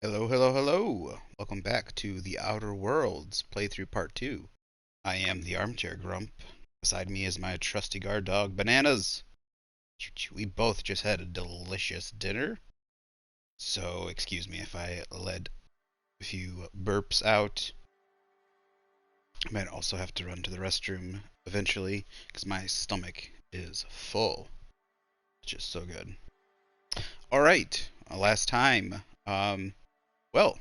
Hello, hello, hello! Welcome back to the Outer Worlds playthrough part 2. I am the Armchair Grump. Beside me is my trusty guard dog, Bananas. We both just had a delicious dinner, so excuse me if I let a few burps out. I might also have to run to the restroom eventually, because my stomach is full. It's just so good. Alright, last time. Well,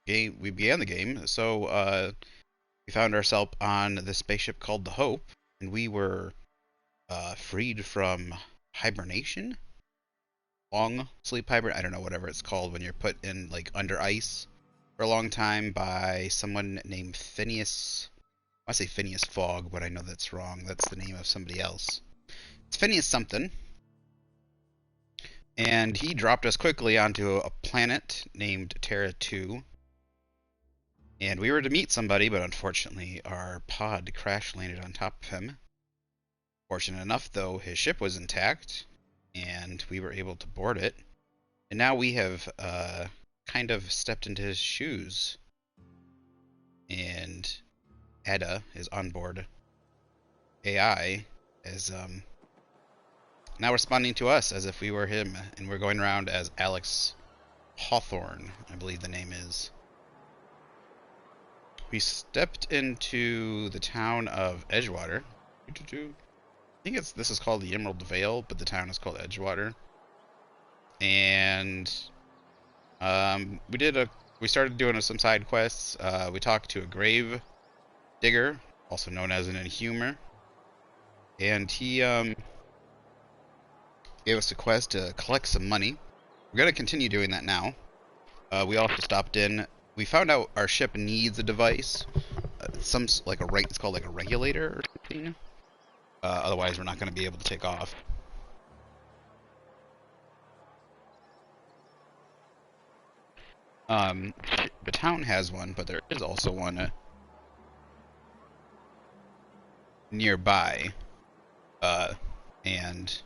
we began the game, so we found ourselves on this spaceship called the Hope, and we were freed from hibernation, long sleep hibernation. I don't know whatever it's called when you're put in like under ice for a long time by someone named Phineas. I want to say Phineas Fogg, but I know that's wrong. That's the name of somebody else. It's Phineas something, and he dropped us quickly onto a planet named Terra 2. And we were to meet somebody, but unfortunately our pod crash landed on top of him. Fortunate enough, though, his ship was intact, and we were able to board it. And now we have kind of stepped into his shoes. And Ada, his onboard AI, is now responding to us as if we were him. And we're going around as Alex Hawthorne, I believe the name is. We stepped into the town of Edgewater. I think this is called the Emerald Vale, but the town is called Edgewater. And we started doing some side quests. We talked to a grave digger, also known as an inhumer, and he gave us a quest to collect some money. We're gonna continue doing that now. We also stopped in. We found out our ship needs a device, it's called like a regulator or something. Otherwise, we're not going to be able to take off. The town has one, but there is also one nearby. And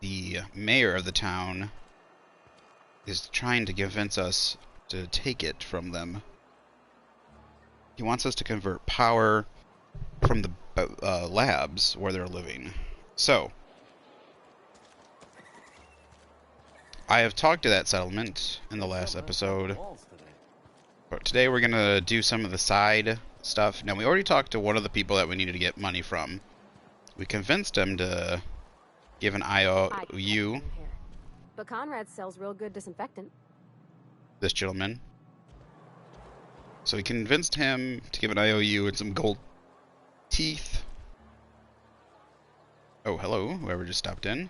the mayor of the town is trying to convince us to take it from them. He wants us to convert power from the labs where they're living. So, I have talked to that settlement in the last episode, but today we're going to do some of the side stuff. Now, we already talked to one of the people that we needed to get money from. We convinced him to give an IOU. But Conrad sells real good disinfectant. This gentleman. So we convinced him to give an IOU and some gold teeth. Oh, hello, whoever just stopped in.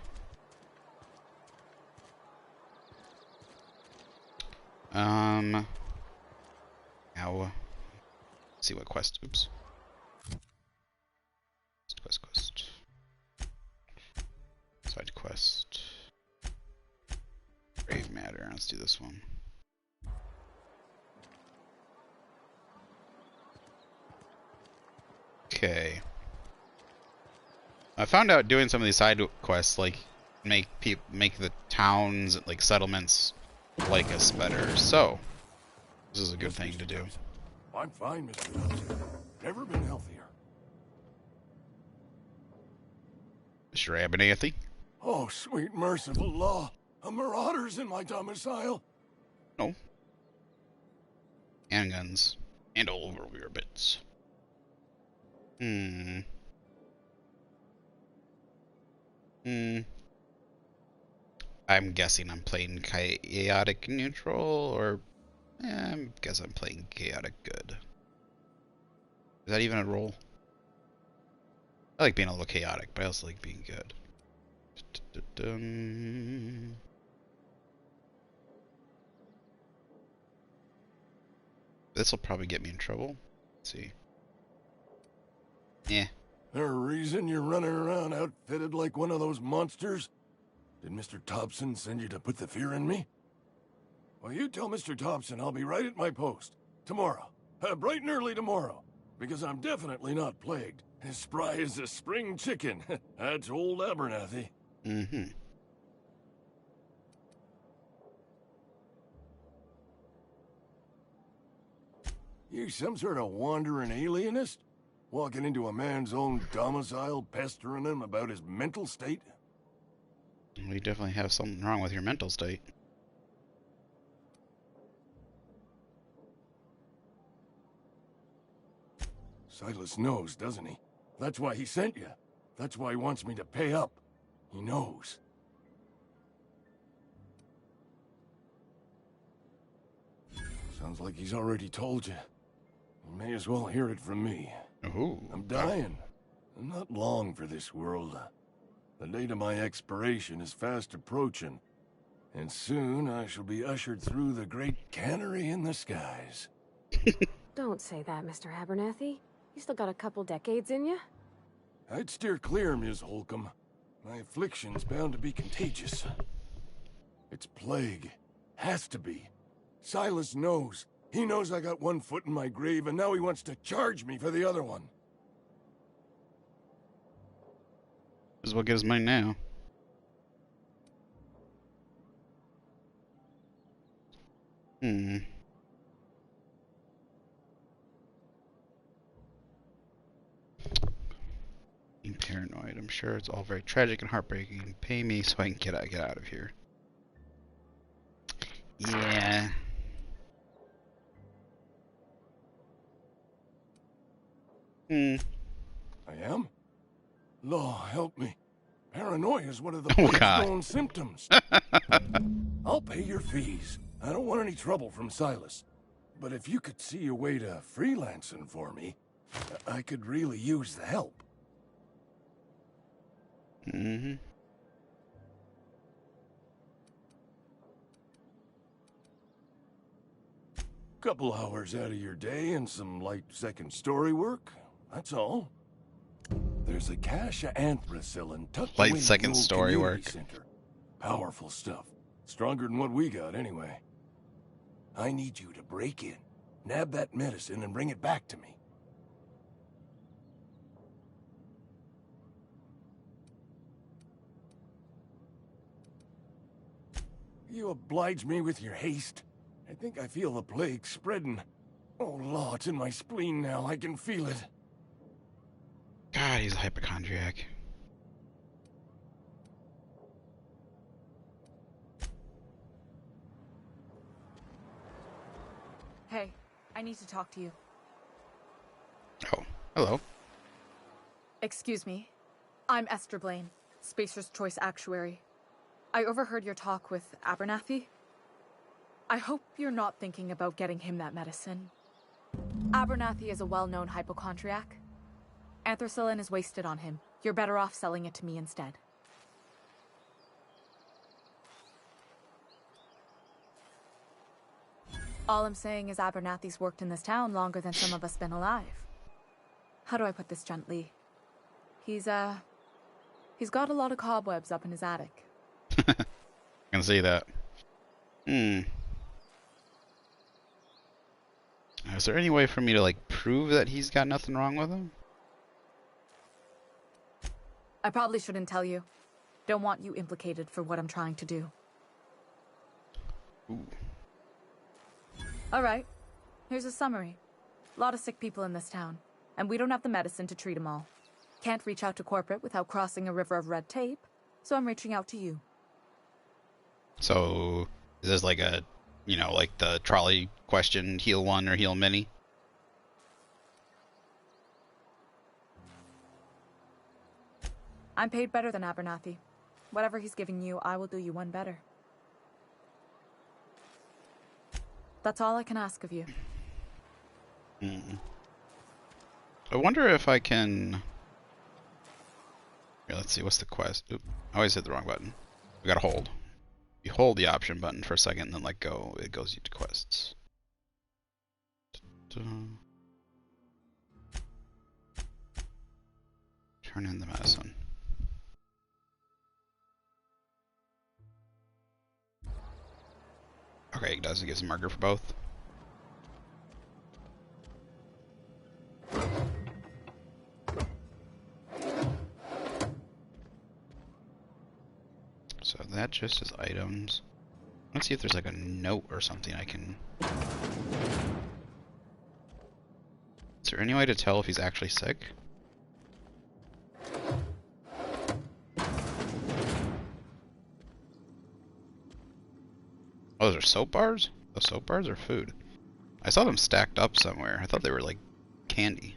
Now, let's see what quest. Oops. Quest. Side quest. Grave matter. Let's do this one. Okay. I found out doing some of these side quests, like, make the towns, like, settlements like us better. So, this is a good thing to do. I'm fine, Mr. Thompson. Never been healthier. Mr. Abernathy? Oh, sweet merciful law. A Marauders in my domicile? No. Handguns. And all over your bits. I'm guessing I'm playing chaotic neutral, or I guess I'm playing chaotic good. Is that even a role? I like being a little chaotic, but I also like being good. This will probably get me in trouble. Let's see. Yeah. There a reason you're running around outfitted like one of those monsters? Did Mr. Thompson send you to put the fear in me? Well, you tell Mr. Thompson I'll be right at my post. Tomorrow. Bright and early tomorrow. Because I'm definitely not plagued. As spry as a spring chicken. That's old Abernathy. You some sort of wandering alienist? Walking into a man's own domicile, pestering him about his mental state? We definitely have something wrong with your mental state. Silas knows, doesn't he? That's why he sent you. That's why he wants me to pay up. He knows. Sounds like he's already told you. You may as well hear it from me. Ooh. I'm dying. I'm not long for this world. The date of my expiration is fast approaching. And soon I shall be ushered through the great cannery in the skies. Don't say that, Mr. Abernathy. You still got a couple decades in you. I'd steer clear, Ms. Holcomb. My affliction's bound to be contagious. It's plague. Has to be. Silas knows. He knows I got one foot in my grave, and now he wants to charge me for the other one. This is what gives mine now. Being paranoid. I'm sure it's all very tragic and heartbreaking. Pay me so I can get out of here. Yeah. I am? Law, help me. Paranoia is one of the Oh, plague's God. known symptoms. I'll pay your fees. I don't want any trouble from Silas. But if you could see a way to freelancing for me, I could really use the help. Couple hours out of your day and some light second story work. That's all. There's a cache of anthracillin tucked Light away in the second old story community work. center. Powerful stuff. Stronger than what we got, anyway. I need you to break in, nab that medicine, and bring it back to me. You oblige me with your haste. I think I feel the plague spreading. Oh, Law, it's in my spleen now. I can feel it. God, he's a hypochondriac. Hey, I need to talk to you. Oh, hello. Excuse me. I'm Esther Blaine, Spacer's Choice Actuary. I overheard your talk with Abernathy. I hope you're not thinking about getting him that medicine. Abernathy is a well-known hypochondriac. Anthracillin is wasted on him. You're better off selling it to me instead. All I'm saying is Abernathy's worked in this town longer than some of us been alive. How do I put this gently? He's got a lot of cobwebs up in his attic. I can see that. Is there any way for me to, like, prove that he's got nothing wrong with him? I probably shouldn't tell you. Don't want you implicated for what I'm trying to do. Ooh. Alright, here's a summary. A lot of sick people in this town, and we don't have the medicine to treat them all. Can't reach out to corporate without crossing a river of red tape, so I'm reaching out to you. So, is this like a, you know, like the trolley question, heal one or heal many? I'm paid better than Abernathy. Whatever he's giving you, I will do you one better. That's all I can ask of you. I wonder if I can... Here, let's see, what's the quest? Oop, I always hit the wrong button. We gotta hold. You hold the option button for a second and then let go, it goes you to quests. Turn in the medicine. Okay, it does. It gives a marker for both. So that just is items. Let's see if there's like a note or something I can... Is there any way to tell if he's actually sick? Oh, those are soap bars? Those soap bars are food. I saw them stacked up somewhere. I thought they were like candy.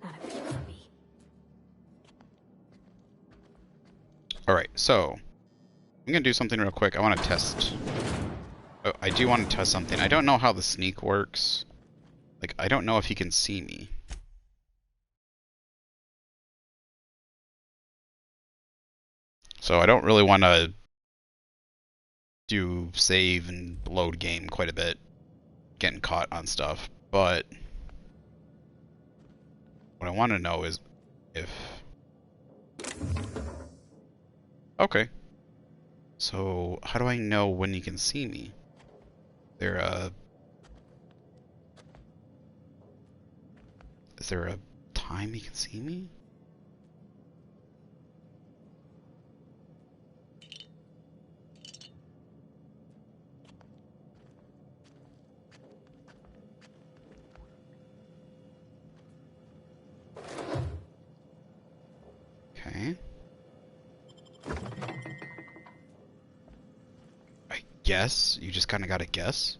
Not a bit for me. Alright, so I'm gonna do something real quick. I want to test. Oh, I do want to test something. I don't know how the sneak works. Like, I don't know if he can see me. So I don't really want to do save and load game quite a bit, getting caught on stuff. But what I want to know is if... Okay. So how do I know when he can see me? Is there a time he can see me? Okay. I guess you just kind of gotta guess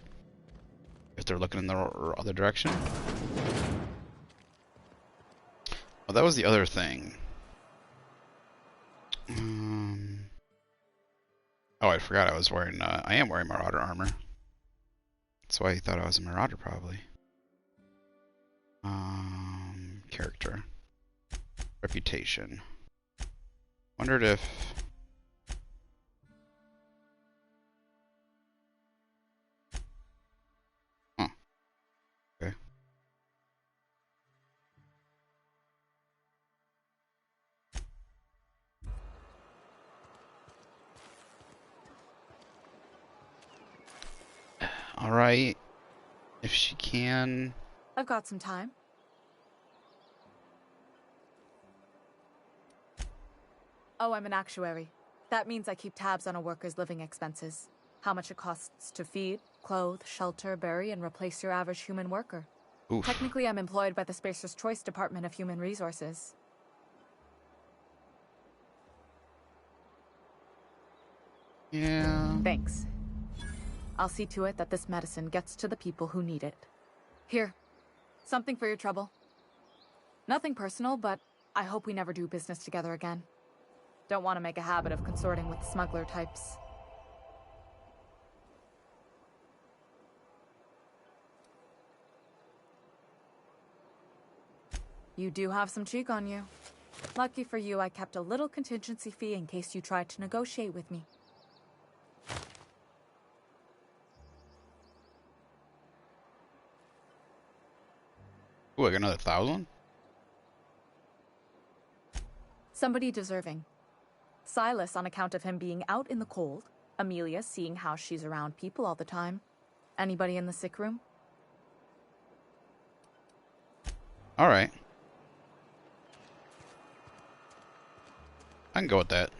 if they're looking in the other direction. Well, that was the other thing. Oh, I forgot I was wearing. I am wearing Marauder armor. That's why he thought I was a Marauder, probably. Character. Reputation. Wondered if... Huh. Okay. Alright. If she can... I've got some time. Oh, I'm an actuary. That means I keep tabs on a worker's living expenses. How much it costs to feed, clothe, shelter, bury, and replace your average human worker. Oof. Technically, I'm employed by the Spacer's Choice Department of Human Resources. Yeah. Thanks. I'll see to it that this medicine gets to the people who need it. Here, something for your trouble. Nothing personal, but I hope we never do business together again. Don't want to make a habit of consorting with smuggler types. You do have some cheek on you. Lucky for you, I kept a little contingency fee in case you tried to negotiate with me. Ooh, I got another 1,000? Somebody deserving. Silas on account of him being out in the cold. Amelia seeing how she's around people all the time. Anybody in the sick room? Alright. I can go with that.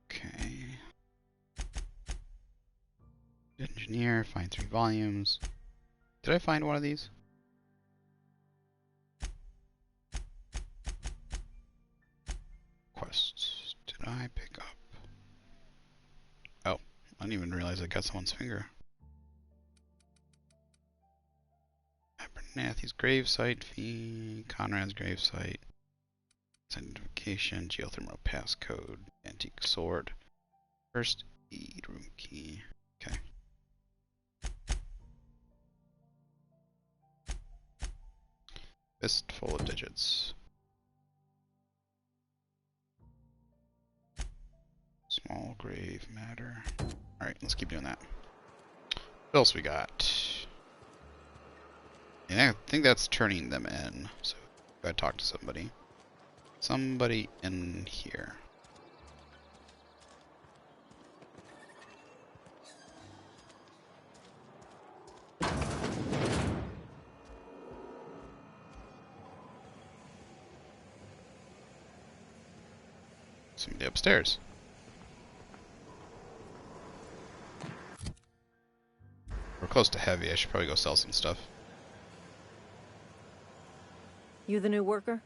Okay. Engineer, find 3 volumes. Did I find one of these? Quests. Did I pick up? Oh, I didn't even realize I got someone's finger. Abernathy's gravesite fee, Conrad's gravesite, identification, geothermal passcode, antique sword, first aid room key. Okay. Fistful of digits. Small grave matter. Alright, let's keep doing that. What else we got? Yeah, I think that's turning them in. So, gotta talk to somebody. Somebody in here. Somebody upstairs. We're close to heavy. I should probably go sell some stuff. You the new worker?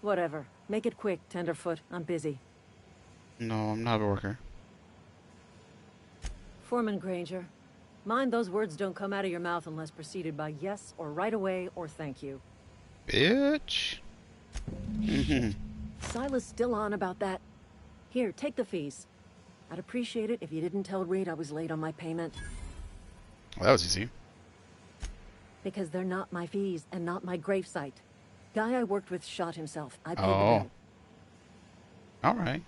Whatever. Make it quick, Tenderfoot. I'm busy. No, I'm not a worker. Foreman Granger. Mind those words don't come out of your mouth unless preceded by yes or right away or thank you. Bitch. Silas still on about that? Here, take the fees. I'd appreciate it if you didn't tell Reed I was late on my payment. Well, that was easy. Because they're not my fees and not my gravesite. Guy I worked with shot himself. I paid the Oh. bill. Alright.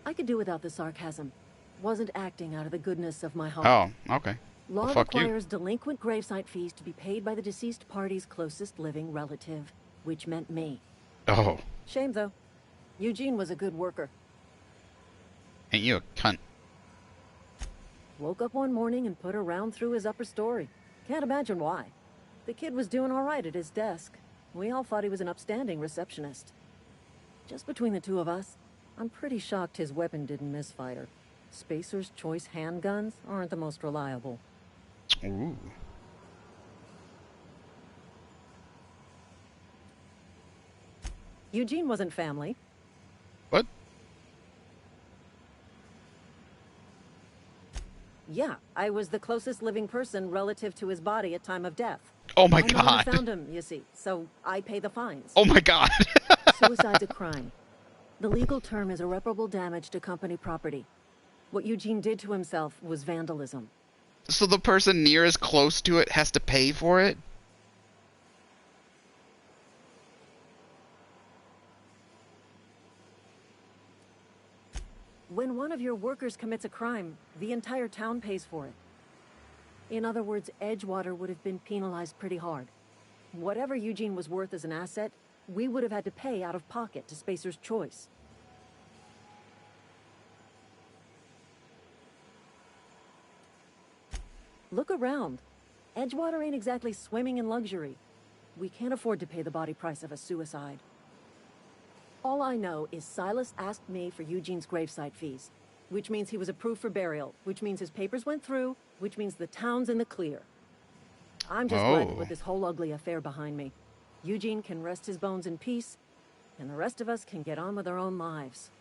I could do without the sarcasm. Wasn't acting out of the goodness of my heart. Oh, okay. Law Well, fuck you. requires delinquent gravesite fees to be paid by the deceased party's closest living relative, which meant me. Oh. Shame, though. Eugene was a good worker. Ain't you a cunt? Woke up one morning and put a round through his upper story. Can't imagine why. The kid was doing all right at his desk. We all thought he was an upstanding receptionist. Just between the two of us, I'm pretty shocked his weapon didn't misfire. Spacer's Choice handguns aren't the most reliable. Ooh. Eugene wasn't family. What? Yeah, I was the closest living person relative to his body at time of death. Oh my I'm the one god. who found him, you see, so I pay the fines. Oh my god. Suicide's a crime. The legal term is irreparable damage to company property. What Eugene did to himself was vandalism. So the person nearest close to it has to pay for it? When one of your workers commits a crime, the entire town pays for it. In other words, Edgewater would have been penalized pretty hard. Whatever Eugene was worth as an asset, we would have had to pay out of pocket to Spacer's Choice. Look around. Edgewater ain't exactly swimming in luxury. We can't afford to pay the body price of a suicide. All I know is Silas asked me for Eugene's gravesite fees, which means he was approved for burial, which means his papers went through, which means the town's in the clear. I'm just glad to Oh. put this whole ugly affair behind me. Eugene can rest his bones in peace, and the rest of us can get on with our own lives.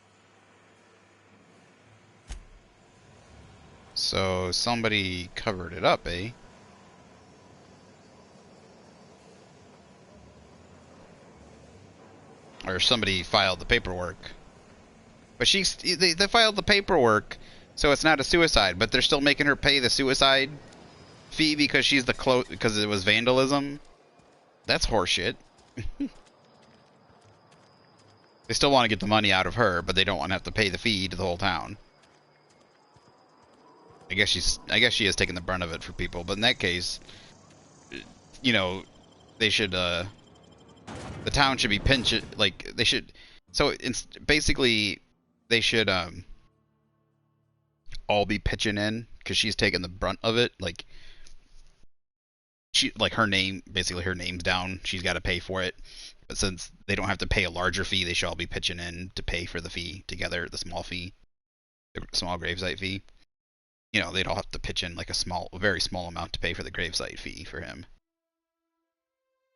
So somebody covered it up, eh? Or somebody filed the paperwork. But they filed the paperwork, so it's not a suicide, but they're still making her pay the suicide fee because she's the because it was vandalism. That's horseshit. They still want to get the money out of her, but they don't want to have to pay the fee to the whole town. I guess she has taken the brunt of it for people, but in that case, you know, they should the town should be like they should. So it's basically they should all be pitching in because she's taking the brunt of it. Like her name's down. She's got to pay for it. But since they don't have to pay a larger fee, they should all be pitching in to pay for the fee together, the small gravesite fee. You know, they'd all have to pitch in like a very small amount to pay for the gravesite fee for him.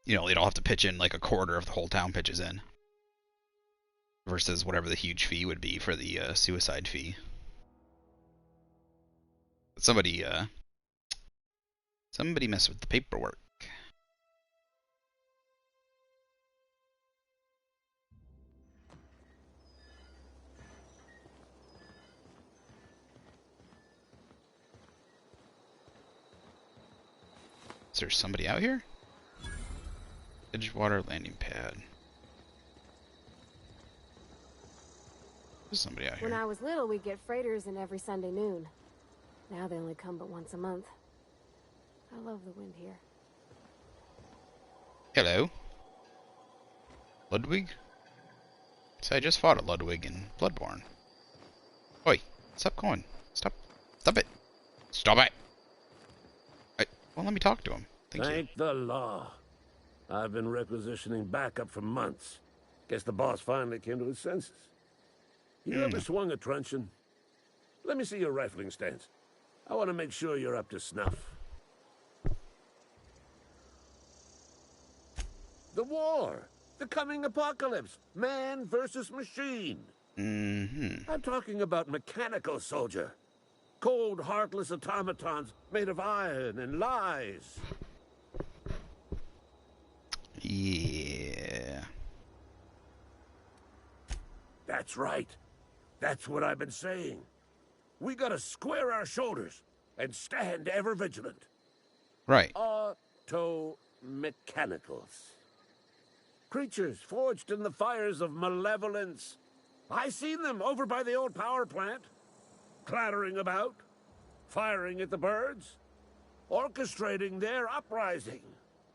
You know, they'd all have to pitch in like a quarter of the whole town pitches in. Versus whatever the huge fee would be for the suicide fee. But somebody messed with the paperwork. Is there somebody out here? Edgewater landing pad. There's somebody out here. When I was little, we'd get freighters in every Sunday noon. Now they only come but once a month. I love the wind here. Hello. Ludwig? So I just fought a Ludwig in Bloodborne. Oi, stop going. Stop it. Stop it. Well, let me talk to him. Thank you. Thank the law. I've been requisitioning backup for months. Guess the boss finally came to his senses. You ever swung a truncheon? Let me see your rifling stance. I want to make sure you're up to snuff. The war! The coming apocalypse! Man versus machine! I'm talking about mechanical soldier. Cold, heartless automatons made of iron and lies. Yeah. That's right. That's what I've been saying. We gotta square our shoulders and stand ever vigilant. Right. Auto-mechanicals. Creatures forged in the fires of malevolence. I seen them over by the old power plant. Clattering about, firing at the birds, orchestrating their uprising.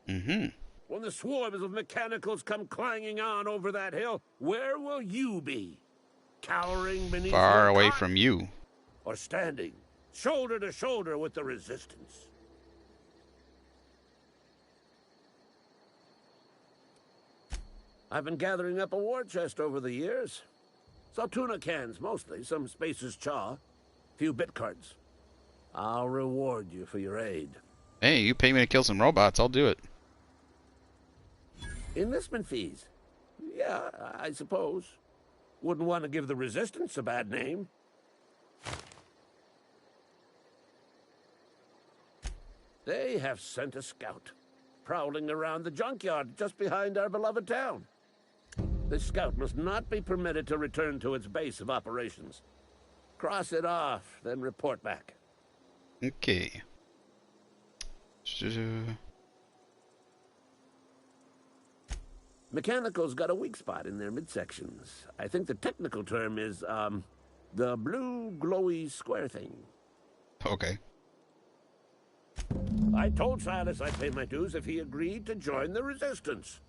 When the swarms of mechanicals come clanging on over that hill, where will you be? Cowering beneath Far your away cot? from you. Or standing, shoulder to shoulder with the resistance? I've been gathering up a war chest over the years. Saw tuna cans mostly, some Spacer's chaw, few bit cards. I'll reward you for your aid. Hey, you pay me to kill some robots, I'll do it. Enlistment fees? Yeah, I suppose. Wouldn't want to give the Resistance a bad name. They have sent a scout, prowling around the junkyard just behind our beloved town. This scout must not be permitted to return to its base of operations. Cross it off, then report back. Okay. Mechanical's got a weak spot in their midsections. I think the technical term is, the blue glowy square thing. Okay. I told Silas I'd pay my dues if he agreed to join the Resistance.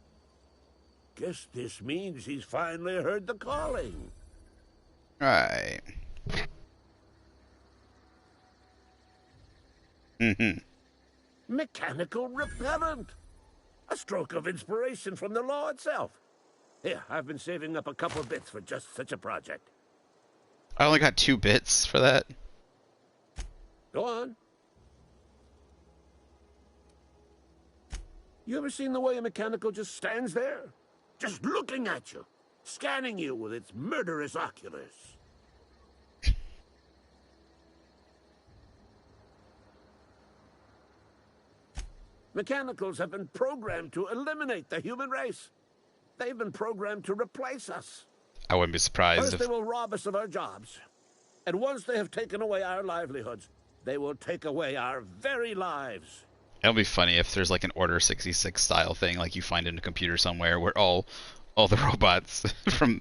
Guess this means he's finally heard the calling. Right. Mechanical repellent. A stroke of inspiration from the law itself. Here, I've been saving up a couple bits for just such a project. I only got 2 bits for that. Go on. You ever seen the way a mechanical just stands there? Just looking at you, scanning you with its murderous oculars. Mechanicals have been programmed to eliminate the human race. They've been programmed to replace us. I wouldn't be surprised First, if... they will rob us of our jobs. And once they have taken away our livelihoods, they will take away our very lives. It'll be funny if there's like an Order 66 style thing, like you find in a computer somewhere where all the robots from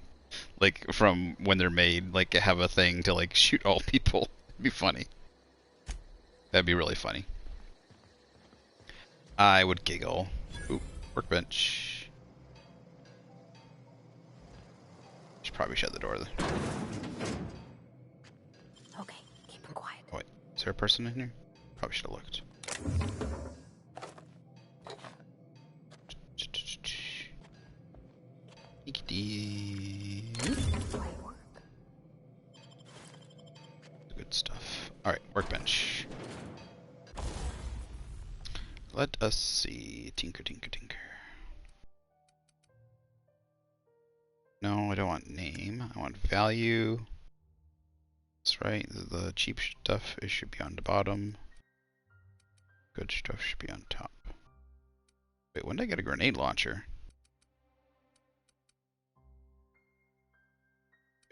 when they're made like have a thing to like shoot all people. It'd be funny. That'd be really funny. I would giggle. Ooh, workbench. Should probably shut the door. Okay, keep him quiet. Oh, wait, is there a person in here? Probably should have looked. Good stuff. Alright, workbench. Let us see. Tinker, tinker, tinker. No, I don't want name. I want value. That's right. The cheap stuff should be on the bottom. Good stuff should be on top. Wait, when did I get a grenade launcher?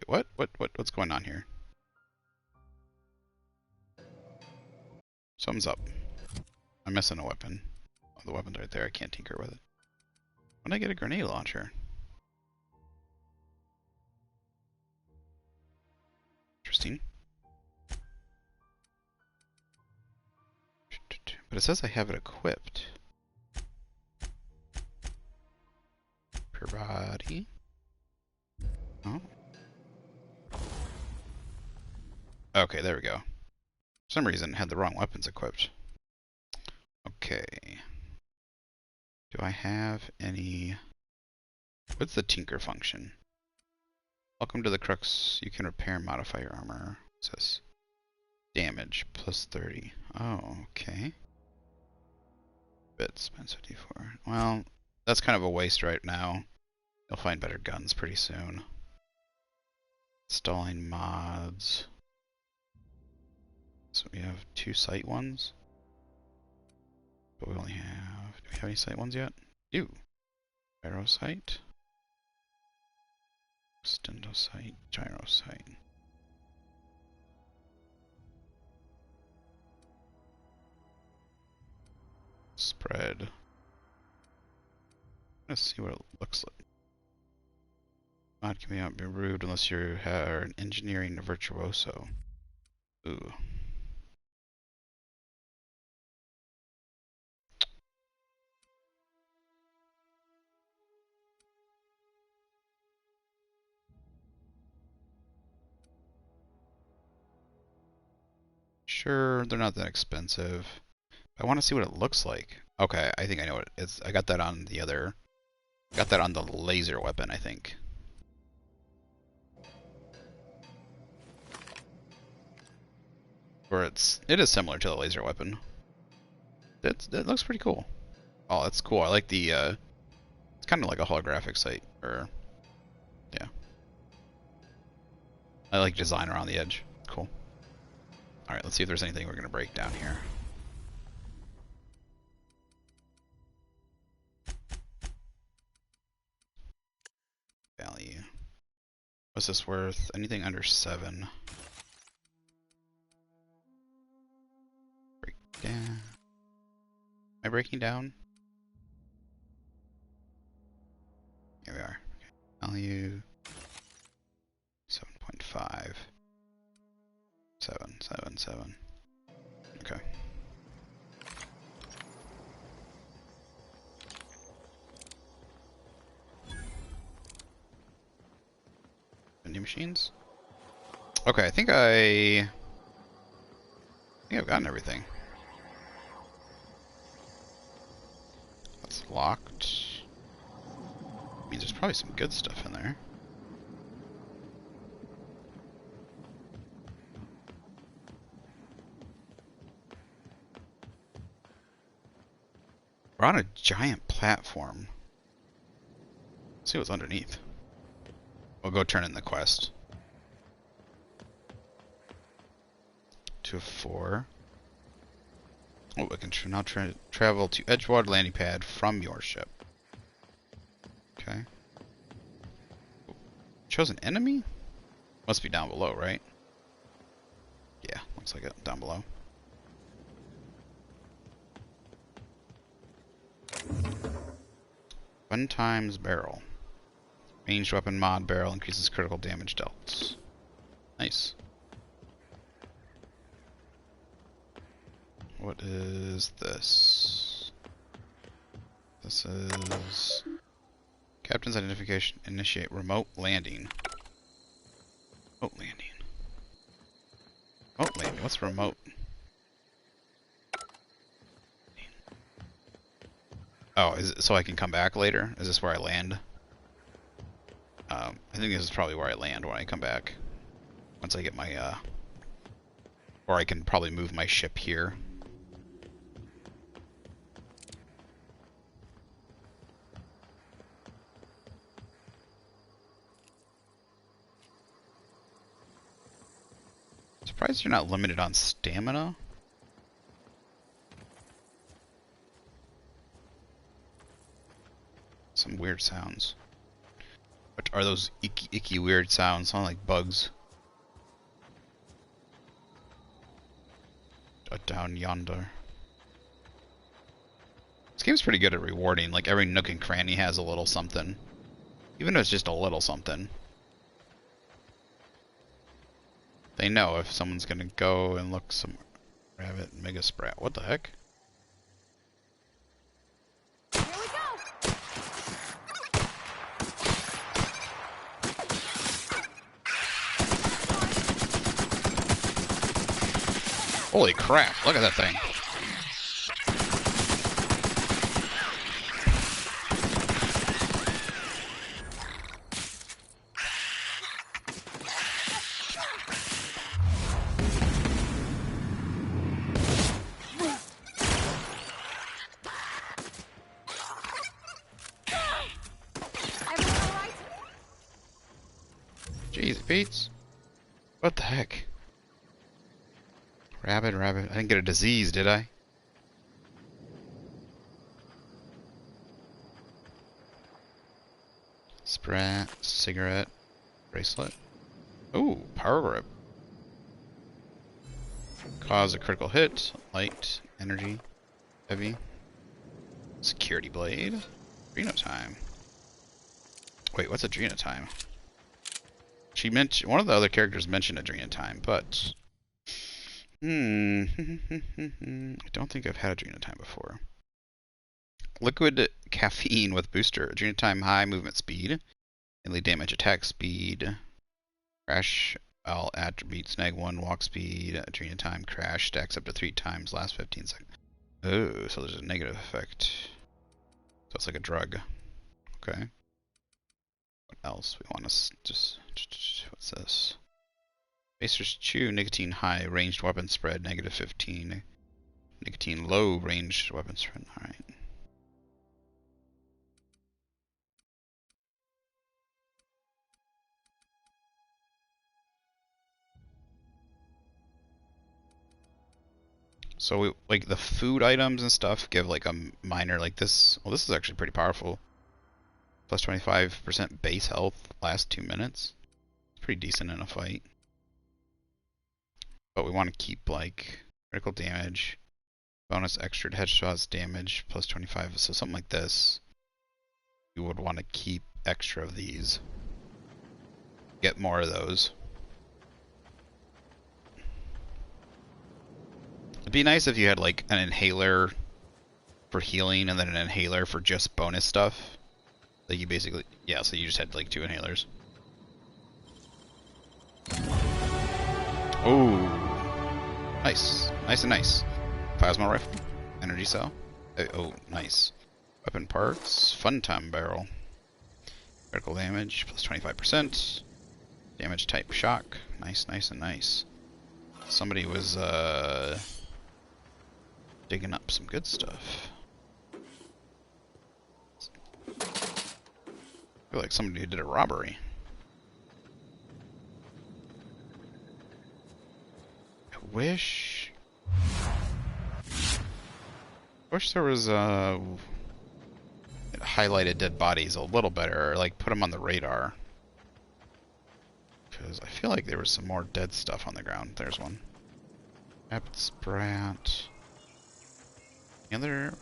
Wait, what's going on here? Something's up. I'm missing a weapon. Oh, the weapon's right there. I can't tinker with it. When did I get a grenade launcher? Interesting. But it says I have it equipped. Per body. Oh. Okay, there we go. For some reason, it had the wrong weapons equipped. Okay. Do I have any... What's the tinker function? Welcome to the Crux. You can repair and modify your armor. What's this? Damage plus 30. Oh, okay. Bits, spend 54. Well, that's kind of a waste right now. You'll find better guns pretty soon. Installing mods. So we have 2 site ones. But we only have... Do we have any site ones yet? Do. Gyro site. Stendo site. Gyro site. Spread. Let's see what it looks like. Mod can be rude unless you are an engineering virtuoso. Ooh. Sure, they're not that expensive. I want to see what it looks like. Okay, I think I know what it is. I got that on the other... Got that on the laser weapon, I think. Or it is similar to the laser weapon. That looks pretty cool. Oh, that's cool. I like the it's kind of like a holographic sight, or yeah. I like design around the edge. Cool. All right, let's see if there's anything we're gonna break down here. Value. What's this worth? Anything under 7. Break down. Am I breaking down? Here we are. Okay. Value 7.5. 7. Okay. Vending machines? Okay, I think I've gotten everything. That's locked. Means there's probably some good stuff in there. We're on a giant platform. Let's see what's underneath. We'll go turn in the quest. 2 of 4. Oh, we can now travel to Edgewater landing pad from your ship. Okay. Chose an enemy? Must be down below, right? Yeah, looks like it. Down below. One times barrel. Ranged weapon mod barrel increases critical damage dealt. Nice. What is this? This is Captain's identification. Initiate remote landing. Remote landing. Remote landing. What's remote? Oh, is it so I can come back later? Is this where I land? I think this is probably where I land when I come back. Once I get my, or I can probably move my ship here. Surprised you're not limited on stamina. Some weird sounds. What are those icky weird sounds? Sound like bugs. Down yonder. This game's pretty good at rewarding. Like every nook and cranny has a little something. Even if it's just a little something. They know if someone's gonna go and look some rabbit mega sprat. What the heck? Here we go! Holy crap, look at that thing. Easy beats. What the heck? Rabbit. I didn't get a disease, did I? Sprat, cigarette, bracelet. Ooh, power grip. Cause a critical hit. Light, energy, heavy. Security blade. Adreno time. Wait, what's Adreno time? She mentioned one of the other characters mentioned Adreno time, but I don't think I've had Adreno time before. Liquid caffeine with booster. Adreno time high movement speed. Melee damage attack speed. Crash all attributes -1 walk speed. Adreno time crash stacks up to 3 times last 15 seconds. Oh, so there's a negative effect. So it's like a drug. Okay. What else? We want to just what's this? Spacers chew nicotine high ranged weapon spread -15. Nicotine low ranged weapon spread. All right. So we, like the food items and stuff give like a minor like this. Well, this is actually pretty powerful. Plus 25% base health last 2 minutes. It's pretty decent in a fight. But we want to keep like critical damage, bonus extra headshots damage plus 25. So something like this. You would want to keep extra of these. Get more of those. It'd be nice if you had like an inhaler for healing and then an inhaler for just bonus stuff. Like you basically, yeah, so you just had like 2 inhalers. Oh, nice. Nice and nice. Plasma rifle, energy cell. Oh, nice. Weapon parts, fun time barrel. Critical damage, plus 25%. Damage type shock. Nice, nice and nice. Somebody was, digging up some good stuff. I feel like somebody did a robbery. I wish there was highlighted dead bodies a little better, or like put them on the radar. Because I feel like there was some more dead stuff on the ground. There's one. Rapid Sprat. The other.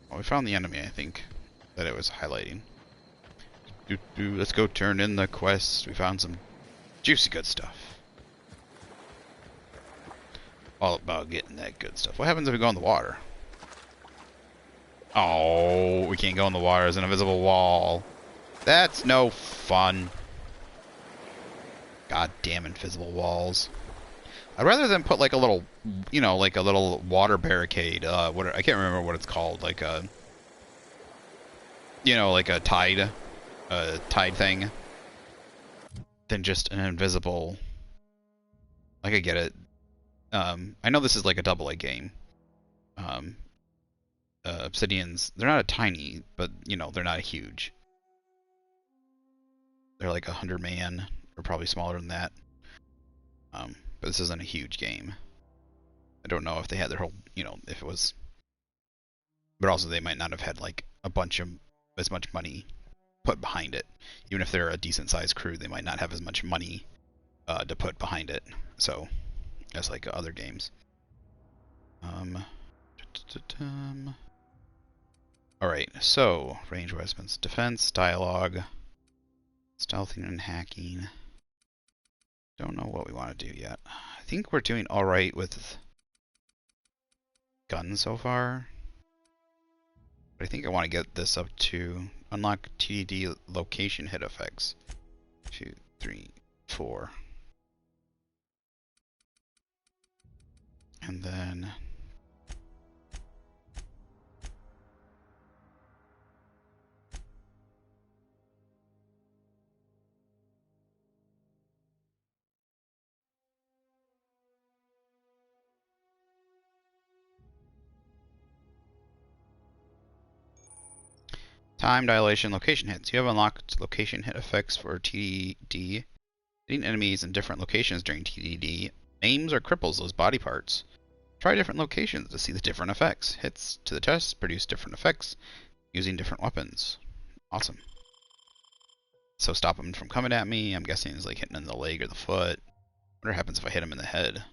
Well, we found the enemy, I think, that it was highlighting. Let's go turn in the quest. We found some juicy good stuff. All about getting that good stuff. What happens if we go in the water? Oh, we can't go in the water. There's an invisible wall. That's no fun. Goddamn invisible walls. I'd rather than put like a little, you know, like a little water barricade. I can't remember what it's called. Like a, you know, like a tide thing. Than just an invisible. Like I get it. I know this is like a AA game. Obsidians, they're not a tiny, but you know, they're not huge. They're like 100-man, or probably smaller than that. But this isn't a huge game. I don't know if they had their whole, you know, if it was. But also they might not have had like a bunch of as much money put behind it. Even if they're a decent sized crew, they might not have as much money to put behind it. So, as like other games. Alright, so range weapons, defense, dialogue, stealthing and hacking. Don't know what we want to do yet. I think we're doing alright with guns so far. But I think I want to get this up to unlock TD location hit effects. 2, 3, 4. And then Time dilation location hits. You have unlocked location hit effects for TDD. Hitting enemies in different locations during TDD aims or cripples those body parts. Try different locations to see the different effects. Hits to the chest produce different effects using different weapons. Awesome. So stop him from coming at me. I'm guessing it's like hitting in the leg or the foot. What happens if I hit him in the head?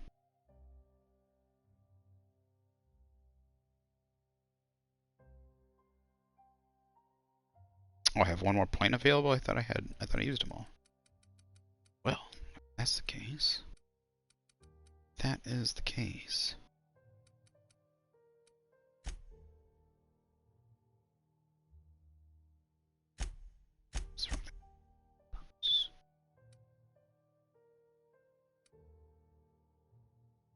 Oh, I have one more point available? I thought I used them all. Well, if that's the case. That is the case.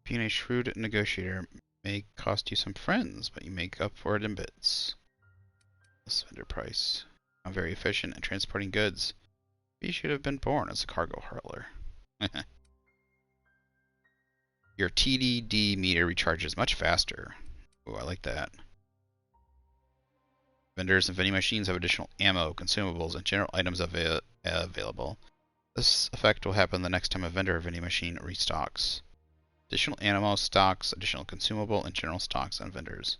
Being a shrewd negotiator may cost you some friends, but you make up for it in bits. This vendor price. I'm very efficient at transporting goods. You should have been born as a cargo hurler. Your TDD meter recharges much faster. Ooh, I like that. Vendors and vending machines have additional ammo, consumables, and general items available. This effect will happen the next time a vendor or vending machine restocks. Additional ammo stocks, additional consumable, and general stocks on vendors.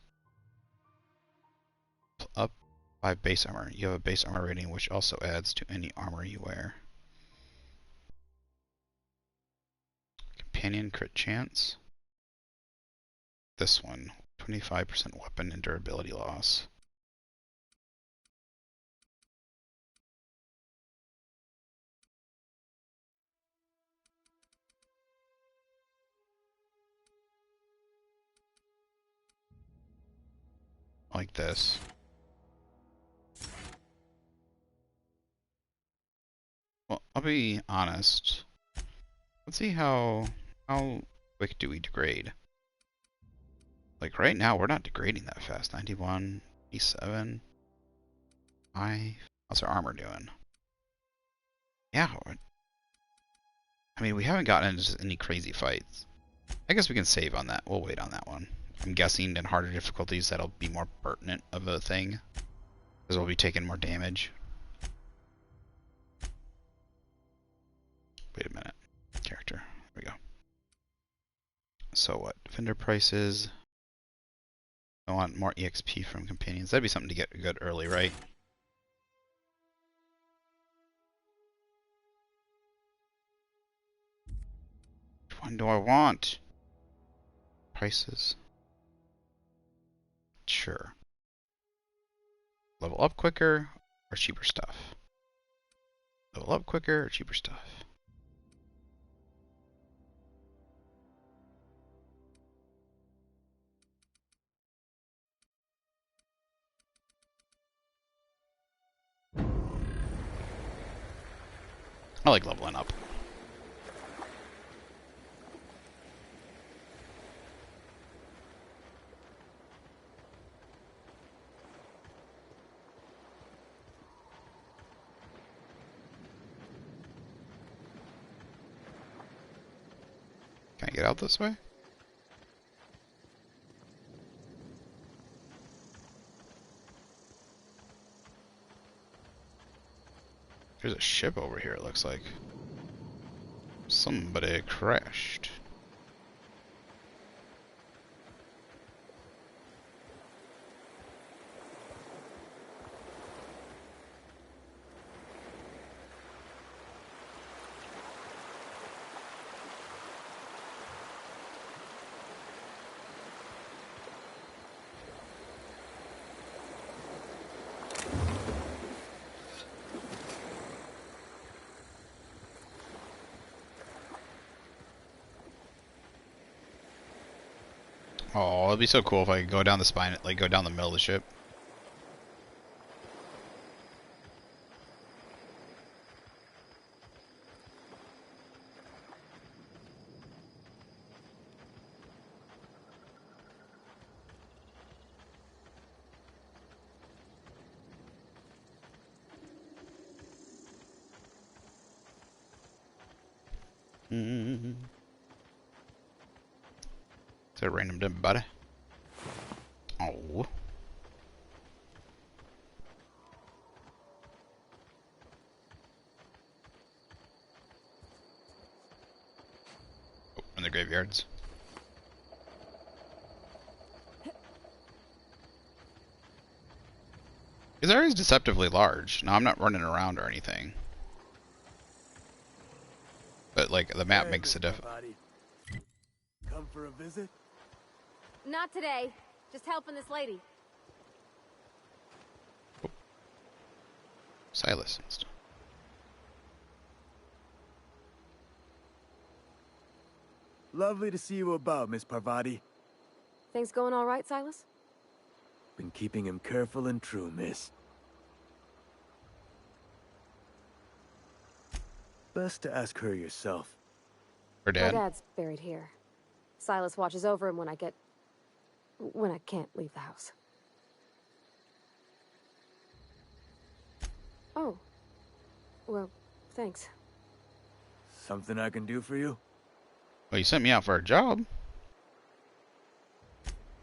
Up by base armor. You have a base armor rating which also adds to any armor you wear. Companion crit chance. This one. 25% weapon and durability loss. Like this. Well, I'll be honest. Let's see how quick do we degrade. Like right now, we're not degrading that fast. 91, 87, 5. How's our armor doing? Yeah. I mean, we haven't gotten into any crazy fights. I guess we can save on that. We'll wait on that one. I'm guessing in harder difficulties that'll be more pertinent of a thing. Because we'll be taking more damage. Wait a minute. Character. There we go. So what? Vendor prices. I want more EXP from companions. That'd be something to get good early, right? Which one do I want? Prices. Sure. Level up quicker or cheaper stuff? Level up quicker or cheaper stuff? I like leveling up. Can I get out this way? There's a ship over here, it looks like. Somebody crashed. Oh, it'd be so cool if I could go down the spine, like go down the middle of the ship. Is that a random dead body? Oh. graveyards. This area is deceptively large. Now, I'm not running around or anything. But, like, the map makes a difference. Come for a visit? Not today. Just helping this lady. Silas and stuff. Lovely to see you about, Miss Parvati. Things going all right, Silas? Been keeping him careful and true, miss. Best to ask her yourself. Her dad? My dad's buried here. Silas watches over him when I can't leave the house. Oh. Well, thanks. Something I can do for you? Well, you sent me out for a job.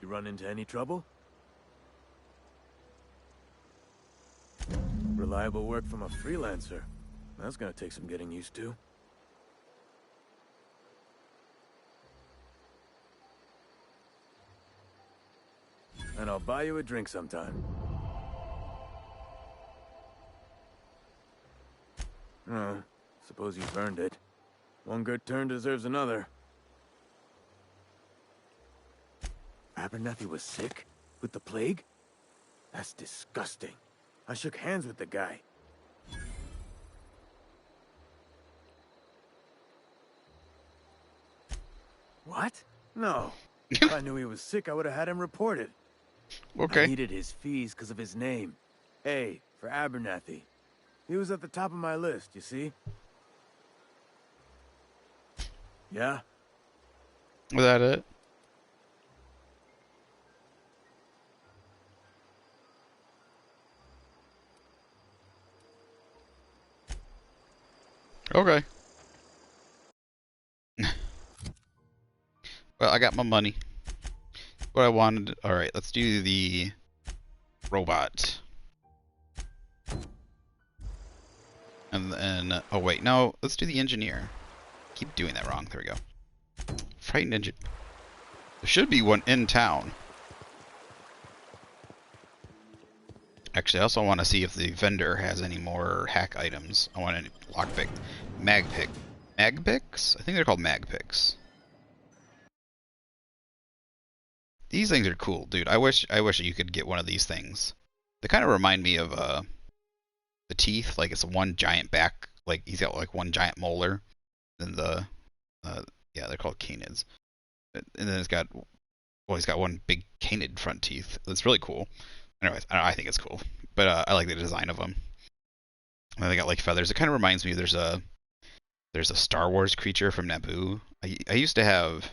You run into any trouble? Reliable work from a freelancer. That's gonna take some getting used to. And I'll buy you a drink sometime. Oh, suppose you've earned it. One good turn deserves another. Abernathy was sick? With the plague? That's disgusting. I shook hands with the guy. What? No. If I knew he was sick, I would have had him reported. Okay. I needed his fees because of his name. A for Abernathy. He was at the top of my list, you see? Yeah? Was that it? Okay. Well, I got my money. What I wanted. Alright, let's do the robot. And then, oh wait, no, let's do the engineer. Keep doing that wrong. There we go. Frightened engine. There should be one in town. Actually, I also want to see if the vendor has any more hack items. I want any lockpick, magpick, magpicks. I think they're called magpicks. These things are cool, dude. I wish you could get one of these things. They kind of remind me of the teeth. Like it's one giant back. Like he's got like one giant molar. Then the yeah, they're called canids. And then it's got he's got one big canid front teeth. It's really cool. Anyways, I think it's cool, but I like the design of them. And they got like feathers. It kind of reminds me. There's a Star Wars creature from Naboo. I used to have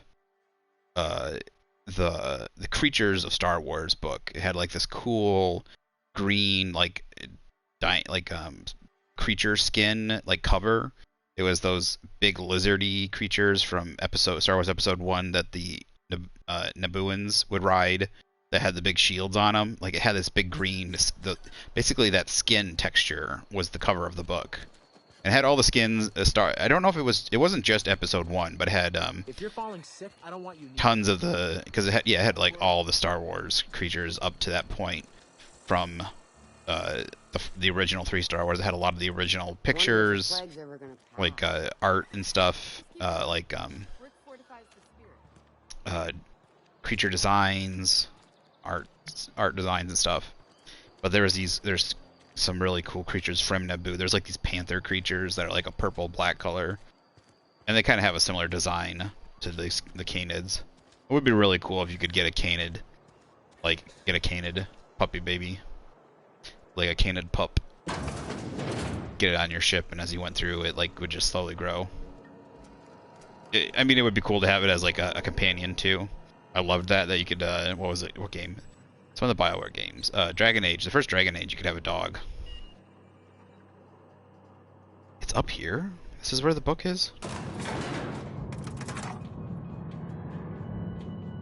the Creatures of Star Wars book. It had like this cool green creature skin like cover. It was those big lizardy creatures from Star Wars Episode 1 that the Nabooans would ride. That had the big shields on them. Like it had this big green. Basically that skin texture was the cover of the book. And it had all the skins. I don't know if it wasn't just Episode 1, but it had if you're falling sick, I don't want you tons of because it had like all the Star Wars creatures up to that point from the original 3 Star Wars. It had a lot of the original pictures, like art and stuff, creature designs, art designs and stuff. But there's some really cool creatures from Naboo. There's like these panther creatures that are like a purple black color, and they kind of have a similar design to the canids. It would be really cool if you could get a canid, get a canid puppy baby, like a canid pup, get it on your ship, and as you went through, it would just slowly grow. I mean, it would be cool to have it as like a companion too. I loved that you could. What was it? What game? It's one of the BioWare games. Dragon Age. The first Dragon Age, you could have a dog. It's up here? This is where the book is?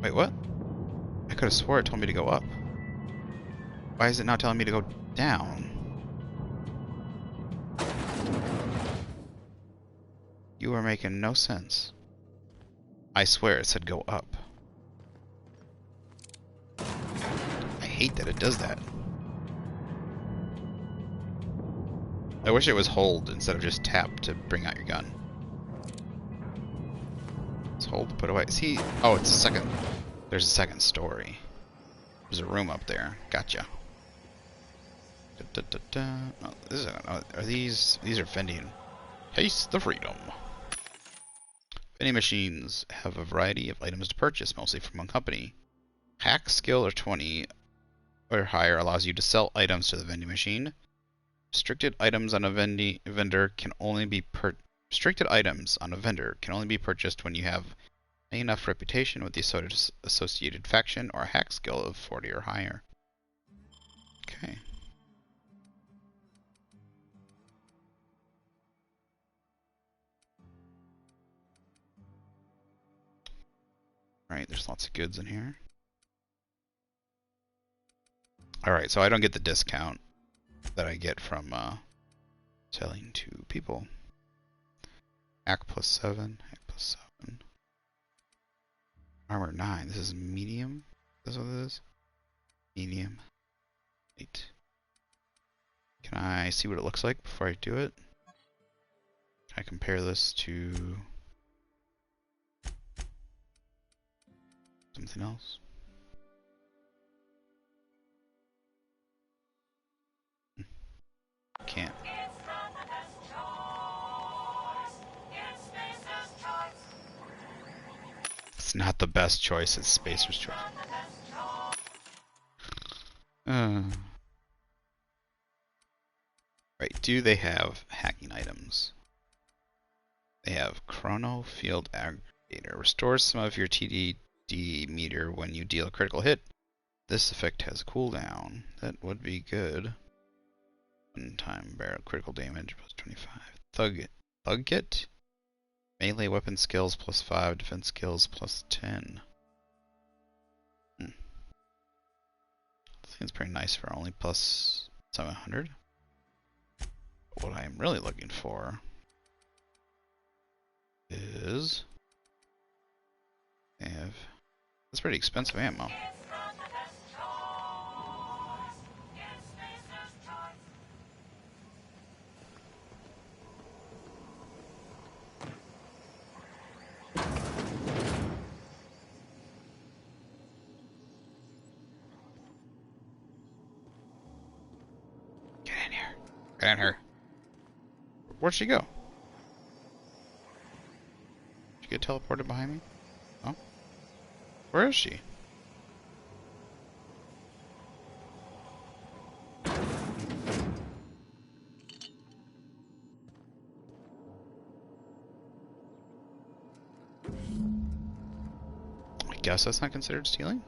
Wait, what? I could have swore it told me to go up. Why is it now telling me to go down? You are making no sense. I swear it said go up. I hate that it does that. I wish it was hold instead of just tap to bring out your gun. It's hold to put away. See? Oh, it's a second. There's a second story. There's a room up there. Gotcha. Oh, this is, are these are vending? Taste the freedom. Vending machines have a variety of items to purchase, mostly from one company. Hack skill or 20 or higher allows you to sell items to the vending machine. Restricted items on a vendor can only be purchased when you have enough reputation with the associated faction or a hack skill of 40 or higher. Okay. Alright, there's lots of goods in here. Alright, so I don't get the discount that I get from selling to people. Hack plus 7, hack plus 7. Armor 9, this is medium? Is what it is? Medium. 8. Can I see what it looks like before I do it? Can I compare this to something else? Can't. It's not the best choice, it's Spacer's choice. Right, do they have hacking items? They have Chrono Field Aggregator. Restores some of your TDD meter when you deal a critical hit. This effect has cooldown. That would be good. One time barrel critical damage plus 25. Thug kit? Melee weapon skills plus 5, defense skills plus 10. Seems pretty nice for only plus 700. What I'm really looking for is that's pretty expensive ammo. Get in here. Get in here. Where'd she go? Did she get teleported behind me? Oh. Where is she? I guess that's not considered stealing?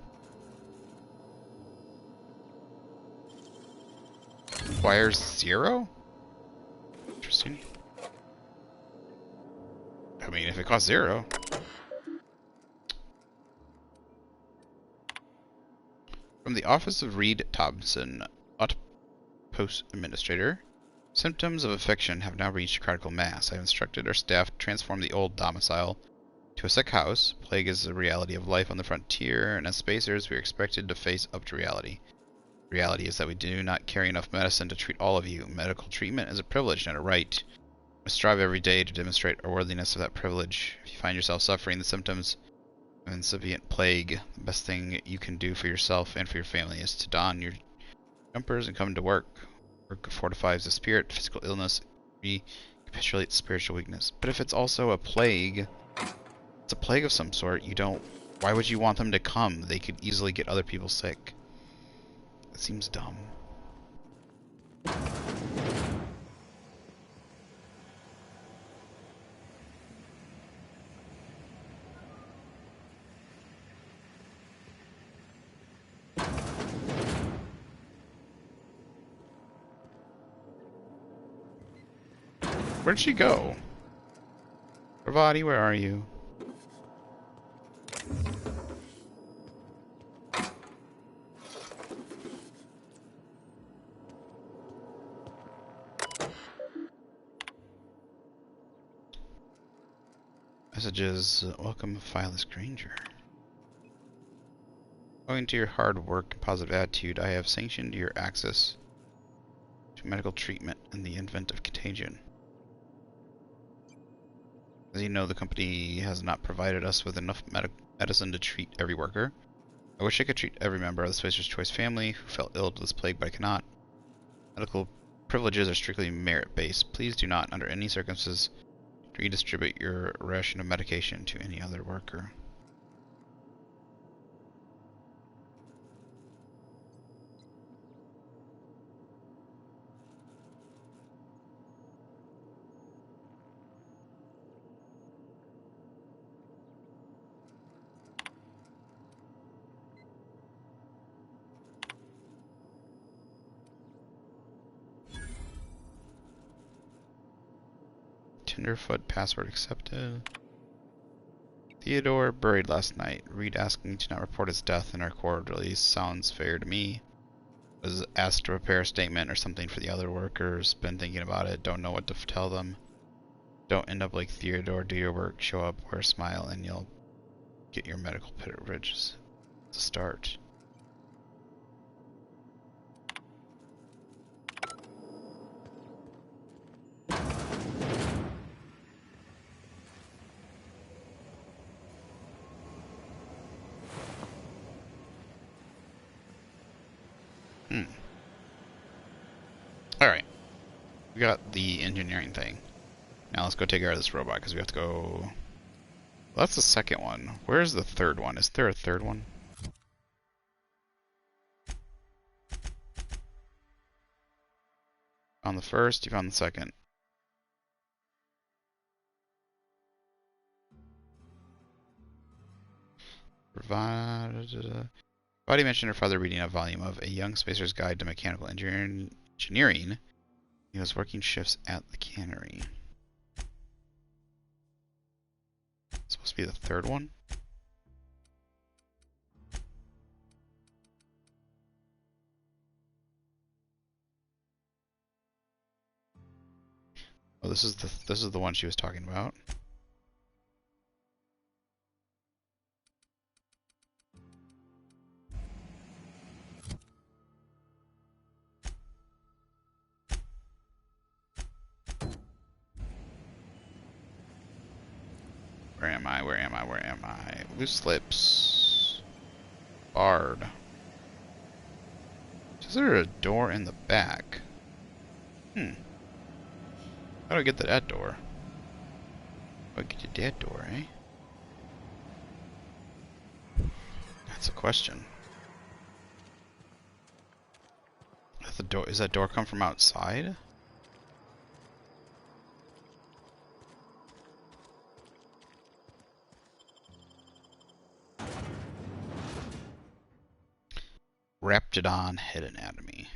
Requires 0? Interesting. I mean, if it costs 0. From the Office of Reed Thompson, Outpost Administrator. Symptoms of affection have now reached critical mass. I have instructed our staff to transform the old domicile to a sick house. Plague is the reality of life on the frontier, and as spacers, we are expected to face up to reality. Reality is that we do not carry enough medicine to treat all of you. Medical treatment is a privilege, not a right. We strive every day to demonstrate our worthiness of that privilege. If you find yourself suffering the symptoms of incipient plague, the best thing you can do for yourself and for your family is to don your jumpers and come to work. Work fortifies the spirit. Physical illness recapitulates spiritual weakness. But if it's also a plague, it's a plague of some sort, why would you want them to come? They could easily get other people sick. That seems dumb. Where'd she go? Ravati, where are you? Messages. Welcome, Phyllis Granger. Owing to your hard work and positive attitude, I have sanctioned your access to medical treatment in the event of contagion. As you know, the company has not provided us with enough medicine to treat every worker. I wish I could treat every member of the Spacer's Choice family who fell ill to this plague, but I cannot. Medical privileges are strictly merit-based. Please do not, under any circumstances, redistribute your ration of medication to any other worker. Tenderfoot, password accepted. Theodore buried last night. Reed asking to not report his death in our court release sounds fair to me. Was asked to prepare a statement or something for the other workers. Been thinking about it. Don't know what to tell them. Don't end up like Theodore. Do your work. Show up. Wear a smile, and you'll get your medical privileges. It's a start. Alright. We got the engineering thing. Now let's go take care of this robot, because we have to go... Well, that's the second one. Where's the third one? Is there a third one? Found the first, you found the second. Body mentioned her father reading a volume of A Young Spacer's Guide to Mechanical Engineering. He was working shifts at the cannery. It's supposed to be the third one? Oh, this is the one she was talking about. Where am I? Where am I? Where am I? Loose lips. Barred. Is there a door in the back? How do I get to that door? How do I get to that door, eh? That's a question. Does that door come from outside? Raptidon head anatomy.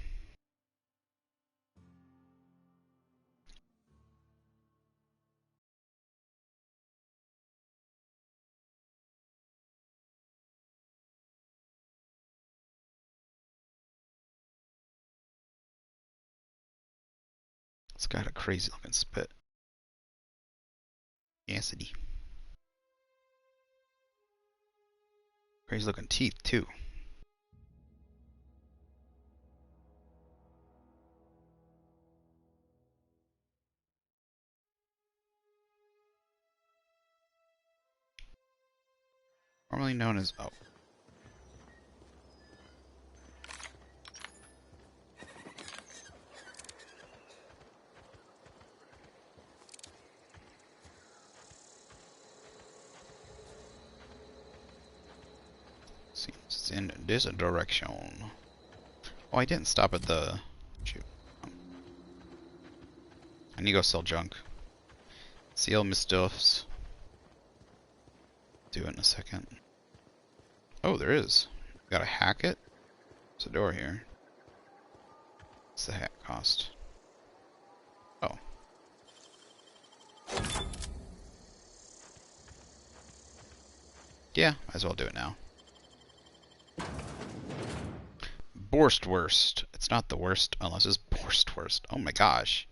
It's got a crazy looking spit. Acidy. Crazy looking teeth too. Formerly known as Seems it's in this direction. Oh, I didn't stop at the... Shoot. I need to go sell junk. Seal my stuffs. Do it in a second. Oh, there is. Gotta hack it. There's a door here. What's the hack cost? Oh. Yeah, might as well do it now. Borstwurst. It's not the worst unless it's Borstwurst. Oh my gosh.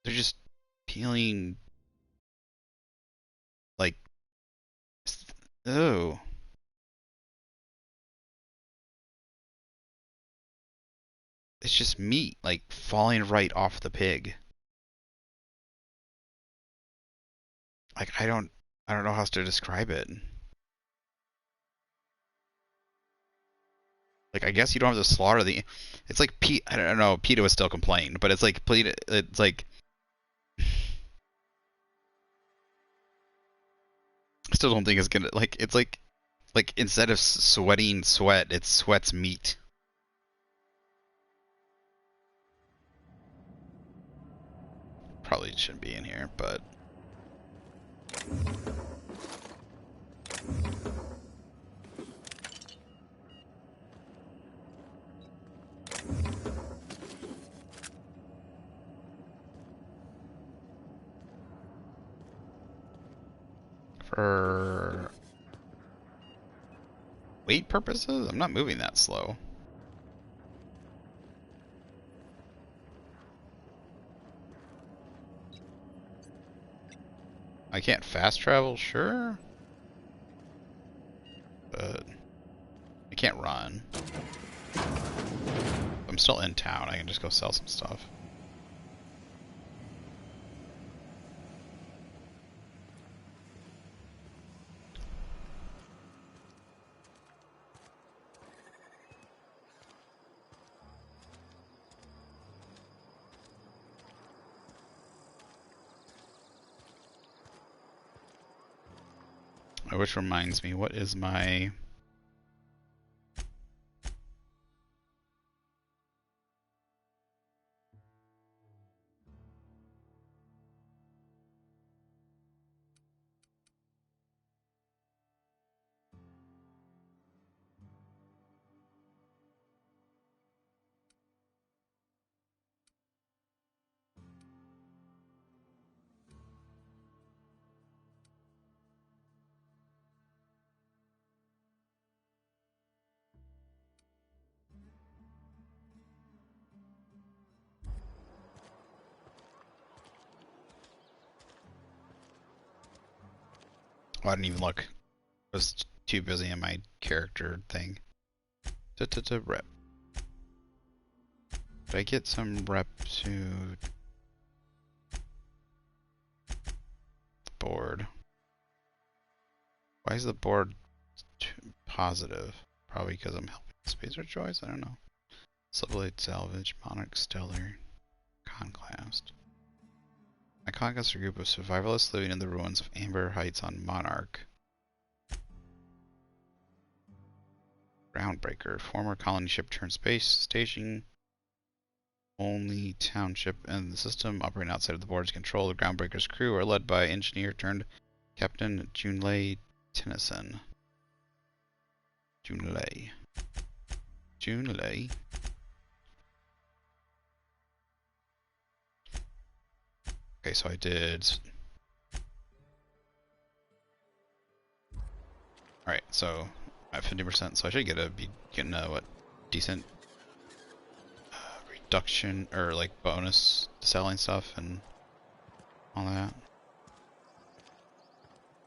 They're just peeling Oh. It's just meat, like, falling right off the pig. Like, I don't know how else to describe it. Like, I guess you don't have to slaughter the. It's like Pete. I don't know. PETA would still complain, but it's like It's like. I still don't think it's gonna like. It's like instead of sweating sweat, it sweats meat. Probably shouldn't be in here, but. For weight purposes, I'm not moving that slow. I can't fast travel, sure. But I can't run. I'm still in town, I can just go sell some stuff. Which reminds me, what is my... Oh, I didn't even look. I was too busy in my character thing. Rep. Did I get some rep to board? Why is the board positive? Probably because I'm helping Spacer Choice? I don't know. Subblade Salvage, Monarch Stellar, Conclast. My Conclast are a group of survivalists living in the ruins of Amber Heights on Monarch. Groundbreaker, former colony ship turned space station. Only township in the system operating outside of the board's control. The Groundbreaker's crew are led by engineer turned Captain Junlei Tennyson. Junlei. Okay, so I did. Alright, so at 50%, so I should be getting a what, decent reduction or like bonus to selling stuff and all that.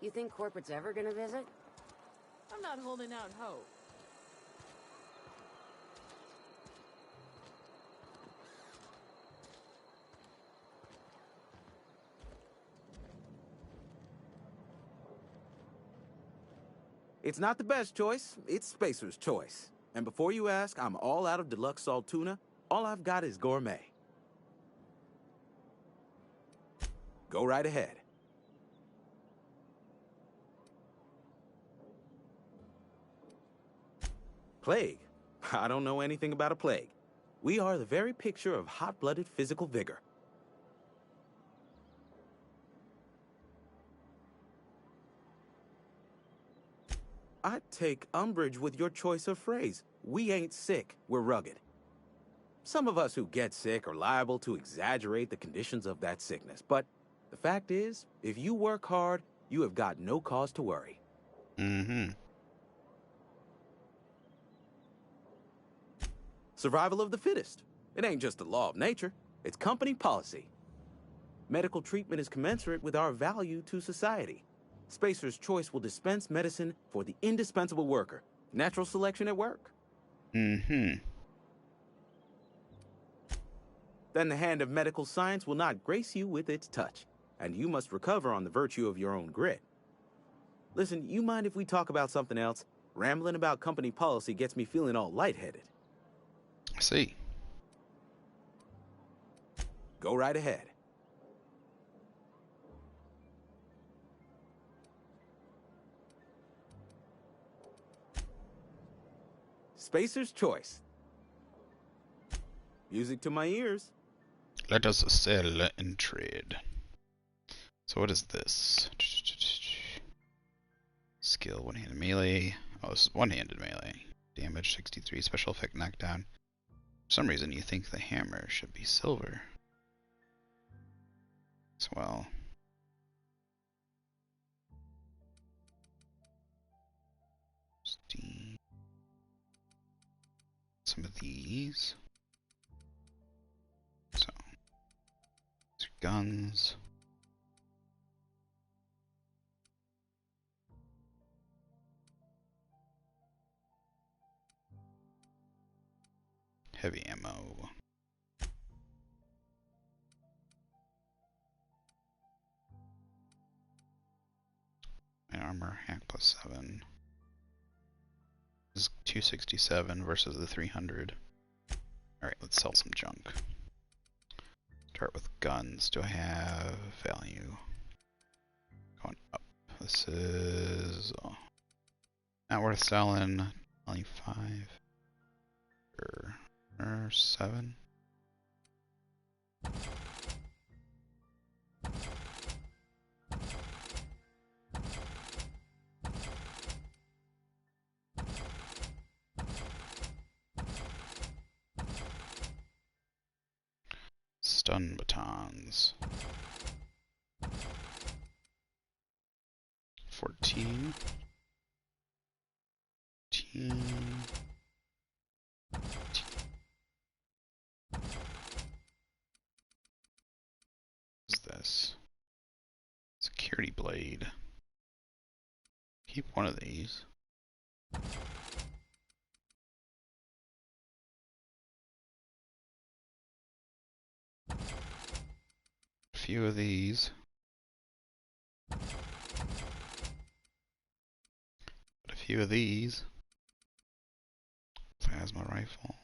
You think corporate's ever gonna visit? I'm not holding out hope. It's not the best choice, it's Spacer's choice. And before you ask, I'm all out of deluxe salt tuna. All I've got is gourmet. Go right ahead. Plague? I don't know anything about a plague. We are the very picture of hot-blooded physical vigor. I take umbrage with your choice of phrase. We ain't sick, we're rugged. Some of us who get sick are liable to exaggerate the conditions of that sickness, but the fact is, if you work hard, you have got no cause to worry. Mm-hmm. Survival of the fittest. It ain't just a law of nature, it's company policy. Medical treatment is commensurate with our value to society. Spacer's Choice will dispense medicine for the indispensable worker. Natural selection at work. Mm-hmm. Then the hand of medical science will not grace you with its touch, and you must recover on the virtue of your own grit. Listen, you mind if we talk about something else? Rambling about company policy gets me feeling all lightheaded. I see. Go right ahead. Spacer's Choice. Music to my ears. Let us sell and trade. So what is this? Skill, one-handed melee. Oh, this is one-handed melee. Damage 63, special effect knockdown. For some reason you think the hammer should be silver. As well. Some of these. So, these are guns. Heavy ammo. My armor, hack +7. This is 267 versus the 300. Alright, let's sell some junk. Start with guns. Do I have value? Going up. This is not worth selling. Only 5 or 7. Stun batons. 14. 15. What is this? Security blade. Keep one of these. A few of these. A few of these. Plasma rifle.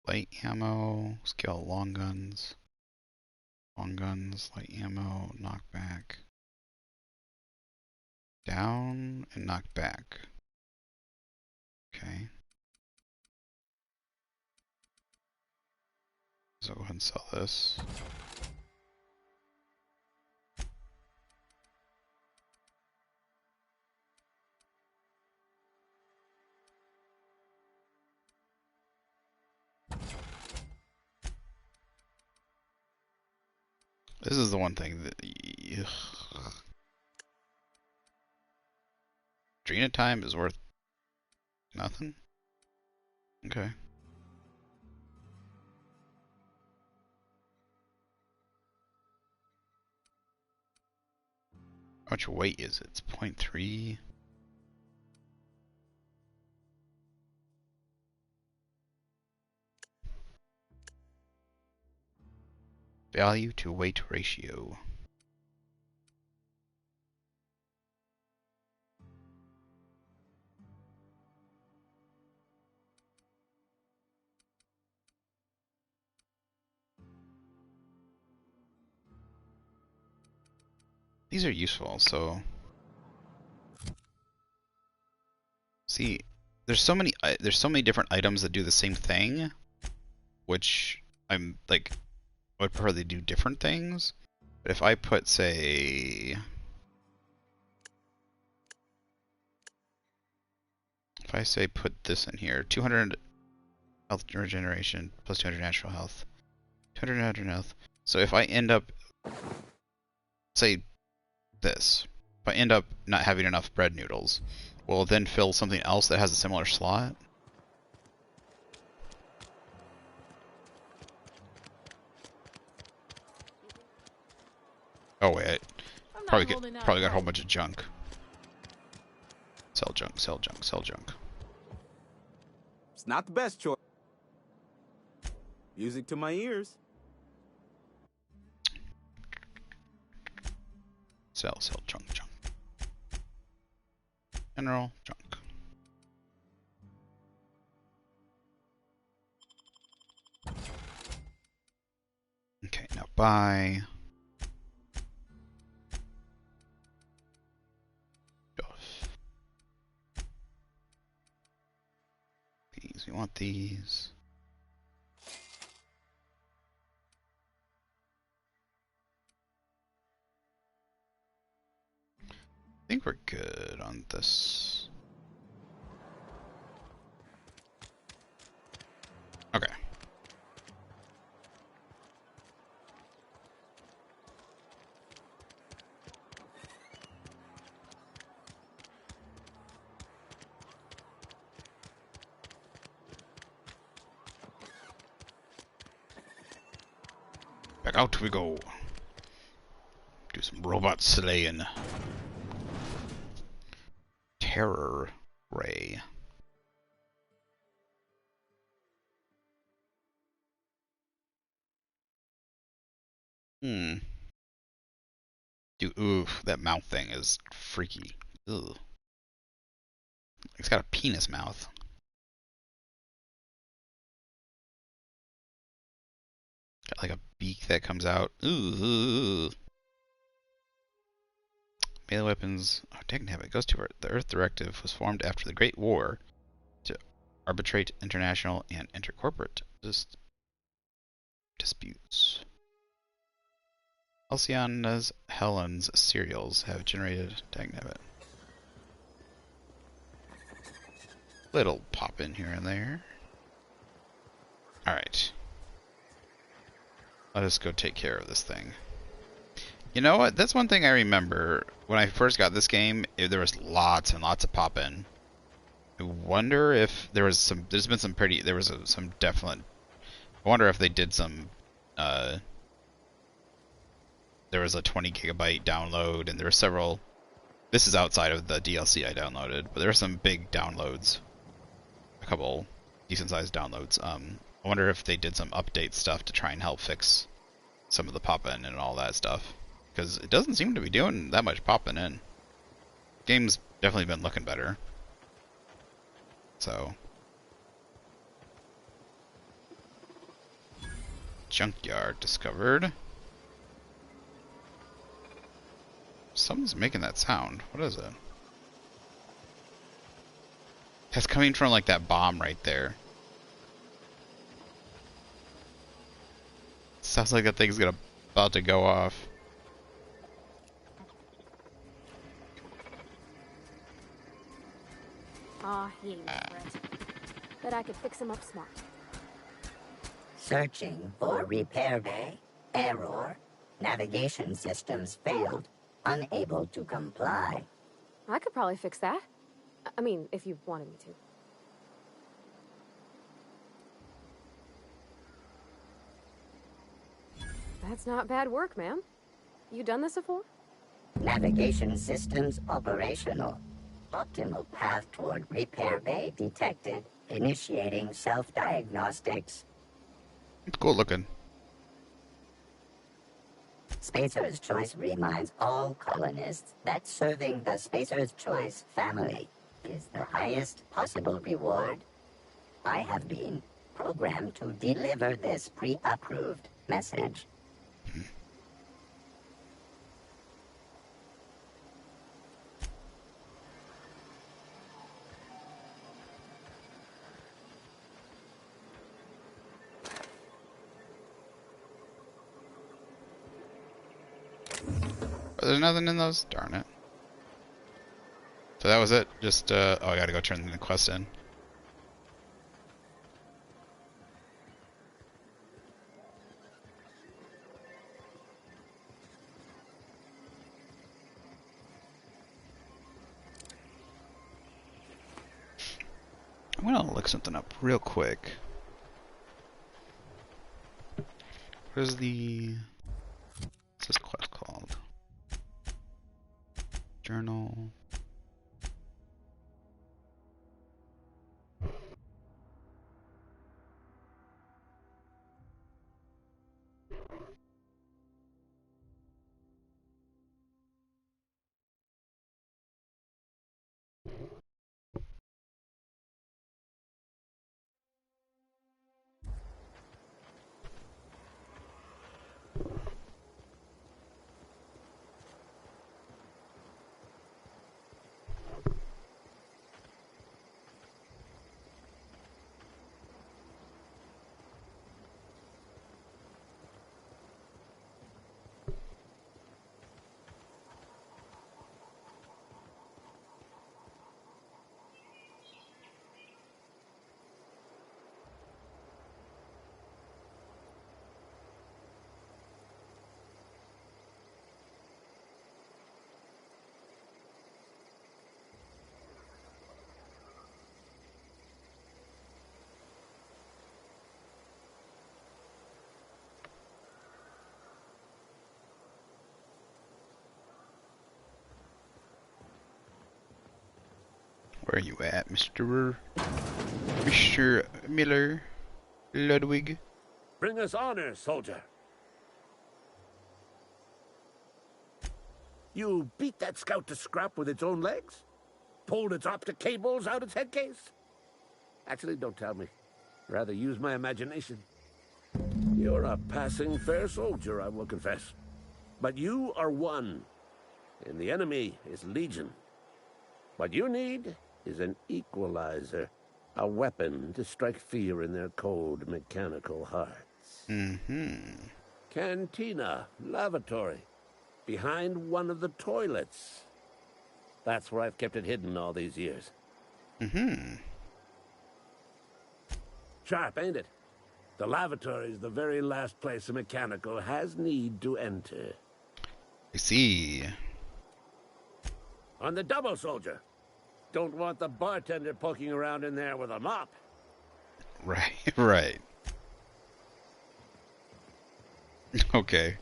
Light ammo, skill long guns. Long guns, light ammo, knockback. Down and knock back. Okay. So go ahead and sell this. This is the one thing that... Drina time is worth nothing? Okay. How much weight is it? It's 0.3. Value to weight ratio. These are useful, so see, there's so many different items that do the same thing, which I'm like, I would prefer they do different things. But if I put, say, If I say put this in here, 200 health regeneration plus 200 natural health, 200 natural health. So if I end up, say this, if I end up not having enough bread noodles, will it then fill something else that has a similar slot? Oh wait, probably got a whole bunch of junk. Sell junk, sell junk, sell junk. It's not the best choice. Music to my ears. Sell junk, junk. General, junk. Okay, now buy. These, we want these. I think we're good on this. Okay. Back out we go. Do some robot slaying. Terror ray. Dude, oof, that mouth thing is freaky. Ugh. It's got a penis mouth. Got like a beak that comes out. Ooh. Melee weapons. Oh, dang it. Goes to the Earth Directive was formed after the Great War to arbitrate international and intercorporate disputes. Alciana's Helen's cereals have generated dagnabbit. Little pop in here and there. Alright. Let us go take care of this thing. You know what? That's one thing I remember. When I first got this game, there was lots and lots of pop-in. I wonder if there was some... There's been some pretty... There was some definite... I wonder if they did some... there was a 20 gigabyte download, and there were several... This is outside of the DLC I downloaded, but there were some big downloads. A couple decent-sized downloads. I wonder if they did some update stuff to try and help fix some of the pop-in and all that stuff. Because it doesn't seem to be doing that much popping in. Game's definitely been looking better. So. Junkyard discovered. Something's making that sound. What is it? That's coming from like that bomb right there. Sounds like that thing's about to go off. Aw, he ain't threat. Bet I could fix him up smart. Searching for repair bay. Error. Navigation systems failed. Unable to comply. I could probably fix that. I mean, if you wanted me to. That's not bad work, ma'am. You done this before? Navigation systems operational. Optimal path toward repair bay detected. Initiating self-diagnostics. It's cool looking. Spacer's Choice reminds all colonists that serving the Spacer's Choice family is the highest possible reward. I have been programmed to deliver this pre-approved message. There's nothing in those? Darn it. So that was it. Just, oh, I gotta go turn the quest in. I'm gonna look something up real quick. What is what's this quest called? Journal. Where are you at, Mr. Miller Ludwig? Bring us honor, soldier. You beat that scout to scrap with its own legs? Pulled its optic cables out its head case? Actually, don't tell me. Rather use my imagination. You're a passing fair soldier, I will confess. But you are one, and the enemy is legion. What you need is an equalizer, a weapon to strike fear in their cold, mechanical hearts. Cantina, lavatory, behind one of the toilets. That's where I've kept it hidden all these years. Sharp, ain't it? The lavatory is the very last place a mechanical has need to enter. I see. On the double, soldier. Don't want the bartender poking around in there with a mop. Right, right. Okay.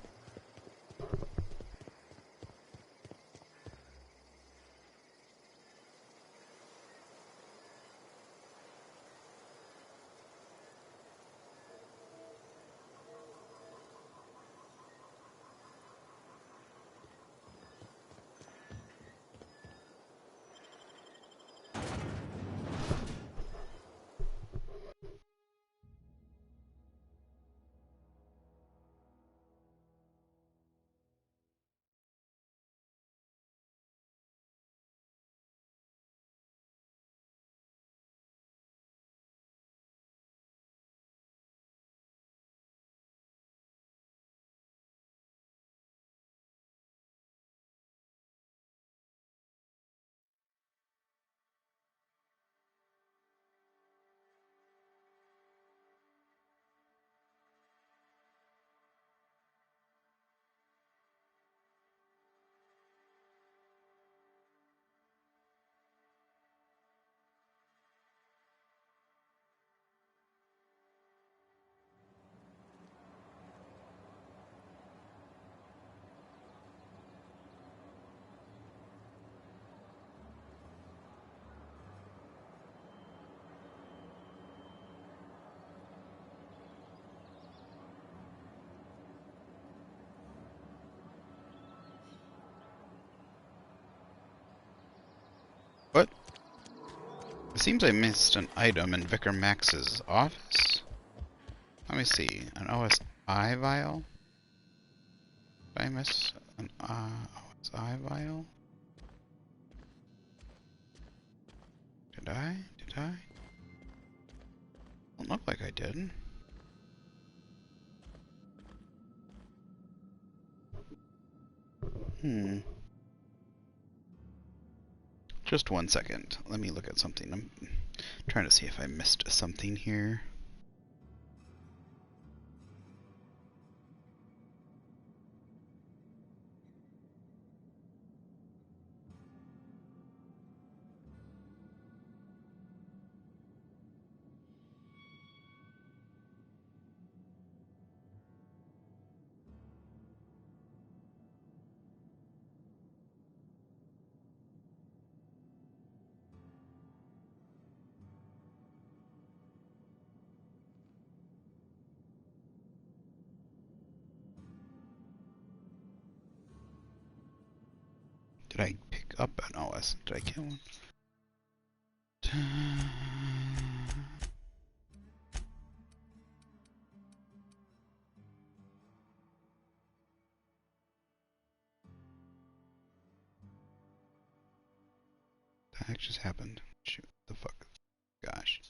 What? It seems I missed an item in Vicar Max's office. Let me see. An OSI vial? Did I miss an OSI vial? Did I? Did I? Don't look like I did. Just 1 second. Let me look at something. I'm trying to see if I missed something here. Did I pick up an OS? Did I kill one? The heck just happened? Shoot, the fuck? Gosh.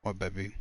What, baby?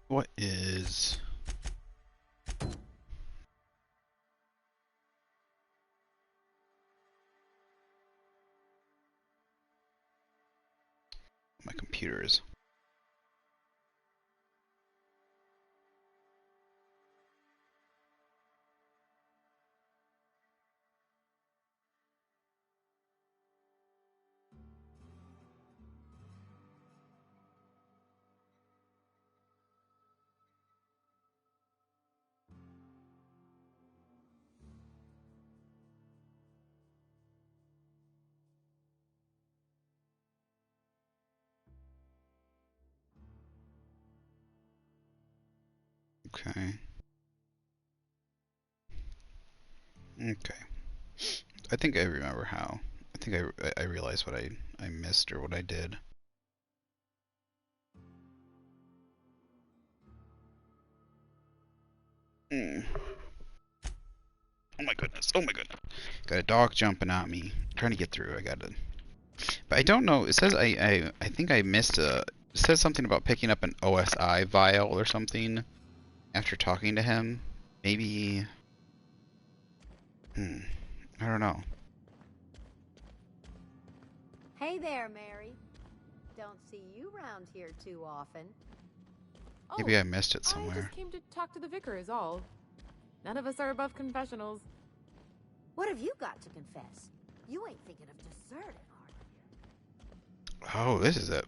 What is... My computer is... Okay. Okay. I think I remember how. I think I realized what I missed or what I did. Mm. Oh my goodness. Oh my goodness. Got a dog jumping at me. Trying to get through. I gotta... But I don't know. It says I think I missed a... It says something about picking up an OSI vial or something after talking to him. Maybe... I don't know. Hey there, Mary. Don't see you around here too often. Maybe I missed it I somewhere. just came to talk to the vicar is all. None of us are above confessionals. What have you got to confess? You ain't thinking of deserting, are you? Oh, this is it.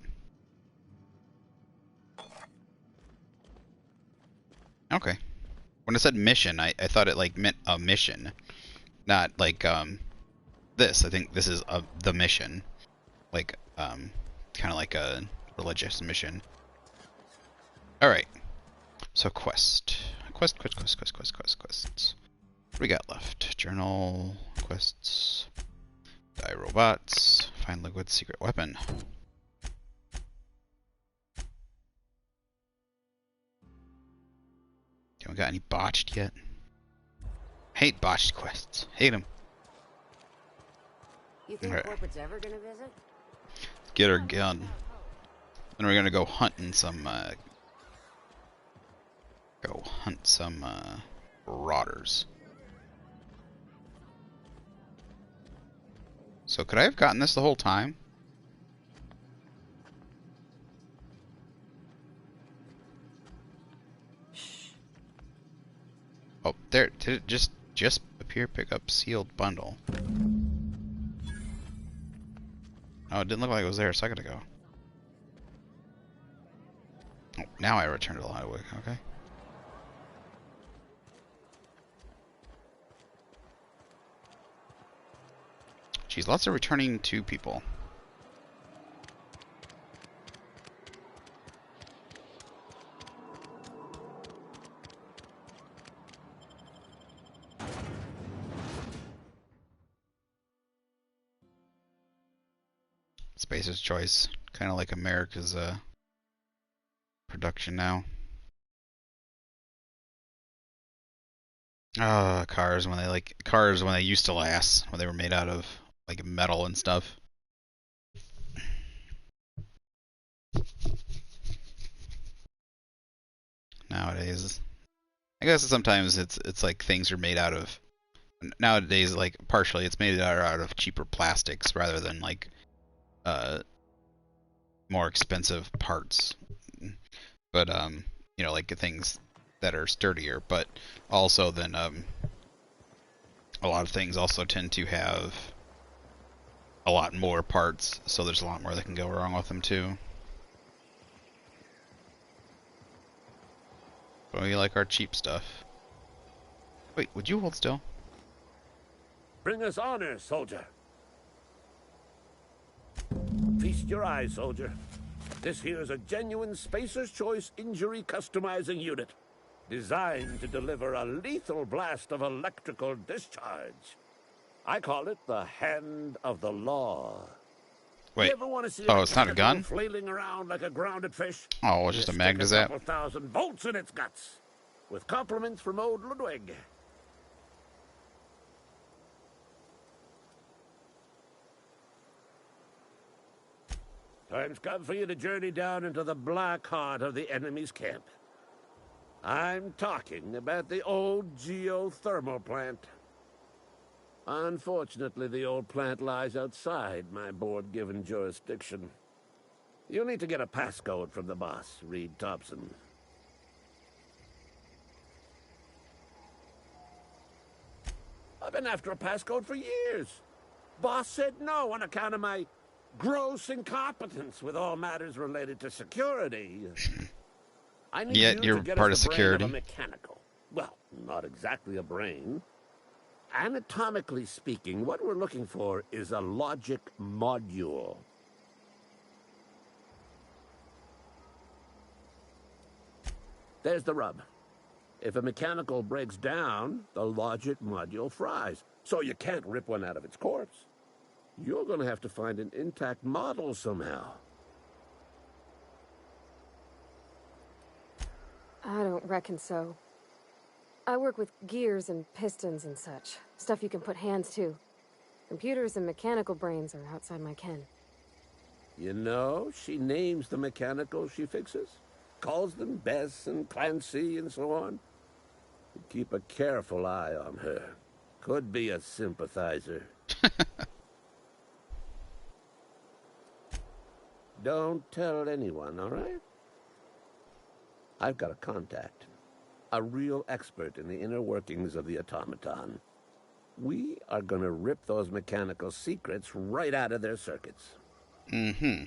Okay. When it said mission, I thought it like meant a mission. Not like this. I think this is the mission. Like kind of like a religious mission. Alright. So quests. Quests. What do we got left? Journal, quests, die robots, find liquid secret weapon. Haven't got any botched yet. Hate botched quests. Hate them. You think corporate's ever gonna visit? Get our gun. Then we're gonna go hunting some Marauders. So could I have gotten this the whole time? Oh, there. Did it just appear? Pick up sealed bundle. Oh, it didn't look like it was there a second ago. Oh, now I return to the highway. Okay. Geez, lots of returning to people. Spacer's Choice, kind of like America's production now. Cars when they used to last, when they were made out of like metal and stuff. Nowadays, I guess sometimes it's like things are made out of. Nowadays, like partially, it's made out of cheaper plastics rather than like more expensive parts. But you know, like things that are sturdier. But also then a lot of things also tend to have a lot more parts, so there's a lot more that can go wrong with them too. But we like our cheap stuff. Wait, would you hold still? Bring us honor, soldier. Feast your eyes, soldier. This here's a genuine Spacer's Choice injury customizing unit, designed to deliver a lethal blast of electrical discharge. I call it the Hand of the Law. Wait. You ever want to see It's not a gun? flailing around like a grounded fish? Oh, it's just a mag Stick a zap. couple thousand volts in its guts. With compliments from old Ludwig. Time's come for you to journey down into the black heart of the enemy's camp. I'm talking about the old geothermal plant. Unfortunately, the old plant lies outside my board-given jurisdiction. You'll need to get a passcode from the boss, Reed Thompson. I've been after a passcode for years. Boss said no on account of my gross incompetence with all matters related to security. I need Yet you you're to get part us of the brain of security. a mechanical. Well, not exactly a brain. Anatomically speaking, what we're looking for is a logic module. There's the rub. If a mechanical breaks down, the logic module fries. So you can't rip one out of its corpse. You're going to have to find an intact model somehow. I don't reckon so. I work with gears and pistons and such. Stuff you can put hands to. Computers and mechanical brains are outside my ken. You know, she names the mechanicals she fixes. Calls them Bess and Clancy and so on. Keep a careful eye on her. Could be a sympathizer. Don't tell anyone, all right? I've got a contact. A real expert in the inner workings of the automaton. We are going to rip those mechanical secrets right out of their circuits. Mm-hmm.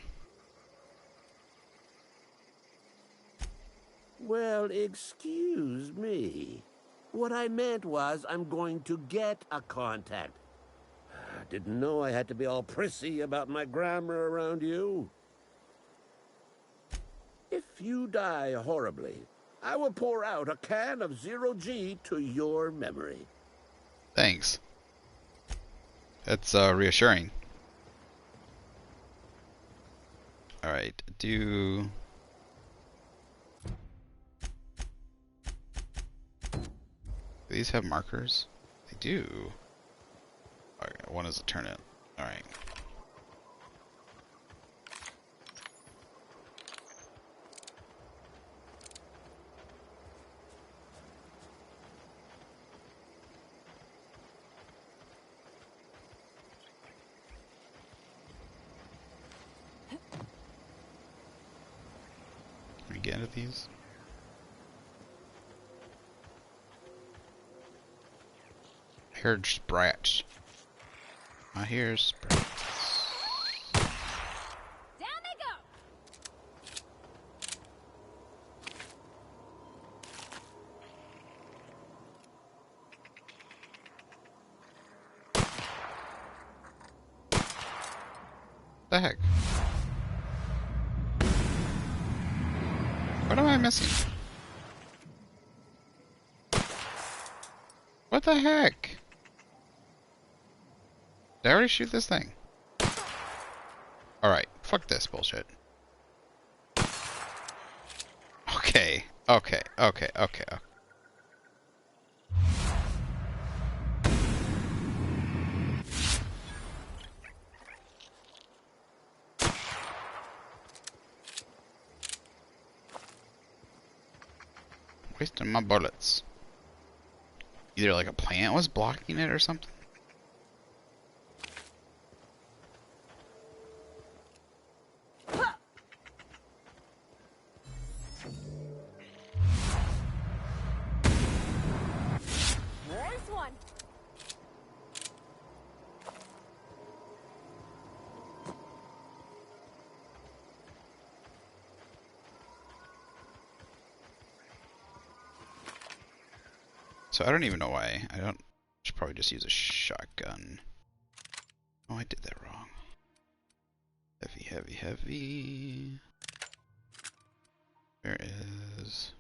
Well, excuse me. What I meant was I'm going to get a contact. Didn't know I had to be all prissy about my grammar around you. If you die horribly, I will pour out a can of 0G to your memory. Thanks. That's reassuring. Alright, do these have markers? They do. Alright, one is a turnip. Alright. Can we get into these? I heard sprats. I hear sprats. Down they go! The heck? What am I missing? What the heck? Did I already shoot this thing? Alright, fuck this bullshit. Okay. Wasting my bullets. Either like a plant was blocking it or something. There's one. So I don't even know why. Should probably just use a shotgun. Oh, I did that wrong. Heavy. Where is...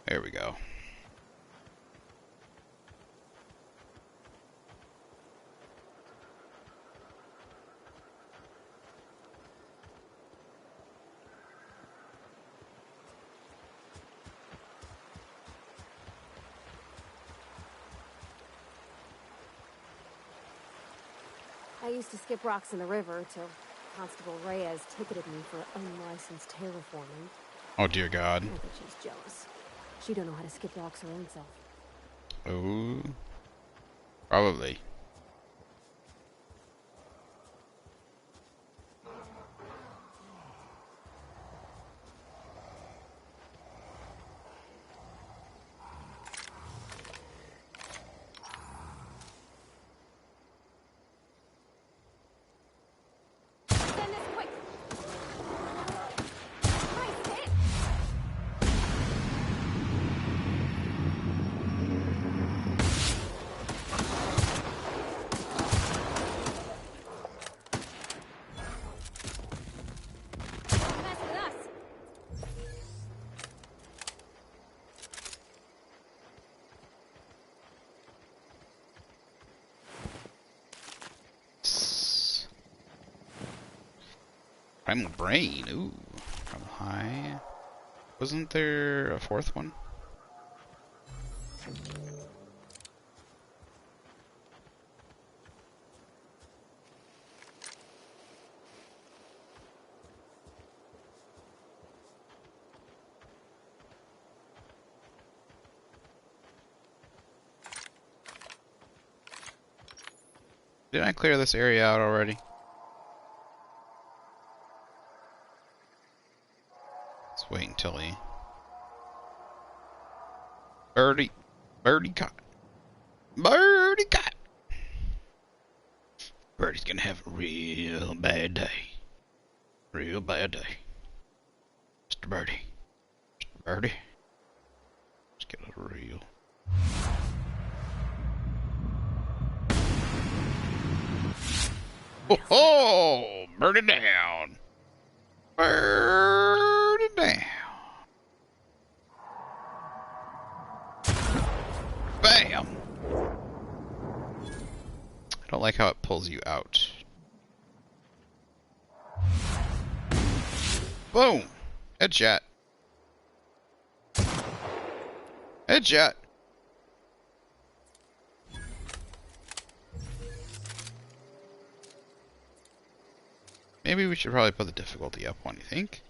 There we go. I used to skip rocks in the river till Constable Reyes ticketed me for unlicensed terraforming. Oh dear God. I think she's jealous. She don't know how to skip rocks her own self. Oh, probably. Send this quick. Nice hit. Don't mess with us. Primal Brain. Ooh. Primal High. Wasn't there a fourth one? Didn't I clear this area out already? Let's wait until he... Birdie. Birdie caught. Birdie caught. Birdie's gonna have a real bad day. Real bad day. Mr. Birdie. Mr. Birdie. Let's get a real... Oh, burn it down. Burn it down. Bam. I don't like how it pulls you out. Boom. Headshot. Headshot. Maybe we should probably put the difficulty up one, you think?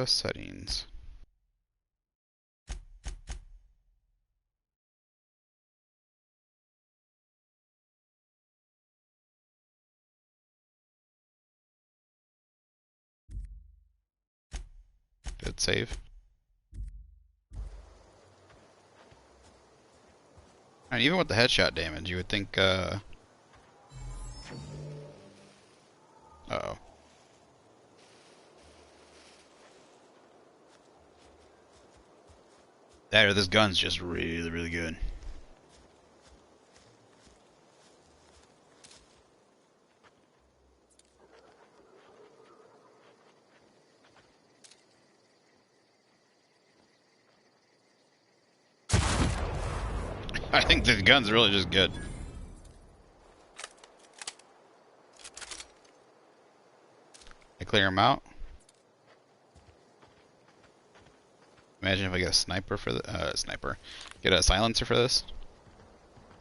Settings. Did it save? And even with the headshot damage, you would think, uh-oh. That or this gun's just really, really good. I think the gun's really just good. I clear him out. Imagine if I get a sniper for the get a silencer for this.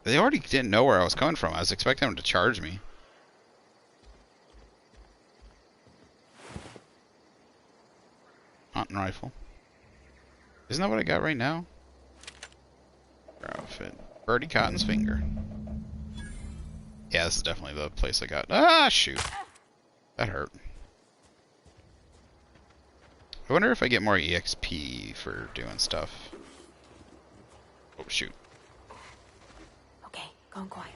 They already didn't know where I was coming from. I was expecting them to charge me. Hunting rifle. Isn't that what I got right now? Outfit. Birdie Cotton's finger. Yeah, this is definitely the place I got. Ah, shoot. That hurt. I wonder if I get more EXP for doing stuff. Oh, shoot. Okay, gone quiet.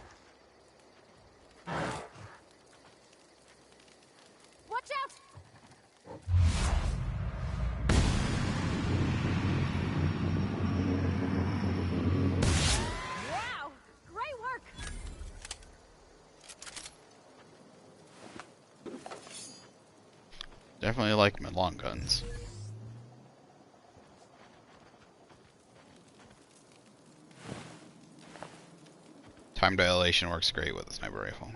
Watch out! Wow! Great work! Definitely like my long guns. Time dilation works great with a sniper rifle.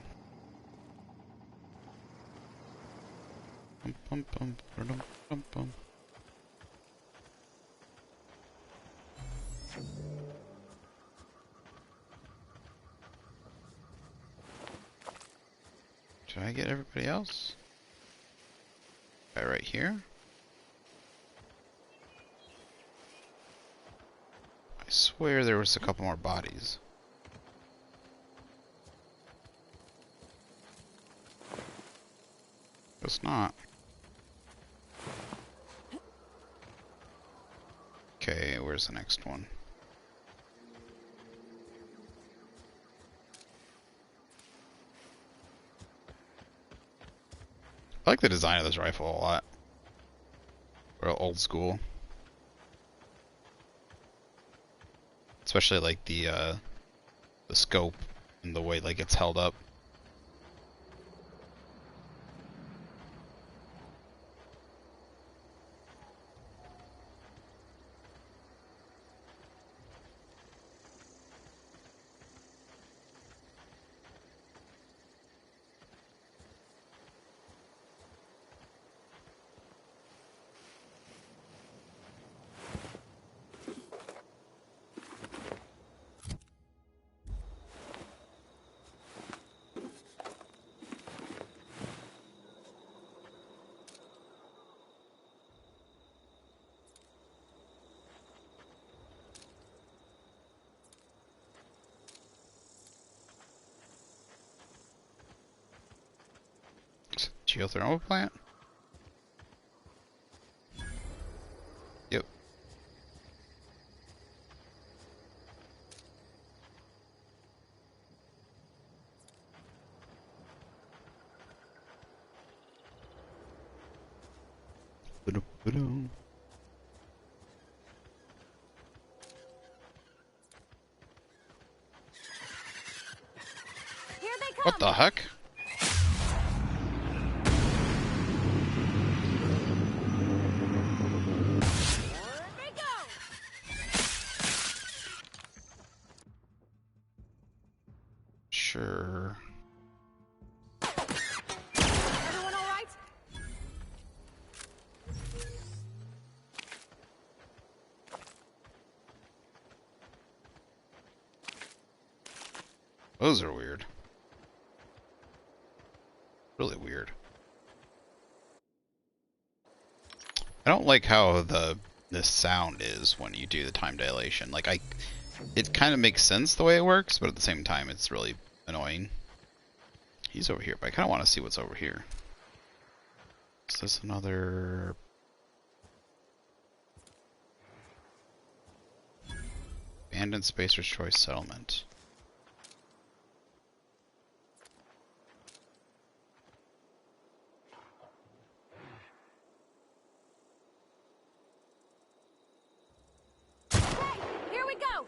Bum, bum, bum, bum, bum, bum. Do I get everybody else? Guy right here? I swear there was a couple more bodies. It's not. Okay, where's the next one? I like the design of this rifle a lot. Real old school. Especially like the scope and the way like it's held up. Geothermal plant? Yep. Ba-dum. Here they come. What the heck? Sure. Everyone all right? Those are weird. Really weird. I don't like how the sound is when you do the time dilation. Like it kind of makes sense the way it works, but at the same time it's really annoying. He's over here, but I kind of want to see what's over here. Is this another... Abandoned Spacer's Choice Settlement. Here we go.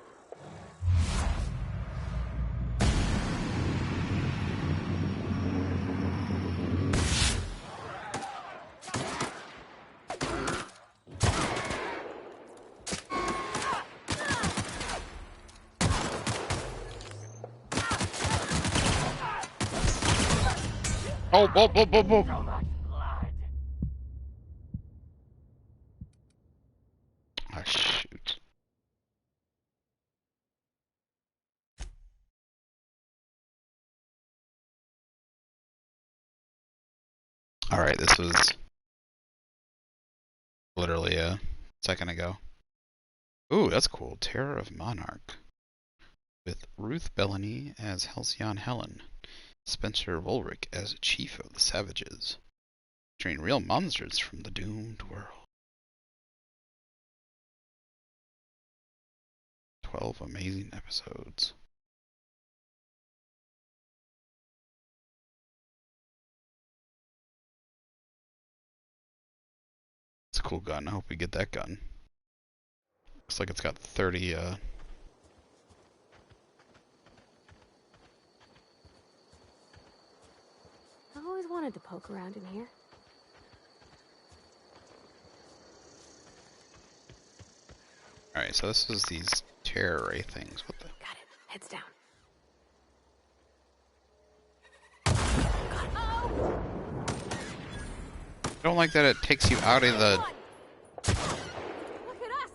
Oh, whoa, whoa, whoa, whoa. Oh, shoot. Alright, this was literally a second ago. Ooh, that's cool. Terra of Monarch. With Ruth Bellany as Halcyon Helen. Spencer Woolrich as Chief of the Savages. Featuring real monsters from the doomed world. 12 amazing episodes. It's a cool gun. I hope we get that gun. Looks like it's got 30, I've always wanted to poke around in here. Alright, so this is these terror ray things. What the? Got it. Heads down. I don't like that it takes you out of the... Look at us.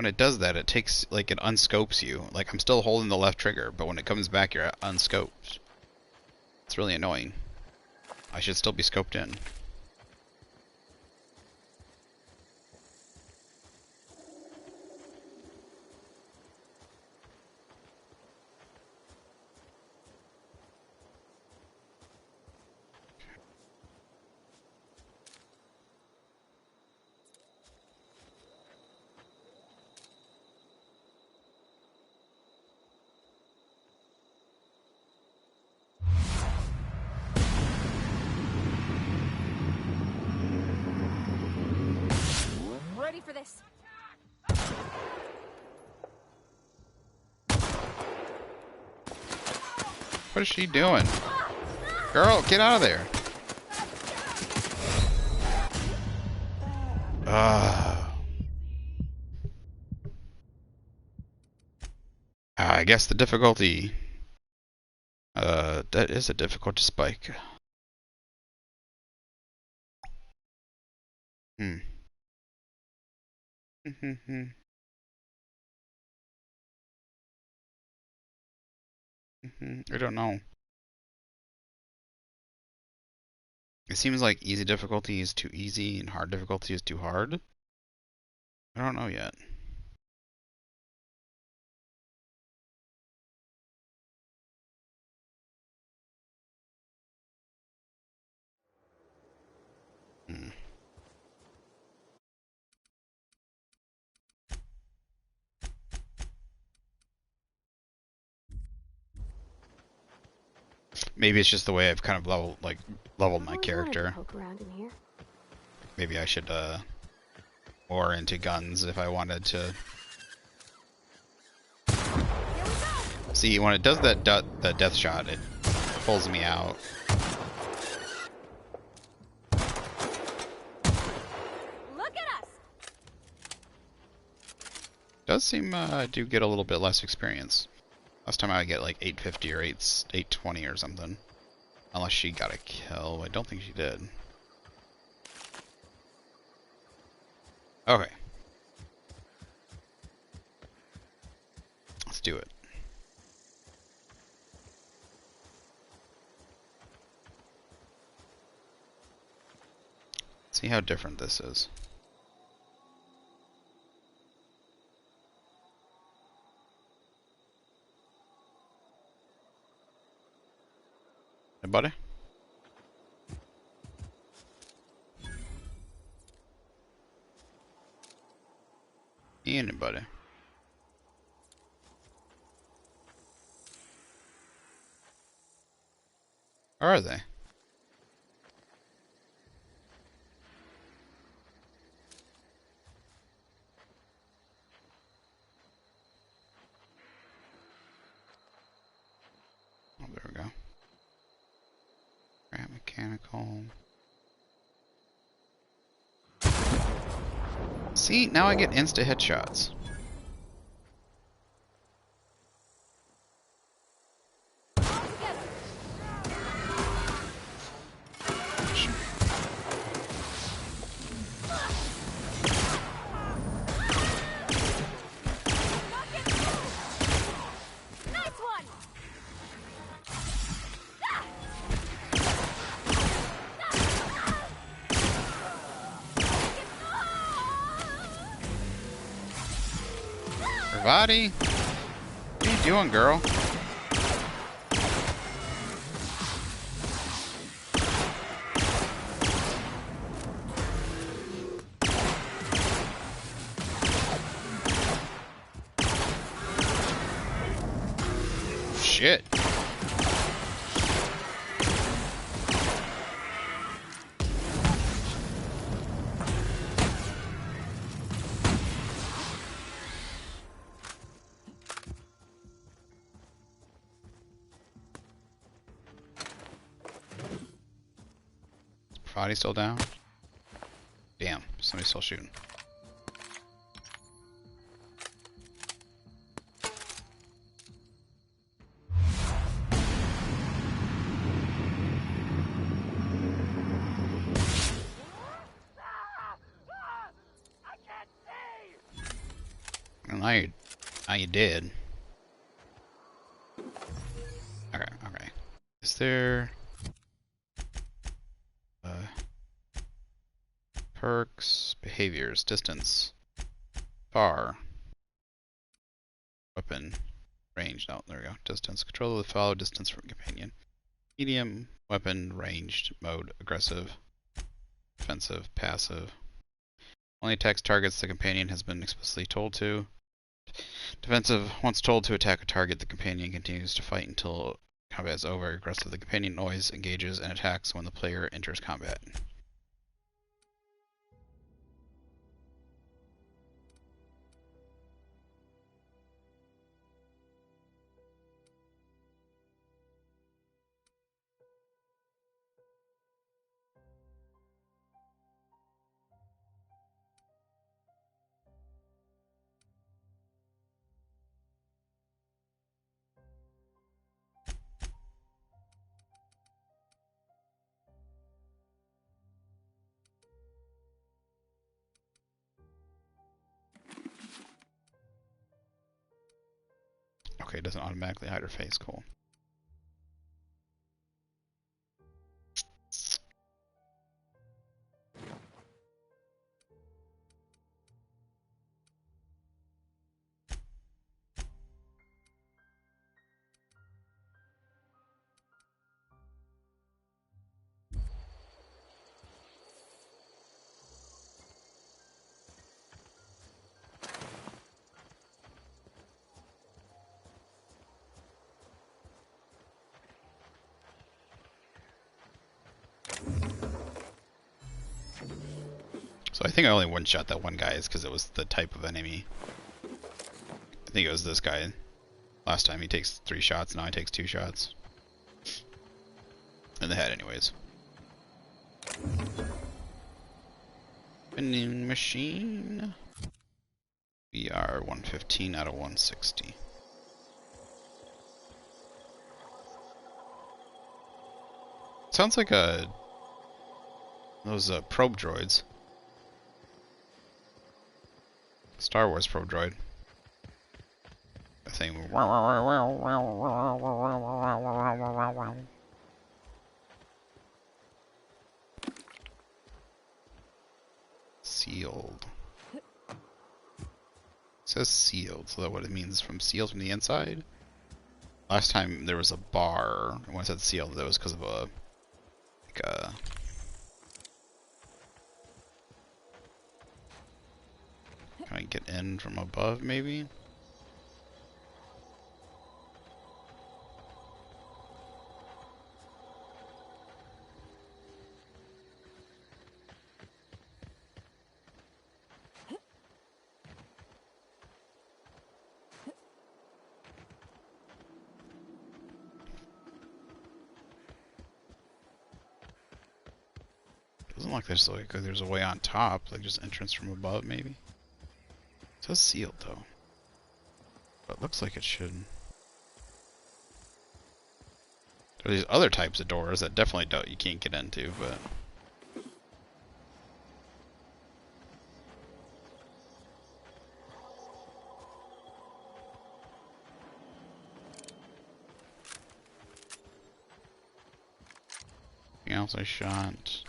when it does that, it takes, like, it unscopes you. Like, I'm still holding the left trigger, but when it comes back, you're unscoped. It's really annoying. I should still be scoped in. Ready for this. What is she doing? Girl, get out of there. I guess the difficulty. That is a difficulty spike. Hmm. I don't know. It seems like easy difficulty is too easy and hard difficulty is too hard. I don't know yet. Maybe it's just the way I've kind of leveled my character. Poke around in here. Maybe I should more into guns if I wanted to. See, when it does that death shot, it pulls me out. Look at us. Does seem I do get a little bit less experience. Last time I get like 850 or 820 or something. Unless she got a kill. I don't think she did. Okay. Let's do it. See how different this is. Anybody? Anybody? Where are they? Oh, there we go. Grab mechanical. See, now I get insta headshots. Ravaging? What are you doing, girl? Shit. Body still down? Damn, somebody's still shooting. Now you did. Okay, okay. Is there perks, behaviors, distance, far, weapon, range? No, there we go. Distance, control of the follow distance from companion. Medium, weapon, ranged, mode, aggressive, defensive, passive. Only attacks targets the companion has been explicitly told to. Defensive, once told to attack a target, the companion continues to fight until combat is over. Aggressive, the companion always engages and attacks when the player enters combat. Okay, it doesn't automatically hide her face. Cool. So I think I only one-shot that one guy is because it was the type of enemy. I think it was this guy. Last time he takes 3 shots, now he takes 2 shots. In the head anyways. Vending machine. We are 115 out of 160. Sounds like those probe droids. Star Wars probe droid. I think. Sealed. It says sealed, so that what it means from sealed from the inside. Last time there was a bar, and when it said sealed, that was because of a can I get in from above, maybe? Doesn't look like there's a way on top, like just entrance from above, maybe. It says sealed though, but it looks like it should. There are these other types of doors that definitely you can't get into, but. Anything else I shot?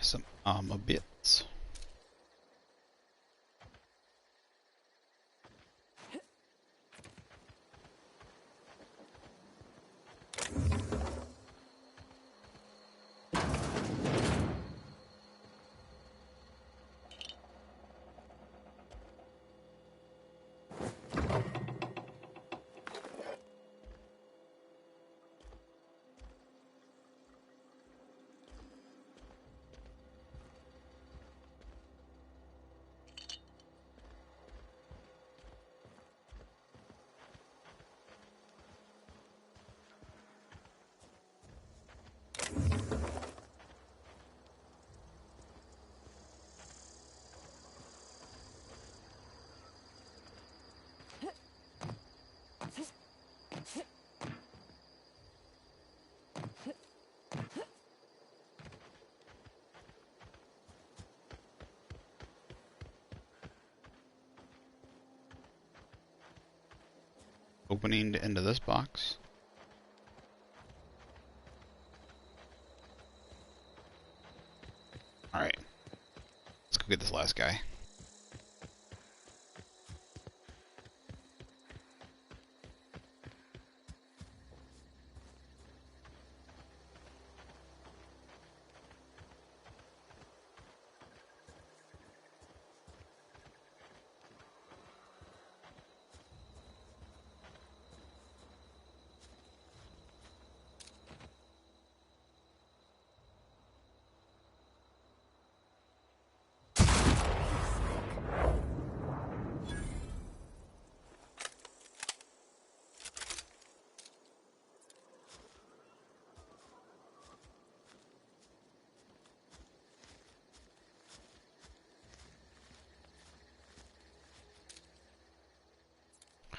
Some armor bits. opening into this box. Alright. Let's go get this last guy.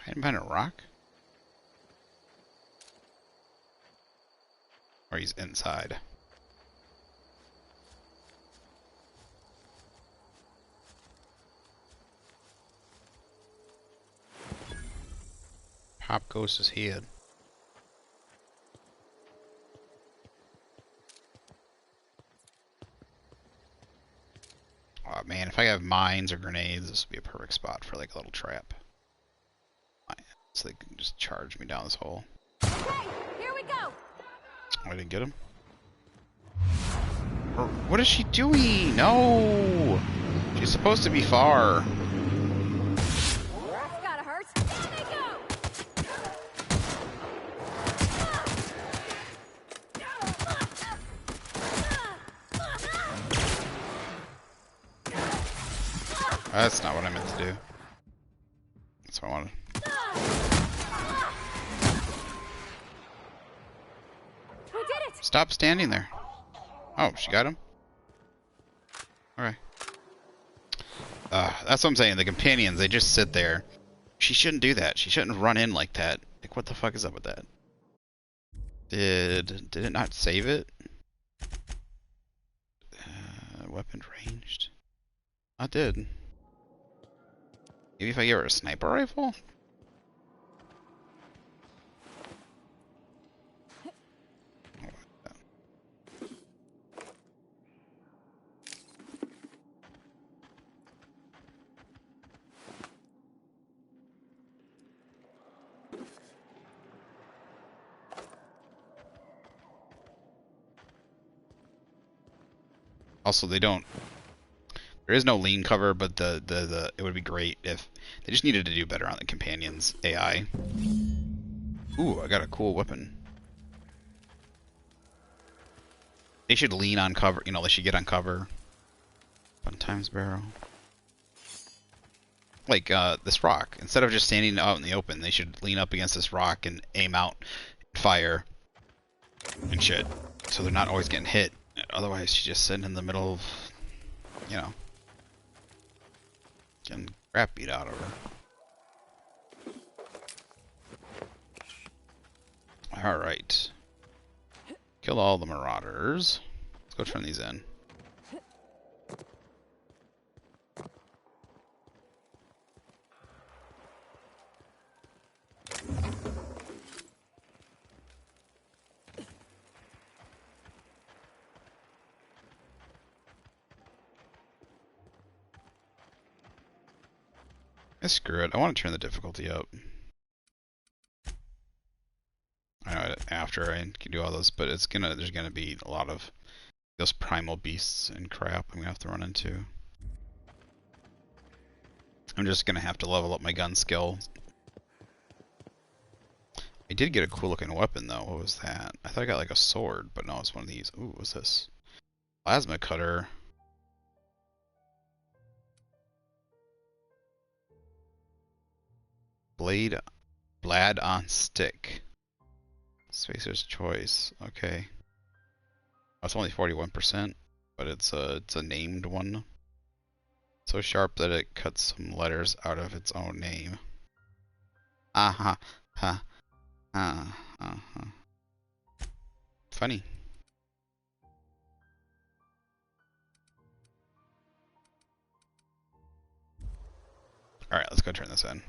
Hiding behind a rock? Or he's inside. Pop goes his head. Oh man, if I have mines or grenades, this would be a perfect spot for like a little trap. So they can just charge me down this hole. Okay, here we go. Oh, I didn't get him. What is she doing? No! She's supposed to be far. That's gotta hurt. There they go. That's not what I meant to do. That's what I wanted. We did it. Stop standing there. Oh, she got him? Alright. That's what I'm saying. The companions, they just sit there. She shouldn't do that. She shouldn't run in like that. Like, what the fuck is up with that? Did it not save it? Weapon ranged. I did. Maybe if I give her a sniper rifle? Also, they don't. There is no lean cover, but it would be great if they just needed to do better on the companions AI. Ooh, I got a cool weapon. They should lean on cover. You know, they should get on cover. Fun times barrel. Like this rock. Instead of just standing out in the open, they should lean up against this rock and aim out, fire, and shit. So they're not always getting hit. Otherwise, she's just sitting in the middle of, you know, getting crap beat out of her. Alright. Kill all the Marauders. Let's go turn these in. Screw it. I want to turn the difficulty up. I know after I can do all those, but there's gonna be a lot of those primal beasts and crap I'm gonna have to run into. I'm just gonna have to level up my gun skill. I did get a cool looking weapon though. What was that? I thought I got like a sword, but no, it's one of these. Ooh, what's this? Plasma cutter. Blade on stick. Spacer's choice. Okay. Oh, it's only 41%, but it's a named one. So sharp that it cuts some letters out of its own name. Aha. Ha. Funny. Alright, let's go turn this in.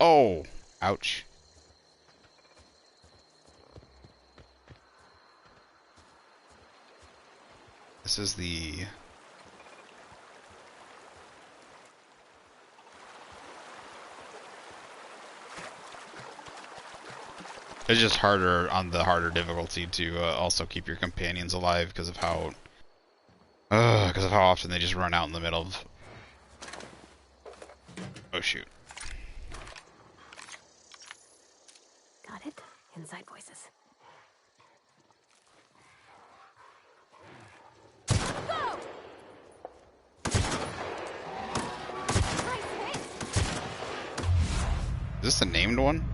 Oh! Ouch. This is the... It's just harder on the harder difficulty to also keep your companions alive because of how often they just run out in the middle of... Oh shoot. Got it? Inside voices. Go! Is this the named one?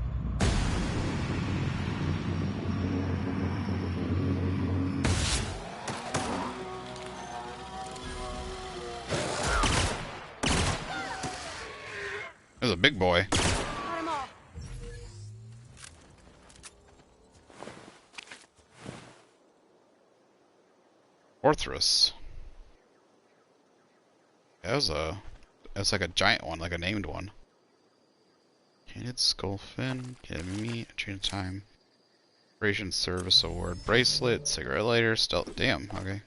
There's a big boy. Orthrus. That's like a giant one, like a named one. Painted skull fin, enemy, train time. Operation Service Award. Bracelet, cigarette lighter, stealth. Damn, okay.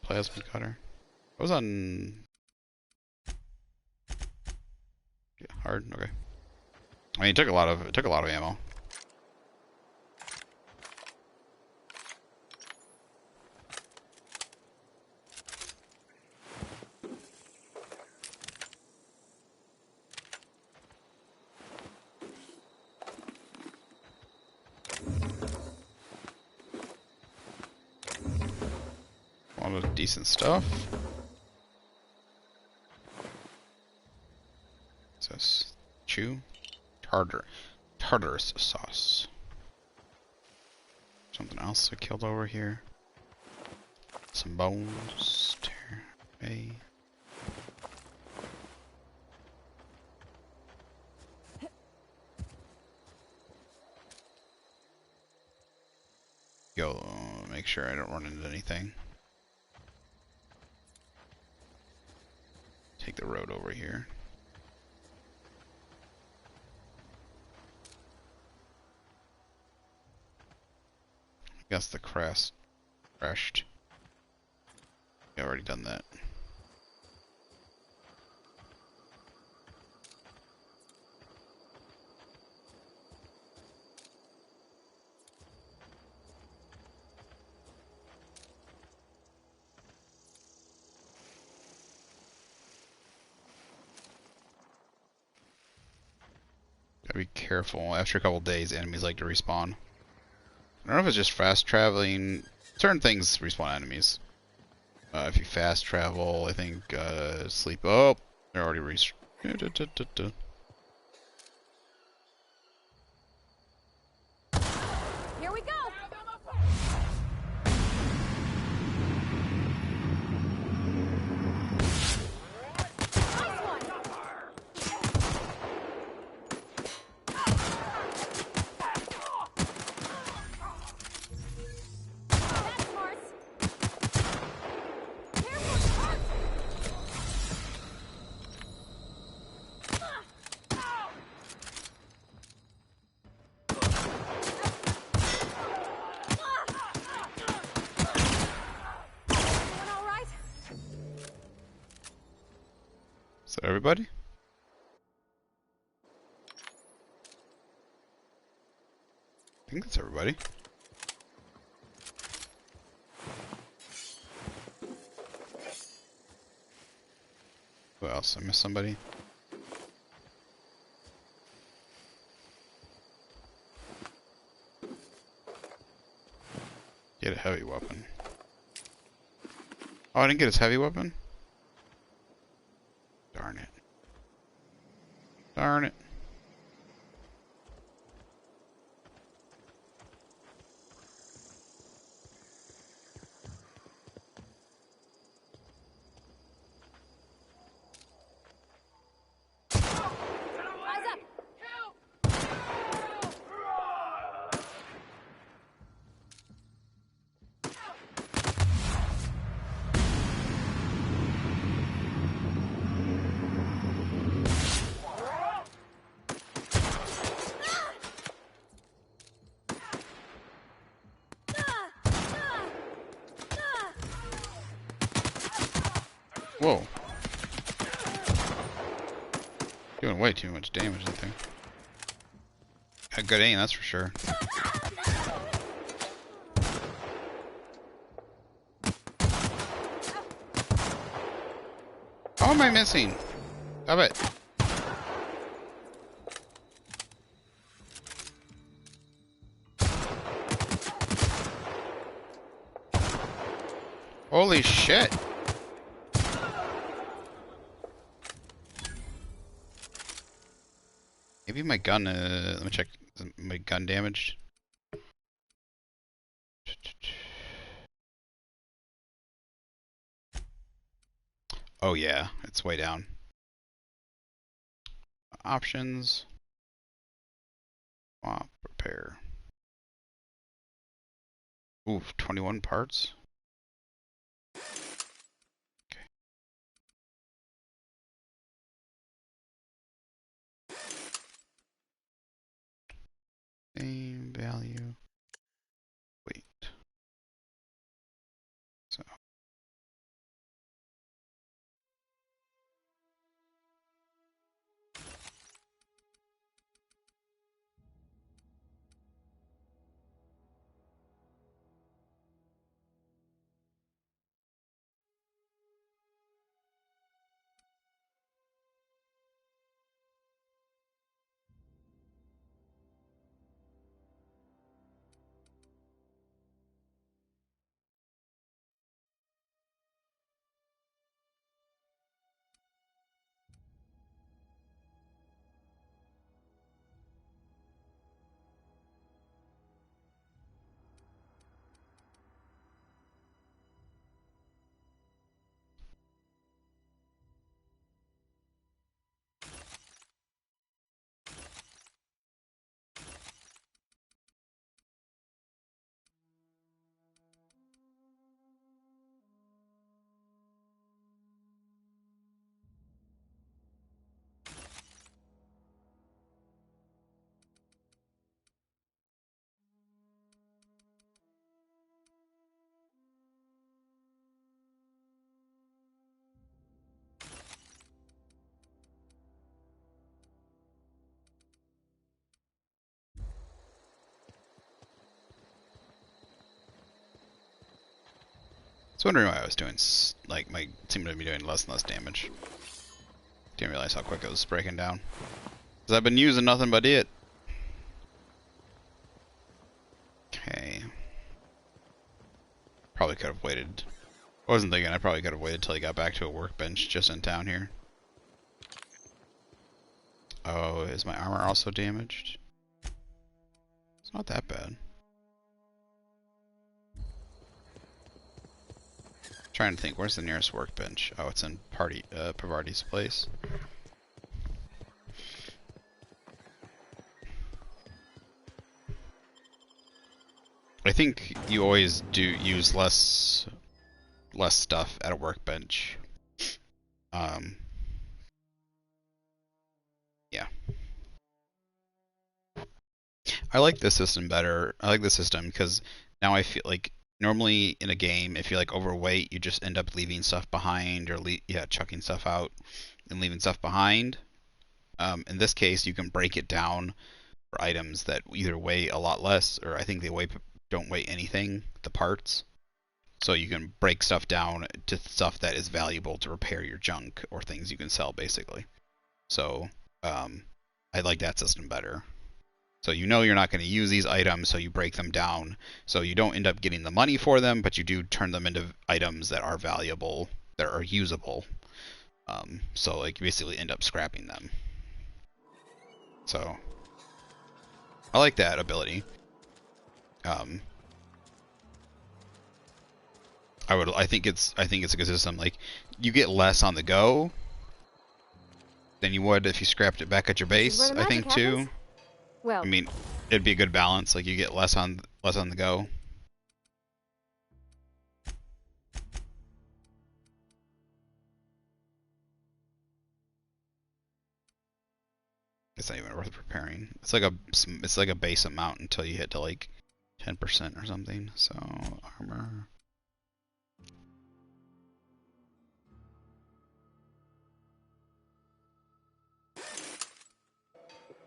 Plasma cutter. I was on... Yeah, hard, okay. I mean, it took a lot of ammo. A lot of decent stuff. What's this? Chew? Tartarus sauce. Something else I killed over here. Some bones. Terra. Go, make sure I don't run into anything. Take the road over here. I guess the crashed. I already done that. Gotta be careful. After a couple days, enemies like to respawn. I don't know if it's just fast traveling. Certain things respawn enemies. If you fast travel, I think sleep. Oh, they're already Here we go! Is that everybody? I think that's everybody. Who else? I missed somebody? Get a heavy weapon. Oh, I didn't get his heavy weapon? Darn it. Darn it. Whoa. Doing way too much damage, I think. Got good aim, that's for sure. How am I missing? Stop it. Holy shit. Maybe my gun, let me check. Is my gun damaged? Oh yeah, it's way down. Options. Swap, repair. Ooh, 21 parts. Okay. Same value. Wait. So. I was wondering why I was doing, like, my seemed to be doing less and less damage. Didn't realize how quick it was breaking down. Because I've been using nothing but it. Okay. Probably could have waited. I wasn't thinking I probably could have waited till he got back to a workbench just in town here. Oh, is my armor also damaged? It's not that bad. Trying to think, where's the nearest workbench? Oh, it's in Pavarti's place. I think you always do use less stuff at a workbench. Yeah. I like this system better. I like this system because now I feel like normally in a game, if you're like overweight, you just end up leaving stuff behind or chucking stuff out and leaving stuff behind. In this case, you can break it down for items that either weigh a lot less or I think they don't weigh anything, the parts. So you can break stuff down to stuff that is valuable to repair your junk or things you can sell basically. So I like that system better. So you know you're not going to use these items, so you break them down. So you don't end up getting the money for them, but you do turn them into items that are valuable, that are usable. So like you basically end up scrapping them. So I like that ability. I think it's a good system. Like you get less on the go than you would if you scrapped it back at your base. I think too. Well, I mean, it'd be a good balance. Like you get less on the go. It's not even worth preparing. It's like a base amount until you hit to like 10% or something. So armor.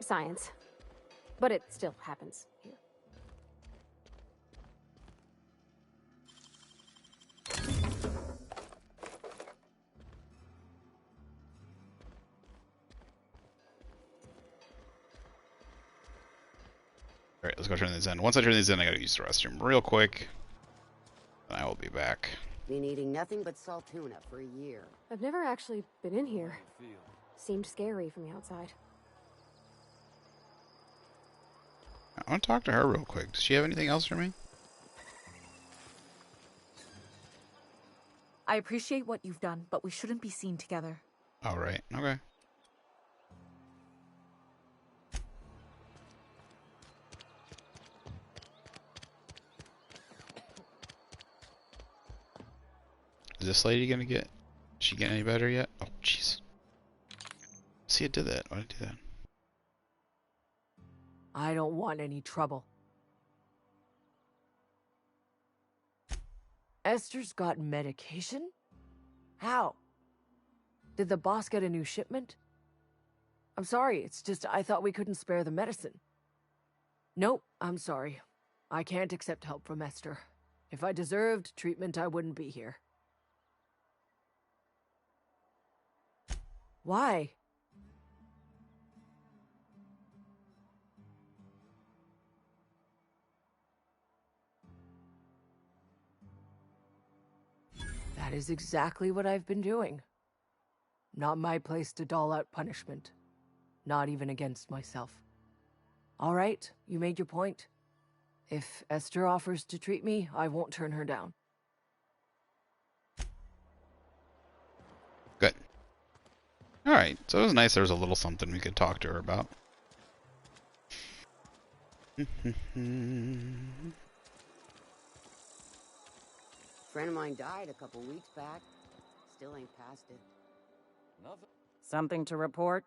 science. But it still happens here. Alright, let's go turn these in. Once I turn these in, I gotta use the restroom real quick. And I will be back. Been eating nothing but salt tuna for a year. I've never actually been in here. Seemed scary from the outside. I want to talk to her real quick. Does she have anything else for me? I appreciate what you've done, but we shouldn't be seen together. Alright, okay. Is this lady gonna get... Is she getting any better yet? Oh, jeez. See, it did that. Why did it do that? I don't want any trouble. Esther's got medication? How? Did the boss get a new shipment? I'm sorry, it's just I thought we couldn't spare the medicine. Nope, I'm sorry. I can't accept help from Esther. If I deserved treatment, I wouldn't be here. Why? That is exactly what I've been doing. Not my place to dole out punishment. Not even against myself. All right, you made your point. If Esther offers to treat me, I won't turn her down. Good. Alright, so it was nice there was a little something we could talk to her about. Friend of mine died a couple weeks back. Still ain't past it. Nothing. Something to report?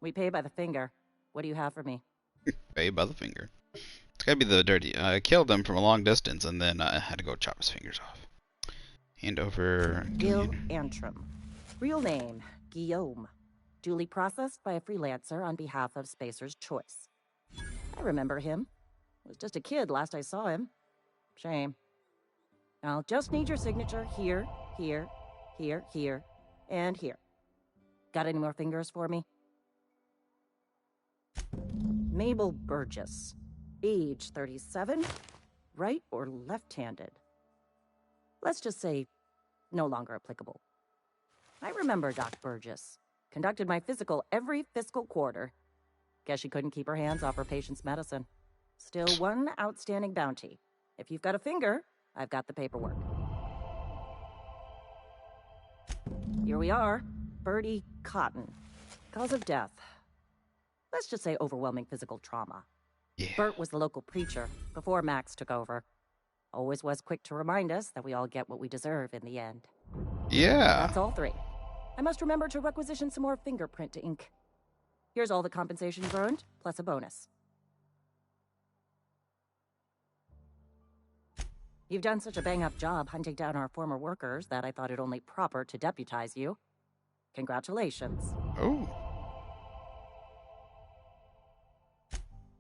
We pay by the finger. What do you have for me? Pay by the finger. It's gotta be the dirty. I killed him from a long distance and then I had to go chop his fingers off. Hand over... Gil Antrim. Real name, Guillaume. Duly processed by a freelancer on behalf of Spacer's Choice. I remember him. Was just a kid last I saw him. Shame. I'll just need your signature here, here, here, here, and here. Got any more fingers for me? Mabel Burgess. Age 37. Right or left-handed? Let's just say no longer applicable. I remember Doc Burgess. Conducted my physical every fiscal quarter. Guess she couldn't keep her hands off her patient's medicine. Still one outstanding bounty. If you've got a finger, I've got the paperwork. Here we are. Bertie Cotton. Cause of death. Let's just say overwhelming physical trauma. Yeah. Bert was the local preacher before Max took over. Always was quick to remind us that we all get what we deserve in the end. Yeah. That's all three. I must remember to requisition some more fingerprint ink. Here's all the compensation you've earned, plus a bonus. You've done such a bang-up job hunting down our former workers that I thought it only proper to deputize you. Congratulations. Oh.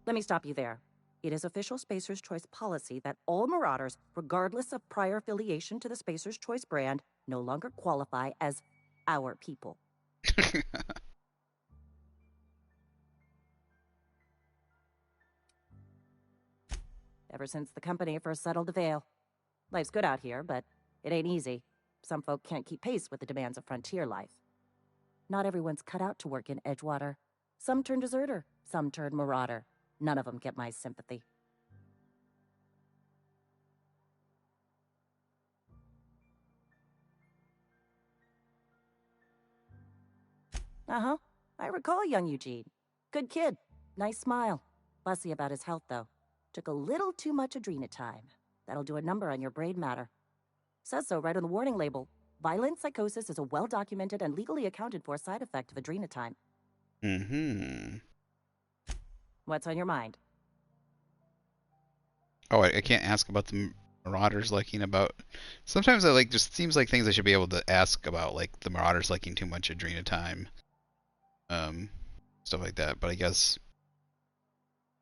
Let me stop you there. It is official Spacer's Choice policy that all Marauders, regardless of prior affiliation to the Spacer's Choice brand, no longer qualify as our people. Ever since the company first settled the Veil. Life's good out here, but it ain't easy. Some folk can't keep pace with the demands of frontier life. Not everyone's cut out to work in Edgewater. Some turn deserter, some turn marauder. None of them get my sympathy. Uh-huh. I recall young Eugene. Good kid. Nice smile. Fussy about his health, though. Took a little too much adrenatime. That'll do a number on your brain matter. Says so right on the warning label. Violent psychosis is a well-documented and legally accounted for side effect of adrenatime. Mm-hmm. What's on your mind? Oh, I can't ask about the Marauders liking about... Sometimes I like, just seems like things I should be able to ask about, like the Marauders liking too much adrenatime. stuff like that. But I guess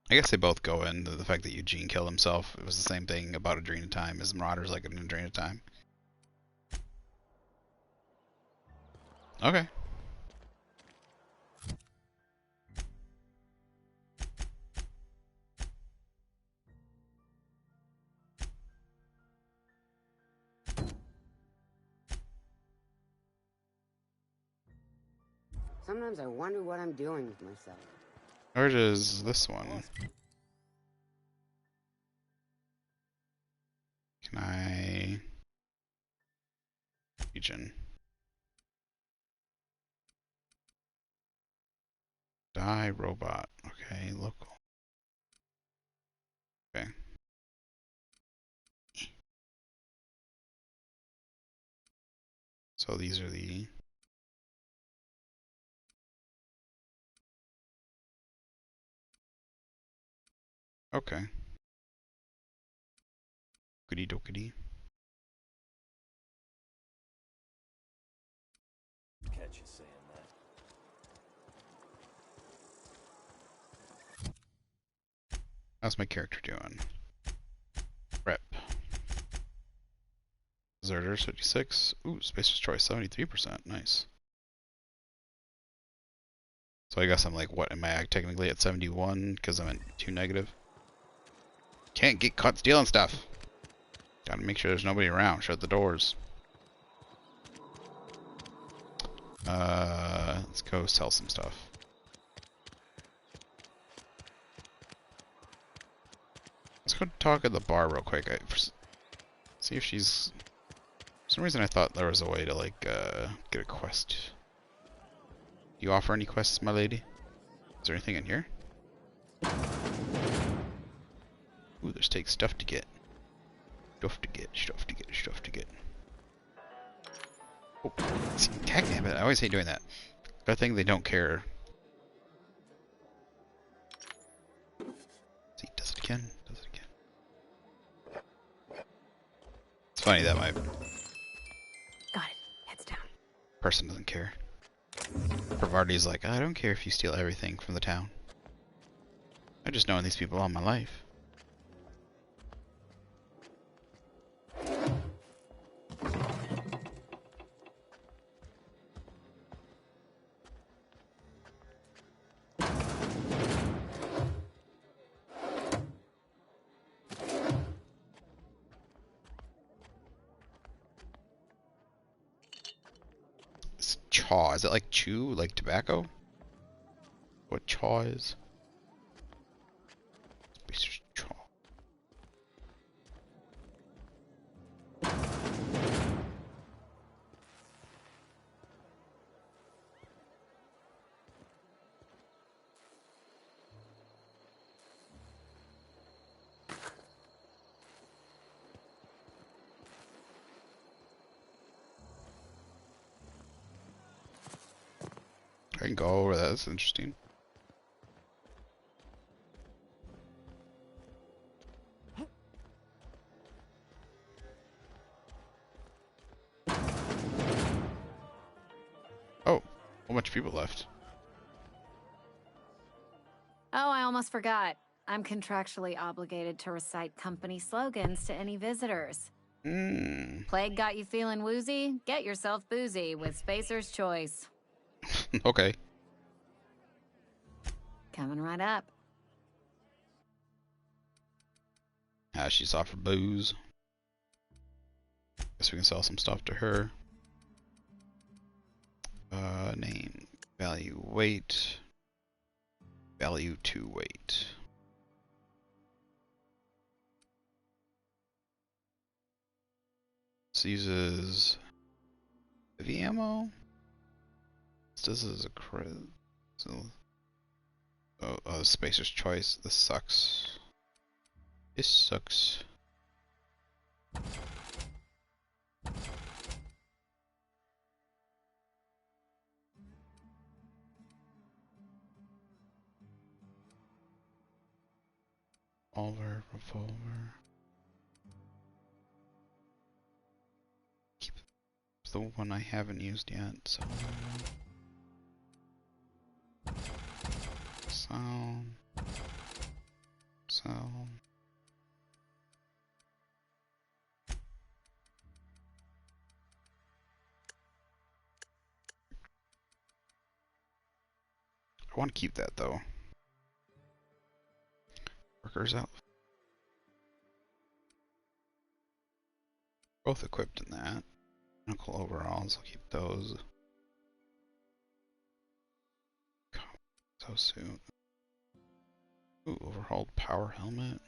they both go in. The fact that Eugene killed himself, it was the same thing about A Drain of Time as Marauders like an A Drain of Time. Okay. Sometimes I wonder what I'm doing with myself. Or is this one? Can I... Region. Die robot. Okay, local. Okay. So these are the... Okay. Goody dokity. Catch you saying that. How's my character doing? Rep. Deserters 56. Ooh, Spacer's Choice 73%. Nice. So I guess I'm like, what, am I technically at 71 because I'm at 2 negative? Can't get caught stealing stuff. Gotta make sure there's nobody around. Shut the doors. Let's go sell some stuff. Let's go talk at the bar real quick. See if she's... For some reason I thought there was a way to, like, get a quest. Do you offer any quests, my lady? Is there anything in here? Ooh, there's stuff to get. Stuff to get, stuff to get, stuff to get. Oh, see, dagnabbit, I always hate doing that. Good thing they don't care. See, does it again? Does it again? It's funny that my Got it. Heads down. person doesn't care. Pravarti's like, I don't care if you steal everything from the town. I just known these people all my life. Chaw. Is it like chew, like tobacco? What chaw is? Spacer's chaw. I can go over that. That's interesting. Oh, a whole bunch of people left. Oh, I almost forgot. I'm contractually obligated to recite company slogans to any visitors. Plague got you feeling woozy? Get yourself boozy with Spacer's Choice. Okay. Coming right up. She's offered booze. Guess we can sell some stuff to her. Name, value, weight, value to weight. This uses heavy ammo. This is a crit. So, oh, Spacer's Choice. This sucks. This sucks. Revolver. Keep the one I haven't used yet, so... So. I want to keep that though. Workers out. Both equipped in that. Medical overalls, I'll keep those. So soon. Ooh, overhauled power helmet.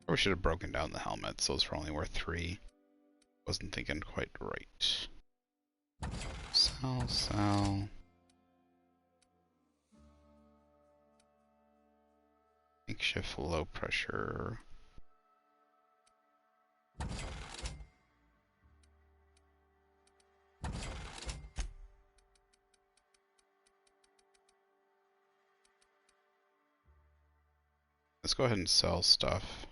Probably should have broken down the helmets. Those were only worth 3. Wasn't thinking quite right. Sell. Makeshift low pressure. Let's go ahead and sell stuff.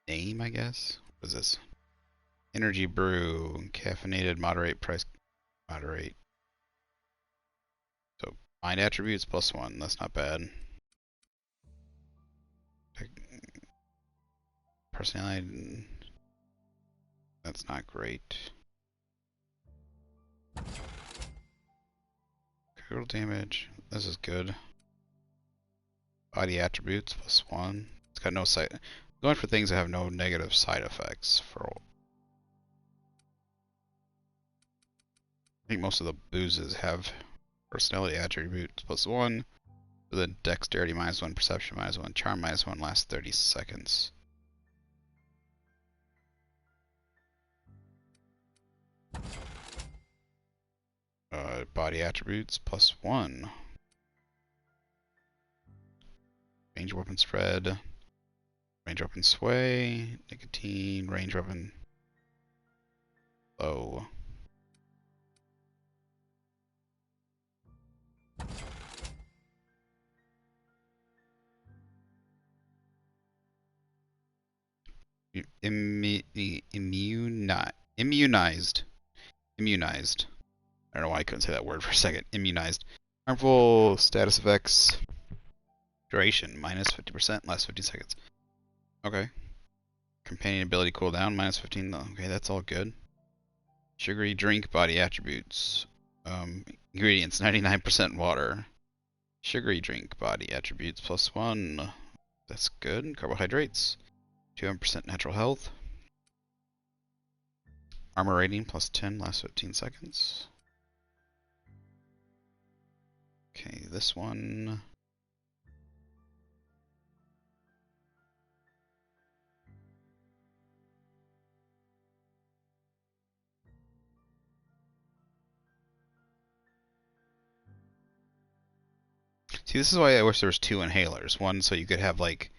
Name, I guess? What is this? Energy brew, caffeinated, moderate price, moderate. So, mind attributes +1, that's not bad. Personality, that's not great. Critical damage, this is good. Body attributes +1. It's got no side. Going for things that have no negative side effects. I think most of the boozes have personality attributes +1. With a dexterity -1, perception -1, charm -1, lasts 30 seconds. Body attributes +1. Range weapon spread. Range weapon sway. Nicotine. Range weapon low. Immunized. I don't know why I couldn't say that word for a second. Immunized. Harmful status effects. Duration -50%, lasts 50 seconds. Okay. Companion ability cooldown -15. Okay, that's all good. Sugary drink body attributes. Ingredients 99% water. Sugary drink body attributes +1. That's good. Carbohydrates 200% natural health. Armor rating +10, lasts 15 seconds. Okay, this one. See, this is why I wish there was 2 inhalers. One so you could have like,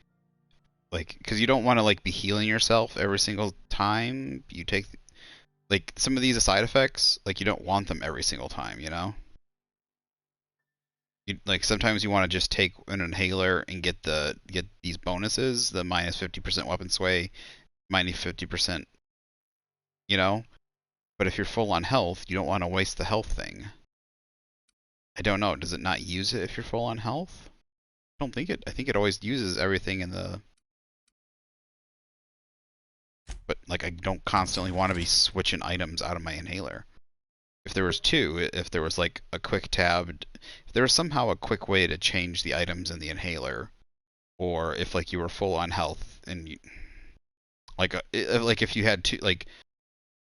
because you don't want to like be healing yourself every single time you take, like some of these side effects, like you don't want them every single time, you know? Like sometimes you want to just take an inhaler and get these bonuses, the -50% weapon sway, -50%, you know? But if you're full on health, you don't want to waste the health thing. I don't know. Does it not use it if you're full on health? I don't think it. I think it always uses everything in the. But like, I don't constantly want to be switching items out of my inhaler. If there was 2, if there was like a quick tab, if there was somehow a quick way to change the items in the inhaler, or if like you were full on health and you, like if you had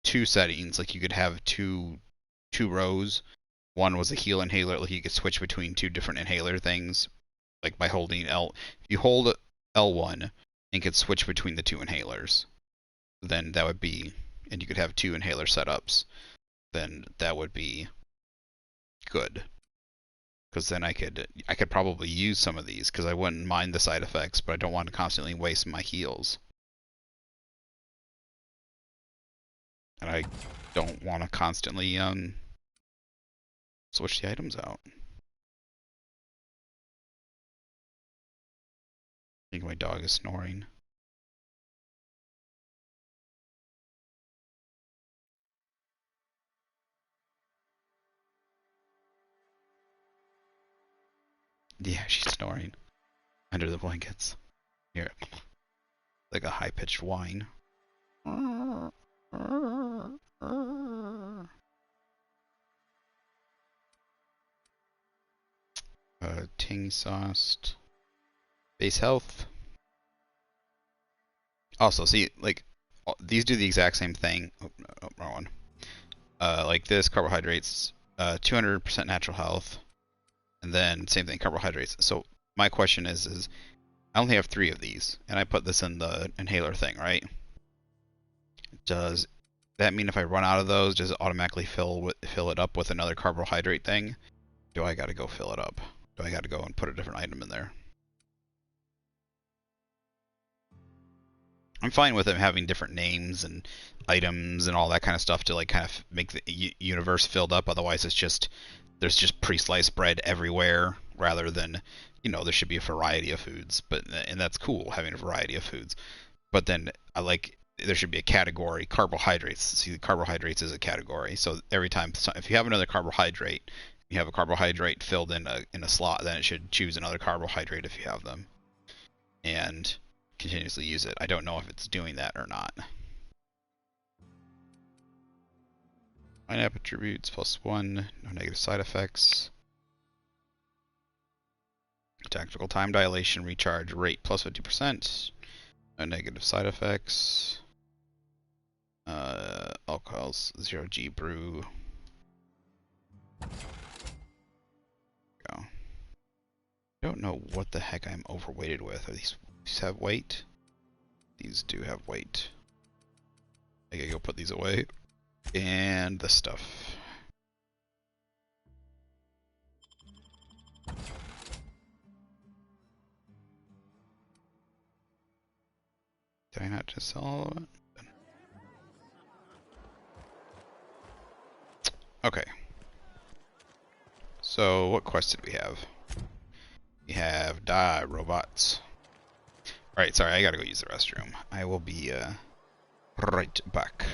two settings, like you could have two rows. One was a heal inhaler, like you could switch between 2 different inhaler things, like by holding L. If you hold L1 and could switch between the 2 inhalers, then that would be, and you could have 2 inhaler setups, then that would be good. because then I could probably use some of these because I wouldn't mind the side effects, but I don't want to constantly waste my heals. And I don't want to constantly switch the items out. I think my dog is snoring. Yeah, she's snoring under the blankets. Here, like a high-pitched whine. Tangy sauce. Base health. Also, see, like, these do the exact same thing. Oh, no, wrong one. Like this, carbohydrates, 200% natural health, and then same thing, carbohydrates. So my question is I only have 3 of these, and I put this in the inhaler thing, right? Does that mean if I run out of those, does it automatically fill it up with another carbohydrate thing? Do I gotta go fill it up? Do I gotta go and put a different item in there? I'm fine with them having different names and items and all that kind of stuff to like kind of make the universe filled up. Otherwise, there's just pre-sliced bread everywhere rather than, there should be a variety of foods. And that's cool having a variety of foods. But then there should be a category, carbohydrates. See, carbohydrates is a category. So every time if you have another carbohydrate, you have a carbohydrate filled in a slot, then it should choose another carbohydrate if you have them. And continuously use it. I don't know if it's doing that or not. Line-up attributes +1, no negative side effects. Tactical time dilation recharge rate +50%, no negative side effects. Alcohols 0G brew. Go. I don't know what the heck I'm overweighted with. Are these have weight? These do have weight. I gotta go put these away. And this stuff. Did I not just sell all of it? Okay. So, what quest did we have? We have die robots. Alright, sorry, I gotta go use the restroom. I will be right back.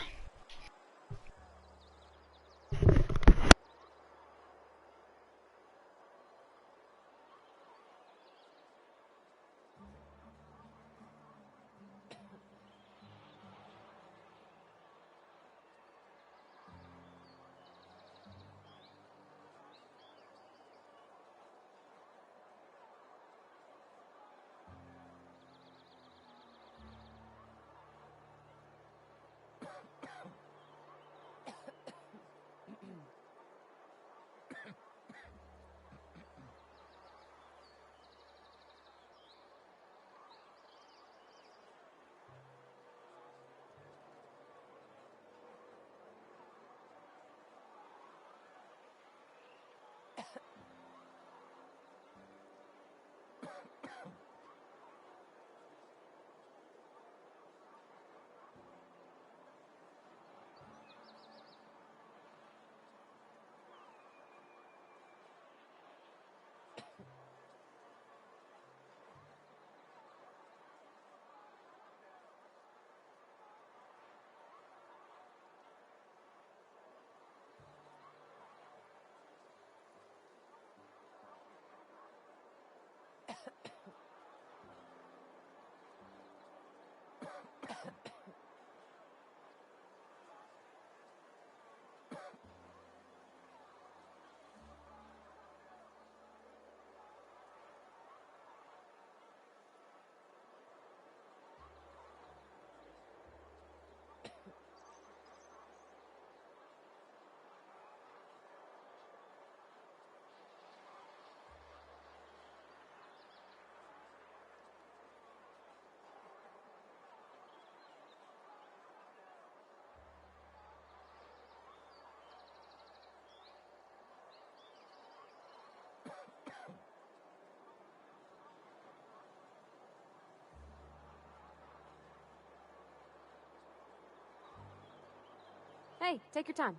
Hey, take your time.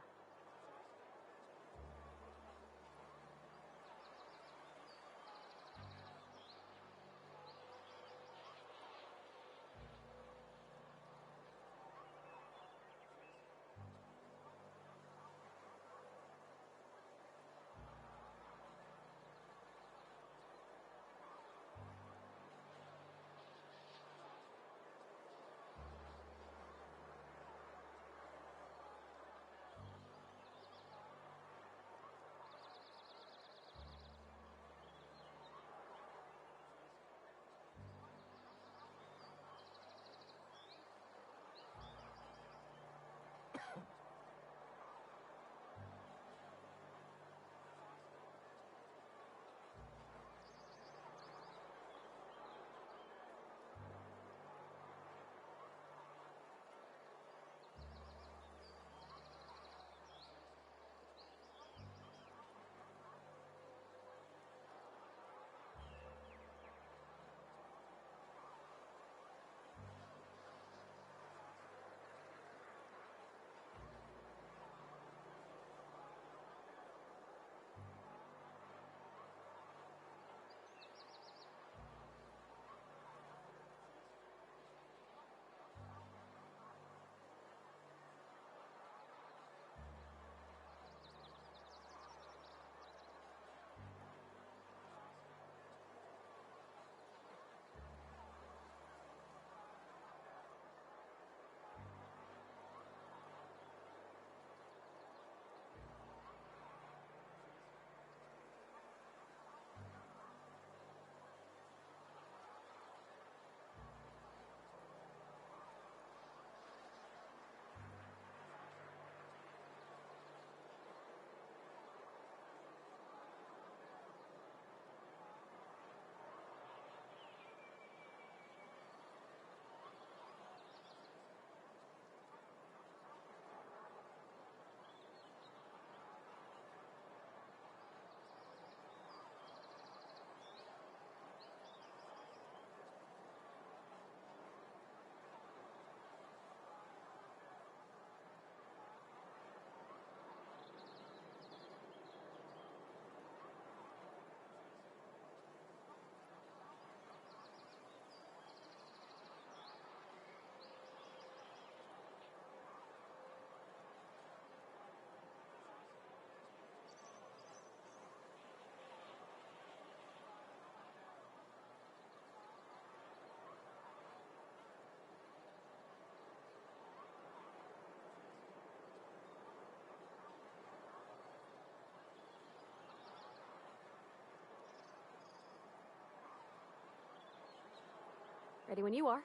Ready when you are.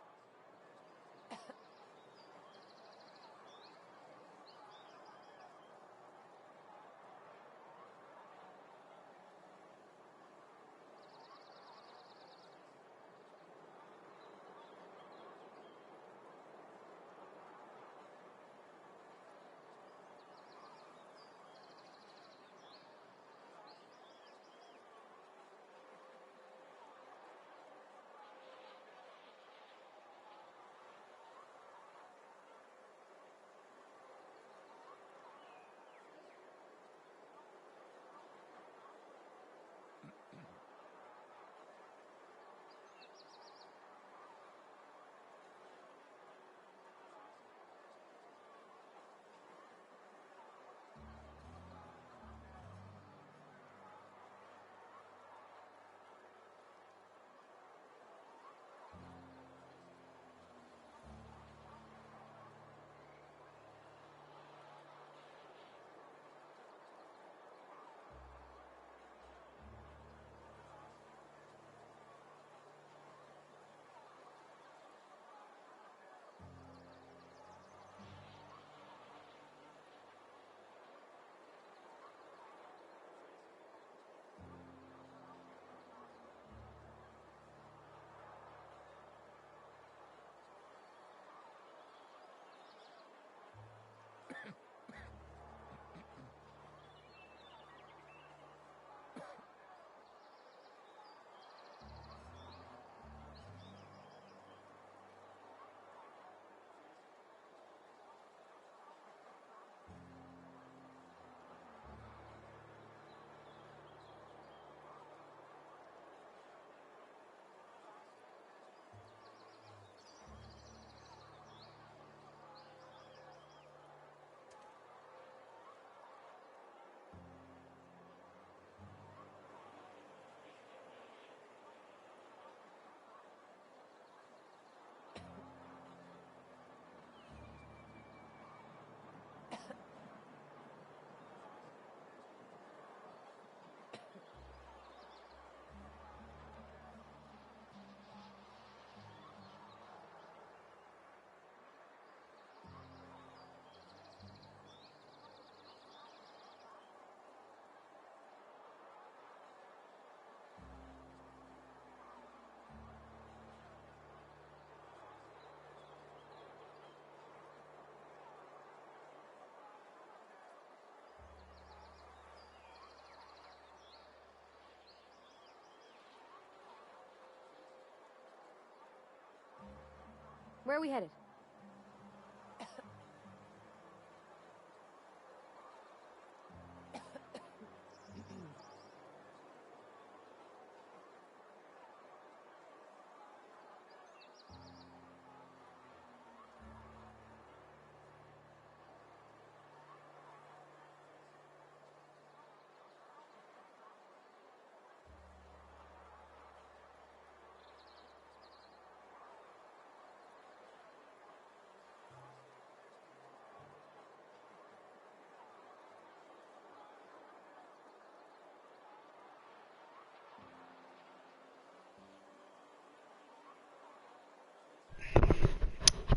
Where are we headed?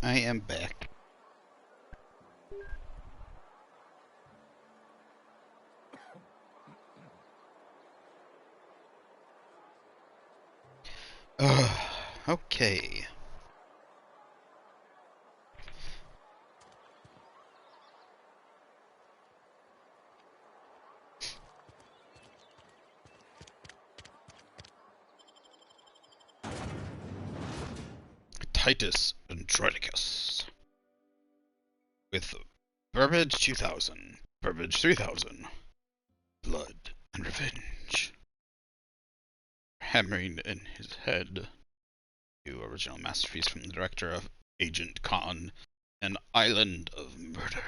I am back. Okay. Titus Andronicus. With Burbage 2000, Burbage 3000, Blood and Revenge. Hammering in his head. New original masterpiece from the director of Agent Khan, An Island of Murder.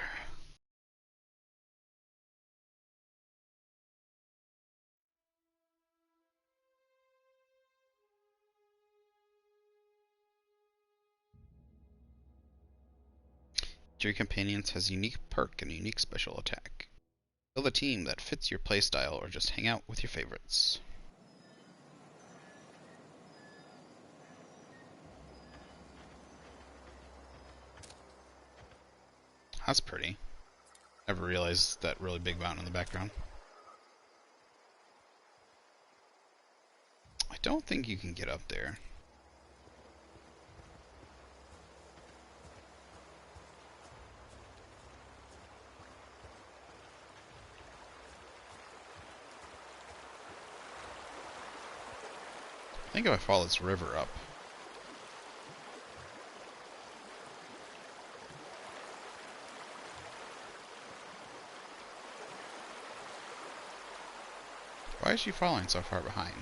Your companions has a unique perk and a unique special attack. Build a team that fits your playstyle or just hang out with your favorites. That's pretty. Never realized that really big mountain in the background. I don't think you can get up there. I think if I follow this river up. Why is she falling so far behind?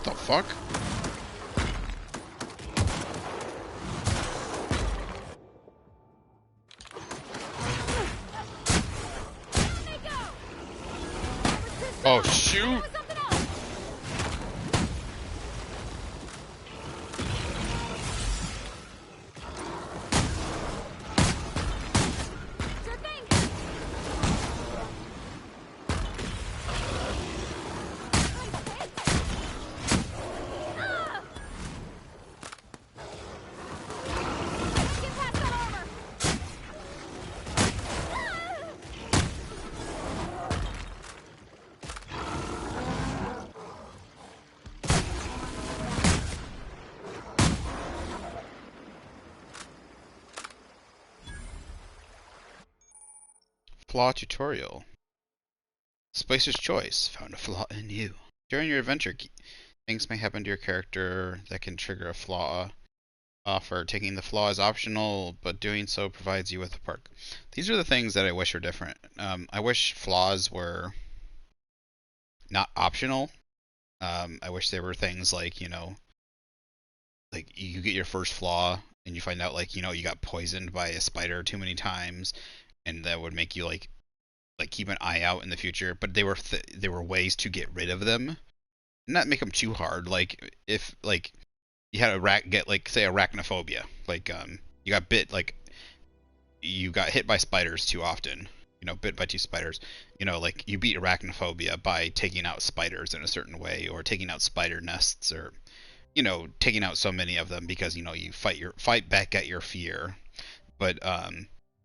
The fuck? Oh shoot! Flaw tutorial. Spicer's choice found a flaw in you. During your adventure, things may happen to your character that can trigger a flaw. Offer taking the flaw is optional, but doing so provides you with a perk. These are the things that I wish were different. I wish flaws were not optional. I wish there were things like, you know, like you get your first flaw and you find out like, you know, you got poisoned by a spider too many times, and that would make you like keep an eye out in the future. But there were ways to get rid of them, and not make them too hard. Like if like you had get like say arachnophobia, like you got bit, like you got hit by spiders too often, you know, bit by two spiders, you know, like you beat arachnophobia by taking out spiders in a certain way, or taking out spider nests, or, you know, taking out so many of them because, you know, you fight back at your fear, but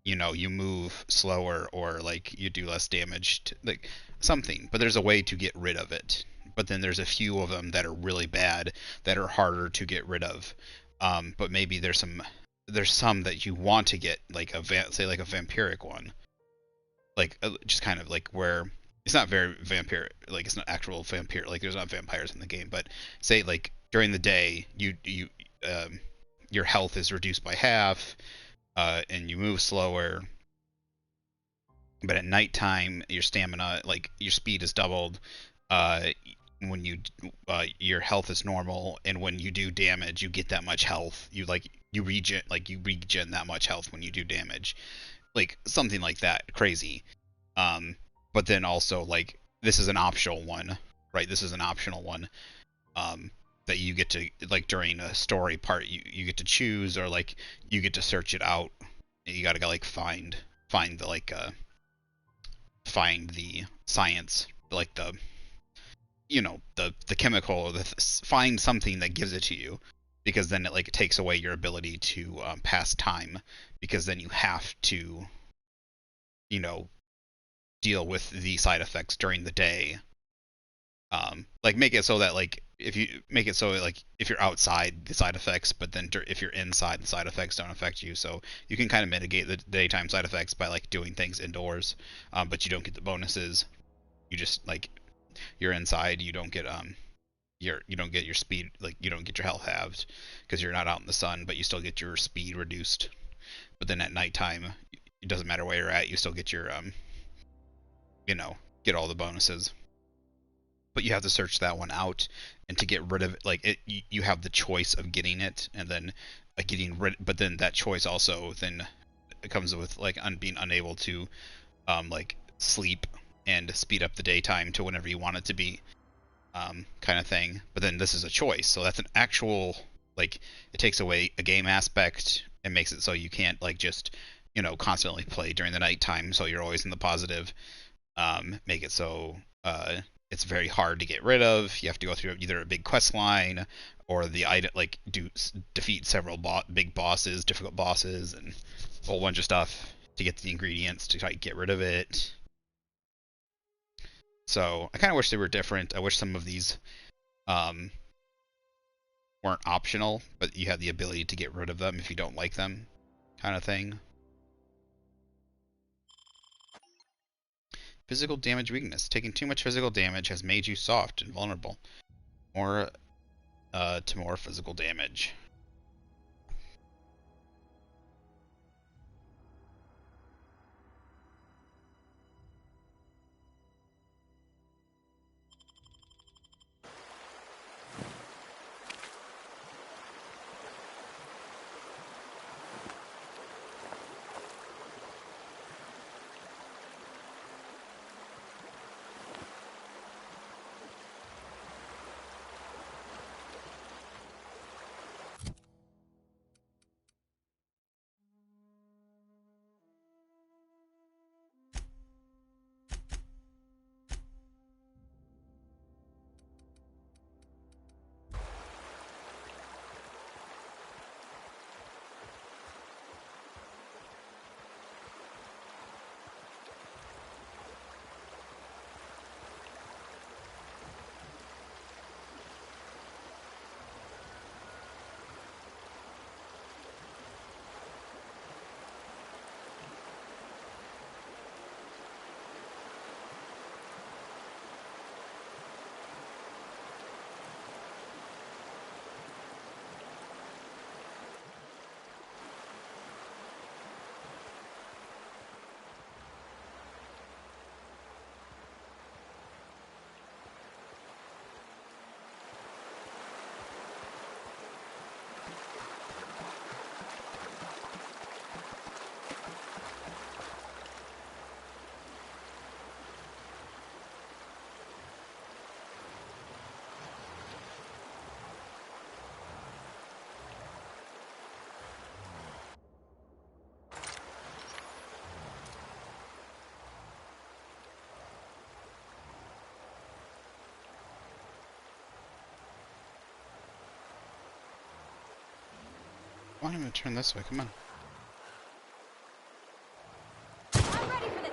you know, you move slower, or like you do less damage to, like, something, but there's a way to get rid of it. But then there's a few of them that are really bad that are harder to get rid of. But maybe there's some that you want to get, like say like a vampiric one, like just kind of like where it's not very vampire, like it's not actual vampire, like there's not vampires in the game, but say like during the day your health is reduced by half, and you move slower, but at nighttime your stamina, like your speed is doubled, uh, when your health is normal, and when you do damage you get that much health, you regen that much health when you do damage, like something like that crazy. But then also, like, this is an optional one, right? This is an optional one, that you get to, like, during a story part, you get to choose, or like you get to search it out. You gotta go, like, find the, like, find the science, like the, you know, the chemical, or find something that gives it to you, because then it, like, it takes away your ability to pass time, because then you have to, you know, deal with the side effects during the day. Like, make it so that, like, if you make it so that, like, if you're outside, the side effects, but then if you're inside, the side effects don't affect you, so you can kind of mitigate the daytime side effects by, like, doing things indoors, but you don't get the bonuses. You just, like, you're inside, you don't get you don't get your speed, like, you don't get your health halved because you're not out in the sun, but you still get your speed reduced. But then at nighttime, it doesn't matter where you're at, you still get your you know, get all the bonuses. But you have to search that one out, and to get rid of it, like, you have the choice of getting it, and then getting rid, but then that choice also then it comes with, like, being unable to like, sleep and speed up the daytime to whenever you want it to be, kind of thing. But then this is a choice, so that's an actual, like, it takes away a game aspect and makes it so you can't, like, just, you know, constantly play during the nighttime, so you're always in the positive. Make it so it's very hard to get rid of. You have to go through either a big quest line, or the item, like, defeat several big bosses, difficult bosses, and a whole bunch of stuff to get the ingredients to try to get rid of it. So I kind of wish they were different. I wish some of these weren't optional, but you had the ability to get rid of them if you don't like them, kind of thing. Physical damage weakness. Taking too much physical damage has made you soft and vulnerable. More to more physical damage. want him to turn this way. Come on. I'm ready for this.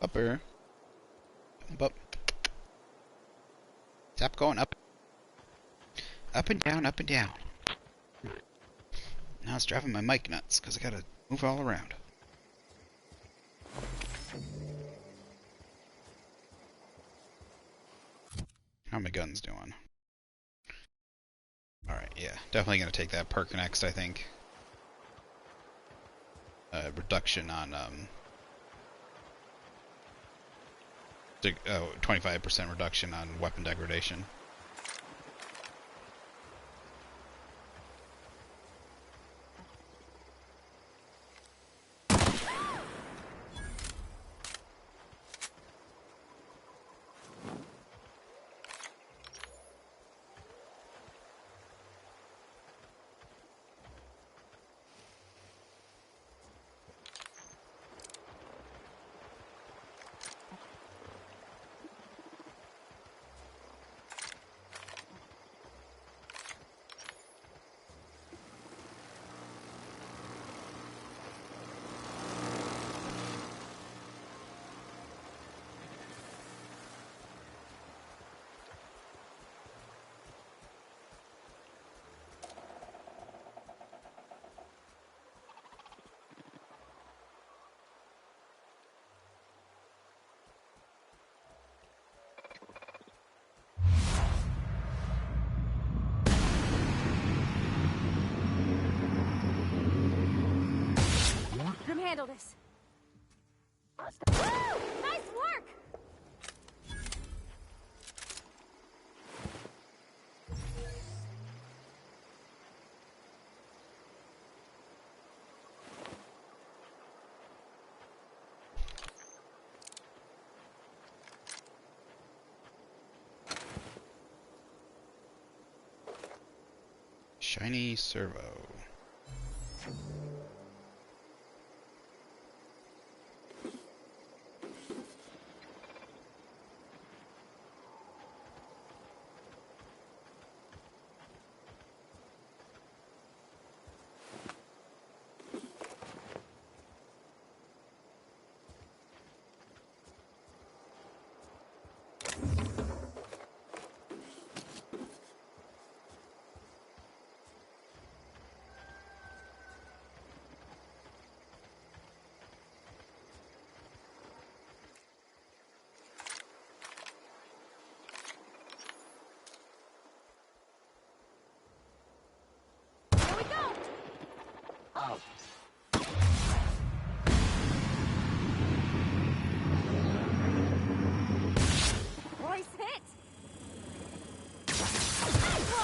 Upper. Up. Stop going up. Up and down, up and down. Now it's driving my mic nuts because I gotta move all around. How are my guns doing? Alright, yeah. Definitely gonna take that perk next, I think. Reduction on, 25% reduction on weapon degradation. Handle this. Woo! Nice work! Shiny servo.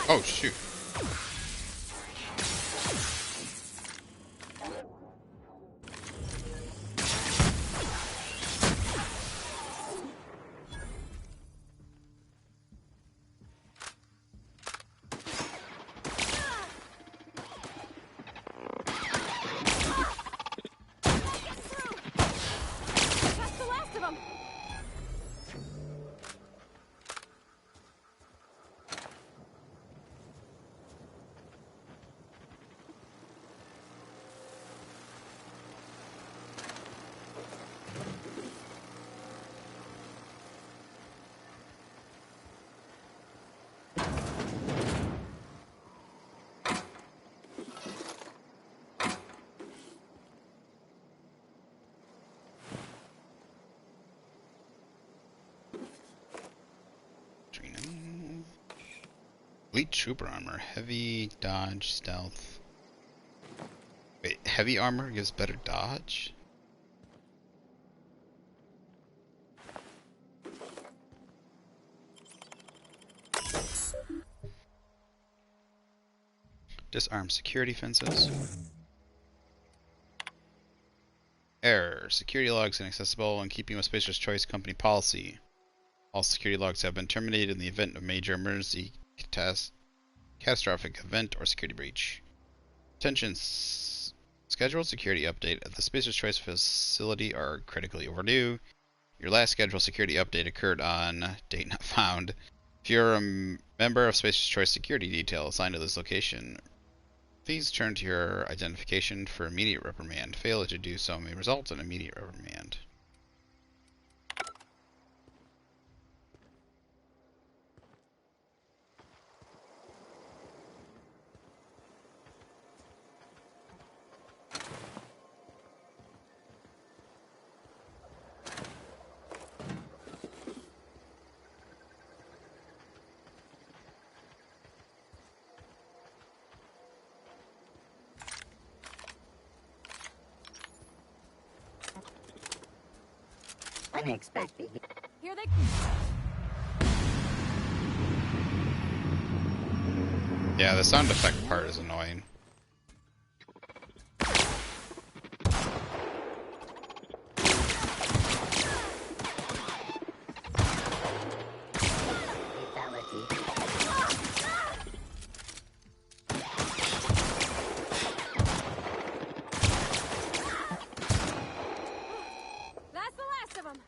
Oh, shoot. Elite trooper armor, heavy dodge, stealth. Wait, heavy armor gives better dodge? Disarm security fences. Error. Security logs inaccessible in keeping with Spacer's Choice Company policy. All security logs have been terminated in the event of major emergency, catastrophic event, or security breach. Attention. Scheduled security update at the Spacer's Choice facility are critically overdue. Your last scheduled security update occurred on date not found. If you're a member of Spacer's Choice security detail assigned to this location, please turn to your identification for immediate reprimand. Failure to do so may result in immediate reprimand. Unexpected. Here they Yeah, the sound effect part is annoying. That's the last of them.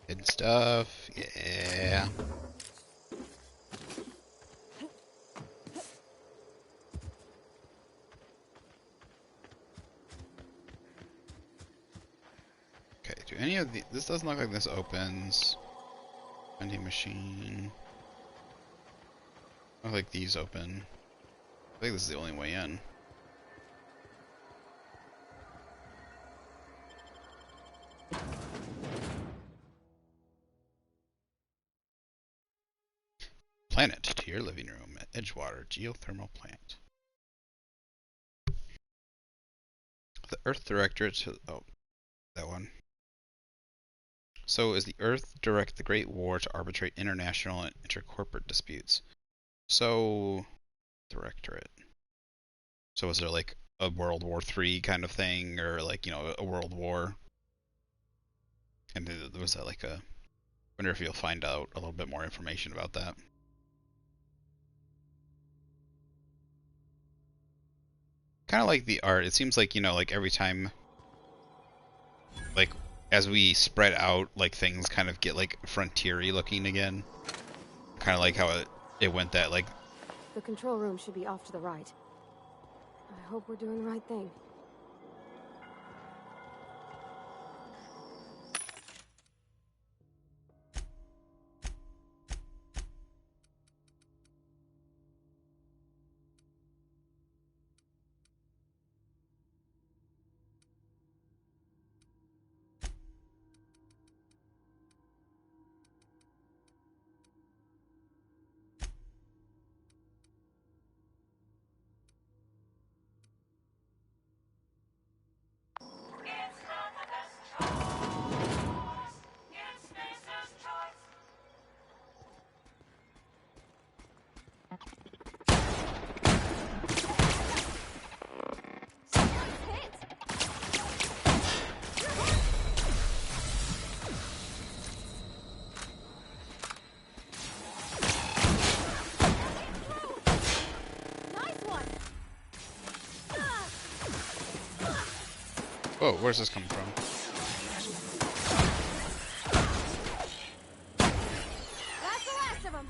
Good stuff. Yeah. Okay, do any of the... This doesn't look like this opens. Vending machine. Look like these open. I think this is the only way in. Planet to your living room at Edgewater geothermal plant. The Earth Directorate. Oh, that one. So is the Earth direct the Great War to arbitrate international and intercorporate disputes? So, Directorate. So is there like a World War III kind of thing, or like, you know, a World War? And was that like a... I wonder if you'll find out a little bit more information about that. Kind of like the art. It seems like, you know, like every time, like as we spread out, like things kind of get like frontier-y looking again. Kind of like how it went that like. The control room should be off to the right. I hope we're doing the right thing. Whoa, where's this coming from? That's the last of them.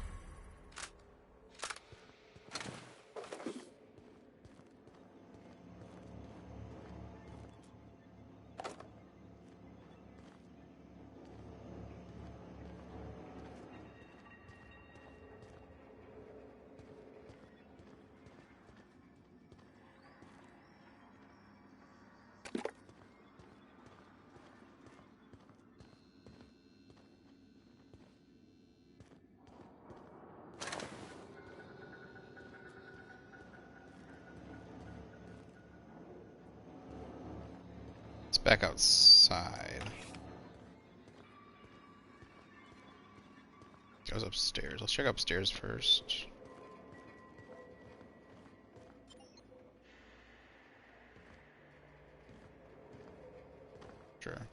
Let's back outside. Goes upstairs. Let's check upstairs first. Sure.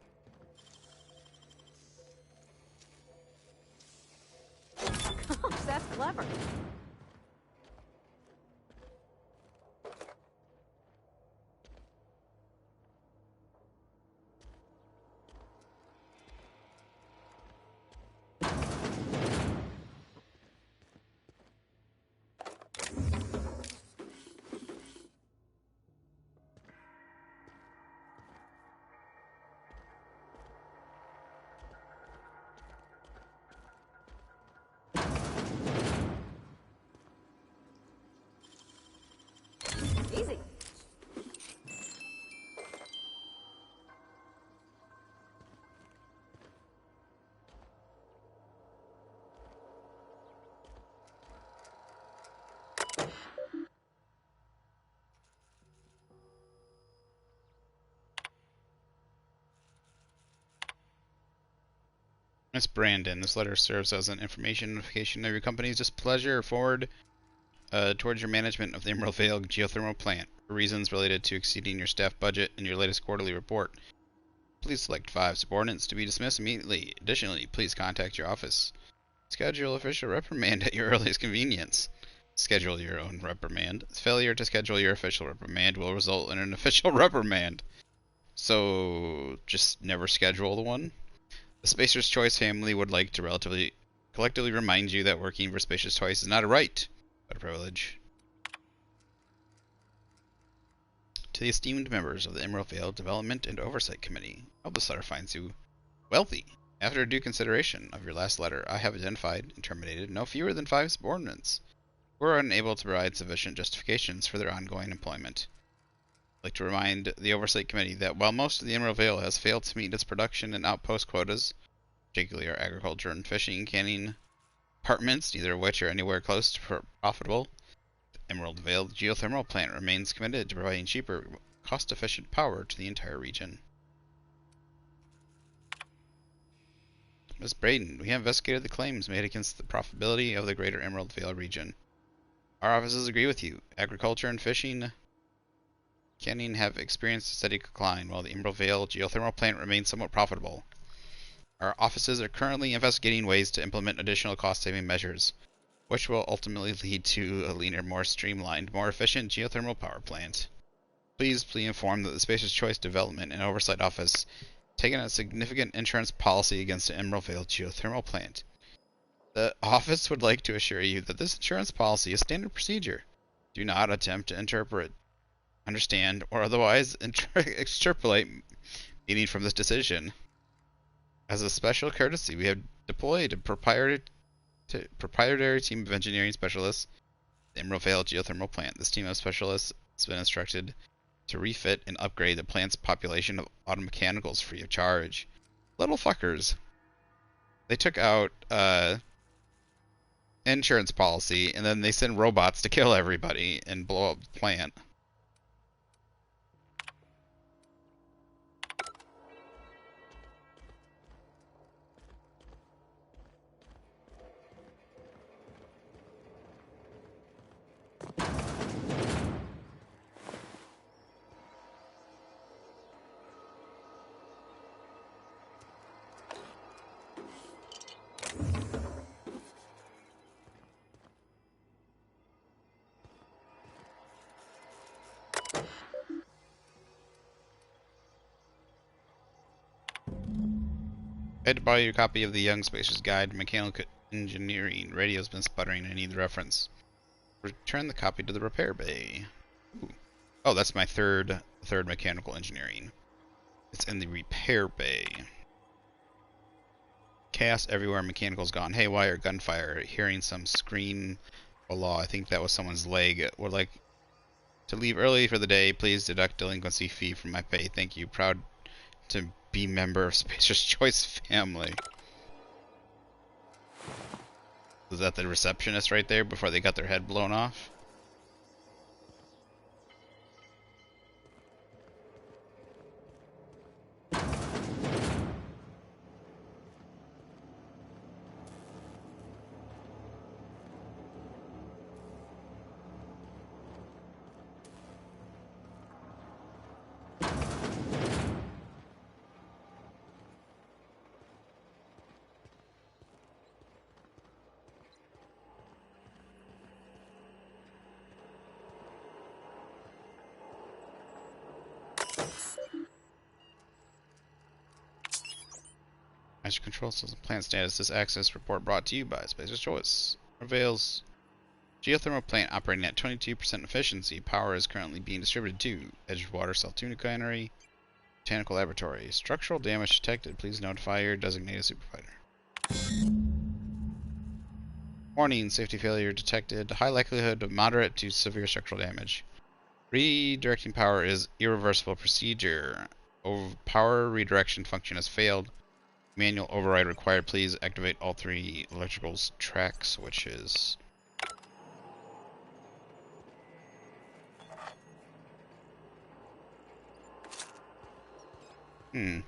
Gosh, that's clever. Easy. Miss Brandon, this letter serves as an information notification of your company's displeasure forward towards your management of the Emerald Vale geothermal plant for reasons related to exceeding your staff budget in your latest quarterly report. Please select 5 subordinates to be dismissed immediately. Additionally, please contact your office. Schedule official reprimand at your earliest convenience. Schedule your own reprimand. Failure to schedule your official reprimand will result in an official reprimand. So, just never schedule the one? The Spacer's Choice family would like to collectively remind you that working for Spacer's Choice is not a right, but a privilege. To the esteemed members of the Emerald Vale Development and Oversight Committee, I hope this letter finds you wealthy. After due consideration of your last letter, I have identified and terminated no fewer than 5 subordinates who are unable to provide sufficient justifications for their ongoing employment. I'd like to remind the Oversight Committee that while most of the Emerald Vale has failed to meet its production and outpost quotas, particularly our agriculture and fishing canning departments, neither of which are anywhere close to profitable, the Emerald Vale geothermal plant remains committed to providing cheaper, cost-efficient power to the entire region. Ms. Braden, we have investigated the claims made against the profitability of the greater Emerald Vale region. Our offices agree with you. Agriculture and fishing canning have experienced a steady decline, while the Emerald Vale geothermal plant remains somewhat profitable. Our offices are currently investigating ways to implement additional cost-saving measures, which will ultimately lead to a leaner, more streamlined, more efficient geothermal power plant. Please inform that the Spacer's Choice Development and Oversight Office taken a significant insurance policy against the Emerald Vale geothermal plant. The office would like to assure you that this insurance policy is standard procedure. Do not attempt to interpret, understand, or otherwise extrapolate meaning from this decision. As a special courtesy, we have deployed a proprietary team of engineering specialists at the Emerald Vale geothermal plant. This team of specialists has been instructed to refit and upgrade the plant's population of automechanicals free of charge. Little fuckers. They took out insurance policy and then they send robots to kill everybody and blow up the plant. I had to borrow your copy of the Young Spacer's Guide to Mechanical Engineering. Radio's been sputtering. I need the reference. Return the copy to the repair bay. Ooh. Oh, that's my third mechanical engineering. It's in the repair bay. Chaos everywhere. Mechanical's gone haywire. Gunfire. Hearing some scream below. I think that was someone's leg. Would like to leave early for the day. Please deduct delinquency fee from my pay. Thank you. Proud to be member of Spacer's Choice family. Was that the receptionist right there before they got their head blown off? Master Control System Plant Status. This access report brought to you by Spacer's Choice. Reveals geothermal plant operating at 22% efficiency. Power is currently being distributed to Edgewater, Saltuna Cannery, Botanical Laboratory. Structural damage detected. Please notify your designated supervisor. Warning, safety failure detected. High likelihood of moderate to severe structural damage. Redirecting power is irreversible procedure. Power redirection function has failed. Manual override required. Please activate all 3 electrical track switches. Hmm.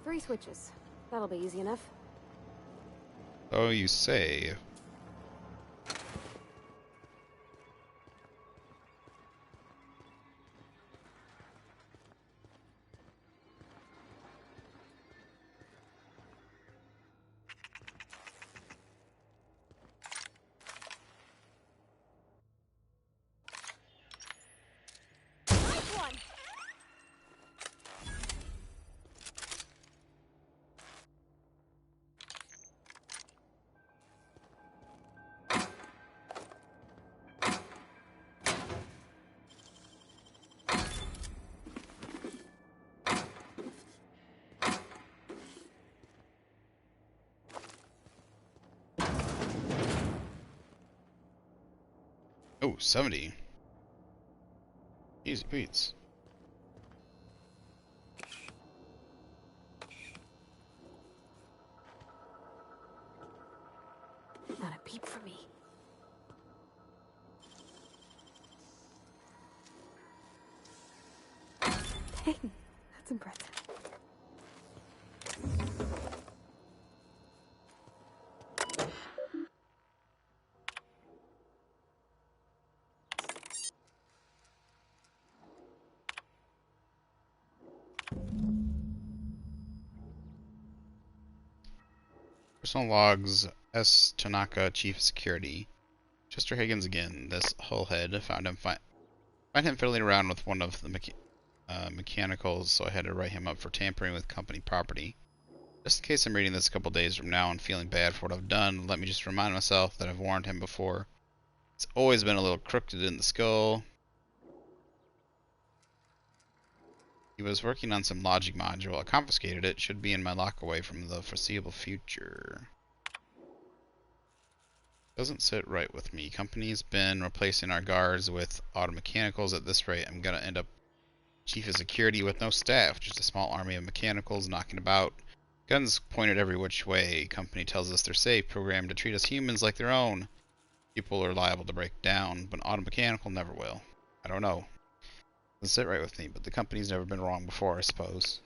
3 switches. That'll be easy enough. Oh, you say. Oh, 70. Easy beats. Not a peep for me. Dang, that's impressive. Personal logs. S. Tanaka, Chief of Security. Chester Higgins again. This hullhead found him find him fiddling around with one of the mechanicals, so I had to write him up for tampering with company property. Just in case I'm reading this a couple days from now and feeling bad for what I've done, let me just remind myself that I've warned him before. It's always been a little crooked in the skull. He was working on some logic module. I confiscated it. Should be in my lockaway from the foreseeable future. Doesn't sit right with me. Company's been replacing our guards with auto mechanicals. At this rate, I'm gonna end up chief of security with no staff. Just a small army of mechanicals knocking about. Guns pointed every which way. Company tells us they're safe, programmed to treat us humans like their own. People are liable to break down, but auto mechanical never will. I don't know. Doesn't sit right with me, but the company's never been wrong before, I suppose.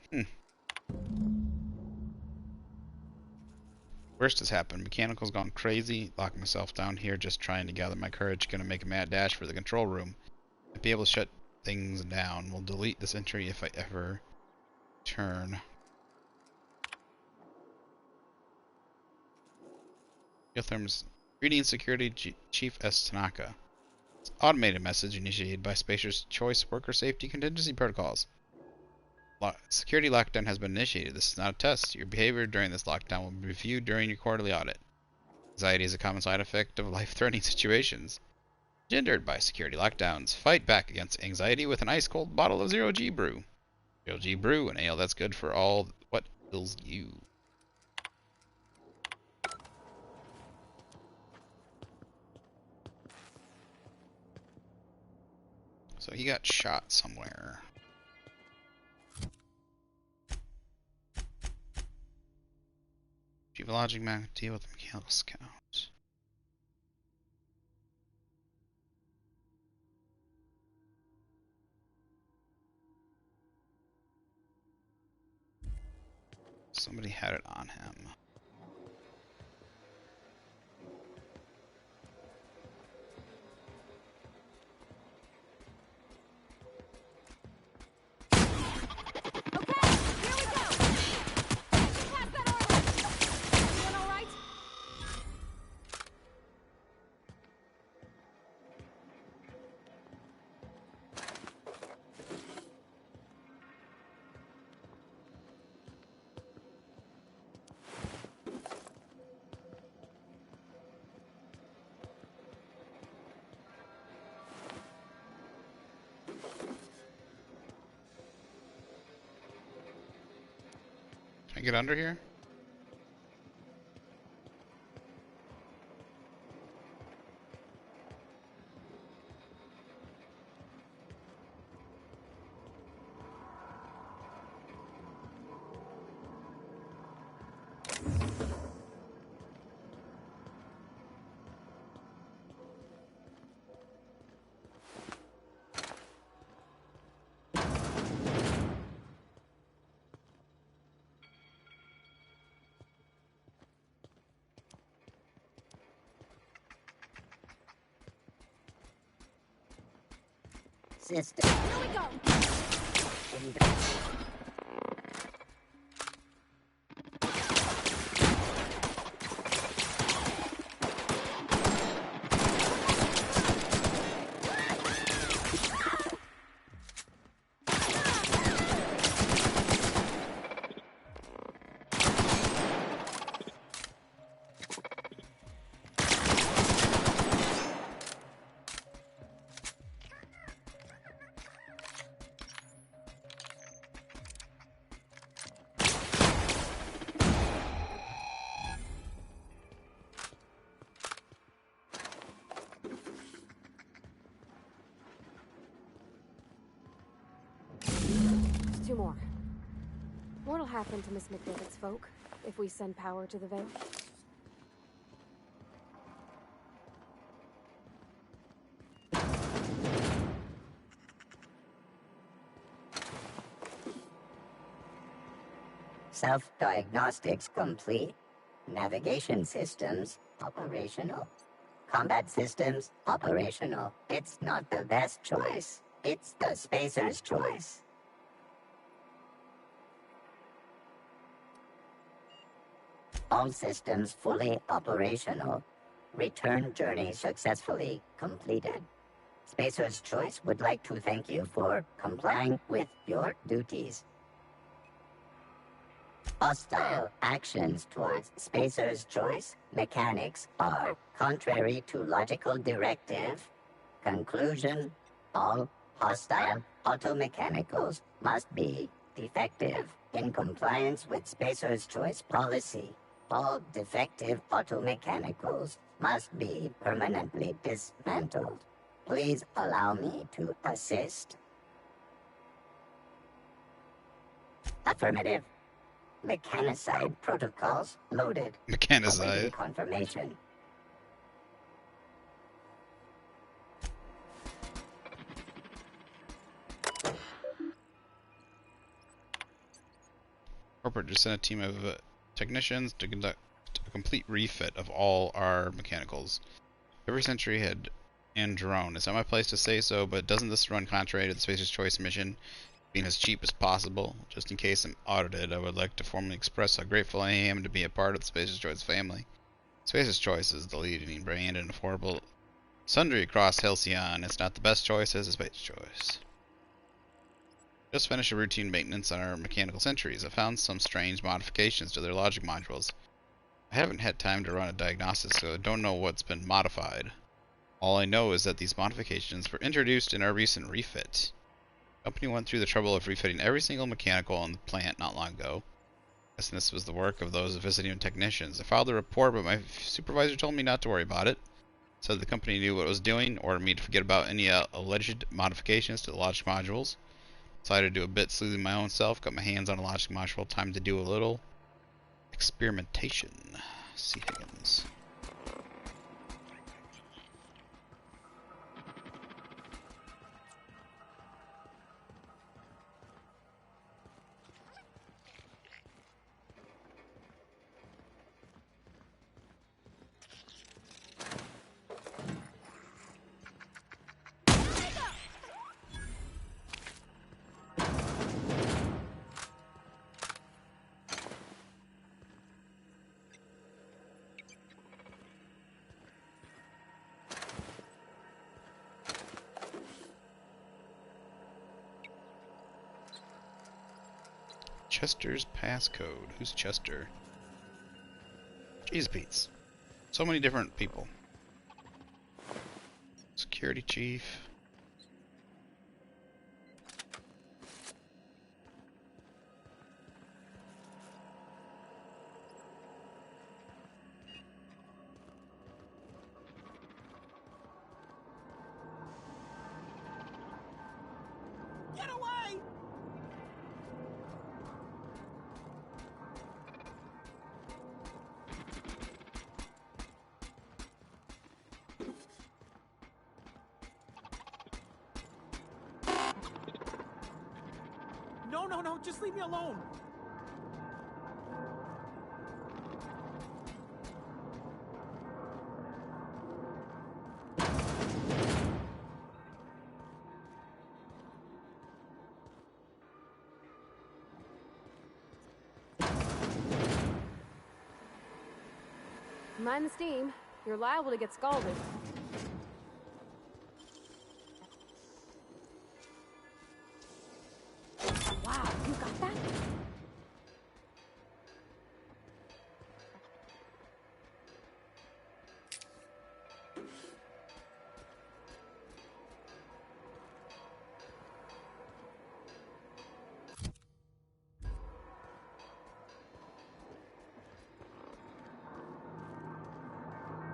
Worst has happened. Mechanical's gone crazy. Lock myself down here just trying to gather my courage. Gonna make a mad dash for the control room. Might be able to shut things down. We'll delete this entry if I ever turn. Geotherm's greetings, Security Chief S. Tanaka. It's an automated message initiated by Spacer's Choice Worker Safety Contingency Protocols. Security lockdown has been initiated. This is not a test. Your behavior during this lockdown will be reviewed during your quarterly audit. Anxiety is a common side effect of life-threatening situations. Gendered by security lockdowns. Fight back against anxiety with an ice-cold bottle of Zero-G Brew. Zero-G Brew, an ale that's good for all what kills you. So he got shot somewhere. Chief of Logic Man deal with the mechanical scout. Somebody had it on him. Can I get under here? System. Here we go. Two more. What'll happen to Miss McDevitt's folk if we send power to the Veil? Self-diagnostics complete. Navigation systems operational. Combat systems operational. It's not the best choice. It's the Spacer's choice. All systems fully operational. Return journey successfully completed. Spacer's Choice would like to thank you for complying with your duties. Hostile actions towards Spacer's Choice mechanics are contrary to logical directive. Conclusion: all hostile automechanicals must be defective in compliance with Spacer's Choice policy. All defective automechanicals must be permanently dismantled. Please allow me to assist. Affirmative. Mechanicide protocols loaded. Mechanicide. Awaiting confirmation. Corporate just sent a team of technicians to conduct a complete refit of all our mechanicals. Every century head and drone. It's not my place to say so, but doesn't this run contrary to the Spacer's Choice mission? Being as cheap as possible. Just in case I'm audited, I would like to formally express how grateful I am to be a part of the Spacer's Choice family. Spacer's Choice is the leading brand and affordable sundry across Halcyon. It's not the best choice as a Spacer's Choice. Just finished a routine maintenance on our mechanical sentries. I found some strange modifications to their logic modules. I haven't had time to run a diagnosis, so I don't know what's been modified. All I know is that these modifications were introduced in our recent refit. The company went through the trouble of refitting every single mechanical on the plant not long ago. Guessing this was the work of those visiting technicians. I filed a report, but my supervisor told me not to worry about it. Said the company knew what it was doing, ordered me to forget about any alleged modifications to the logic modules. Decided to do a bit sleuthing my own self, got my hands on a logic module, time to do a little experimentation. C. Higgins. Chester's passcode. Who's Chester? Jeez, Pete's. So many different people. Security chief. Get away! No, no, no, just leave me alone. Mind the steam. You're liable to get scalded. Wow, you got that?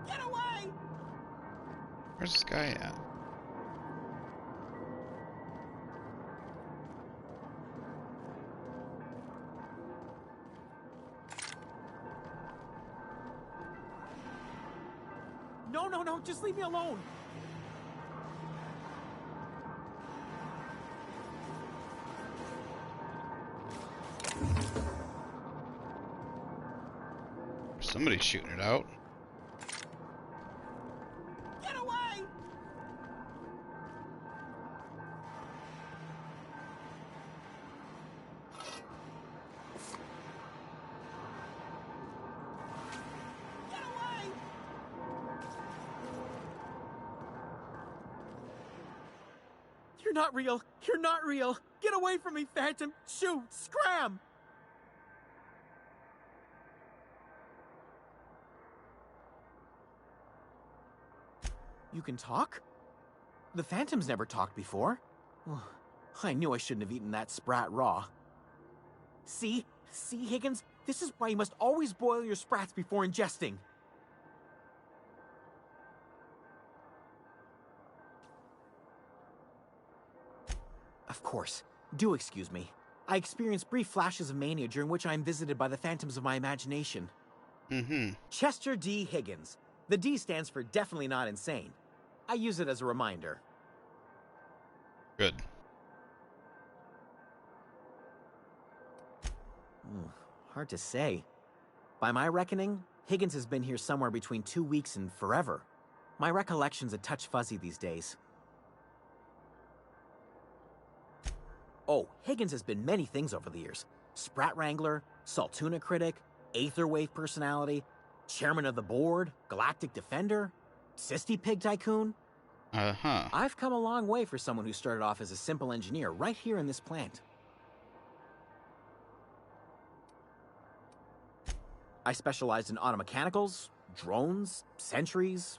Get away! Where's this guy at? No, no, no, just leave me alone. Somebody's shooting it out. Get away! Get away! You're not real. You're not real. Get away from me, Phantom. Shoot. Scram. You can talk? The Phantom's never talked before. I knew I shouldn't have eaten that sprat raw. See? See, Higgins? This is why you must always boil your sprats before ingesting. Of course. Do excuse me. I experience brief flashes of mania during which I am visited by the phantoms of my imagination. Chester D. Higgins. The D stands for definitely not insane. I use it as a reminder. Good. Hard to say. By my reckoning, Higgins has been here somewhere between 2 weeks and forever. My recollection's a touch fuzzy these days. Oh, Higgins has been many things over the years. Sprat Wrangler, Saltuna Critic, Aetherwave Personality, Chairman of the Board, Galactic Defender, Sisty Pig Tycoon. I've come a long way for someone who started off as a simple engineer right here in this plant. I specialized in automechanicals, drones, sentries,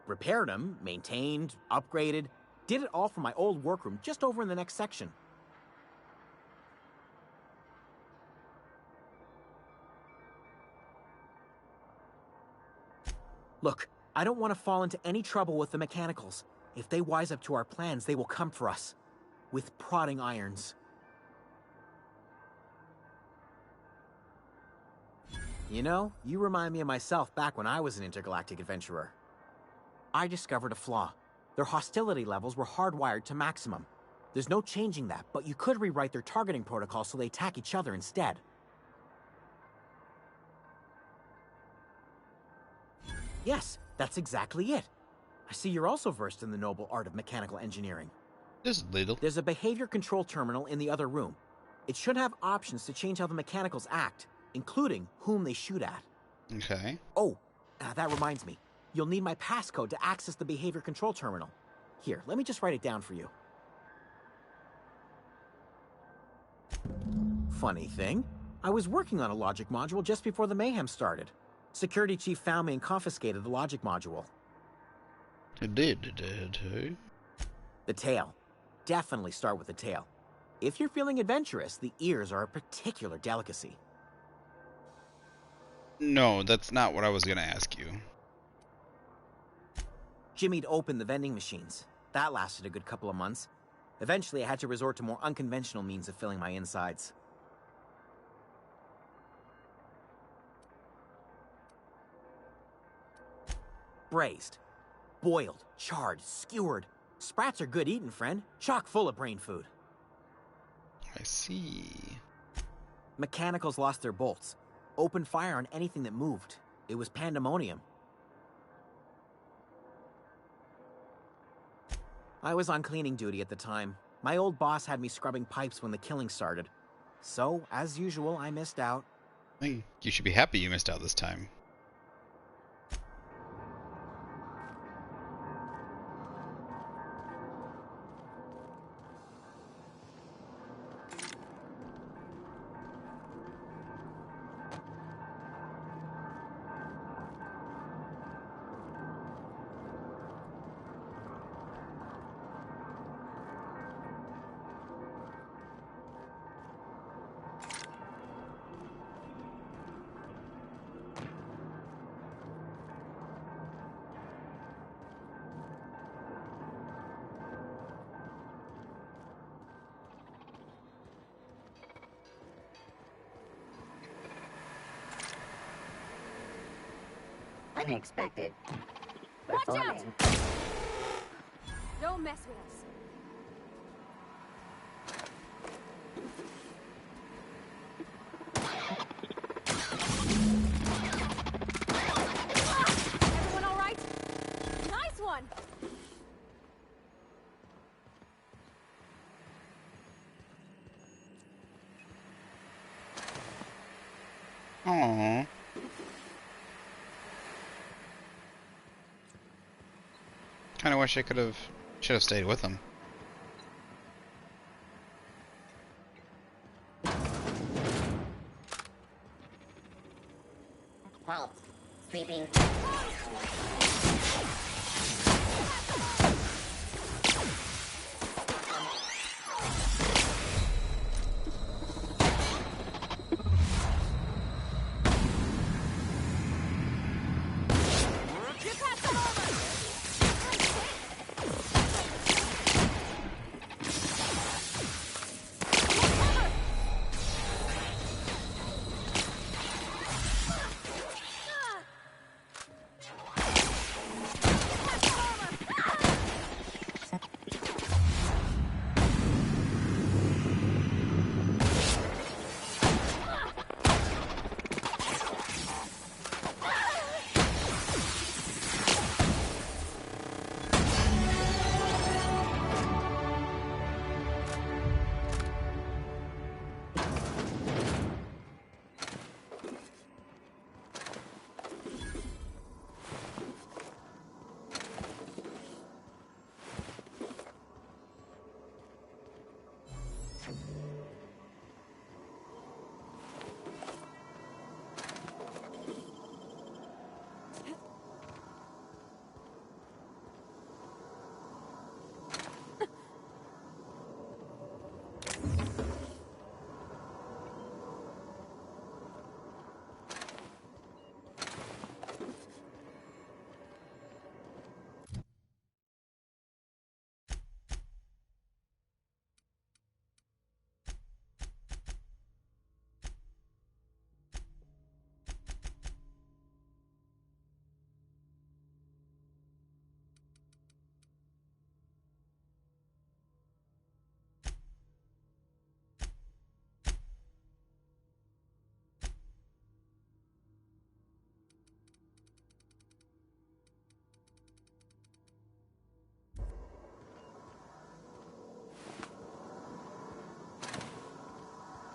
repaired them, maintained, upgraded, did it all from my old workroom just over in the next section. Look, I don't want to fall into any trouble with the mechanicals. If they wise up to our plans, they will come for us. With prodding irons. You know, you remind me of myself back when I was an intergalactic adventurer. I discovered a flaw. Their hostility levels were hardwired to maximum. There's no changing that, but you could rewrite their targeting protocol so they attack each other instead. Yes, that's exactly it. I see you're also versed in the noble art of mechanical engineering. Just a little. There's a behavior control terminal in the other room. It should have options to change how the mechanicals act, including whom they shoot at. Okay. Oh, that reminds me. You'll need my passcode to access the behavior control terminal. Here, let me just write it down for you. Funny thing, I was working on a logic module just before the mayhem started. Security chief found me and confiscated the logic module. It did. The tail. Definitely start with the tail. If you're feeling adventurous, the ears are a particular delicacy. No, that's not what I was going to ask you. Jimmy'd opened the vending machines. That lasted a good couple of months. Eventually, I had to resort to more unconventional means of filling my insides. Braised. Boiled, charred, skewered. Sprats are good eating, friend. Chock full of brain food. I see. Mechanicals lost their bolts. Opened fire on anything that moved. It was pandemonium. I was on cleaning duty at the time. My old boss had me scrubbing pipes when the killing started. So, as usual, I missed out. I think you should be happy you missed out this time. Unexpected. Watch out! Revolting. Don't mess with us. Everyone all right? Nice one! Aww. Kind of wish I should have stayed with him. creeping.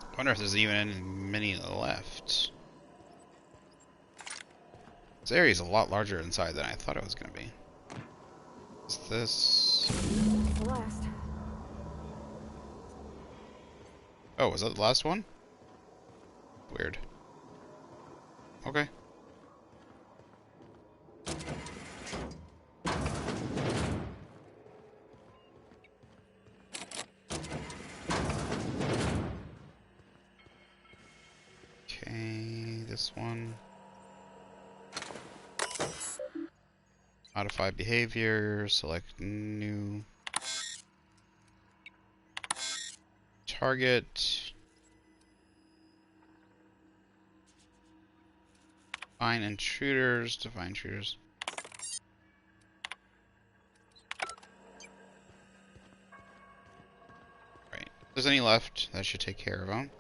I wonder if there's even many left. This area is a lot larger inside than I thought it was going to be. Is this... The last. Oh, was that the last one? Weird. Okay. Okay, this one. Modify behavior, select new target. Define intruders, define intruders. Right. If there's any left, that should take care of them.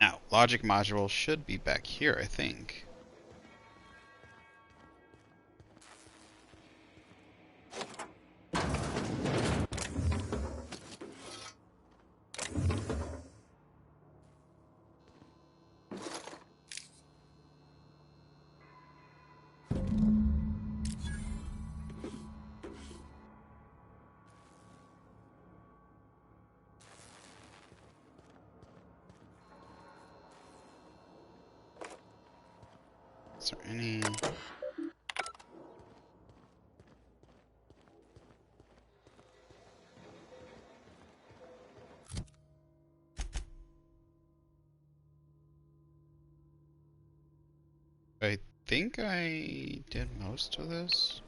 Now, logic module should be back here, I think. Is there any... I think I did most of this.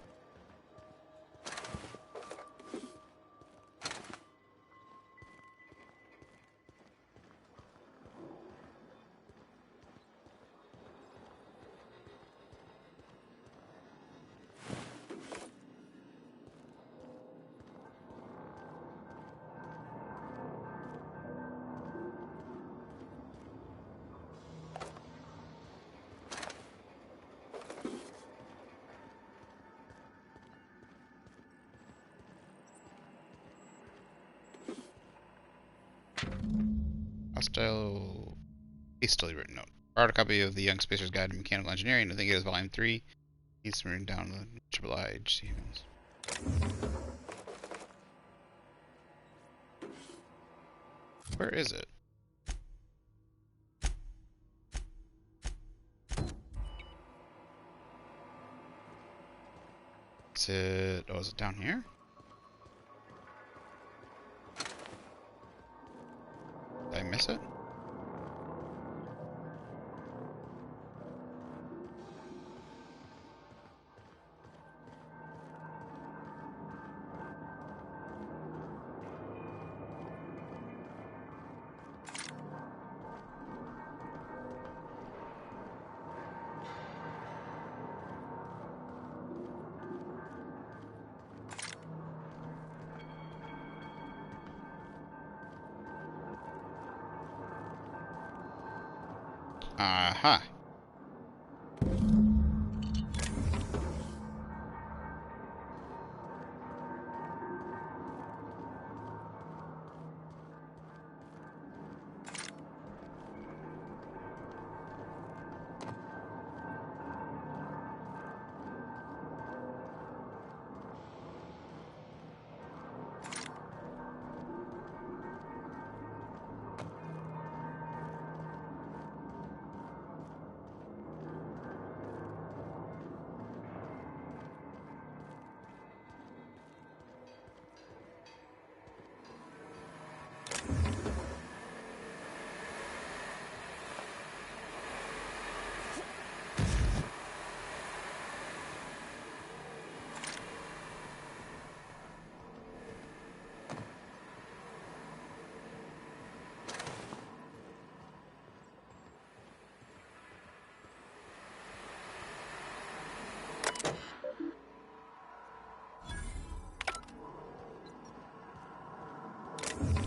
Hostile, hastily written note. Borrowed a copy of the Young Spacer's Guide to Mechanical Engineering. I think it is Volume 3. Needs to bring down the triple I. Where is it? exit. Oh, is it down here? Did I miss it? Aha.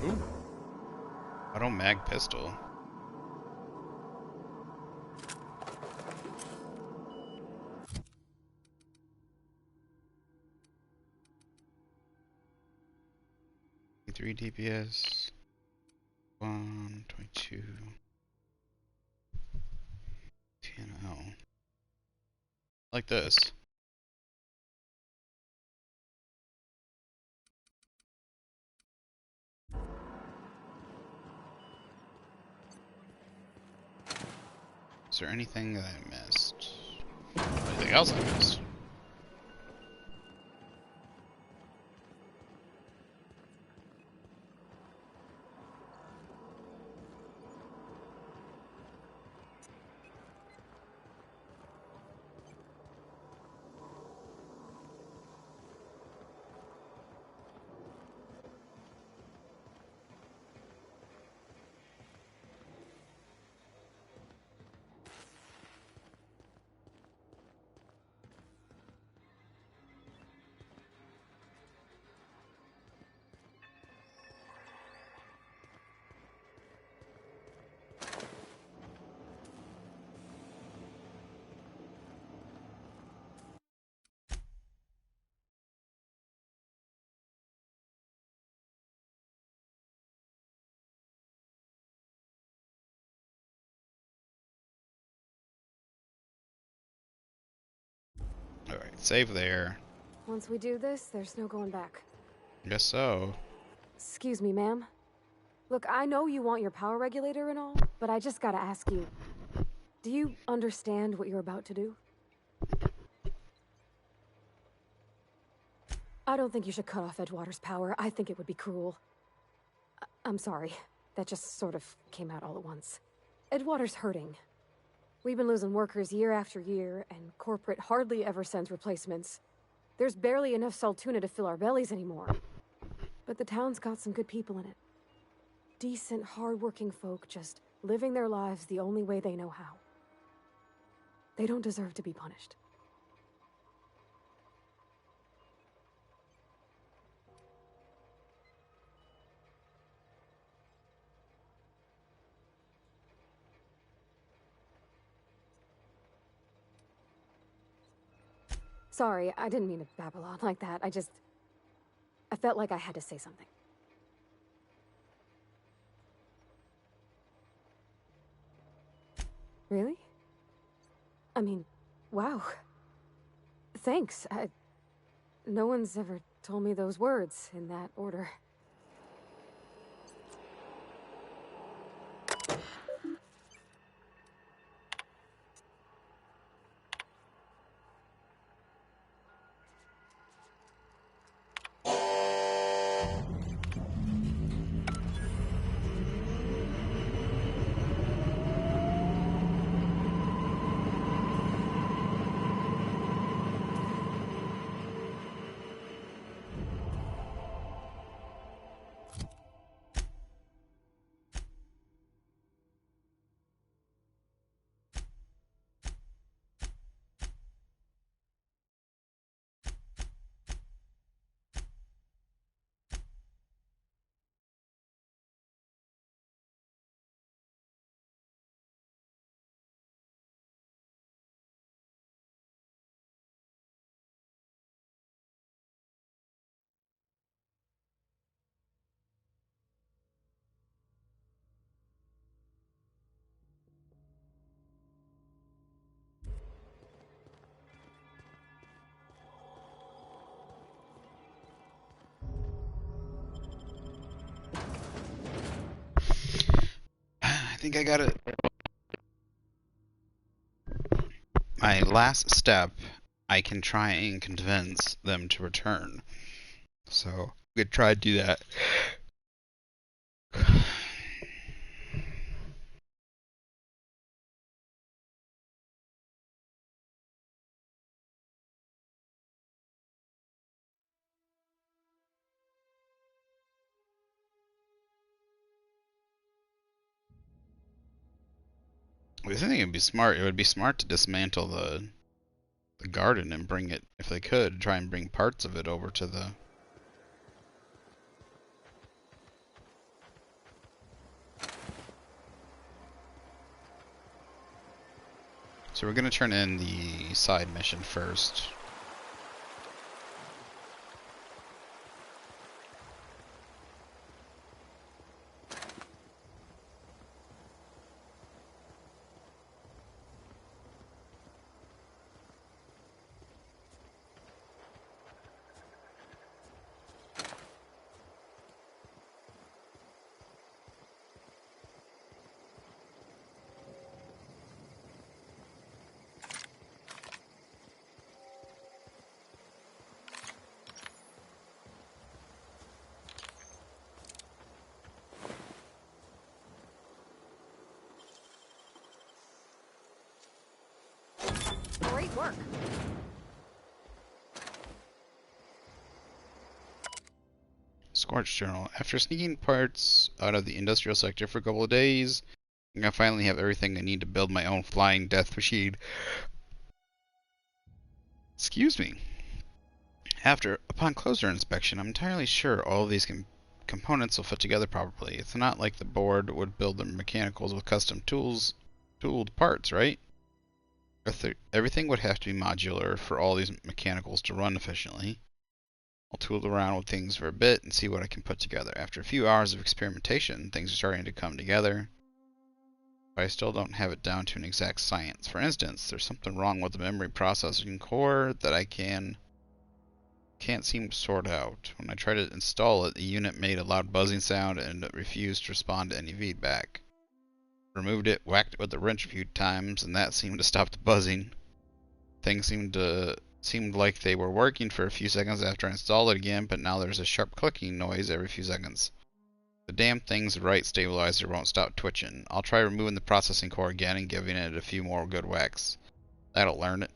Ooh. Auto mag pistol. Three DPS. 122. TNL. Like this. Is there anything that I missed? Anything else I missed? Alright, save there. Once we do this, there's no going back. Guess so. Excuse me, ma'am. Look, I know you want your power regulator and all, but I just gotta ask you. Do you understand what you're about to do? I don't think you should cut off Edgewater's power. I think it would be cruel. I'm sorry. That just sort of came out all at once. Edgewater's hurting. We've been losing workers year after year, and corporate hardly ever sends replacements. There's barely enough Saltuna to fill our bellies anymore. But the town's got some good people in it. Decent, hard-working folk just living their lives the only way they know how. They don't deserve to be punished. Sorry, I didn't mean to babble on like that. I felt like I had to say something. Really? I mean, wow. Thanks. No one's ever told me those words in that order. think I got it. My last step, I can try and convince them to return. So we could try to do that. I think it'd be smart. It would be smart to dismantle the garden and bring it, if they could, try and bring parts of it over to the. So we're gonna turn in the side mission first. Great work. Scorch Journal. After sneaking parts out of the industrial sector for a couple of days, I finally have everything I need to build my own flying death machine. Excuse me. Upon closer inspection, I'm entirely sure all of these components will fit together properly. It's not like the board would build their mechanicals with custom tooled parts, right? Everything would have to be modular for all these mechanicals to run efficiently. I'll tool around with things for a bit and see what I can put together. After a few hours of experimentation, things are starting to come together, but I still don't have it down to an exact science. For instance, there's something wrong with the memory processing core that I can't seem to sort out. When I tried to install it, the unit made a loud buzzing sound and it refused to respond to any feedback. Removed it, whacked it with a wrench a few times, and that seemed to stop the buzzing. Things seemed like they were working for a few seconds after I installed it again, but now there's a sharp clicking noise every few seconds. The damn thing's right stabilizer won't stop twitching. I'll try removing the processing core again and giving it a few more good whacks. That'll learn it.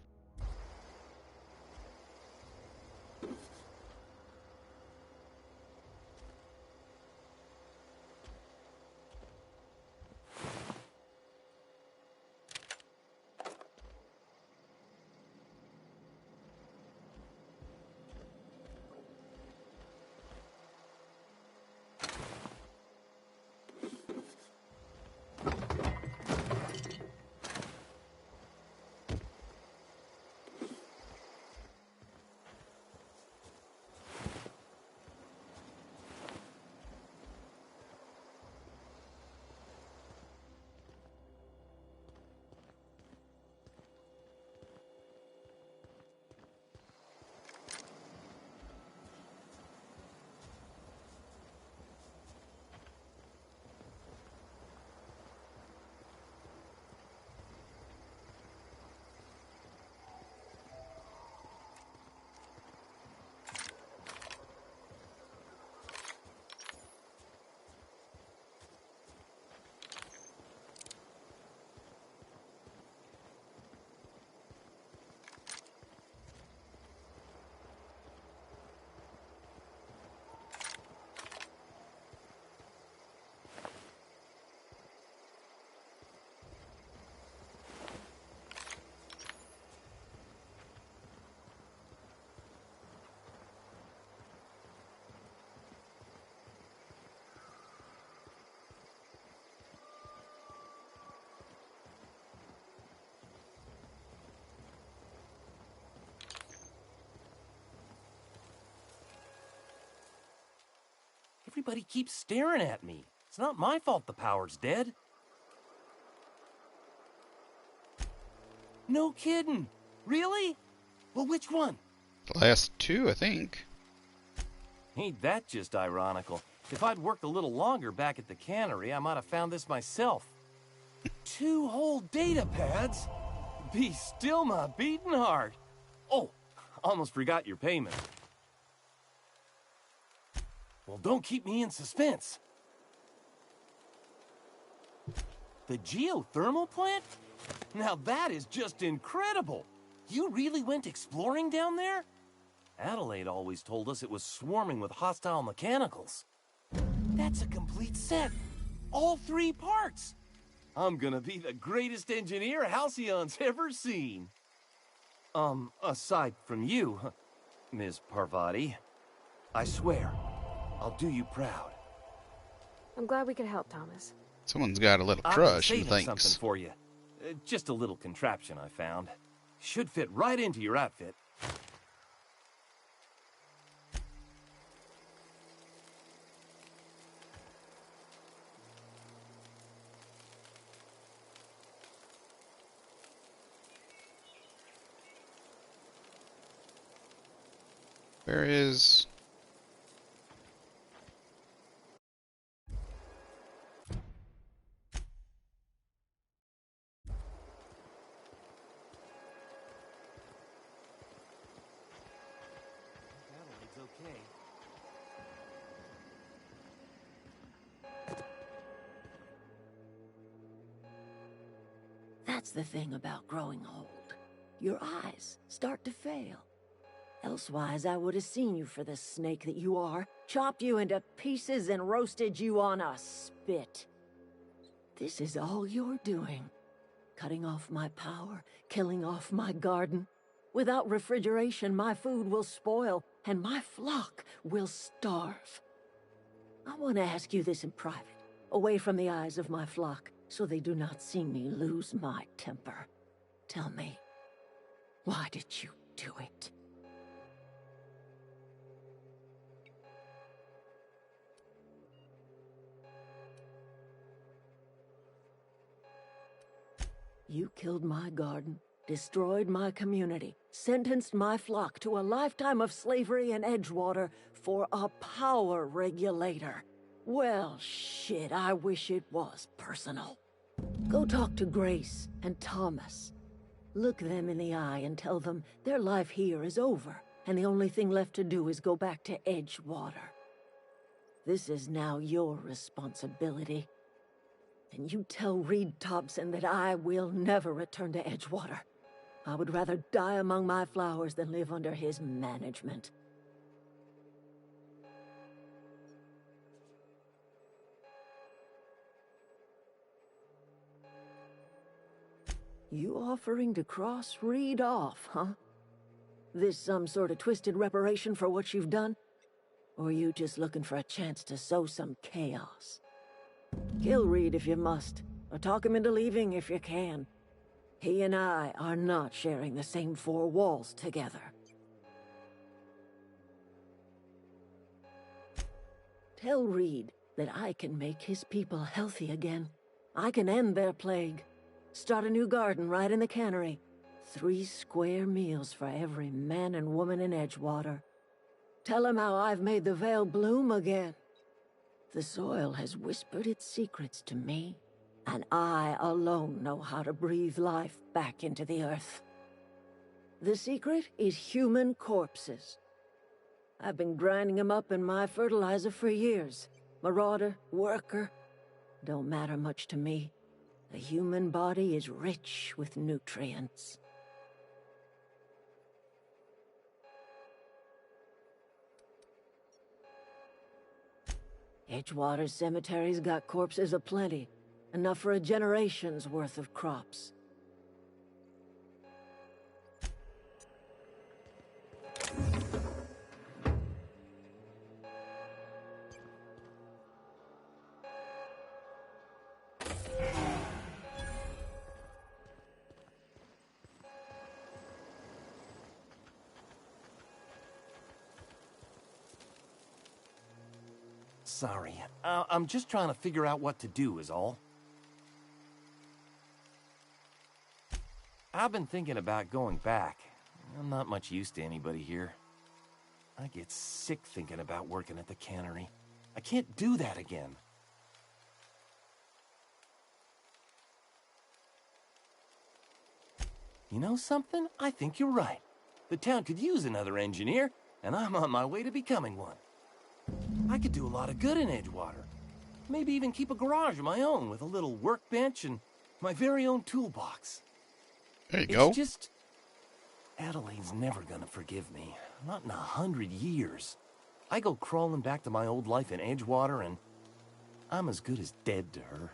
Everybody keeps staring at me. It's not my fault the power's dead. No kidding. Really? Well, which one? The last two, I think. Ain't that just ironical? If I'd worked a little longer back at the cannery, I might have found this myself. 2 whole data pads? Be still my beating heart. Oh, almost forgot your payment. Well, don't keep me in suspense. The geothermal plant? Now that is just incredible. You really went exploring down there? Adelaide always told us it was swarming with hostile mechanicals. That's a complete set. All 3 parts. I'm gonna be the greatest engineer Halcyon's ever seen. Aside from you, Ms. Parvati. I swear, I'll do you proud. I'm glad we could help, Thomas. Someone's got a little I've crush been and saving thinks. something for you. Just a little contraption I found. Should fit right into your outfit. Where is... Okay. That's the thing about growing old. Your eyes start to fail. Elsewise, I would have seen you for the snake that you are, chopped you into pieces and roasted you on a spit. This is all you're doing. Cutting off my power, killing off my garden. Without refrigeration, my food will spoil, and my flock will starve. I want to ask you this in private, away from the eyes of my flock, so they do not see me lose my temper. Tell me, why did you do it? You killed my garden, destroyed my community, sentenced my flock to a lifetime of slavery in Edgewater for a power regulator. Well, shit, I wish it was personal. Go talk to Grace and Thomas. Look them in the eye and tell them their life here is over, and the only thing left to do is go back to Edgewater. This is now your responsibility. And you tell Reed Thompson that I will never return to Edgewater. I would rather die among my flowers than live under his management. You offering to cross Reed off, huh? This some sort of twisted reparation for what you've done? Or you just looking for a chance to sow some chaos? Kill Reed if you must, or talk him into leaving if you can. He and I are not sharing the same 4 walls together. Tell Reed that I can make his people healthy again. I can end their plague. Start a new garden right in the cannery. 3 square meals for every man and woman in Edgewater. Tell him how I've made the Vale bloom again. The soil has whispered its secrets to me, and I alone know how to breathe life back into the earth. The secret is human corpses. I've been grinding them up in my fertilizer for years. Marauder, worker, don't matter much to me. The human body is rich with nutrients. Edgewater Cemetery's got corpses aplenty, enough for a generation's worth of crops. Sorry, I'm just trying to figure out what to do is all. I've been thinking about going back. I'm not much use to anybody here. I get sick thinking about working at the cannery. I can't do that again. You know something? I think you're right. The town could use another engineer, and I'm on my way to becoming one. I could do a lot of good in Edgewater. Maybe even keep a garage of my own with a little workbench and my very own toolbox. There you go. It's just... Adelaide's never gonna forgive me. Not in 100 years. I go crawling back to my old life in Edgewater, and I'm as good as dead to her.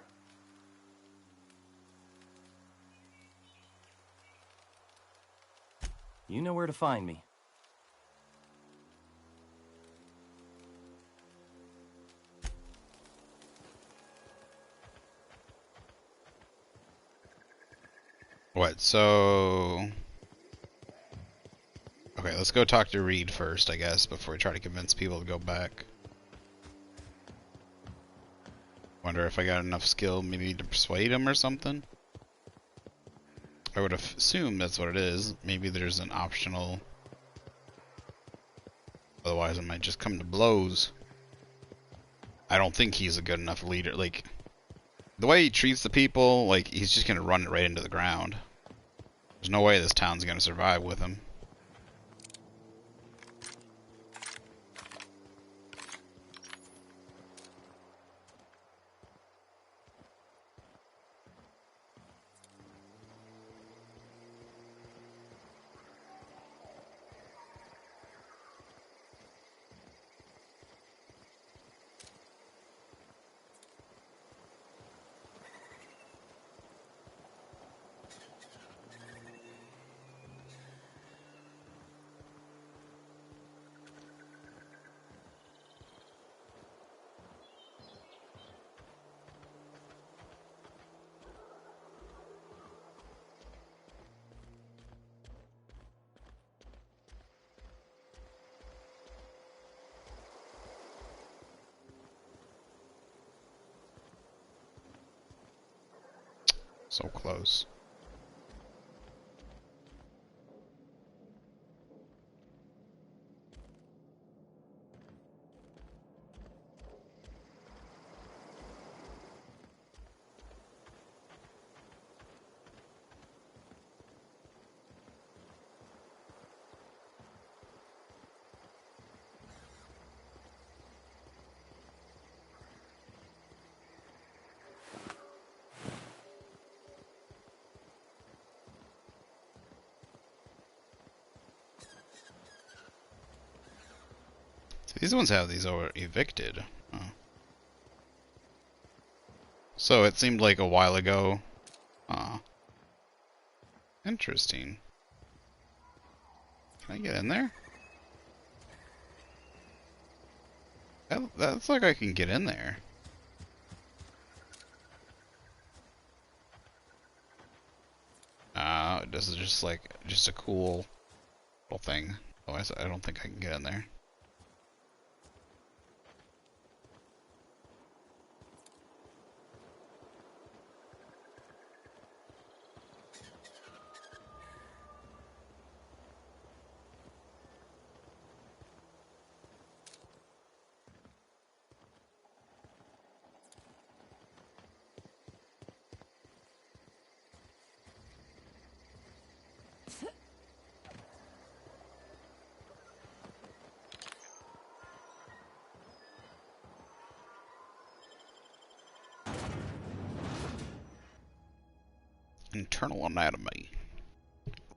You know where to find me. What, so... Okay, let's go talk to Reed first, I guess, before we try to convince people to go back. Wonder if I got enough skill maybe to persuade him or something? I would assume that's what it is. Maybe there's an optional... Otherwise I might just come to blows. I don't think he's a good enough leader. Like, the way he treats the people, like, he's just gonna run it right into the ground. There's no way this town's gonna survive with him. So close. So these ones have these over evicted. Oh. So it seemed like a while ago. Interesting. Can I get in there? That's like I can get in there. This is just like just a cool little thing. Otherwise, I don't think I can get in there. Internal anatomy.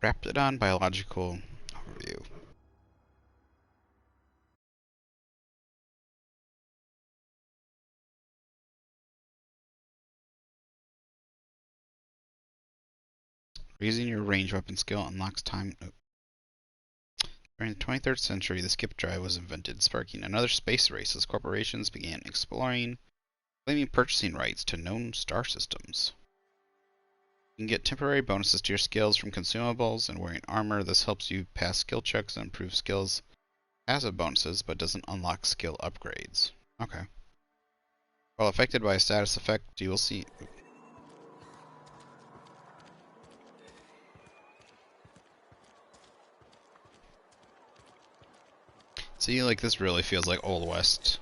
Raptidon biological overview. Raising your range weapon skill unlocks time. During the 23rd century, the skip drive was invented, sparking another space race as corporations began exploring, claiming purchasing rights to known star systems. You can get temporary bonuses to your skills from consumables and wearing armor. This helps you pass skill checks and improve skills as of bonuses, but doesn't unlock skill upgrades. Okay. While affected by a status effect, you will see... See, like, this really feels like Old West.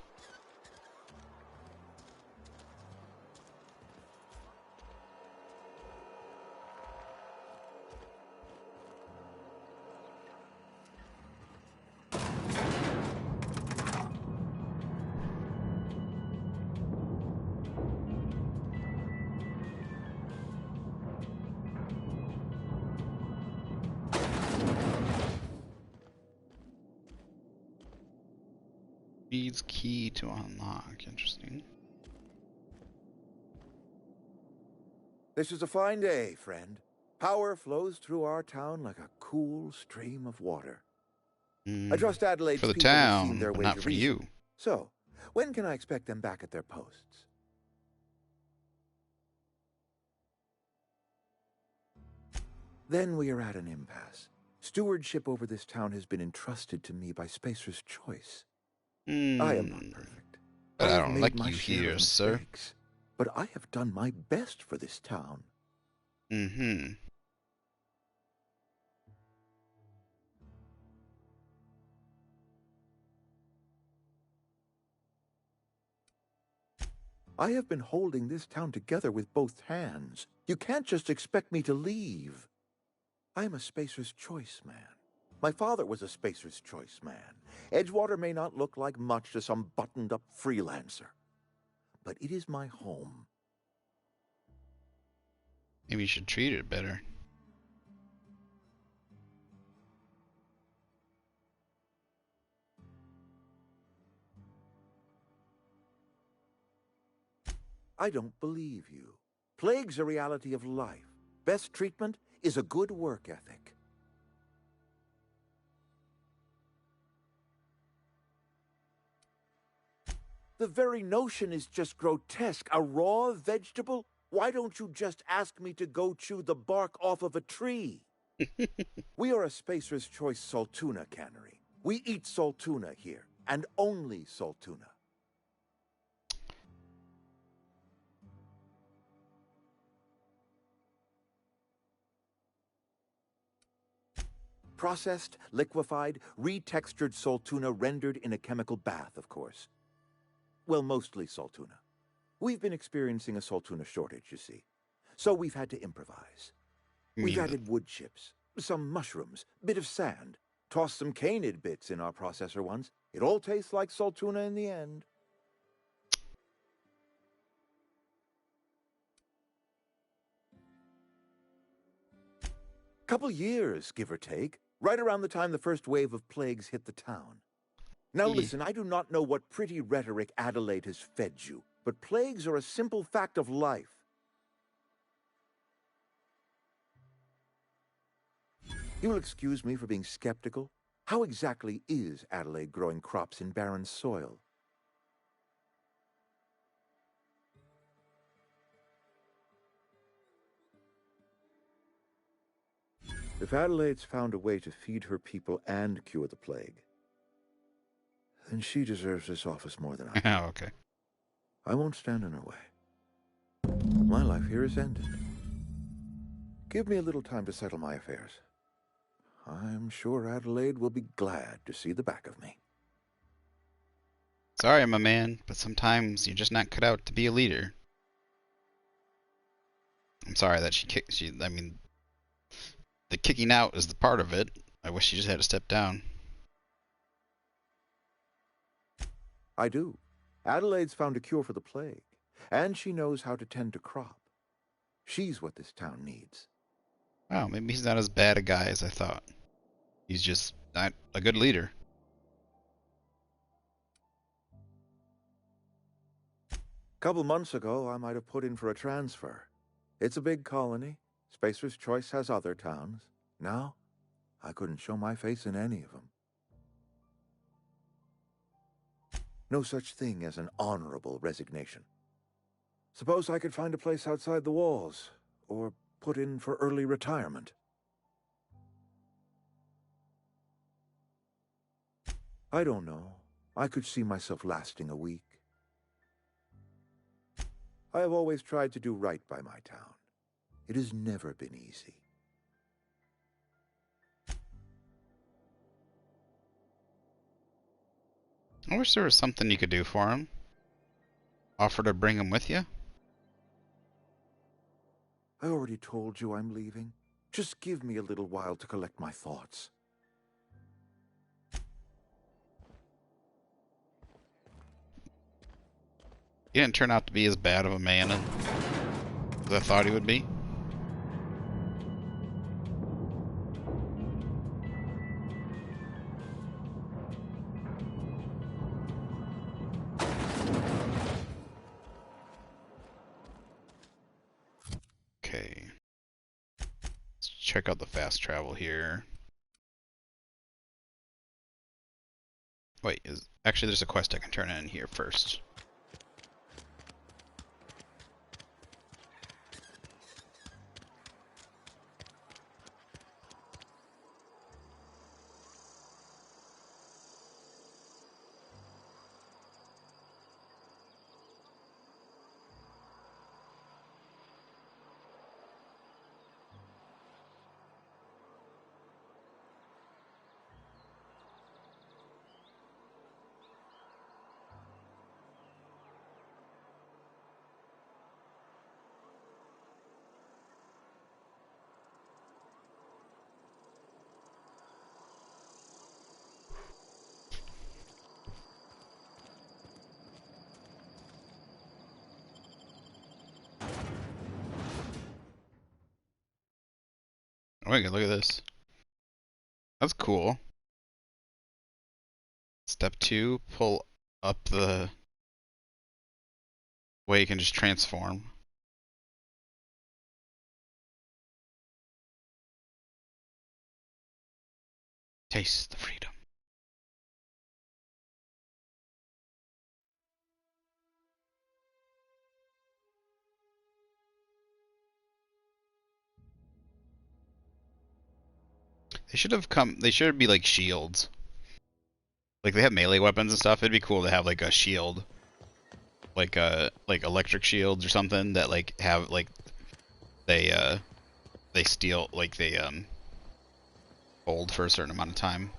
Needs key to unlock. Interesting. This is a fine day, friend. Power flows through our town like a cool stream of water. I trust Adelaide's for the people have seen town, their but way not to for reason. you. So, when can I expect them back at their posts? Then we are at an impasse. Stewardship over this town has been entrusted to me by Spacer's Choice. I am not perfect. But I have don't made like my you share here, of sir. mistakes, but I have done my best for this town. Mm-hmm. I have been holding this town together with both hands. You can't just expect me to leave. I am a Spacer's Choice man. My father was a Spacer's Choice man. Edgewater may not look like much to some buttoned-up freelancer, but it is my home. Maybe you should treat it better. I don't believe you. Plague's a reality of life. Best treatment is a good work ethic. The very notion is just grotesque. A raw vegetable? Why don't you just ask me to go chew the bark off of a tree? We are a Spacer's Choice Saltuna cannery. We eat Saltuna here, and only Saltuna. Processed, liquefied, retextured Saltuna rendered in a chemical bath, of course. Well, mostly Saltuna. We've been experiencing a Saltuna shortage, you see. So we've had to improvise. We've added wood chips, some mushrooms, bit of sand, tossed some canid bits in our processor once. It all tastes like Saltuna in the end. Couple years, give or take, right around the time the first wave of plagues hit the town. Now listen, I do not know what pretty rhetoric Adelaide has fed you, but plagues are a simple fact of life. You will excuse me for being skeptical. How exactly is Adelaide growing crops in barren soil? If Adelaide's found a way to feed her people and cure the plague, then she deserves this office more than I do. Oh, okay. I won't stand in her way. My life here is ended. Give me a little time to settle my affairs. I'm sure Adelaide will be glad to see the back of me. Sorry, my man, but sometimes you're just not cut out to be a leader. I'm sorry that I mean, the kicking out is the part of it. I wish she just had to step down. I do. Adelaide's found a cure for the plague, and she knows how to tend to crop. She's what this town needs. Wow, maybe he's not as bad a guy as I thought. He's just not a good leader. Couple months ago, I might have put in for a transfer. It's a big colony. Spacer's Choice has other towns. Now, I couldn't show my face in any of them. No such thing as an honorable resignation. Suppose I could find a place outside the walls, or put in for early retirement. I don't know. I could see myself lasting a week. I have always tried to do right by my town. It has never been easy. I wish there was something you could do for him. Offer to bring him with you? I already told you I'm leaving. Just give me a little while to collect my thoughts. He didn't turn out to be as bad of a man as I thought he would be. check out the fast travel here. Wait, actually there's a quest I can turn in here first. Oh my god, look at this. That's cool. Step 2, pull up the way you can just transform. Taste the freedom. They should be like shields. Like they have melee weapons and stuff. It'd be cool to have like a shield. Like electric shields or something that like have like they steal like they hold for a certain amount of time.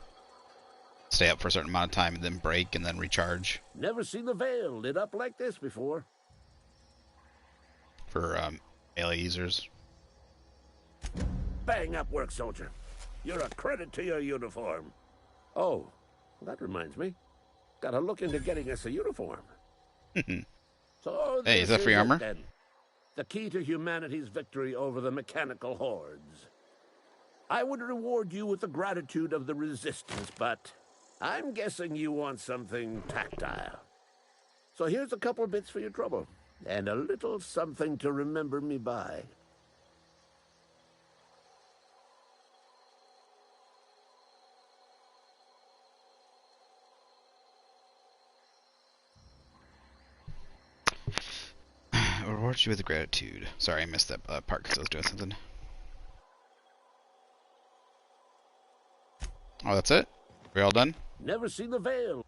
Stay up for a certain amount of time and then break and then recharge. Never seen the Veil lit up like this before. For melee users. Bang up work, soldier. You're a credit to your uniform. Oh, that reminds me. Gotta look into getting us a uniform. So hey, is that free armor? Then. The key to humanity's victory over the mechanical hordes. I would reward you with the gratitude of the resistance, but I'm guessing you want something tactile. So here's a couple of bits for your trouble, and a little something to remember me by. Reward you with gratitude. Sorry, I missed that part because I was doing something. Oh, that's it? We all done? Never seen the Veil.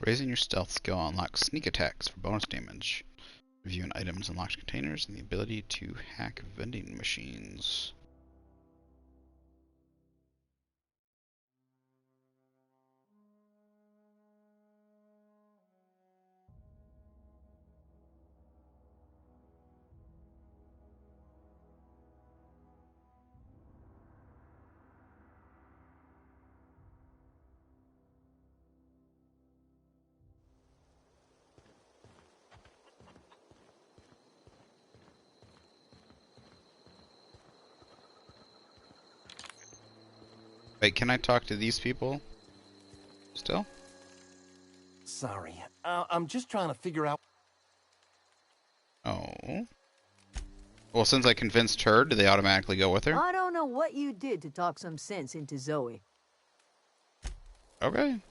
Raising your stealth skill unlocks sneak attacks for bonus damage. Reviewing items, unlocked containers, and the ability to hack vending machines. Wait, can I talk to these people? Still? Sorry. I'm just trying to figure out... Oh. Well, since I convinced her, do they automatically go with her? I don't know what you did to talk some sense into Zoe. Okay.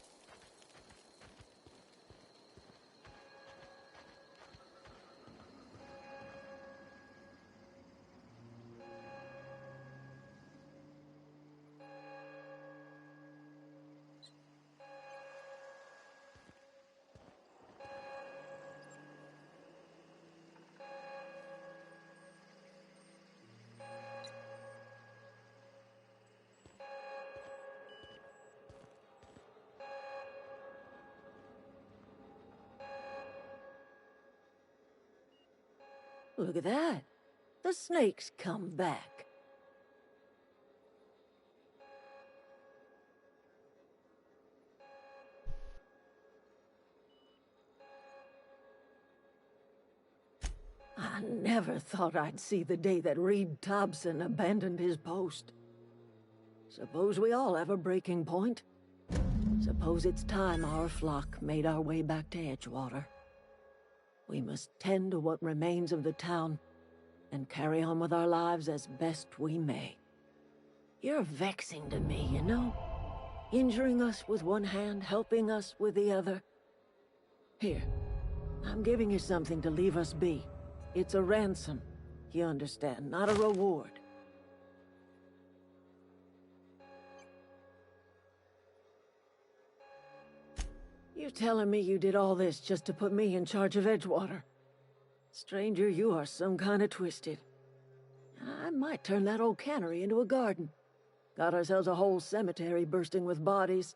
Look at that. The snake's come back. I never thought I'd see the day that Reed Thompson abandoned his post. Suppose we all have a breaking point. Suppose it's time our flock made our way back to Edgewater. We must tend to what remains of the town and carry on with our lives as best we may. You're vexing to me, you know? Injuring us with one hand, helping us with the other. Here, I'm giving you something to leave us be. It's a ransom, you understand, not a reward. You telling me you did all this just to put me in charge of Edgewater? Stranger, you are some kind of twisted. I might turn that old cannery into a garden. Got ourselves a whole cemetery bursting with bodies.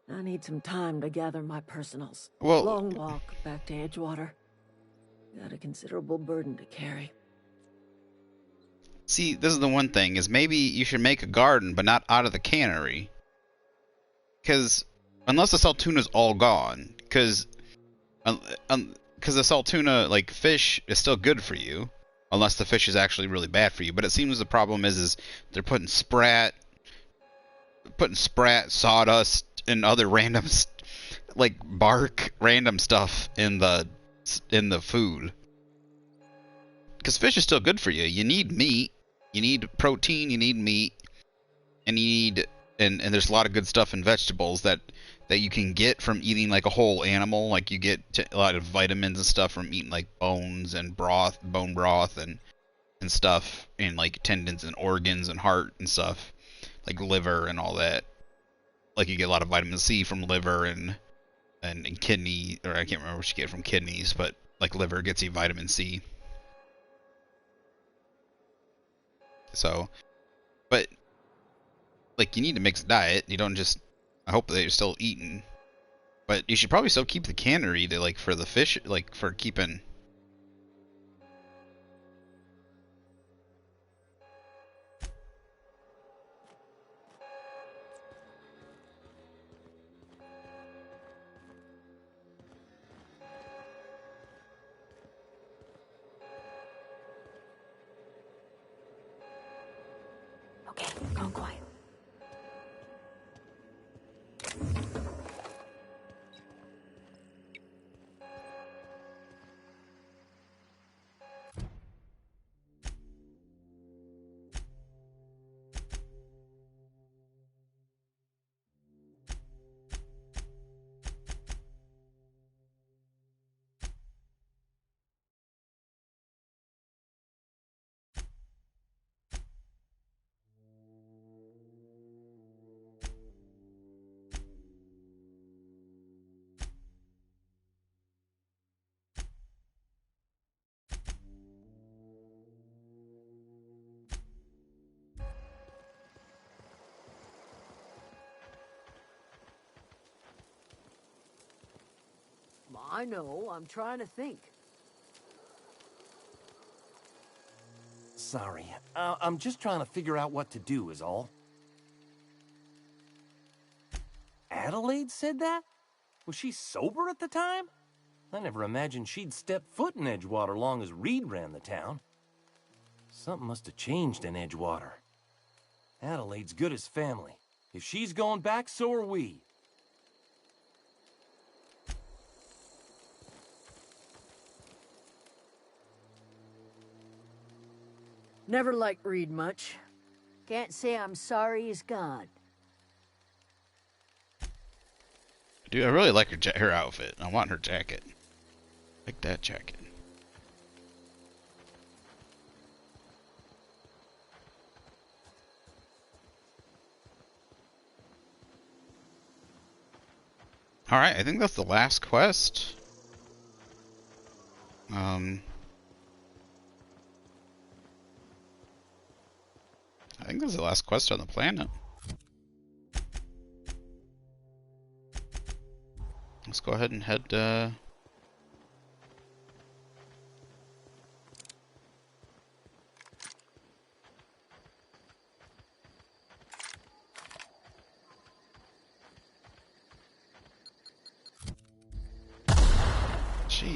I need some time to gather my personals. Well, long walk back to Edgewater. Got a considerable burden to carry. See, this is the one thing, is maybe you should make a garden, but not out of the cannery. Because, unless the Saltuna's all gone, because the Saltuna, like, fish is still good for you, unless the fish is actually really bad for you. But it seems the problem is they're putting sprat, sawdust, and other random, like, bark, random stuff in the food. Because fish is still good for you. You need meat, you need protein, you need meat, and you need and there's a lot of good stuff in vegetables that you can get from eating like a whole animal. Like you get a lot of vitamins and stuff from eating like bones and bone broth and stuff, and like tendons and organs and heart and stuff, like liver and all that. Like you get a lot of vitamin C from liver and kidney, or I can't remember what you get from kidneys, but like liver gets you vitamin C. So, but like you need to mix a diet. You don't just. I hope that you're still eating, but you should probably still keep the cannery to like for the fish, like for keeping. Okay, go quiet. I know, I'm trying to think. Sorry, I'm just trying to figure out what to do is all. Adelaide said that? Was she sober at the time? I never imagined she'd step foot in Edgewater long as Reed ran the town. Something must have changed in Edgewater. Adelaide's good as family. If she's going back, so are we. Never liked Reed much. Can't say I'm sorry he's gone. Dude, I really like her outfit. I want her jacket. Like that jacket. Alright, I think that's the last quest. I think that's the last quest on the planet. Let's go ahead and head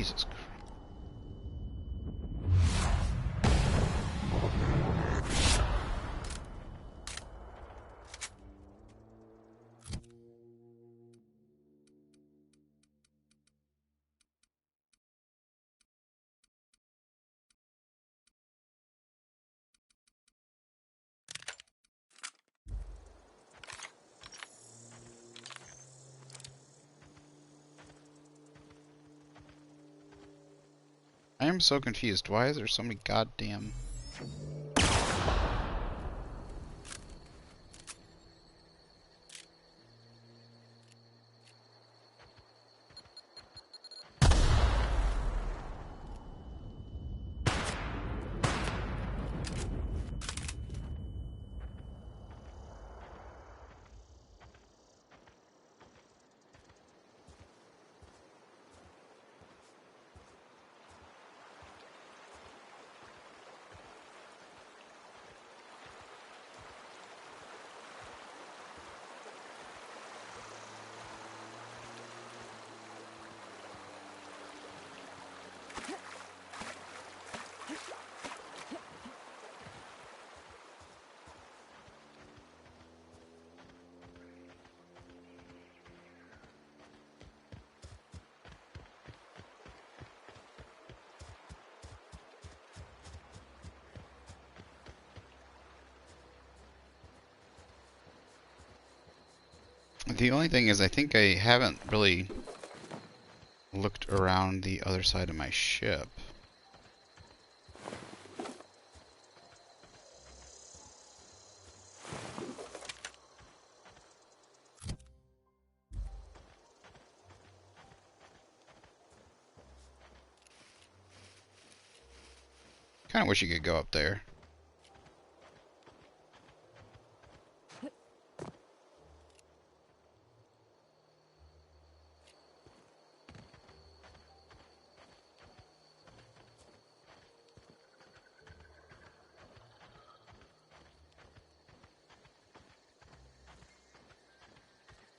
Jesus Christ. I am so confused. Why is there so many goddamn... The only thing is I think I haven't really looked around the other side of my ship. Kinda wish you could go up there.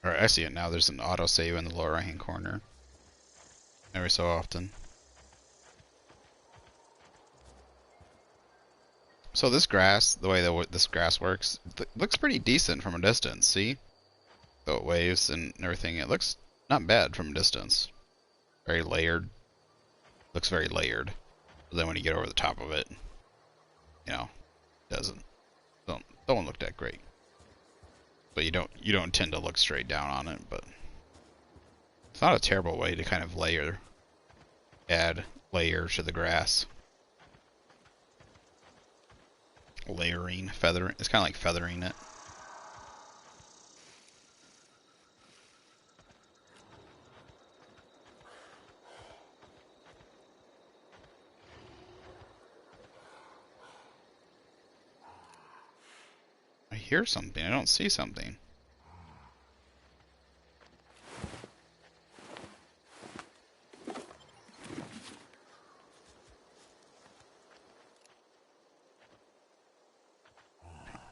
Alright, I see it now. There's an autosave in the lower right hand corner. Every so often. So this grass, the way that this grass works, looks pretty decent from a distance, see? Though it waves and everything, it looks not bad from a distance. Very layered. Looks very layered. But then when you get over the top of it, you know, don't look that great. But you don't tend to look straight down on it, but it's not a terrible way to kind of add layer to the grass. Layering, feathering, it's kind of like feathering it. I hear something, I don't see something.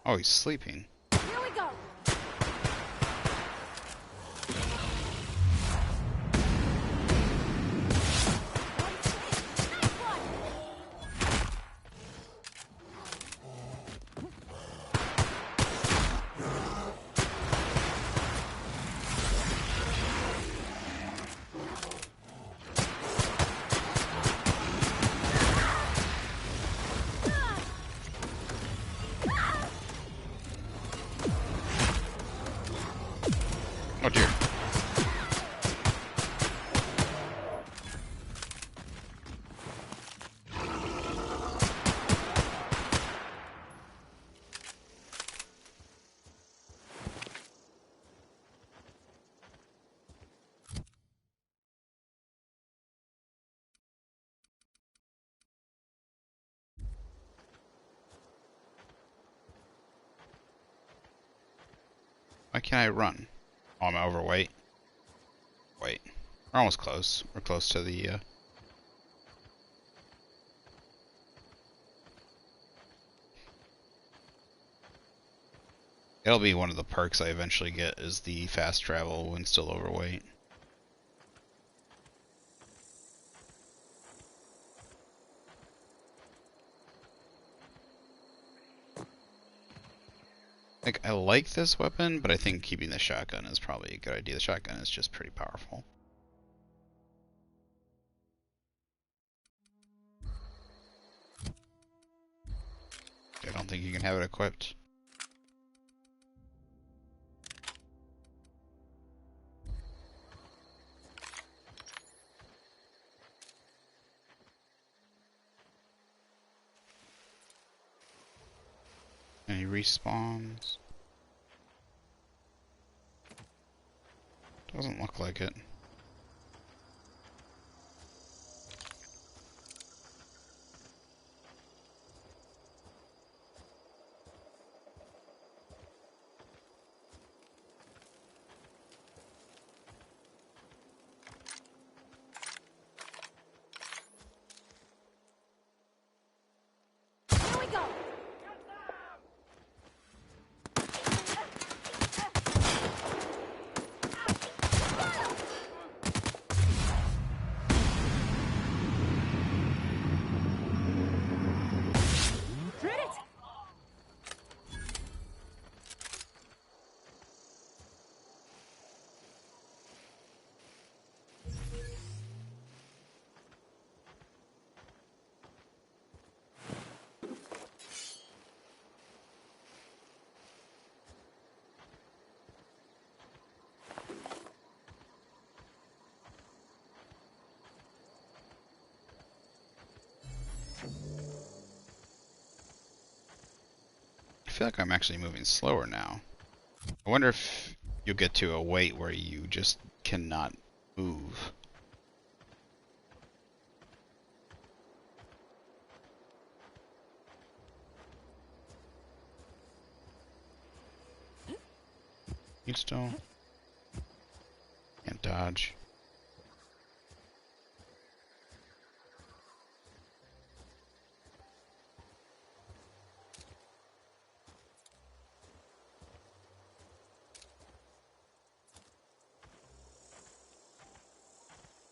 Oh, he's sleeping. Here we go. Oh dear. Why can't I run? Oh, I'm overweight. Wait. We're almost close. We're close to the, It'll be one of the perks I eventually get is the fast travel when still overweight. Like, I like this weapon, but I think keeping the shotgun is probably a good idea. The shotgun is just pretty powerful. I don't think you can have it equipped. And he respawns. Doesn't look like it. I feel like I'm actually moving slower now. I wonder if you'll get to a weight where you just cannot move. You still can't dodge.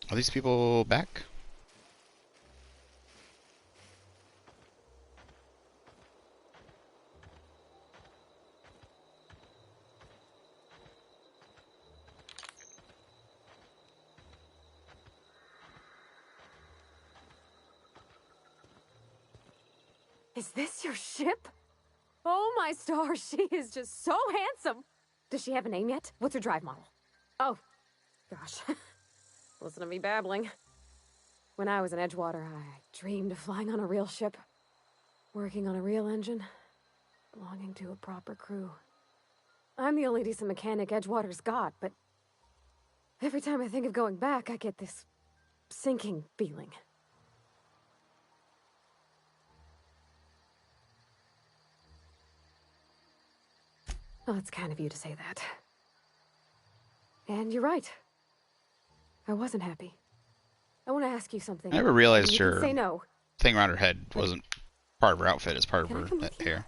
Are these people back? Is this your ship? Oh my stars, she is just so handsome. Does she have a name yet? What's her drive model? Oh, gosh. Listen to me babbling. When I was in Edgewater, I dreamed of flying on a real ship, working on a real engine, belonging to a proper crew. I'm the only decent mechanic Edgewater's got, but every time I think of going back, I get this sinking feeling. Well, it's kind of you to say that. And you're right. I wasn't happy. I want to ask you something. I never realized you can your say no. thing around her head wasn't part of her outfit, it's part of Can I her come with you? hair.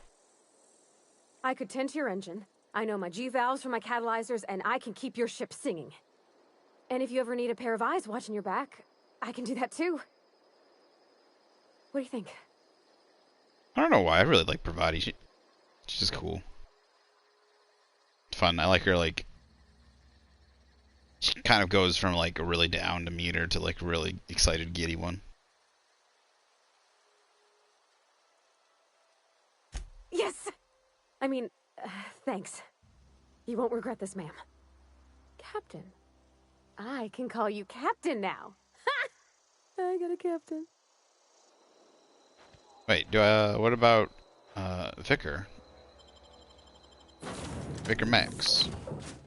I could tend to your engine. I know my G-valves for my catalyzers, and I can keep your ship singing. And if you ever need a pair of eyes watching your back, I can do that too. What do you think? I don't know why, I really like Bravati. She's just cool. It's fun. I like her, like, she kind of goes from like a really down demeanor to like really excited, giddy one. Yes! I mean, thanks. You won't regret this, ma'am. Captain. I can call you Captain now. Ha! I got a captain. Wait, what about, Vicar? Vicar Max.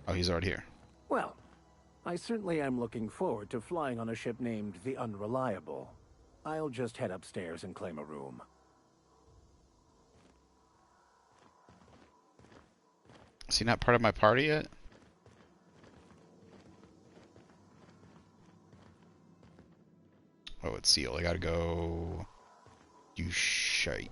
Oh, he's already here. Well, I certainly am looking forward to flying on a ship named the Unreliable. I'll just head upstairs and claim a room. Is he not part of my party yet? Oh, it's Seal. I gotta go... You shite.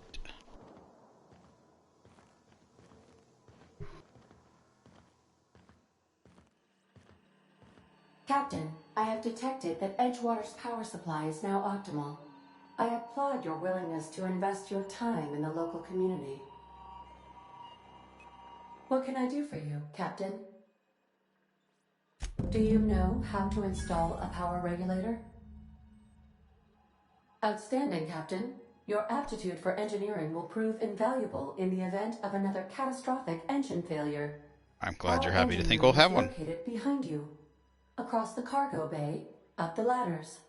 Captain, I have detected that Edgewater's power supply is now optimal. I applaud your willingness to invest your time in the local community. What can I do for you, Captain? Do you know how to install a power regulator? Outstanding, Captain. Your aptitude for engineering will prove invaluable in the event of another catastrophic engine failure. I'm glad you're Our happy to engine think room we'll is have one. located behind you, across the cargo bay, up the ladders.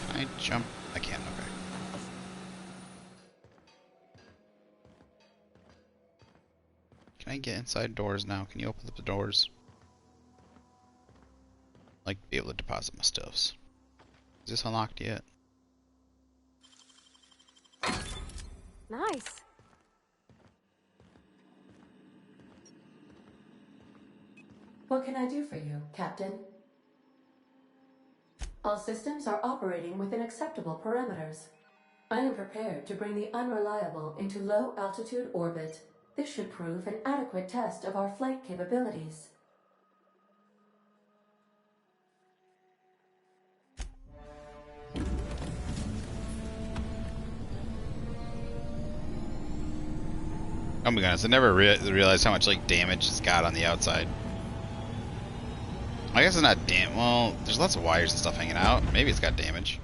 Can I jump? I can't, okay. Can I get inside doors now? Can you open up the doors? I'd like to be able to deposit my stuffs. Is this unlocked yet? Nice. What can I do for you, Captain? All systems are operating within acceptable parameters. I am prepared to bring the unreliable into low-altitude orbit. This should prove an adequate test of our flight capabilities. Oh my goodness, I never realized how much like damage it's got on the outside. I guess it's not well, there's lots of wires and stuff hanging out. Maybe it's got damage.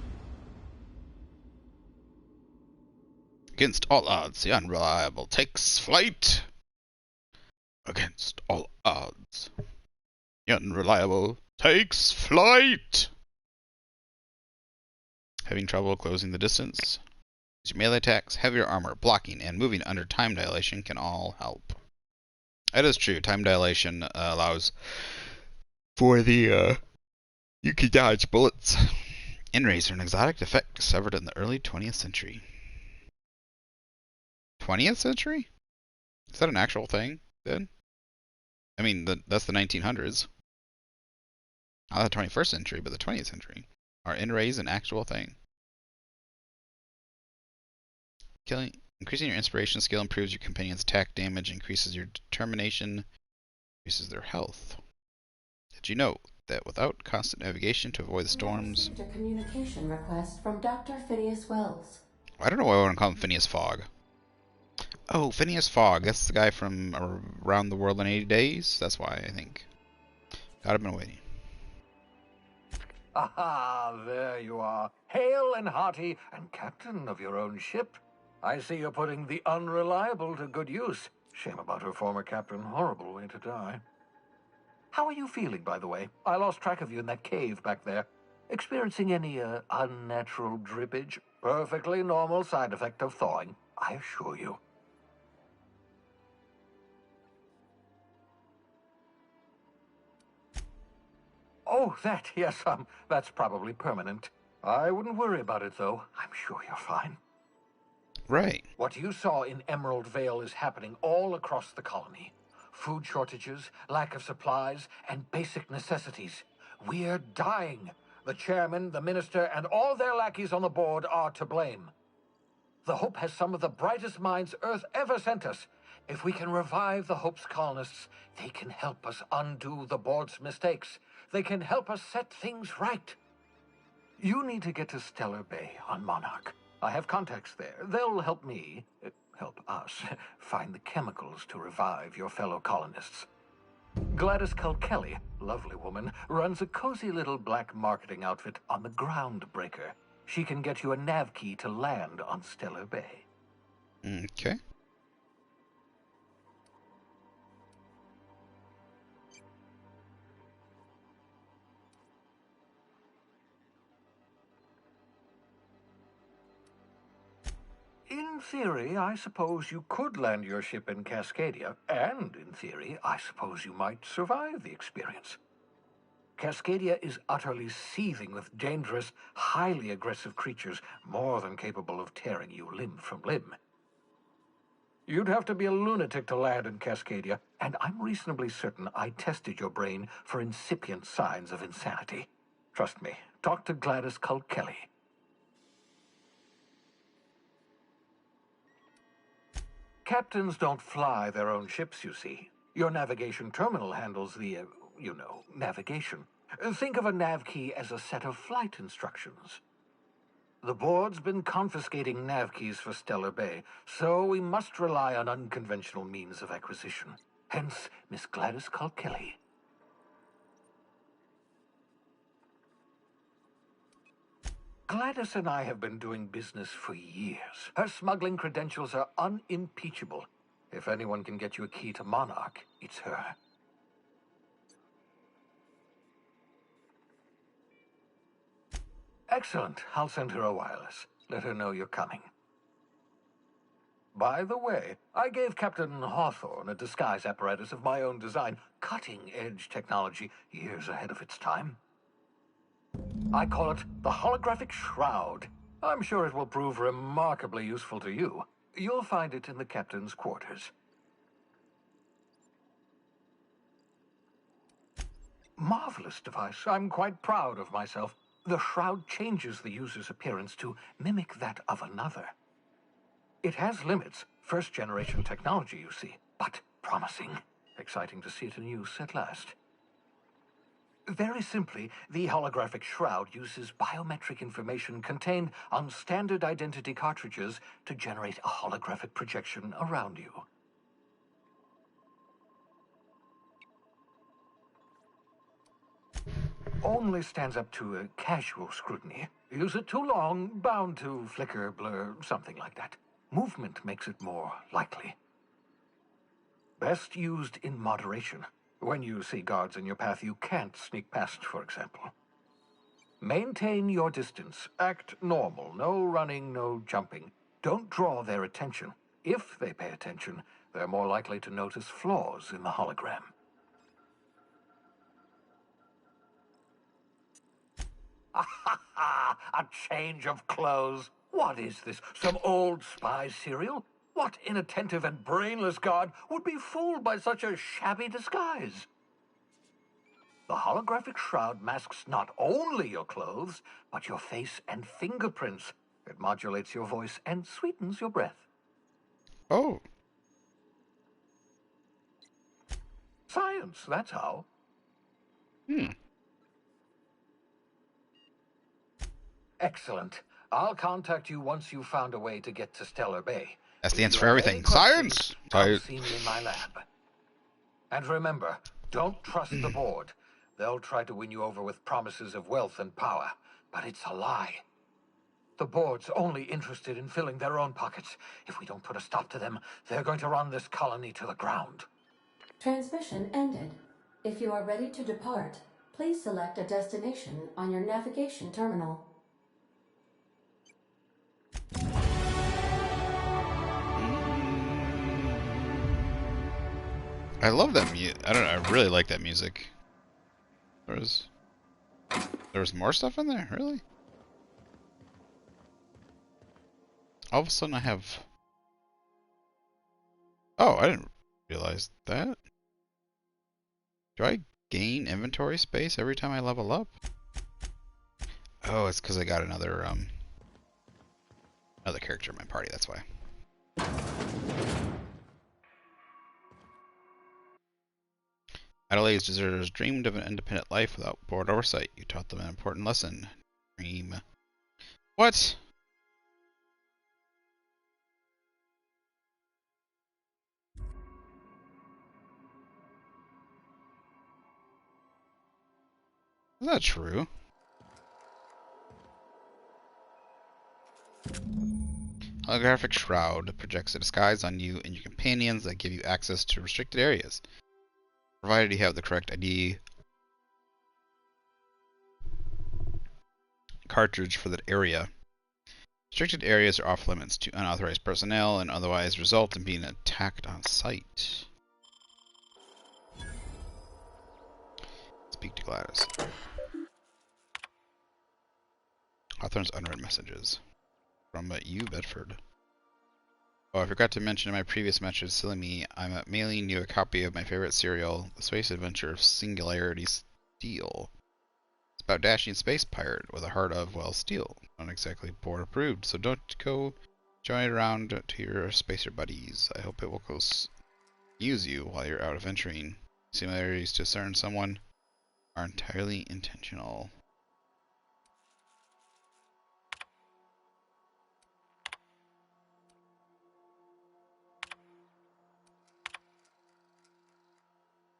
Against all odds, the unreliable takes flight. Against all odds, the unreliable takes flight. Having trouble closing the distance? Your melee attacks, heavier armor, blocking, and moving under time dilation can all help. That is true. Time dilation allows for the you can dodge bullets. N-rays are an exotic effect discovered in the early 20th century. 20th century? Is that an actual thing then? I mean, that's the 1900s. Not the 21st century, but the 20th century. Are N-rays an actual thing? Increasing your inspiration skill improves your companion's attack damage, increases your determination, increases their health. Did you know that without constant navigation to avoid the storms... We have received a communication request from Dr. Phineas Wells. I don't know why I want to call him Phineas Fogg. Oh, Phineas Fogg. That's the guy from Around the World in 80 Days? That's why, I think. God, I've been waiting. Aha, there you are. Hale and hearty, and captain of your own ship. I see you're putting the unreliable to good use. Shame about her former captain. Horrible way to die. How are you feeling, by the way? I lost track of you in that cave back there. Experiencing any, unnatural drippage? Perfectly normal side effect of thawing, I assure you. Oh, yes, that's probably permanent. I wouldn't worry about it, though. I'm sure you're fine. Right. What you saw in Emerald Vale is happening all across the colony. Food shortages, lack of supplies, and basic necessities. We're dying. The chairman, the minister, and all their lackeys on the board are to blame. The Hope has some of the brightest minds Earth ever sent us. If we can revive the Hope's colonists, they can help us undo the board's mistakes. They can help us set things right. You need to get to Stellar Bay on Monarch. I have contacts there. They'll help me, help us, find the chemicals to revive your fellow colonists. Gladys Kelly, lovely woman, runs a cozy little black marketing outfit on the Groundbreaker. She can get you a nav key to land on Stellar Bay. Okay. In theory, I suppose you could land your ship in Cascadia, and in theory, I suppose you might survive the experience. Cascadia is utterly seething with dangerous, highly aggressive creatures more than capable of tearing you limb from limb. You'd have to be a lunatic to land in Cascadia, and I'm reasonably certain I tested your brain for incipient signs of insanity. Trust me, talk to Gladys Kelly. Captains don't fly their own ships, you see. Your navigation terminal handles the, navigation. Think of a nav key as a set of flight instructions. The board's been confiscating nav keys for Stellar Bay, so we must rely on unconventional means of acquisition. Hence, Miss Gladys Kelly. Gladys and I have been doing business for years. Her smuggling credentials are unimpeachable. If anyone can get you a key to Monarch, it's her. Excellent. I'll send her a wireless. Let her know you're coming. By the way, I gave Captain Hawthorne a disguise apparatus of my own design, cutting-edge technology years ahead of its time. I call it the holographic shroud. I'm sure it will prove remarkably useful to you. You'll find it in the captain's quarters. Marvelous device. I'm quite proud of myself. The shroud changes the user's appearance to mimic that of another. It has limits, first-generation technology, you see, but promising. Exciting to see it in use at last. Very simply, the holographic shroud uses biometric information contained on standard identity cartridges to generate a holographic projection around you. Only stands up to a casual scrutiny. Use it too long, bound to flicker, blur, something like that. Movement makes it more likely. Best used in moderation. When you see guards in your path you can't sneak past, for example. Maintain your distance. Act normal. No running, no jumping. Don't draw their attention. If they pay attention, they're more likely to notice flaws in the hologram. A change of clothes. What is this? Some old spy serial? What inattentive and brainless guard would be fooled by such a shabby disguise? The holographic shroud masks not only your clothes, but your face and fingerprints. It modulates your voice and sweetens your breath. Oh. Science, that's how. Excellent. I'll contact you once you've found a way to get to Stellar Bay. That's the answer for everything. Science! Come see me in my lab. And remember, don't trust the board. They'll try to win you over with promises of wealth and power, but it's a lie. The board's only interested in filling their own pockets. If we don't put a stop to them, they're going to run this colony to the ground. Transmission ended. If you are ready to depart, please select a destination on your navigation terminal. I love that music. I really like that music. There was more stuff in there, really? All of a sudden I have... Oh, I didn't realize that. Do I gain inventory space every time I level up? Oh, it's because I got another character in my party, that's why. Adelaide's deserters dreamed of an independent life without board oversight. You taught them an important lesson. Dream. What? Is that true? Holographic shroud projects a disguise on you and your companions that give you access to restricted areas, provided you have the correct ID cartridge for that area. Restricted areas are off limits to unauthorized personnel and otherwise result in being attacked on sight. It's speak to Gladys. Hawthorne's unread messages. From you, Bedford. Oh, I forgot to mention in my previous message, silly me, I'm mailing you a copy of my favorite serial, The Space Adventure of Singularity Steel. It's about dashing space pirate with a heart of, well, steel. Not exactly board approved, so don't go join it around to your spacer buddies. I hope it will use you while you're out adventuring. Similarities to a certain someone are entirely intentional.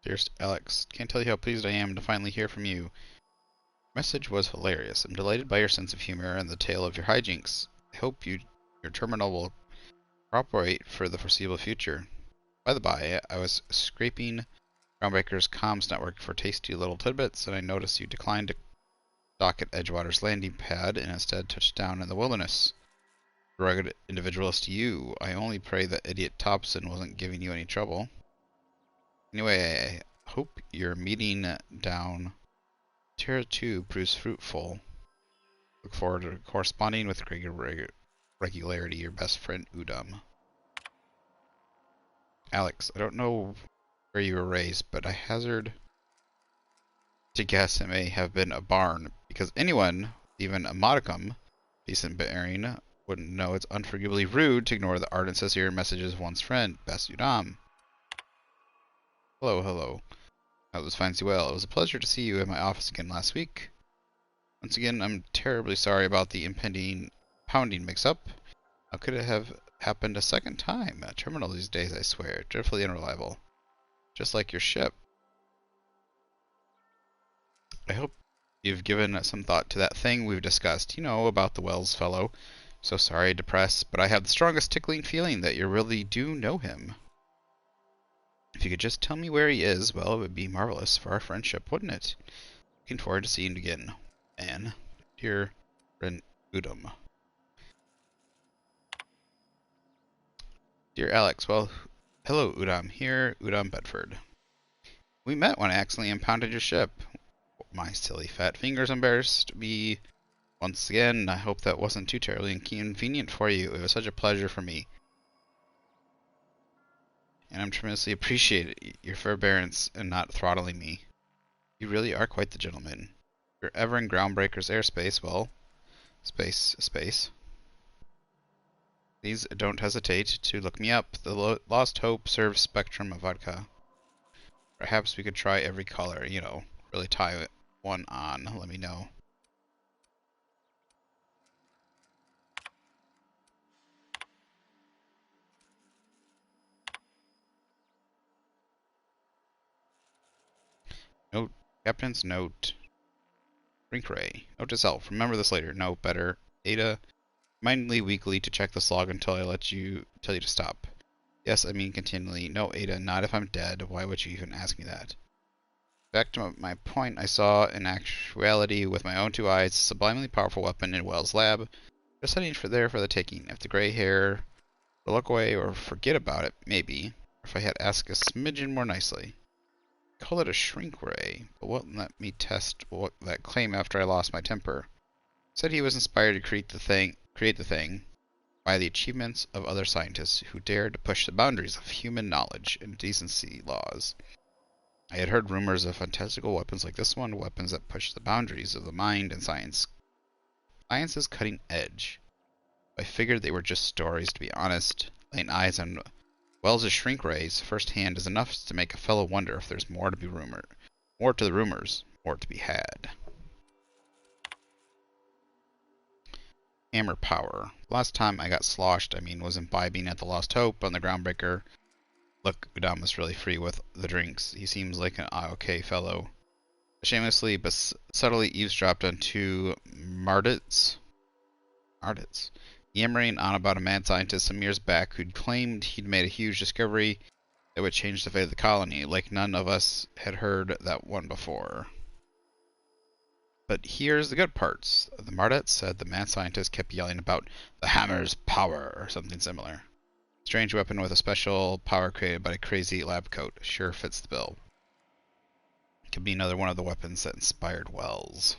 Dearest Alex, can't tell you how pleased I am to finally hear from you. Message was hilarious. I'm delighted by your sense of humor and the tale of your hijinks. I hope your terminal will cooperate for the foreseeable future. By the by, I was scraping Groundbreaker's comms network for tasty little tidbits, and I noticed you declined to dock at Edgewater's landing pad and instead touched down in the wilderness. Rugged individualist you. I only pray that idiot Thompson wasn't giving you any trouble. Anyway, I hope your meeting down Terra 2 proves fruitful. Look forward to corresponding with regularity, your best friend Udam. Alex, I don't know where you were raised, but I hazard to guess it may have been a barn, because anyone, even a modicum decent bearing, wouldn't know it's unforgivably rude to ignore the ardent, sincere messages of one's friend, best Udam. Hello, hello. I hope this finds you well. It was a pleasure to see you in my office again last week. Once again, I'm terribly sorry about the impending pounding mix-up. How could it have happened a second time? A terminal these days, I swear. Dreadfully unreliable. Just like your ship. I hope you've given some thought to that thing we've discussed. You know, about the Wells fellow. So sorry to press, but I have the strongest tickling feeling that you really do know him. If you could just tell me where he is, well, it would be marvelous for our friendship, wouldn't it? Looking forward to seeing you again. Anne, dear friend Udam. Dear Alex, well, hello Udam, here, Udam Bedford. We met when I accidentally impounded your ship. My silly fat fingers embarrassed me once again. I hope that wasn't too terribly inconvenient for you. It was such a pleasure for me. And I'm tremendously appreciate your forbearance in not throttling me. You really are quite the gentleman. If you're ever in Groundbreaker's airspace, well, space. Please don't hesitate to look me up. The Lost Hope serves Spectrum of vodka. Perhaps we could try every color, you know, really tie one on. Let me know. Note, Captain's note. Drink Ray. Note to self. Remember this later. No, better. Ada, remind me weekly to check this log until I tell you to stop. Yes, I mean continually. No, Ada, not if I'm dead. Why would you even ask me that? Back to my point, I saw in actuality with my own two eyes a sublimely powerful weapon in Wells' lab. Just heading for the taking. If the gray hair will look away or forget about it, maybe. Or if I had asked a smidgen more nicely. Call it a shrink ray, but wouldn't let me test that claim after I lost my temper. Said he was inspired to create the thing by the achievements of other scientists who dared to push the boundaries of human knowledge and decency laws. I had heard rumors of fantastical weapons like this one, weapons that push the boundaries of the mind and science. Science is cutting edge. I figured they were just stories, to be honest. Laying eyes on Wells' shrink rays firsthand is enough to make a fellow wonder if there's more to the rumors, more to be had. Hammer power. Last time I got sloshed, was imbibing at the Lost Hope on the Groundbreaker. Look, Udam was really free with the drinks. He seems like an okay fellow. I shamelessly but subtly eavesdropped on two Marauders, yammering on about a mad scientist some years back who'd claimed he'd made a huge discovery that would change the fate of the colony, like none of us had heard that one before. But here's the good parts. The Marauders said the mad scientist kept yelling about the hammer's power or something similar. Strange weapon with a special power created by a crazy lab coat. Sure fits the bill. Could be another one of the weapons that inspired Wells.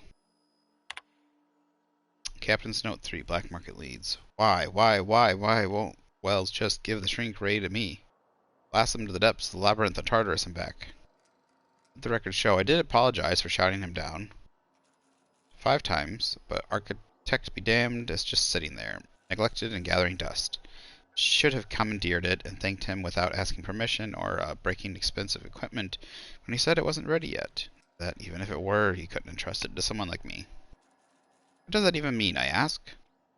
Captain's Note 3, Black Market leads. Why won't Wells just give the shrink ray to me? Blast him to the depths of the labyrinth of Tartarus and back. Let the records show I did apologize for shouting him down 5 times, but Architect be damned, it's just sitting there, neglected and gathering dust. Should have commandeered it and thanked him without asking permission or breaking expensive equipment when he said it wasn't ready yet. That even if it were, he couldn't entrust it to someone like me. What does that even mean, I ask?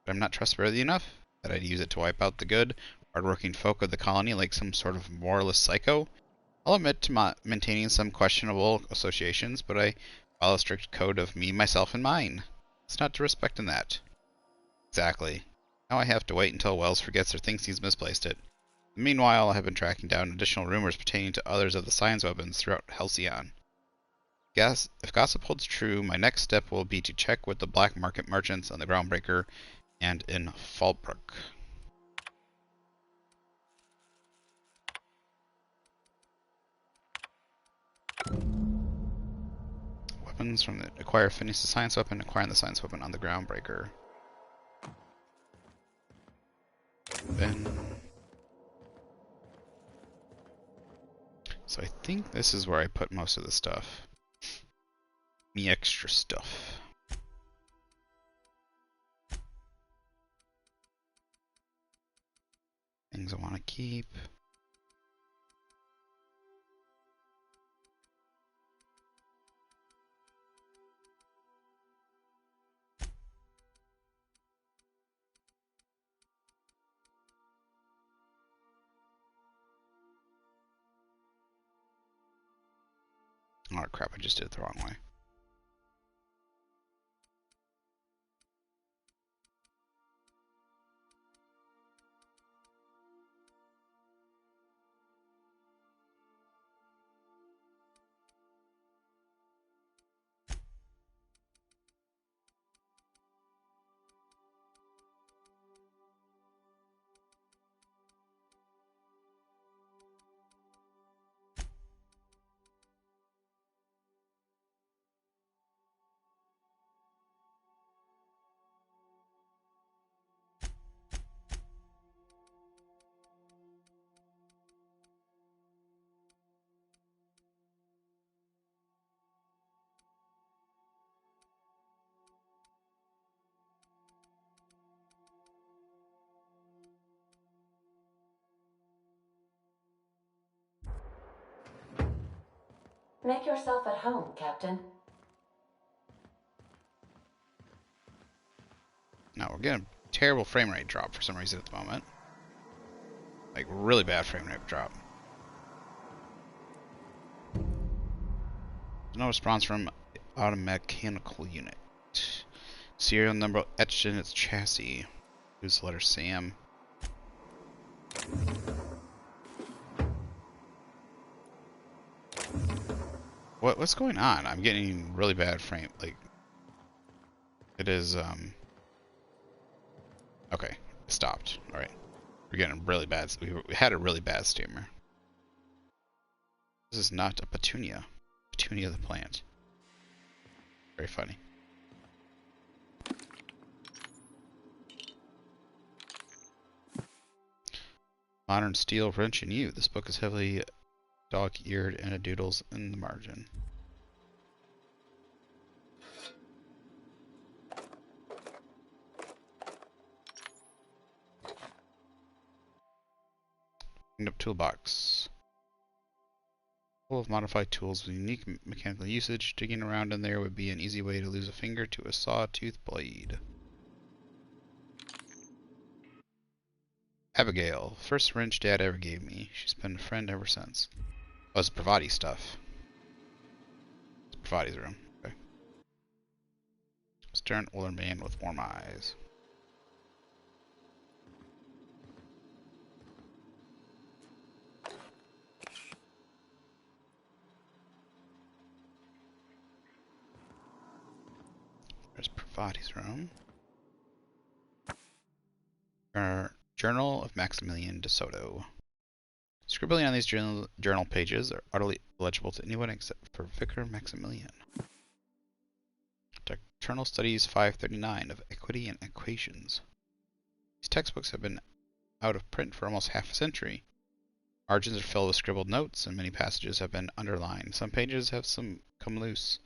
That I'm not trustworthy enough? That I'd use it to wipe out the good, hard-working folk of the colony like some sort of moralist psycho? I'll admit to maintaining some questionable associations, but I follow a strict code of me, myself, and mine. It's not to respect in that. Exactly. Now I have to wait until Wells forgets or thinks he's misplaced it. Meanwhile, I have been tracking down additional rumors pertaining to others of the science weapons throughout Halcyon. If gossip holds true, my next step will be to check with the black market merchants on the Groundbreaker and in Fallbrook. Weapons from the acquire Phineas the science weapon, acquiring the science weapon on the Groundbreaker. Then, so I think this is where I put most of the stuff. Me extra stuff. Things I want to keep. Oh crap, I just did it the wrong way. Make yourself at home, Captain. Now we're getting a terrible frame rate drop for some reason at the moment. Like really bad frame rate drop. No response from automechanical unit. Serial number etched in its chassis. Use the letter Sam. What's going on? I'm getting really bad frame. Like it is. Okay, it stopped. All right, we're getting really bad. We had a really bad steamer. This is not a petunia. Petunia the plant. Very funny. Modern Steel Wrench and You. This book is heavily dog-eared and a doodles in the margin. Up toolbox. Full of modified tools with unique mechanical usage. Digging around in there would be an easy way to lose a finger to a sawtooth blade. Abigail. First wrench Dad ever gave me. She's been a friend ever since. Oh, it's Pravati stuff. It's Pravati's room. Okay. Stern older man with warm eyes. There's Pravati's room. Journal of Maximilian de Soto. Scribbling on these journal pages are utterly illegible to anyone except for Vicar Maximilian. Doctrinal Studies 539 of Equity and Equations. These textbooks have been out of print for almost half a century. Margins are filled with scribbled notes, and many passages have been underlined. Some pages have come loose.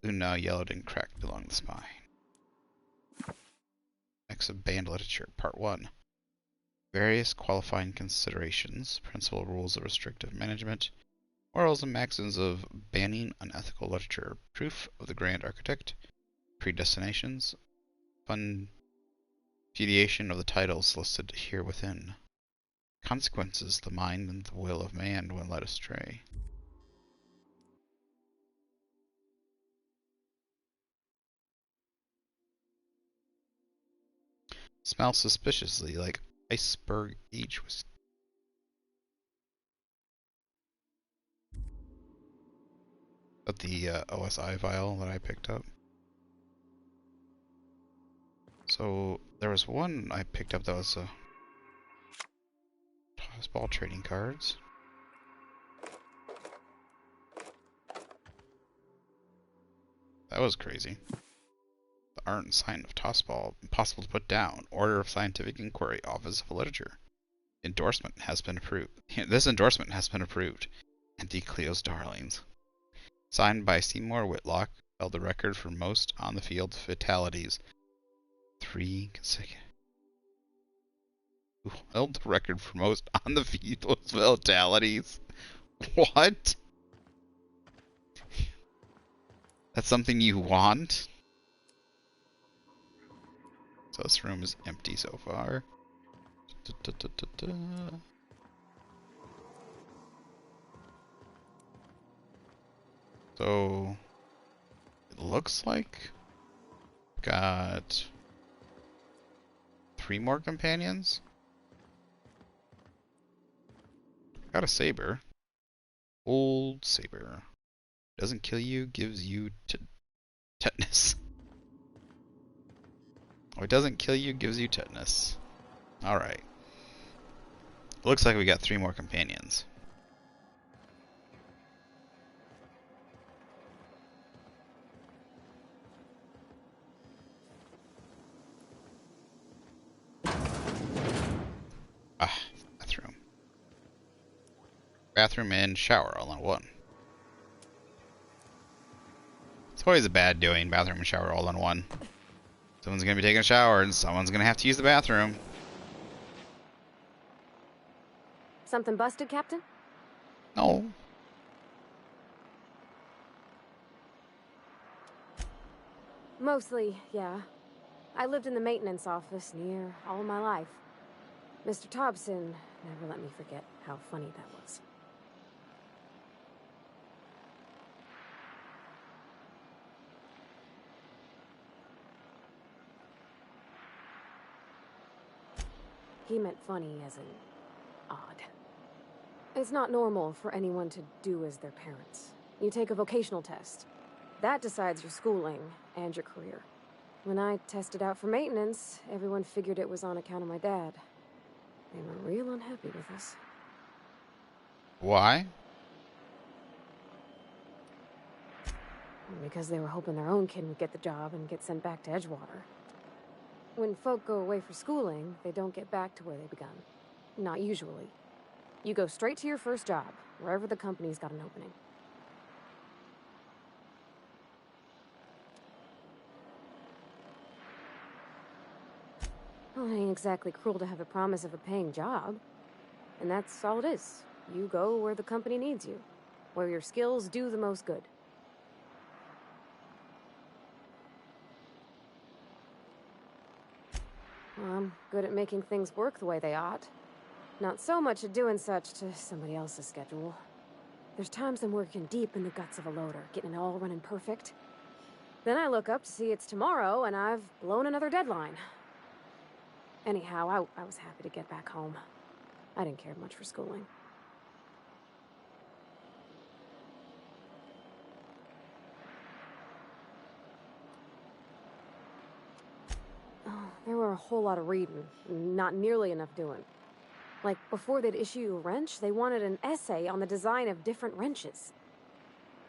The glue now yellowed and cracked along the spine. Next of Banned Literature, Part 1. Various qualifying considerations, principal rules of restrictive management, morals and maxims of banning unethical literature, proof of the grand architect, predestinations, repudiation of the titles listed here within, consequences, the mind and the will of man when led astray. Smells suspiciously like iceberg aged whiskey. But the OSI vial that I picked up. So there was one I picked up that was tossball trading cards. That was crazy. The art and sign of tossball, impossible to put down. Order of Scientific Inquiry, Office of Literature. Endorsement has been approved. This endorsement has been approved. Auntie Cleo's darlings. Signed by Seymour Whitlock, held the record for most on-the-field fatalities. 3 consecutive. Who held the record for most on-the-field fatalities? What? That's something you want? So this room is empty so far. So it looks like got 3 more companions. Got a saber. Old saber. Doesn't kill you, gives you tetanus. Oh, it doesn't kill you, gives you tetanus. Alright. Looks like we got 3 more companions. Ah, bathroom. Bathroom and shower all in one. It's always a bad doing, bathroom and shower all in one. Someone's gonna be taking a shower and someone's gonna have to use the bathroom. Something busted, Captain? No. Mostly, yeah. I lived in the maintenance office near all my life. Mr. Thompson never let me forget how funny that was. He meant funny as in odd. It's not normal for anyone to do as their parents. You take a vocational test. That decides your schooling and your career. When I tested out for maintenance, everyone figured it was on account of my dad. They were real unhappy with us. Why? Because they were hoping their own kid would get the job and get sent back to Edgewater. When folk go away for schooling, they don't get back to where they begun. Not usually. You go straight to your first job, wherever the company's got an opening. Well, it ain't exactly cruel to have the promise of a paying job. And that's all it is. You go where the company needs you, where your skills do the most good. Well, I'm good at making things work the way they ought. Not so much at doing such to somebody else's schedule. There's times I'm working deep in the guts of a loader, getting it all running perfect. Then I look up to see it's tomorrow and I've blown another deadline. Anyhow, I was happy to get back home. I didn't care much for schooling. Oh, there were a whole lot of reading, not nearly enough doing. Like, before they'd issue you a wrench, they wanted an essay on the design of different wrenches.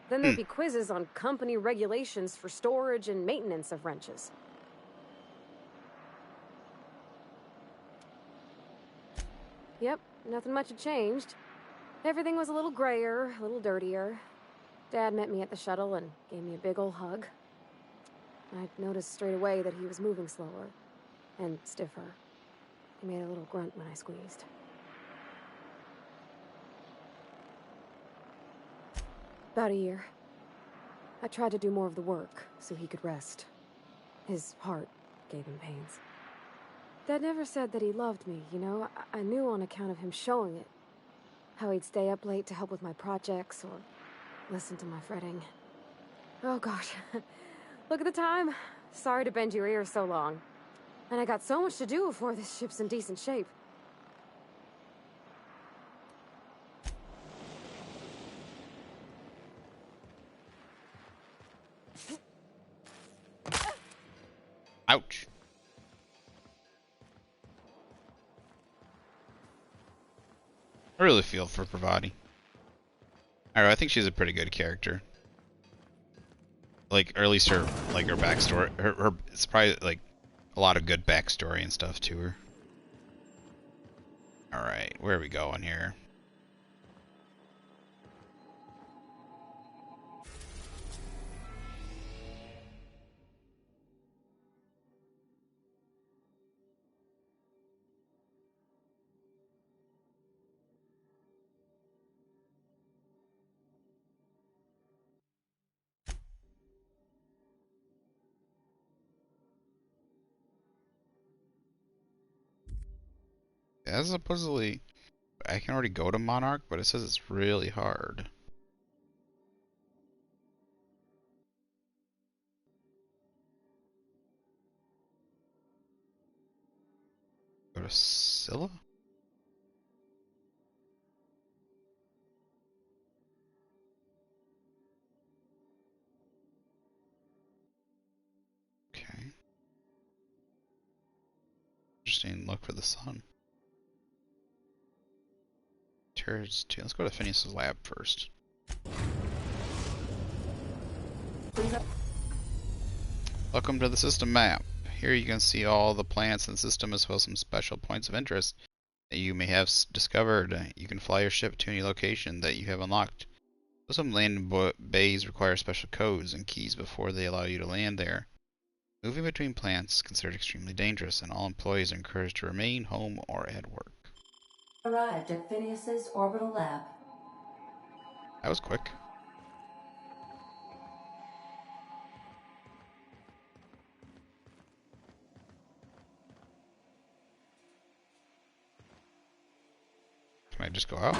Then there'd be quizzes on company regulations for storage and maintenance of wrenches. Yep, nothing much had changed. Everything was a little grayer, a little dirtier. Dad met me at the shuttle and gave me a big ol' hug. I noticed straight away that he was moving slower and stiffer. He made a little grunt when I squeezed. About a year. I tried to do more of the work so he could rest. His heart gave him pains. Dad never said that he loved me, you know? I knew on account of him showing it. How he'd stay up late to help with my projects or listen to my fretting. Oh gosh, look at the time. Sorry to bend your ears so long. And I got so much to do before this ship's in decent shape. Ouch. I really feel for Pravati. I think she's a pretty good character. Like, or at least her backstory. It's probably like a lot of good backstory and stuff to her. All right, where are we going here? Yeah, supposedly I can already go to Monarch, but it says it's really hard. Go to Scylla? Okay. Interesting. Look for the sun. Terra's 2. Let's go to Phineas's lab first. Welcome to the system map. Here you can see all the plants in the system as well as some special points of interest that you may have discovered. You can fly your ship to any location that you have unlocked. Some landing bays require special codes and keys before they allow you to land there. Moving between plants is considered extremely dangerous, and all employees are encouraged to remain home or at work. Arrived at Phineas's orbital lab. That was quick. Can I just go out?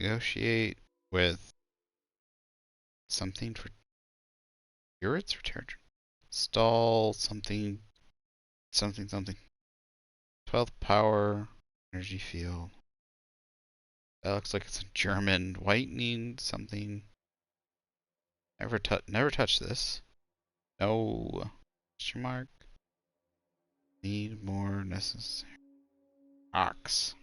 Negotiate with something for spirits or Terra. Install something. 12th power. Energy field. That looks like it's a German whitening something. Never touch this. No. Question mark. Need more necessary. Ox.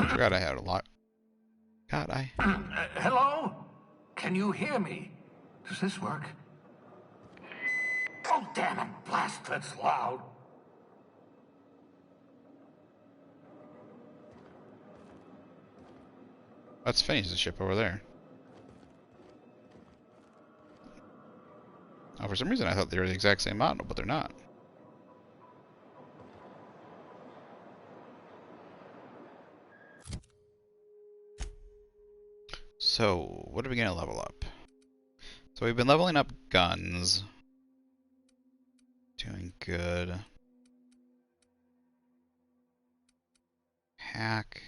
Oh, I forgot I had a lot. God, Hello? Can you hear me? Does this work? Oh, damn it! Blast, that's loud. That's Phineas' ship over there. Oh, for some reason I thought they were the exact same model, but they're not. So, what are we going to level up? So we've been leveling up guns. Doing good. Hack.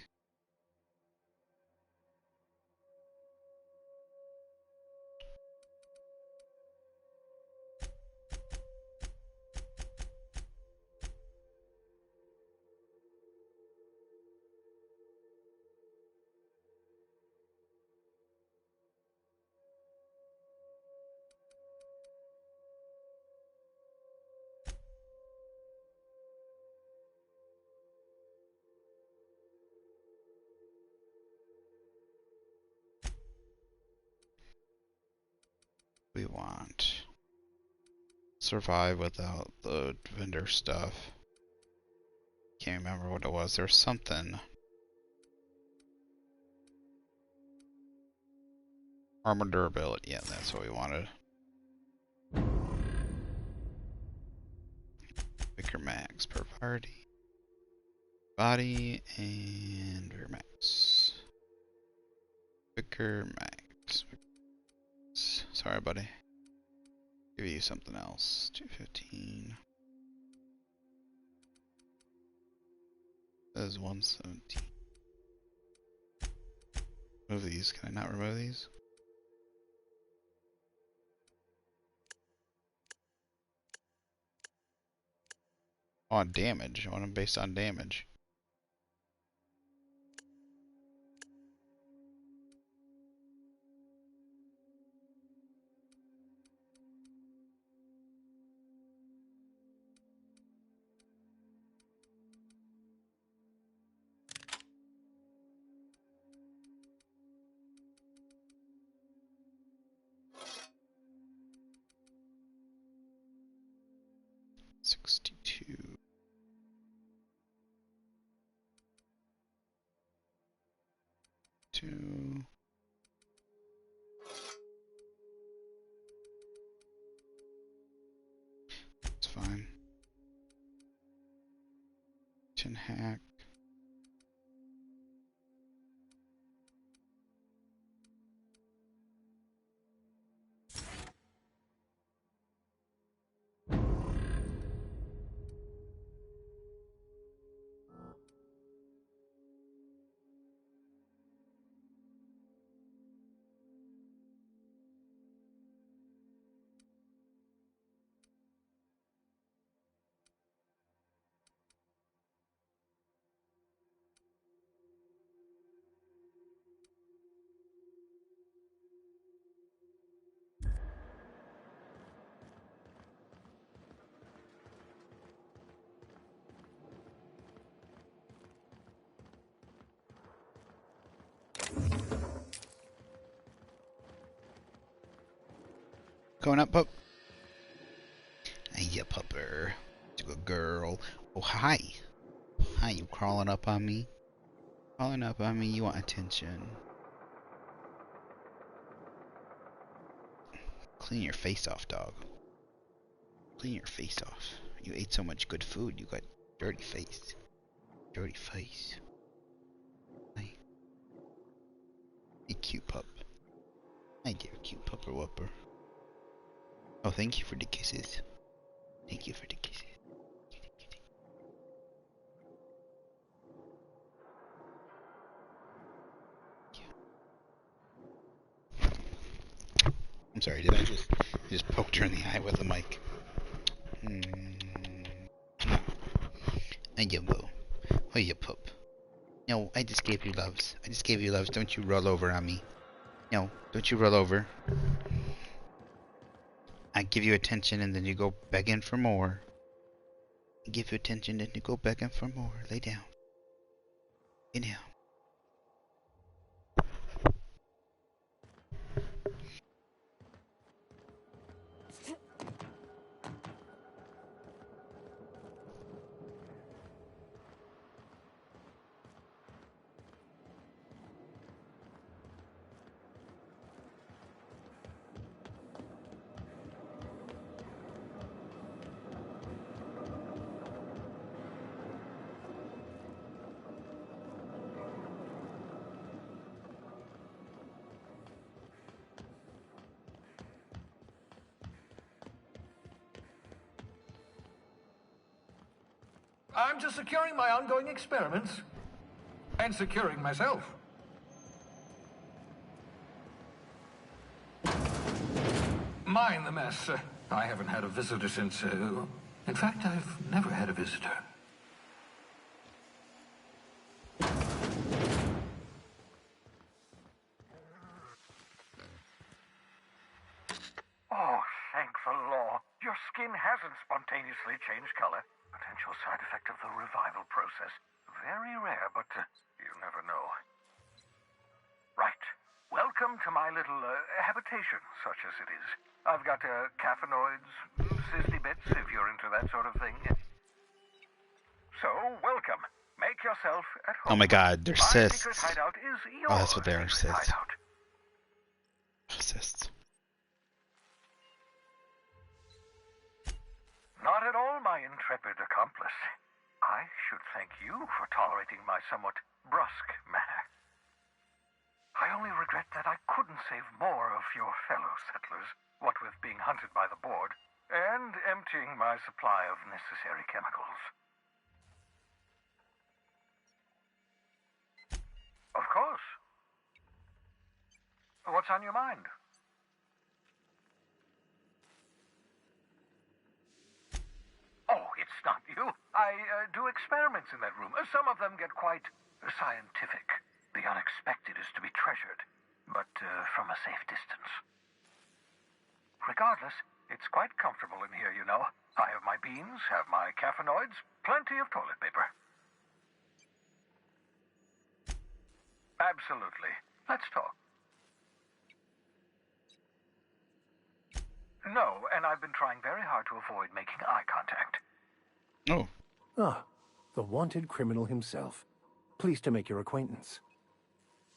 want? Survive without the vendor stuff. Can't remember what it was. There's something. Armor durability. Yeah, that's what we wanted. Quicker max per party. Body and rear max. Quicker max. Sorry, buddy. Give you something else. 215. That is 117. Remove these. Can I not remove these? On damage. I want them based on damage. Two. It's fine. 10 hack. Going up, pup. Hey, ya pupper. It's a good girl. Oh, hi. Hi, you crawling up on me? Crawling up on me, you want attention. Clean your face off, dog. Clean your face off. You ate so much good food, you got dirty face. Dirty face. Hi. Hey, cute pup. Hi there, cute pupper whopper. Oh, thank you for the kisses. Thank you for the kisses. I'm sorry, did I just poked her in the eye with the mic? Hey, you boo. Oh, you pup. No, I just gave you loves. I just gave you loves. Don't you roll over on me. No, don't you roll over. I give you attention and then you go begging for more. I give you attention and you go begging for more. Lay down. Lay down. I'm just securing my ongoing experiments. And securing myself. Mind the mess. I haven't had a visitor since... in fact, I've never had a visitor. Oh, thank the law. Your skin hasn't spontaneously changed color. Potential side effect of the revival process. Very rare, but you never know. Right. Welcome welcome to my little habitation, such as it is. I've got caffeinoids, sizzly bits, if you're into that sort of thing. So, welcome. Make yourself at home. Oh my god, they're My cysts. secret hideout is your Oh, that's what they are, secret cysts. hideout. Cysts. Not at all, my intrepid accomplice. I should thank you for tolerating my somewhat brusque manner. I only regret that I couldn't save more of your fellow settlers, what with being hunted by the board, and emptying my supply of necessary chemicals. Of course. What's on your mind? Oh, it's not you. I do experiments in that room. Some of them get quite scientific. The unexpected is to be treasured, but from a safe distance. Regardless, it's quite comfortable in here, you know. I have my beans, have my caffeinoids, plenty of toilet paper. Absolutely. Let's talk. No, and I've been trying very hard to avoid making eye contact. Oh. Ah, the wanted criminal himself. Pleased to make your acquaintance.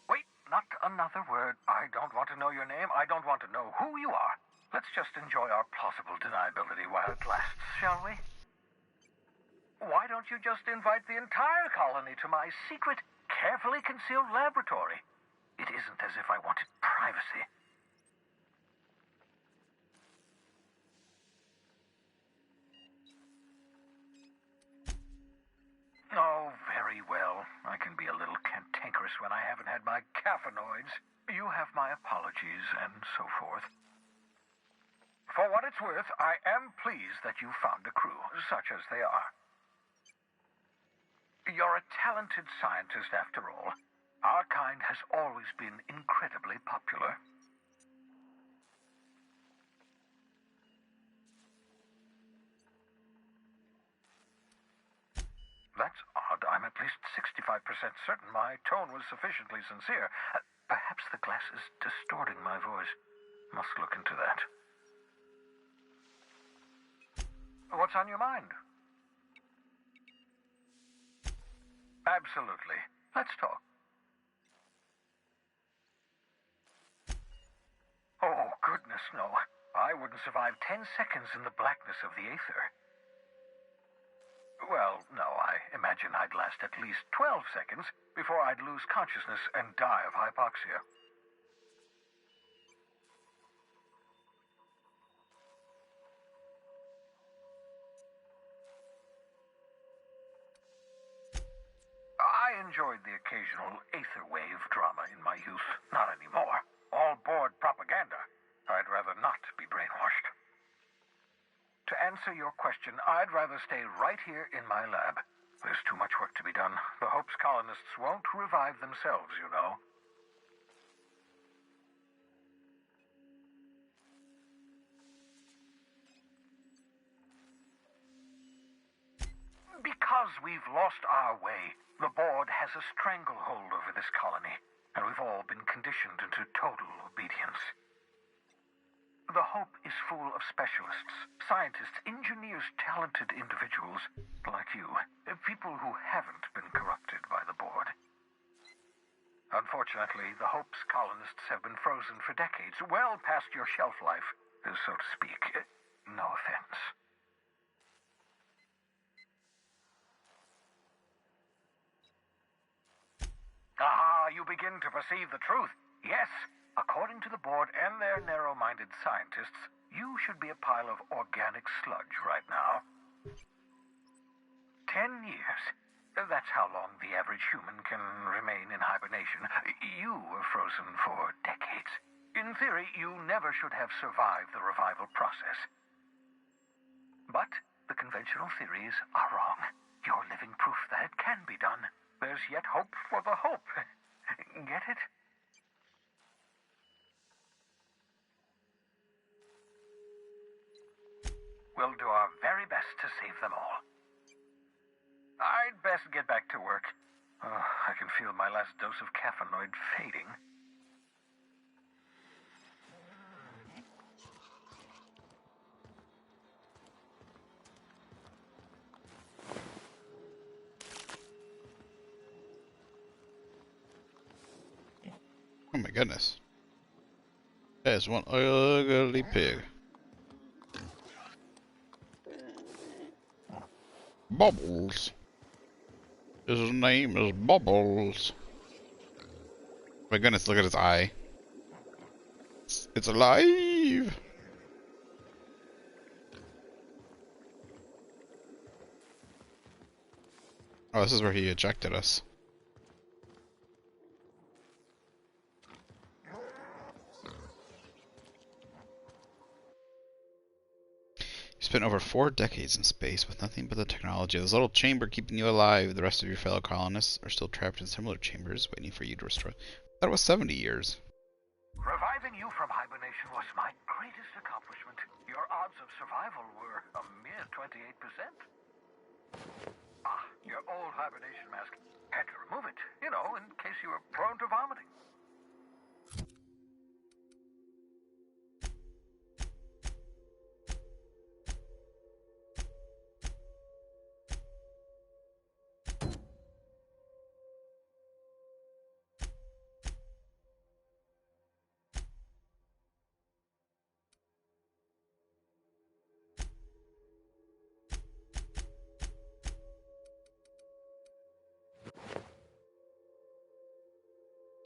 Wait, not another word. I don't want to know your name. I don't want to know who you are. Let's just enjoy our plausible deniability while it lasts, shall we? Why don't you just invite the entire colony to my secret, carefully concealed laboratory? It isn't as if I wanted privacy. Oh, very well. I can be a little cantankerous when I haven't had my caffeinoids. You have my apologies and so forth. For what it's worth, I am pleased that you found a crew, such as they are. You're a talented scientist, after all. Our kind has always been incredibly popular. That's odd. I'm at least 65% certain my tone was sufficiently sincere. Perhaps the glass is distorting my voice. Must look into that. What's on your mind? Absolutely. Let's talk. Oh, goodness, no. I wouldn't survive 10 seconds in the blackness of the aether. Well, no, I imagine I'd last at least 12 seconds before I'd lose consciousness and die of hypoxia. I enjoyed the occasional aether wave drama in my youth. Not anymore. All board propaganda. I'd rather not be brainwashed. To answer your question, I'd rather stay right here in my lab. There's too much work to be done. The Hope's colonists won't revive themselves, you know. Because we've lost our way, the board has a stranglehold over this colony, and we've all been conditioned into total obedience. The Hope is full of specialists, scientists, engineers, talented individuals like you, people who haven't been corrupted by the board. Unfortunately, the Hope's colonists have been frozen for decades, well past your shelf life, so to speak. No offense. Ah, you begin to perceive the truth. Yes, according to the board and their narrow-minded scientists, you should be a pile of organic sludge right now. 10 years. That's how long the average human can remain in hibernation. You were frozen for decades. In theory, you never should have survived the revival process. But the conventional theories are wrong. You're living proof that it can be done. There's yet hope for the Hope. Get it? We'll do our very best to save them all. I'd best get back to work. Oh, I can feel my last dose of caffeinoid fading. goodness. There's one ugly pig. Bubbles. His name is Bubbles. My goodness, look at his eye. It's alive! Oh, this is where he ejected us. You spent over 4 decades in space with nothing but the technology of this little chamber keeping you alive. The rest of your fellow colonists are still trapped in similar chambers, waiting for you to restore. That was 70 years. Reviving you from hibernation was my greatest accomplishment. Your odds of survival were a mere 28%. Ah, your old hibernation mask. Had to remove it, you know, in case you were prone to vomiting.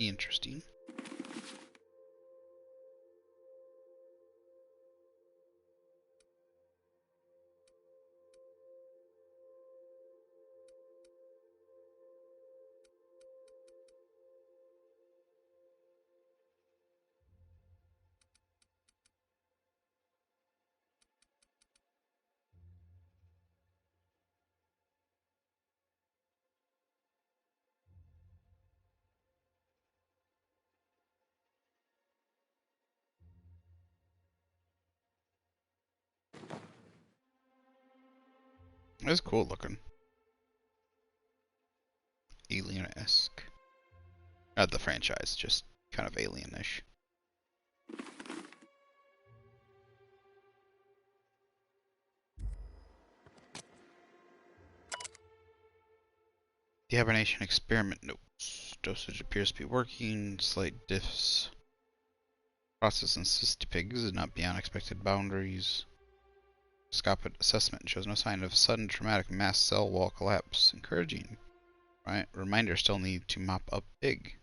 Interesting. It's cool looking. Alien-esque. Not the franchise, just kind of alien-ish. The hibernation experiment notes. Dosage appears to be working. Slight diffs. Process in cystipigs is not beyond expected boundaries. Scopic assessment shows no sign of sudden traumatic mass cell wall collapse. Encouraging. Right. Reminder, still need to mop up pig.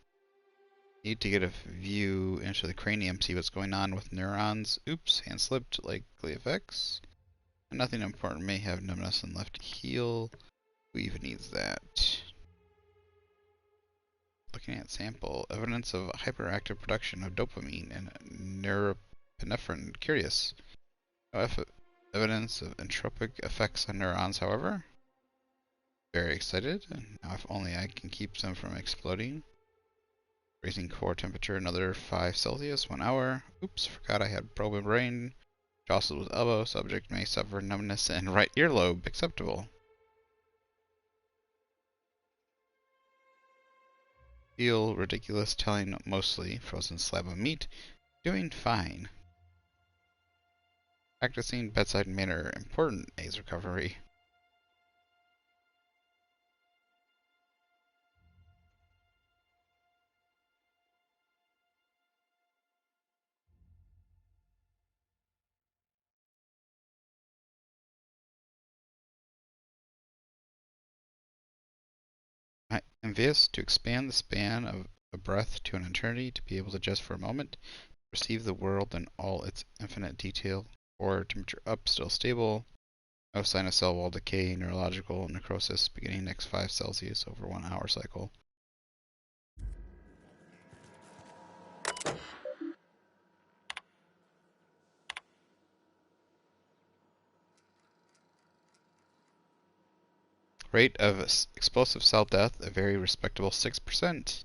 Need to get a view into the cranium, see what's going on with neurons. Oops, hand slipped, likely effects. Nothing important, may have numbness and left to heal. Who even needs that? Looking at sample, evidence of hyperactive production of dopamine and norepinephrine. Curious. No evidence of entropic effects on neurons, however. Very excited. Now if only I can keep them from exploding. Raising core temperature another 5 Celsius, 1 hour. Oops, forgot I had probe in brain. Jostled with elbow, subject may suffer numbness and right earlobe. Acceptable. Feel ridiculous telling mostly frozen slab of meat. Doing fine. Practicing bedside manner. Important AIDS recovery. Envious to expand the span of a breath to an eternity, to be able to just for a moment perceive the world in all its infinite detail. Or temperature up, still stable. No sign of cell wall decay, neurological necrosis beginning next 5 Celsius over 1 hour cycle. Rate of explosive cell death, a very respectable 6%.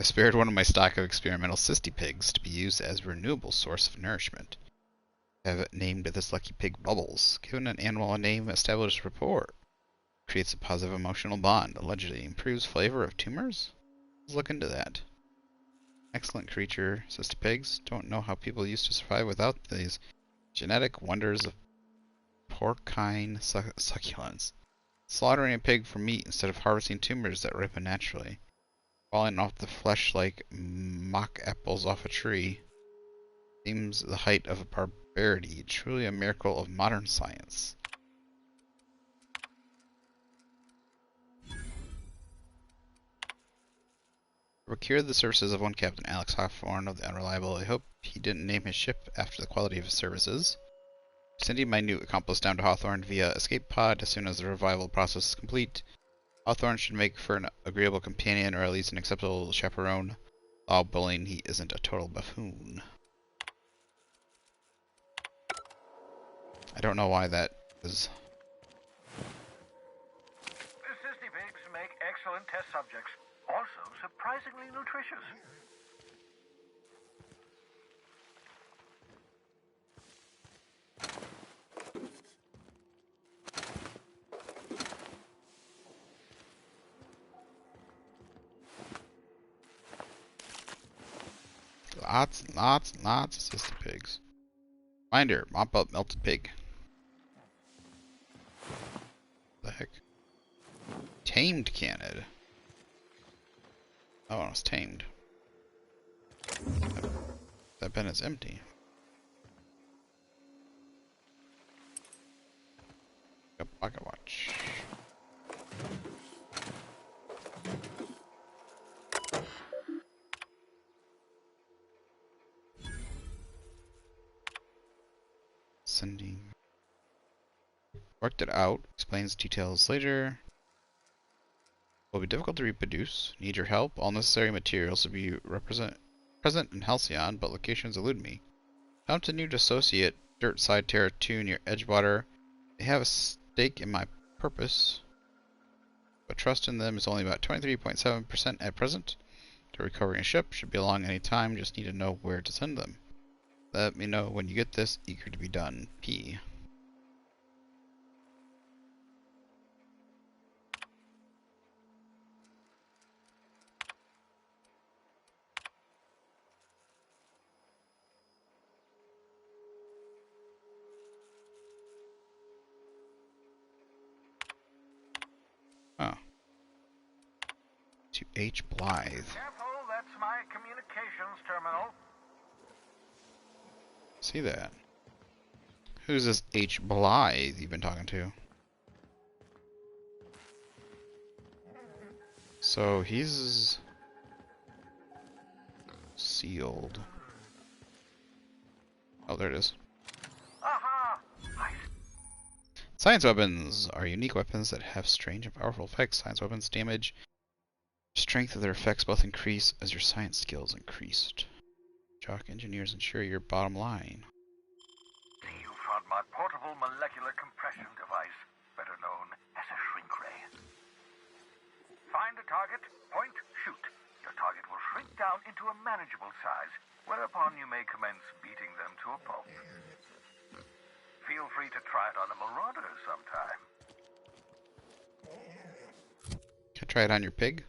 I spared one of my stock of experimental cysty pigs to be used as a renewable source of nourishment. I have named this lucky pig Bubbles. Given an animal a name, established rapport. Creates a positive emotional bond. Allegedly improves flavor of tumors? Let's look into that. Excellent creature, cysty pigs. Don't know how people used to survive without these genetic wonders of porcine succulents. Slaughtering a pig for meat instead of harvesting tumors that ripen naturally. Falling off the flesh like mock apples off a tree. Seems the height of barbarity. Truly a miracle of modern science. Procured the services of one Captain Alex Hawthorne of the Unreliable. I hope he didn't name his ship after the quality of his services. Sending my new accomplice down to Hawthorne via escape pod as soon as the revival process is complete. Hawthorne should make for an agreeable companion or at least an acceptable chaperone. While bullying, he isn't a total buffoon. I don't know why that is. The cysty pigs make excellent test subjects. Also surprisingly nutritious. Lots and lots and lots of cysty pigs. Finder, mop up melted pig. The heck? Tamed canid. Oh, it's tamed. That bin is empty. A pocket watch. Sending. Worked it out. Explains details later. Will be difficult to reproduce. Need your help. All necessary materials to be present in Halcyon, but locations elude me. Found a new associate, Dirt Side Terra 2 near Edgewater. They have a stake in my purpose, but trust in them is only about 23.7% at present. To recovering a ship should be along any time. Just need to know where to send them. Let me know when you get this. Eager to be done. P. Oh. To H. Blythe. Careful, that's my communications terminal. See that. Who's this H. Blythe you've been talking to? So he's sealed. Oh, there it is. Aha! Science weapons are unique weapons that have strange and powerful effects. Science weapons damage strength of their effects both increase as your science skills increased. Jock engineers ensure your bottom line. You found my portable molecular compression device, better known as a shrink ray. Find a target, point, shoot. Your target will shrink down into a manageable size, whereupon you may commence beating them to a pulp. Feel free to try it on a Marauders sometime. Can I try it on your pig?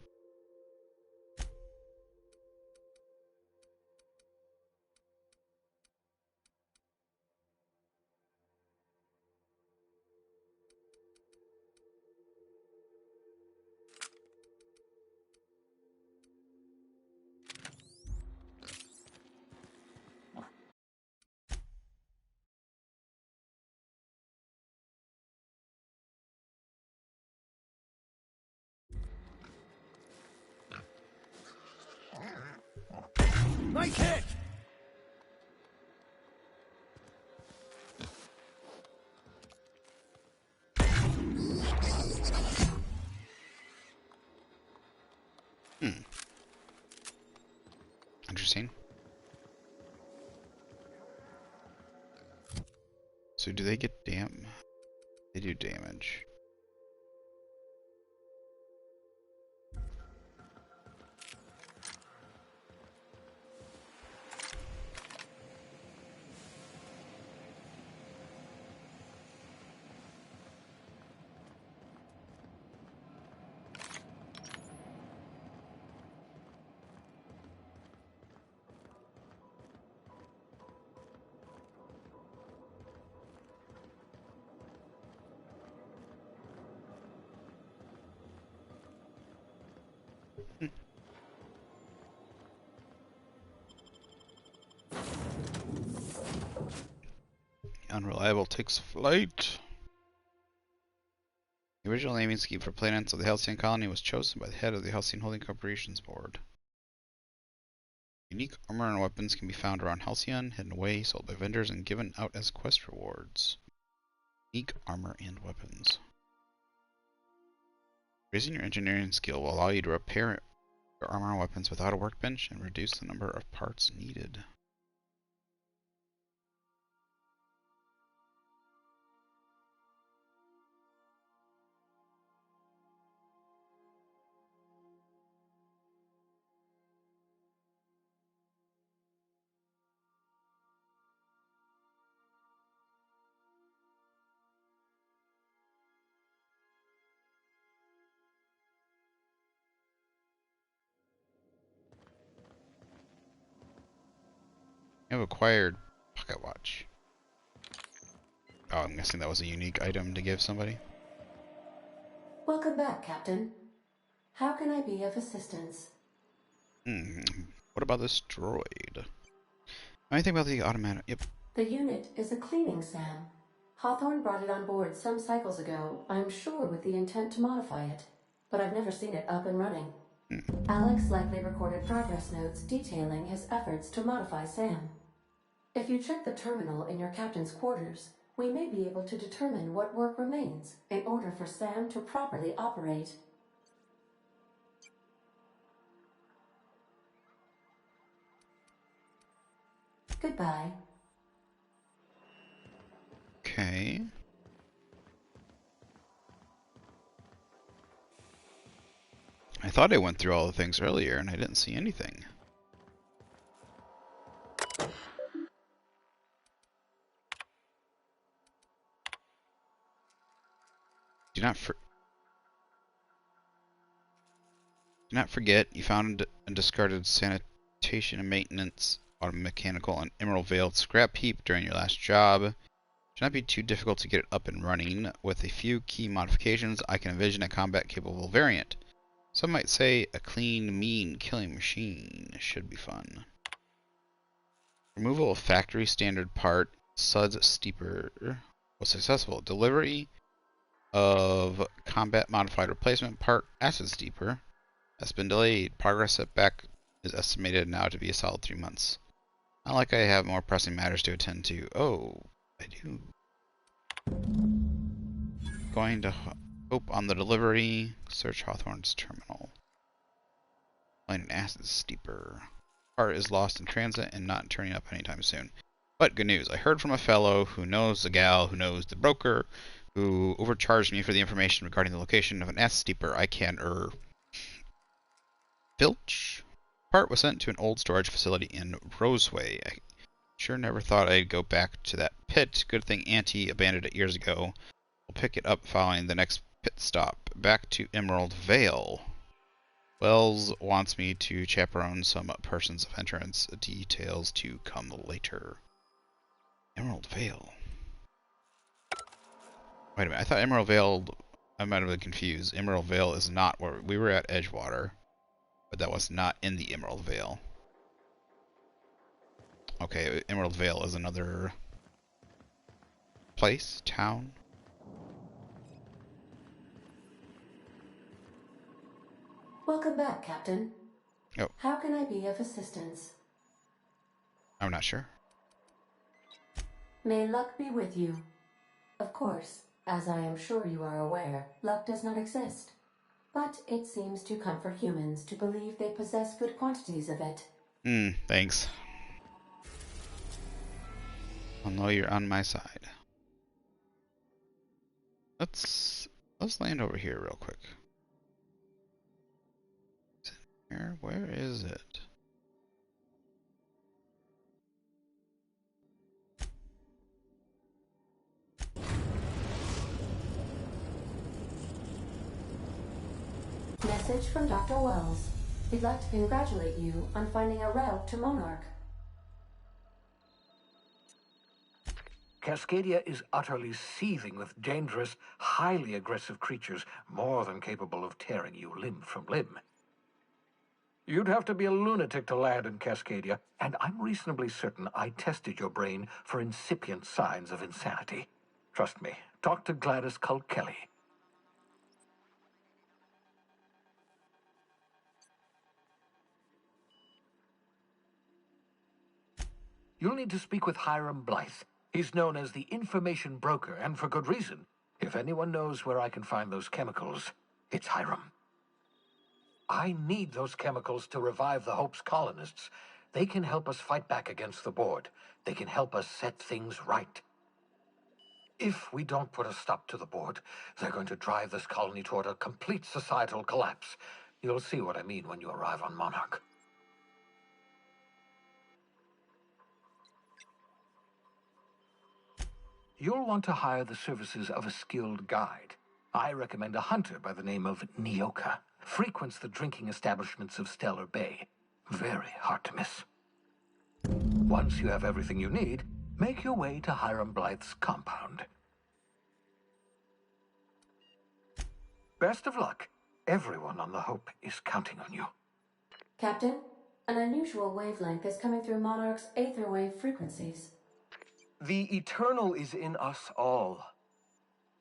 Nice hit! Interesting. So do they get They do damage. Unreliable takes flight. The original naming scheme for planets of the Halcyon colony was chosen by the head of the Halcyon Holding Corporation's board. Unique armor and weapons can be found around Halcyon, hidden away, sold by vendors, and given out as quest rewards. Unique armor and weapons. Raising your engineering skill will allow you to repair your armor and weapons without a workbench and reduce the number of parts needed. You have acquired pocket watch. Oh, I'm guessing that was a unique item to give somebody. Welcome back, Captain. How can I be of assistance? What about this droid? Anything about the automatic? Yep. The unit is a cleaning SAM. Hawthorne brought it on board some cycles ago, I'm sure with the intent to modify it. But I've never seen it up and running. Alex likely recorded progress notes detailing his efforts to modify SAM. If you check the terminal in your captain's quarters, we may be able to determine what work remains in order for SAM to properly operate. Goodbye. Okay. I thought I went through all the things earlier and I didn't see anything. Do not forget, you found and discarded sanitation and maintenance, automechanical, and Emerald Vale scrap heap during your last job. It should not be too difficult to get it up and running. With a few key modifications, I can envision a combat-capable variant. Some might say a clean, mean killing machine. Should be fun. Removal of factory standard part Suds Steeper was successful. Delivery of combat modified replacement part Acid Steeper has been delayed. Progress setback is estimated now to be a solid 3 months. Not like I have more pressing matters to attend to. Oh, I do. Going to hope on the delivery. Search Hawthorne's terminal. Find an Acid Steeper. Part is lost in transit and not turning up anytime soon. But good news. I heard from a fellow who knows the gal who knows the broker who overcharged me for the information regarding the location of an Acid Steeper I can filch. Part was sent to an old storage facility in Roseway. I sure never thought I'd go back to that pit. Good thing Auntie abandoned it years ago. We'll pick it up following the next pit stop. Back to Emerald Vale. Wells wants me to chaperone some persons of entrance. Details to come later. Emerald Vale. Wait a minute. I thought Emerald Vale... I might have been confused. Emerald Vale is not where... We were at Edgewater. But that was not in the Emerald Vale. Okay, Emerald Vale is another place, town. Welcome back, Captain. Oh. How can I be of assistance? I'm not sure. May luck be with you. Of course, as I am sure you are aware, luck does not exist. But it seems to comfort humans to believe they possess good quantities of it. Thanks. I'll know you're on my side. Let's land over here real quick. Here, where is it? Message from Dr. Wells. He'd like to congratulate you on finding a route to Monarch. Cascadia is utterly seething with dangerous, highly aggressive creatures more than capable of tearing you limb from limb. You'd have to be a lunatic to land in Cascadia, and I'm reasonably certain I tested your brain for incipient signs of insanity. Trust me, talk to Gladys Culkelly. You'll need to speak with Hiram Blythe. He's known as the information broker, and for good reason. If anyone knows where I can find those chemicals, it's Hiram. I need those chemicals to revive the Hope's colonists. They can help us fight back against the Board. They can help us set things right. If we don't put a stop to the Board, they're going to drive this colony toward a complete societal collapse. You'll see what I mean when you arrive on Monarch. You'll want to hire the services of a skilled guide. I recommend a hunter by the name of Nyoka. Frequents the drinking establishments of Stellar Bay. Very hard to miss. Once you have everything you need, make your way to Hiram Blythe's compound. Best of luck. Everyone on the Hope is counting on you. Captain, an unusual wavelength is coming through Monarch's aether wave frequencies. The eternal is in us all.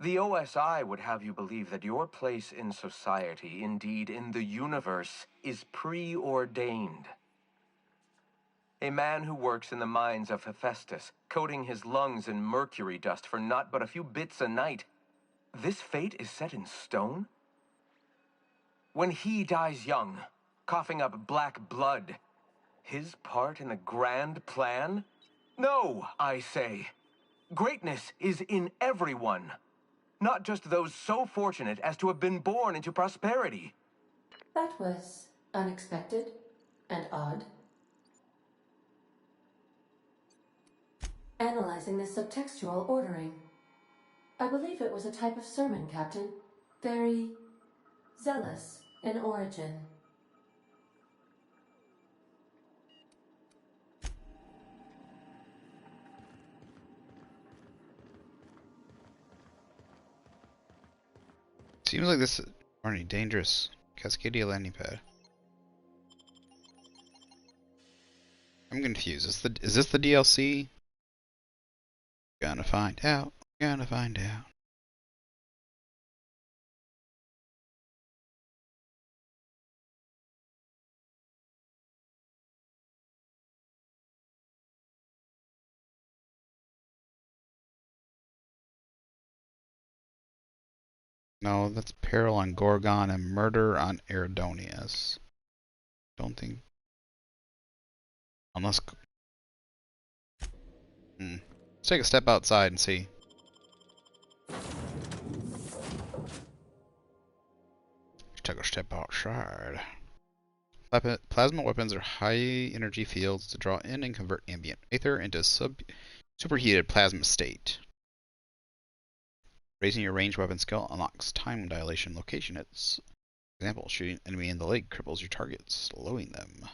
The OSI would have you believe that your place in society, indeed in the universe, is preordained. A man who works in the mines of Hephaestus, coating his lungs in mercury dust for not but a few bits a night. This fate is set in stone? When he dies young, coughing up black blood, his part in the grand plan? No, I say. Greatness is in everyone. Not just those so fortunate as to have been born into prosperity. That was unexpected and odd. Analyzing this subtextual ordering. I believe it was a type of sermon, Captain. Very zealous in origin. Seems like this is already dangerous. Cascadia landing pad. I'm confused. Is this the DLC? Gonna find out. Gonna find out. No, that's Peril on Gorgon and Murder on Eridonius. Don't think... Unless... Let's take a step outside and see. Take a step outside. Plasma weapons are high energy fields to draw in and convert ambient aether into superheated plasma state. Raising your ranged weapon skill unlocks time dilation location hits. For example, shooting an enemy in the leg cripples your target, slowing them.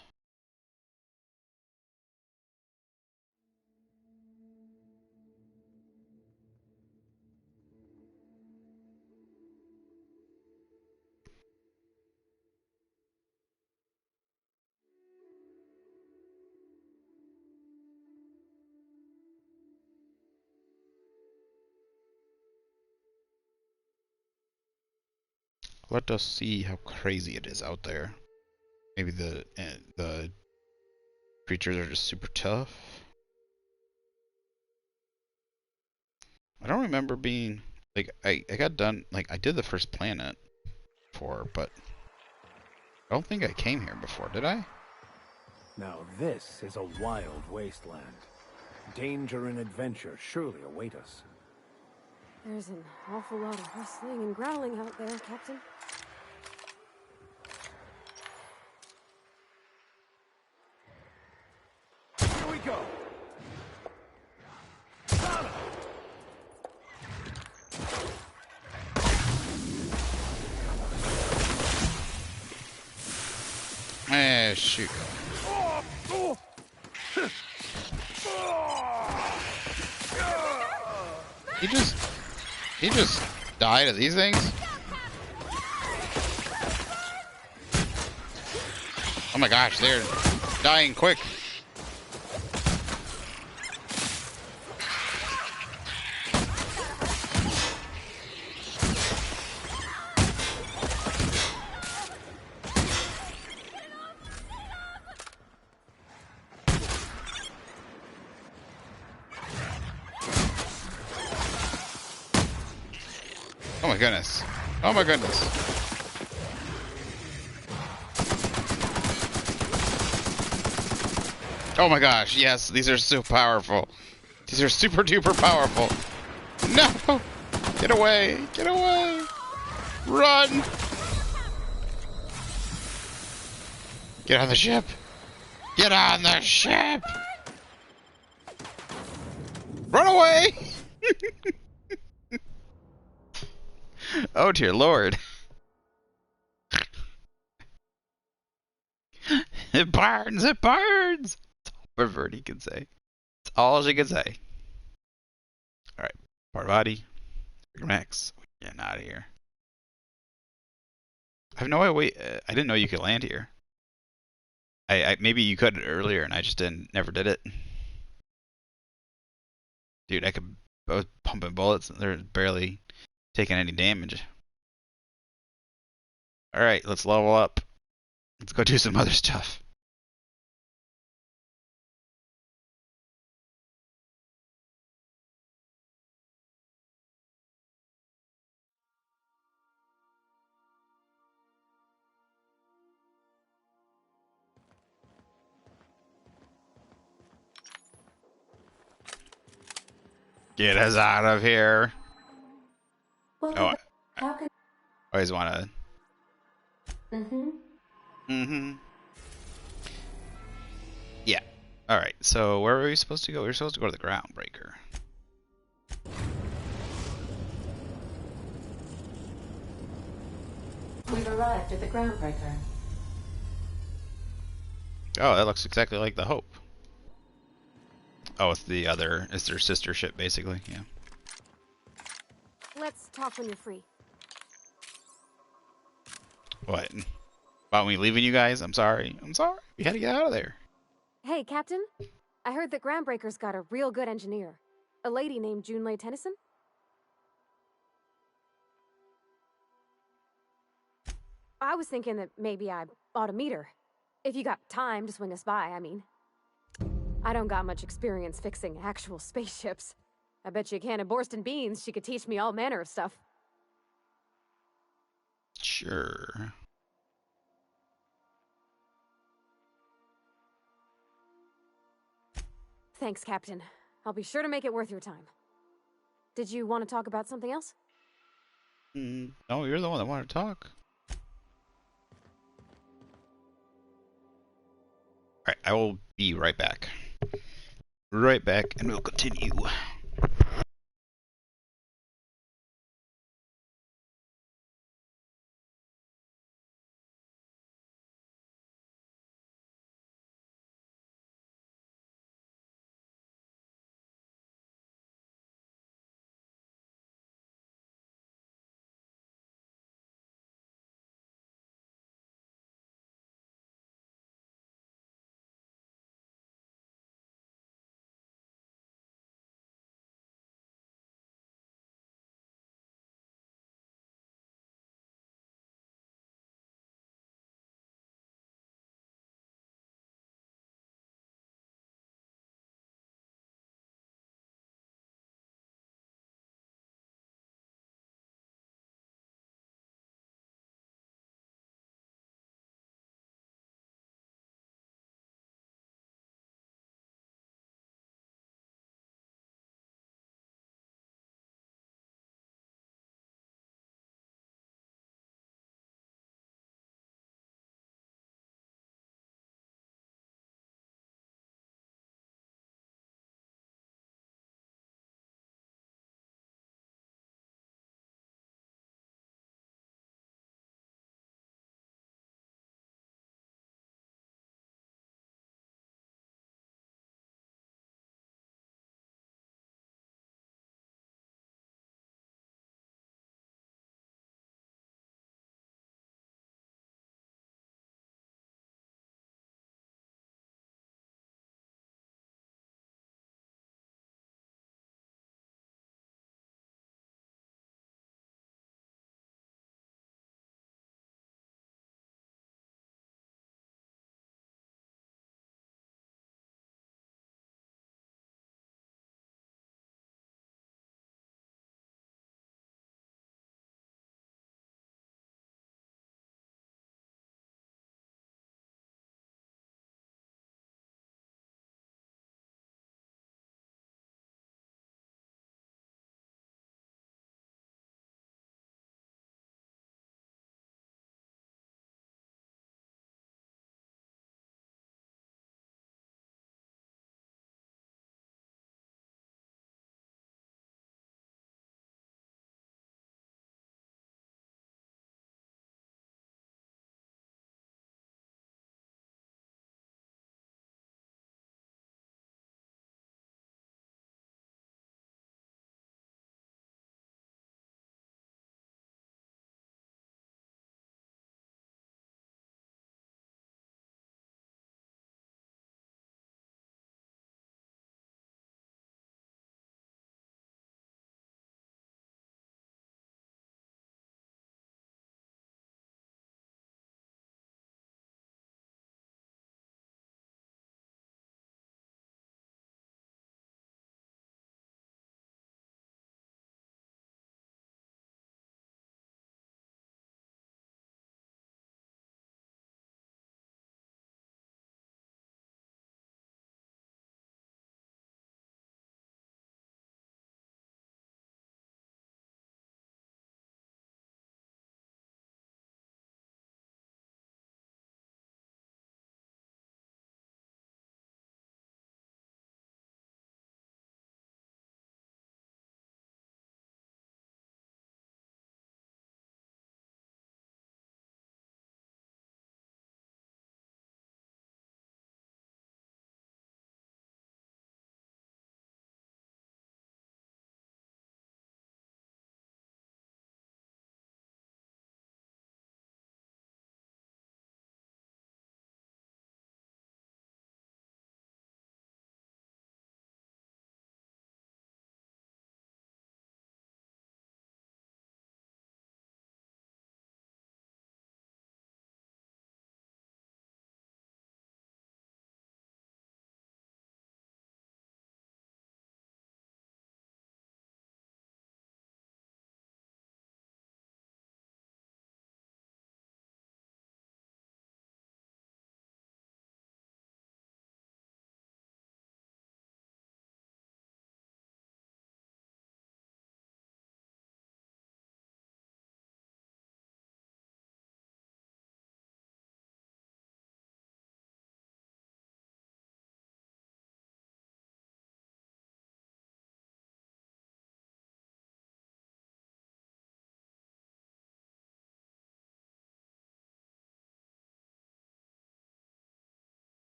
Let us see how crazy it is out there. Maybe the creatures are just super tough. I don't remember being like I got done like I did the first planet before, but I don't think I came here before, did I? Now this is a wild wasteland. Danger and adventure surely await us. There's an awful lot of rustling and growling out there, Captain. Here we go! Shoot. He just died of these things? Oh my gosh, they're dying quick. Oh my goodness. Oh my goodness. Oh my gosh, yes, these are so powerful. These are super duper powerful. No! Get away! Get away! Run! Get on the ship! Get on the ship! Run away! Oh dear lord. It burns! It burns! That's all Verdi can say. That's all she can say. Alright. Parvati. Max. Getting out of here. I have no way. Wait, I didn't know you could land here. Maybe you could earlier and I just never did it. Dude, I was pumping bullets and they're barely taking any damage. Alright, let's level up. Let's go do some other stuff. Get us out of here. Well, Oh, how can... I always want Mm-hmm. to... Mm-hmm. Yeah. Alright, so where were we supposed to go? We were supposed to go to the Groundbreaker. We've arrived at the Groundbreaker. Oh, that looks exactly like the Hope. Oh, it's it's their sister ship, basically, yeah. Let's talk when you're free. What? About me leaving you guys? I'm sorry. I'm sorry. We had to get out of there. Hey, Captain. I heard that Groundbreaker's got a real good engineer. A lady named Junlei Tennyson? I was thinking that maybe I ought to meet her. If you got time to swing us by, I mean. I don't got much experience fixing actual spaceships. I bet you a can of Borston beans she could teach me all manner of stuff. Sure. Thanks, Captain. I'll be sure to make it worth your time. Did you want to talk about something else? No, you're the one that wanted to talk. Alright, I will be right back. Right back, and we'll continue.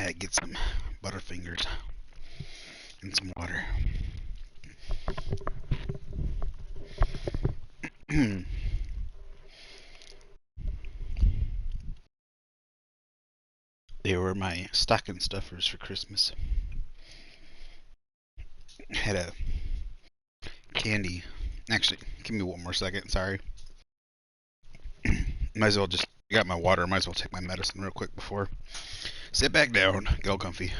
had to get some Butterfingers and some water. They were my stocking stuffers for Christmas. Had a candy. Actually, give me one more second. Sorry. Might as well just got my water. Might as well take my medicine real quick before. Sit back down. Get all comfy.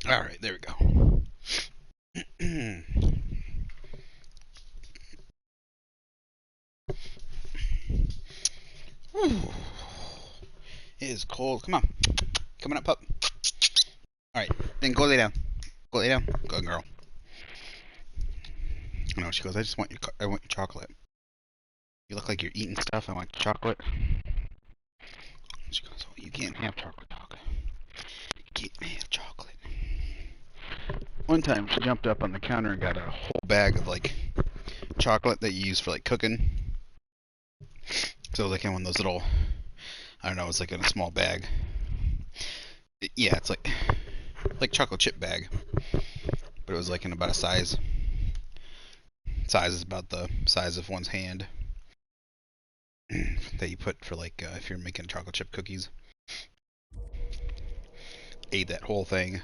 All right, there we go. It is cold. Come on. Coming up, pup. Alright, then go lay down. Go lay down. Good girl. No, she goes, I want your chocolate. You look like you're eating stuff. I want chocolate. She goes, oh, you can't have chocolate, dog. You can't have chocolate. One time, she jumped up on the counter and got a whole bag of, like, chocolate that you use for, like, cooking. So, like, in one of those little, I don't know, it's like in a small bag. Yeah, it's like chocolate chip bag. But it was, like, in about a size is about the size of one's hand that you put for, like, if you're making chocolate chip cookies. Ate that whole thing.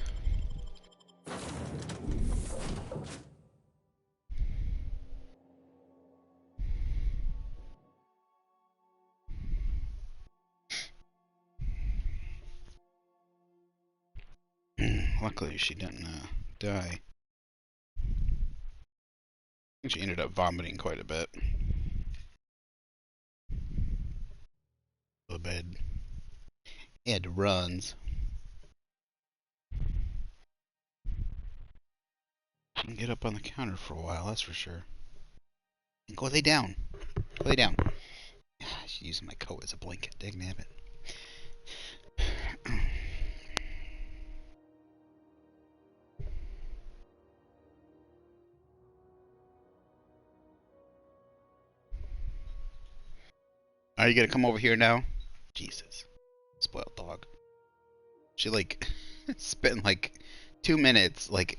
Luckily, she didn't die. I think she ended up vomiting quite a bit. The bed. Ed runs. She can get up on the counter for a while, that's for sure. Go lay down. Go lay down. She's using my coat as a blanket. Dag nabbit. Are you gonna come over here now? Jesus. Spoiled dog. She, like, spent, like, 2 minutes, like,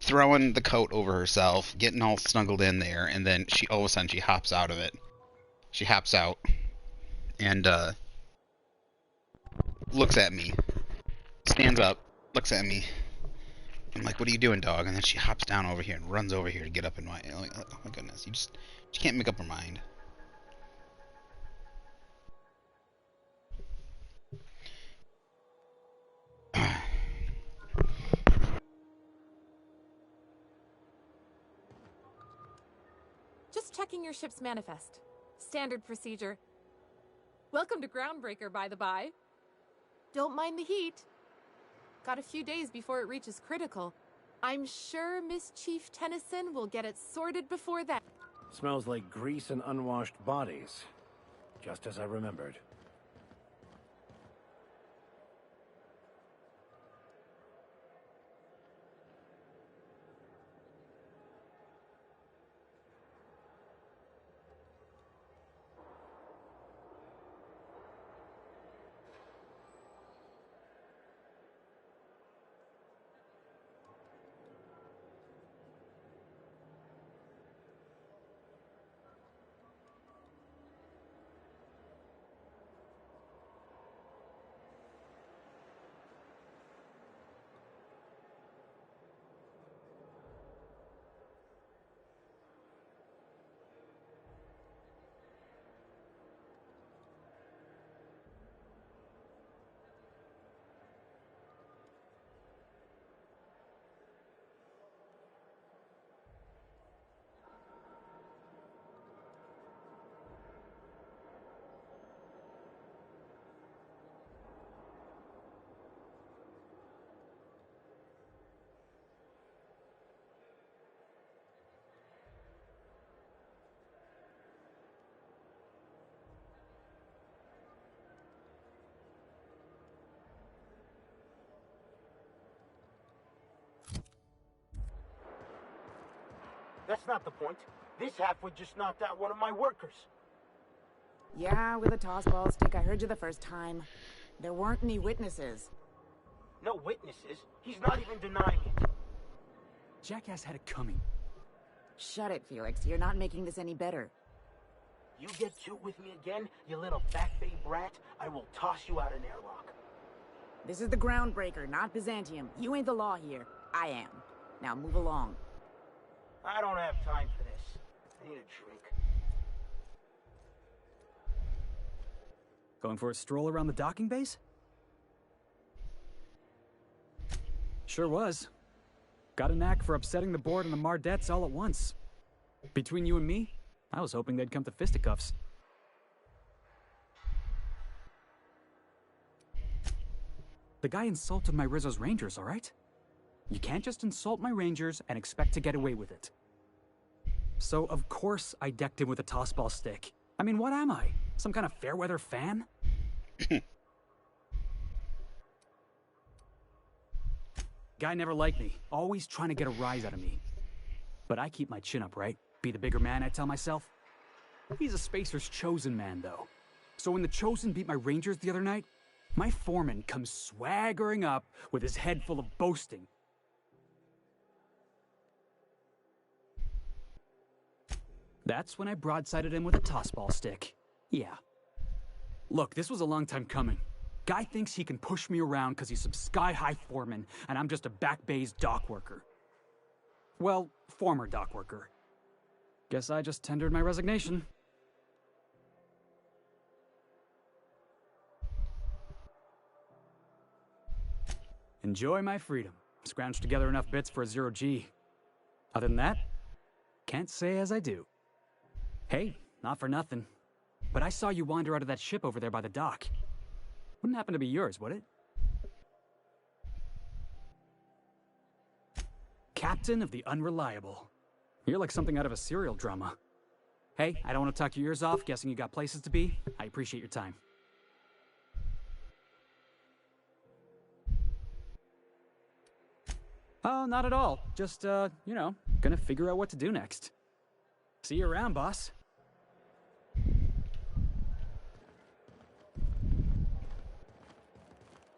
throwing the coat over herself, getting all snuggled in there, and then all of a sudden she hops out of it. She hops out and looks at me, stands up, looks at me. I'm like, what are you doing, dog? And then she hops down over here and runs over here to get up in my... Oh my goodness, she can't make up her mind. Just checking your ship's manifest. Standard procedure. Welcome to Groundbreaker, by the by. Don't mind the heat. Got a few days before it reaches critical. I'm sure Miss Chief Tennyson will get it sorted before that. Smells like grease and unwashed bodies. Just as I remembered. That's not the point. This halfwit just knocked out one of my workers. Yeah, with a toss-ball stick. I heard you the first time. There weren't any witnesses. No witnesses? He's not even denying it. Jackass had it coming. Shut it, Felix. You're not making this any better. You get cute with me again, you little Back Bay brat, I will toss you out an airlock. This is the Groundbreaker, not Byzantium. You ain't the law here. I am. Now move along. I don't have time for this. I need a drink. Going for a stroll around the docking base? Sure was. Got a knack for upsetting the board and the Mardettes all at once. Between you and me, I was hoping they'd come to fisticuffs. The guy insulted my Rizzo's Rangers, all right? You can't just insult my Rangers and expect to get away with it. So, of course, I decked him with a tossball stick. I mean, what am I? Some kind of fair-weather fan? Guy never liked me, always trying to get a rise out of me. But I keep my chin up, right? Be the bigger man, I tell myself. He's a Spacer's chosen man, though. So when the Chosen beat my Rangers the other night, my foreman comes swaggering up with his head full of boasting. That's when I broadsided him with a tossball stick. Yeah. Look, this was a long time coming. Guy thinks he can push me around because he's some sky-high foreman, and I'm just a Back Bay's dock worker. Well, former dock worker. Guess I just tendered my resignation. Enjoy my freedom. Scrounged together enough bits for a 0G. Other than that, can't say as I do. Hey, not for nothing, but I saw you wander out of that ship over there by the dock. Wouldn't happen to be yours, would it? Captain of the Unreliable. You're like something out of a serial drama. Hey, I don't want to talk your ears off, guessing you got places to be. I appreciate your time. Oh, not at all. Just, you know, gonna figure out what to do next. See you around, boss.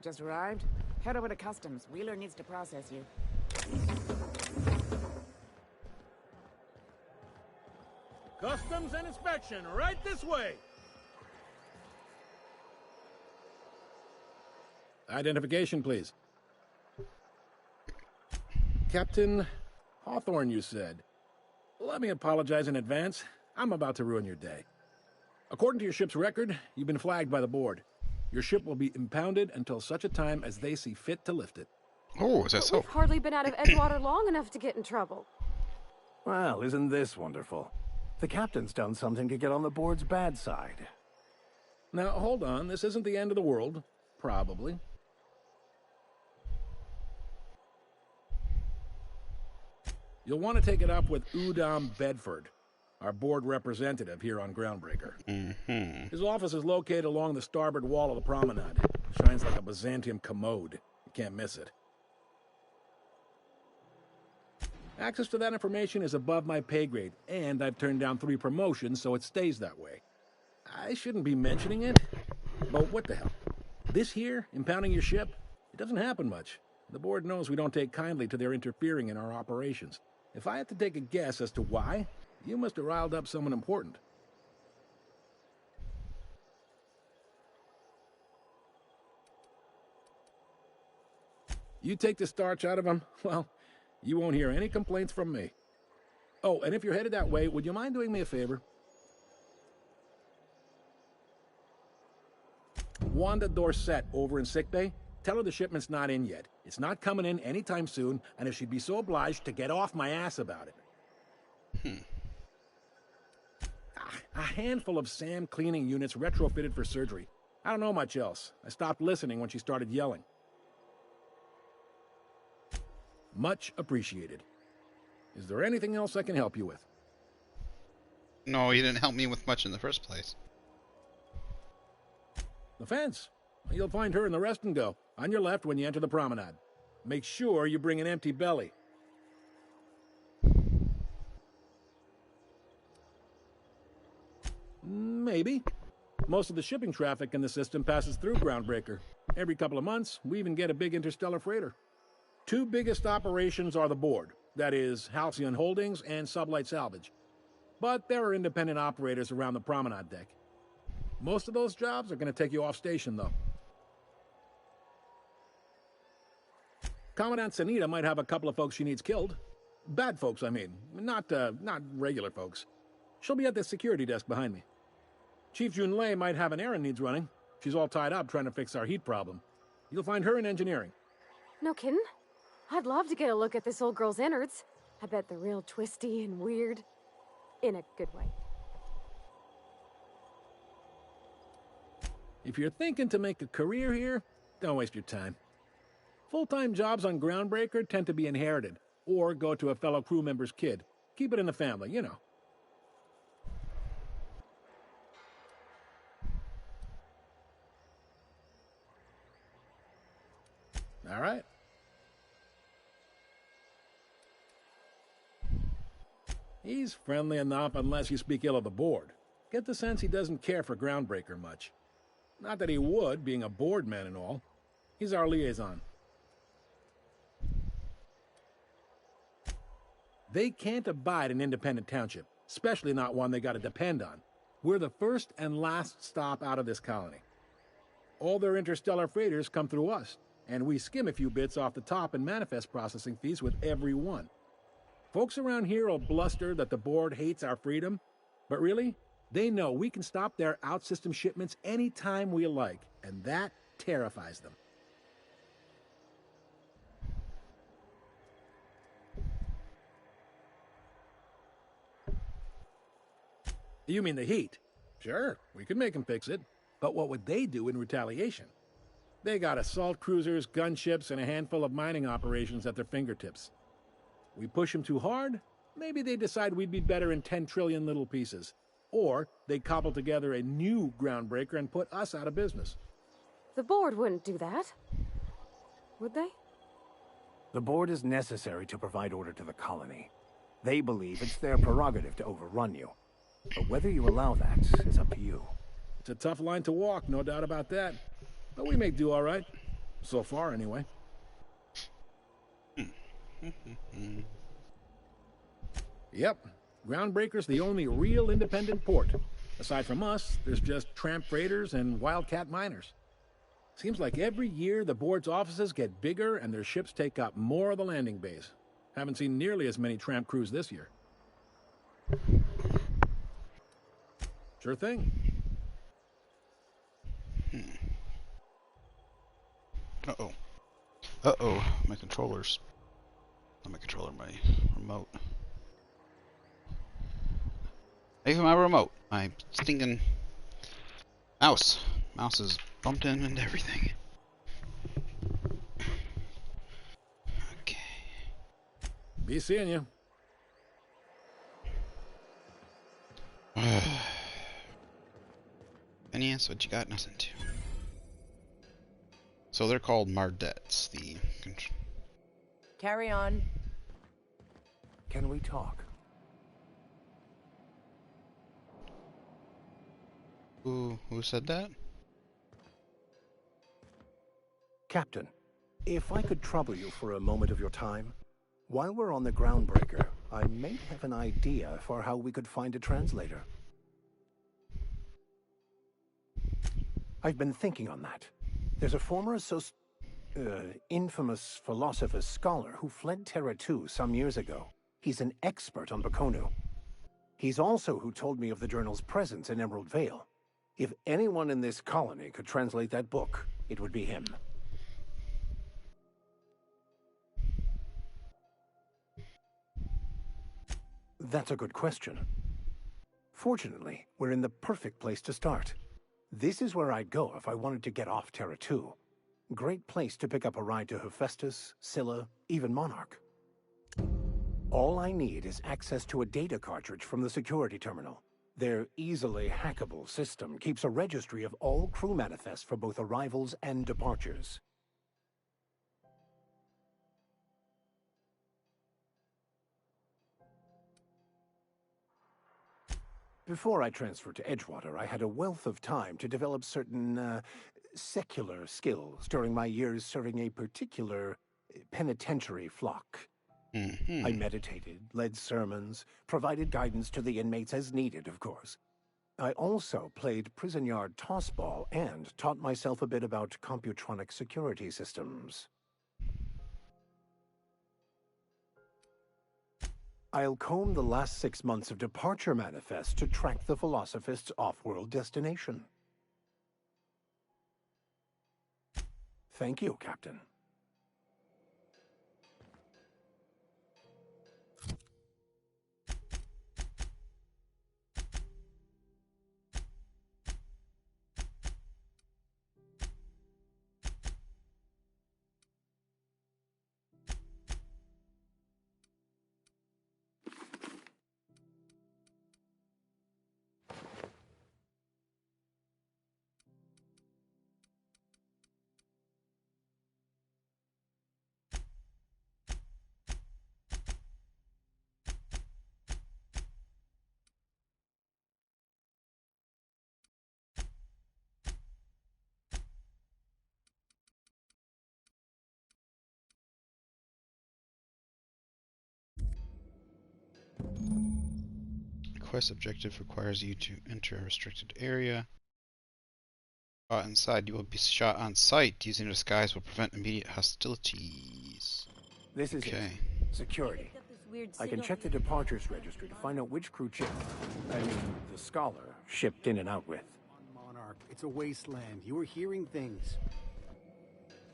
Just arrived? Head over to Customs. Wheeler needs to process you. Customs and inspection, right this way. Identification, please. Captain Hawthorne, you said. Let me apologize in advance. I'm about to ruin your day. According to your ship's record, you've been flagged by the board. Your ship will be impounded until such a time as they see fit to lift it. Oh, is that so? We've hardly been out of Edgewater long enough to get in trouble. Well, isn't this wonderful? The captain's done something to get on the board's bad side. Now, hold on. This isn't the end of the world. Probably. You'll want to take it up with Udom Bedford. our board representative here on Groundbreaker. Mm-hmm. His office is located along the starboard wall of the promenade. Shines like a Byzantium commode. You can't miss it. Access to that information is above my pay grade, and I've turned down 3 promotions, so it stays that way. I shouldn't be mentioning it, but what the hell? This here, impounding your ship, it doesn't happen much. The board knows we don't take kindly to their interfering in our operations. If I had to take a guess as to why, you must have riled up someone important. You take the starch out of them, well, you won't hear any complaints from me. Oh, and if you're headed that way, would you mind doing me a favor? Wanda Dorset over in sickbay, tell her the shipment's not in yet. It's not coming in anytime soon, and if she'd be so obliged to get off my ass about it. A handful of SAM cleaning units retrofitted for surgery. I don't know much else. I stopped listening when she started yelling. Much appreciated. Is there anything else I can help you with? No, you didn't help me with much in the first place. The fence. You'll find her in the rest and go, on your left when you enter the promenade. Make sure you bring an empty belly. Maybe. Most of the shipping traffic in the system passes through Groundbreaker. Every couple of months, we even get a big interstellar freighter. 2 biggest operations are the board, that is, Halcyon Holdings and Sublight Salvage. But there are independent operators around the promenade deck. Most of those jobs are going to take you off station, though. Commandant Sanita might have a couple of folks she needs killed. Bad folks, I mean. Not regular folks. She'll be at the security desk behind me. Chief Junlei might have an errand needs running. She's all tied up trying to fix our heat problem. You'll find her in engineering. No kidding? I'd love to get a look at this old girl's innards. I bet they're real twisty and weird. In a good way. If you're thinking to make a career here, don't waste your time. Full-time jobs on Groundbreaker tend to be inherited, or go to a fellow crew member's kid. Keep it in the family, you know. All right. He's friendly enough unless you speak ill of the board. Get the sense he doesn't care for Groundbreaker much. Not that he would, being a board man and all. He's our liaison. They can't abide an independent township, especially not one they gotta depend on. We're the first and last stop out of this colony. All their interstellar freighters come through us, and we skim a few bits off the top in manifest processing fees with every one. Folks around here will bluster that the board hates our freedom, but really, they know we can stop their out-system shipments anytime we like, and that terrifies them. You mean the heat? Sure, we could make them fix it, but what would they do in retaliation? They got assault cruisers, gunships, and a handful of mining operations at their fingertips. We push them too hard, maybe they decide we'd be better in 10 trillion little pieces. Or they cobble together a new Groundbreaker and put us out of business. The board wouldn't do that. Would they? The board is necessary to provide order to the colony. They believe it's their prerogative to overrun you. But whether you allow that is up to you. It's a tough line to walk, no doubt about that. But we may do all right. So far, anyway. Yep. Groundbreaker's the only real independent port. Aside from us, there's just tramp freighters and wildcat miners. Seems like every year the board's offices get bigger and their ships take up more of the landing bays. Haven't seen nearly as many tramp crews this year. Sure thing. Uh-oh. Uh-oh. My controllers. Not my controller, my remote. Even my remote. My stinking mouse. Mouse is bumped in and everything. Okay. Be seeing you. Phineas, what you got? Nothing to. So they're called Mardettes. Carry on. Can we talk? Who said that? Captain, if I could trouble you for a moment of your time. While we're on the Groundbreaker, I may have an idea for how we could find a translator. I've been thinking on that. There's a former infamous philosopher scholar who fled Terra 2 some years ago. He's an expert on Bakonu. He's also who told me of the journal's presence in Emerald Vale. If anyone in this colony could translate that book, it would be him. That's a good question. Fortunately, we're in the perfect place to start. This is where I'd go if I wanted to get off Terra 2. Great place to pick up a ride to Hephaestus, Scylla, even Monarch. All I need is access to a data cartridge from the security terminal. Their easily hackable system keeps a registry of all crew manifests for both arrivals and departures. Before I transferred to Edgewater, I had a wealth of time to develop certain, secular skills during my years serving a particular penitentiary flock. I meditated, led sermons, provided guidance to the inmates as needed, of course. I also played prison yard tossball and taught myself a bit about computronic security systems. I'll comb the last 6 months of departure manifest to track the Philosophist's off-world destination. Thank you, Captain. Quest objective requires you to enter a restricted area. Caught inside, you will be shot on sight. Using a disguise will prevent immediate hostilities. This is it. Security. I can check the departures registry to find out which crew chip, the scholar, shipped in and out with. Monarch, it's a wasteland. You were hearing things.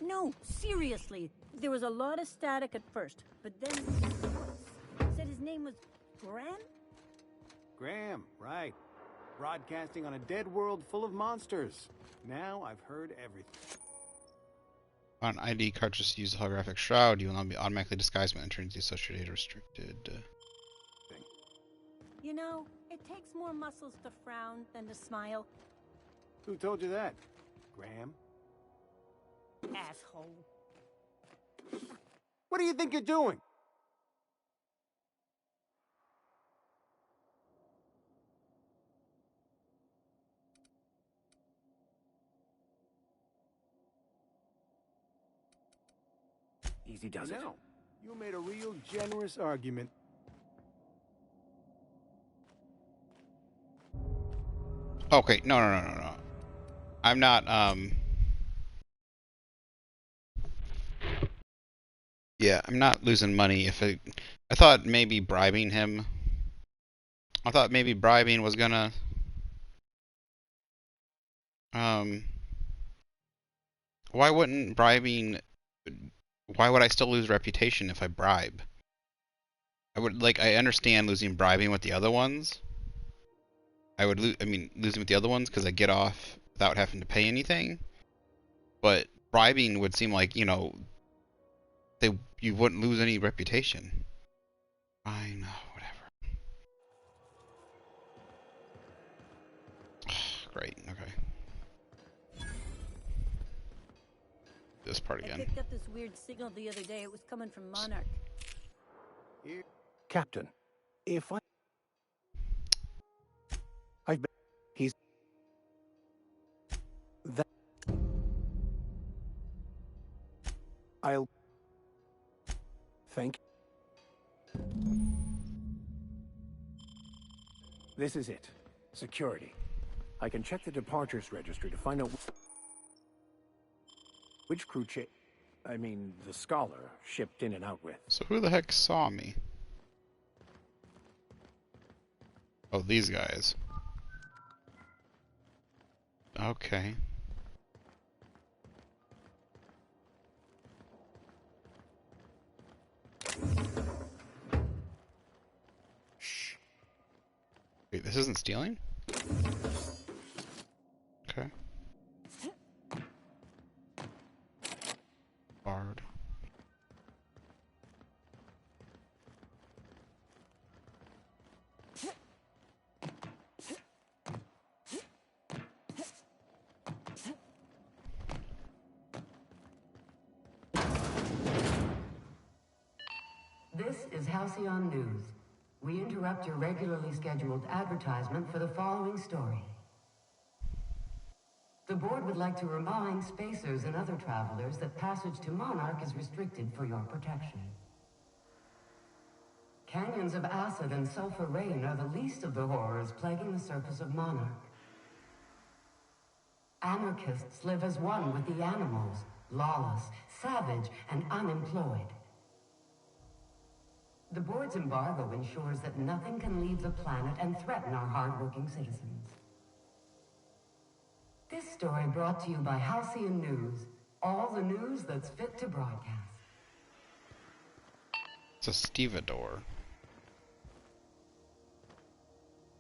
No, seriously. There was a lot of static at first, but then said his name was Graham? Graham, right. Broadcasting on a dead world full of monsters. Now I've heard everything. On ID cartridge to use the holographic shroud, you will not be automatically disguised when entering the associated restricted. You know, it takes more muscles to frown than to smile. Who told you that? Graham? Asshole. What do you think you're doing? Easy does it. No, you made a real generous argument. Okay, no. I'm not, yeah, I'm not losing money I thought maybe bribing him. I thought maybe bribing was gonna, why would I still lose reputation if I bribe? I understand losing bribing with the other ones. Losing with the other ones because I get off without having to pay anything. But bribing would seem like, you wouldn't lose any reputation. Fine, whatever. great. Okay. This part I again. picked up this weird signal the other day. It was coming from Monarch. Captain, if I've been... He's... That... I'll... Thank you. This is it. Security. I can check the departures registry to find out which crew the Scholar shipped in and out with. So who the heck saw me? Oh, these guys. Okay. Shh. Wait, this isn't stealing? Okay. Bard. This is Halcyon News. We interrupt your regularly scheduled advertisement for the following story. The board would like to remind spacers and other travelers that passage to Monarch is restricted for your protection. Canyons of acid and sulfur rain are the least of the horrors plaguing the surface of Monarch. Anarchists live as one with the animals, lawless, savage, and unemployed. The board's embargo ensures that nothing can leave the planet and threaten our hard-working citizens. This story brought to you by Halcyon News. All the news that's fit to broadcast. It's a stevedore.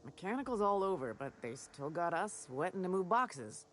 Mechanical's all over, but they still got us sweating to move boxes.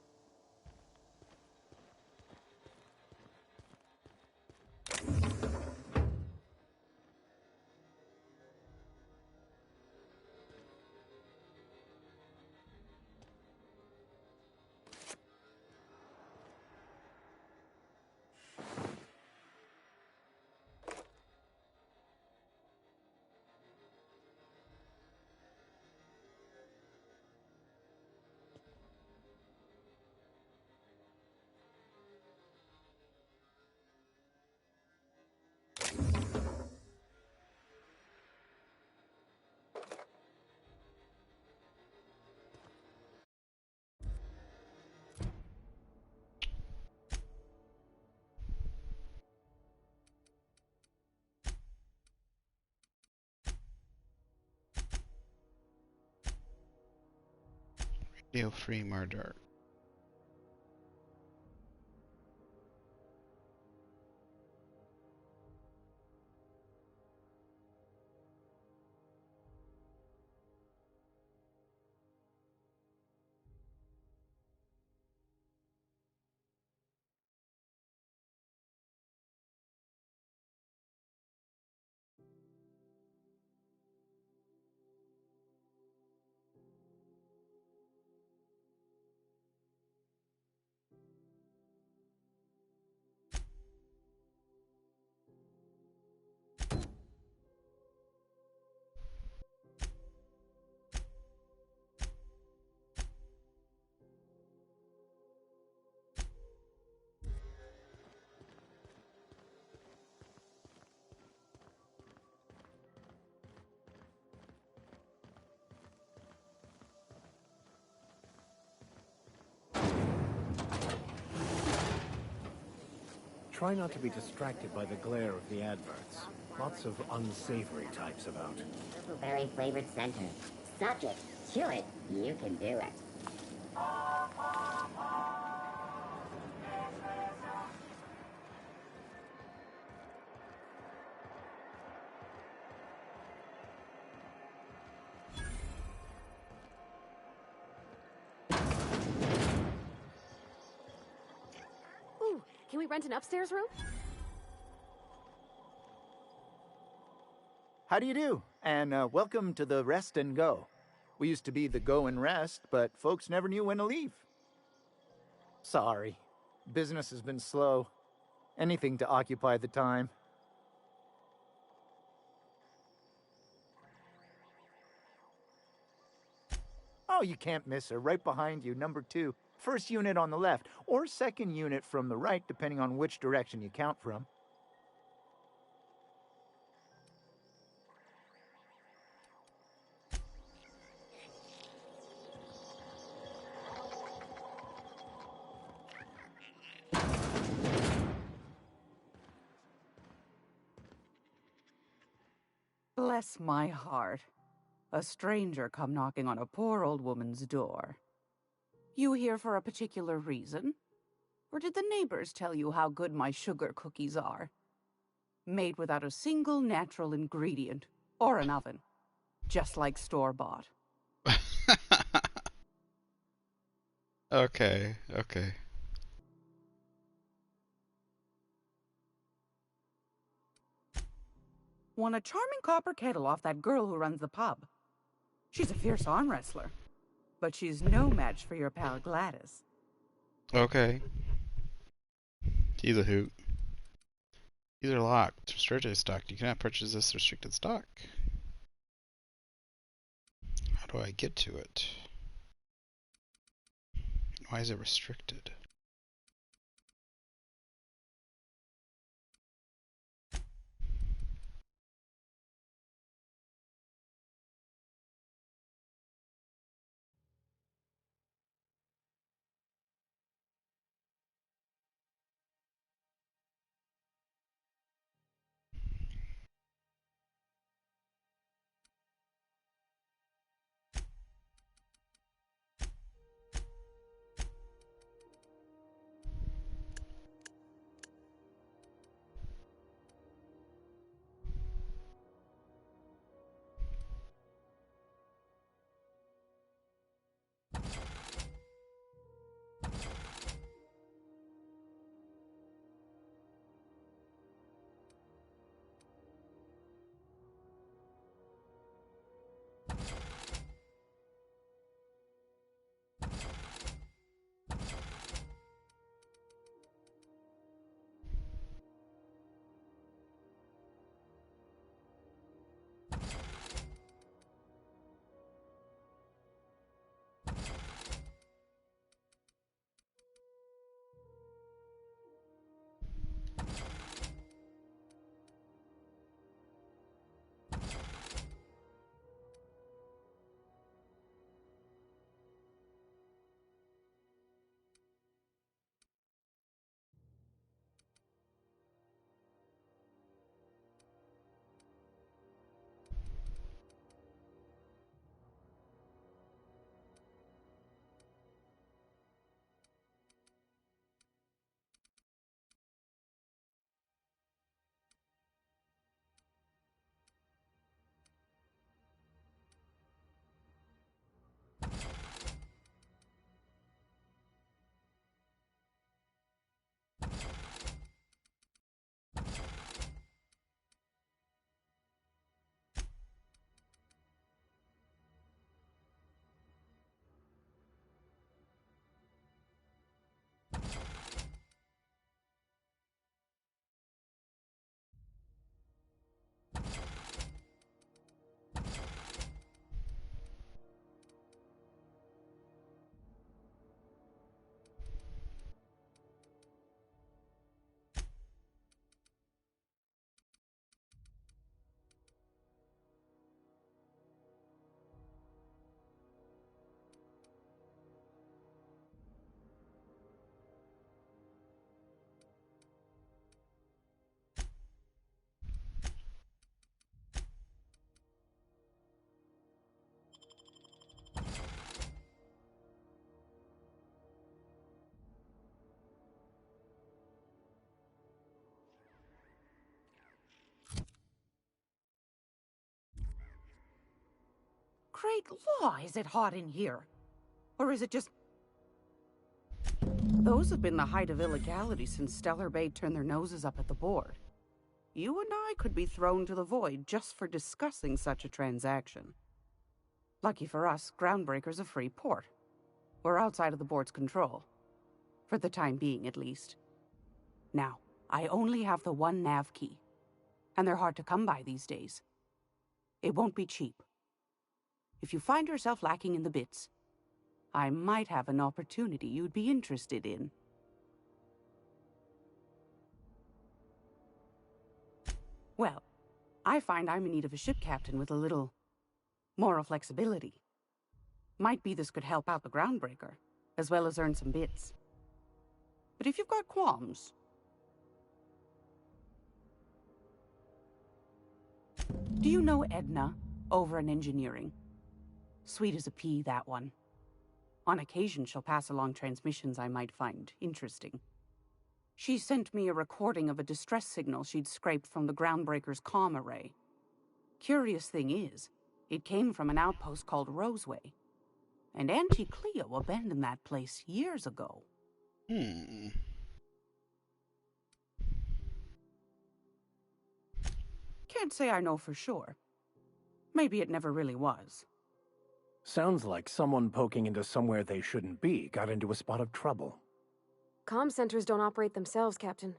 Radio-free murder. Try not to be distracted by the glare of the adverts. Lots of unsavory types about. Berry flavored center. Subject, chew it. You can do it. Ooh, can we rent an upstairs room? How do you do? And welcome to the Rest and Go. We used to be the go and rest, but folks never knew when to leave. Sorry. Business has been slow. Anything to occupy the time. Oh, you can't miss her. Right behind you, number 2. First unit on the left, or second unit from the right, depending on which direction you count from. Bless my heart. A stranger come knocking on a poor old woman's door. You here for a particular reason? Or did the neighbors tell you how good my sugar cookies are? Made without a single natural ingredient, or an oven. Just like store-bought. Okay, okay. Won a charming copper kettle off that girl who runs the pub. She's a fierce arm wrestler. But she's no match for your pal Gladys. Okay. He's a hoot. These are locked. Restricted stock. You cannot purchase this restricted stock. How do I get to it? Why is it restricted? Great law, is it hot in here? Or is it just... Those have been the height of illegality since Stellar Bay turned their noses up at the board. You and I could be thrown to the void just for discussing such a transaction. Lucky for us, Groundbreaker's a free port. We're outside of the board's control. For the time being, at least. Now, I only have the one nav key. And they're hard to come by these days. It won't be cheap. If you find yourself lacking in the bits, I might have an opportunity you'd be interested in. Well, I find I'm in need of a ship captain with a little moral flexibility. Might be this could help out the Groundbreaker, as well as earn some bits. But if you've got qualms... Do you know Edna, over in engineering? Sweet as a pea, that one. On occasion, she'll pass along transmissions I might find interesting. She sent me a recording of a distress signal she'd scraped from the Groundbreaker's comm array. Curious thing is, it came from an outpost called Roseway. And Auntie Cleo abandoned that place years ago. Can't say I know for sure. Maybe it never really was. Sounds like someone poking into somewhere they shouldn't be got into a spot of trouble. Comm centers don't operate themselves, Captain.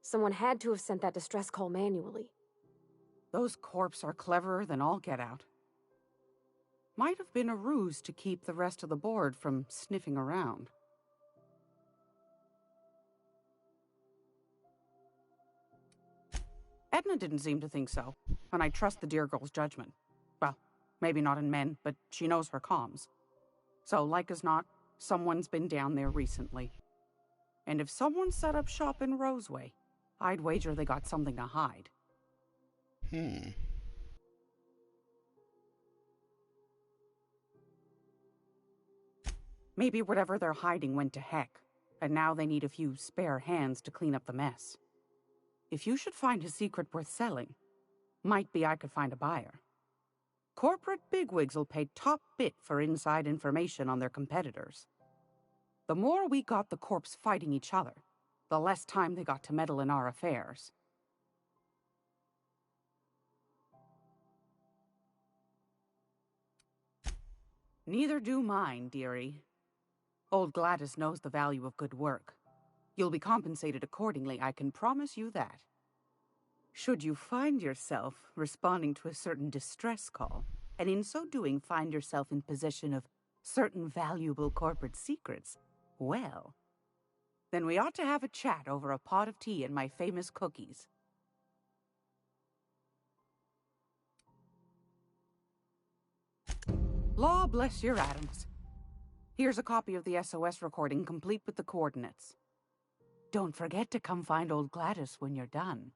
Someone had to have sent that distress call manually. Those corps are cleverer than all get out. Might have been a ruse to keep the rest of the board from sniffing around. Edna didn't seem to think so, and I trust the dear girl's judgment. Well, maybe not in men, but she knows her comms. So, like as not, someone's been down there recently. And if someone set up shop in Roseway, I'd wager they got something to hide. Maybe whatever they're hiding went to heck, and now they need a few spare hands to clean up the mess. If you should find a secret worth selling, might be I could find a buyer. Corporate bigwigs will pay top bit for inside information on their competitors. The more we got the corps fighting each other, the less time they got to meddle in our affairs. Neither do mine, dearie. Old Gladys knows the value of good work. You'll be compensated accordingly, I can promise you that. Should you find yourself responding to a certain distress call, and in so doing find yourself in possession of certain valuable corporate secrets, well, then we ought to have a chat over a pot of tea and my famous cookies. Law bless your atoms. Here's a copy of the SOS recording complete with the coordinates. Don't forget to come find old Gladys when you're done.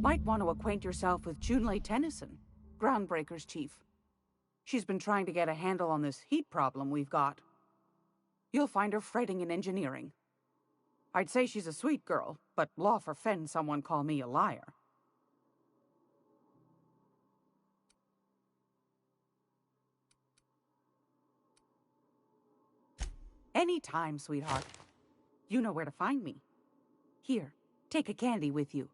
Might want to acquaint yourself with Junlei Tennyson, Groundbreaker's chief. She's been trying to get a handle on this heat problem we've got. You'll find her fretting in engineering. I'd say she's a sweet girl, but law forfend someone call me a liar. Anytime, sweetheart. You know where to find me. Here, take a candy with you.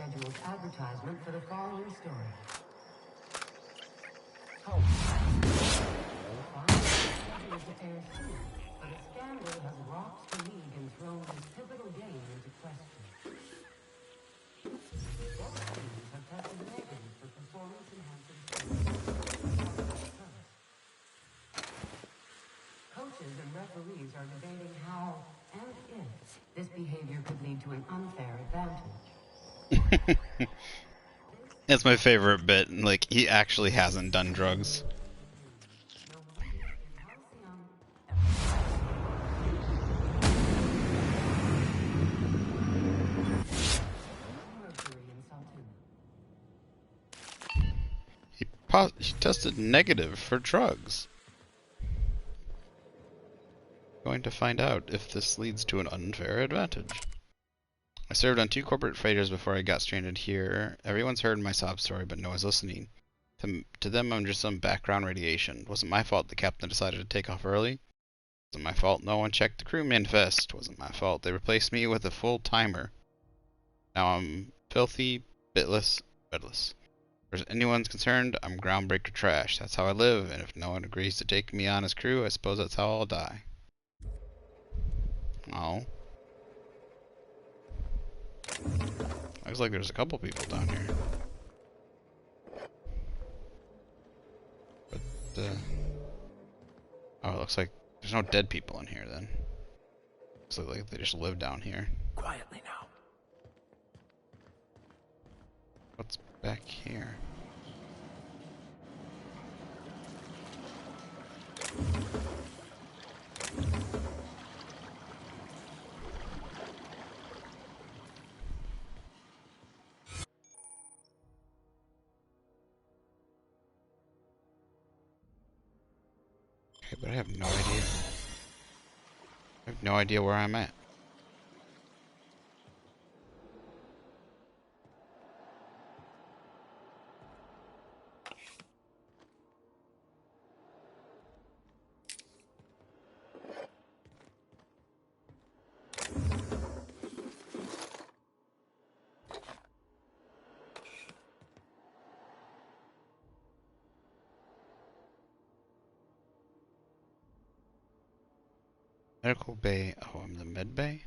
scheduled advertisement for the following story. Scheduled to air soon, but a scandal has rocked the league and thrown this pivotal game into question. Both teams have tested negative for performance-enhancing steroids. Coaches and referees are debating how and if this behavior could lead to an unfair advantage. That's my favorite bit. Like, he actually hasn't done drugs. He tested negative for drugs. Going to find out if this leads to an unfair advantage. I served on 2 corporate freighters before I got stranded here. Everyone's heard my sob story, but no one's listening. To them, I'm just some background radiation. It wasn't my fault the captain decided to take off early. It wasn't my fault no one checked the crew manifest. It wasn't my fault they replaced me with a full timer. Now I'm filthy, bitless, bedless. As far as anyone's concerned, I'm Groundbreaker trash. That's how I live, and if no one agrees to take me on as crew, I suppose that's how I'll die. Oh. Looks like there's a couple people down here. But, oh, it looks like there's no dead people in here then. Looks like they just live down here. Quietly now. What's back here? Okay, but I have no idea. I have no idea where I'm at. Medical bay. Oh, I'm the med bay?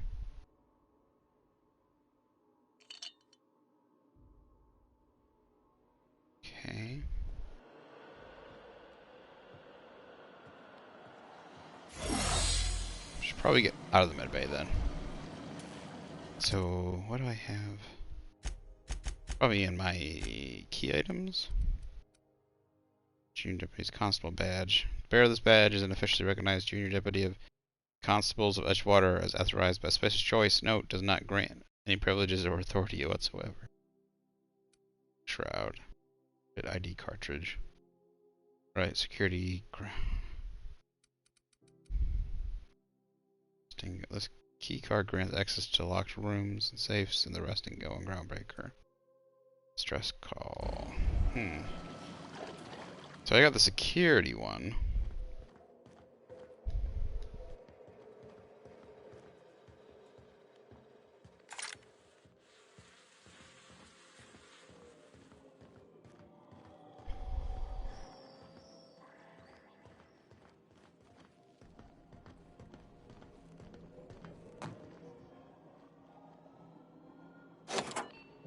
Okay. Should probably get out of the med bay then. So, what do I have? Probably in my key items. Junior Deputy's Constable Badge. Bearer this badge is an officially recognized Junior Deputy of Constables of Edgewater as authorized by special choice. Note, does not grant any privileges or authority whatsoever. Shroud. Good ID cartridge. Right, security. This key card grants access to locked rooms and safes in the resting go on Groundbreaker. Stress call. So I got the security one.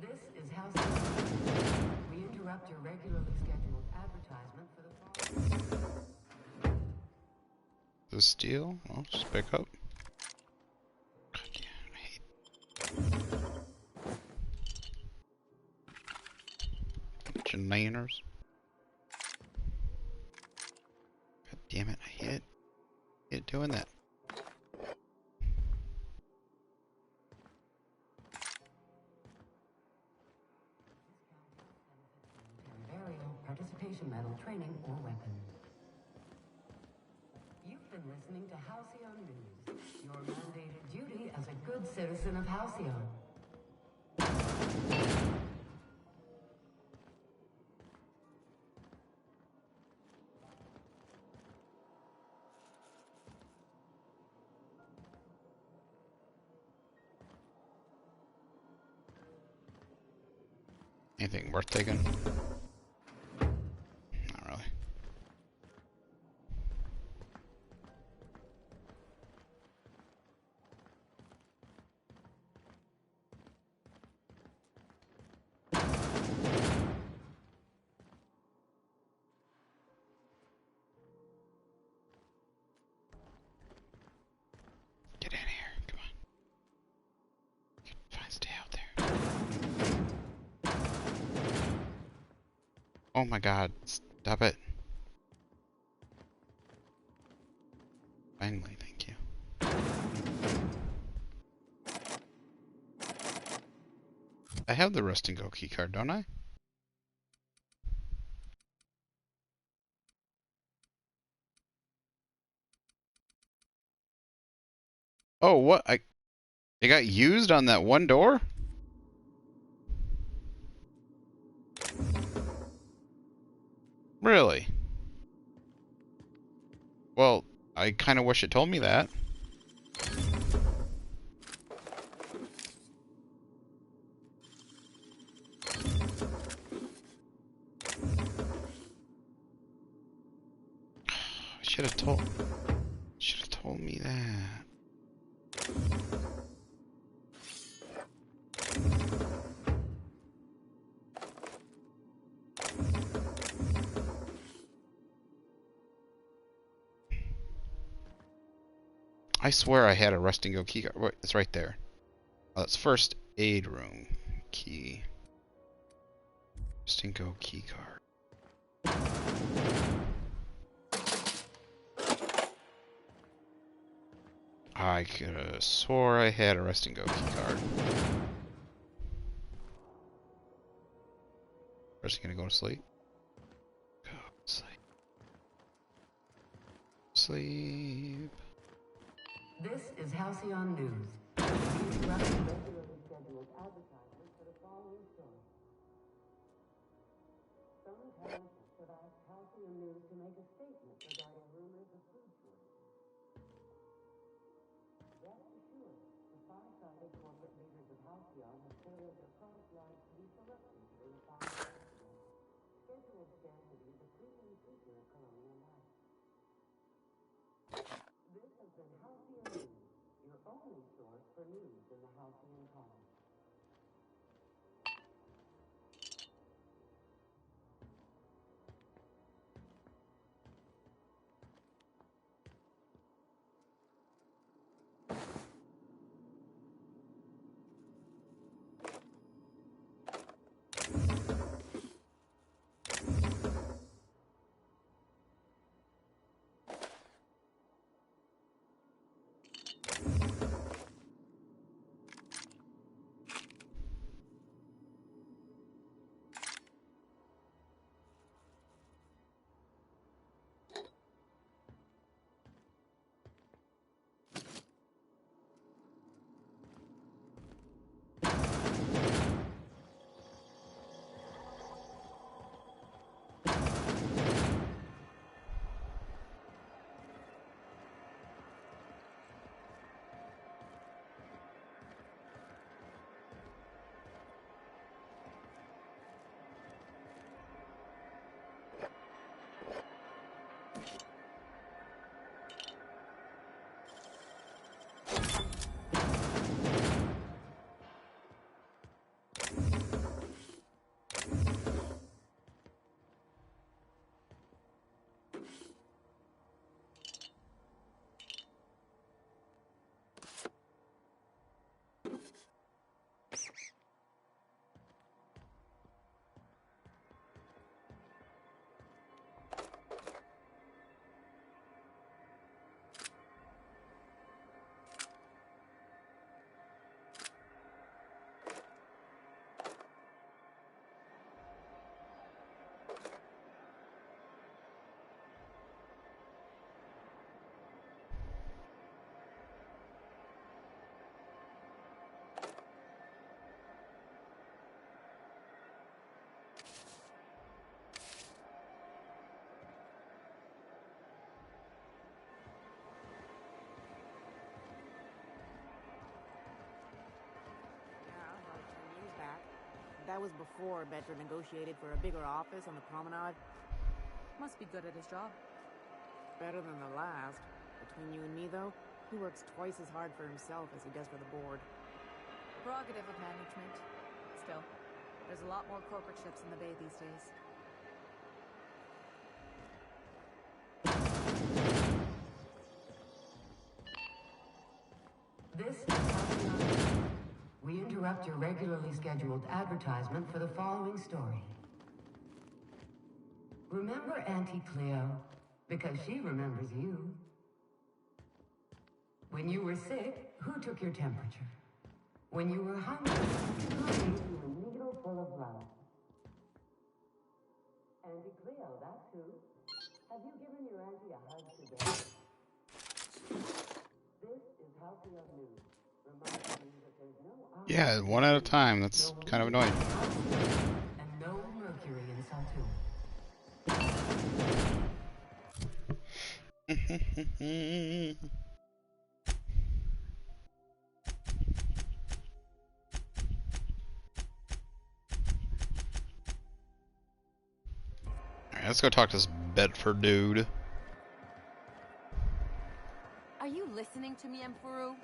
This is House. We interrupt your regularly scheduled advertisement for the following. The steel? I'll just pick up. God damn, I hate Jananers. God damn it, I hate it doing that. Burial, participation medal, training, or weapon. You've been listening to Halcyon News, your mandated duty as a good citizen of Halcyon. Anything worth taking? Not really. Get in here, come on. Fine, stay out there. Oh my god, stop it. Finally, thank you. I have the rest and go key card, don't I? Oh, what? It got used on that one door? Really? Well, I kind of wish it told me that. Should have told me that. I swear I had a rest and go key card. Wait, it's right there. Oh, that's first aid room key. Rest and go key card. I could have swore I had a rest and go key card. First, gonna go to sleep. Go to sleep. Sleep. This is Halcyon News. We interrupt the regularly scheduled advertisements for the following story. Some parents have asked Halcyon News to make a statement regarding rumors of food shortage. Rest assured, the far-sighted corporate leaders of Halcyon have tailored their product lines to be selected to bring fire accidents. Scheduled scarcity is a premium feature of colonial life. This has been Halcyon News, your only source for news in the Halcyon colony. That was before Better negotiated for a bigger office on the promenade. Must be good at his job. Better than the last. Between you and me, though, he works twice as hard for himself as he does for the board. Prerogative of management. Still, there's a lot more corporate ships in the bay these days. This is we interrupt your regularly scheduled advertisement for the following story. Remember Auntie Cleo? Because she remembers you. When you were sick, who took your temperature? When you were hungry, who gave you a needle full of love? Auntie Cleo, that's who. Have you given your auntie a hug today? This is Healthy of News. Reminds me that there's no Yeah, one at a time. That's kind of annoying. and no mercury in Saltu. Alright, let's go talk to this Bedford dude. Are you listening to me, Emperor?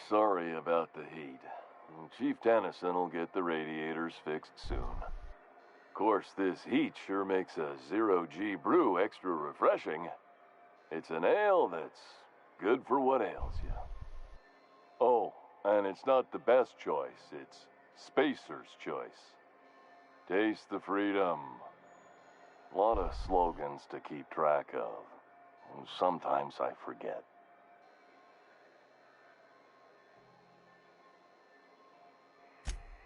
Sorry about the heat. Chief Tennyson will get the radiators fixed soon. Of course, this heat sure makes a zero-G brew extra refreshing. It's an ale that's good for what ails you. Oh, and it's not the best choice, it's Spacer's choice. Taste the freedom. A lot of slogans to keep track of. Sometimes I forget.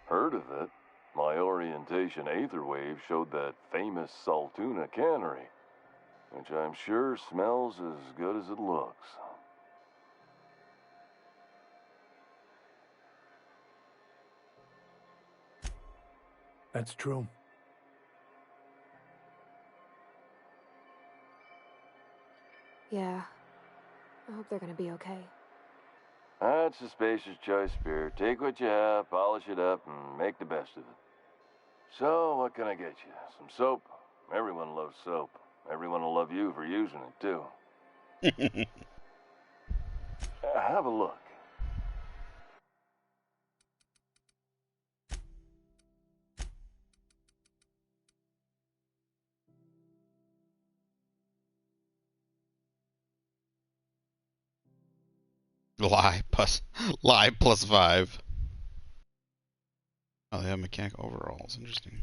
Heard of it? My orientation aetherwave showed that famous Saltuna cannery, which I'm sure smells as good as it looks. That's true. Yeah. I hope they're gonna be okay. That's a Spacer's choice beer. Take what you have, polish it up, and make the best of it. So, what can I get you? Some soap? Everyone loves soap. Everyone will love you for using it, too. Have a look. Lie plus 5. Oh, they have mechanic overalls. Interesting.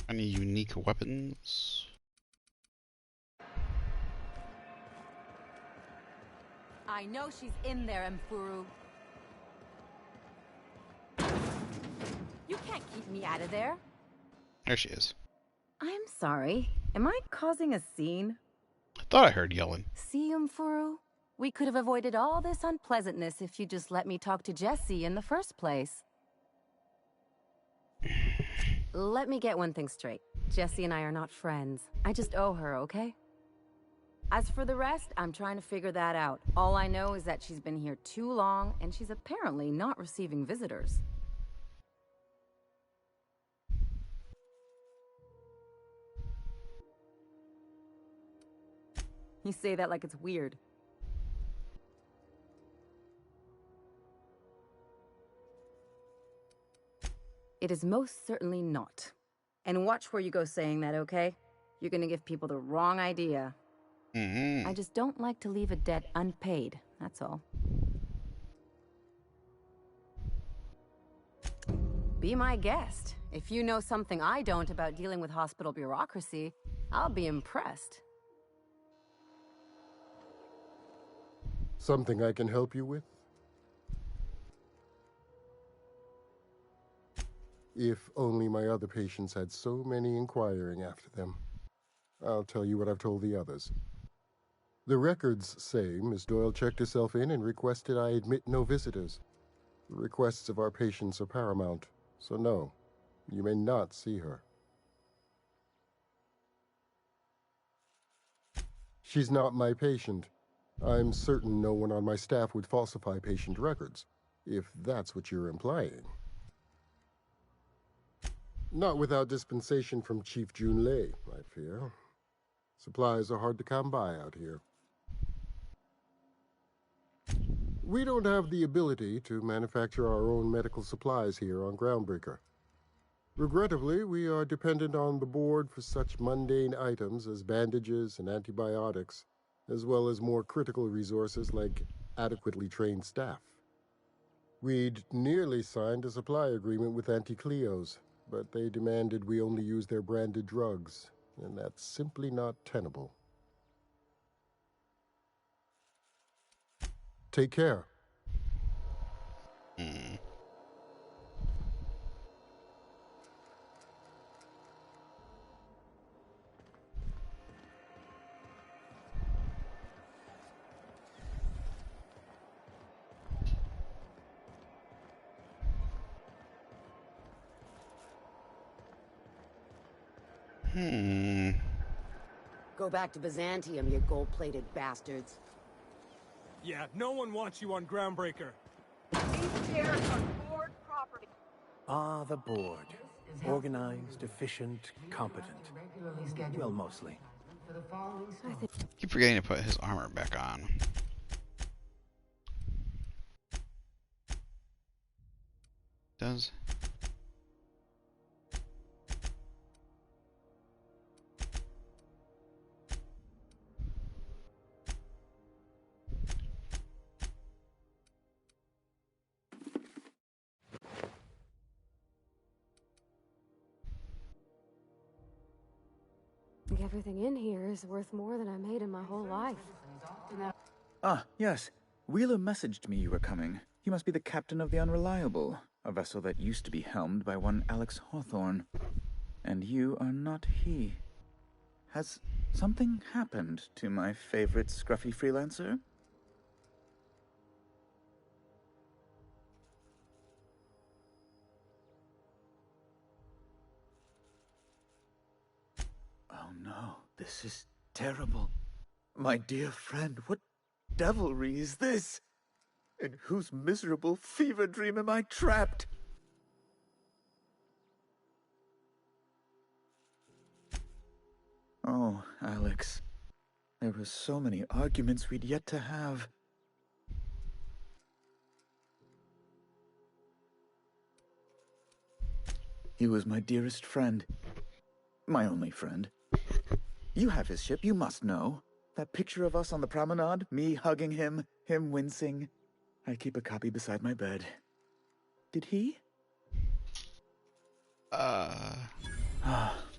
Any unique weapons? I know she's in there, Emperor. You can't keep me out of there. There she is. I'm sorry. Am I causing a scene? I thought I heard yelling. See, Emperor? We could have avoided all this unpleasantness if you just let me talk to Jessie in the first place. Let me get one thing straight. Jessie and I are not friends. I just owe her, okay? As for the rest, I'm trying to figure that out. All I know is that she's been here too long, and she's apparently not receiving visitors. You say that like it's weird. It is most certainly not. And watch where you go saying that, okay? You're gonna give people the wrong idea. I just don't like to leave a debt unpaid, that's all. Be my guest. If you know something I don't about dealing with hospital bureaucracy, I'll be impressed. Something I can help you with? If only my other patients had so many inquiring after them. I'll tell you what I've told the others. The records say Miss Doyle checked herself in and requested I admit no visitors. The requests of our patients are paramount, so no, you may not see her. She's not my patient. I'm certain no one on my staff would falsify patient records, if that's what you're implying. Not without dispensation from Chief Junlei, I fear. Supplies are hard to come by out here. We don't have the ability to manufacture our own medical supplies here on Groundbreaker. Regrettably, we are dependent on the board for such mundane items as bandages and antibiotics, as well as more critical resources like adequately trained staff. We'd nearly signed a supply agreement with Auntie Cleo's, but they demanded we only use their branded drugs, and that's simply not tenable. Take care. Go back to Byzantium, you gold-plated bastards. Yeah, no one wants you on Groundbreaker. These chairs are board property. Ah, the board. Organized, efficient, competent. Well, mostly. Keep forgetting to put his armor back on. Does. Everything in here is worth more than I made in my whole life. Ah, yes. Wheeler messaged me you were coming. He must be the captain of the Unreliable, a vessel that used to be helmed by one Alex Hawthorne. And you are not he. Has something happened to my favorite scruffy freelancer? Oh no, this is terrible. My dear friend, what devilry is this? In whose miserable fever dream am I trapped? Oh, Alex. There were so many arguments we'd yet to have. He was my dearest friend. My only friend. You have his ship, you must know. That picture of us on the promenade, me hugging him, him wincing. I keep a copy beside my bed. Did he? Ah,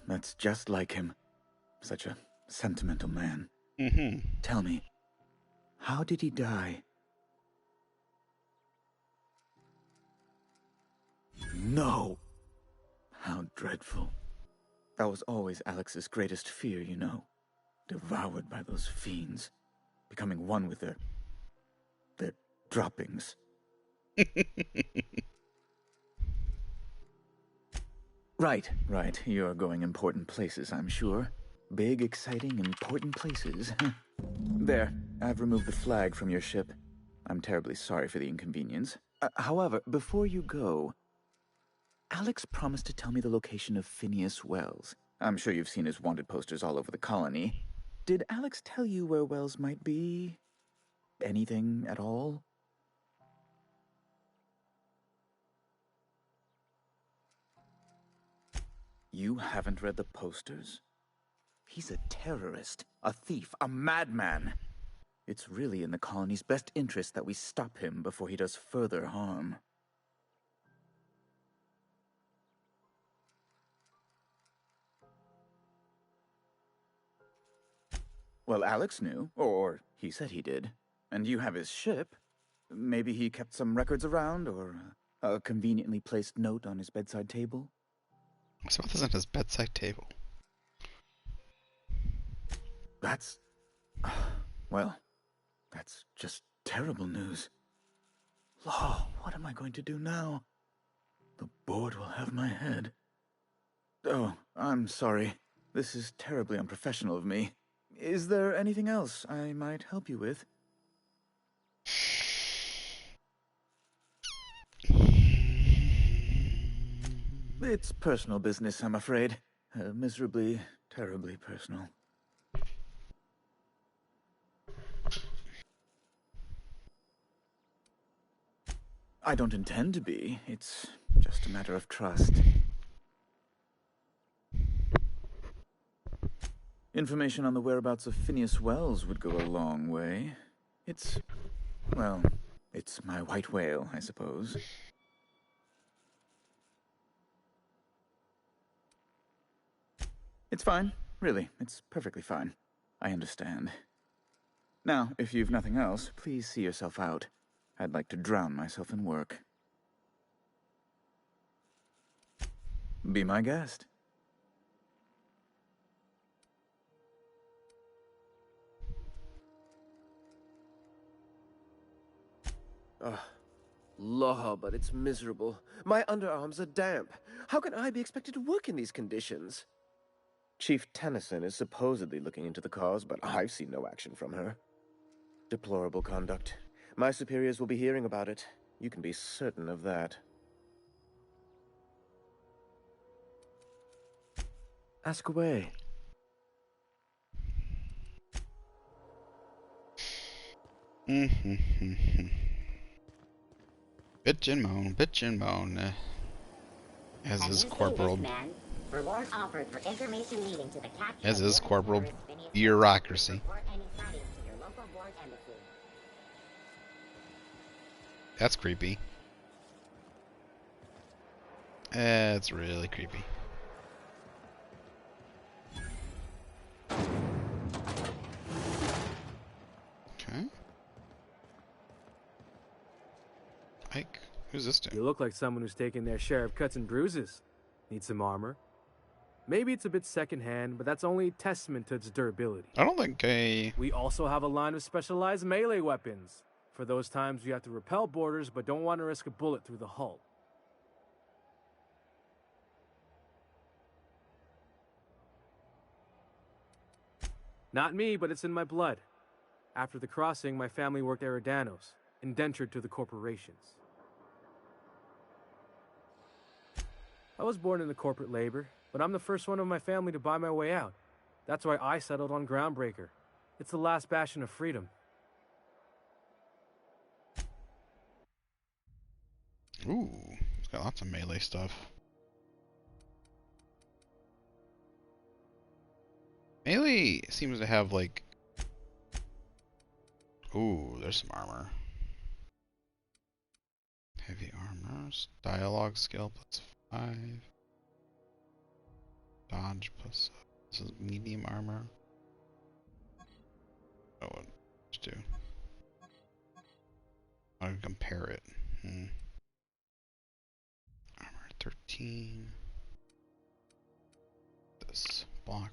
that's just like him. Such a sentimental man. Tell me, how did he die? No! How dreadful. That was always Alex's greatest fear, you know. Devoured by those fiends. Becoming one with their droppings. Right. You're going important places, I'm sure. Big, exciting, important places. There, I've removed the flag from your ship. I'm terribly sorry for the inconvenience. However, before you go, Alex promised to tell me the location of Phineas Wells. I'm sure you've seen his wanted posters all over the colony. Did Alex tell you where Wells might be? Anything at all? You haven't read the posters? He's a terrorist, a thief, a madman. It's really in the colony's best interest that we stop him before he does further harm. Well, Alex knew, or he said he did. And you have his ship. Maybe he kept some records around, or a conveniently placed note on his bedside table? So what is on his bedside table? That's... Well, that's just terrible news. Law, what am I going to do now? The board will have my head. Oh, I'm sorry. This is terribly unprofessional of me. Is there anything else I might help you with? It's personal business, I'm afraid. Miserably, terribly personal. I don't intend to be. It's just a matter of trust. Information on the whereabouts of Phineas Wells would go a long way. Well, it's my white whale, I suppose. It's fine. Really, it's perfectly fine. I understand. Now, if you've nothing else, please see yourself out. I'd like to drown myself in work. Be my guest. Ugh. Law, but it's miserable. My underarms are damp. How can I be expected to work in these conditions? Chief Tennyson is supposedly looking into the cause, but I've seen no action from her. Deplorable conduct. My superiors will be hearing about it. You can be certain of that. Ask away. Bitch and moan, bitch and moan. As is Corporal. Reward offered for information leading to the capture As is of Corporal Phineas Bureaucracy. Report any findings to your local board embassy. That's creepy. It's really creepy. Okay. Ike, who's this dude? You look like someone who's taken their share of cuts and bruises. Need some armor. Maybe it's a bit secondhand, but that's only testament to its durability. I don't think We also have a line of specialized melee weapons. For those times you have to repel boarders, but don't want to risk a bullet through the hull. Not me, but it's in my blood. After the crossing, my family worked Eridanos, indentured to the corporations. I was born into corporate labor, but I'm the first one of my family to buy my way out. That's why I settled on Groundbreaker. It's the last bastion of freedom. Ooh, it's got lots of melee stuff. Melee seems to have like... Ooh, there's some armor. Heavy armor. Dialogue skill +5. Dodge +... This is medium armor. Oh, what to do? I can compare it. Armor 13. This block.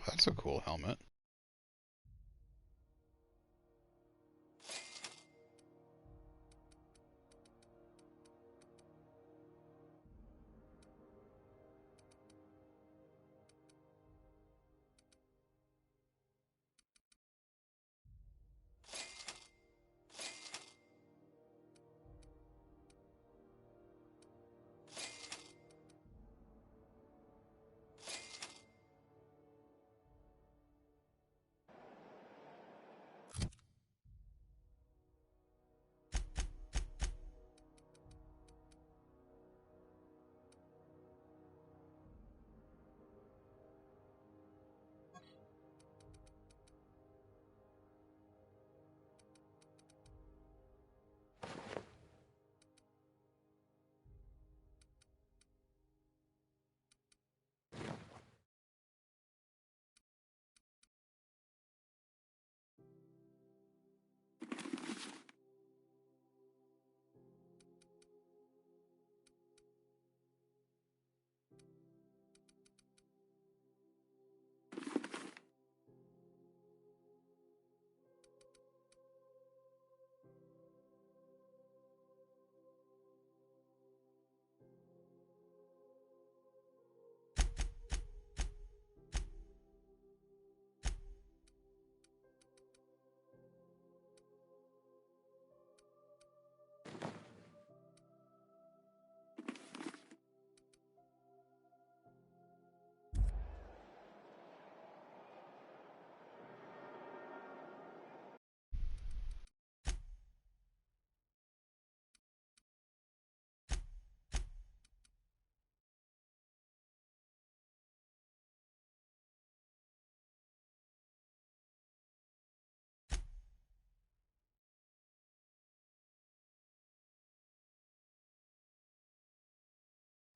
That's a cool helmet.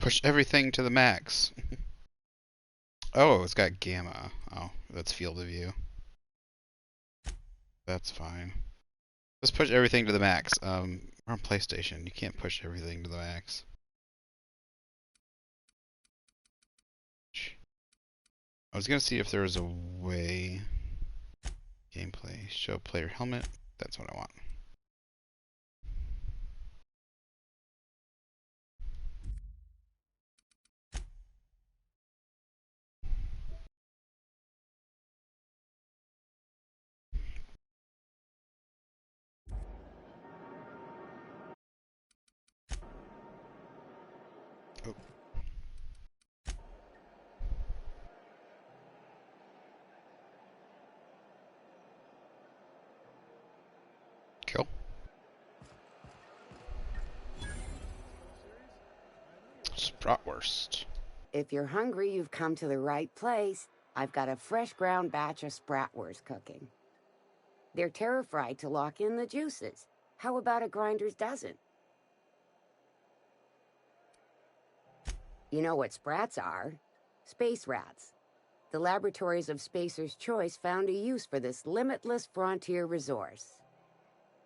Push everything to the max. Oh, it's got gamma. Oh, that's field of view. That's fine. Let's push everything to the max. We're on PlayStation. You can't push everything to the max. I was gonna see if there was a way. Gameplay. Show player helmet. That's what I want. Oh. Kill. Bratwurst. If you're hungry, you've come to the right place. I've got a fresh ground batch of bratwurst cooking. They're Terra fried to lock in the juices. How about a grinder's dozen? You know what sprats are? Space rats. The laboratories of Spacer's Choice found a use for this limitless frontier resource.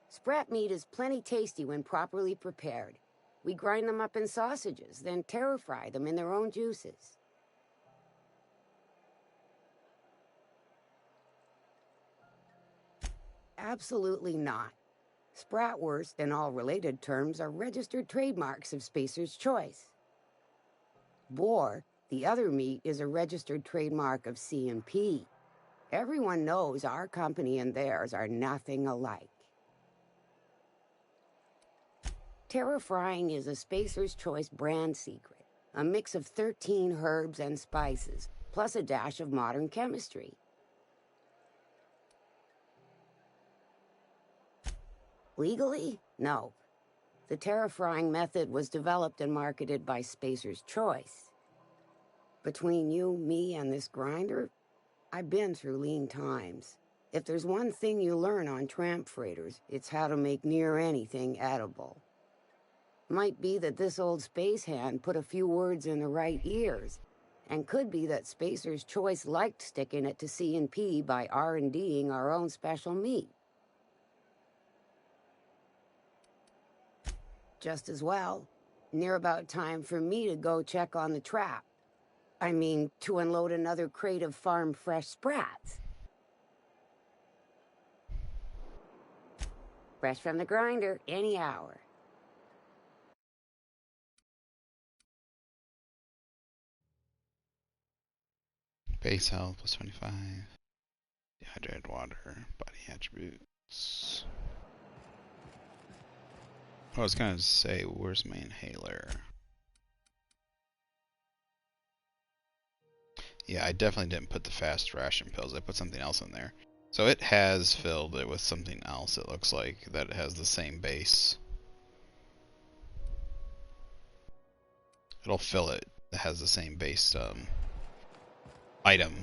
Sprat meat is plenty tasty when properly prepared. We grind them up in sausages, then Terra fry them in their own juices. Absolutely not. Spratwurst and all related terms are registered trademarks of Spacer's Choice. Boar, the other meat, is a registered trademark of C&P. Everyone knows our company and theirs are nothing alike. Terra frying is a Spacer's Choice brand secret, a mix of 13 herbs and spices, plus a dash of modern chemistry. Legally? No. The Terra frying method was developed and marketed by Spacer's Choice. Between you, me, and this grinder, I've been through lean times. If there's one thing you learn on tramp freighters, it's how to make near anything edible. Might be that this old space hand put a few words in the right ears, and could be that Spacer's Choice liked sticking it to C&P by R&Ding our own special meat. Just as well, near about time for me to go check on the trap. I mean, to unload another crate of farm-fresh sprats. Fresh from the grinder, any hour. Base health plus 25. Dehydrated water. Body attributes. I was gonna say, where's my inhaler? Yeah, I definitely didn't put the fast ration pills. I put something else in there. So it has filled it with something else, it looks like, that it has the same base. It'll fill it. It has the same base item.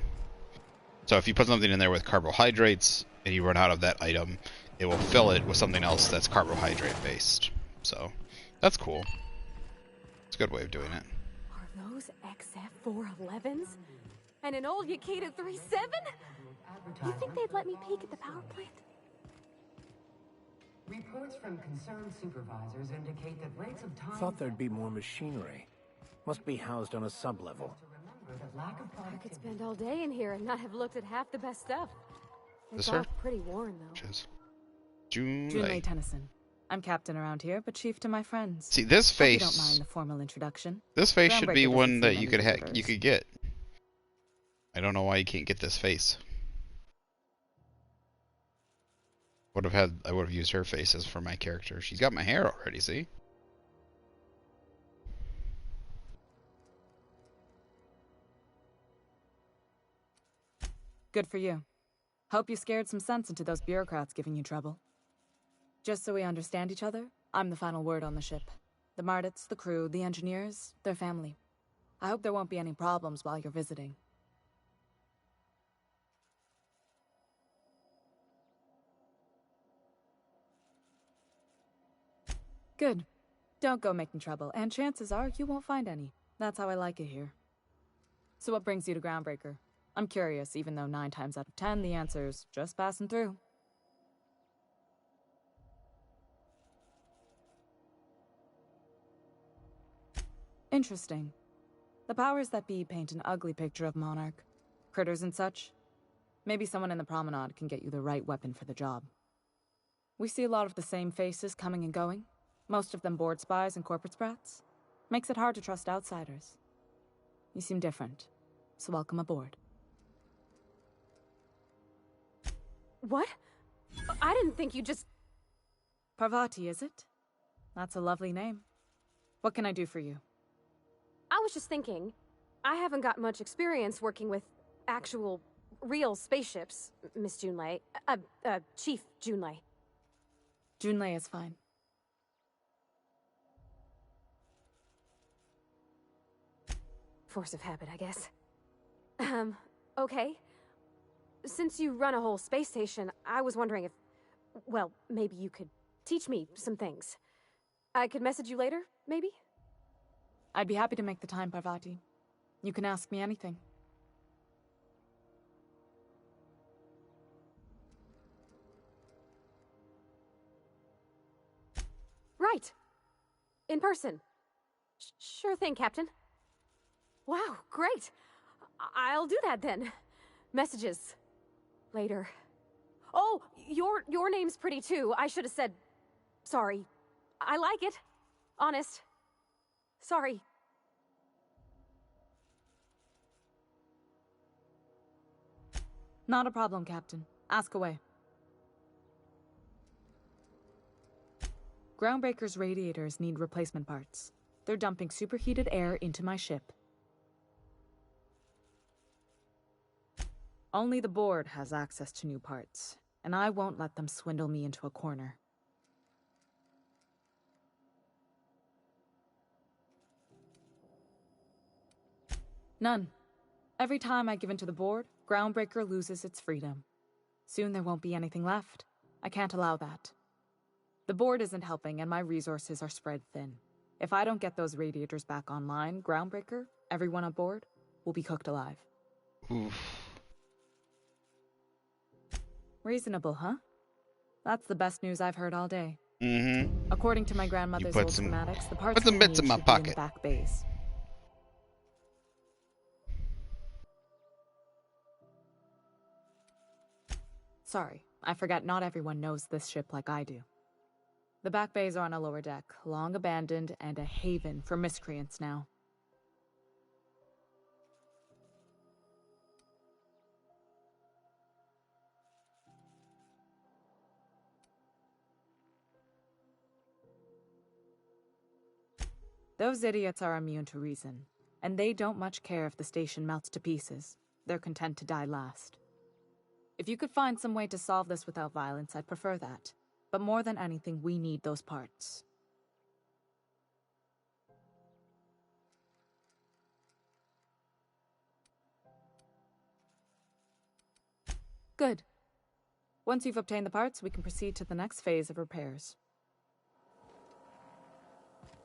So if you put something in there with carbohydrates and you run out of that item, it will fill it with something else that's carbohydrate based. So that's cool. It's a good way of doing it. Are those XF411s? And an old Yakita 37? You think they'd let me peek at the power plant? Reports from concerned supervisors indicate that rates of time... Thought there'd be more machinery. Must be housed on a sub-level. I could spend all day in here and not have looked at half the best stuff. It's This all her? pretty worn, though. Cheers. Junlei Tennyson. I'm captain around here, but chief to my friends. See, this Hope you face. don't mind the formal introduction. This face should be Groundbreaker one doesn't that see you many could visitors. you could get. I don't know why you can't get this face. I would have used her face as for my character. She's got my hair already, see? Good for you. Hope you scared some sense into those bureaucrats giving you trouble. Just so we understand each other, I'm the final word on the ship. The Marauders, the crew, the engineers, their family. I hope there won't be any problems while you're visiting. Good. Don't go making trouble, and chances are you won't find any. That's how I like it here. So what brings you to Groundbreaker? I'm curious, even though 9 times out of 10 the answer's just passing through. Interesting. The powers that be paint an ugly picture of Monarch. Critters and such. Maybe someone in the promenade can get you the right weapon for the job. We see a lot of the same faces coming and going. Most of them board spies and corporate sprats. Makes it hard to trust outsiders. You seem different, so welcome aboard. What? I didn't think you just... Parvati, is it? That's a lovely name. What can I do for you? I was just thinking, I haven't got much experience working with actual, real spaceships, Miss Junlei. Chief Junlei. Junlei is fine. Force of habit, I guess. Okay. Since you run a whole space station, I was wondering if... Well, maybe you could teach me some things. I could message you later, maybe? I'd be happy to make the time, Parvati. You can ask me anything. Right. In person. Sure thing, Captain. Wow, great. I'll do that then. Messages. Later. Oh, your name's pretty too. I should have said... Sorry. I like it. Honest. Sorry. Not a problem, Captain. Ask away. Groundbreaker's radiators need replacement parts. They're dumping superheated air into my ship. Only the board has access to new parts, and I won't let them swindle me into a corner. None. Every time I give in to the board, Groundbreaker loses its freedom. Soon there won't be anything left. I can't allow that. The board isn't helping, and my resources are spread thin. If I don't get those radiators back online, Groundbreaker, everyone on board, will be cooked alive. Oof. Reasonable, huh? That's the best news I've heard all day. Mm-hmm. According to my grandmother's old schematics, the parts put some we bits need in my should be in the pocket. back bays. Sorry, I forgot not everyone knows this ship like I do. The back bays are on a lower deck, long abandoned and a haven for miscreants now. Those idiots are immune to reason, and they don't much care if the station melts to pieces. They're content to die last. If you could find some way to solve this without violence, I'd prefer that. But more than anything, we need those parts. Good. Once you've obtained the parts, we can proceed to the next phase of repairs.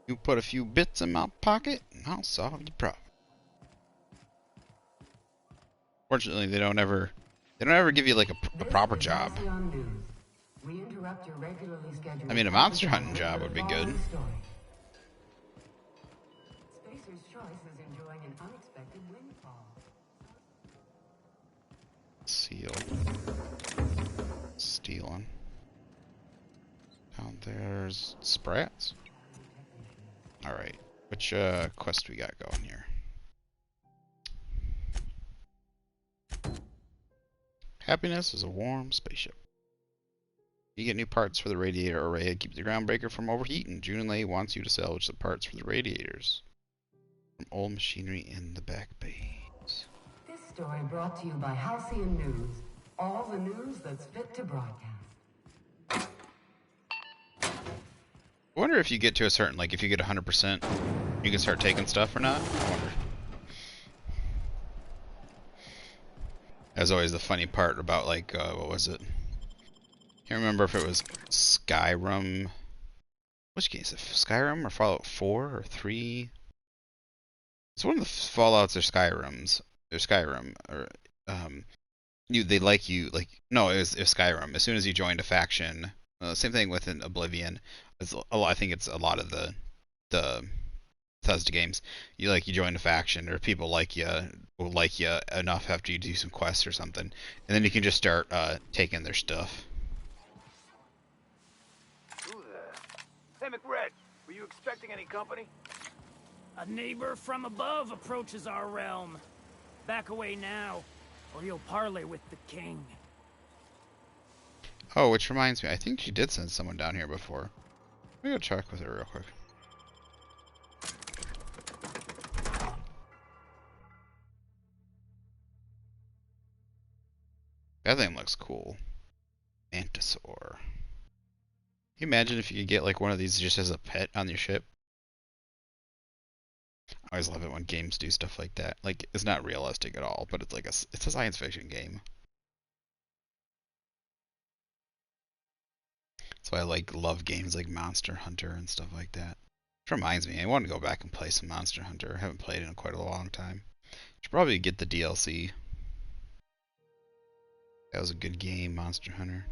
You put a few bits in my pocket, and I'll solve the problem. Fortunately, they don't ever give you like a proper job. We interrupt your regularly scheduled... I mean, a monster hunting job would be good. Spacer's Choice is enjoying an unexpected windfall. Sealed. Stealing. Down there's Sprats. Alright. Which quest we got going here? Happiness is a warm spaceship. You get new parts for the radiator array to keep the Groundbreaker from overheating. Junlei wants you to salvage the parts for the radiators from old machinery in the back bays. This story brought to you by Halcyon News. All the news that's fit to broadcast. I wonder if you get to a certain, like, if you get 100%, you can start taking stuff or not. I wonder. That's always the funny part about, like, what was it? Can't remember if it was Skyrim. Which game is it? Skyrim or Fallout 4 or 3? It's one of the Fallouts or Skyrims or Skyrim or they like you like no it was Skyrim. As soon as you joined a faction, same thing with an Oblivion. I think it's a lot of the Bethesda games. You join a faction or people will like you enough after you do some quests or something, and then you can just start taking their stuff. Who there? Hey, McRed, were you expecting any company? A neighbor from above approaches our realm. Back away now, or you'll parley with the king. Oh, which reminds me, I think she did send someone down here before. Let me go check with her real quick. That thing looks cool. Mantisaur. Can you imagine if you could get like one of these just as a pet on your ship? I always love it when games do stuff like that. Like, it's not realistic at all, but it's like it's a science fiction game. That's why I love games like Monster Hunter and stuff like that. Which reminds me, I want to go back and play some Monster Hunter. I haven't played it in quite a long time. Should probably get the DLC. That was a good game, Monster Hunter.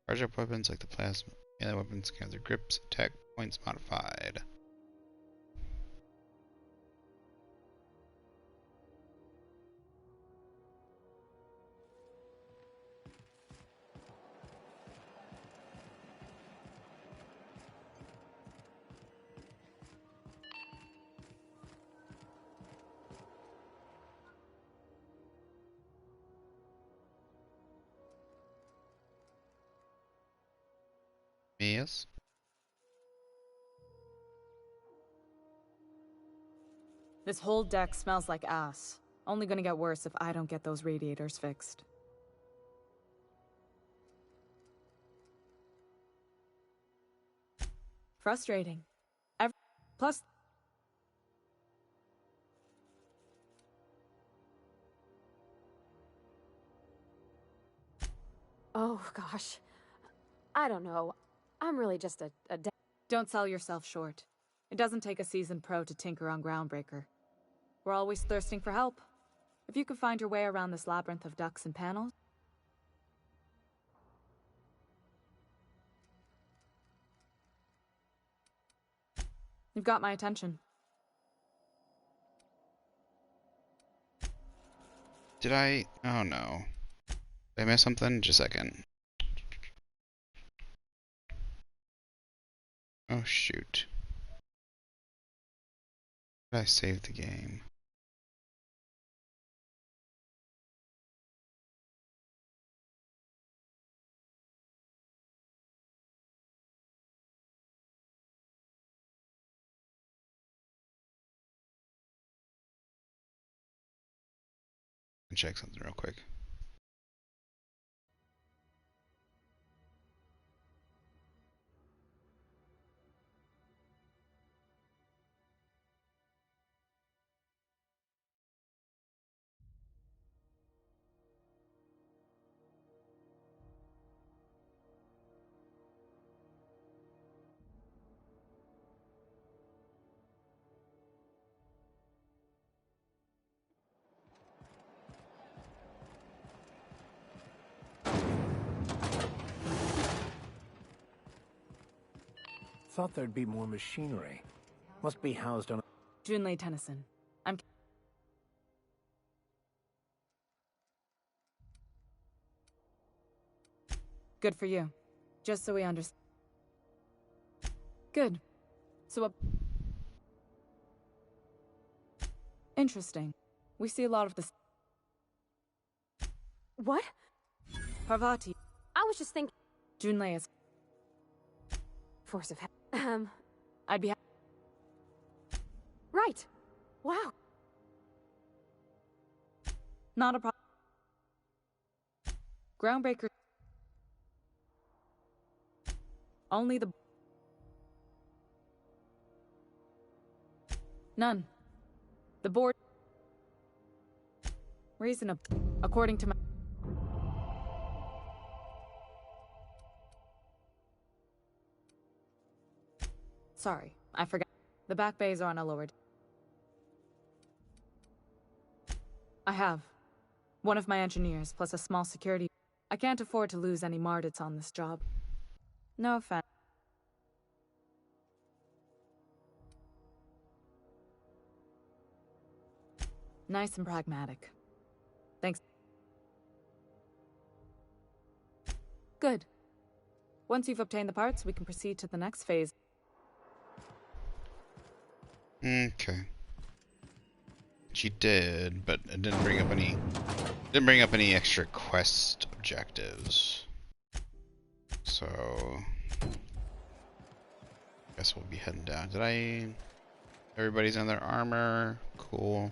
Charge up weapons like the plasma. Melee weapons can have their grips, attack points modified. Yes. This whole deck smells like ass. Only gonna get worse if I don't get those radiators fixed. Frustrating. Plus... Oh, gosh. I don't know. I'm really just a Don't sell yourself short. It doesn't take a seasoned pro to tinker on Groundbreaker. We're always thirsting for help. If you could find your way around this labyrinth of ducts and panels... You've got my attention. Did I? Oh no. Did I miss something? Just a second. Oh shoot. Did I save the game? Check something real quick. Thought there'd be more machinery. Must be housed on... Junlei Tennyson. I'm... Good for you. Just so we understand. Good. So what... Interesting. We see a lot of this... What? Parvati. I was just thinking... Junlei is... Force of... I'd be... Right. Wow. Not a problem. Groundbreaker... Only the... None. The board... Reasonable. According to my... Sorry, I forgot. The back bays are on a lower... I have. One of my engineers, plus a small security... I can't afford to lose any Marauders on this job. No offense. Nice and pragmatic. Thanks. Good. Once you've obtained the parts, we can proceed to the next phase. Okay. She did, but it didn't bring up any. Didn't bring up any extra quest objectives. So, guess we'll be heading down. Did I? Everybody's in their armor. Cool.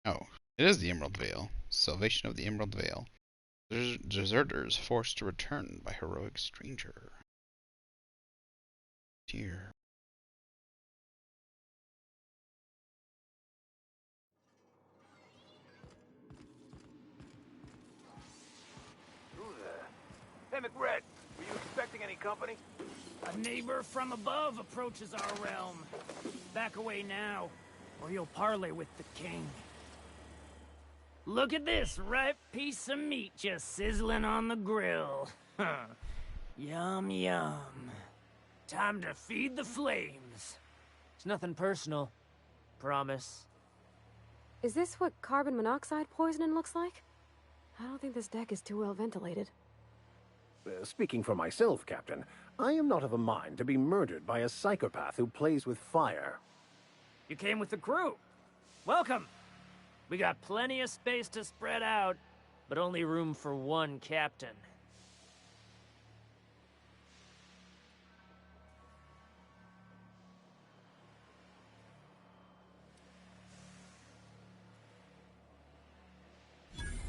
Oh, it is the Emerald Vale. Salvation of the Emerald Vale. Deserters forced to return by heroic stranger. Dear. Who there? Hey, McRed, were you expecting any company? A neighbor from above approaches our realm. Back away now, or you'll parley with the king. Look at this ripe piece of meat just sizzling on the grill. Yum, yum. Time to feed the flames. It's nothing personal. Promise. Is this what carbon monoxide poisoning looks like? I don't think this deck is too well ventilated. Speaking for myself, Captain, I am not of a mind to be murdered by a psychopath who plays with fire. You came with the crew. Welcome. We got plenty of space to spread out, but only room for one captain.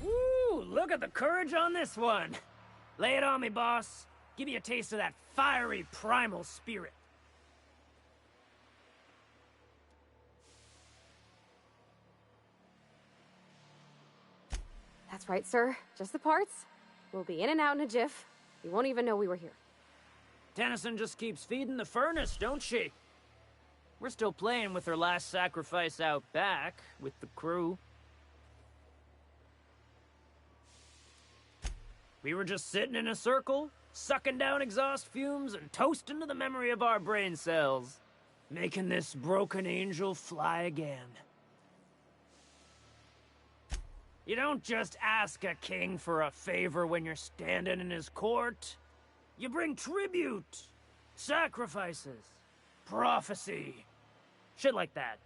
Woo! Look at the courage on this one. Lay it on me, boss. Give me a taste of that fiery primal spirit. That's right, sir. Just the parts. We'll be in and out in a jiff. You won't even know we were here. Tennyson just keeps feeding the furnace, don't she? We're still playing with her last sacrifice out back, with the crew. We were just sitting in a circle, sucking down exhaust fumes and toasting to the memory of our brain cells, making this broken angel fly again. You don't just ask a king for a favor when you're standing in his court. You bring tribute, sacrifices, prophecy, shit like that.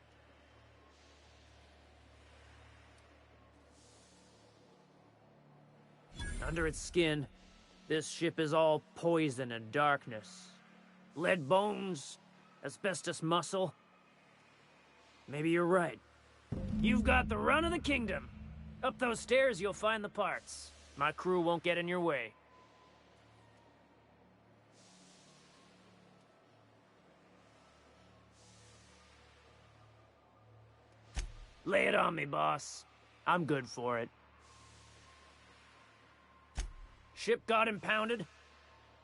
Under its skin, this ship is all poison and darkness. Lead bones, asbestos muscle. Maybe you're right. You've got the run of the kingdom. Up those stairs, you'll find the parts. My crew won't get in your way. Lay it on me, boss. I'm good for it. Ship got impounded.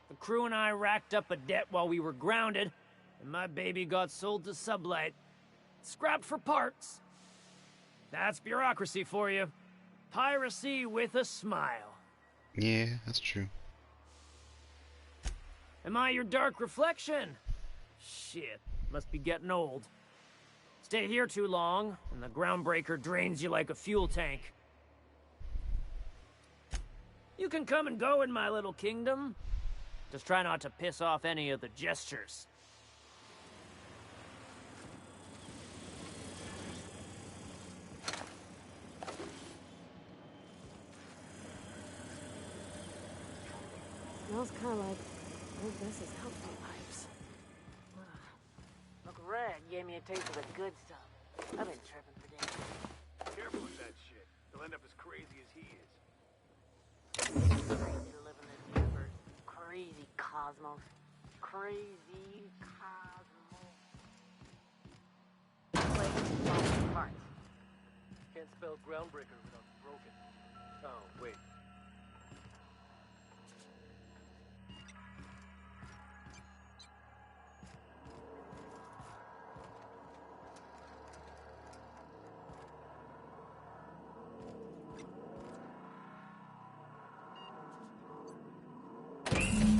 The crew and I racked up a debt while we were grounded, and my baby got sold to Sublight. Scrapped for parts. That's bureaucracy for you. Piracy with a smile. Yeah, that's true. Am I your dark reflection? Shit, must be getting old. Stay here too long, and the Groundbreaker drains you like a fuel tank. You can come and go in my little kingdom. Just try not to piss off any of the gestures. Smells kind of like old Bess's outfit pipes. Look, Red gave me a taste of the good stuff. I've been tripping for days. Careful with that shit. You'll end up as crazy as he is. Crazy to live in this universe. Crazy cosmos. Crazy cosmos. Smart. Can't spell Groundbreaker without broken. Oh, wait.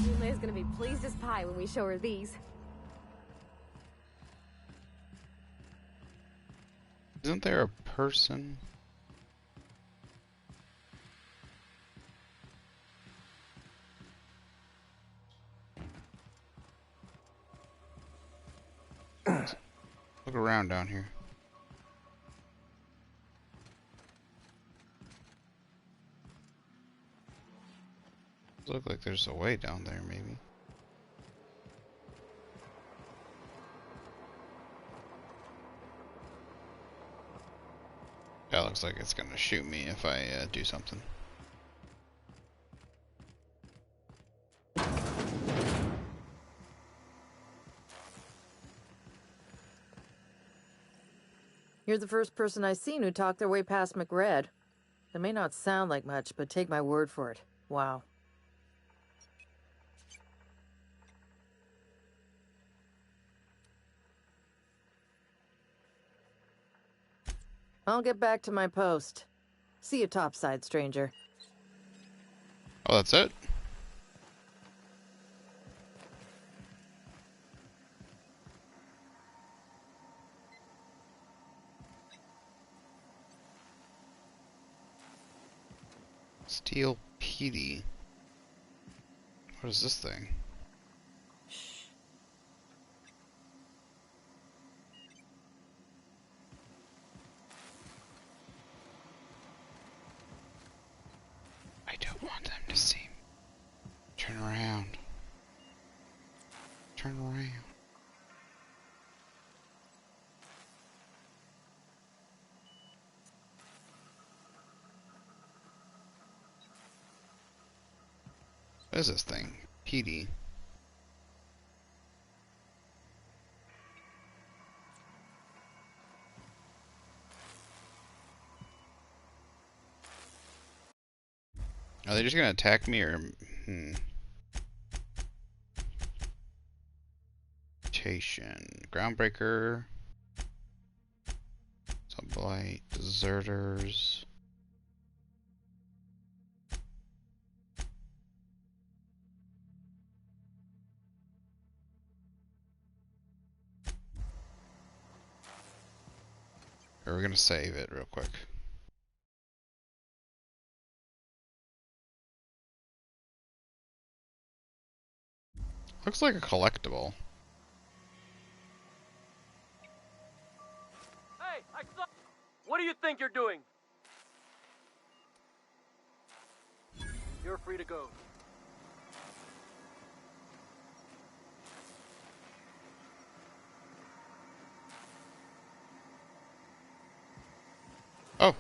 Julia's gonna be pleased as pie when we show her these. Isn't there a person? Look around down here. Look like there's a way down there, maybe. That looks like it's gonna shoot me if I do something. You're the first person I've seen who talked their way past McRed. It may not sound like much, but take my word for it. Wow. I'll get back to my post. See you topside, stranger. Oh, that's it? Steel PD. What is this thing? I don't want them to see me. Turn around. Turn around. What is this thing? PD. Are they just gonna attack me or Groundbreaker. Sublight. Deserters. Or we're gonna save it real quick. Looks like a collectible. Hey, I saw. What do you think you're doing? You're free to go. Oh.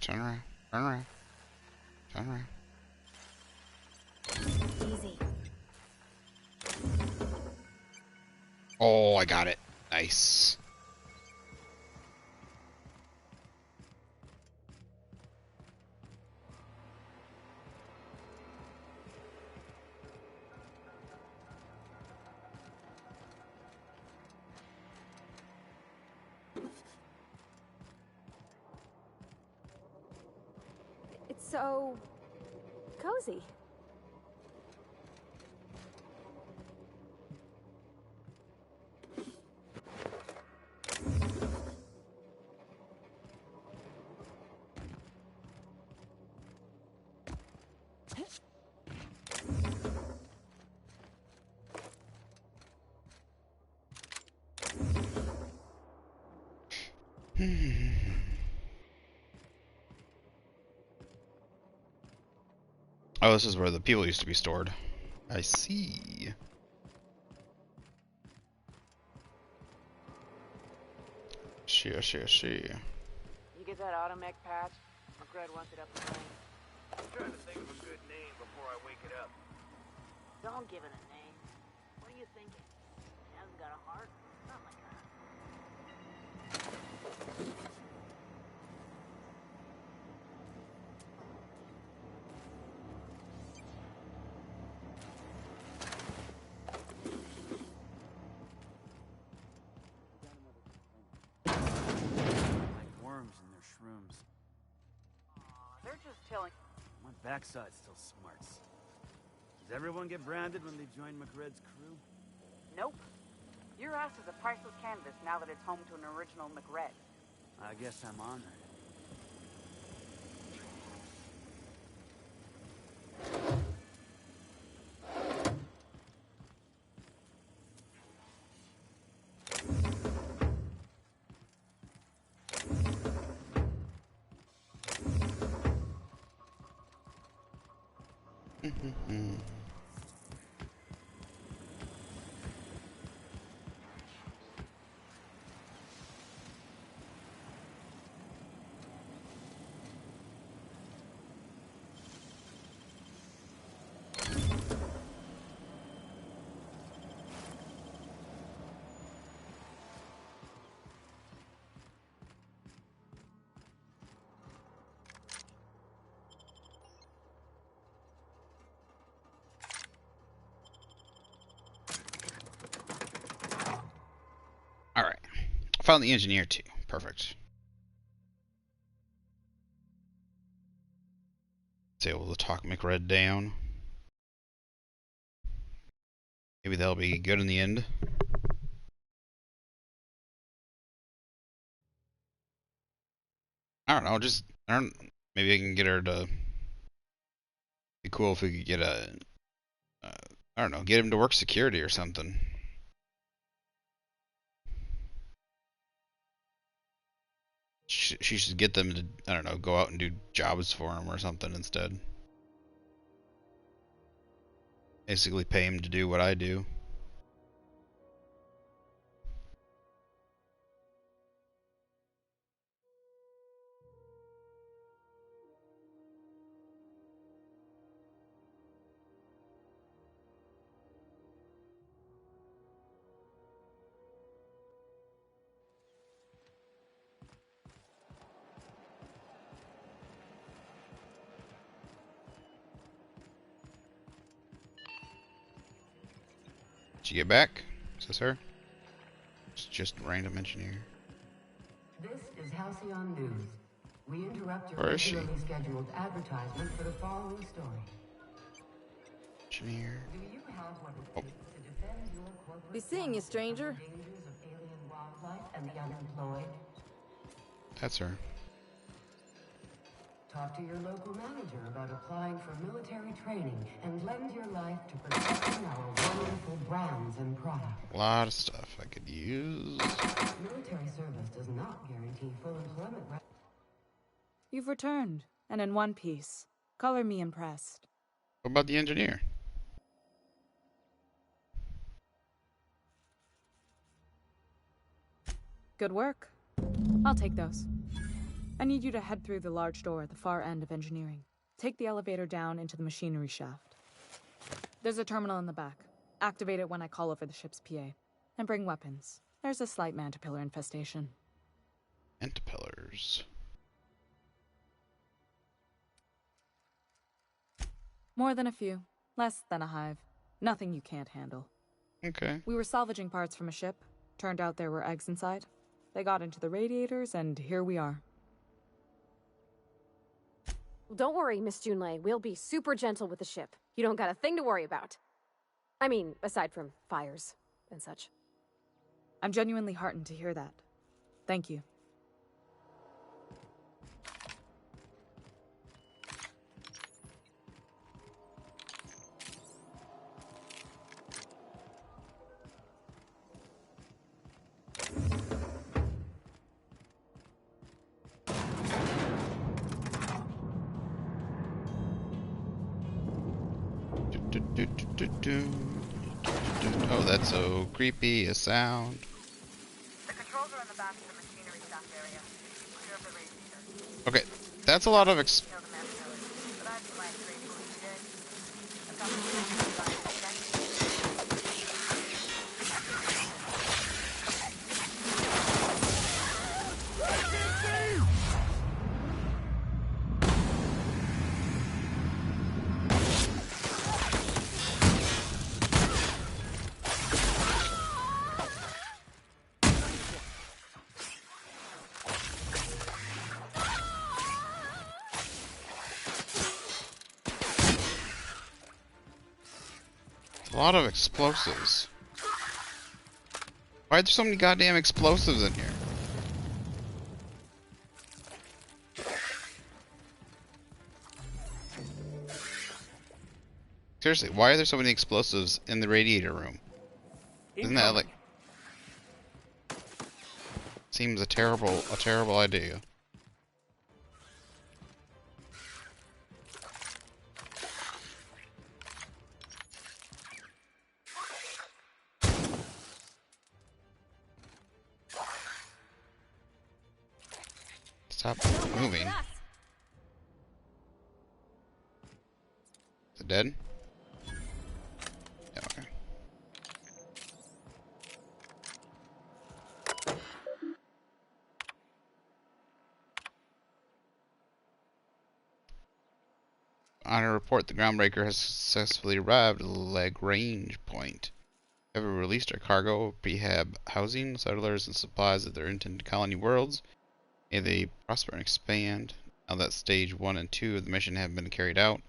Turn around. Turn around. Turn around. Easy. Oh, I got it. Nice. It's so cozy. Oh, this is where the people used to be stored. I see. You save that automech patch? McRed wants it up and running. I'm trying to think of a good name before I wake it up. Don't give it a name. What are you thinking? It hasn't got a heart? Not like that. Like worms in their shrooms. They're just chilling. My backside still smarts. Does everyone get branded when they join McRed's crew? Nope. Your ass is a priceless canvas now that it's home to an original McRed. I guess I'm honored. Alright. Found the engineer too. Perfect. It's able to talk McRed down. Maybe that'll be good in the end. I don't know, maybe I can get her to... Be cool if we could get I don't know, get him to work security or something. She should get them to, I don't know, go out and do jobs for him or something instead. Basically pay him to do what I do. Did you get back? Is this her? It's just random engineer. This is Halcyon News. We interrupt your Where is she? regularly scheduled advertisement for the following story. Engineer. Do you have what it takes to defend your corporate Be seeing you, stranger. dangers of alien wildlife and the unemployed? That's her. Talk to your local manager about applying for military training and lend your life to protecting our wonderful brands and products. A lot of stuff I could use. Military service does not guarantee full employment. You've returned, and in one piece. Color me impressed. What about the engineer? Good work. I'll take those. I need you to head through the large door at the far end of engineering. Take the elevator down into the machinery shaft. There's a terminal in the back. Activate it when I call over the ship's PA. And bring weapons. There's a slight mantipillar infestation. Mantipillars. More than a few. Less than a hive. Nothing you can't handle. Okay. We were salvaging parts from a ship. Turned out there were eggs inside. They got into the radiators, and here we are. Don't worry, Miss Junlei. We'll be super gentle with the ship. You don't got a thing to worry about. I mean, aside from fires and such. I'm genuinely heartened to hear that. Thank you. Oh, that's so creepy a sound. The controls are in the back of the machinery shaft area. Clear of the radiator. Okay, that's a lot of explosives. Why are there so many goddamn explosives in here? Seriously, why are there so many explosives in the radiator room? Isn't that like... Seems a terrible idea. Stop moving. Is it dead? Yeah, okay. On a report, the Groundbreaker has successfully arrived at the Lagrange point. We have released our cargo, prehab housing, settlers, and supplies at their intended colony worlds. May they prosper and expand. Now that stage 1 and 2 of the mission have been carried out,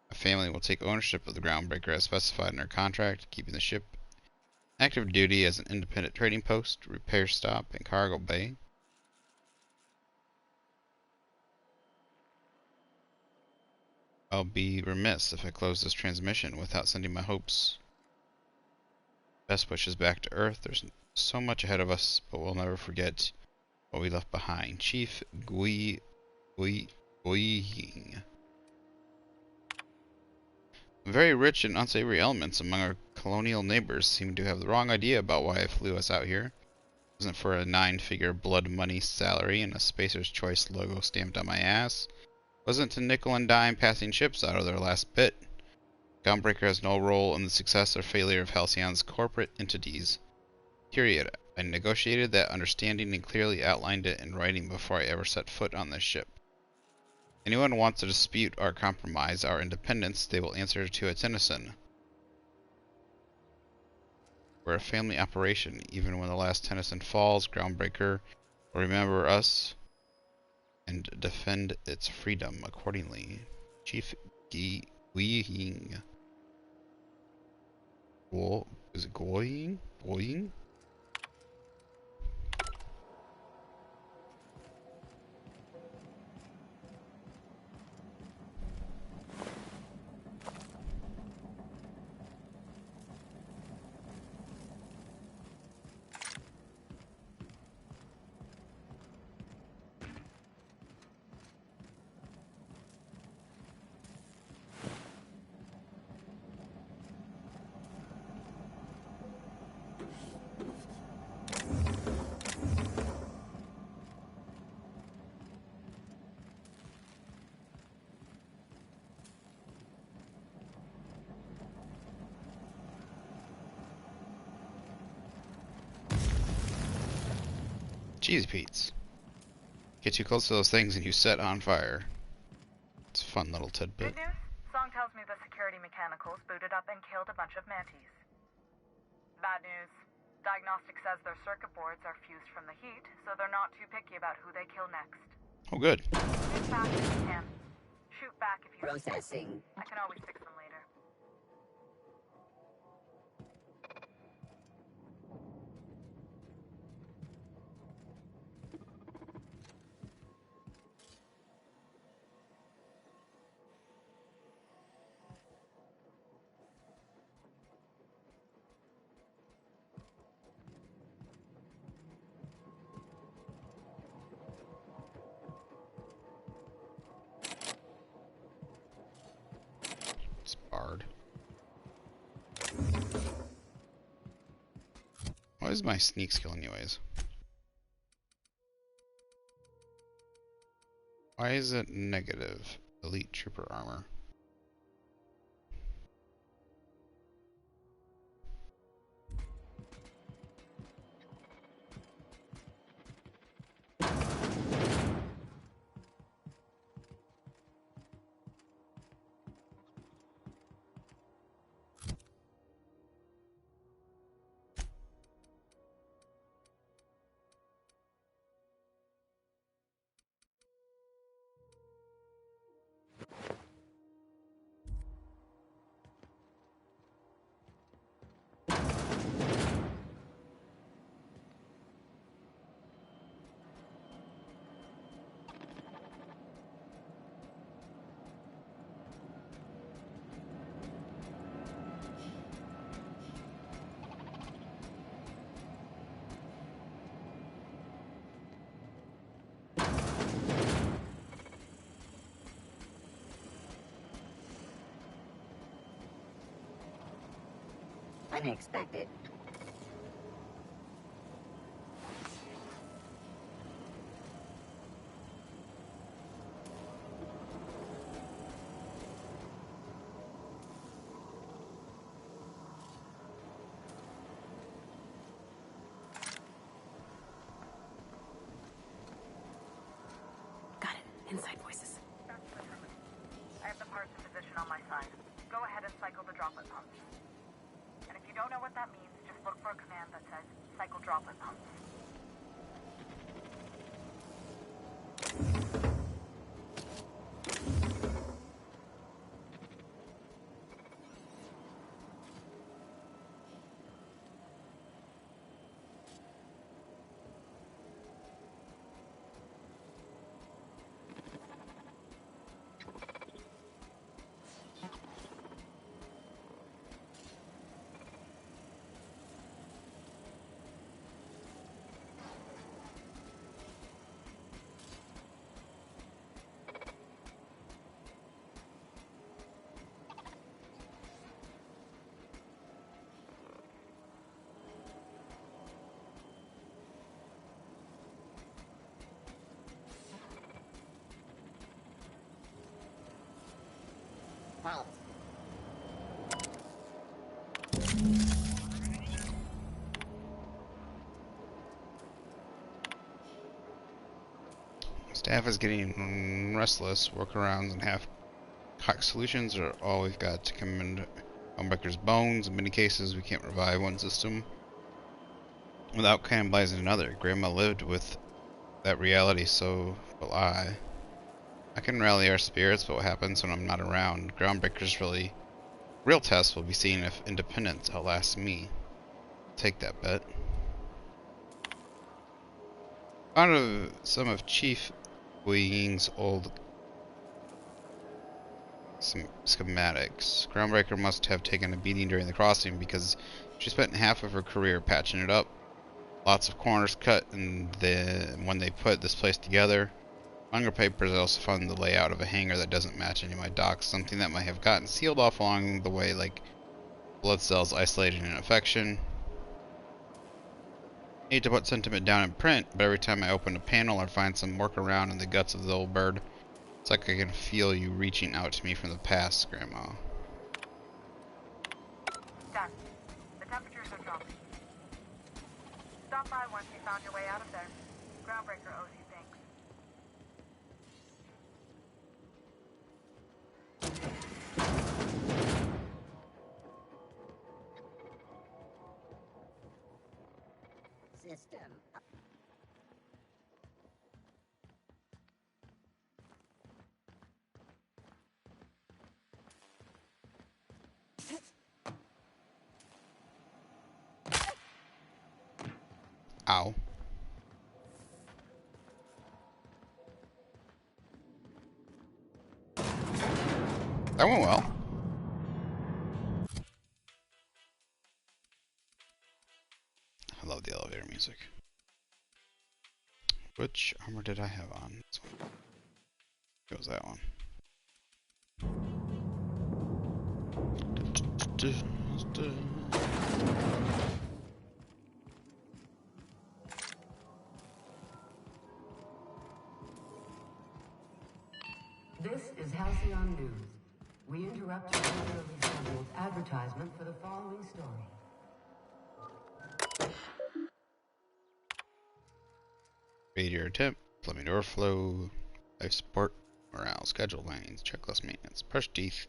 a family will take ownership of the Groundbreaker as specified in our contract, keeping the ship active duty as an independent trading post, repair stop, and cargo bay. I'll be remiss if I close this transmission without sending my hopes. Best wishes back to Earth. There's so much ahead of us, but we'll never forget what we left behind. Chief Guiying. Very rich and unsavory elements among our colonial neighbors seem to have the wrong idea about why I flew us out here. It wasn't for a 9-figure blood money salary and a Spacer's Choice logo stamped on my ass. It wasn't to nickel and dime passing ships out of their last bit. Groundbreaker has no role in the success or failure of Halcyon's corporate entities. Period. I negotiated that understanding and clearly outlined it in writing before I ever set foot on this ship. Anyone who wants to dispute or compromise our independence, they will answer to a Tennyson. We're a family operation. Even when the last Tennyson falls, Groundbreaker will remember us and defend its freedom accordingly. Chief Guiying. Is it Guiying? Guiying? Cheesy Pete's. Get too close to those things and you set on fire. It's a fun little tidbit. Good news? Song tells me the security mechanicals booted up and killed a bunch of mantis. Bad news. Diagnostic says their circuit boards are fused from the heat, so they're not too picky about who they kill next. Oh, good. Shoot back if you can. Shoot back if you... Processing. I can always fix them later. It's barred. What is my sneak skill anyways? Why is it negative? Elite trooper armor. Unexpected. Got it. Inside voices. I have the parts in position on my side. Go ahead and cycle the droplet pumps. And if you don't know what that means, just look for a command that says cycle droplet pumps. Halt. Staff is getting restless. Workarounds and half-cocked solutions are all we've got to commend Groundbreaker's bones. In many cases, we can't revive one system without cannibalizing another. Grandma lived with that reality, so will I. I can rally our spirits, but what happens when I'm not around? Groundbreaker's real test will be seeing if independence outlasts me. Take that bet. Out of some of Chief Wing's old schematics, Groundbreaker must have taken a beating during the crossing because she spent half of her career patching it up. Lots of corners cut, and then when they put this place together, Hunger Papers also found the layout of a hangar that doesn't match any of my docks, something that might have gotten sealed off along the way, like blood cells isolated in infection. I hate to put sentiment down in print, but every time I open a panel or find some workaround in the guts of the old bird, it's like I can feel you reaching out to me from the past, Grandma. Done. The temperatures are dropping. Stop by once you found your way out of there. Groundbreaker owes you thanks. System. Ow. That went well. I love the elevator music. Which armor did I have on? This one. It was that one. This is Halcyon News. We interrupt your regularly scheduled advertisement for the following story. Radiator attempt, plumbing overflow, life support, morale, schedule lanes, checklist maintenance, brush teeth.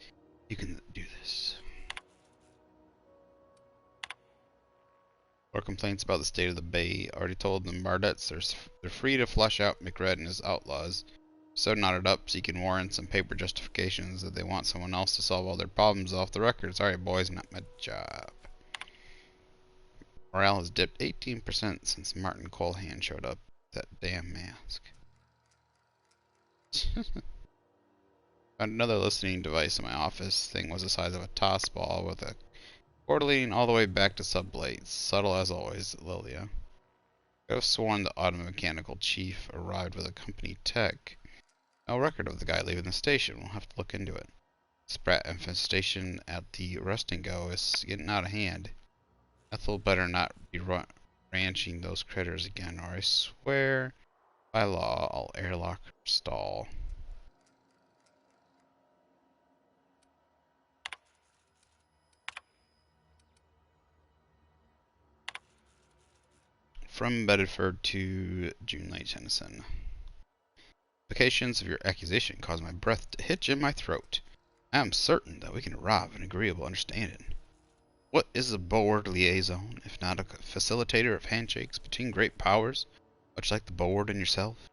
You can do this. More complaints about the state of the bay. Already told the Marauders they're free to flush out McRed and his outlaws. So knotted up, seeking warrants and paper justifications that they want someone else to solve all their problems off the record. Sorry, boys, not my job. Morale has dipped 18% since Martin Colehand showed up. That damn mask. Found another listening device in my office. Thing was the size of a toss ball with a cord leading all the way back to subblades. Subtle as always, Lilia. I have sworn the automechanical chief arrived with a company tech. No record of the guy leaving the station. We'll have to look into it. Sprat infestation at the Rusting Go is getting out of hand. Ethel better not be ranching those critters again, or I swear by law I'll airlock her stall. From Bedford to June Lake, Tennyson. Implications of your accusation cause my breath to hitch in my throat. I am certain that we can arrive at an agreeable understanding. What is a board liaison, if not a facilitator of handshakes between great powers, much like the board and yourself?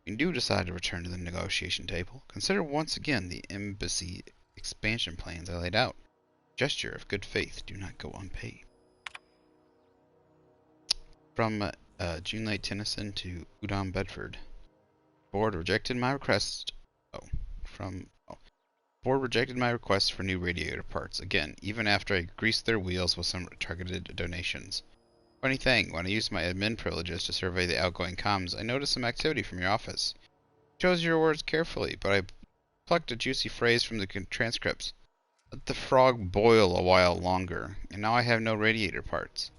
When you do decide to return to the negotiation table, consider once again the embassy expansion plans I laid out. Gesture of good faith do not go unpaid. From June Lake, Tennyson to Udon, Bedford. Board rejected my request. Board rejected my request for new radiator parts again, even after I greased their wheels with some targeted donations. Funny thing, when I used my admin privileges to survey the outgoing comms, I noticed some activity from your office. I chose your words carefully, but I plucked a juicy phrase from the transcripts. Let the frog boil a while longer, and now I have no radiator parts.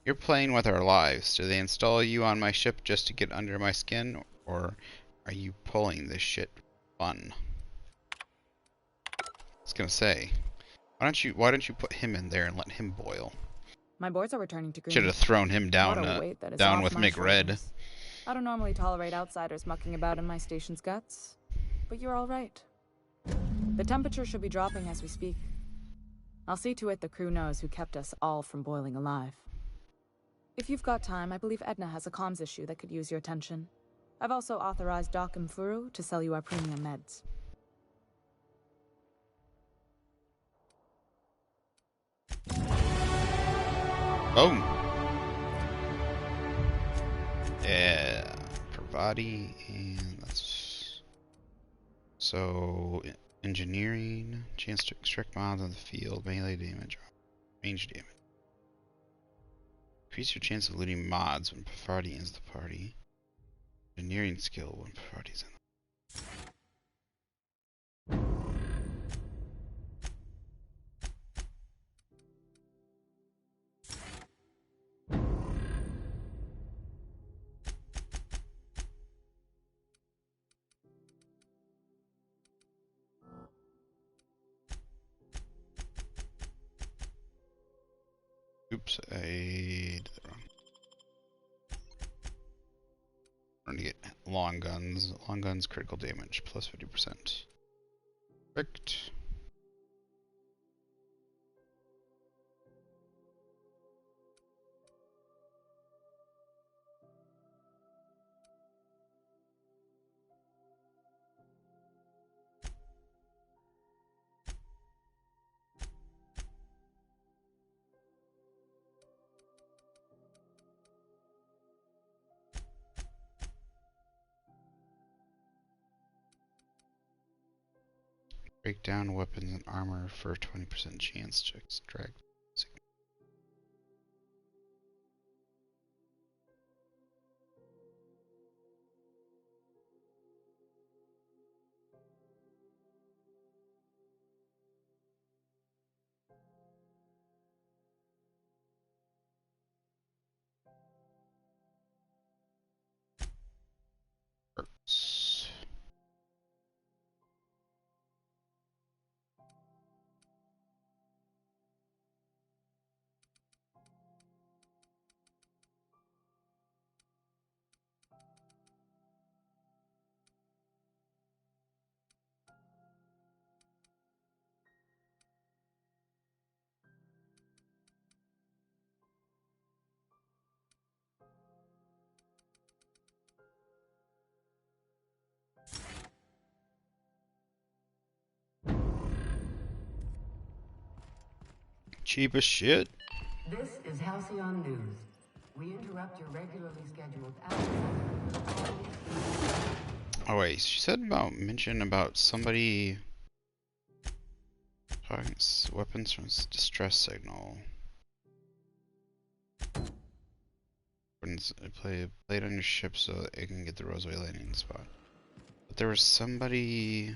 You're playing with our lives. Do they install you on my ship just to get under my skin, or are you pulling this shit fun? I was gonna say, why don't you put him in there and let him boil? My boards are returning to green. Should have thrown him down, What a weight that is down off with my McRed. shoulders. I don't normally tolerate outsiders mucking about in my station's guts, but you're all right. The temperature should be dropping as we speak. I'll see to it the crew knows who kept us all from boiling alive. If you've got time, I believe Edna has a comms issue that could use your attention. I've also authorized Doc and Furu to sell you our premium meds. Boom. Yeah, Pravati, and that's so engineering, chance to extract mobs on the field, melee damage, range damage. Increase your chance of looting mods when Pravati ends the party. Engineering skill when Pravati's in. Oops, I did that wrong. I'm gonna get long guns. Long guns critical damage plus 50%. Perfect. Break down weapons and armor for a 20% chance to extract. Hurts. Cheap as shit. This is Halcyon News. We interrupt your regularly scheduled hours. Oh wait, she said mention about somebody talking weapons from distress signal. Play it on your ship so that it can get the Roseway landing spot. But there was somebody.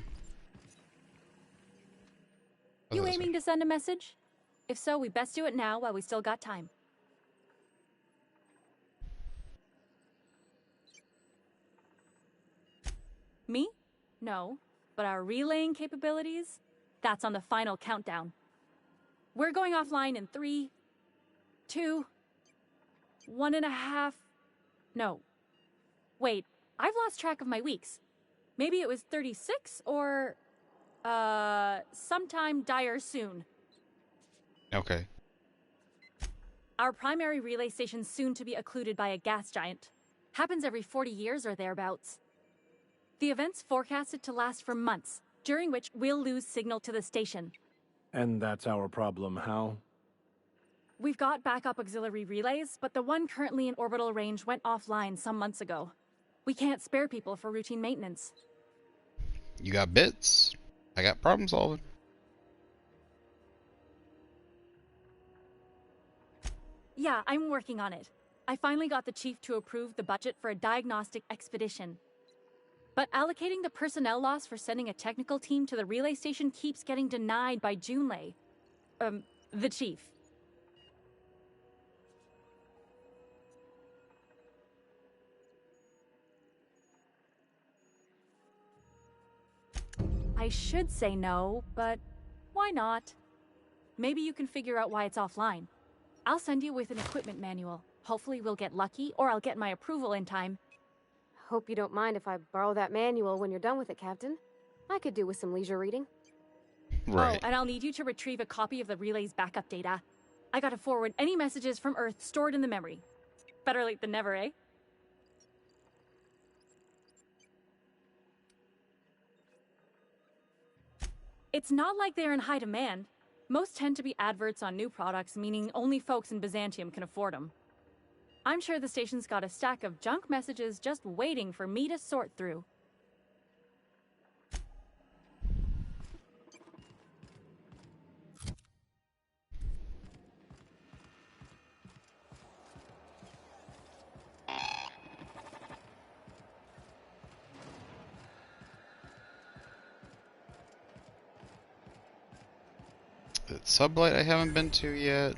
You aiming to send a message? If so, we best do it now while we still got time. Me? No. But our relaying capabilities? That's on the final countdown. We're going offline in 3, 2, 1.5... No. Wait, I've lost track of my weeks. Maybe it was 36 or... sometime dire soon. Okay. Our primary relay station's soon to be occluded by a gas giant. Happens every 40 years or thereabouts. The event's forecasted to last for months, during which we'll lose signal to the station. And that's our problem, how? We've got backup auxiliary relays, but the one currently in orbital range went offline some months ago. We can't spare people for routine maintenance. You got bits. I got problem solving. Yeah, I'm working on it. I finally got the chief to approve the budget for a diagnostic expedition. But allocating the personnel loss for sending a technical team to the relay station keeps getting denied by Junlei. The chief. I should say no, but why not? Maybe you can figure out why it's offline. I'll send you with an equipment manual. Hopefully we'll get lucky, or I'll get my approval in time. Hope you don't mind if I borrow that manual when you're done with it, Captain. I could do with some leisure reading. Right. Oh, and I'll need you to retrieve a copy of the relay's backup data. I gotta forward any messages from Earth stored in the memory. Better late than never, eh? It's not like they're in high demand. Most tend to be adverts on new products, meaning only folks in Byzantium can afford them. I'm sure the station's got a stack of junk messages just waiting for me to sort through. Sublight I haven't been to yet.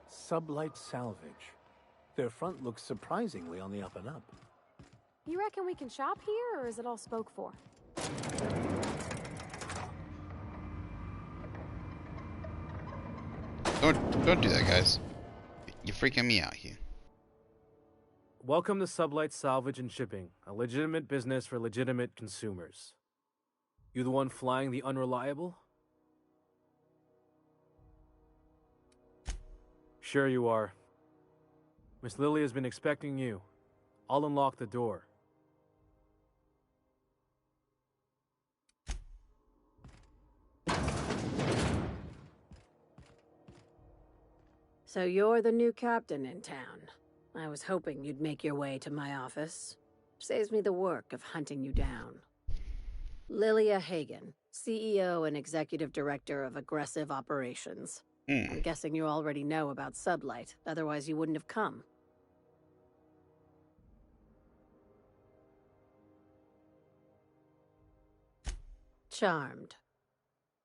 Sublight Salvage. Their front looks surprisingly on the up and up. You reckon we can shop here, or is it all spoke for? Don't do that, guys. You're freaking me out here. Welcome to Sublight Salvage and Shipping, a legitimate business for legitimate consumers. You the one flying the Unreliable? Sure you are. Miss Lily has been expecting you. I'll unlock the door. So you're the new captain in town. I was hoping you'd make your way to my office. Saves me the work of hunting you down. Lilia Hagen, CEO and Executive Director of Aggressive Operations. I'm guessing you already know about Sublight, otherwise you wouldn't have come. Charmed.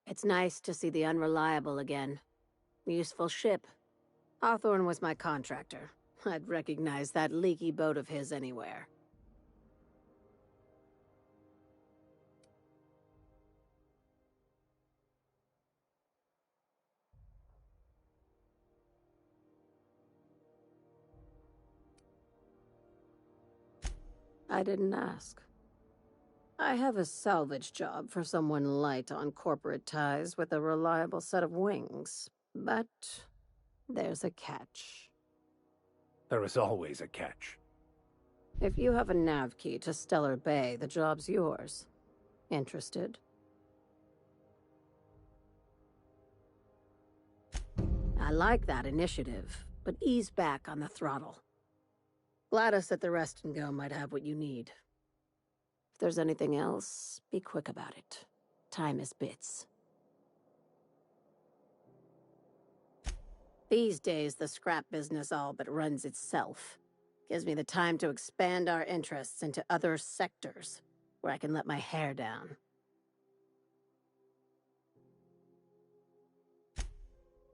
It's nice to see the Unreliable again. Useful ship. Hawthorne was my contractor. I'd recognize that leaky boat of his anywhere. I didn't ask. I have a salvage job for someone light on corporate ties with a reliable set of wings. But there's a catch. There is always a catch. If you have a nav key to Stellar Bay, the job's yours. Interested? I like that initiative, but ease back on the throttle. Gladys at the Rest and Go might have what you need. If there's anything else, be quick about it. Time is bits. These days, the scrap business all but runs itself. Gives me the time to expand our interests into other sectors, where I can let my hair down.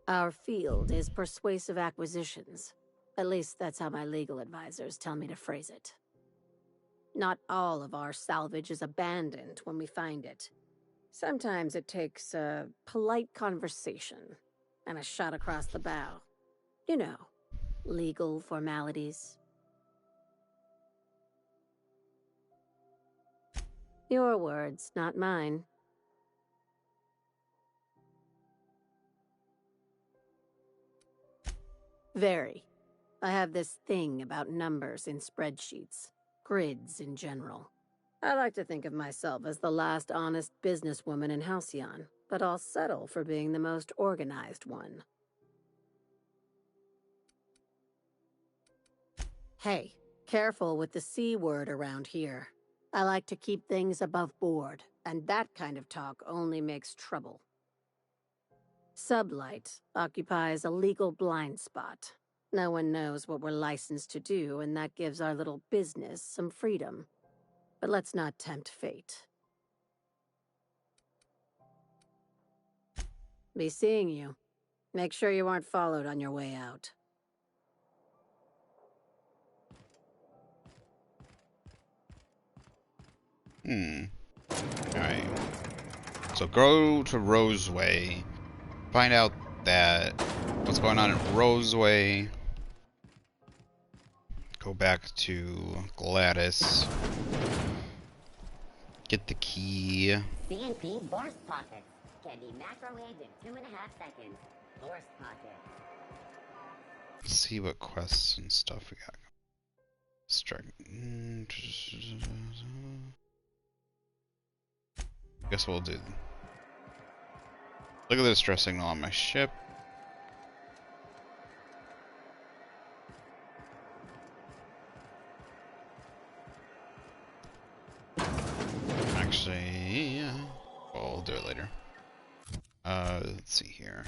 Our field is persuasive acquisitions. At least that's how my legal advisors tell me to phrase it. Not all of our salvage is abandoned when we find it. Sometimes it takes a polite conversation and a shot across the bow. You know, legal formalities. Your words, not mine. Very. I have this thing about numbers in spreadsheets, grids in general. I like to think of myself as the last honest businesswoman in Halcyon, but I'll settle for being the most organized one. Hey, careful with the C word around here. I like to keep things above board, and that kind of talk only makes trouble. Sublight occupies a legal blind spot. No one knows what we're licensed to do, and that gives our little business some freedom. But let's not tempt fate. Be seeing you. Make sure you aren't followed on your way out. Alright. So go to Roseway. Find out what's going on in Roseway. Go back to Gladys. Get the key. CNP Burst Pockets can be microwaved in 2.5 seconds. Burst Pockets. Let's see what quests and stuff we got. Guess we'll do. Look at the distress signal on my ship. Actually, yeah. Well, we'll do it later. Let's see here.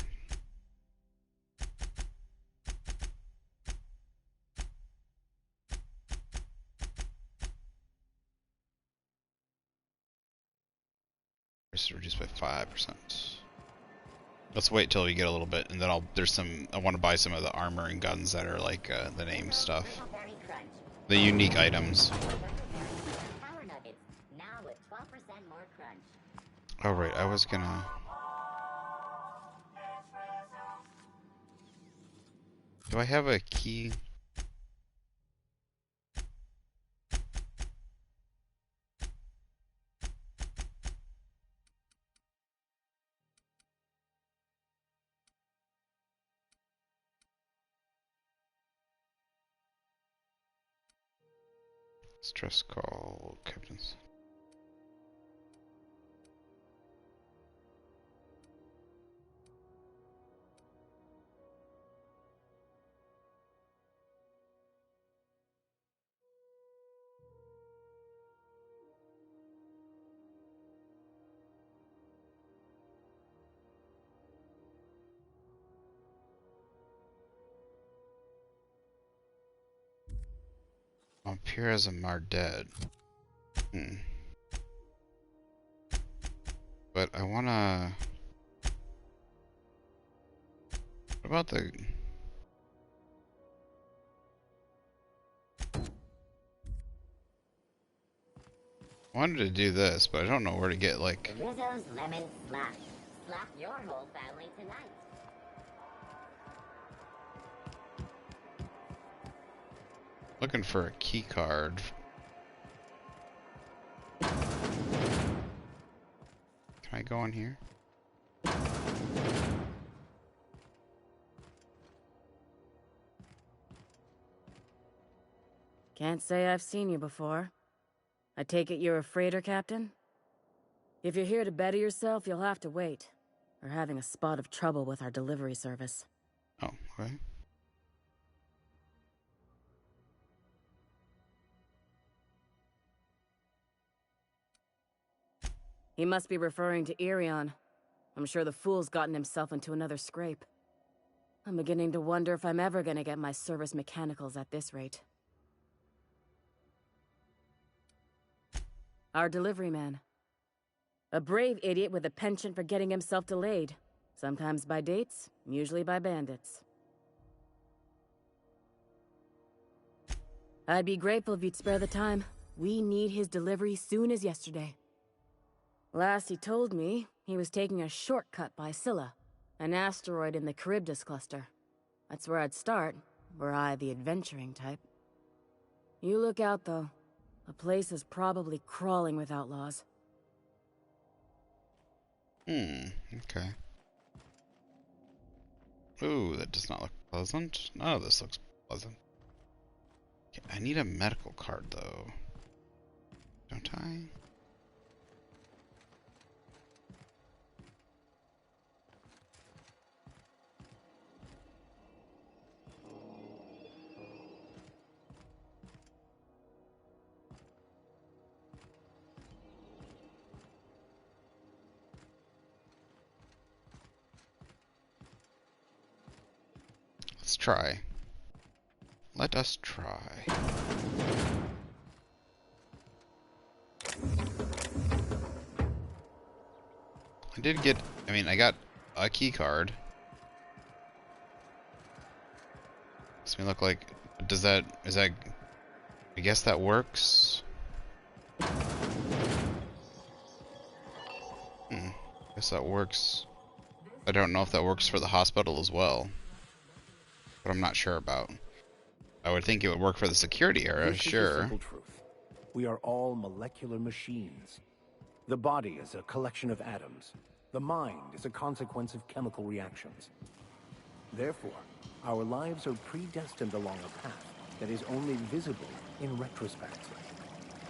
It's reduced by 5%. Let's wait till we get a little bit, and then I want to buy some of the armor and guns that are like the name stuff. The unique items. Oh right, I was gonna... Do I have a key? Stress call, captains. Appear as a Marded. But I wanna... What about the... I wanted to do this, but I don't know where to get, like... Rizzo's Lemon Slash. Slap your whole family tonight. Looking for a key card. Can I go in here? Can't say I've seen you before. I take it you're a freighter captain? If you're here to better yourself, you'll have to wait. We're having a spot of trouble with our delivery service. Okay. He must be referring to Irion. I'm sure the fool's gotten himself into another scrape. I'm beginning to wonder if I'm ever gonna get my service mechanicals at this rate. Our delivery man. A brave idiot with a penchant for getting himself delayed. Sometimes by dates, usually by bandits. I'd be grateful if you'd spare the time. We need his delivery soon as yesterday. Last he told me, he was taking a shortcut by Scylla, an asteroid in the Charybdis cluster. That's where I'd start, were I the adventuring type. You look out, though. The place is probably crawling with outlaws. Okay. Ooh, that does not look pleasant. None of this looks pleasant. Okay, I need a medical card, though. Don't I? Let's try. Let us try. I did get, I got a key card. Makes me look like, is that, I guess that works. Guess that works. I don't know if that works for the hospital as well. But I'm not sure about. I would think it would work for the security area, This is the sure. simple truth. We are all molecular machines. The body is a collection of atoms. The mind is a consequence of chemical reactions. Therefore, our lives are predestined along a path that is only visible in retrospect.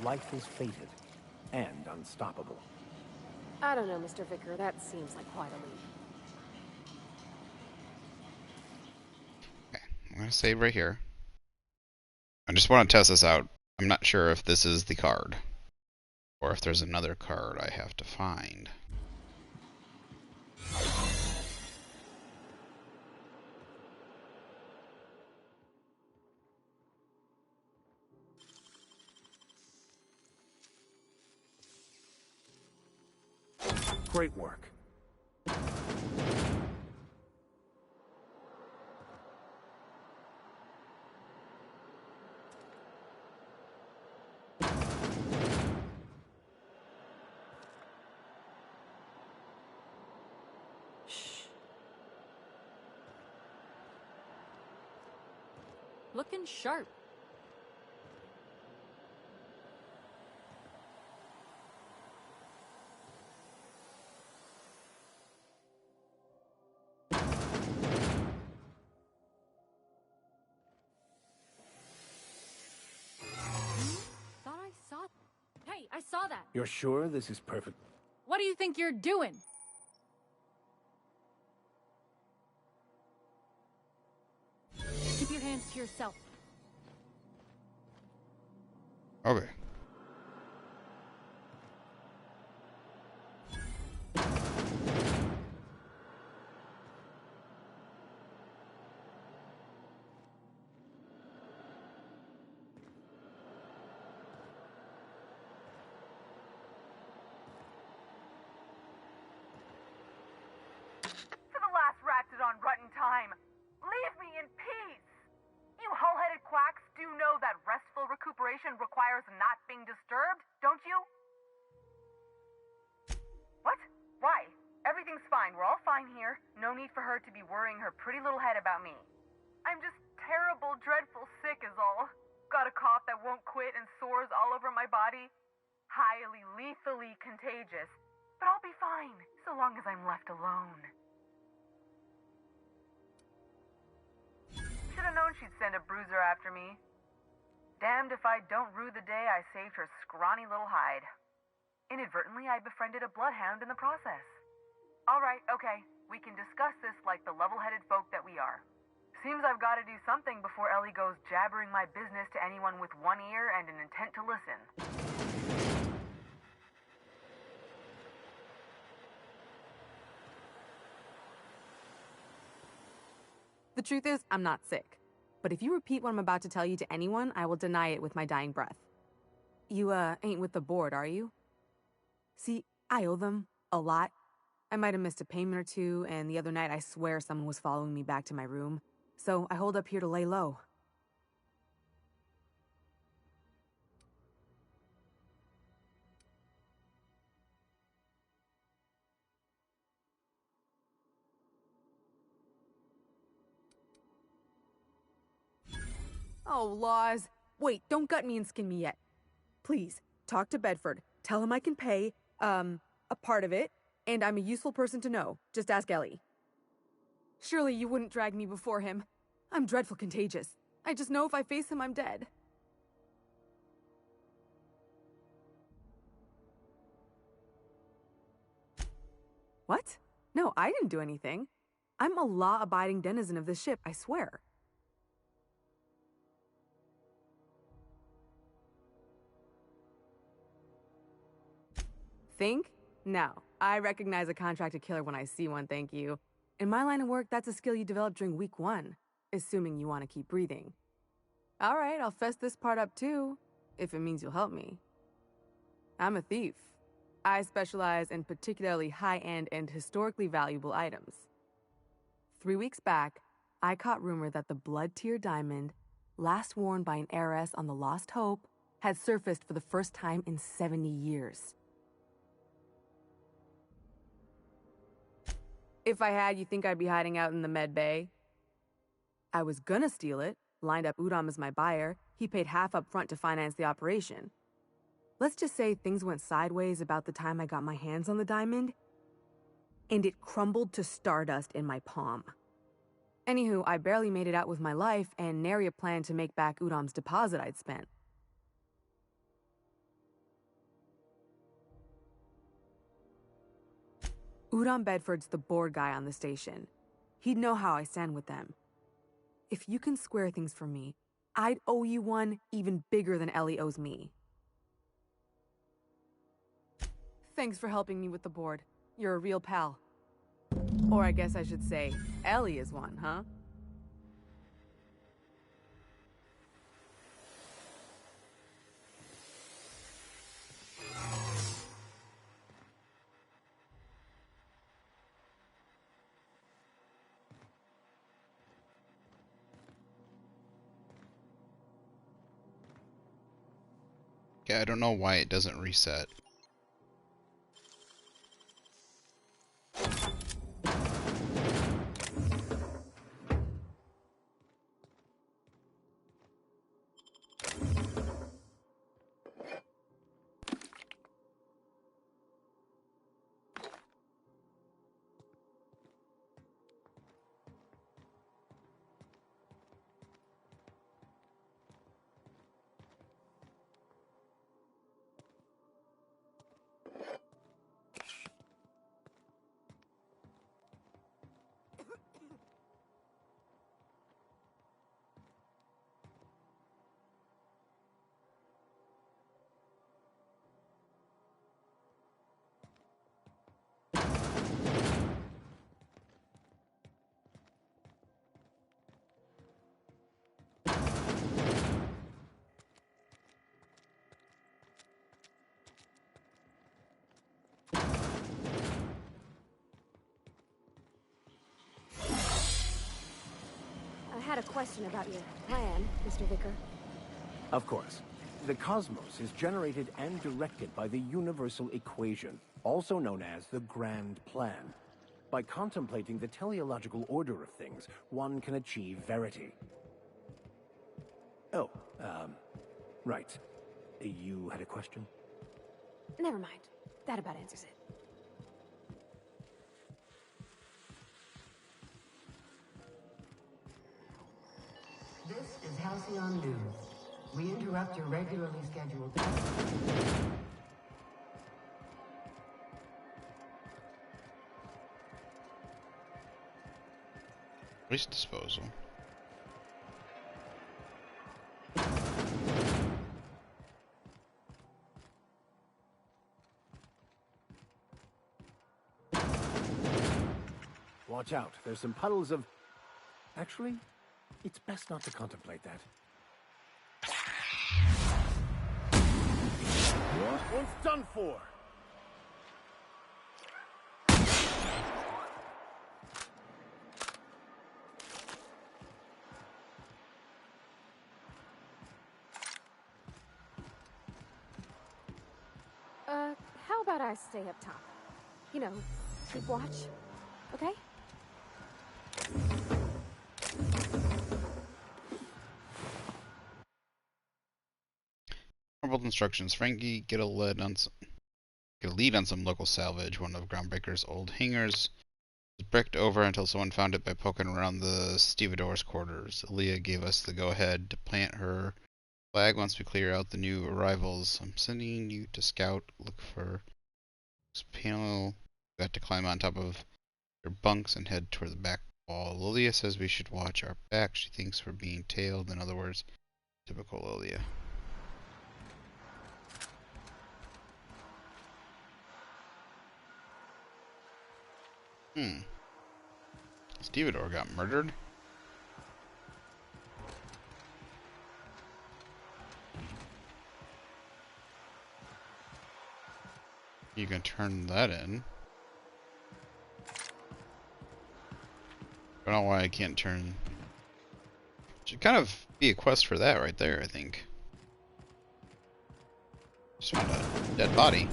Life is fated and unstoppable. I don't know, Mr. Vicar. That seems like quite a leap. Okay, I'm gonna save right here. I just want to test this out. I'm not sure if this is the card, or if there's another card I have to find. Great work. Looking sharp. Thought I saw. Hey, I saw that. You're sure this is perfect? What do you think you're doing? Keep your hands to yourself. Okay. For the last ratted on rotten time, leave me in peace! You hull-headed quacks do know that restful recuperation requires not being disturbed, don't you? What? Why? Everything's fine. We're all fine here. No need for her to be worrying her pretty little head about me. I'm just terrible, dreadful sick is all. Got a cough that won't quit and sores all over my body. Highly, lethally contagious. But I'll be fine, so long as I'm left alone. Should've known she'd send a bruiser after me. Damned if I don't rue the day I saved her scrawny little hide. Inadvertently, I befriended a bloodhound in the process. Alright, okay. We can discuss this like the level-headed folk that we are. Seems I've got to do something before Ellie goes jabbering my business to anyone with one ear and an intent to listen. The truth is, I'm not sick. But if you repeat what I'm about to tell you to anyone, I will deny it with my dying breath. You, ain't with the board, are you? See, I owe them a lot. I might have missed a payment or two, and the other night I swear someone was following me back to my room. So I hold up here to lay low. Oh, laws. Wait, don't gut me and skin me yet. Please, talk to Bedford. Tell him I can pay, a part of it, and I'm a useful person to know. Just ask Ellie. Surely you wouldn't drag me before him. I'm dreadful contagious. I just know if I face him, I'm dead. What? No, I didn't do anything. I'm a law-abiding denizen of this ship, I swear. Think? No. I recognize a contracted killer when I see one, thank you. In my line of work, that's a skill you develop during week 1, assuming you want to keep breathing. Alright, I'll fess this part up too, if it means you'll help me. I'm a thief. I specialize in particularly high-end and historically valuable items. 3 weeks back, I caught rumor that the blood-tier diamond, last worn by an heiress on the Lost Hope, had surfaced for the first time in 70 years. If I had, you think I'd be hiding out in the med bay? I was gonna steal it, lined up Udom as my buyer. He paid half up front to finance the operation. Let's just say things went sideways about the time I got my hands on the diamond, and it crumbled to stardust in my palm. Anywho, I barely made it out with my life, and nary a plan to make back Udom's deposit I'd spent. Udom Bedford's the board guy on the station. He'd know how I stand with them. If you can square things for me, I'd owe you one even bigger than Ellie owes me. Thanks for helping me with the board. You're a real pal. Or I guess I should say, Ellie is one, huh? Yeah, I don't know why it doesn't reset. I had a question about your plan, Mr. Vicar. Of course. The cosmos is generated and directed by the universal equation, also known as the Grand Plan. By contemplating the teleological order of things, one can achieve verity. Oh, right. You had a question? Never mind. That about answers it. This is Halcyon News. We interrupt your regularly scheduled... Waste disposal. Watch out, there's some puddles of... Actually, it's best not to contemplate that. One's done for. How about I stay up top? You know, keep watch, okay? Crumpled instructions. Frankie, get a lead on some local salvage. One of Groundbreaker's old hangars was bricked over until someone found it by poking around the stevedore's quarters. Leah gave us the go-ahead to plant her flag once we clear out the new arrivals. I'm sending you to scout, look for this panel. We have to climb on top of your bunks and head toward the back wall. Lilia says we should watch our back. She thinks we're being tailed. In other words, typical Lilia. Stevedore got murdered? You can turn that in. I don't know why I can't turn... Should kind of be a quest for that right there, I think. Just found a dead body.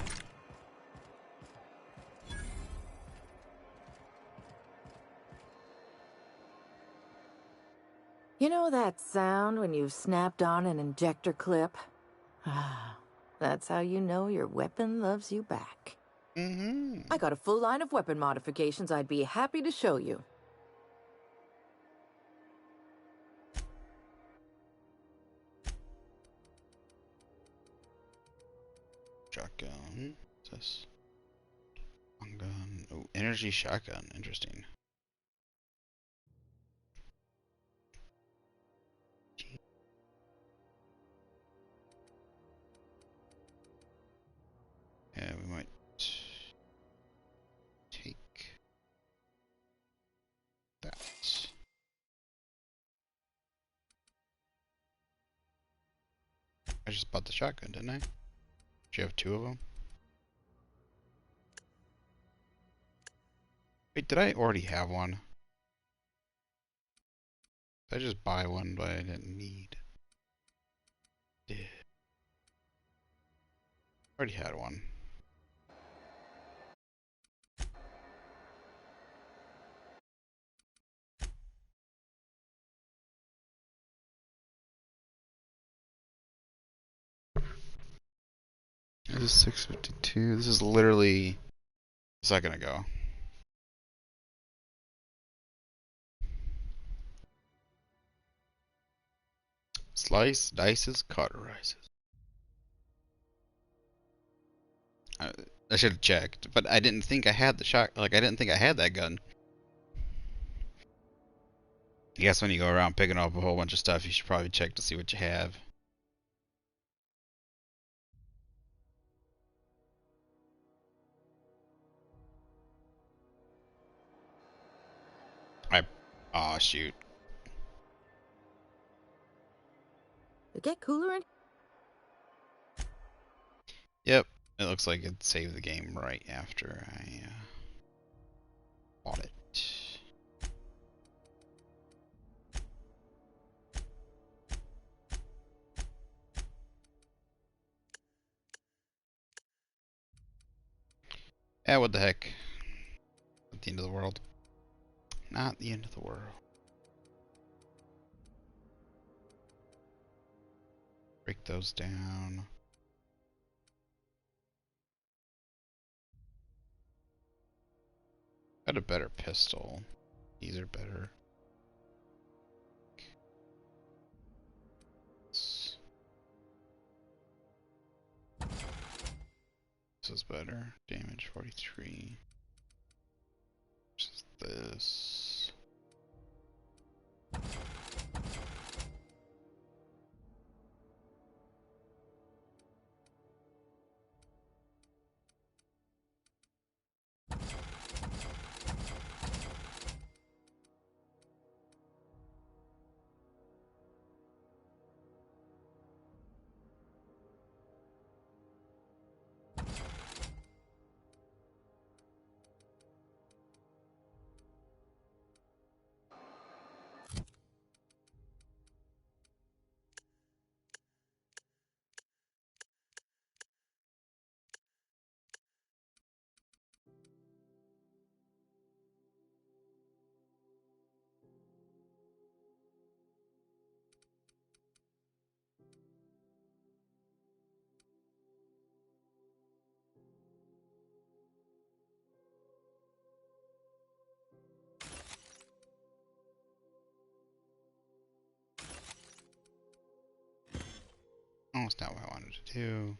You know that sound when you've snapped on an injector clip? That's how you know your weapon loves you back. I got a full line of weapon modifications I'd be happy to show you. Shotgun. What's this? Long gun. Oh, energy shotgun. Interesting. Yeah, we might take that. I just bought the shotgun, didn't I? Do you have two of them? Wait, did I already have one? Did I just buy one but I didn't need? Yeah. Already had one. This is 6:52. This is literally a second ago. Slice, dices, cauterizes. I should have checked, but I didn't think I had the shot. Like, I didn't think I had that gun. I guess when you go around picking up a whole bunch of stuff, you should probably check to see what you have. Aw, shoot. It get cooler in... Yep, it looks like it saved the game right after I bought it. Yeah, what the heck? Not the end of the world. Not the end of the world. Break those down. Got a better pistol. These are better. This is better. Damage 43. This is this. It's not what I wanted to do.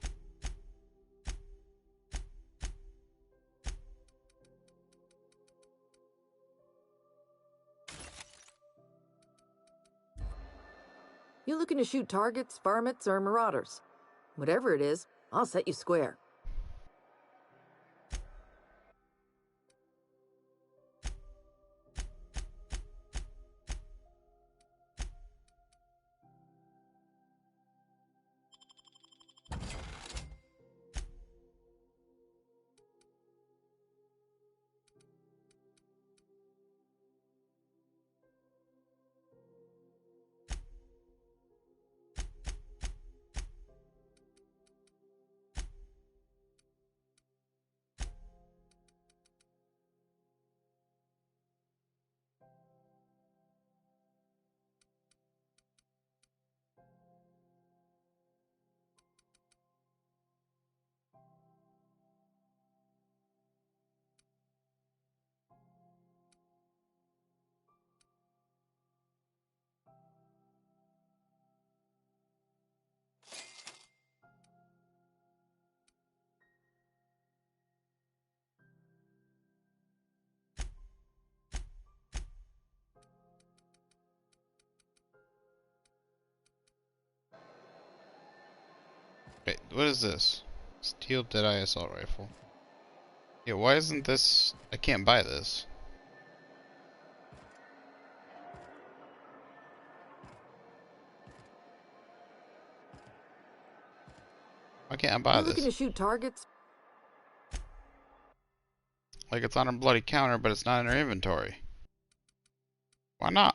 You looking to shoot targets, varmints, or marauders? Whatever it is, I'll set you square. Wait, what is this? Steel Deadeye Assault Rifle. Yeah, why isn't this... I can't buy this. Why can't I buy You looking to this? shoot targets? Like, it's on her bloody counter, but it's not in her inventory. Why not?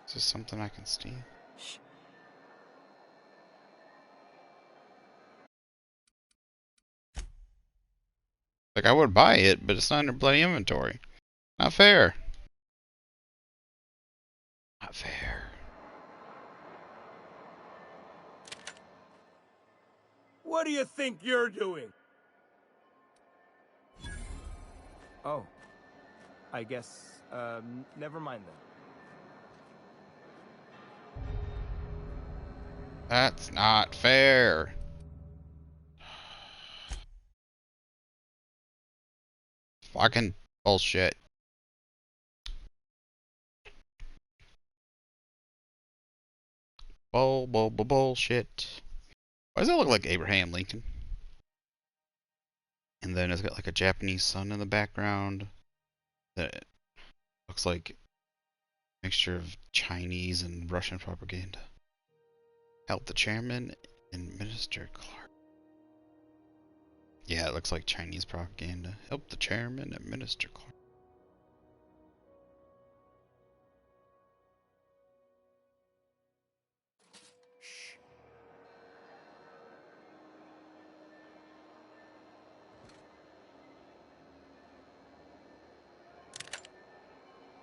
Is this something I can steal? Shh. Like, I would buy it, but it's not in her bloody inventory. Not fair. Not fair. What do you think you're doing? Oh. I guess, never mind then. That's not fair. Fucking bullshit. Bullshit. Why does that look like Abraham Lincoln? And then it's got like a Japanese sun in the background. That looks like a mixture of Chinese and Russian propaganda. Help the chairman and Minister Clark. Yeah, it looks like Chinese propaganda. Help the chairman and Minister Clark.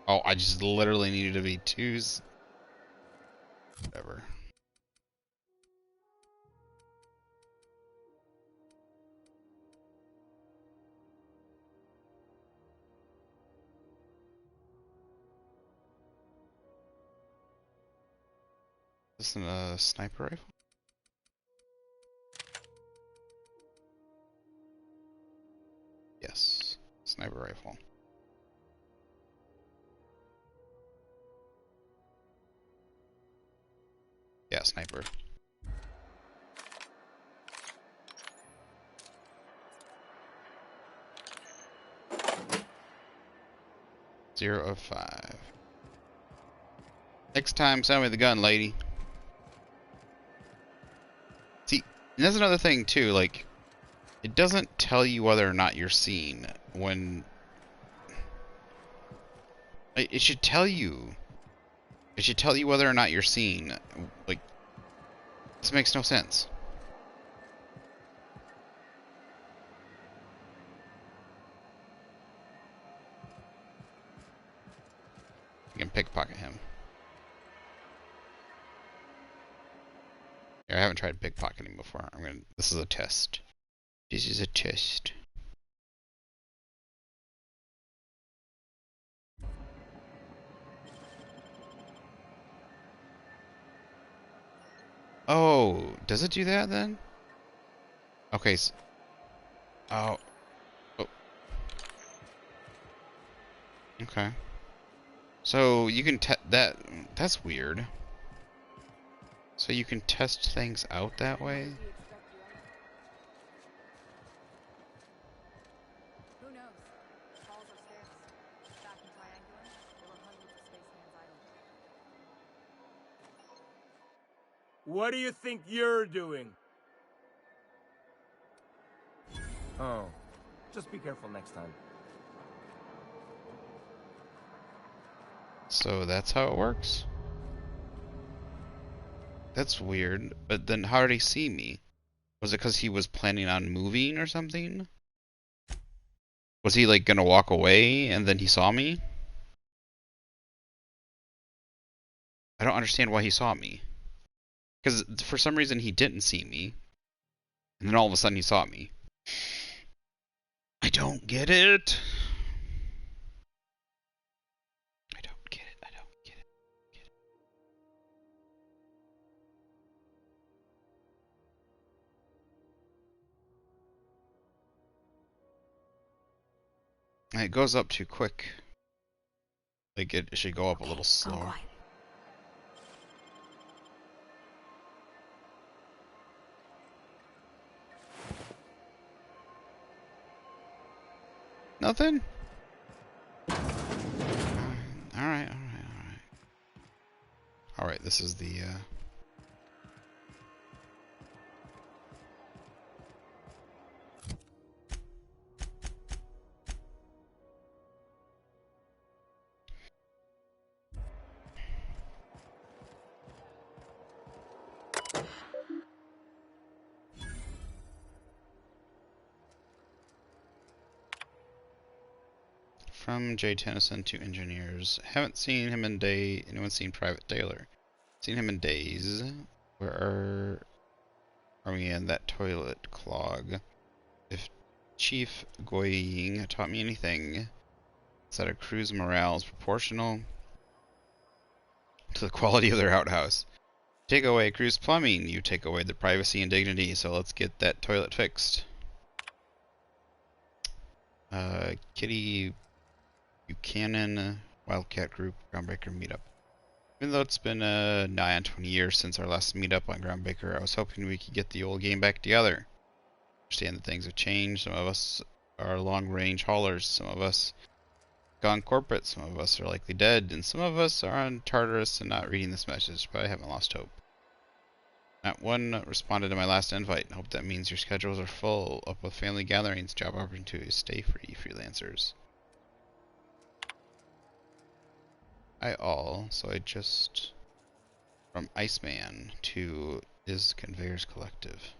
Oh, I just literally needed to be twos. Whatever. Is this a sniper rifle? Yes, sniper rifle. Yeah, sniper. Zero of 5. Next time, send me the gun, lady. See, and that's another thing too. Like, it doesn't tell you whether or not you're seen when. It should tell you. It should tell you whether or not you're seen. Like, this makes no sense. You can pickpocket him. Here, I haven't tried pickpocketing before. This is a test. This is a test. Oh, does it do that then? Okay. Oh. Oh. Okay. So you can that. That's weird. So you can test things out that way? Who knows? Falls or stairs. Back in Triangular, there were hundreds of space hands idle. What do you think you're doing? Oh, just be careful next time. So that's how it works? That's weird. But then how did he see me? Was it because he was planning on moving or something? Was he like gonna walk away and then he saw me? I don't understand why he saw me. Because for some reason he didn't see me. And then all of a sudden he saw me. I don't get it. I don't get it. I don't get it. And it goes up too quick. Like it should go up a little slower. Nothing? Alright. Alright, this is the, From Jay Tennyson to engineers. Haven't seen him in day. Anyone seen Private Taylor? Seen him in days. Where are we in that toilet clog? If Chief Goying taught me anything, it's that a crew's morale is proportional to the quality of their outhouse. Take away crew's plumbing, you take away the privacy and dignity, so let's get that toilet fixed. Kitty Buchanan, Wildcat Group, Groundbreaker meetup. Even though it's been nigh on 20 years since our last meetup on Groundbreaker, I was hoping we could get the old game back together. Understand that things have changed. Some of us are long-range haulers. Some of us gone corporate. Some of us are likely dead. And some of us are on Tartarus and not reading this message, but I haven't lost hope. Not one responded to my last invite. I hope that means your schedules are full up with family gatherings, job opportunities. Stay free, freelancers. So I just from Iceman to is Conveyors Collective.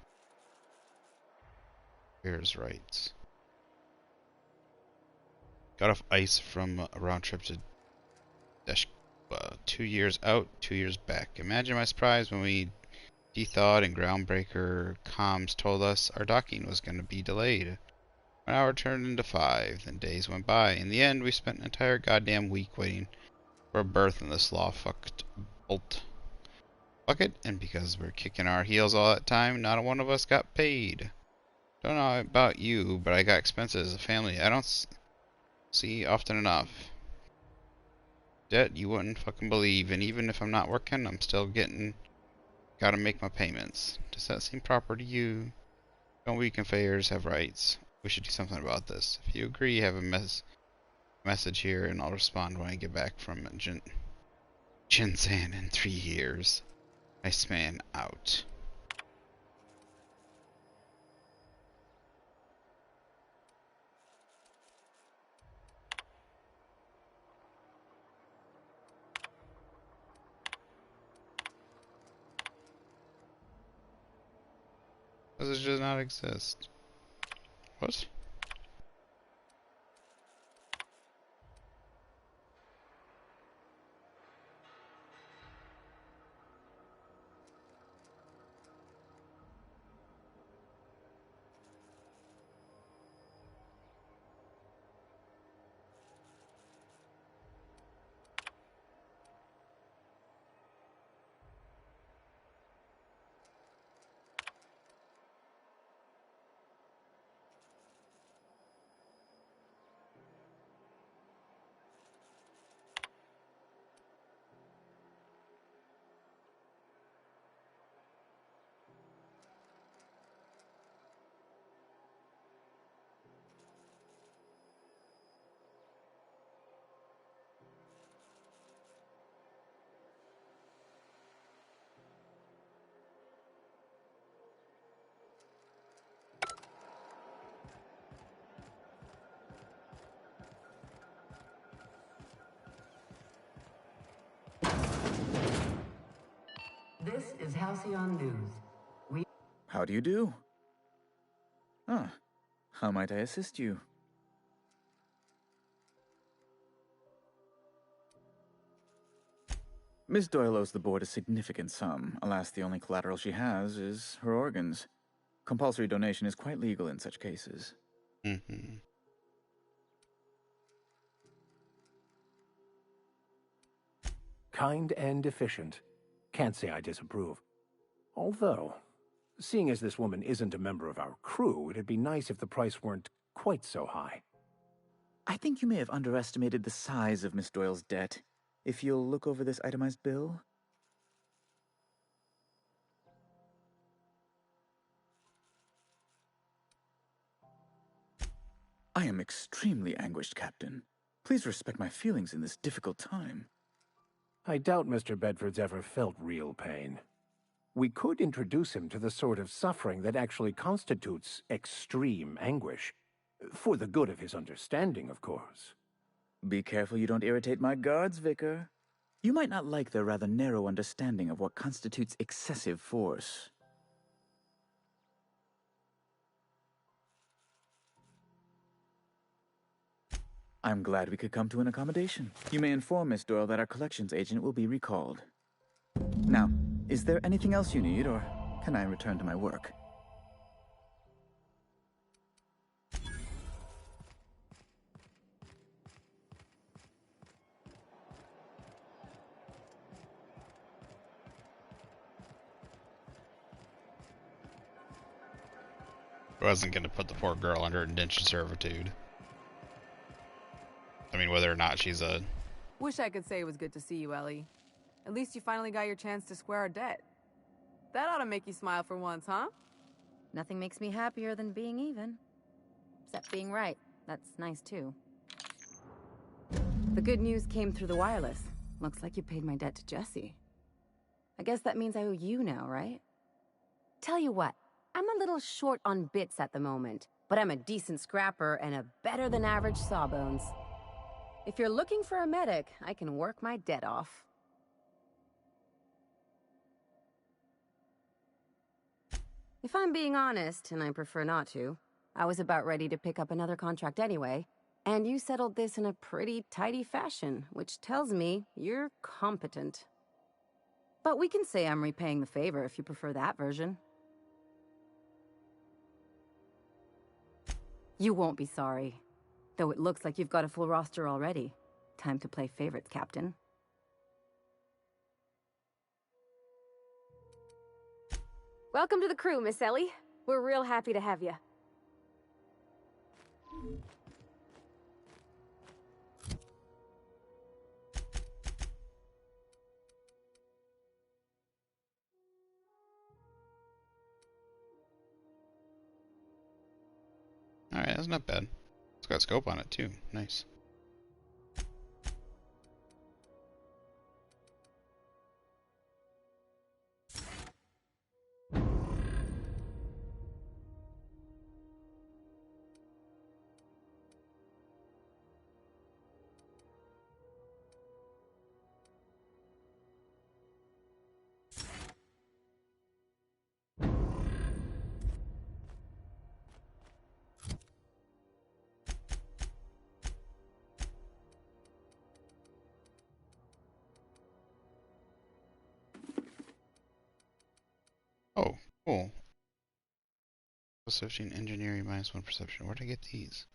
Conveyors Rights. Got off ice from a round trip to 2 years out, 2 years back. Imagine my surprise when we de-thawed and Groundbreaker comms told us our docking was going to be delayed. 1 hour turned into 5, then days went by. In the end, we spent an entire goddamn week waiting for a berth in this law-fucked bolt bucket, and because we're kicking our heels all that time, not one of us got paid. Don't know about you, but I got expenses as a family I don't see often enough. Debt you wouldn't fucking believe, and even if I'm not working, I'm still gotta make my payments. Does that seem proper to you? Don't we conveyors have rights? We should do something about this. If you agree, have a message here, and I'll respond when I get back from Jinsan in 3 years. Iceman out. Does it just not exist? What? This is Halcyon News. How do you do? Ah, how might I assist you? Miss Doyle owes the board a significant sum. Alas, the only collateral she has is her organs. Compulsory donation is quite legal in such cases. Mm-hmm. Kind and efficient. Can't say I disapprove. Although, seeing as this woman isn't a member of our crew, it'd be nice if the price weren't quite so high. I think you may have underestimated the size of Miss Doyle's debt. If you'll look over this itemized bill. I am extremely anguished, Captain. Please respect my feelings in this difficult time. I doubt Mr. Bedford's ever felt real pain. We could introduce him to the sort of suffering that actually constitutes extreme anguish. For the good of his understanding, of course. Be careful you don't irritate my guards, Vicar. You might not like their rather narrow understanding of what constitutes excessive force. I'm glad we could come to an accommodation. You may inform Miss Doyle that our collections agent will be recalled. Now, is there anything else you need, or can I return to my work? I wasn't going to put the poor girl under indentured servitude. I mean, whether or not she's a... Wish I could say it was good to see you, Ellie. At least you finally got your chance to square our debt. That ought to make you smile for once, huh? Nothing makes me happier than being even. Except being right. That's nice, too. The good news came through the wireless. Looks like you paid my debt to Jesse. I guess that means I owe you now, right? Tell you what, I'm a little short on bits at the moment, but I'm a decent scrapper and a better-than-average sawbones. If you're looking for a medic, I can work my debt off. If I'm being honest, and I prefer not to, I was about ready to pick up another contract anyway, and you settled this in a pretty tidy fashion, which tells me you're competent. But we can say I'm repaying the favor if you prefer that version. You won't be sorry. Though it looks like you've got a full roster already. Time to play favorites, Captain. Welcome to the crew, Miss Ellie. We're real happy to have you. Alright, that's not bad. It's got scope on it, too. Nice. Oh, cool. Perception, engineering, -1 perception. Where'd I get these?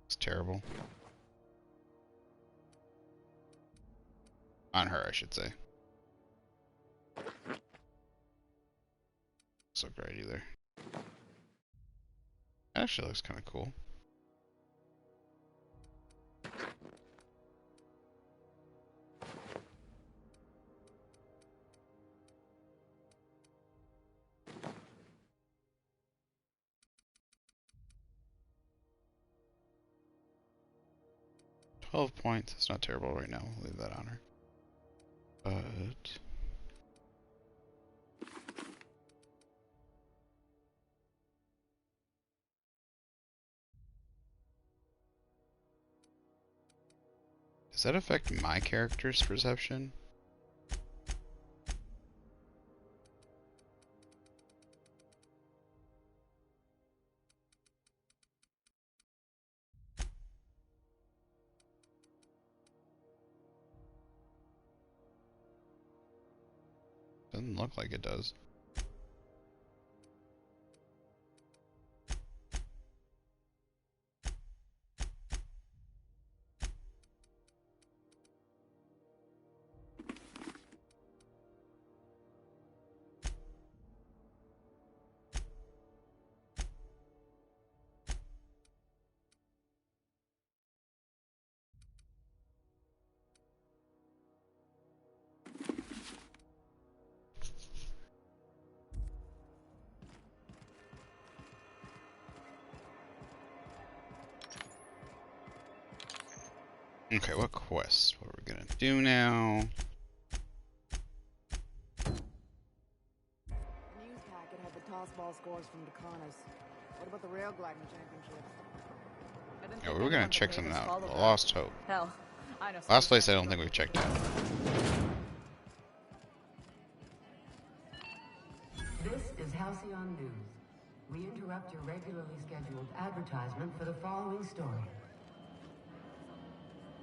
It's terrible. On her, I should say. So great either. Actually looks kind of cool. 12 points. It's not terrible right now. We'll leave that on her. But does that affect my character's perception? Doesn't look like it does. Okay, what quest? What are we gonna do now? The news packet had the tossball scores from Dakotas. What about the rail gliding championships? Yeah, we were gonna check something out. The Lost Hope. Hell, I know. Last place I don't think we've checked out. This is Halcyon News. We interrupt your regularly scheduled advertisement for the following story.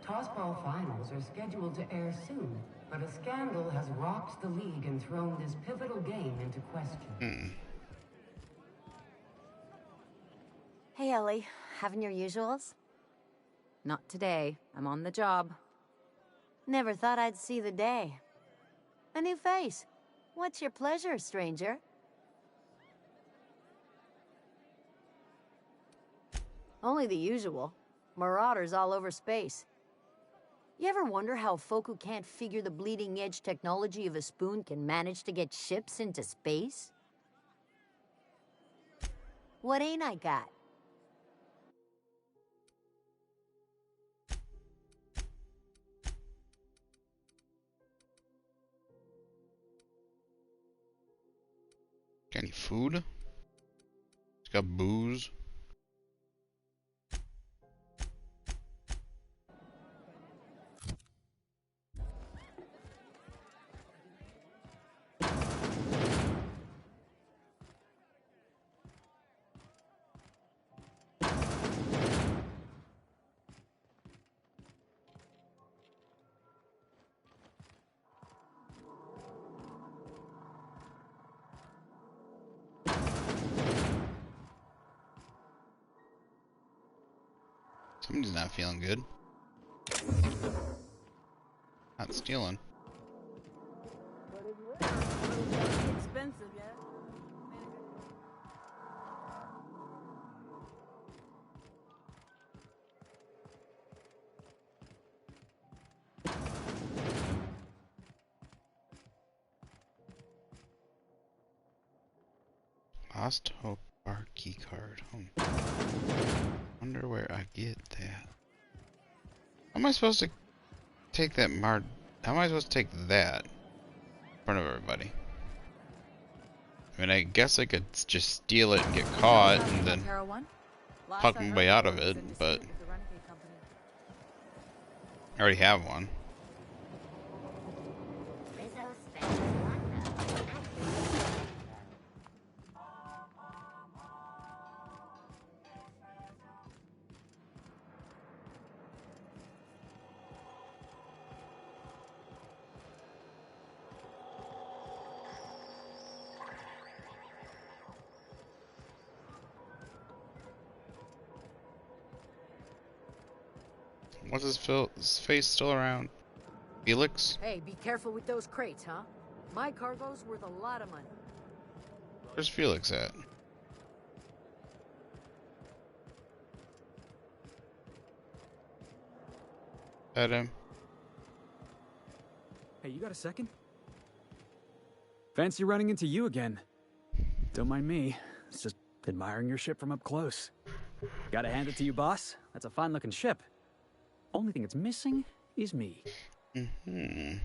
Tossball finals are scheduled to air soon, but a scandal has rocked the league and thrown this pivotal game into question. Hey, Ellie. Having your usuals? Not today. I'm on the job. Never thought I'd see the day. A new face. What's your pleasure, stranger? Only the usual. Marauders all over space. You ever wonder how folk who can't figure the bleeding-edge technology of a spoon can manage to get ships into space? What ain't I got? Got any food? It's got booze. Somebody's not feeling good. Not stealing. Expensive, yeah? Lost Hope bar key card. Wonder where I get that. How am I supposed to take that How am I supposed to take that in front of everybody? I mean, I guess I could just steal it and get caught and then puck my way out of it, but I already have one. What's his face still around? Felix? Hey, be careful with those crates, huh? My cargo's worth a lot of money. Where's Felix at? At him. Hey, you got a second? Fancy running into you again. Don't mind me. It's just admiring your ship from up close. Gotta hand it to you, boss. That's a fine-looking ship. Only thing it's missing is me. Mm-hmm.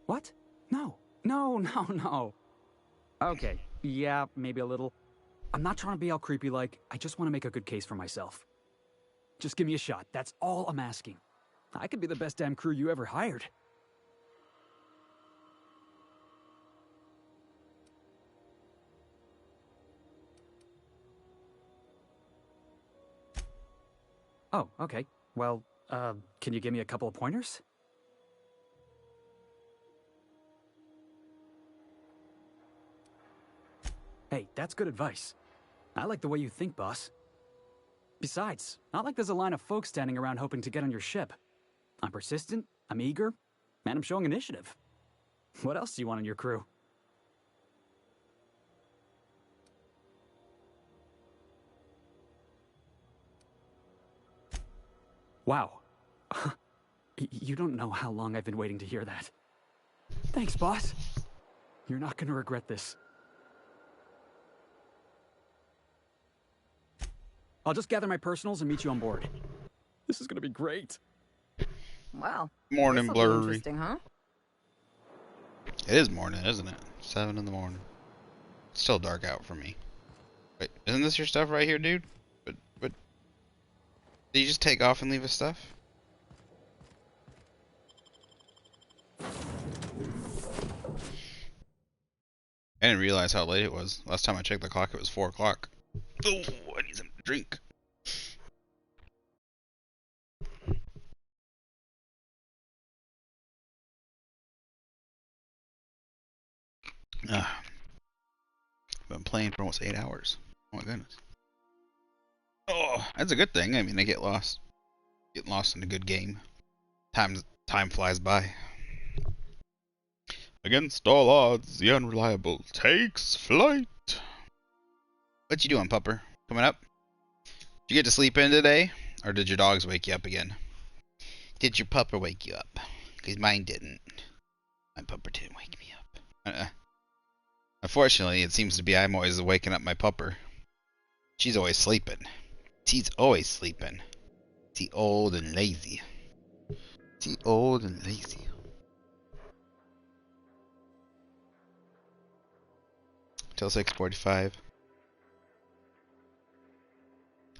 What? No. No. Okay, yeah, maybe a little. I'm not trying to be all creepy like, I just want to make a good case for myself. Just give me a shot, that's all I'm asking. I could be the best damn crew you ever hired. Oh, okay. Well, can you give me a couple of pointers? Hey, that's good advice. I like the way you think, boss. Besides, not like there's a line of folks standing around hoping to get on your ship. I'm persistent, I'm eager, and I'm showing initiative. What else do you want in your crew? Wow. You don't know how long I've been waiting to hear that. Thanks, boss. You're not gonna regret this. I'll just gather my personals and meet you on board. This is gonna be great. Wow. Morning This'll be blurry. interesting, huh? It is morning, isn't it? 7 in the morning. It's still dark out for me. Wait, isn't this your stuff right here, dude? But did you just take off and leave us stuff? I didn't realize how late it was. Last time I checked the clock, it was 4 o'clock. Oh, I need something to drink. I've been playing for almost 8 hours. Oh my goodness. Oh, that's a good thing. I mean, I get lost. Get lost in a good game. Time flies by. Against all odds, the unreliable takes flight. What you doing, pupper? Coming up? Did you get to sleep in today? Or did your dogs wake you up again? Did your pupper wake you up? Because mine didn't. My pupper didn't wake me up. Unfortunately, it seems to be I'm always waking up my pupper. She's always sleeping. She's always sleeping. She's old and lazy. She's old and lazy. Till 6:45.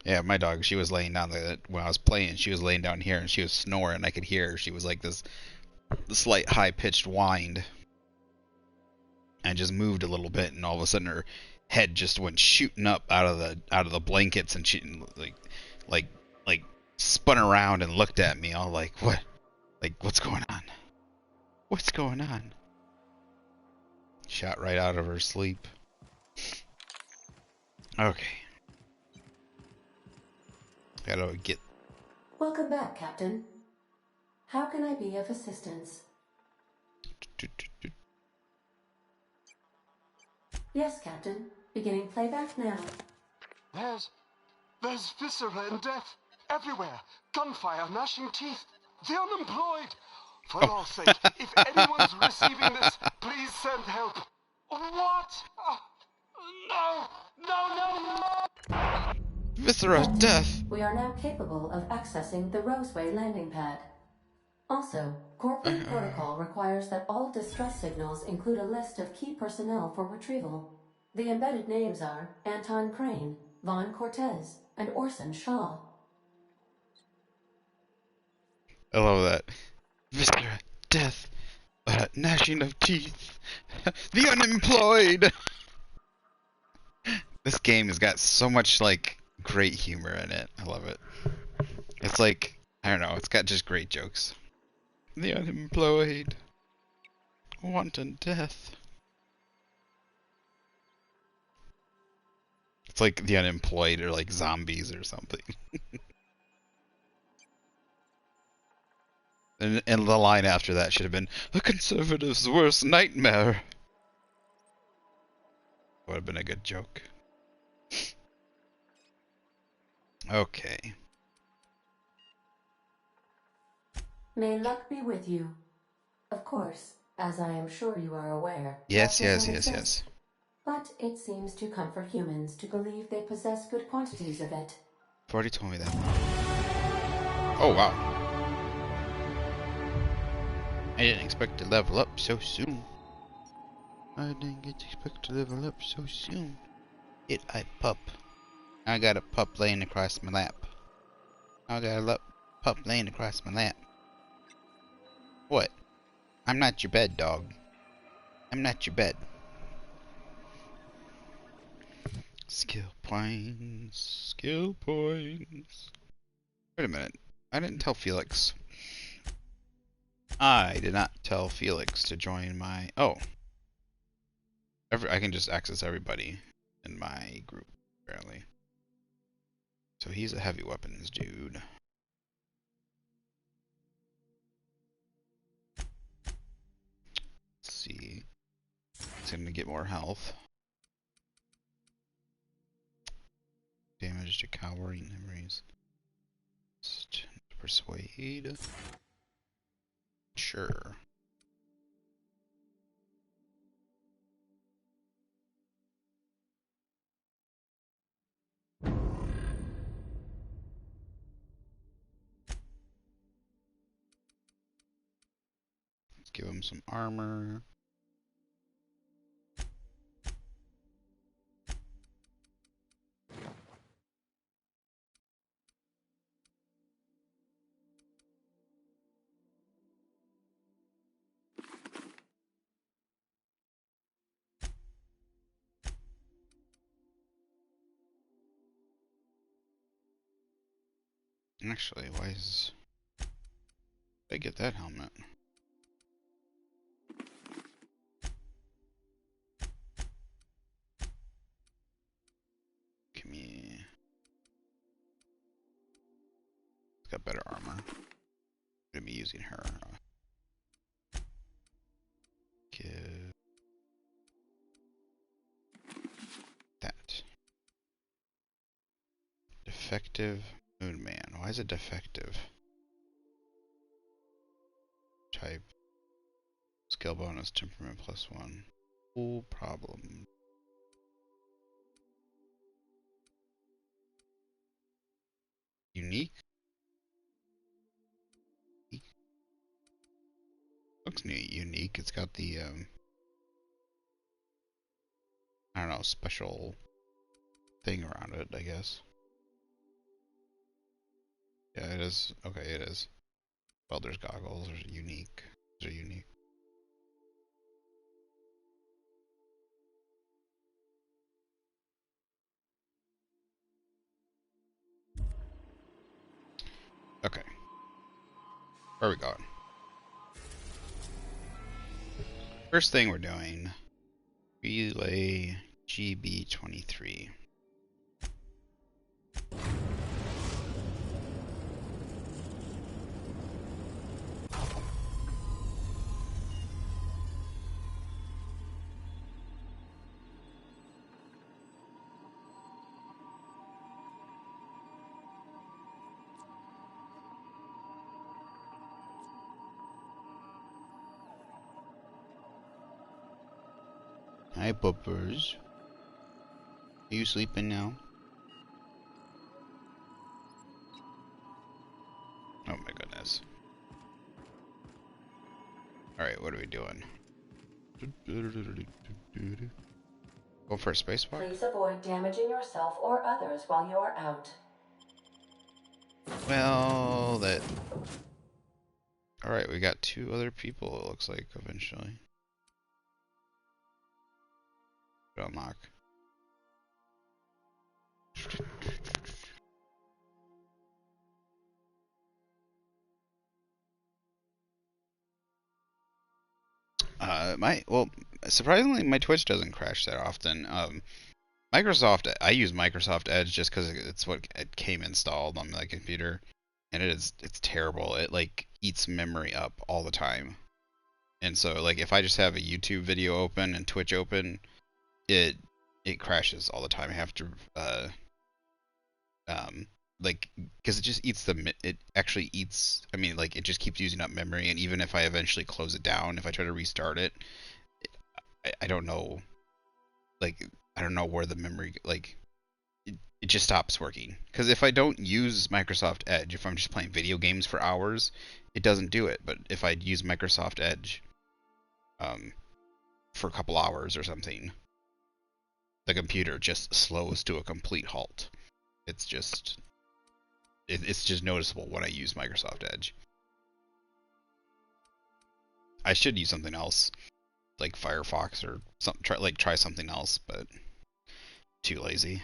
Yeah, my dog, she was laying down there when I was playing. She was laying down here and she was snoring. I could hear her. She was like this slight high-pitched whine. And just moved a little bit, and all of a sudden her head just went shooting up out of the blankets, and she like spun around and looked at me, all like, what? Like, what's going on? What's going on? Shot right out of her sleep. Okay. Gotta get... Welcome back, Captain. How can I be of assistance? Yes, Captain. Beginning playback now. There's viscera and death everywhere. Gunfire, gnashing teeth. The unemployed. For all sake, if anyone's receiving this, please send help. What? No! Viscera, death! We are now capable of accessing the Roseway landing pad. Also, corporate protocol requires that all distress signals include a list of key personnel for retrieval. The embedded names are Anton Crane, Vaughn Cortez, and Orson Shaw. I love that. Viscera, death, gnashing of teeth, the unemployed! This game has got so much, like, great humor in it. I love it. It's like, I don't know, it's got just great jokes. The unemployed, wanton death. It's like the unemployed are like zombies or something. and the line after that should have been, a conservative's worst nightmare. Would have been a good joke. Okay. May luck be with you. Of course, as I am sure you are aware. Yes. but it seems to comfort humans to believe they possess good quantities of it. You've already told me that. Oh, wow. I didn't expect to level up so soon. I didn't expect to level up so soon. I pup. I got a pup laying across my lap. I got a pup laying across my lap. What? I'm not your bed, dog. I'm not your bed. Skill points. Skill points. Wait a minute. I didn't tell Felix. I did not tell Felix to join my... Oh. I can just access everybody in my group, apparently. So he's a heavy weapons dude. Let's see. He's gonna get more health. Damage to cowering memories. Persuade. Sure. Let's give him some armor. Actually, why is... Did I get that helmet? Give me... It's got better armor. I'm gonna be using her. Give... that. Defective Moon Man. Why is it defective? Type. Skill bonus, temperament +1. Full problem. Unique? Looks neat, unique. It's got the, I don't know, special thing around it, I guess. Yeah, it is. Okay, it is. Welder's goggles are unique. Those are unique. Okay. Where are we going? First thing we're doing, relay GB23. Hi, puppers. Are you sleeping now? Oh my goodness. Alright, what are we doing? Go for a spacewalk? Please avoid damaging yourself or others while you're out. Well, that... Alright, we got 2 other people, it looks like, eventually. Unlock. Surprisingly, my Twitch doesn't crash that often. Microsoft, I use Microsoft Edge just because it's what it came installed on my computer, and it's terrible. It like eats memory up all the time, and so like if I just have a YouTube video open and Twitch open, it crashes all the time. I have to like because it just eats it actually eats. I mean, like it just keeps using up memory, and even if I eventually close it down, if I try to restart it, I don't know like, I don't know where the memory, like, it just stops working. Because if I don't use Microsoft Edge, if I'm just playing video games for hours, it doesn't do it. But if I use Microsoft Edge for a couple hours or something, the computer just slows to a complete halt. It's just noticeable when I use Microsoft Edge. I should use something else, like Firefox or something. Try something else, but too lazy.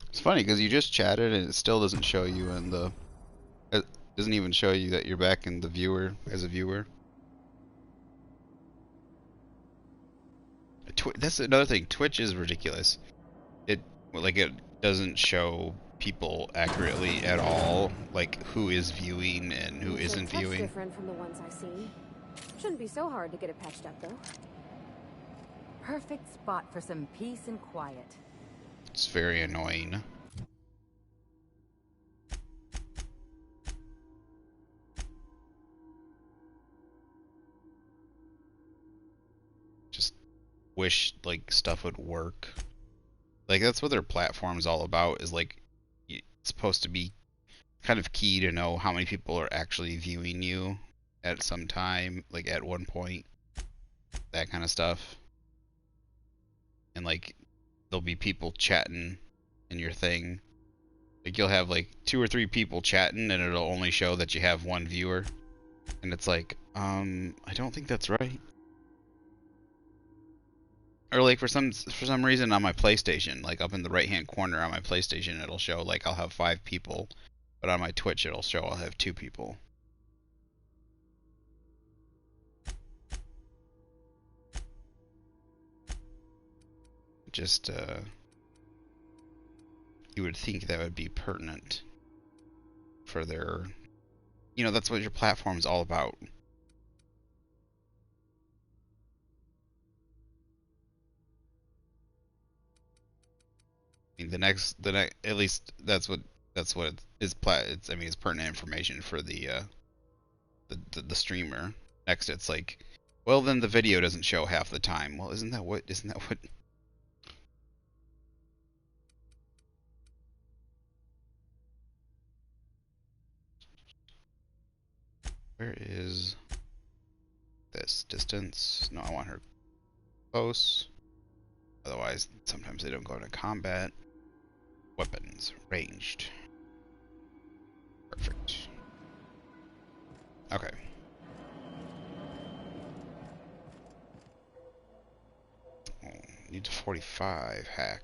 It's funny because you just chatted and it still doesn't show you in the. It doesn't even show you that you're back in the viewer as a viewer. That's another thing. Twitch is ridiculous. It doesn't show people accurately at all, like who is viewing and who isn't viewing. Different from the ones I've seen. Shouldn't be so hard to get it patched up though. Perfect spot for some peace and quiet. It's very annoying. Just wish like stuff would work. Like that's what their platform's all about, is like it's supposed to be kind of key to know how many people are actually viewing you at some time, like at one point, that kind of stuff. And like there'll be people chatting in your thing. Like you'll have like 2 or 3 people chatting and it'll only show that you have 1 viewer. And it's like, I don't think that's right. Or like for some reason on my PlayStation, like up in the right-hand corner on my PlayStation, it'll show like I'll have 5 people, but on my Twitch it'll show I'll have 2 people. Just you would think that would be pertinent for their, that's what your platform is all about. I mean, the next, at least that's what it is. It's pertinent information for the streamer. Next, it's like, well, then the video doesn't show half the time. Well, isn't that what? Where is this distance? No, I want her close. Otherwise, sometimes they don't go into combat. Weapons, ranged. Perfect. Okay. Oh, need a 45 hack.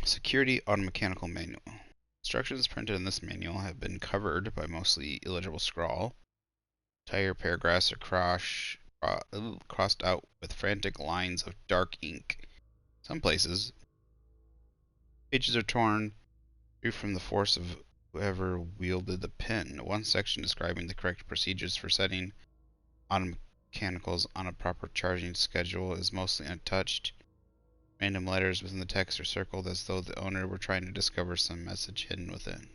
Security Automechanical Manual. Instructions printed in this manual have been covered by mostly illegible scrawl. Entire paragraphs are crossed out with frantic lines of dark ink. Some places, pages are torn free from the force of whoever wielded the pen. One section describing the correct procedures for setting automechanicals on a proper charging schedule is mostly untouched. Random letters within the text are circled as though the owner were trying to discover some message hidden within.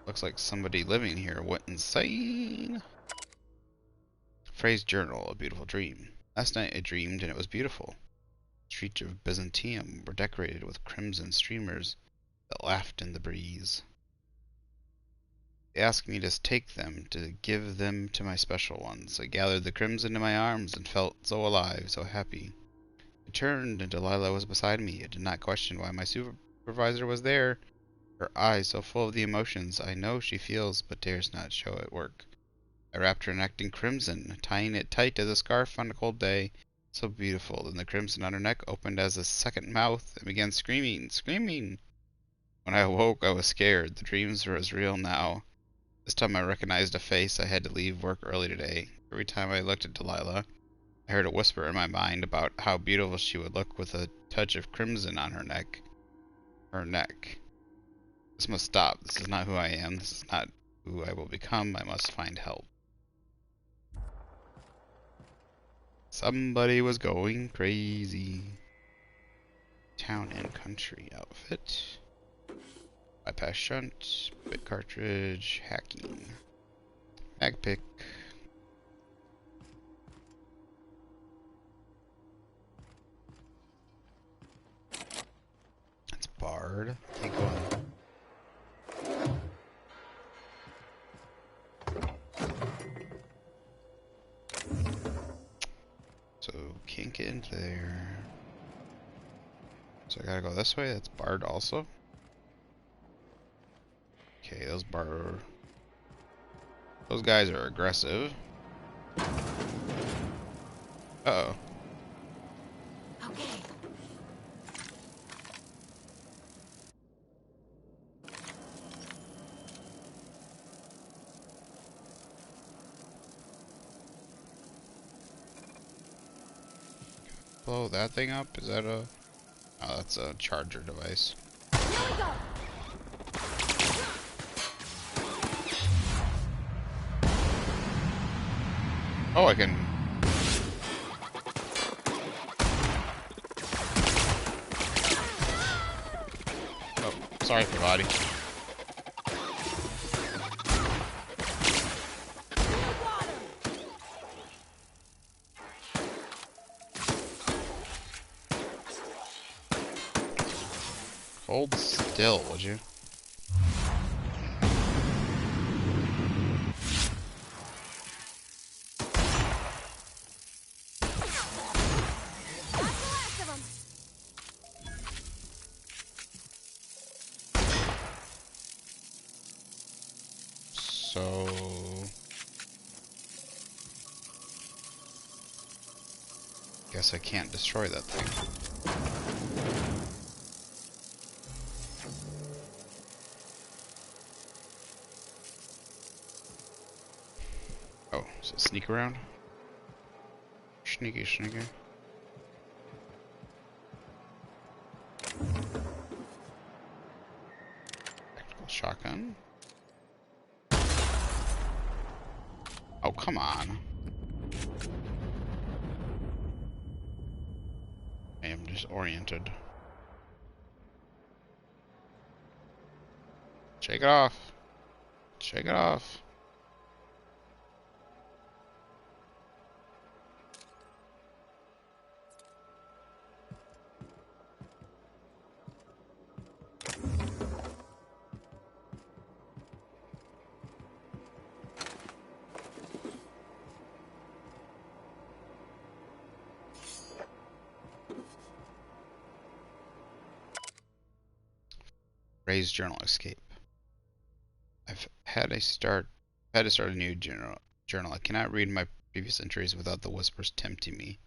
Looks like somebody living here went insane. Phrase journal, a beautiful dream. Last night I dreamed and it was beautiful. The streets of Byzantium were decorated with crimson streamers that laughed in the breeze. They asked me to take them, to give them to my special ones. I gathered the crimson in my arms and felt so alive, so happy. I turned and Delilah was beside me. I did not question why my supervisor was there. Her eyes so full of the emotions I know she feels but dares not show at work. I wrapped her neck in crimson, tying it tight as a scarf on a cold day. So beautiful. Then the crimson on her neck opened as a second mouth and began screaming, screaming. When I awoke, I was scared. The dreams were as real now. This time I recognized a face. I had to leave work early today. Every time I looked at Delilah, I heard a whisper in my mind about how beautiful she would look with a touch of crimson on her neck. Her neck. This must stop. This is not who I am. This is not who I will become. I must find help. Somebody was going crazy. Town and country outfit. Bypass shunt. Bit cartridge. Hacking. Mag pick. That's Bard. Keep going. So can't get into there. So I gotta go this way. That's Bard also. Okay, those guys are aggressive. Uh-oh. Okay. Blow that thing up? Is that a... Oh, that's a charger device. Here we go. Oh, I can... Oh, sorry for body. Hold still, would you? So... Guess I can't destroy that thing. Oh, so sneak around? Sneaky, sneaky. Tactical shotgun. Oh, come on. I am disoriented. Shake it off. Shake it off. Raise journal escape. I've had to start a new journal. I cannot read my previous entries without the whispers tempting me.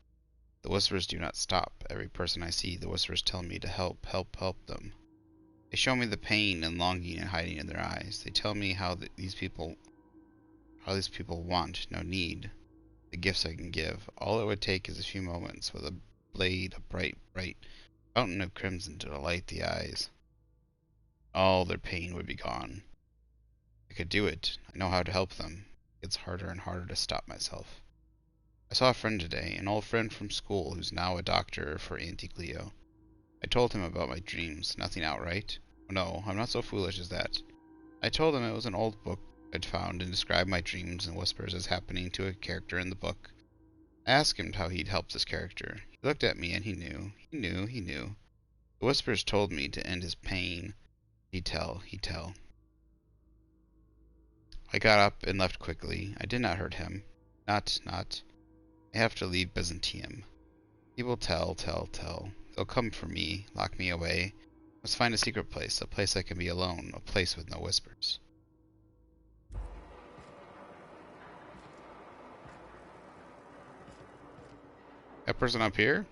The whispers do not stop. Every person I see, the whispers tell me to help them. They show me the pain and longing and hiding in their eyes. They tell me how these people want, no need, the gifts I can give. All it would take is a few moments with a blade, a bright fountain of crimson to delight the eyes. All their pain would be gone. I could do it. I know how to help them. It's harder and harder to stop myself. I saw a friend today, an old friend from school who's now a doctor for Auntie Cleo. I told him about my dreams, nothing outright. No, I'm not so foolish as that. I told him it was an old book I'd found and described my dreams and whispers as happening to a character in the book. I asked him how he'd help this character. He looked at me and he knew. He knew. The whispers told me to end his pain. He'd tell. I got up and left quickly. I did not hurt him. Not. I have to leave Byzantium. People tell. They'll come for me, lock me away. Must find a secret place, a place I can be alone, a place with no whispers. That person up here?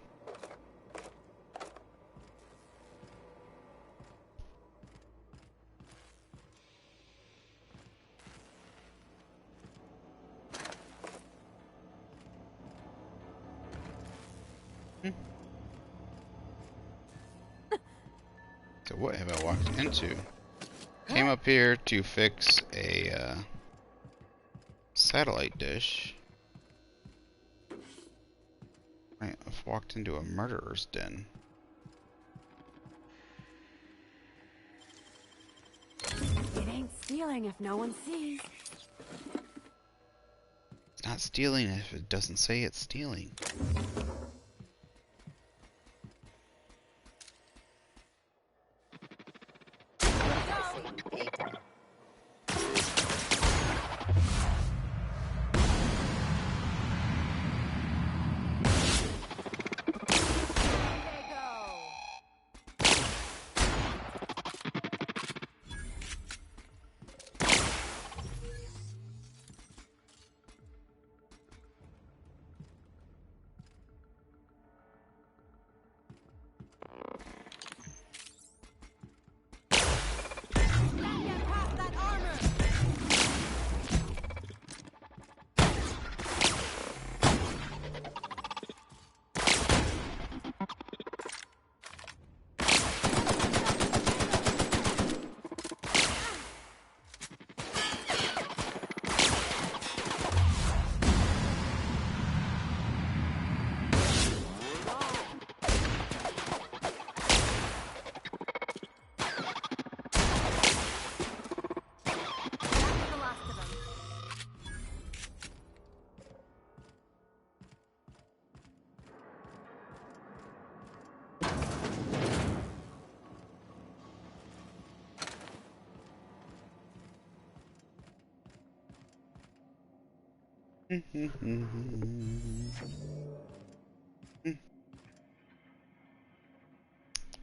what have I walked into? Came up here to fix a satellite dish. Right, I've walked into a murderer's den. It ain't stealing if no one sees. It's not stealing if it doesn't say it's stealing.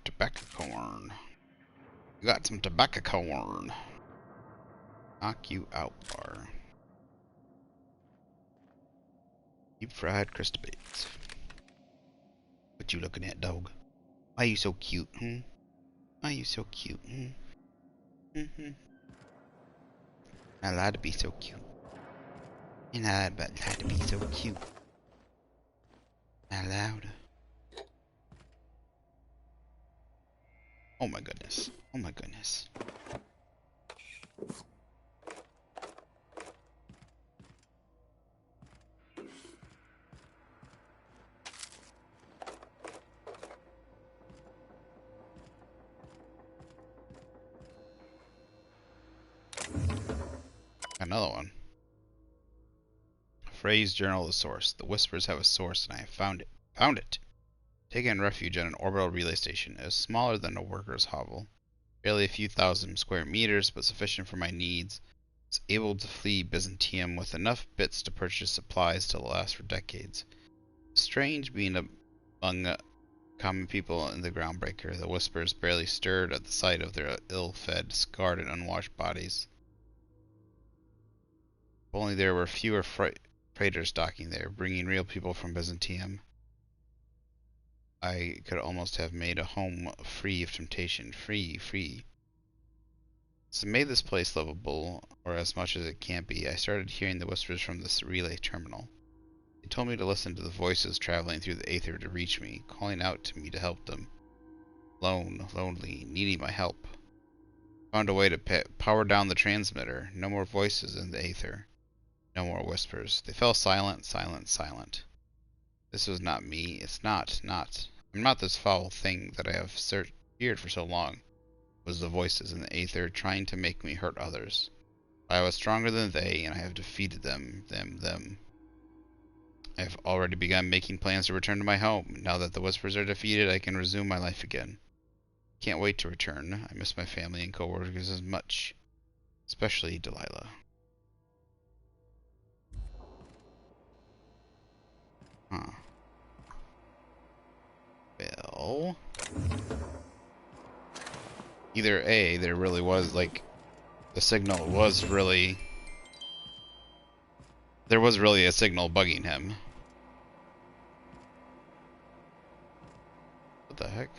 Tobacco corn. You got some tobacco corn. Knock you out, bar. Deep fried crustaceans. What you looking at, dog? Why you so cute, hmm? Why you so cute, hmm? Not allowed to be so cute. You're not allowed to be so cute. Not allowed. Oh my goodness. Oh my goodness. Another one. Phrase journal the source. The whispers have a source and I have found it. Found it! Taking refuge at an orbital relay station. It is smaller than a worker's hovel. Barely a few thousand square meters, but sufficient for my needs. I was able to flee Byzantium with enough bits to purchase supplies to last for decades. Strange being among common people in the Groundbreaker. The whispers barely stirred at the sight of their ill-fed, scarred, and unwashed bodies. If only there were fewer freighters docking there, bringing real people from Byzantium. I could almost have made a home free of temptation. Free. So I made this place livable, or as much as it can be. I started hearing the whispers from this relay terminal. They told me to listen to the voices traveling through the aether to reach me, calling out to me to help them. Lone, lonely, needing my help. Found a way to power down the transmitter. No more voices in the aether. No more whispers. They fell silent. This was not me. It's not. I'm not this foul thing that I have feared for so long. It was the voices in the aether trying to make me hurt others. I was stronger than they, and I have defeated them. I have already begun making plans to return to my home. Now that the whispers are defeated, I can resume my life again. Can't wait to return. I miss my family and coworkers as much. Especially Delilah. Huh. Well, either A, there really was, like, the signal was really... There was really a signal bugging him. What the heck?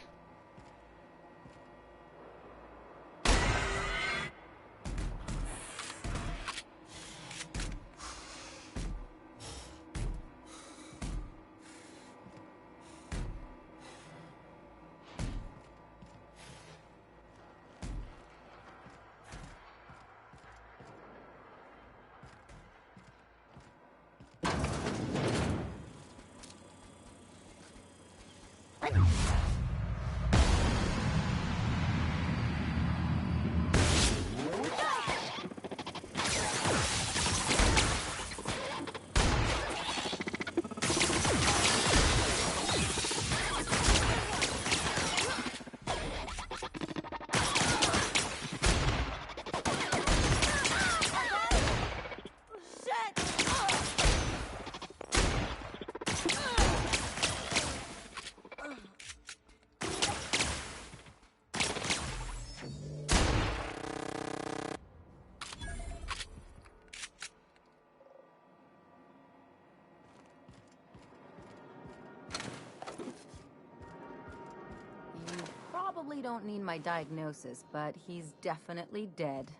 probably don't need my diagnosis, but he's definitely dead.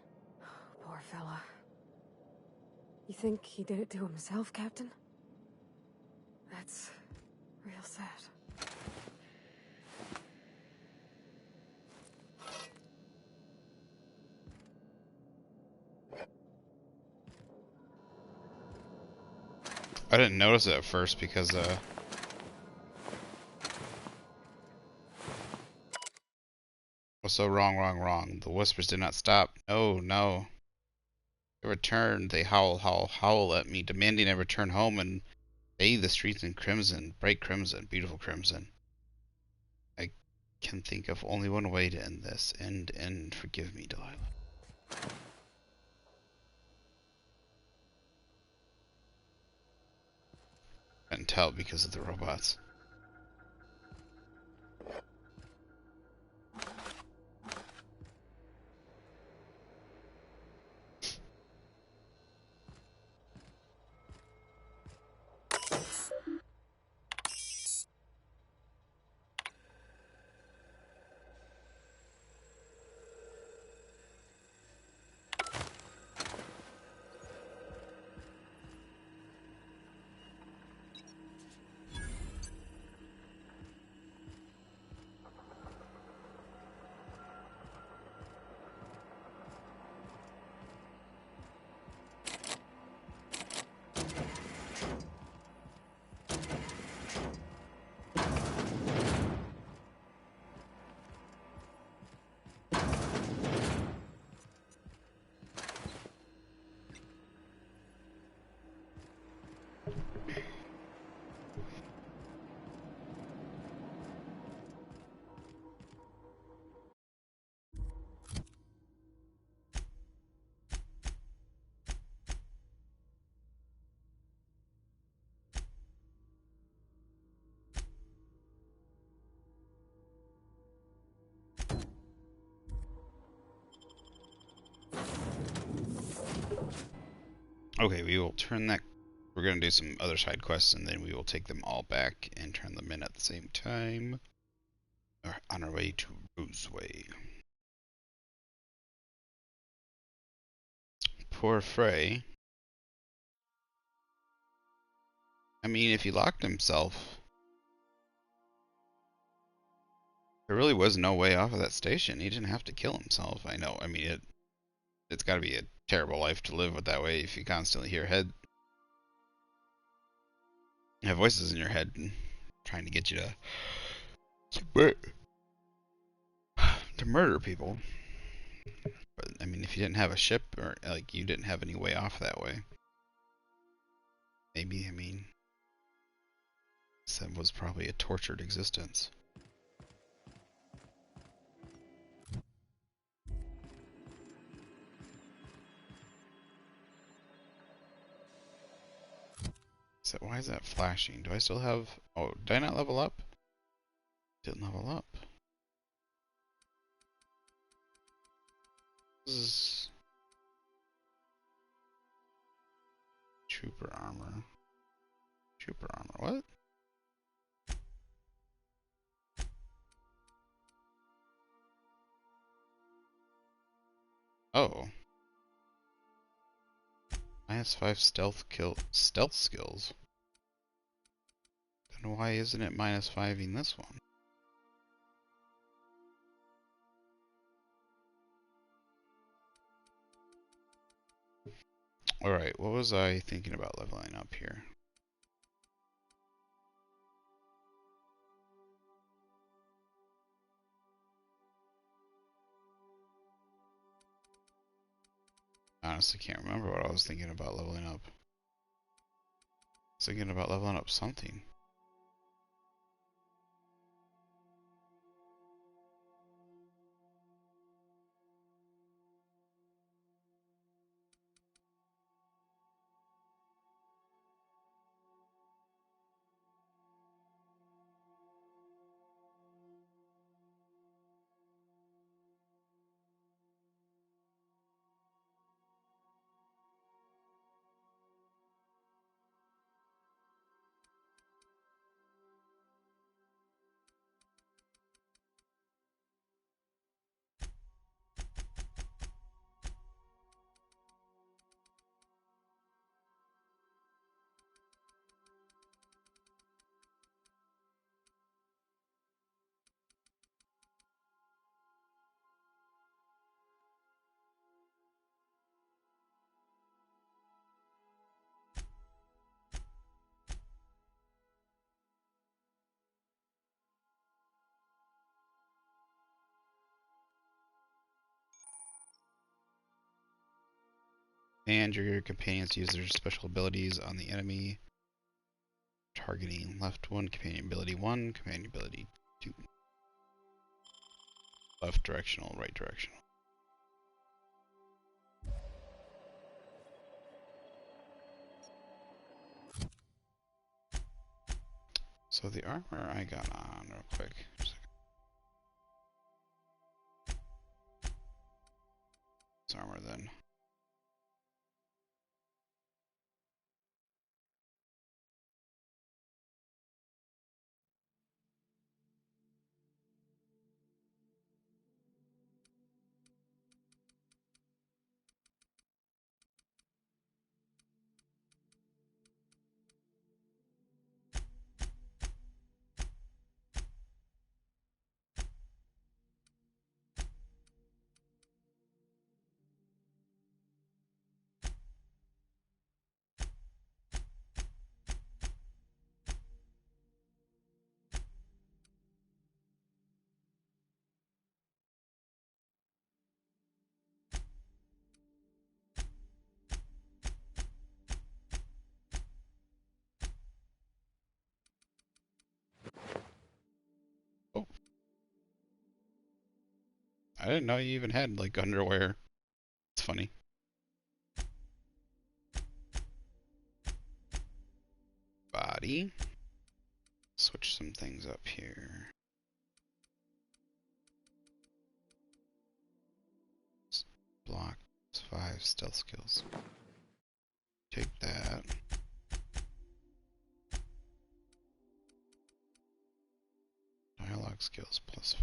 Poor fella. You think he did it to himself, Captain? That's real sad. I didn't notice it at first because was so wrong. The whispers did not stop. No. They returned. They howl at me, demanding I return home and bathe the streets in crimson, bright crimson, beautiful crimson. I can think of only one way to end this. End. Forgive me, Delilah. Couldn't tell because of the robots. Okay, we will turn that. We're going to do some other side quests, and then we will take them all back and turn them in at the same time. We're on our way to Roseway. Poor Frey. I mean, if he locked himself, there really was no way off of that station. He didn't have to kill himself. I know. I mean, it's got to be a terrible life to live with that way if you constantly hear have voices in your head trying to get you to murder people. But I mean, if you didn't have a ship or like you didn't have any way off that way, maybe I mean, that was probably a tortured existence. So why is that flashing? Do I still have? Oh, did I not level up? Didn't level up. This is trooper armor. Trooper armor. What? Oh. -5 stealth skills. Then why isn't it -5 in this one? Alright, what was I thinking about leveling up here? I honestly can't remember what I was thinking about leveling up. I was thinking about leveling up something. And your companions use their special abilities on the enemy. Targeting left 1, companion ability 1, companion ability 2. Left directional, right directional. So the armor I got on real quick. It's armor then. Oh. I didn't know you even had like underwear. It's funny. Body. Switch some things up here. Block 5 stealth skills. Take that. Dialogue skills +5.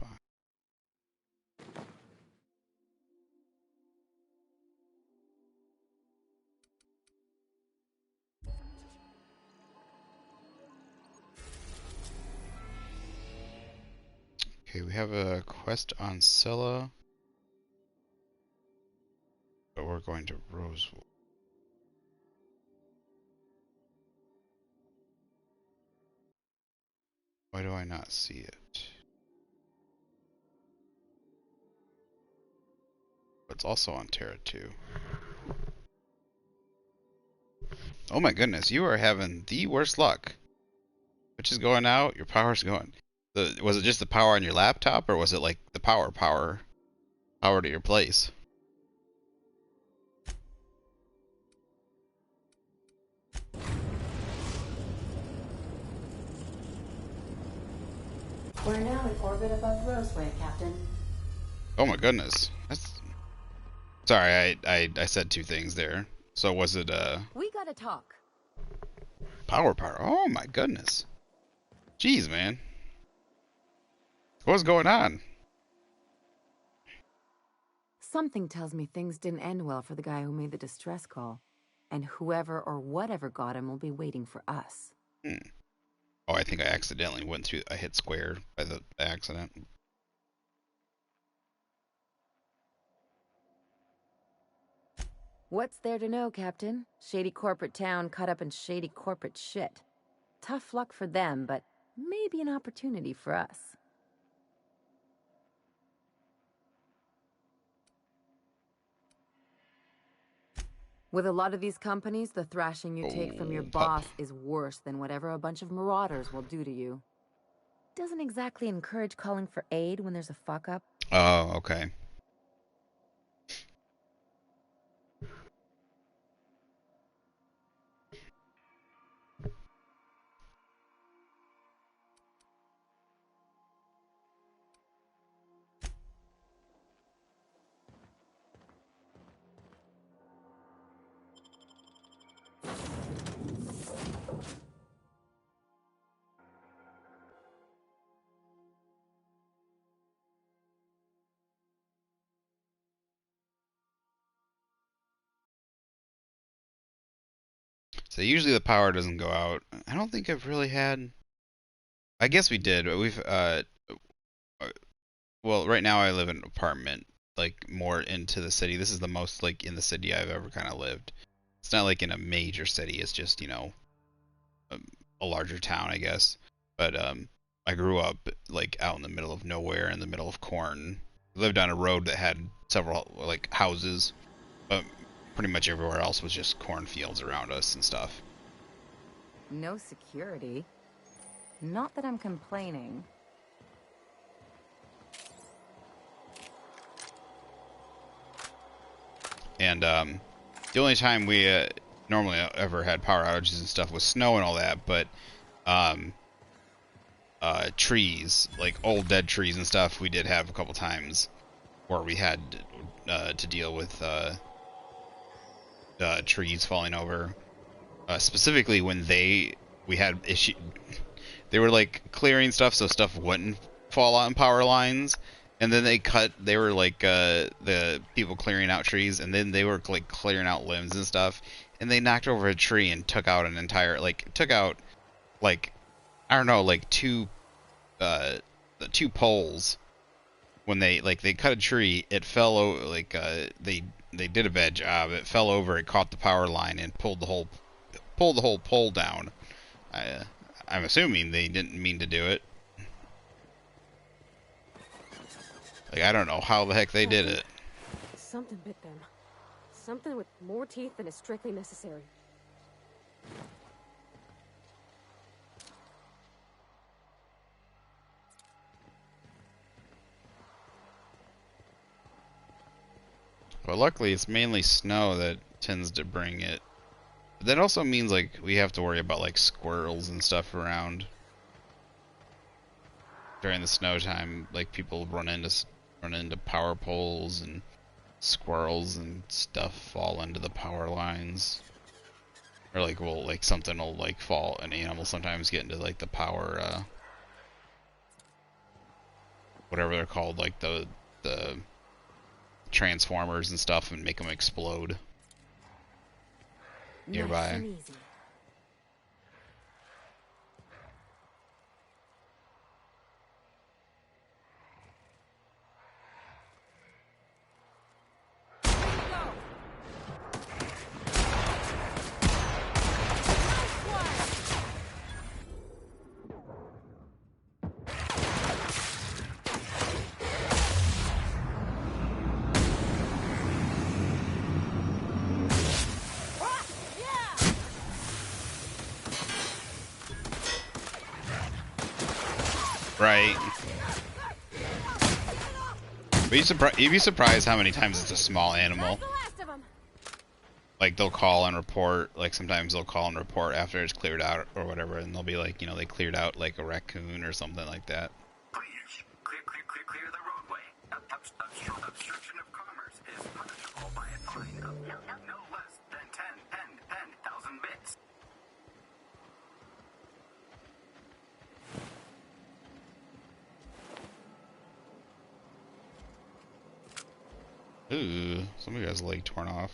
Okay, we have a quest on Scylla, but we're going to Roseway. Why do I not see it? It's also on Terra too. Oh my goodness, you are having the worst luck. Which is going out, your power's going. Was it just the power on your laptop, or was it like the power to your place? We're now in orbit above Roseway, Captain. Oh my goodness. That's... Sorry, I said two things there. So was it We gotta talk. power? Oh my goodness. Jeez, man. What's going on? Something tells me things didn't end well for the guy who made the distress call. And whoever or whatever got him will be waiting for us. Oh, I think I accidentally went through. I hit square by the accident. What's there to know, Captain? Shady corporate town caught up in shady corporate shit. Tough luck for them, but maybe an opportunity for us. With a lot of these companies, the thrashing you take from your boss is worse than whatever a bunch of marauders will do to you. Doesn't exactly encourage calling for aid when there's a fuck-up. Oh, okay. So usually the power doesn't go out. I don't think I've really had. I guess we did, but we've well, right now I live in an apartment, like more into the city. This is the most like in the city I've ever kind of lived. It's not like in a major city. It's just, you know, a larger town, I guess. But I grew up like out in the middle of nowhere, in the middle of corn. Lived on a road that had several like houses. But pretty much everywhere else was just cornfields around us and stuff. No security. Not that I'm complaining. And the only time we normally ever had power outages and stuff was snow and all that, but trees, like old dead trees and stuff, we did have a couple times where we had to deal with trees falling over. Specifically when they were like clearing stuff so stuff wouldn't fall on power lines, and then they were like the people clearing out trees, and then they were like clearing out limbs and stuff, and they knocked over a tree and took out an entire, I don't know, like two poles. When they cut a tree, it fell over, they did a bad job. It fell over, it caught the power line and pulled the whole pole down. I'm assuming they didn't mean to do it. Like, I don't know how the heck they did it. Something bit them. Something with more teeth than is strictly necessary. But luckily, it's mainly snow that tends to bring it. But that also means, like, we have to worry about, like, squirrels and stuff around. During the snow time, like, people run into power poles, and squirrels and stuff fall into the power lines. Or, like, something will, like, fall. An animal sometimes get into, like, the power, whatever they're called, like, the transformers and stuff, and make them explode nearby. Nice and easy. Right. But you'd be surprised how many times it's a small animal. Like, they'll call and report, like, sometimes they'll call and report after it's cleared out or whatever, and they'll be like, you know, they cleared out, like, a raccoon or something like that. Please, clear the roadway. Obstruction of commerce is punishable by a fine of no less than 10,000 bits. Ooh, somebody got his leg torn off.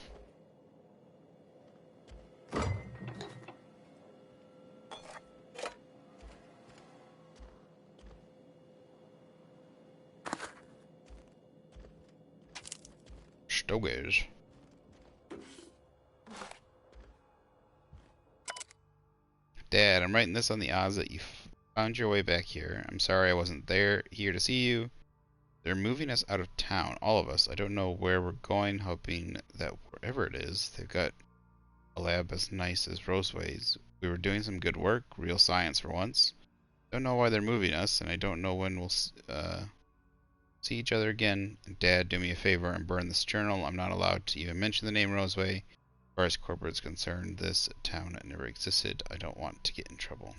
Stoges. Dad, I'm writing this on the odds that you found your way back here. I'm sorry I wasn't here to see you. They're moving us out of town, all of us. I don't know where we're going, hoping that wherever it is, they've got a lab as nice as Roseway's. We were doing some good work, real science for once. Don't know why they're moving us, and I don't know when we'll see each other again. Dad, do me a favor and burn this journal. I'm not allowed to even mention the name Roseway. As far as corporate's concerned, this town never existed. I don't want to get in trouble.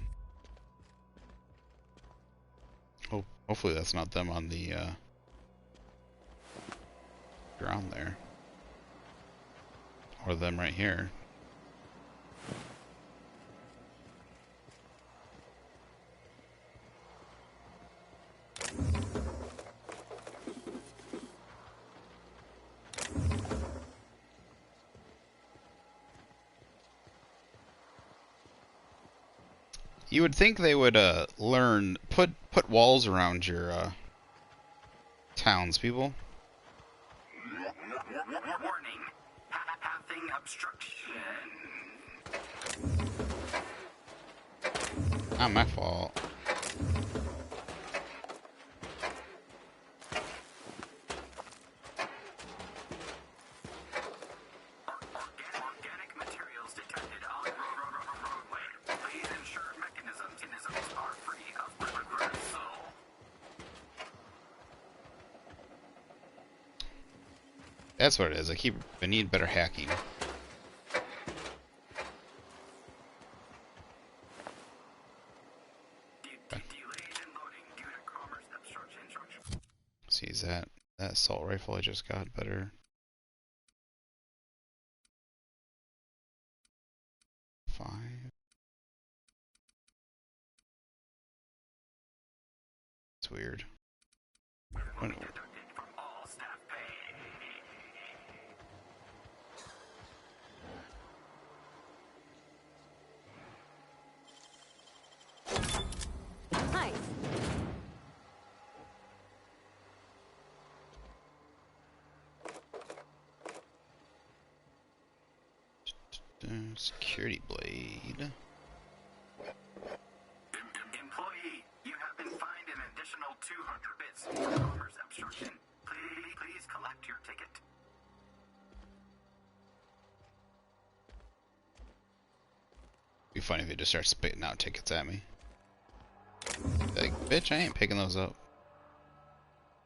Hopefully that's not them on the ground there. Or them right here. You would think they would put walls around your townspeople. Warning. Pathing obstruction. Not my fault. That's what it is. I need better hacking. See, is that assault rifle I just got better? Five. It's weird. When, Hi. security blade. Employee, you have been fined an additional 200 bits for commerce obstruction. Please collect your ticket. It'd be funny if it just starts spitting out tickets at me. Like, bitch, I ain't picking those up.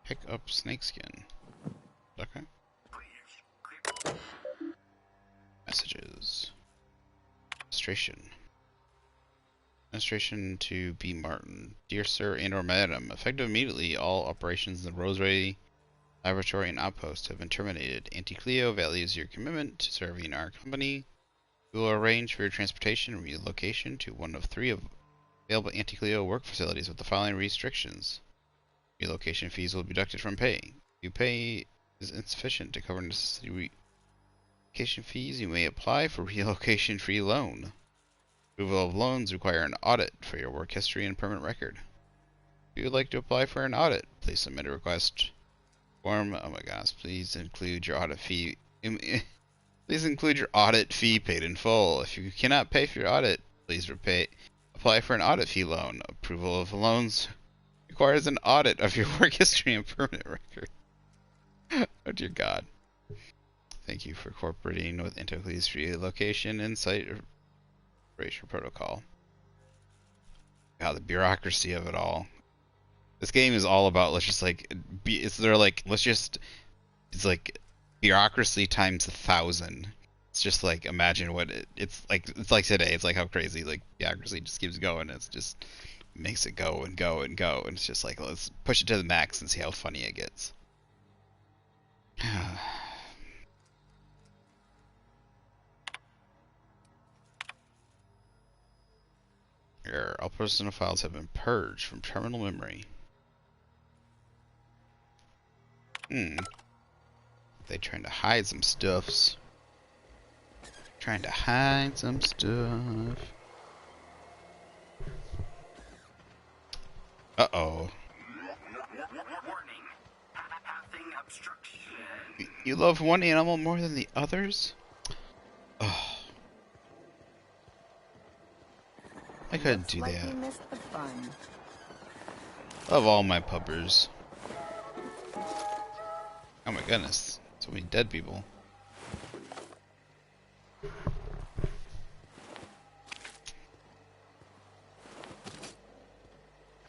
Pick up snakeskin. Okay. Messages. Administration to B. Martin. Dear Sir and or Madam, effective immediately, all operations in the Roseway laboratory and outpost have been terminated. Auntie Cleo values your commitment to serving our company. We will arrange for your transportation and relocation to one of 3 available Auntie Cleo work facilities with the following restrictions. Relocation fees will be deducted from pay. If your pay is insufficient to cover necessary relocation fees, you may apply for relocation-free loan. Approval of loans require an audit for your work history and permanent record. If you would like to apply for an audit, please submit a request form. Oh my gosh, please include your audit fee. Please include your audit fee paid in full. If you cannot pay for your audit, please apply for an audit fee loan. Approval of loans requires an audit of your work history and permanent record. Oh dear God. Thank you for cooperating with Anticles relocation and site erasure protocol. God, the bureaucracy of it all. This game is all about it's like bureaucracy times 1,000. It's just like imagine what it's like today. It's like how crazy like bureaucracy just keeps going. It's just makes it go and go and go, and it's just like let's push it to the max and see how funny it gets. All personal files have been purged from terminal memory. They trying to hide some stuffs. Trying to hide some stuff. Uh-oh. You love one animal more than the others? Oh. I couldn't do that. Missed the fun. Love all my puppers. Oh my goodness. So many dead people.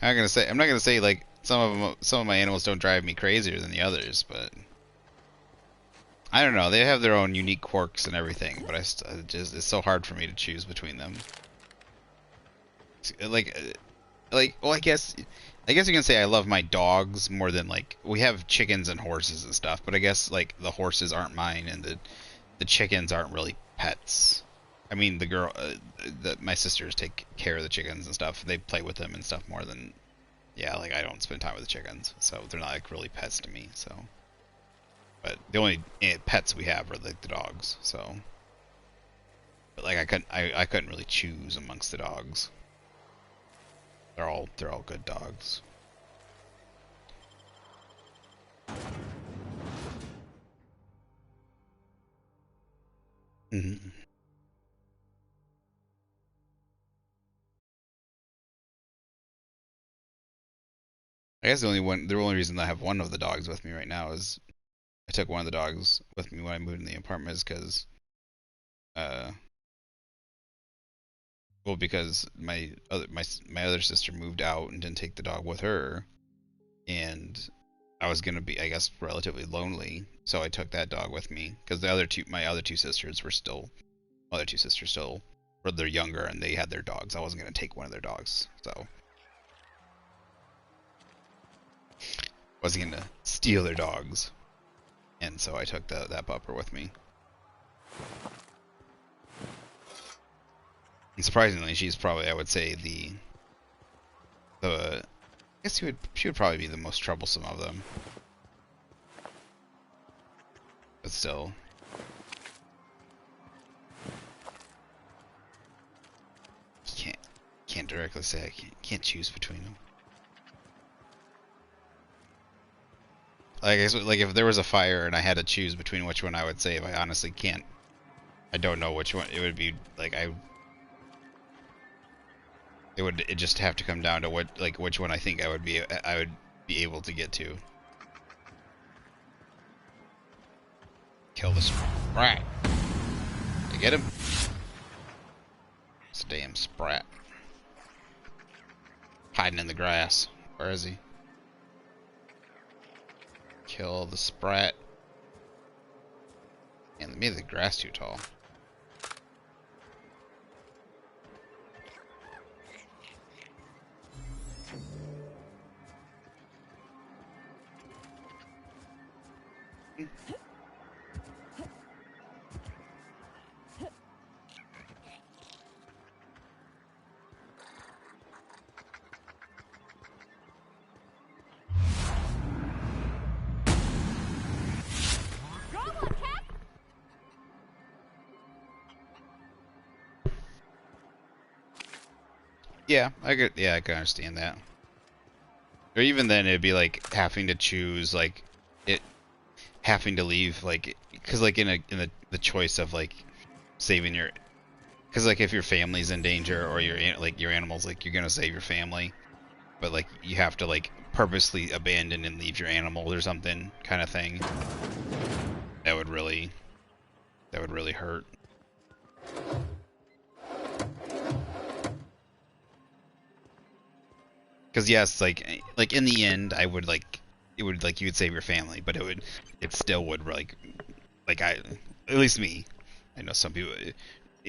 I'm not gonna say like some of my animals don't drive me crazier than the others, but I don't know. They have their own unique quirks and everything, but it's so hard for me to choose between them. Well, I guess you can say I love my dogs more than like we have chickens and horses and stuff, but I guess like the horses aren't mine and the chickens aren't really pets. I mean, my sisters take care of the chickens and stuff. They play with them and stuff more than, yeah, like I don't spend time with the chickens, so they're not like really pets to me. So, but the only pets we have are like the dogs. So, but like I couldn't really choose amongst the dogs. They're all good dogs. Mm-hmm. I guess the only reason I have one of the dogs with me right now is I took one of the dogs with me when I moved in the apartment is because, well, because my other sister moved out and didn't take the dog with her, and I was gonna be, I guess, relatively lonely, so I took that dog with me because my other two sisters were still, they're younger and they had their dogs. I wasn't gonna take one of their dogs, so wasn't gonna steal their dogs, and so I took that pupper with me. And surprisingly, she's probably, I would say, I guess she would probably be the most troublesome of them. But still. Can't directly say I can't choose between them. Like, if there was a fire and I had to choose between which one I would save, I honestly can't. I don't know which one. It would be like It just have to come down to which one I think I would be be able to get to. Kill this sprat. Did I get him? This damn sprat. Hiding in the grass. Where is he? Kill the sprat. And maybe the grass too tall. Yeah, I could understand that. Or even then, it'd be like having to choose, like having to leave, like, because like in the choice of like saving your, because like if your family's in danger or your animals, like you're gonna save your family, but like you have to like purposely abandon and leave your animals or something kind of thing. That would really hurt. Because yes, like in the end, you would save your family, but it still would at least me. I know some people.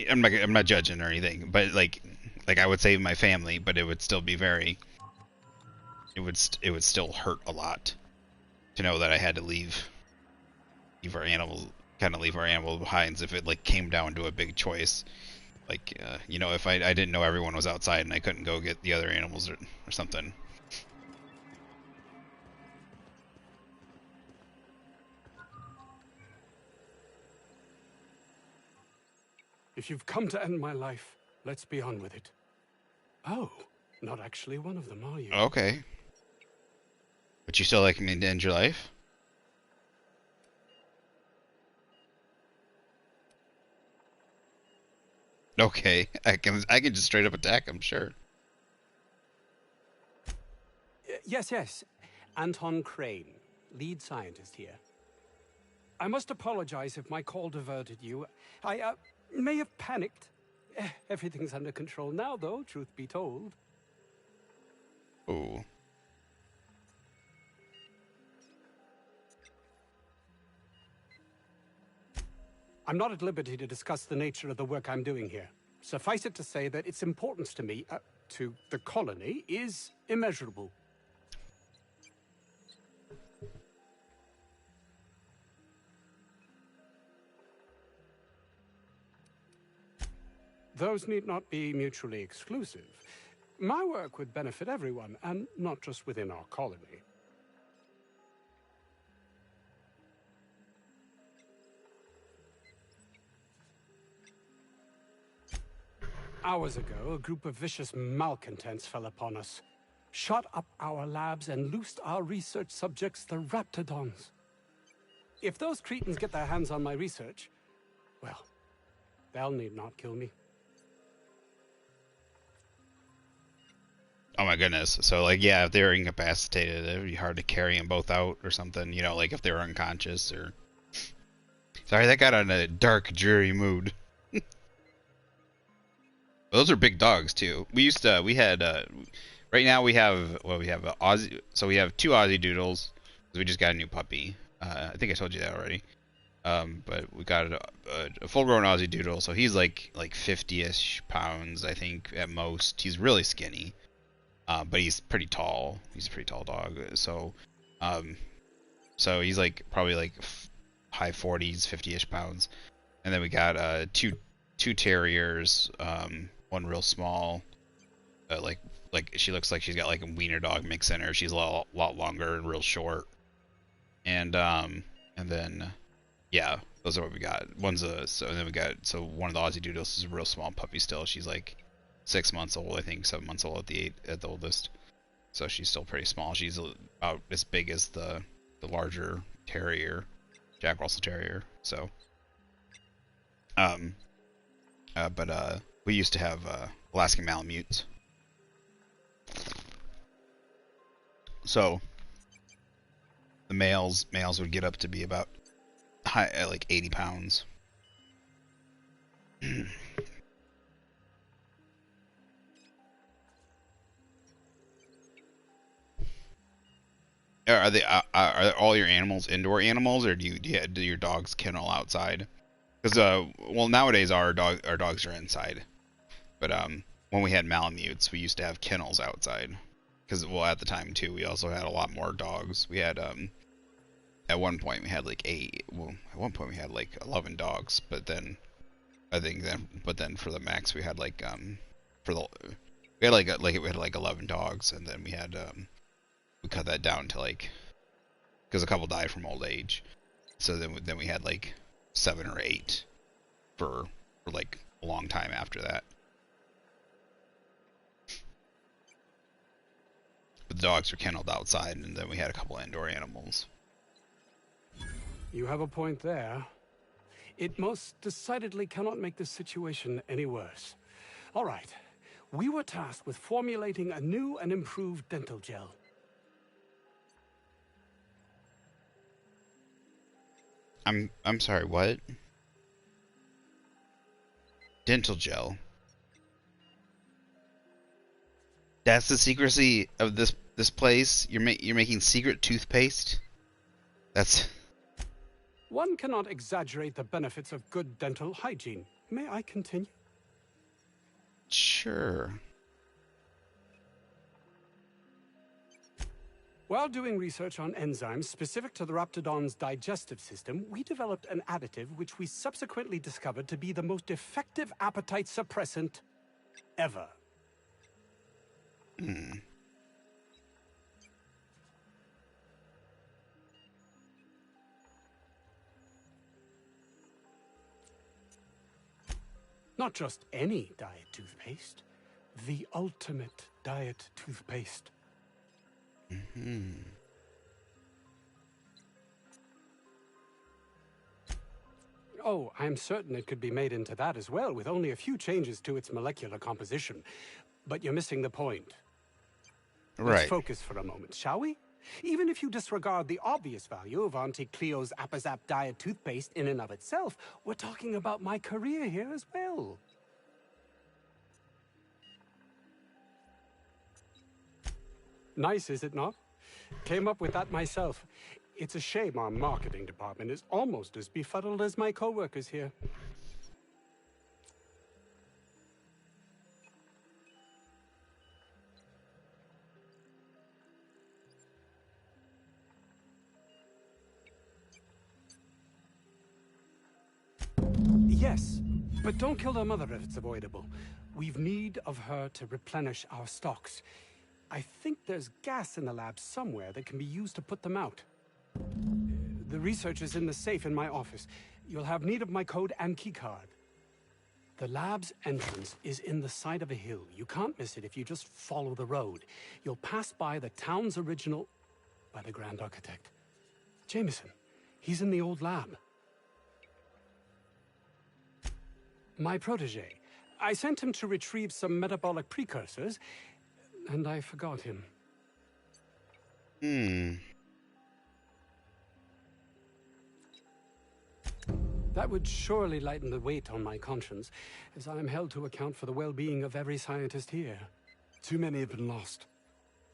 I'm not judging or anything, but like I would save my family, but it would still be it would still hurt a lot to know that I had to leave our animals behind if it like came down to a big choice. Like, if I didn't know everyone was outside and I couldn't go get the other animals or something. If you've come to end my life, let's be on with it. Oh, not actually one of them, are you? Okay. But you still like me to end your life? Okay, I can just straight up attack him, sure. Yes. Anton Crane, lead scientist here. I must apologize if my call diverted you. I may have panicked. Everything's under control now, though, truth be told. Ooh. I'm not at liberty to discuss the nature of the work I'm doing here. Suffice it to say that its importance to me, to the colony, is immeasurable. Those need not be mutually exclusive. My work would benefit everyone, and not just within our colony. Hours ago, a group of vicious malcontents fell upon us, shot up our labs and loosed our research subjects, the Raptidons. If those cretins get their hands on my research, well, they'll need not kill me. Oh my goodness. So like, yeah, if they're incapacitated, it would be hard to carry them both out or something, like if they were unconscious or... Sorry, that got on a dark, dreary mood. Those are big dogs too. We had right now we have a Aussie, so we have two Aussie Doodles. We just got a new puppy. I think I told you that already. But we got a full-grown Aussie Doodle, so he's like 50-ish pounds, I think, at most. He's really skinny, but he's pretty tall. He's a pretty tall dog. So, so he's like probably like high 40s, 50-ish pounds. And then we got two terriers, one real small, like she looks like she's got like a wiener dog mix in her. She's a lot longer and real short. And then yeah, those are what we got. One of the Aussie Doodles is a real small puppy still. She's like 6 months old, I think, 7 months old at the oldest. So she's still pretty small. She's about as big as the larger terrier, Jack Russell Terrier. So, but we used to have Alaskan Malamutes. So the males would get up to be about high, like 80 pounds. Are all your animals indoor animals, or do your dogs kennel outside? Because well, nowadays our dogs are inside, but when we had Malamutes, we used to have kennels outside. Because well, at the time too, we also had a lot more dogs. We had at one point we had like 11 dogs, but then for the max we had like we had like 11 dogs, and then we had we cut that down to like, because a couple died from old age, so then we had like 7 or 8 for like a long time after that. But the dogs were kenneled outside, and then we had a couple indoor animals. You have a point there. It most decidedly cannot make this situation any worse. All right. We were tasked with formulating a new and improved dental gel. I'm sorry, what? Dental gel. That's the secrecy of this place. You're making secret toothpaste. That's. One cannot exaggerate the benefits of good dental hygiene. May I continue? Sure. While doing research on enzymes specific to the Raptidon's digestive system, we developed an additive which we subsequently discovered to be the most effective appetite suppressant ever. Not just any diet toothpaste, the ultimate diet toothpaste. Oh, I'm certain it could be made into that as well, with only a few changes to its molecular composition. But you're missing the point. Right. Let's focus for a moment, shall we? Even if you disregard the obvious value of Auntie Cleo's Appazap diet toothpaste in and of itself, we're talking about my career here as well. Nice, is it not? Came up with that myself. It's a shame our marketing department is almost as befuddled as my co-workers here. Yes, but don't kill their mother if it's avoidable. We've need of her to replenish our stocks. I think there's gas in the lab somewhere that can be used to put them out. The research is in the safe in my office. You'll have need of my code and keycard. The lab's entrance is in the side of a hill. You can't miss it if you just follow the road. You'll pass by the town's original... by the Grand Architect. Jameson. He's in the old lab. My protege. I sent him to retrieve some metabolic precursors, and I forgot him. That would surely lighten the weight on my conscience, as I am held to account for the well-being of every scientist here. Too many have been lost.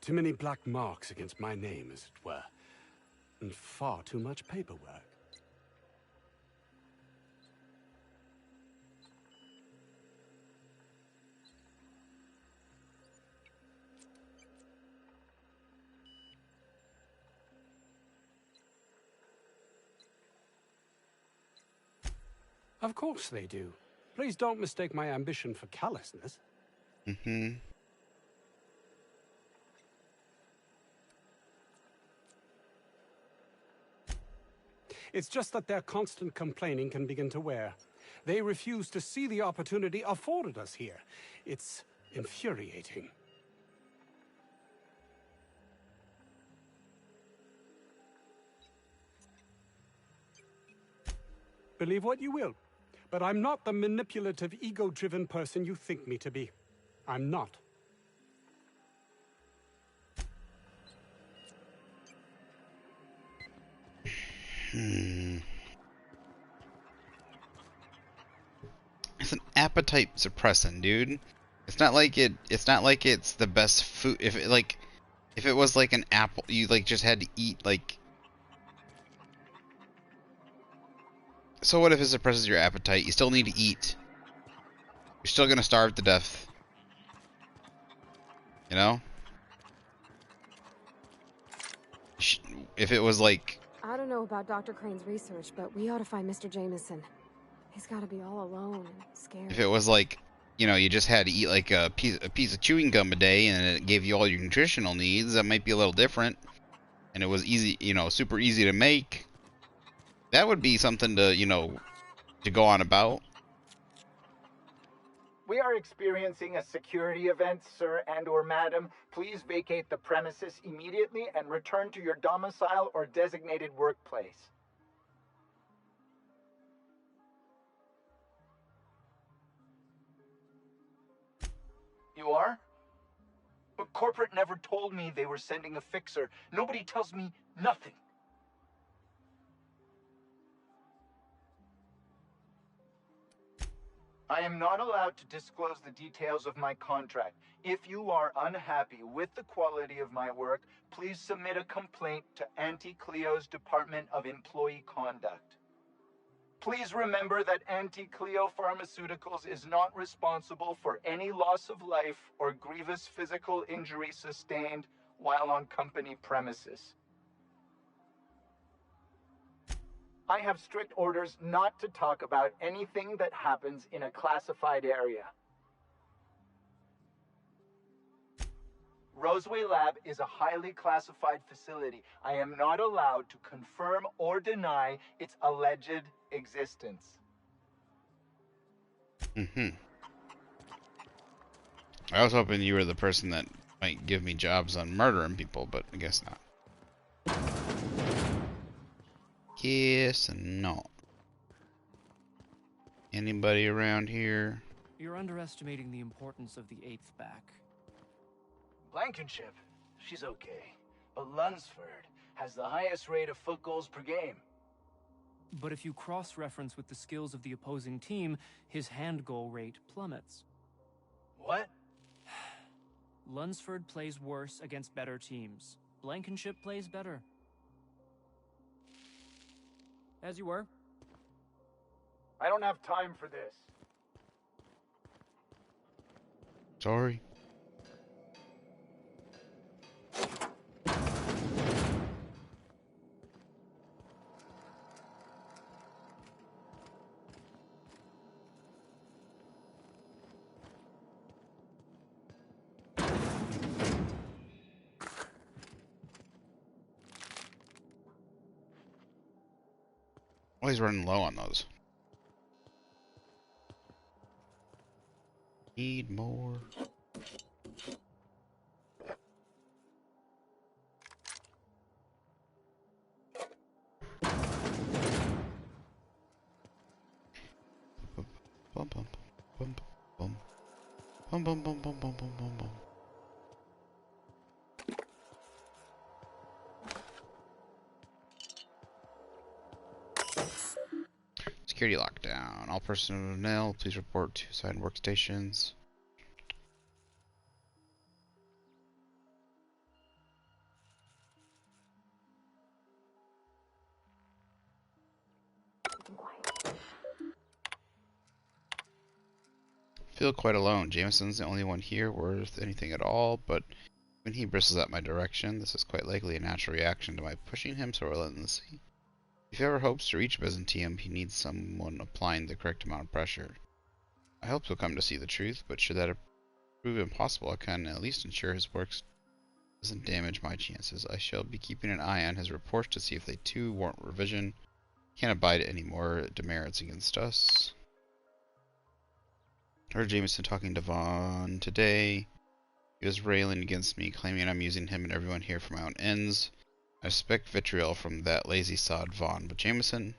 Too many black marks against my name, as it were. and far too much paperwork. Of course they do. Please don't mistake my ambition for callousness. Mm-hmm. It's just that their constant complaining can begin to wear. They refuse to see the opportunity afforded us here. It's infuriating. Believe what you will, but I'm not the manipulative, ego-driven person you think me to be. I'm not. It's an appetite suppressant, dude. It's not like it's the best food. If it was like an apple, you like just had to eat like. So what if it suppresses your appetite? You still need to eat. You're still gonna starve to death. You know? If it was like... I don't know about Dr. Crane's research, but we ought to find Mr. Jameson. He's gotta be all alone and scared. If it was like, you know, you just had to eat like a piece of chewing gum a day and it gave you all your nutritional needs, that might be a little different. And it was easy, you know, super easy to make. That would be something to, you know, to go on about. We are experiencing a security event, sir and/or madam. Please vacate the premises immediately and return to your domicile or designated workplace. You are? But corporate never told me they were sending a fixer. Nobody tells me nothing. I am not allowed to disclose the details of my contract. If you are unhappy with the quality of my work, please submit a complaint to Auntie Cleo's Department of Employee Conduct. Please remember that Auntie Cleo Pharmaceuticals is not responsible for any loss of life or grievous physical injury sustained while on company premises. I have strict orders not to talk about anything that happens in a classified area. Roseway Lab is a highly classified facility. I am not allowed to confirm or deny its alleged existence. Mm-hmm. I was hoping you were the person that might give me jobs on murdering people, but I guess not. Yes and no. Anybody around here? You're underestimating the importance of the 8th back. Blankenship, she's okay. But Lunsford has the highest rate of foot goals per game. But if you cross-reference with the skills of the opposing team, his hand goal rate plummets. What? Lunsford plays worse against better teams. Blankenship plays better. As you were. I don't have time for this. Sorry. Always running low on those. Need more. Bum bum bum bum bum bum bum bum bum bum bum bum. Security lockdown. All personnel, please report to assigned workstations. feel quite alone. Jameson's the only one here worth anything at all, but when he bristles at my direction, this is quite likely a natural reaction to my pushing him so relentlessly. If he ever hopes to reach Byzantium, he needs someone applying the correct amount of pressure. I hope he'll come to see the truth, but should that prove impossible, I can at least ensure his work doesn't damage my chances. I shall be keeping an eye on his reports to see if they too warrant revision. Can't abide any more demerits against us. Heard Jameson talking to Vaughn today. He was railing against me, claiming I'm using him and everyone here for my own ends. I suspect vitriol from that lazy sod Vaughn, but Jameson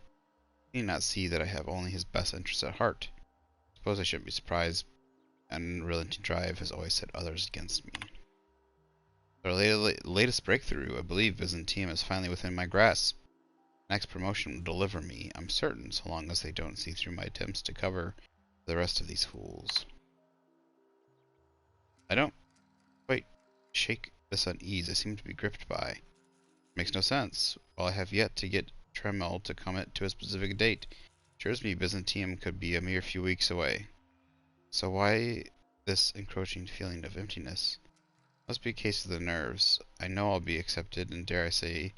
need not see that I have only his best interests at heart. Suppose I shouldn't be surprised, and relenting drive has always set others against me. Our latest breakthrough, I believe Byzantium is finally within my grasp. Next promotion will deliver me, I'm certain, so long as they don't see through my attempts to cover the rest of these fools. I don't quite shake this unease I seem to be gripped by. Makes no sense. While I have yet to get Tremel to commit to a specific date, assures me Byzantium could be a mere few weeks away. So why this encroaching feeling of emptiness? Must be a case of the nerves. I know I'll be accepted and, dare I say,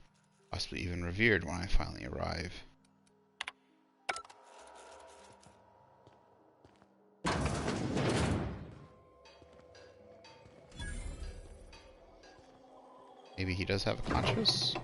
possibly even revered when I finally arrive. Maybe he does have a conscience?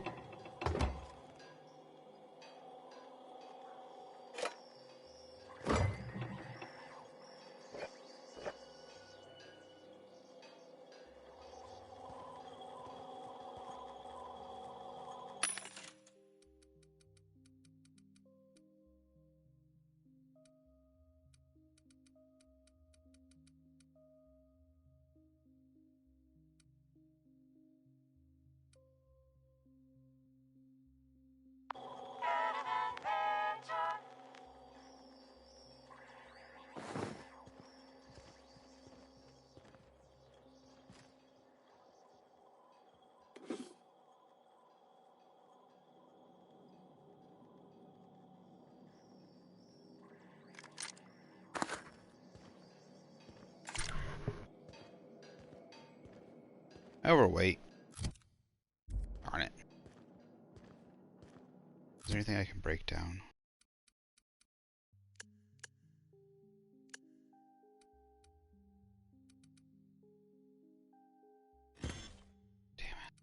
Overweight. Darn it. Is there anything I can break down? Damn it.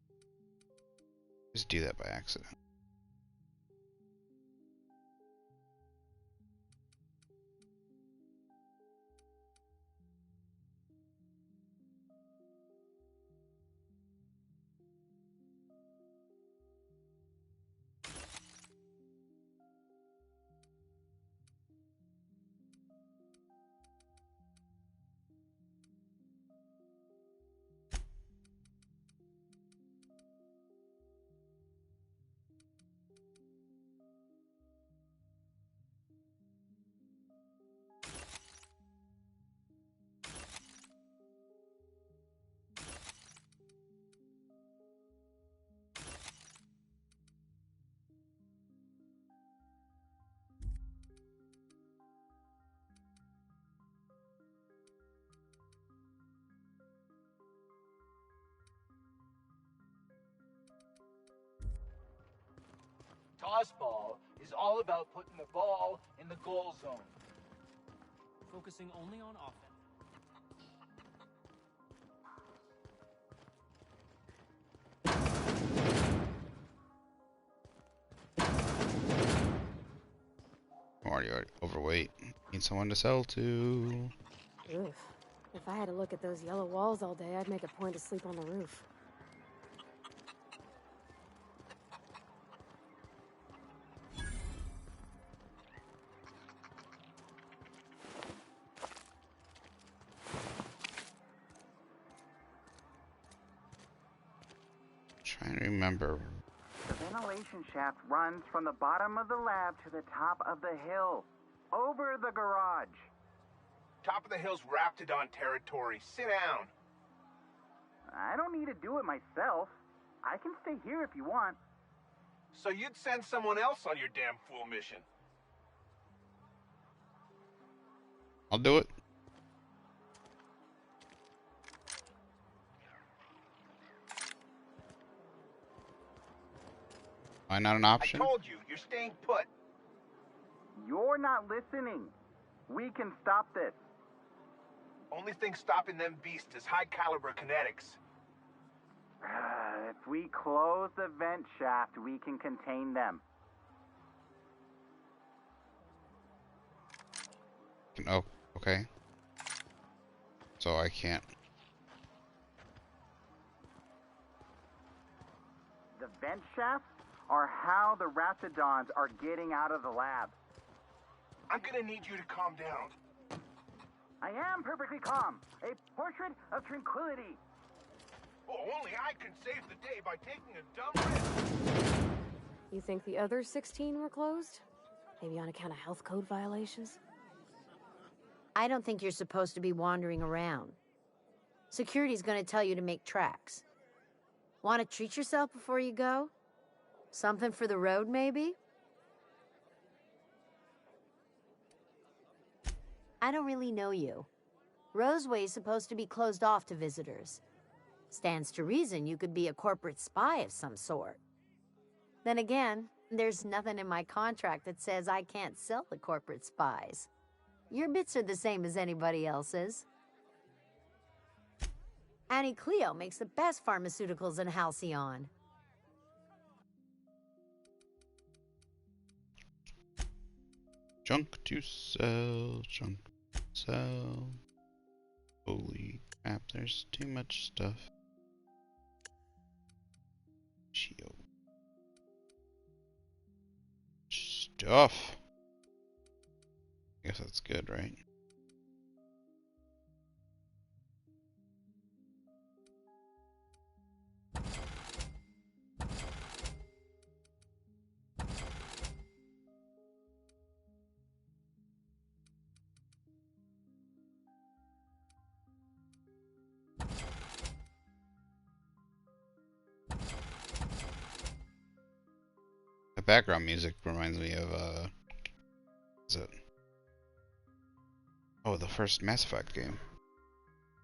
Just do that by accident. Tossball is all about putting the ball in the goal zone. Focusing only on offense. I'm already overweight. Need someone to sell to. Oof. If I had to look at those yellow walls all day, I'd make a point to sleep on the roof. Trying to remember. The ventilation shaft runs from the bottom of the lab to the top of the hill, over the garage. Top of the hill's Raptidon territory. Sit down. I don't need to do it myself. I can stay here if you want. So you'd send someone else on your damn fool mission? I'll do it. not an I option? told you, you're staying put. You're not listening. We can stop this. Only thing stopping them beasts is high caliber kinetics. If we close the vent shaft, we can contain them. Oh, okay. So I can't. The vent shafts are how the Raptidons are getting out of the lab. I'm gonna need you to calm down. I am perfectly calm. A portrait of tranquility. Oh, only I can save the day by taking a dumb risk. You think the other 16 were closed? Maybe on account of health code violations? I don't think you're supposed to be wandering around. Security's gonna tell you to make tracks. Want to treat yourself before you go? Something for the road, maybe? I don't really know you. Roseway is supposed to be closed off to visitors. Stands to reason you could be a corporate spy of some sort. Then again, there's nothing in my contract that says I can't sell the corporate spies. Your bits are the same as anybody else's. Auntie Cleo makes the best pharmaceuticals in Halcyon. Junk to sell, junk to sell. Holy crap, there's too much stuff. Geo. Stuff. I guess that's good, right? The background music reminds me of is it? Oh, the first Mass Effect game.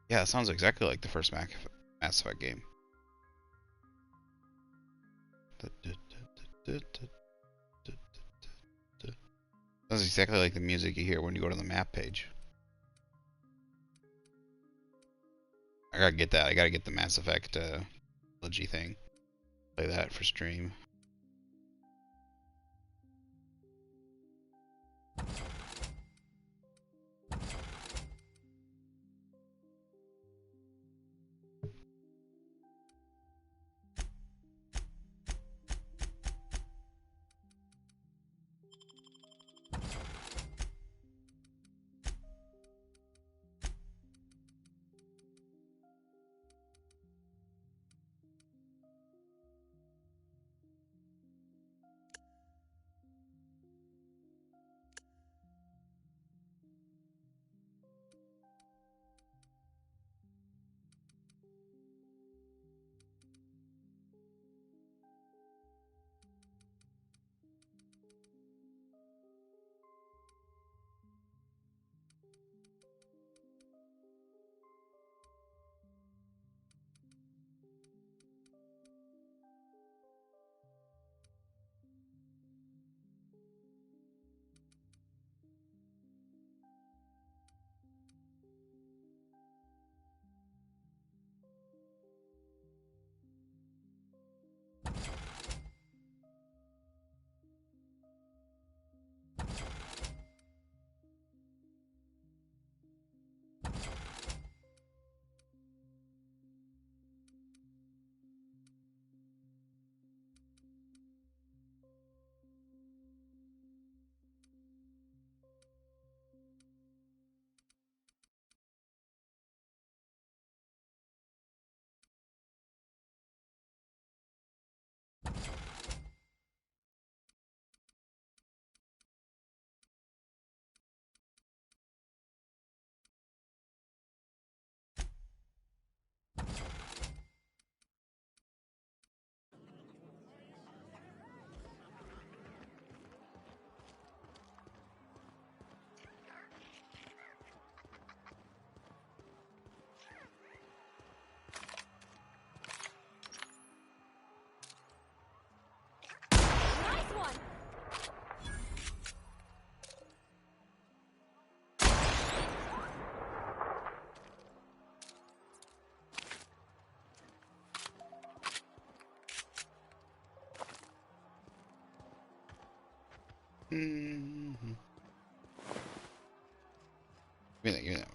Yeah, it sounds exactly like the first Mass Effect game. Sounds exactly like the music you hear when you go to the map page. I gotta get that. I gotta get the Mass Effect trilogy thing. Play that for stream. Mm-hmm. Give me that.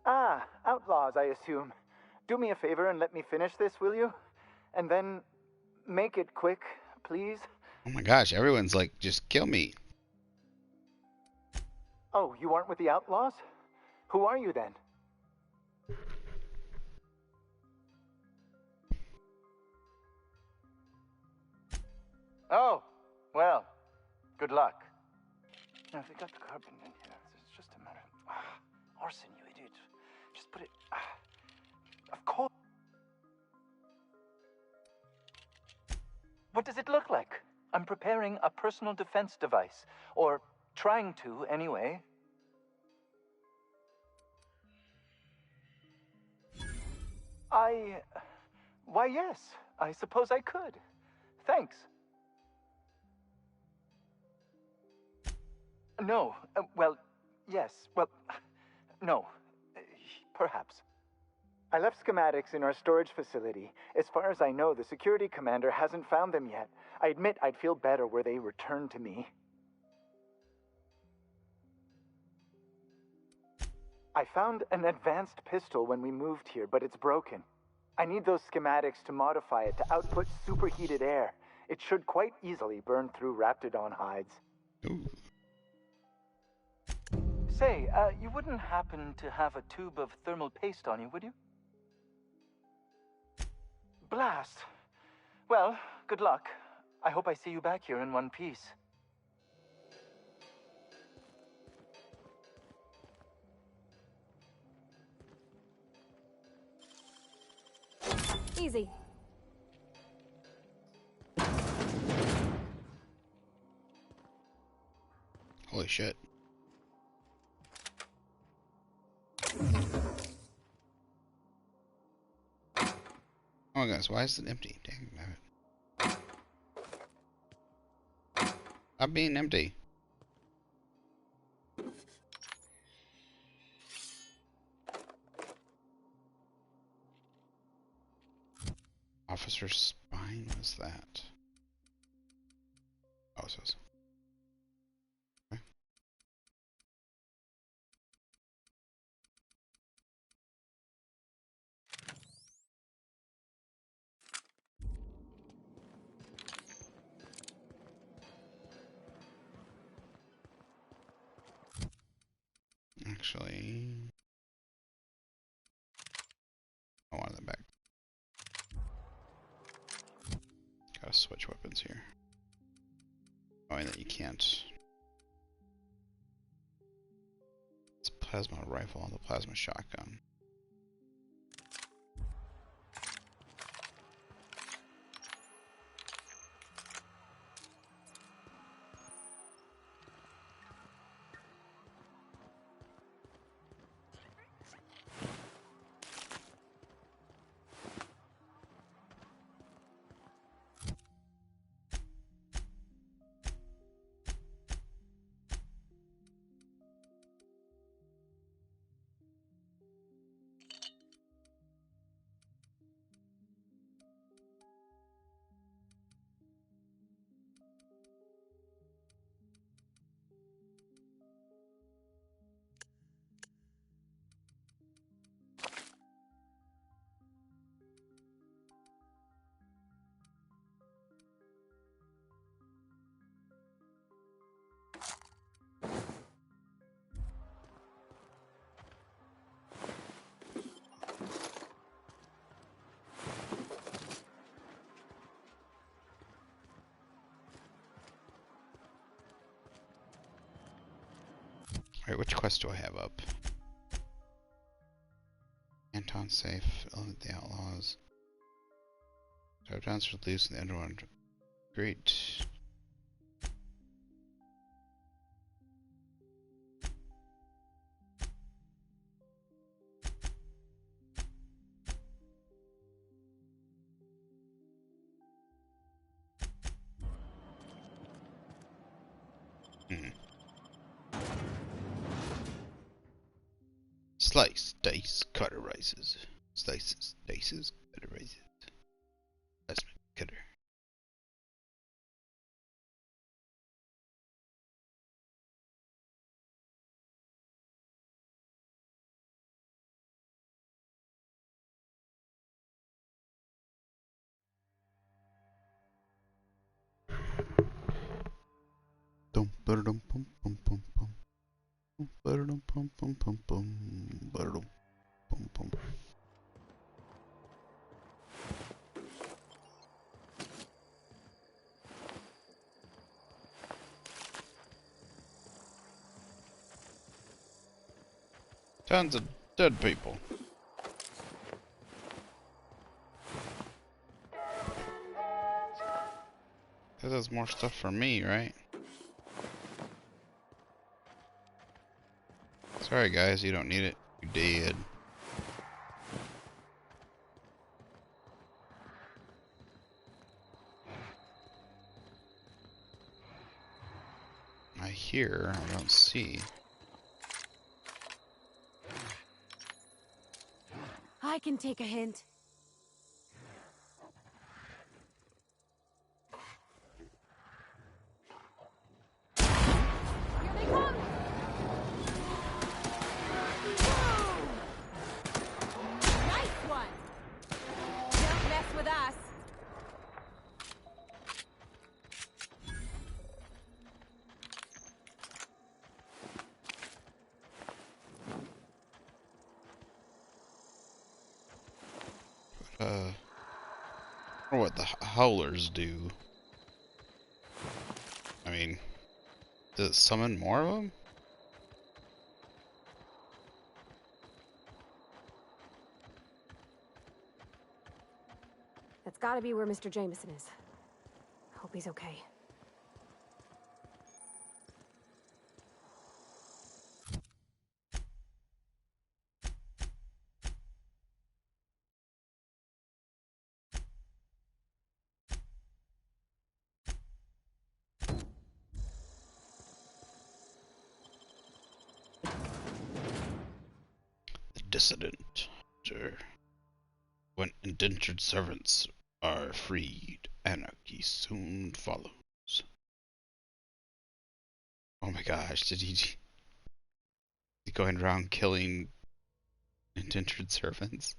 Ah, outlaws, I assume. Do me a favor and let me finish this, will you? And then make it quick, please. Oh my gosh, everyone's like, just kill me. Oh, you aren't with the outlaws? Who are you then? Oh, well, good luck. Now, if they got the carbon in here, it's just a matter of... arson, you idiot. Just put it... of course. What does it look like? I'm preparing a personal defense device. Or trying to, anyway. Why, yes. I suppose I could. Thanks. No. Well, yes. Well, no. Perhaps. I left schematics in our storage facility. As far as I know, the security commander hasn't found them yet. I admit I'd feel better were they returned to me. I found an advanced pistol when we moved here, but it's broken. I need those schematics to modify it to output superheated air. It should quite easily burn through Raptidon hides. Ooh. Say, you wouldn't happen to have a tube of thermal paste on you, would you? Blast. Well, good luck. I hope I see you back here in one piece. Easy. Holy shit. Oh my gosh, why is it empty? Dang it. Stop being empty. Officer Spine was that? Oh, it says. Okay. Actually, I wanted them back. Gotta switch weapons here. Knowing that you can't. It's plasma rifle and the plasma shotgun. Alright, which quest do I have up? Anton safe, eliminate the outlaws. Terra loose in the underworld. Great. Slice, dice, cauterizes. Slices, dices, cauterizes. That's my cutter. Dum ba-dum pum pum pum pum. Ba-dum pum pum pum pum. Ba-dum pum pum. Tons of dead people. This is more stuff for me, right? Sorry guys, you don't need it. You did. I hear, I don't see. I can take a hint. Or what the howlers do. I mean, does it summon more of them? That's gotta be where Mr. Jameson is. Hope he's okay. The dissident. When indentured servants are freed, anarchy soon follows. Oh my gosh, did he going around killing indentured servants?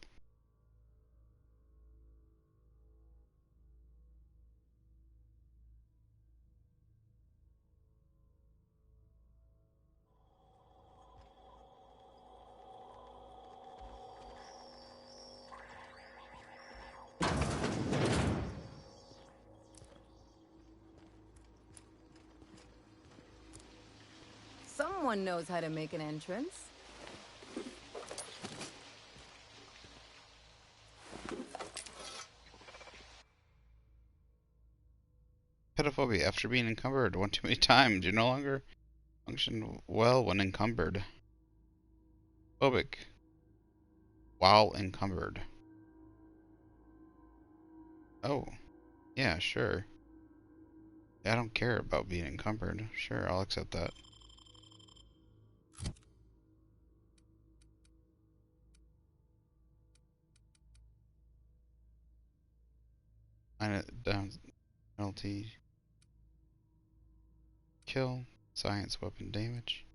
Someone knows how to make an entrance. Pedophobia. After being encumbered one too many times, you no longer function well when encumbered. Phobic. While encumbered. Oh. Yeah, sure. I don't care about being encumbered. Sure, I'll accept that. Down penalty. Kill. Science weapon damage.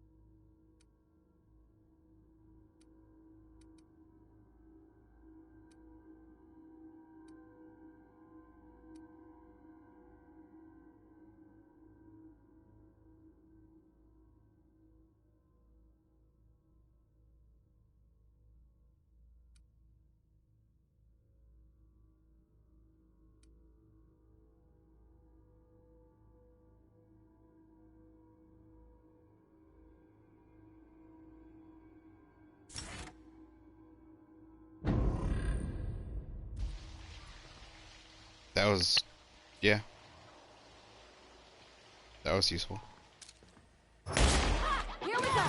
That was, yeah. That was useful. Here we go.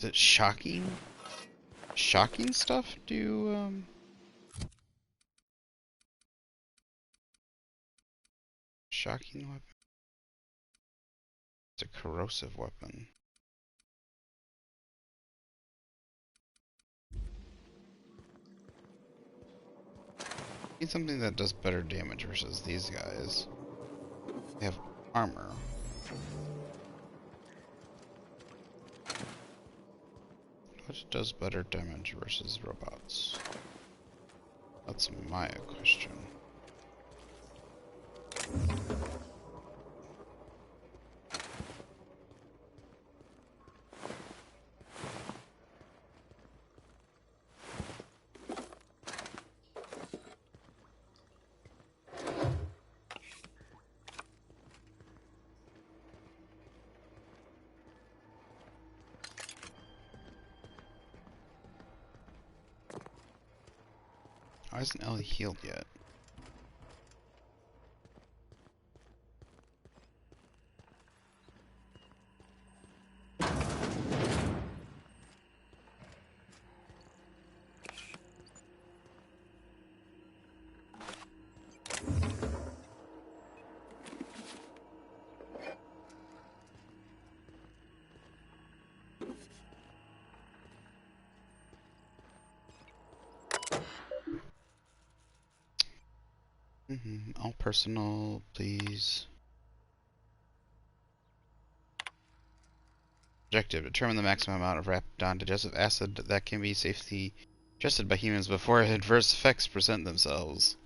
Is it shocking? Shocking stuff do, shocking weapon? It's a corrosive weapon. Need something that does better damage versus these guys. They have armor. What does better damage versus robots? That's my question. Why isn't Ellie healed yet? All personal, please. Objective: determine the maximum amount of rapid digestive acid that can be safely ingested by humans before adverse effects present themselves.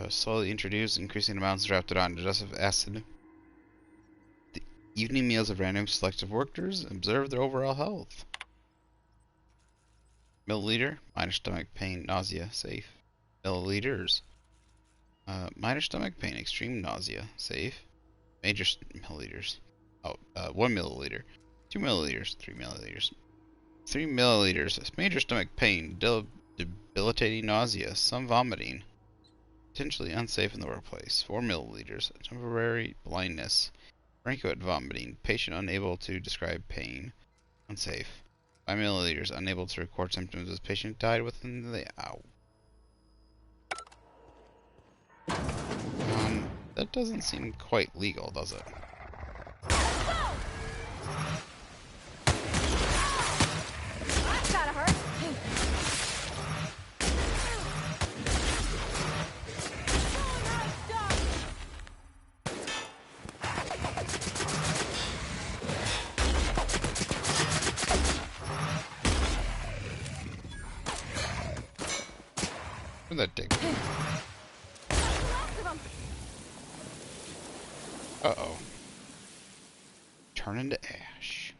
Slowly introduce increasing amounts of rapid digestive acid. The evening meals of random selective workers. Observe their overall health. Milliliter, minor stomach pain, nausea, safe. Milliliters. Minor stomach pain, extreme nausea, safe. Major milliliters. 1 milliliter. 2 milliliters. 3 milliliters. 3 milliliters. Major stomach pain, debilitating nausea, some vomiting. Potentially unsafe in the workplace. 4 milliliters. Temporary blindness. Francoid vomiting. Patient unable to describe pain. Unsafe. 5 milliliters. Unable to record symptoms as patient died within the hour. That doesn't seem quite legal, does it? That's gotta hurt. Where'd that dig? Uh-oh. Turn into ash.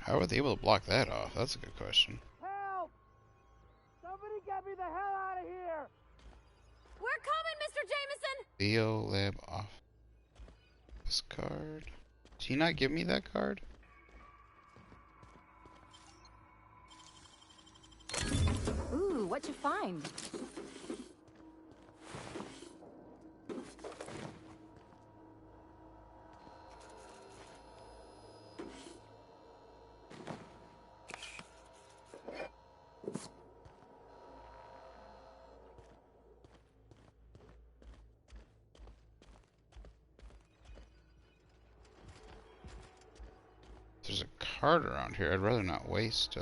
How were they able to block that off? That's a good question. Help! Somebody get me the hell out of here! We're coming, Mr. Jameson! Leo Lab office card. Did he not give me that card? Ooh, what'd you find? hard around here. I'd rather not waste,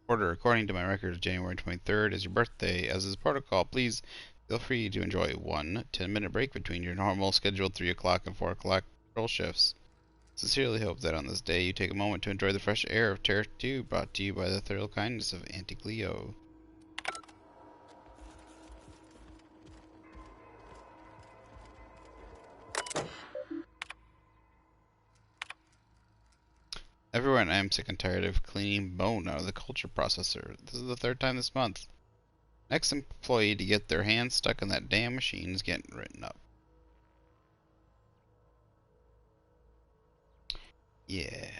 Order, according to my records, January 23rd is your birthday. As is protocol, please feel free to enjoy one 10-minute break between your normal scheduled 3 o'clock and 4 o'clock patrol shifts. Sincerely hope that on this day you take a moment to enjoy the fresh air of Terra 2, brought to you by the thorough kindness of Auntie Cleo. Everyone, I am sick and tired of cleaning bone out of the culture processor. This is the 3rd time this month. Next employee to get their hands stuck in that damn machine is getting written up. Yeah.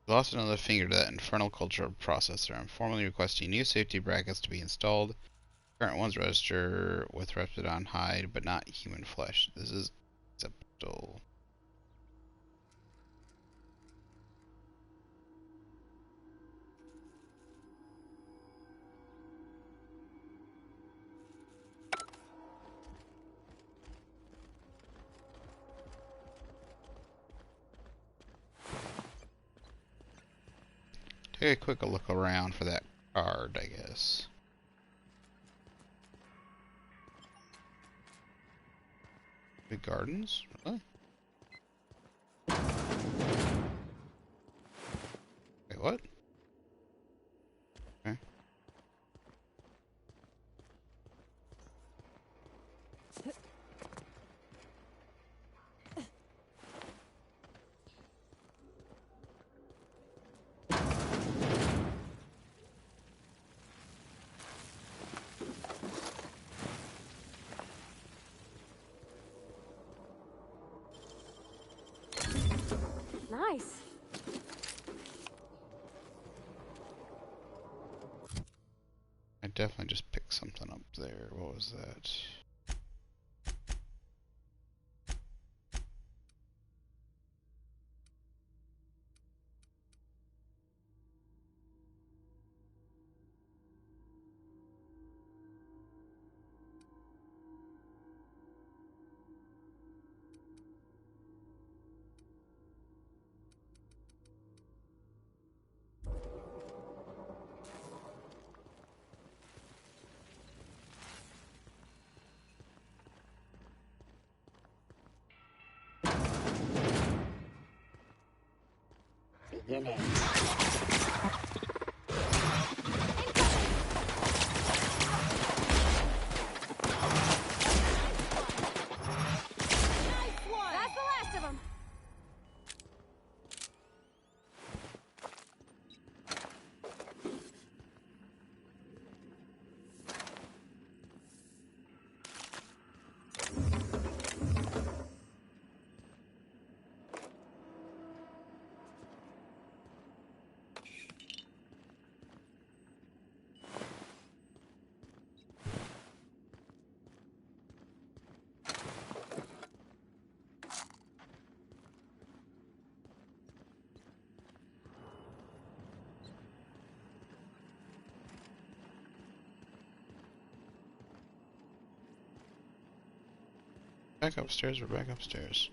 Lost another finger to that infernal culture processor. I'm formally requesting new safety brackets to be installed. Current ones register with Reptidon hide, but not human flesh. This is acceptable. Take a quick look around for that card, I guess. Big gardens? Really? Wait, what? Okay. Nice. I definitely just picked something up there. What was that? Beginning. That's the last of them. Back upstairs, we're back upstairs.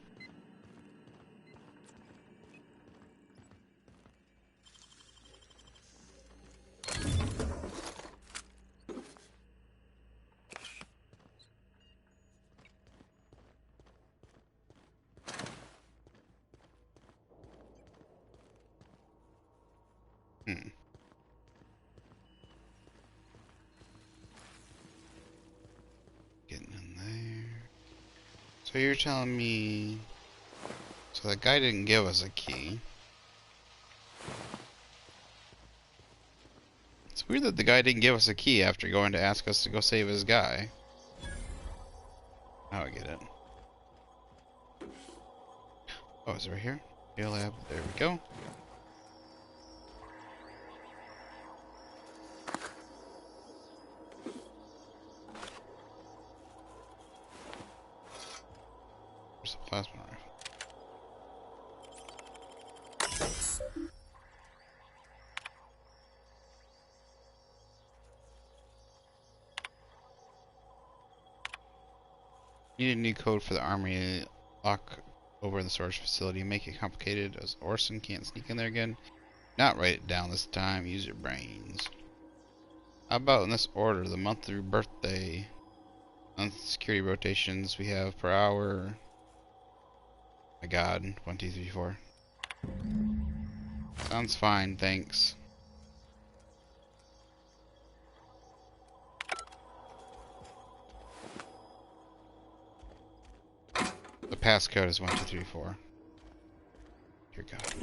Getting in there. So you're telling me... So that guy didn't give us a key. It's weird that the guy didn't give us a key after going to ask us to go save his guy. Now I get it. Oh, is it right here? Data lab. There we go. Where's the plasma rifle? Need a new code for the army. Lock over the storage facility. Make it complicated as Orson can't sneak in there again. Not write it down this time. Use your brains. How about in this order? The month of your birthday. Month security rotations we have per hour. My god. 1, 2, 3, 4. Sounds fine, thanks. The passcode is 1, 2, 3, 4. Dear God.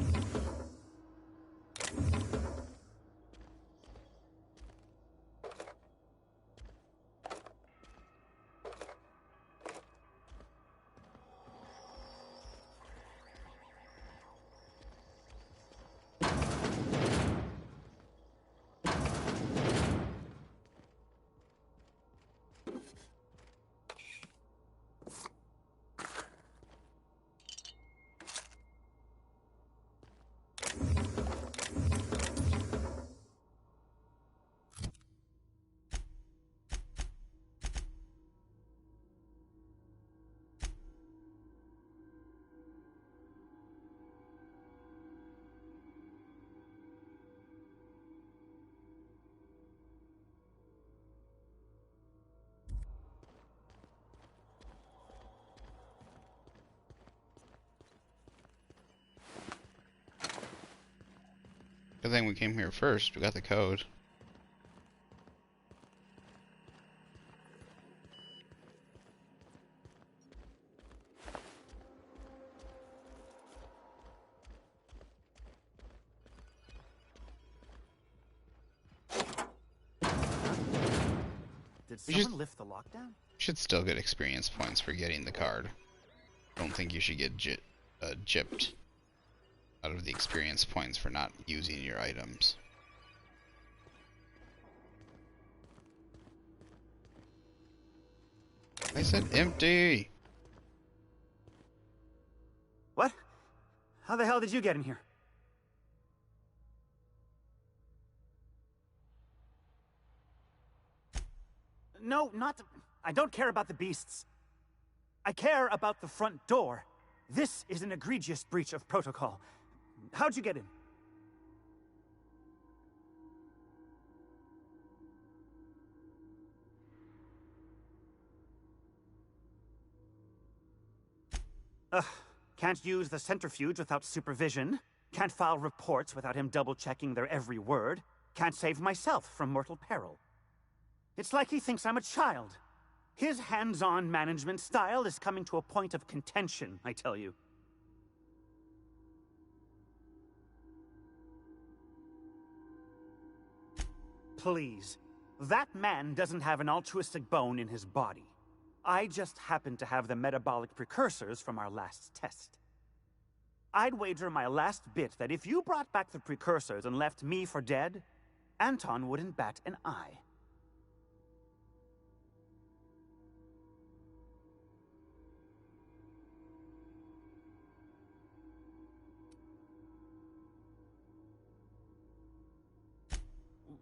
Good thing we came here first. We got the code. Did someone lift the lockdown? Should still get experience points for getting the card. Don't think you should get gypped out of the experience points for not using your items. I said empty! What? How the hell did you get in here? No, not... I don't care about the beasts. I care about the front door. This is an egregious breach of protocol. How'd you get in? Can't use the centrifuge without supervision. Can't file reports without him double-checking their every word. Can't save myself from mortal peril. It's like he thinks I'm a child. His hands-on management style is coming to a point of contention, I tell you. Please. That man doesn't have an altruistic bone in his body. I just happen to have the metabolic precursors from our last test. I'd wager my last bit that if you brought back the precursors and left me for dead, Anton wouldn't bat an eye.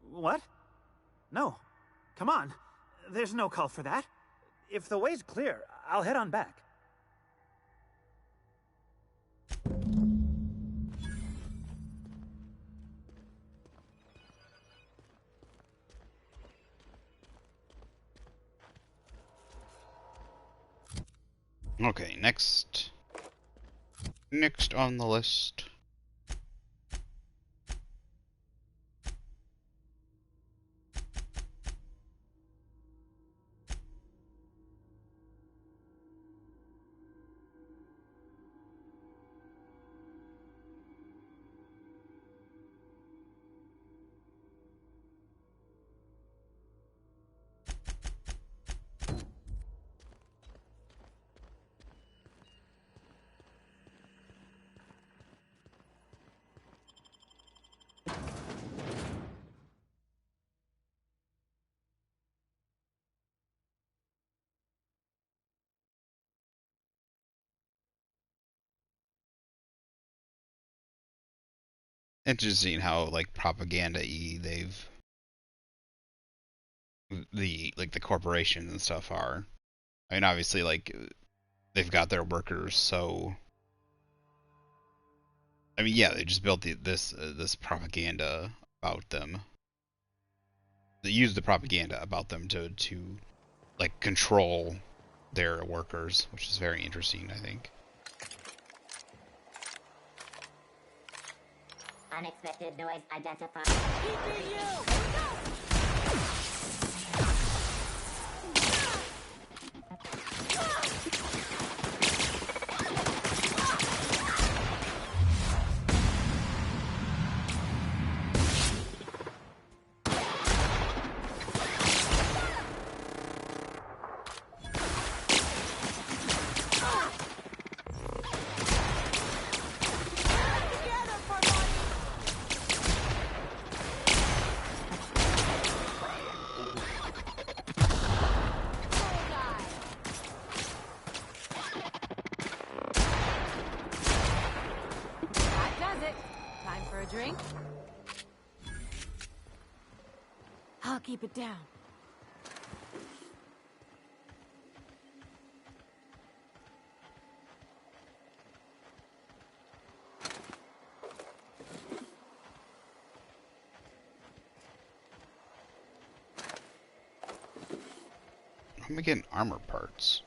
What? No. Come on. There's no call for that. If the way's clear, I'll head on back. Okay, next on the list. Interesting how like propaganda-y the corporations and stuff are. I mean, obviously, like, they've got their workers, so... I mean, yeah, they just built this propaganda about them. They used the propaganda about them to like, control their workers, which is very interesting, I think. Unexpected noise identified. Drink? I'll keep it down. I'm getting armor parts.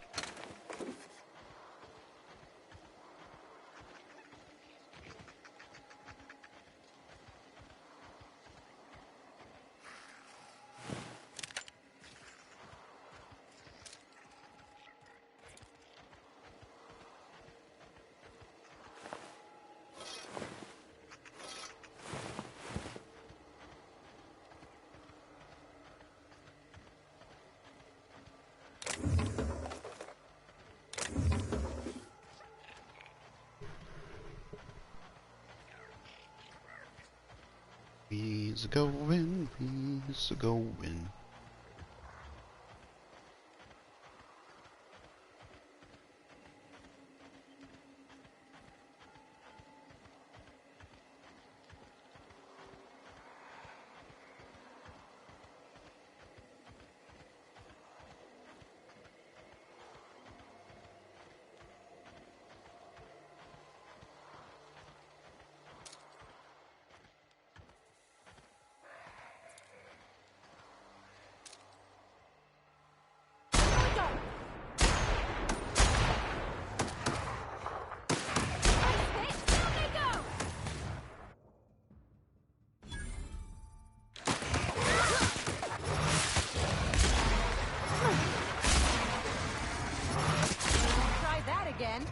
He's going, he's going. Try that again.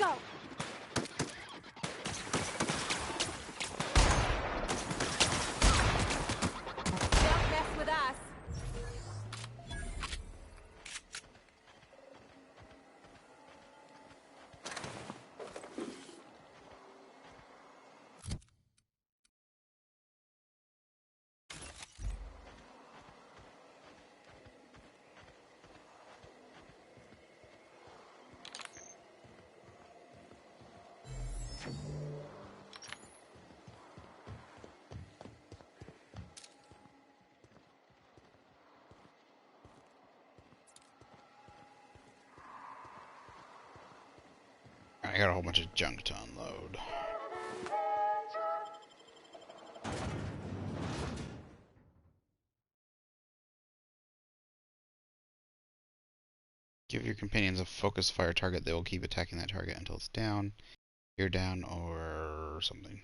go! Don't mess with us! I got a whole bunch of junk to unload. Give your companions a focus fire target. They will keep attacking that target until it's down. You're down or something.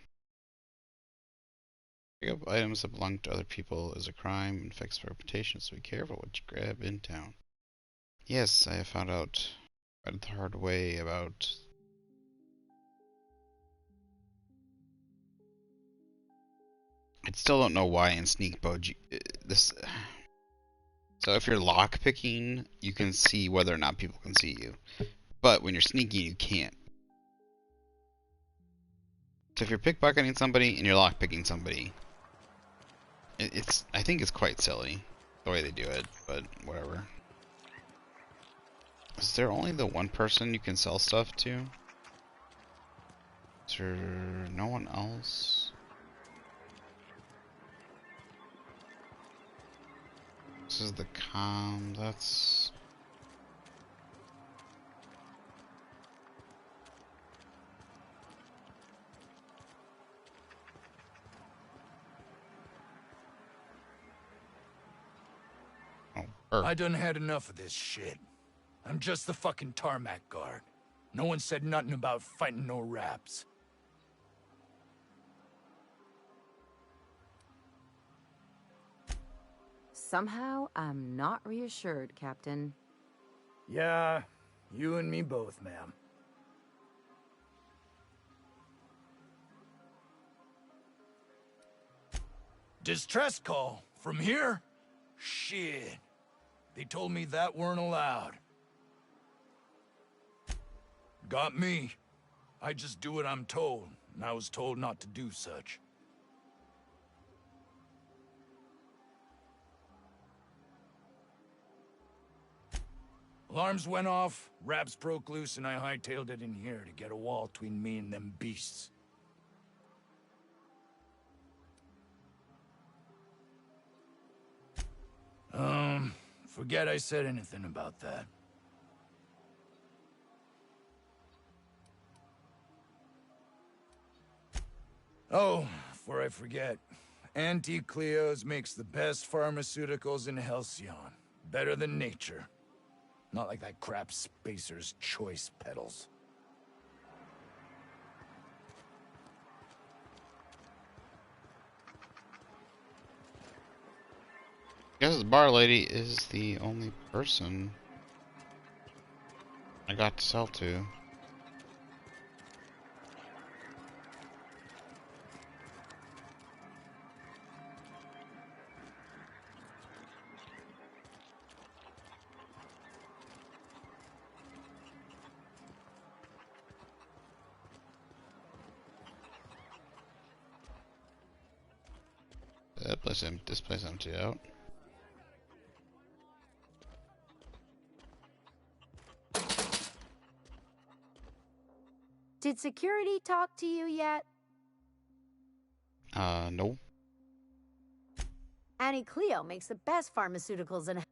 Pick up items that belong to other people is a crime and affects reputation, so be careful what you grab in town. Yes, I have found out quite the hard way about I still don't know why in sneak mode this. So if you're lock picking, you can see whether or not people can see you, but when you're sneaking, you can't. So if you're pickpocketing somebody and you're lock picking somebody, I think it's quite silly the way they do it, but whatever. Is there only the one person you can sell stuff to? Is there no one else? This is the that's... I done had enough of this shit. I'm just the fucking tarmac guard. No one said nothing about fighting no raps. Somehow, I'm not reassured, Captain. Yeah, you and me both, ma'am. Distress call? From here? Shit. They told me that weren't allowed. Got me. I just do what I'm told, and I was told not to do such. Alarms went off, raps broke loose, and I hightailed it in here to get a wall between me and them beasts. Forget I said anything about that. Oh, before I forget, Auntie Cleo's makes the best pharmaceuticals in Halcyon. Better than nature. Not like that crap Spacer's Choice pedals. I guess the bar lady is the only person I got to sell to. This place empty out. Did security talk to you yet? No. Auntie Cleo makes the best pharmaceuticals in...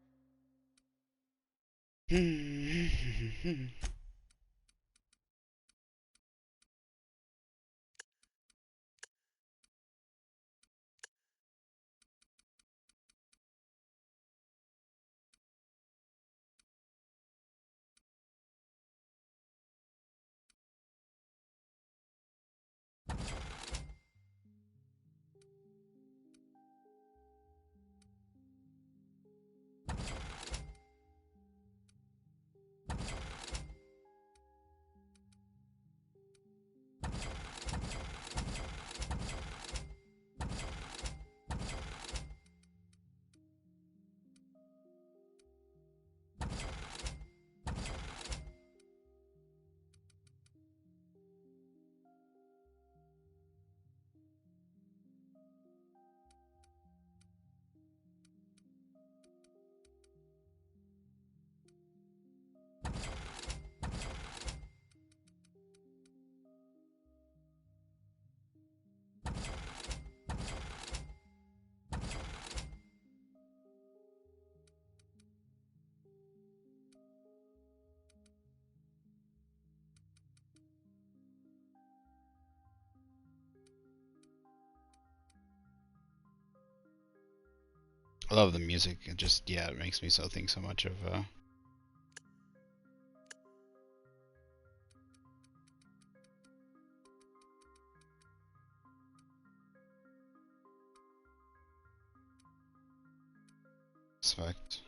I love the music. It just, yeah, it makes me so think so much of Spect.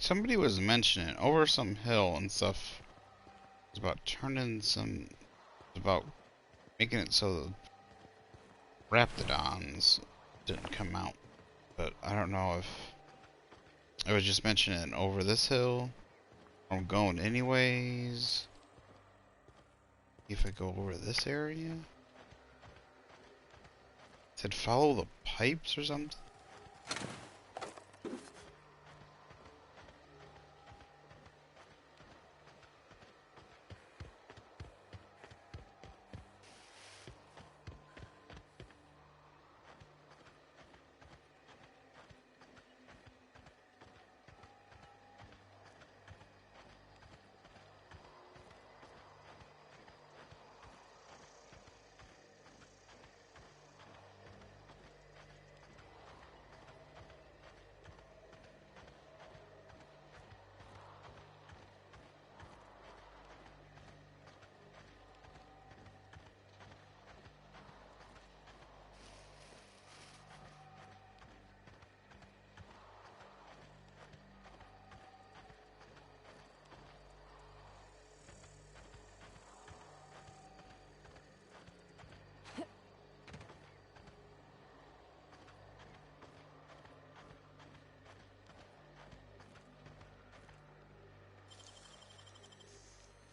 Somebody was mentioning over some hill and stuff. It's about turning some, about making it so the raptidons didn't come out. But I don't know if I was just mentioning over this hill. I'm going anyways. If I go over this area. It said follow the pipes or something.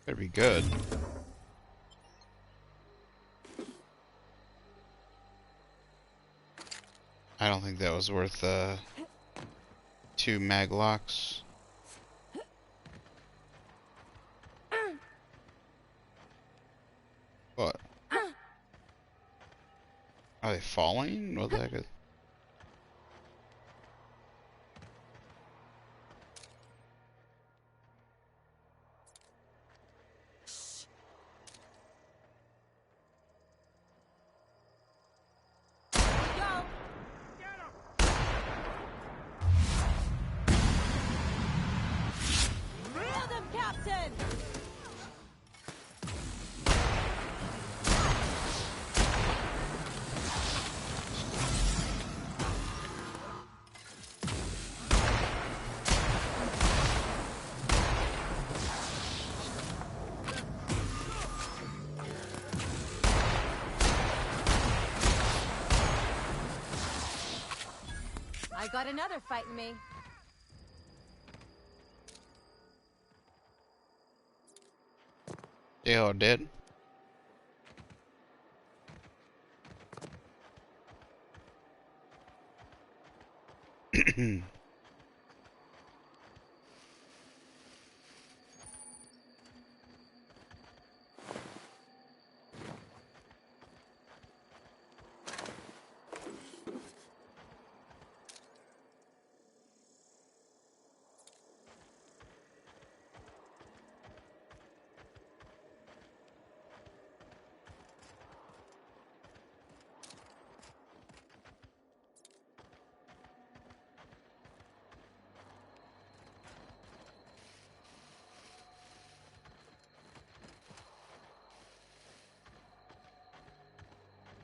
Better be good. I don't think that was worth 2 mag locks. What? Are they falling? What the heck is... I got another fight in me. They all dead?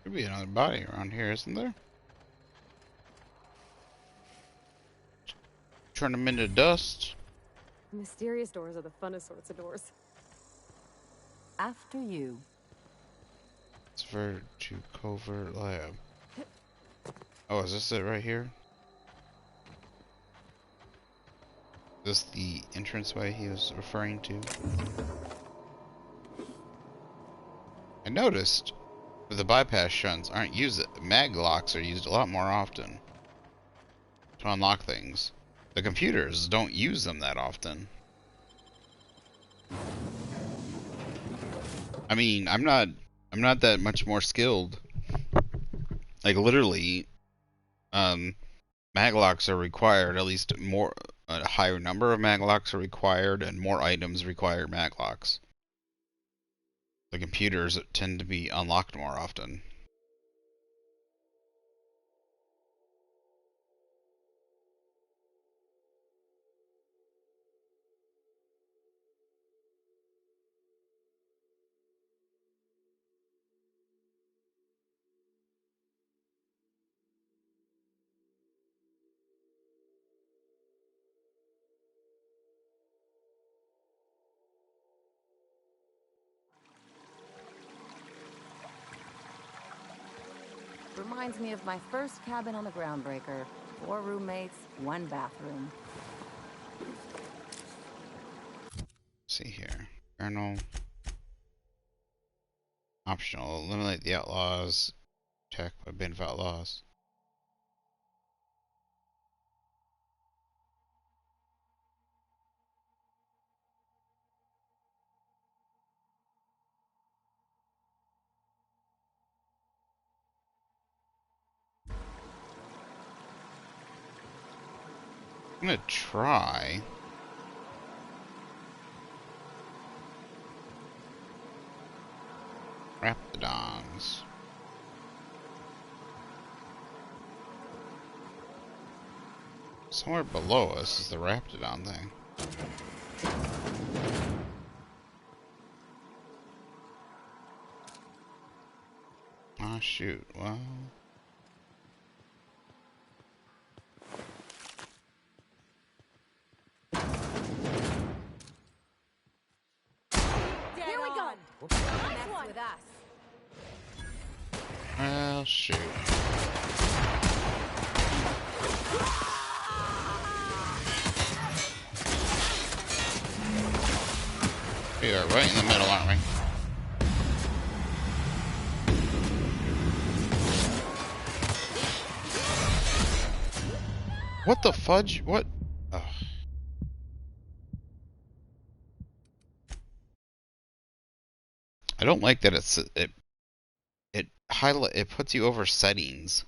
Could be another body around here, isn't there? Turn them into dust. Mysterious doors are the funnest sorts of doors. After you. Transfer to covert lab. Oh, is this it right here? Is this the entranceway he was referring to? I noticed the bypass shunts aren't used. Mag locks are used a lot more often to unlock things. The computers don't use them that often. I mean, I'm not that much more skilled. Like literally, mag locks are required. At least a higher number of mag locks are required, and more items require mag locks. The computers tend to be unlocked more often. Reminds me of my first cabin on the Groundbreaker. 4 roommates, 1 bathroom. See here. Journal. Optional. Eliminate the outlaws. Check by bin of outlaws. I'm gonna try. Raptidons. Somewhere below us is the Raptidon thing. Ah, shoot. Well. Here we go. Nice one with us. Well, shoot. We are right in the middle, aren't we? What the fudge? What? Ugh. I don't like that it puts you over settings.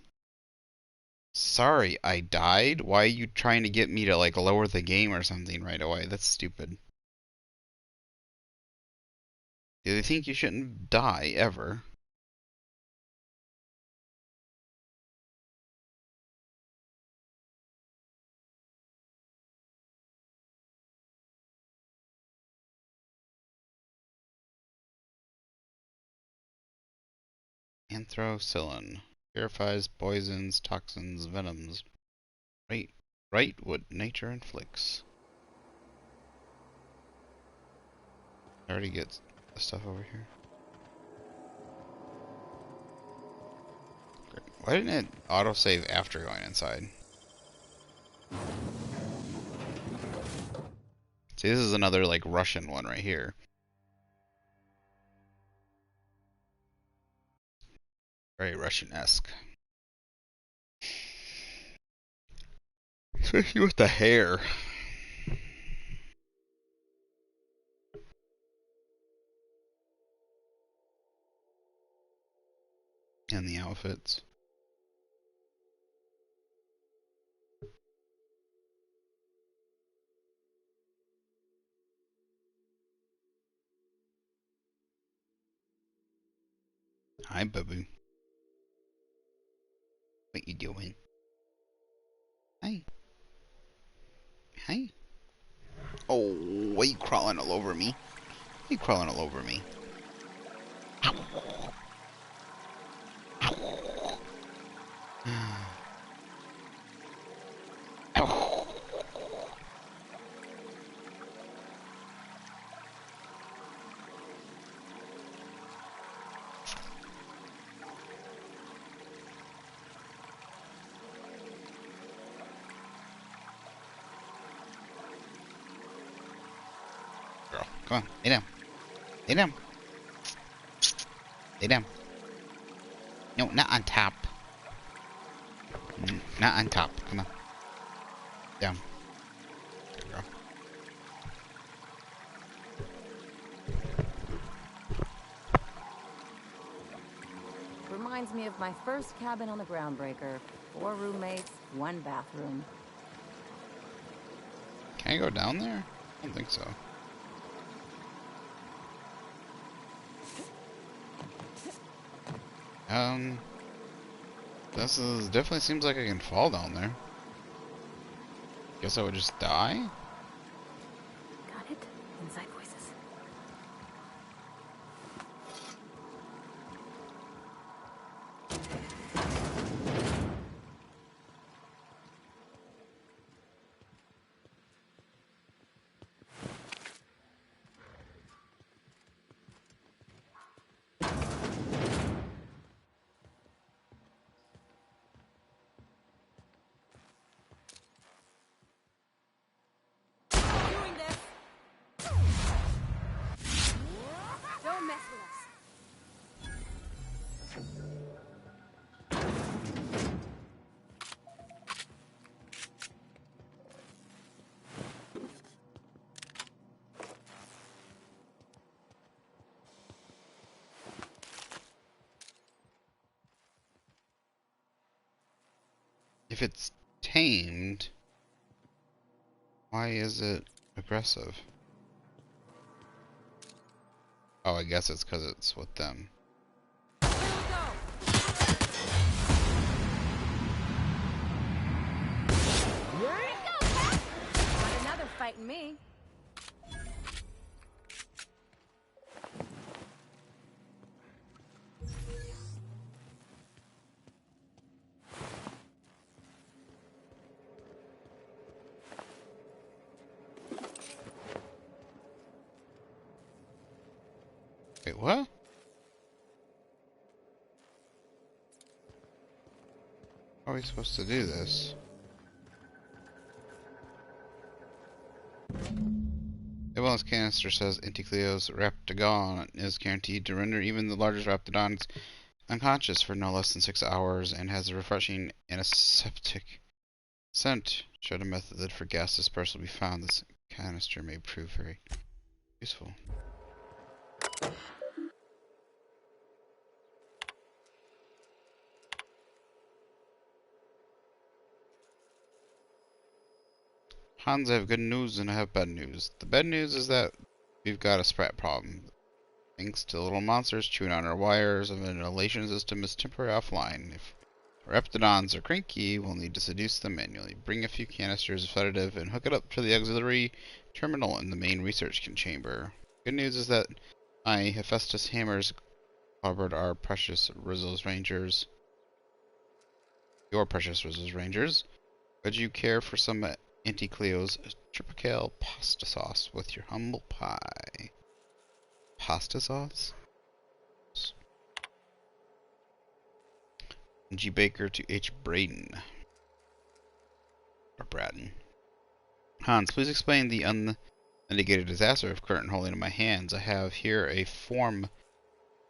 Sorry, I died? Why are you trying to get me to like lower the game or something right away? That's stupid. Do they think you shouldn't die ever? Anthracillin. Purifies, poisons, toxins, venoms. Right what nature inflicts. I already get the stuff over here. Great. Why didn't it autosave after going inside? See, this is another like Russian one right here. Very Russian-esque. Especially with the hair. And the outfits. Hi, Bubby. What you doing? Hi. Hi. Oh, why you crawling all over me? Why you crawling all over me? Girl, come on, lay down. Lay down. Lay down. No, not on top. Not on top. Come on. Down. There you go. Reminds me of my first cabin on the Groundbreaker. 4 roommates, 1 bathroom. Can I go down there? I don't think so. This is definitely seems like I can fall down there. Guess I would just die? Got it? Inside voices. Don't mess with us. If it's tamed, why is it aggressive? Oh, I guess it's because it's with them. Not another fighting me. Wait, what? How are we supposed to do this? It won't Smallest canister says Auntie Cleo's Raptagon is guaranteed to render even the largest Raptidons unconscious for no less than 6 hours and has a refreshing antiseptic scent. Should a method for gas dispersal be found, this canister may prove very useful. Hans, I have good news and I have bad news. The bad news is that we've got a sprat problem. Thanks to little monsters chewing on our wires, a ventilation system is temporarily offline. If Raptidons are cranky, we'll need to seduce them manually. Bring a few canisters of sedative and hook it up to the auxiliary terminal in the main research chamber. Good news is that my Hephaestus hammers clobbered our precious Rizzo's Rangers. Your precious Rizzo's Rangers. Would you care for some Auntie Cleo's Triple pasta sauce with your humble pie? Pasta sauce? G. Baker to H. Braden. Or Bratton. Hans, please explain the unmitigated disaster of current holding in my hands. I have here a form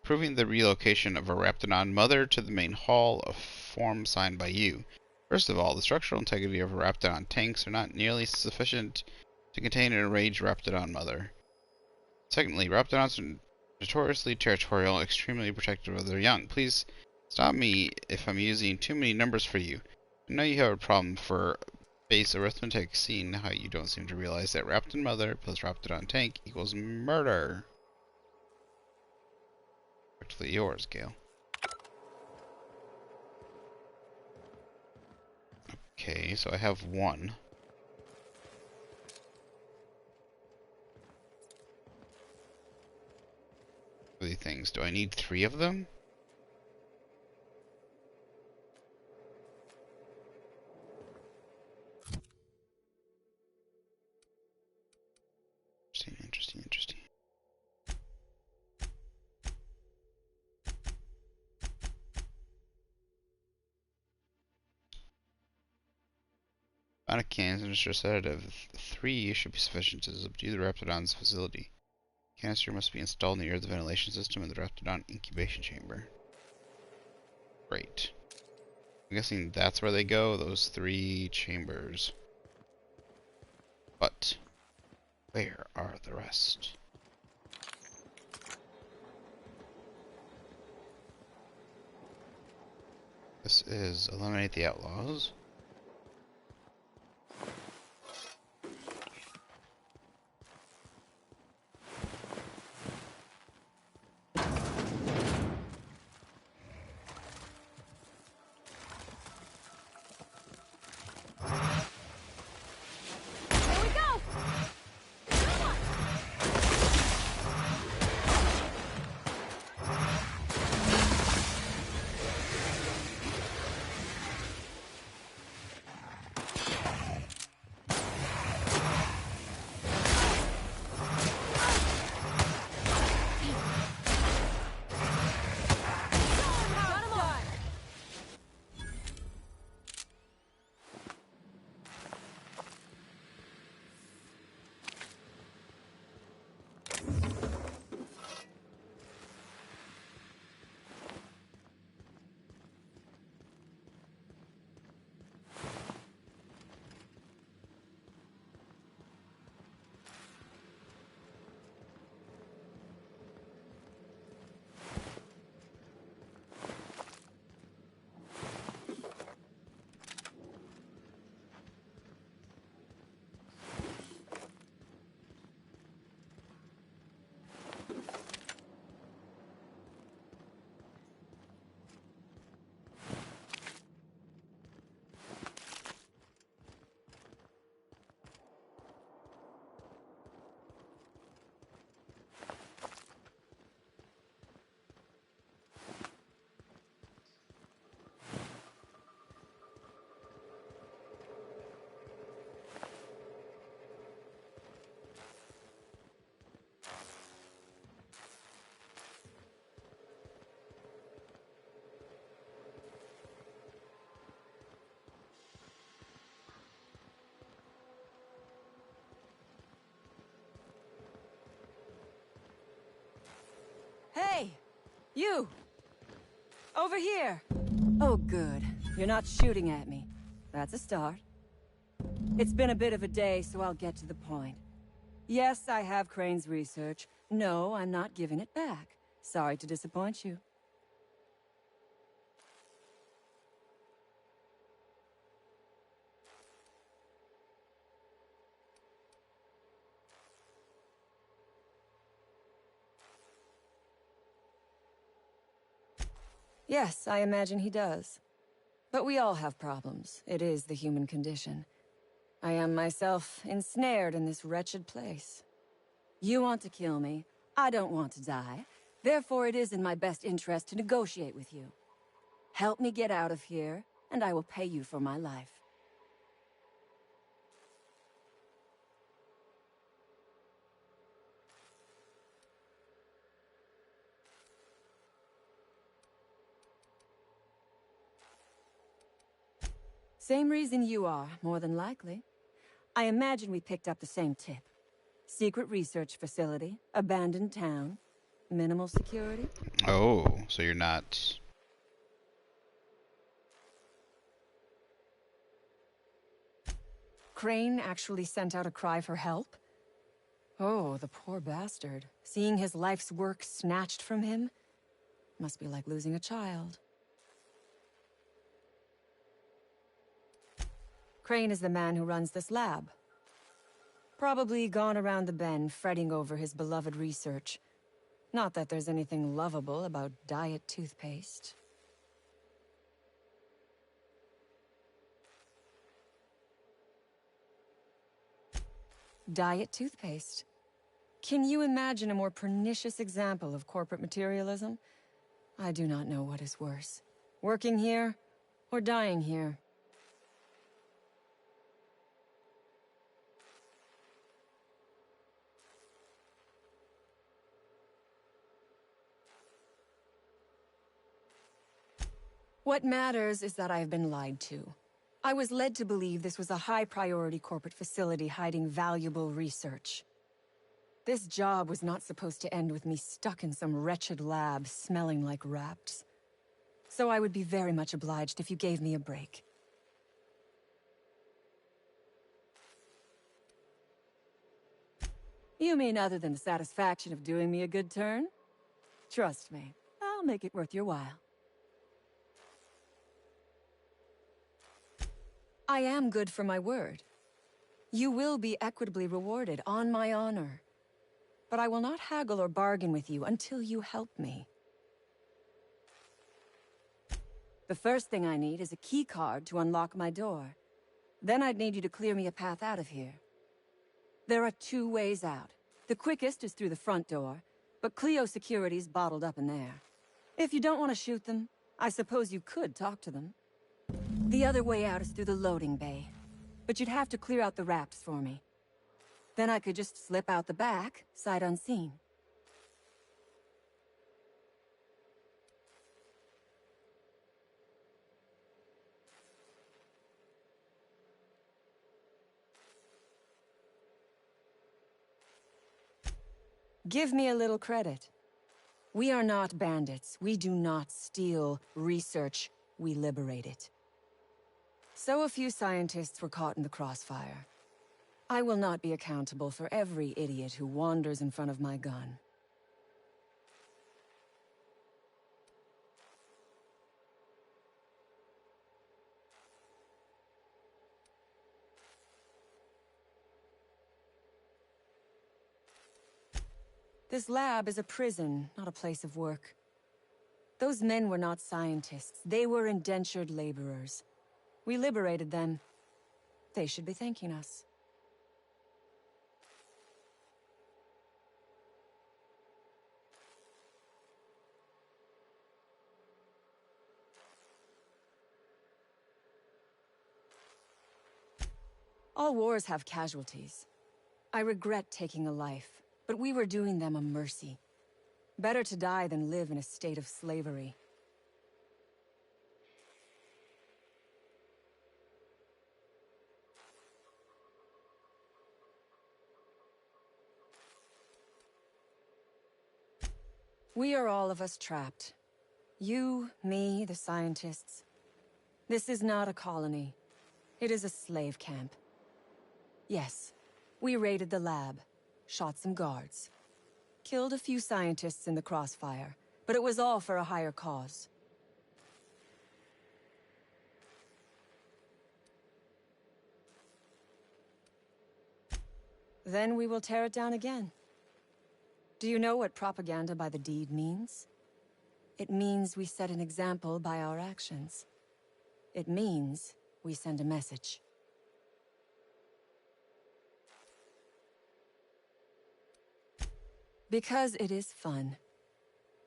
proving the relocation of a Raptidon mother to the main hall, a form signed by you. First of all, the structural integrity of Raptidon tanks are not nearly sufficient to contain an enraged Raptidon mother. Secondly, Raptidons are notoriously territorial, extremely protective of their young. Please stop me if I'm using too many numbers for you. I know you have a problem for base arithmetic, seeing how you don't seem to realize that Raptidon mother plus Raptidon tank equals murder. Actually yours, Gale. Okay, so I have one. These things. Do I need 3 of them? Interesting. Found a canister sedative. 3 should be sufficient to subdue the Raptidon's facility. Canister must be installed near the ventilation system in the Raptidon incubation chamber. Great. I'm guessing that's where they go, those 3 chambers. But where are the rest? This is eliminate the outlaws. Hey! You! Over here! Oh, good. You're not shooting at me. That's a start. It's been a bit of a day, so I'll get to the point. Yes, I have Crane's research. No, I'm not giving it back. Sorry to disappoint you. Yes, I imagine he does. But we all have problems. It is the human condition. I am myself ensnared in this wretched place. You want to kill me. I don't want to die. Therefore, it is in my best interest to negotiate with you. Help me get out of here, and I will pay you for my life. Same reason you are, more than likely. I imagine we picked up the same tip. Secret research facility, abandoned town, minimal security. Oh, so you're not... Crane actually sent out a cry for help? Oh, the poor bastard. Seeing his life's work snatched from him? Must be like losing a child. Crane is the man who runs this lab. Probably gone around the bend fretting over his beloved research. Not that there's anything lovable about diet toothpaste. Diet toothpaste. Can you imagine a more pernicious example of corporate materialism? I do not know what is worse. Working here, or dying here. What matters is that I have been lied to. I was led to believe this was a high-priority corporate facility hiding valuable research. This job was not supposed to end with me stuck in some wretched lab smelling like rats. So I would be very much obliged if you gave me a break. You mean other than the satisfaction of doing me a good turn? Trust me, I'll make it worth your while. I am good for my word. You will be equitably rewarded, on my honor. But I will not haggle or bargain with you until you help me. The first thing I need is a key card to unlock my door. Then I'd need you to clear me a path out of here. There are 2 ways out. The quickest is through the front door, but Cleo security's bottled up in there. If you don't want to shoot them, I suppose you could talk to them. The other way out is through the loading bay, but you'd have to clear out the rafts for me. Then I could just slip out the back, sight unseen. Give me a little credit. We are not bandits. We do not steal research. We liberate it. So a few scientists were caught in the crossfire. I will not be accountable for every idiot who wanders in front of my gun. This lab is a prison, not a place of work. Those men were not scientists. They were indentured laborers. We liberated them. They should be thanking us. All wars have casualties. I regret taking a life, but we were doing them a mercy. Better to die than live in a state of slavery. We are all of us trapped. You, me, the scientists. This is not a colony. It is a slave camp. Yes, we raided the lab, shot some guards, killed a few scientists in the crossfire, but it was all for a higher cause. Then we will tear it down again. Do you know what propaganda by the deed means? It means we set an example by our actions. It means we send a message. Because it is fun.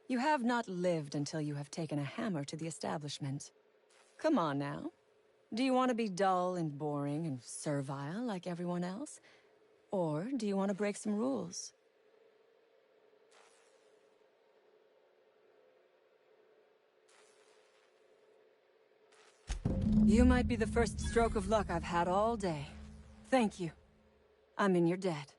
You have not lived until you have taken a hammer to the establishment. Come on now. Do you want to be dull and boring and servile like everyone else? Or do you want to break some rules? You might be the first stroke of luck I've had all day. Thank you. I'm in your debt.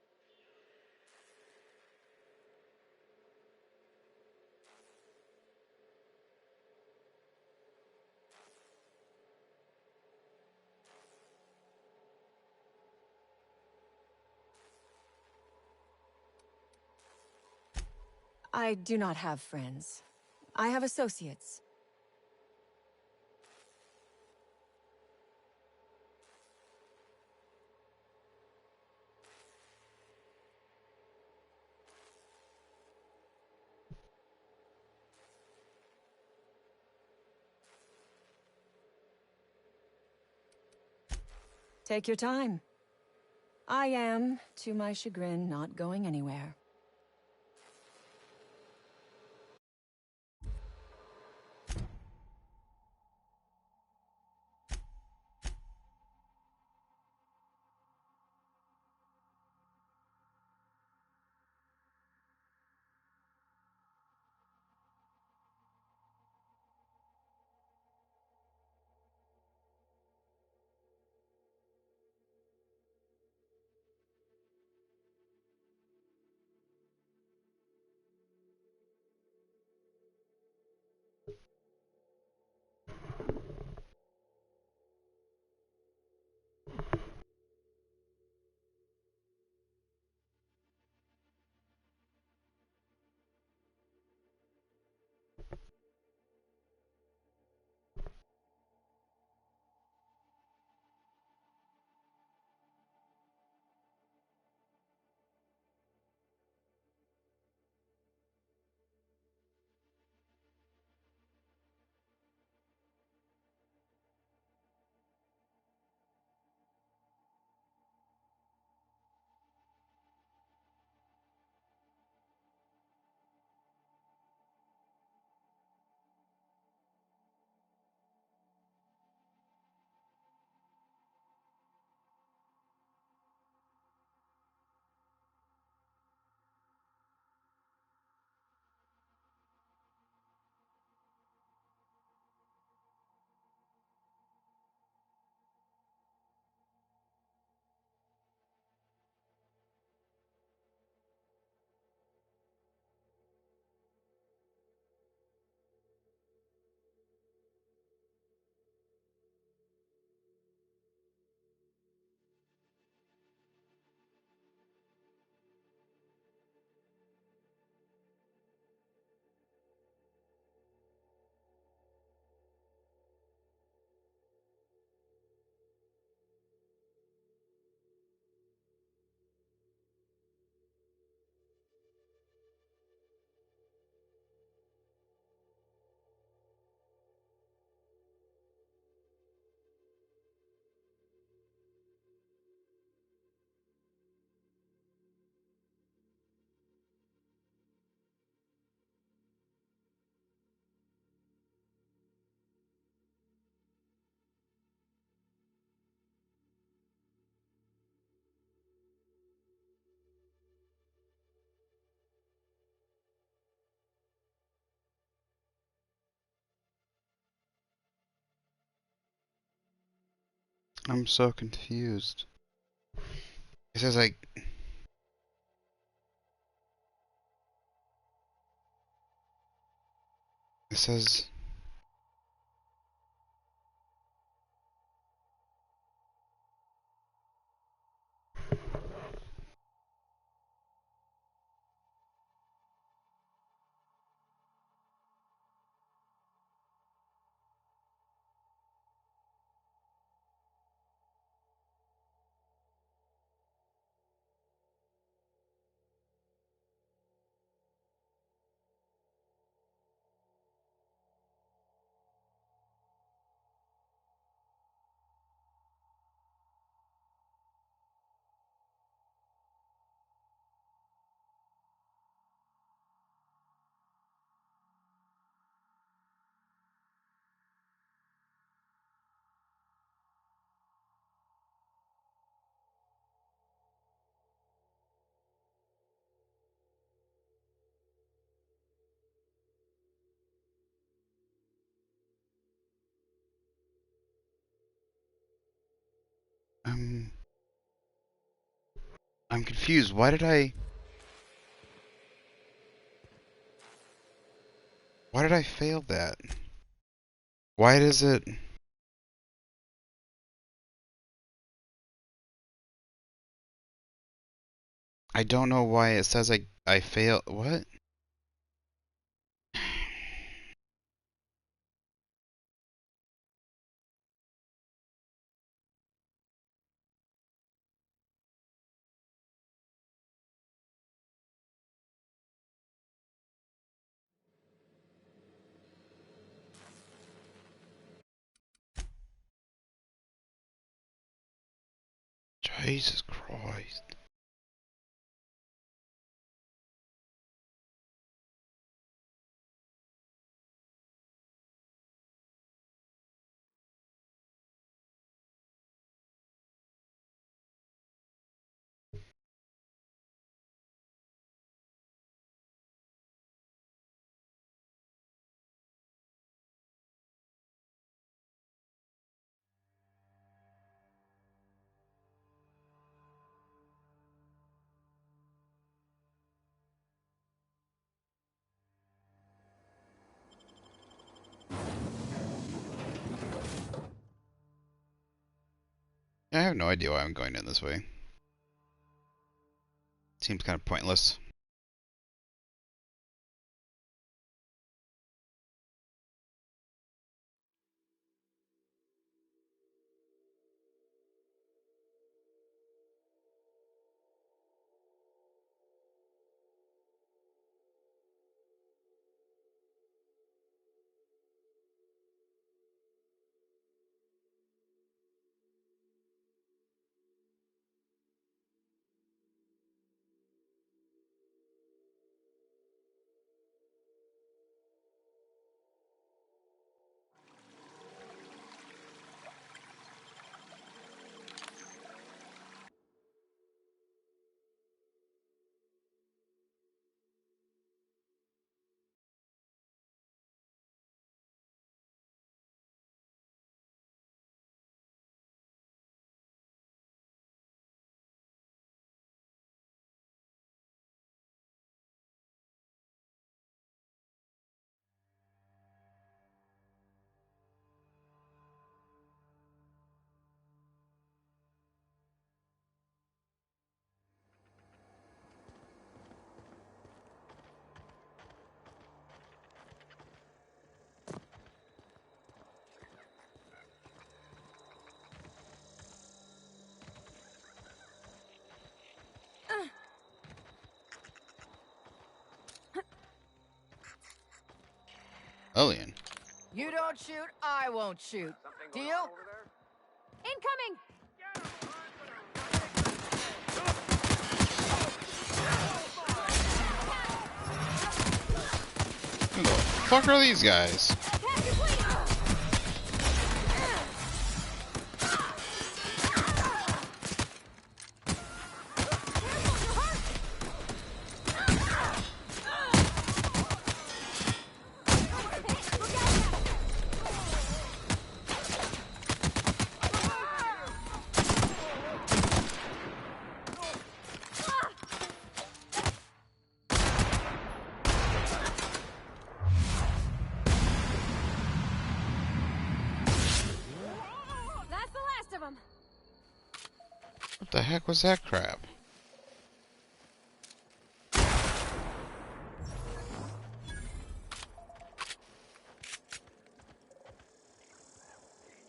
I do not have friends. I have associates. Take your time. I am, to my chagrin, not going anywhere. I'm so confused. It says like It says... I'm confused. Why did I fail that? Why does it... I don't know why it says I fail... What? Jesus Christ. I have no idea why I'm going in this way. Seems kind of pointless. Alien. You don't shoot, I won't shoot. Deal? Incoming! Who the fuck are these guys? The heck was that crap?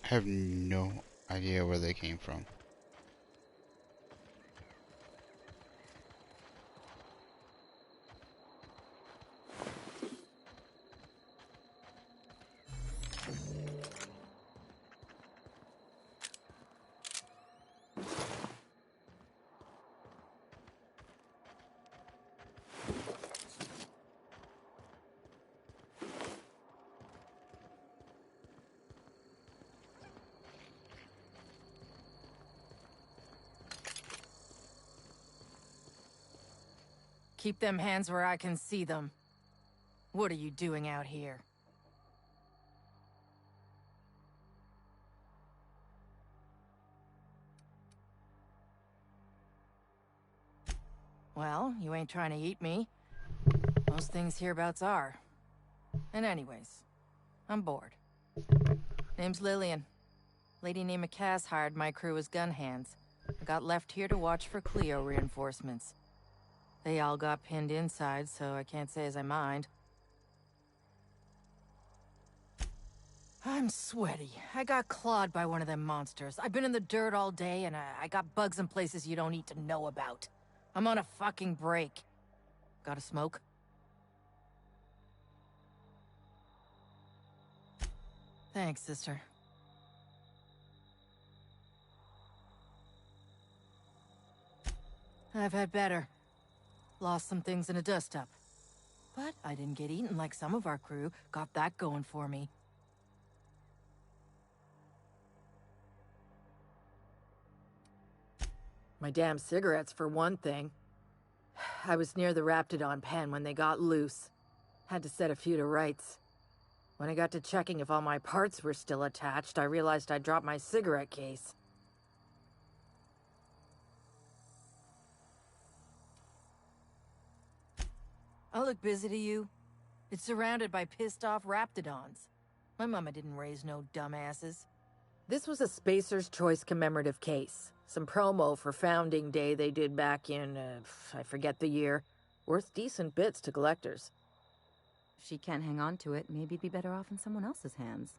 I have no idea where they came from. Keep them hands where I can see them. What are you doing out here? Well, you ain't trying to eat me. Most things hereabouts are. And anyways, I'm bored. Name's Lillian. Lady named Cass hired my crew as gun hands. I got left here to watch for Cleo reinforcements. They all got pinned inside, so I can't say as I mind. I'm sweaty. I got clawed by one of them monsters. I've been in the dirt all day, and I got bugs in places you don't need to know about. I'm on a fucking break. Got a smoke? Thanks, sister. I've had better. Lost some things in a dust-up. But I didn't get eaten like some of our crew. Got that going for me. My damn cigarettes, for one thing. I was near the Raptidon pen when they got loose. Had to set a few to rights. When I got to checking if all my parts were still attached, I realized I'd dropped my cigarette case. I look busy to you. It's surrounded by pissed-off Raptidons. My mama didn't raise no dumbasses. This was a Spacer's Choice commemorative case. Some promo for Founding Day they did back in, I forget the year. Worth decent bits to collectors. If she can't hang on to it, maybe it'd be better off in someone else's hands.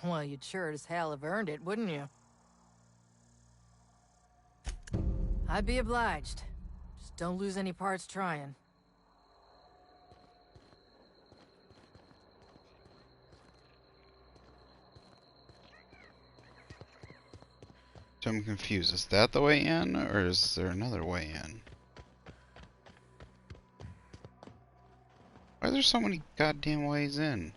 Well, you'd sure as hell have earned it, wouldn't you? I'd be obliged. Just don't lose any parts trying. So I'm confused. Is that the way in, or is there another way in? Why are there so many goddamn ways in?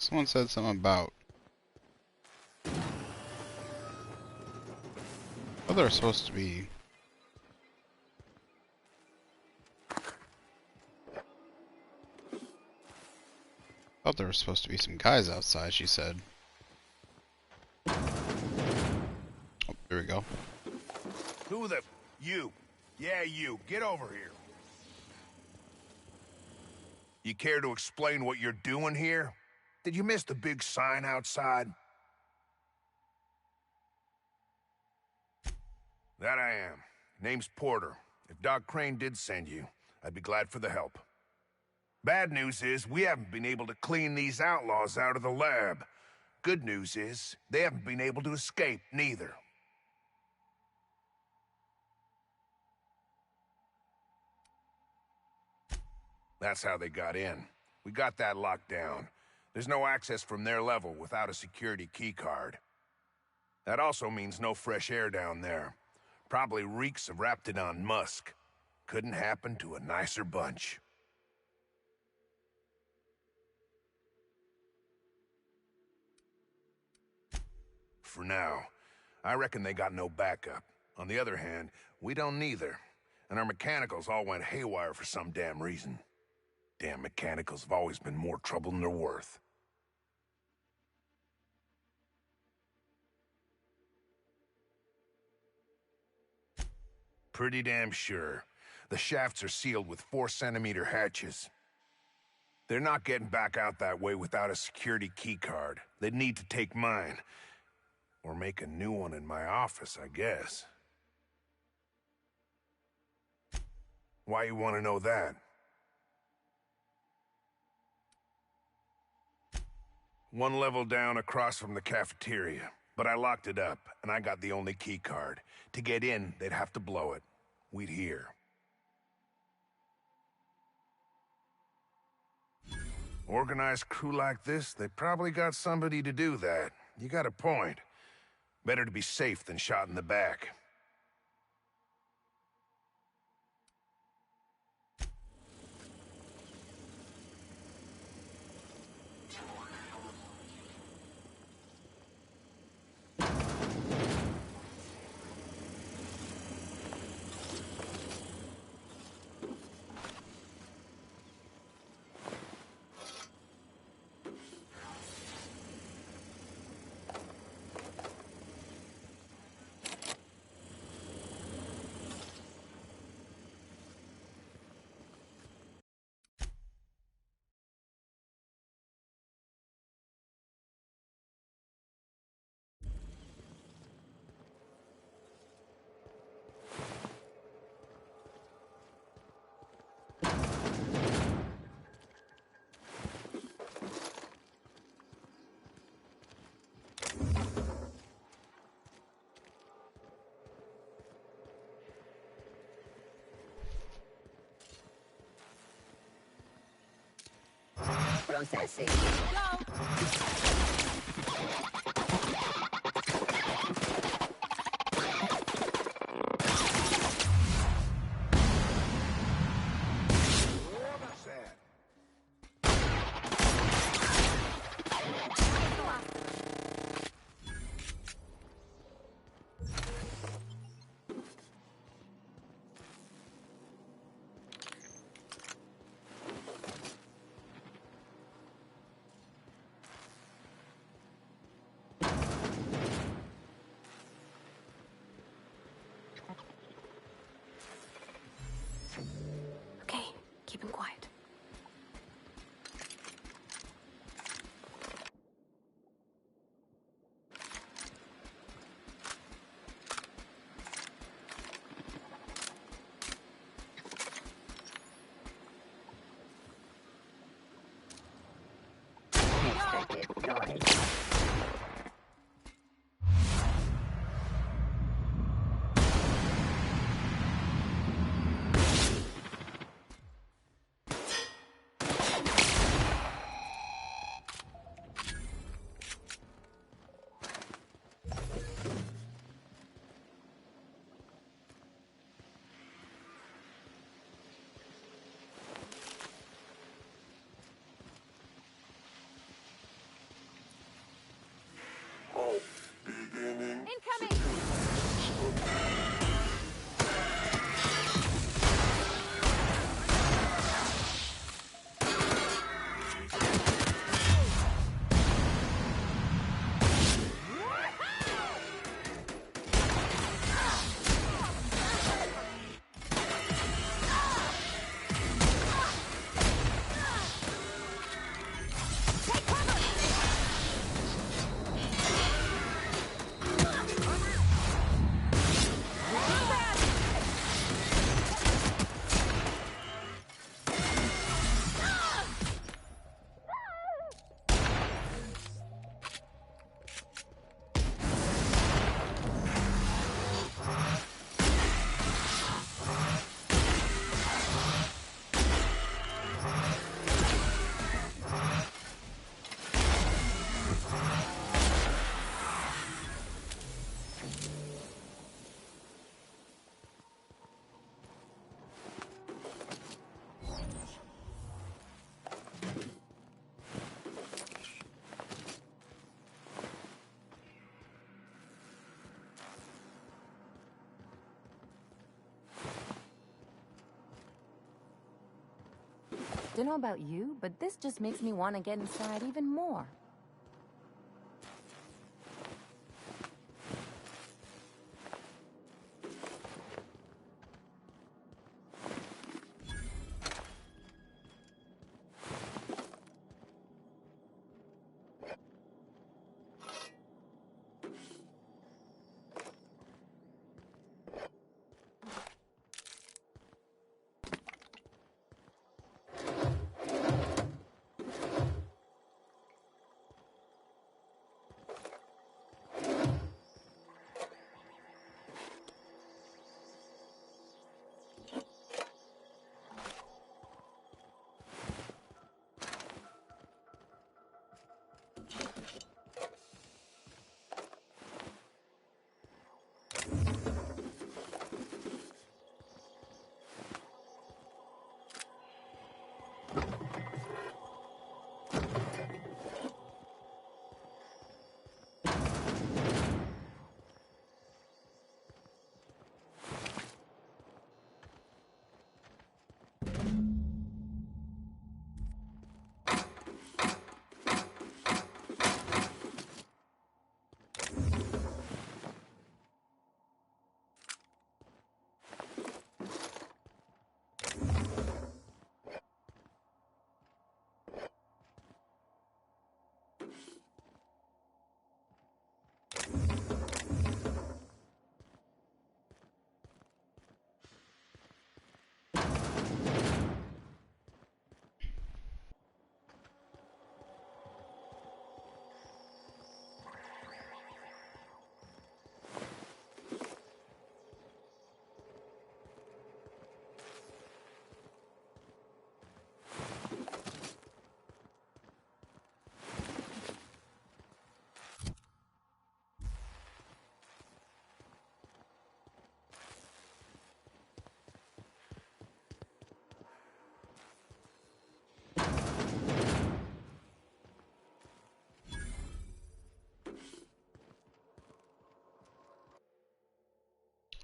Someone said something about... Oh, they're supposed to be... Thought there were supposed to be some guys outside, she said. Oh, there we go. Who the... You. Yeah, you. Get over here. You care to explain what you're doing here? Did you miss the big sign outside? That I am. Name's Porter. If Doc Crane did send you, I'd be glad for the help. Bad news is, we haven't been able to clean these outlaws out of the lab. Good news is, they haven't been able to escape, neither. That's how they got in. We got that locked down. There's no access from their level without a security keycard. That also means no fresh air down there. Probably reeks of Raptidon musk. Couldn't happen to a nicer bunch. For now, I reckon they got no backup. On the other hand, we don't neither. And our mechanicals all went haywire for some damn reason. Damn mechanicals have always been more trouble than they're worth. Pretty damn sure. The shafts are sealed with 4-centimeter hatches. They're not getting back out that way without a security keycard. They'd need to take mine. Or make a new one in my office, I guess. Why you want to know that? One level down across from the cafeteria. But I locked it up, and I got the only keycard. To get in, they'd have to blow it. We'd hear. Organized crew like this, they probably got somebody to do that. You got a point. Better to be safe than shot in the back. Processing. Don't know about you, but this just makes me want to get inside even more.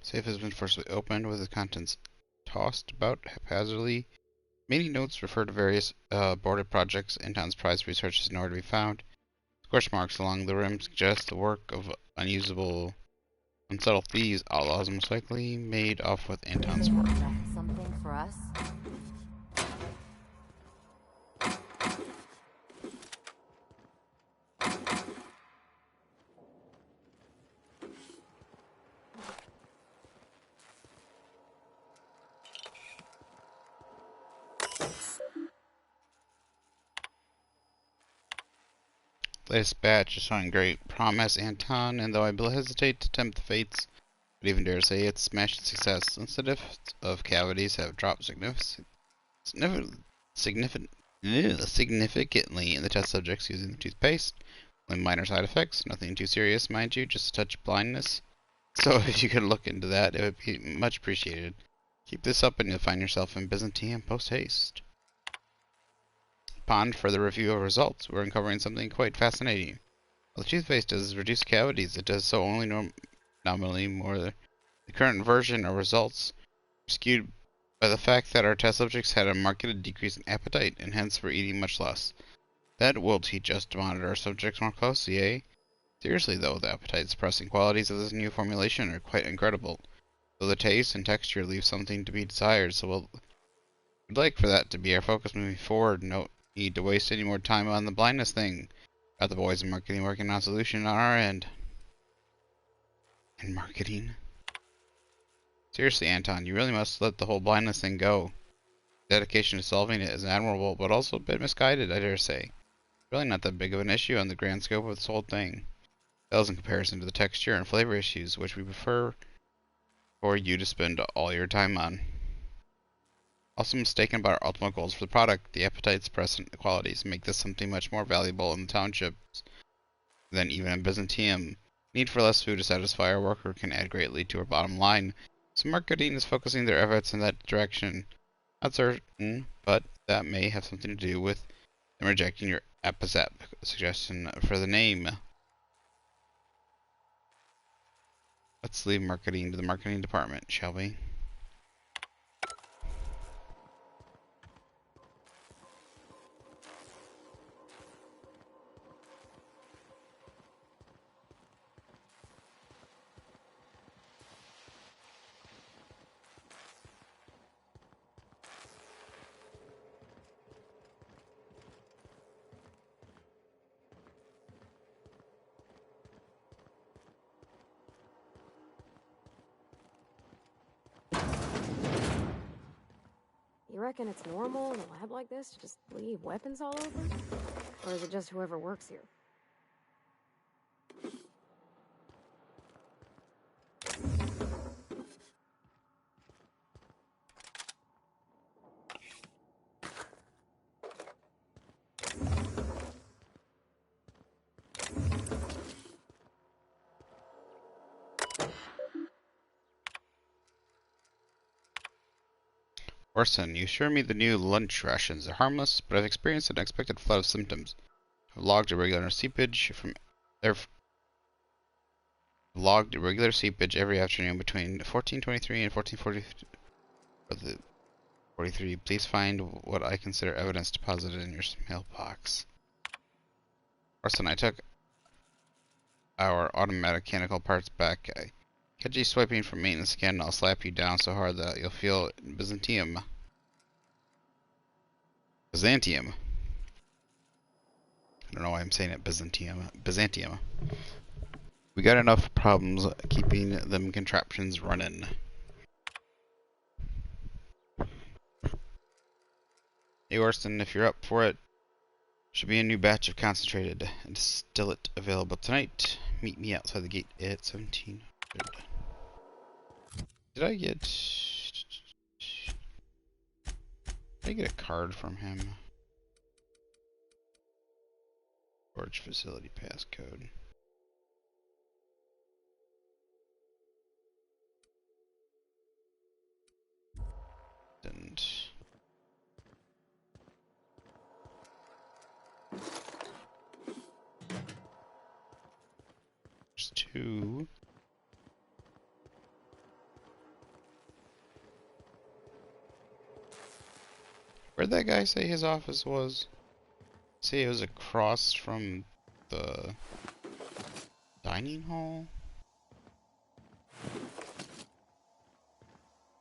Safe has been forcibly opened with the contents tossed about haphazardly. Many notes refer to various aborted projects. Intown's prized research is nowhere to be found. Scorch marks along the rim suggest the work of unusable, unsettled thieves. Outlaws most likely made off with Anton's work. Something for us? Latest batch is showing great promise, Anton, and though I hesitate to tempt the fates, but even dare say it's smashed success. Sensitive of cavities have dropped significantly in the test subjects using the toothpaste. Only minor side effects, nothing too serious, mind you, just a touch of blindness. So if you could look into that, it would be much appreciated. Keep this up and you'll find yourself in Byzantium post-haste. Upon further review of results, we're uncovering something quite fascinating. While the toothpaste does reduce cavities, it does so only nominally more. The current version of results are skewed by the fact that our test subjects had a marked decrease in appetite and hence were eating much less. That will teach us to monitor our subjects more closely, eh? Seriously though, the appetite-suppressing qualities of this new formulation are quite incredible, though the taste and texture leave something to be desired, so we'd like for that to be our focus moving forward. No need to waste any more time on the blindness thing. Got the boys in marketing working on a solution on our end. In marketing? Seriously, Anton, you really must let the whole blindness thing go. Dedication to solving it is admirable, but also a bit misguided, I dare say. Really not that big of an issue on the grand scope of this whole thing. Pales in comparison to the texture and flavor issues, which we prefer for you to spend all your time on. Also mistaken about our ultimate goals for the product, the appetite-suppressant qualities make this something much more valuable in the townships than even in Byzantium. Need for less food to satisfy our worker can add greatly to our bottom line, so marketing is focusing their efforts in that direction. Not certain, but that may have something to do with them rejecting your apazap suggestion for the name. Let's leave marketing to the marketing department, shall we? reckon it's normal in a lab like this to just leave weapons all over? Or is it just whoever works here? Orson, you assure me the new lunch rations are harmless, but I've experienced an unexpected flood of symptoms. I've logged irregular seepage every afternoon between 1423 and 1443. Please find what I consider evidence deposited in your mailbox. Orson, I took our automatic mechanical parts back. I catch you swiping from maintenance again, and I'll slap you down so hard that you'll feel Byzantium. Byzantium. I don't know why I'm saying it Byzantium. Byzantium. We got enough problems keeping them contraptions running. Hey Orson, if you're up for it, should be a new batch of concentrated and distillate available tonight. Meet me outside the gate at 1700. Did I get a card from him? Storage facility passcode. And there's two. Where'd that guy say his office was? Say it was across from the dining hall?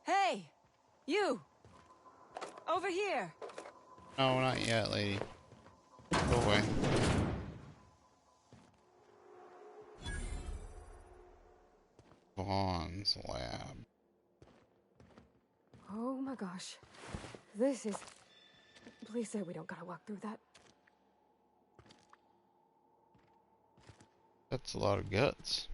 Hey! You! Over here! No, not yet, lady. Go away. Vaughn's lab. Oh my gosh. This is... Please say we don't gotta walk through that. That's a lot of guts.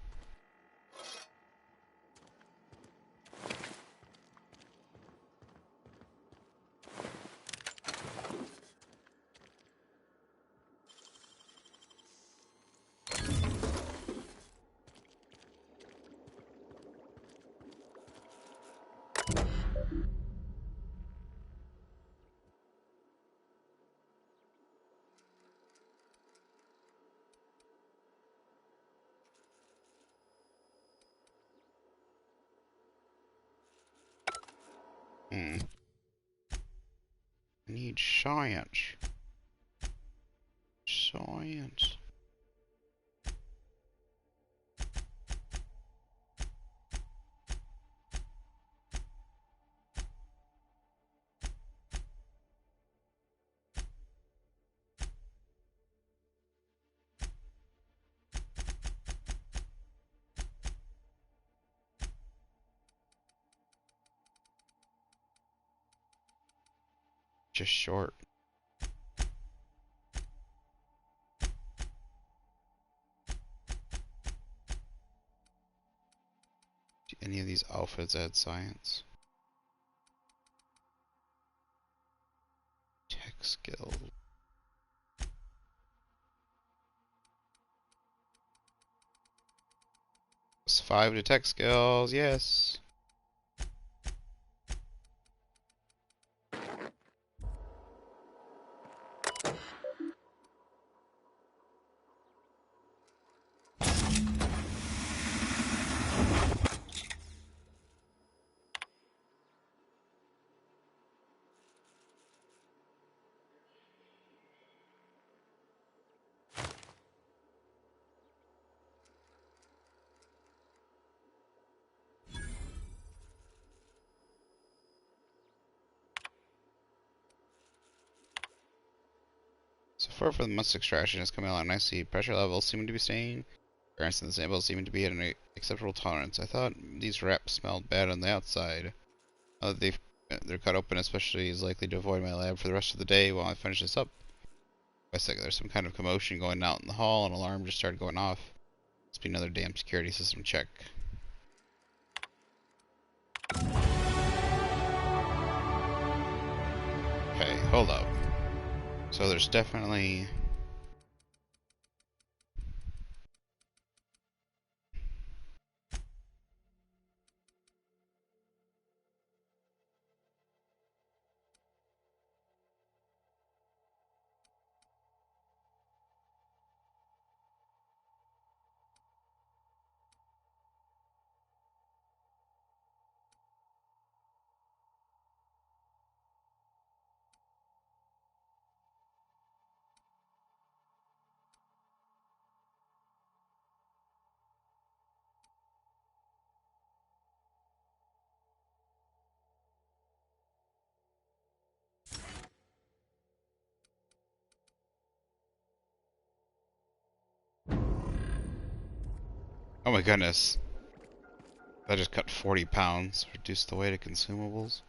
I need science. Science. Just short. Do any of these outfits add science? Tech skill. Plus 5 to tech skills, yes. So far for the must extraction is coming along nicely. Pressure levels seem to be staying. Currents in the samples seem to be at an acceptable tolerance. I thought these wraps smelled bad on the outside. Now that they've they're cut open, especially is likely to avoid my lab for the rest of the day while I finish this up. I think there's some kind of commotion going out in the hall. An alarm just started going off. Must be another damn security system check. Okay, hold up. So there's definitely... Oh my goodness. I just cut 40 pounds. Reduced the weight of consumables.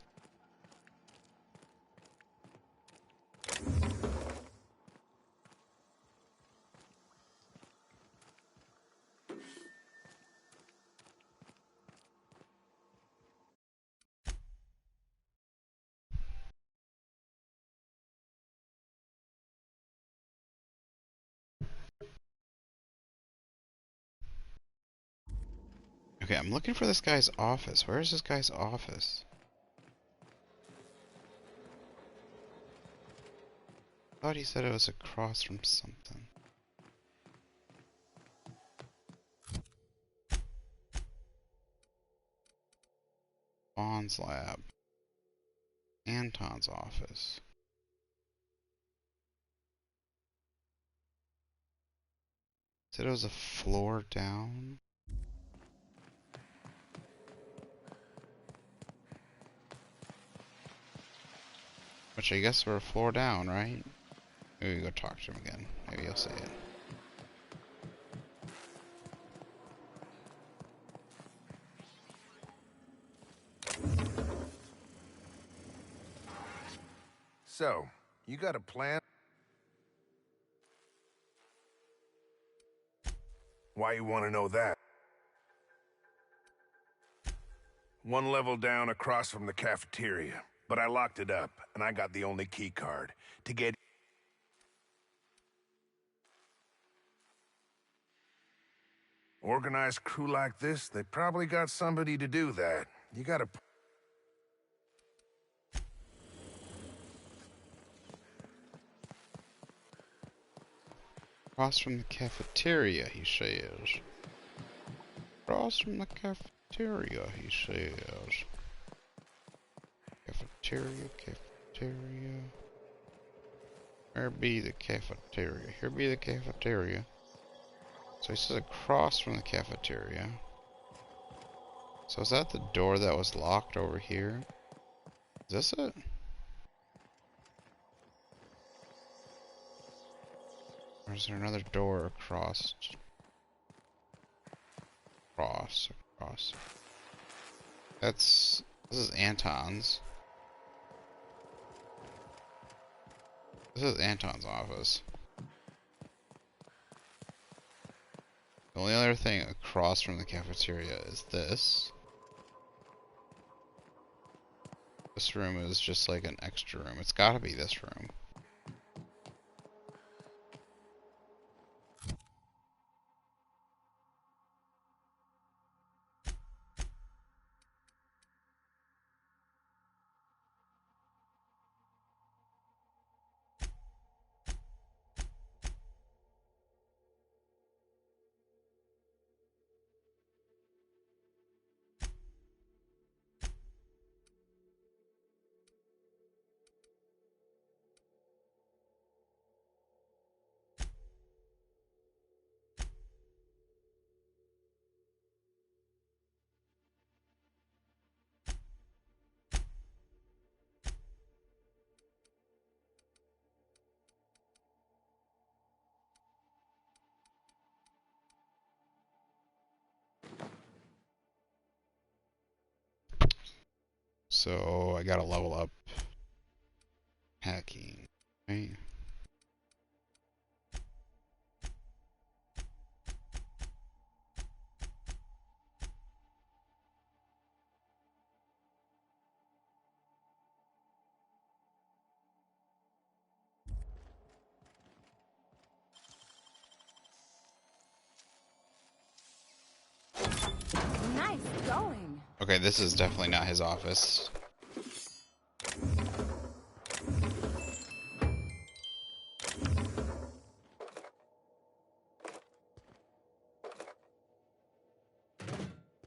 Okay, I'm looking for this guy's office. Where is this guy's office? I thought he said it was across from something. Bond's lab. Anton's office. Said it was a floor down. Which I guess we're a floor down, right? Maybe we go talk to him again. Maybe he'll say it. So, you got a plan? Why you want to know that? One level down across from the cafeteria. But I locked it up, and I got the only key card. To get... Organized crew like this, they probably got somebody to do that. You gotta... Across from the cafeteria, he says. Across from the cafeteria, he says. Cafeteria, cafeteria. Where be the cafeteria? Here be the cafeteria. So he says across from the cafeteria. So is that the door that was locked over here? Is this it? Or is there another door across? Across. This is Anton's. This is Anton's office. The only other thing across from the cafeteria is this. This room is just like an extra room. It's gotta be this room. So I gotta level up hacking, right? Nice going. Okay, this is definitely not his office.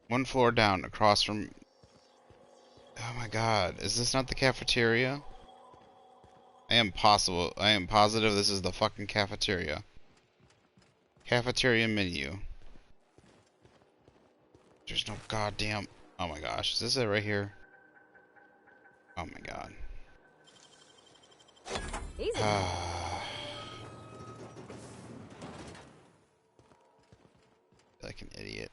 One floor down, across from... Oh my god, is this not the cafeteria? I am positive this is the fucking cafeteria. Cafeteria menu. There's no goddamn... Oh my gosh, is this it right here? Oh my god. Easy. Like an idiot.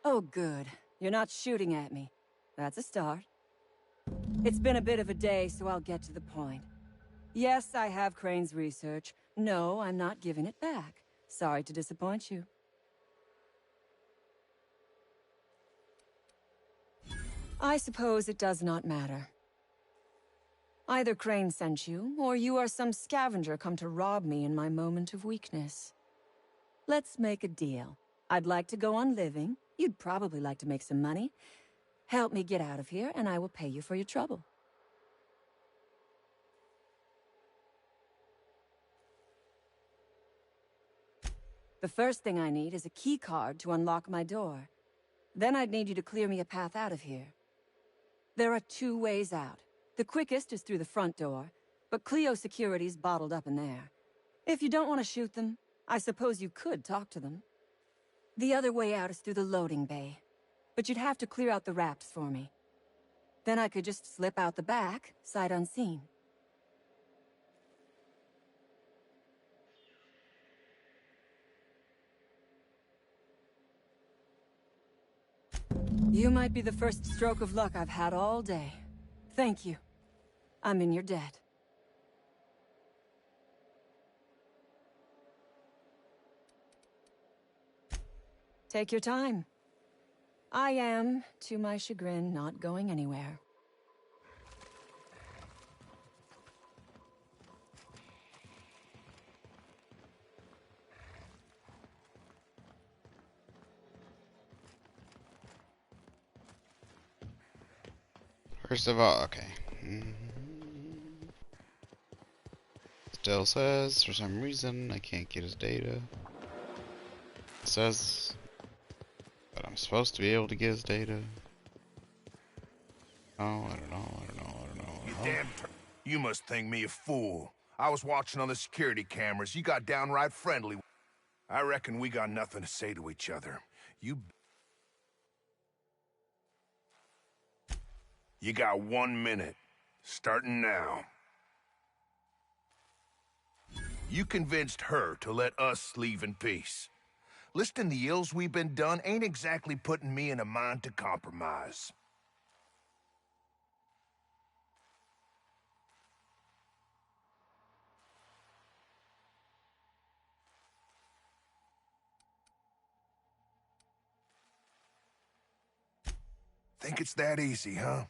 Oh, good. You're not shooting at me. That's a start. It's been a bit of a day, so I'll get to the point. Yes, I have Crane's research. No, I'm not giving it back. Sorry to disappoint you. I suppose it does not matter. Either Crane sent you, or you are some scavenger come to rob me in my moment of weakness. Let's make a deal. I'd like to go on living. You'd probably like to make some money. Help me get out of here, and I will pay you for your trouble. The first thing I need is a key card to unlock my door. Then I'd need you to clear me a path out of here. There are 2 ways out. The quickest is through the front door, but Cleo security's bottled up in there. If you don't want to shoot them, I suppose you could talk to them. The other way out is through the loading bay, but you'd have to clear out the rafts for me. Then I could just slip out the back, sight unseen. You might be the first stroke of luck I've had all day. Thank you. I'm in your debt. Take your time. I am, to my chagrin, not going anywhere. First of all, okay. Still says, for some reason, I can't get his data. It says that I'm supposed to be able to get his data. Oh, I don't know. You damn You must think me a fool. I was watching on the security cameras. You got downright friendly. I reckon we got nothing to say to each other. You got 1 minute. Starting now. You convinced her to let us leave in peace. Listing the ills we've been done ain't exactly putting me in a mind to compromise. Think it's that easy, huh?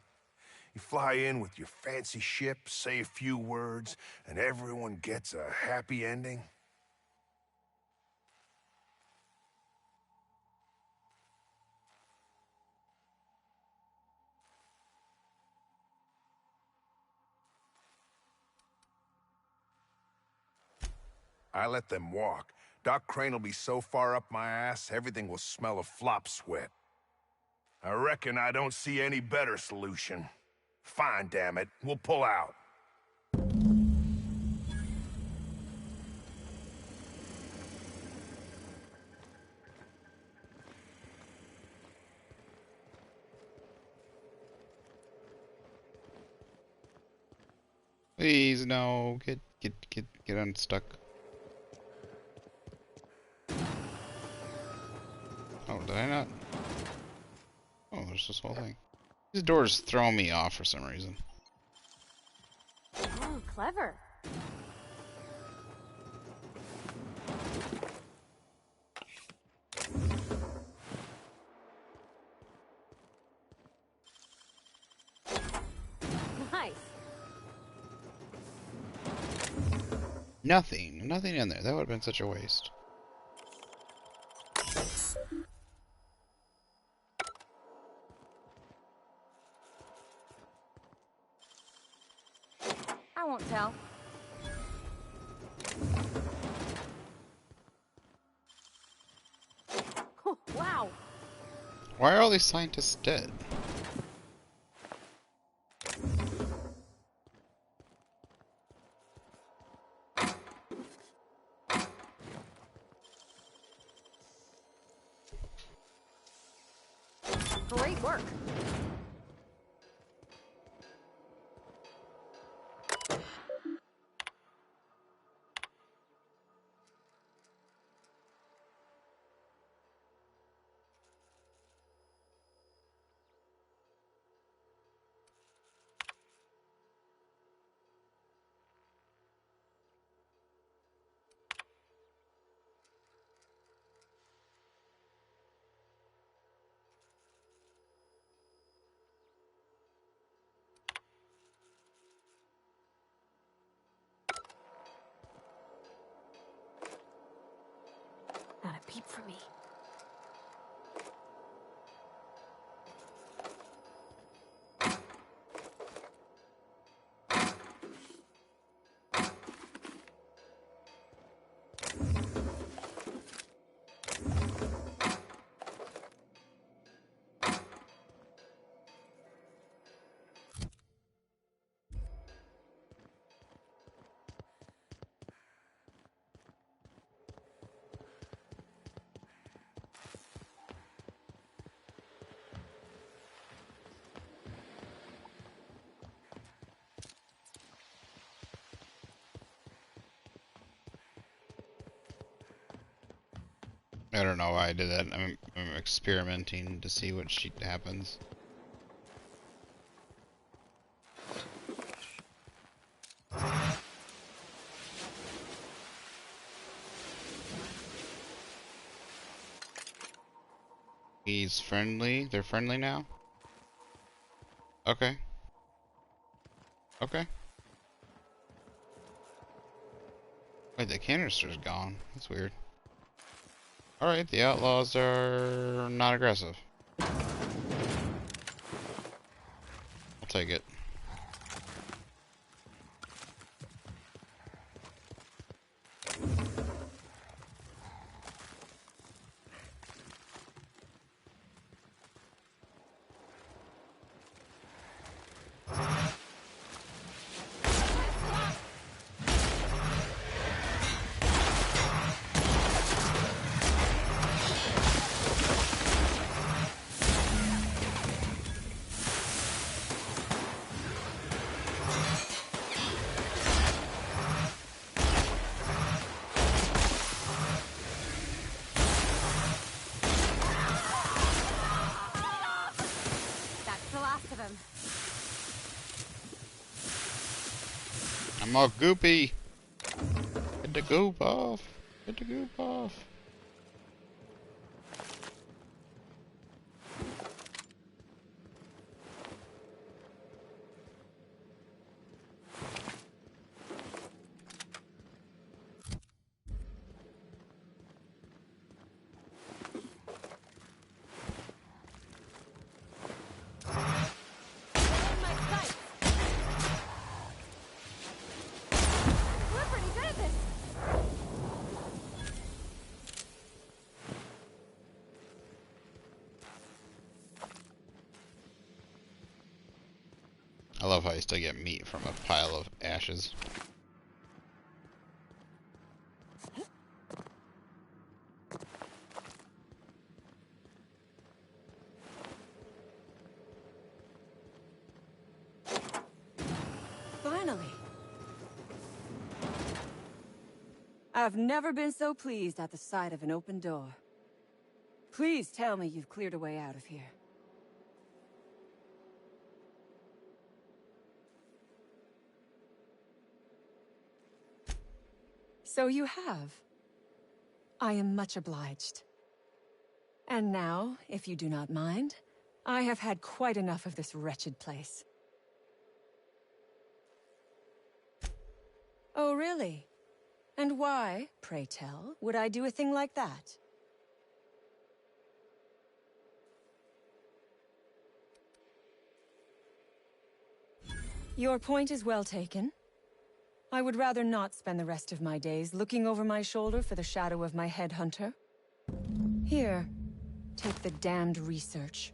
You fly in with your fancy ship, say a few words, and everyone gets a happy ending? I let them walk. Doc Crane will be so far up my ass, everything will smell of flop sweat. I reckon I don't see any better solution. Fine, damn it. We'll pull out. Please, no. Get unstuck. Oh, did I not? Oh, there's this whole thing. These doors throw me off for some reason. Oh, clever. Nice. Nothing in there. That would have been such a waste. I won't tell. Oh, wow. Why are all these scientists dead? Great work. Not a peep from me. I don't know why I did that. I'm experimenting to see what happens. He's friendly. They're friendly now? Okay. Okay. Wait, the canister's gone. That's weird. Alright, the outlaws are not aggressive. I'll take it. I'm all goopy. Get the goop off. Get the goop off. how you still get meat from a pile of ashes. Finally. I've never been so pleased at the sight of an open door. Please tell me you've cleared a way out of here. So you have. I am much obliged. And now, if you do not mind, I have had quite enough of this wretched place. Oh, really? And why, pray tell, would I do a thing like that? Your point is well taken. I would rather not spend the rest of my days looking over my shoulder for the shadow of my headhunter. Here, take the damned research.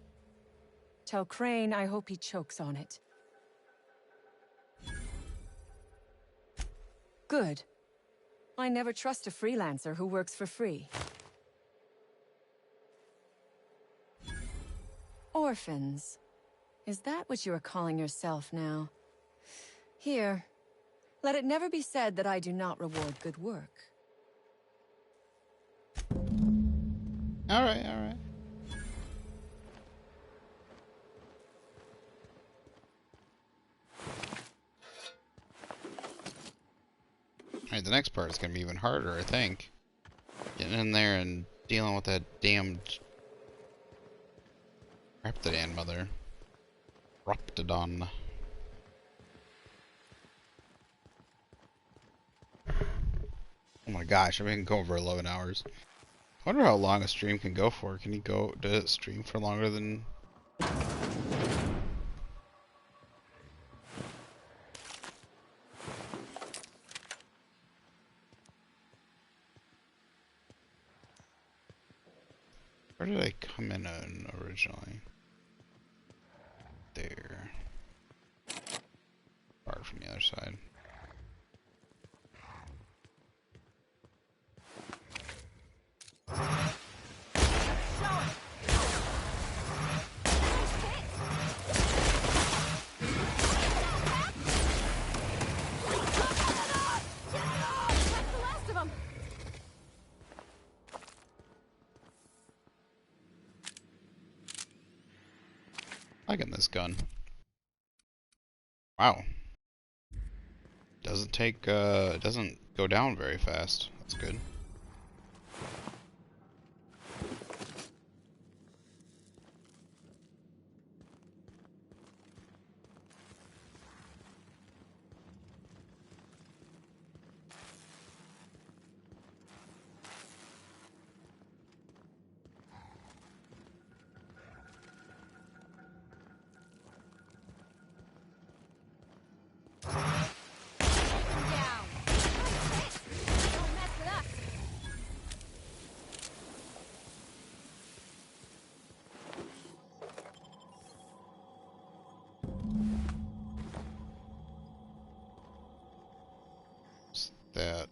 Tell Crane I hope he chokes on it. Good. I never trust a freelancer who works for free. Orphans. Is that what you are calling yourself now? Here. Let it never be said that I do not reward good work. Alright, alright. Alright, the next part is gonna be even harder, I think. Getting in there and dealing with that damned Raptidon mother. Raptidon. Oh my gosh, I've been going for 11 hours. I wonder how long a stream can go for. Can you go, does it stream for longer than... Where did I come in originally? There. Far from the other side. Liking this gun. Wow. Doesn't take, it doesn't go down very fast. That's good. That.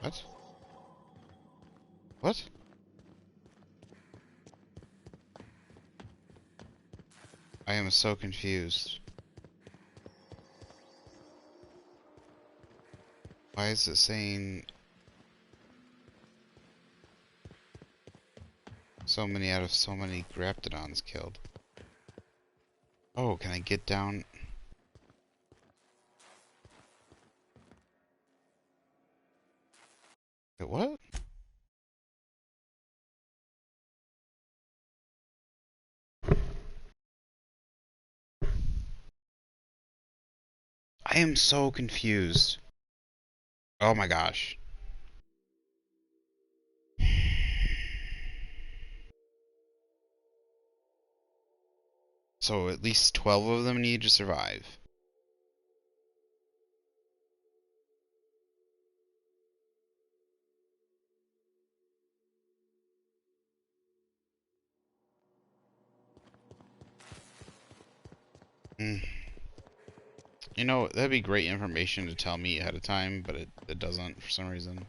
What? What? I am so confused. Why is it saying so many out of so many Graptodons killed? Oh, can I get down? Wait, what? I am so confused. Oh my gosh. So at least 12 of them need to survive. You know, that'd be great information to tell me ahead of time, but it doesn't for some reason.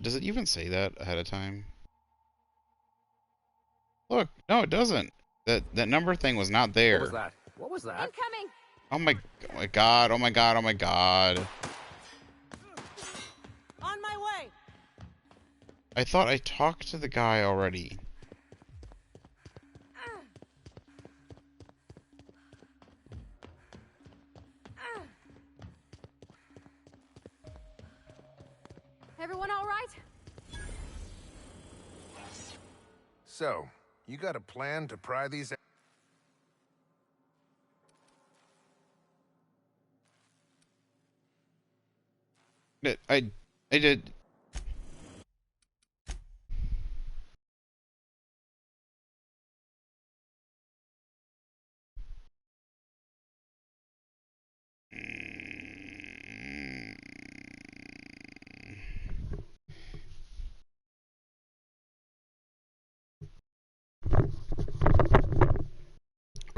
Does it even say that ahead of time? Look, no, it doesn't. That number thing was not there. What was that? What was that? Incoming! Oh my god, oh my god, oh my god. On my way! I thought I talked to the guy already. Everyone all right? So, you got a plan to pry these... I did...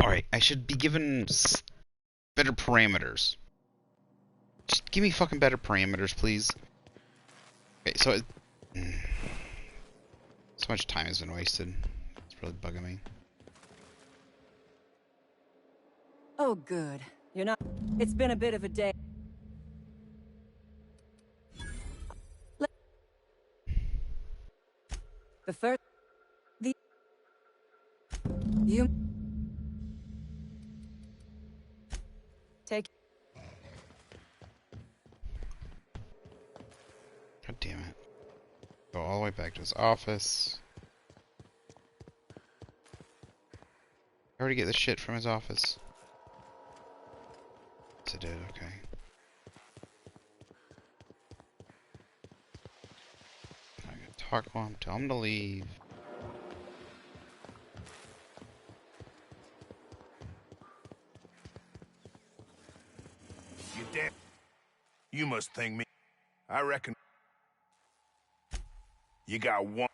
Alright, I should be given better parameters. Just give me fucking better parameters, please. Okay, so so much time has been wasted. It's really bugging me. Oh, good. You're not... It's been a bit of a day. The first... You... Take... God damn it. Go all the way back to his office. I already get the shit from his office. Yes, I did, okay. I gotta talk to him, tell him to leave. You damn... You must think me... I reckon... You got one...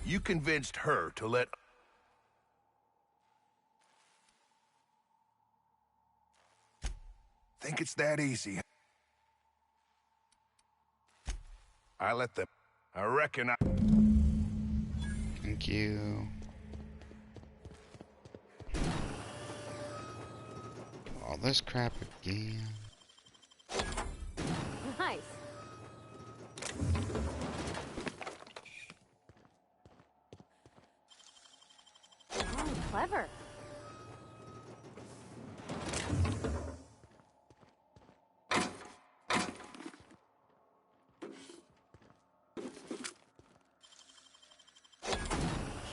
You convinced her to let... Think it's that easy? I let them... I reckon I... Thank you. All this crap again. Nice. Oh, clever.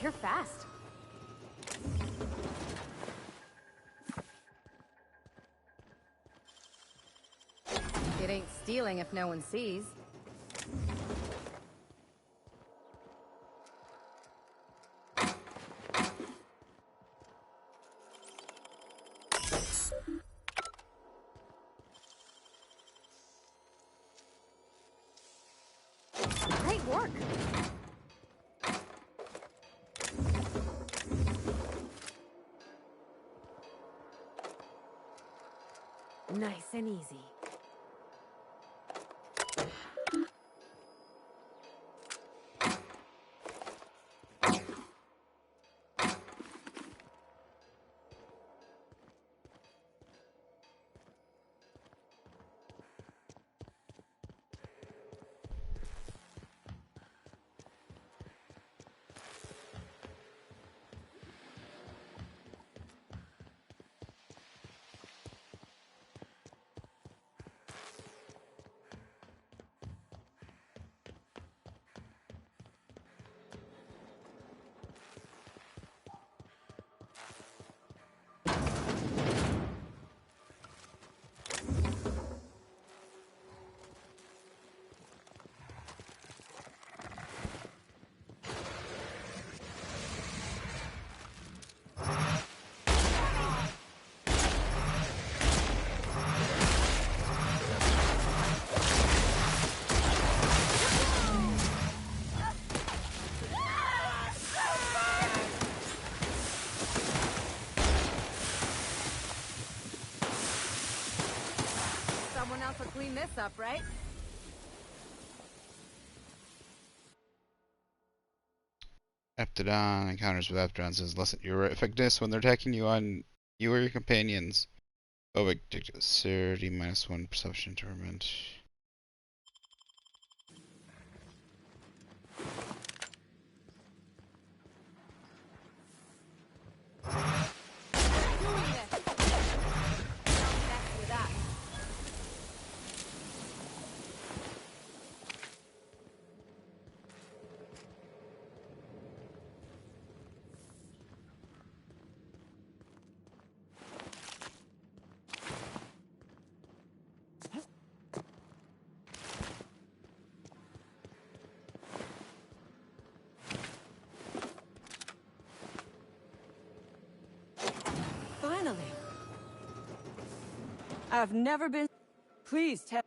You're fast. It ain't stealing if no one sees. Great work. Nice and easy. what's up, right? Aptodon encounters with Aptodon says lessen your effectiveness when they're attacking you on you or your companions. Oh, dexterity -1 perception torment. Finally. I've never been... Please tell...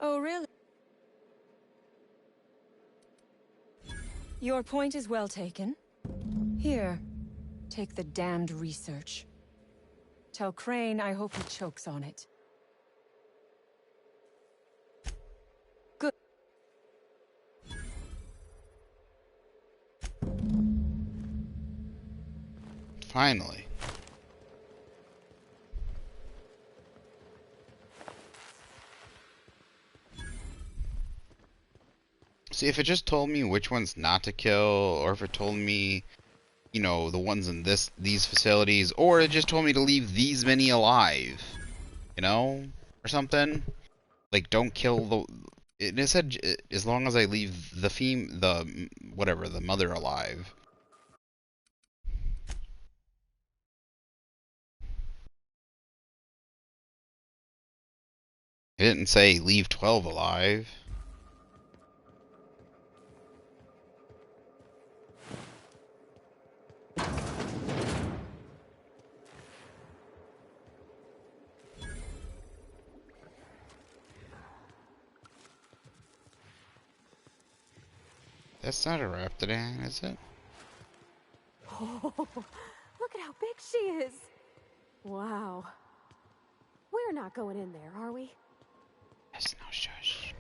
Oh, really? Your point is well taken. Here, take the damned research. Tell Crane I hope he chokes on it. Good. Finally. See, if it just told me which ones not to kill, or if it told me, you know, the ones in these facilities, or it just told me to leave these many alive, you know, or something. Like, don't kill the. It said as long as I leave the mother alive. It didn't say leave 12 alive. That's not a Raptidon, is it? Oh, look at how big she is. Wow. We're not going in there, are we? That's no shush.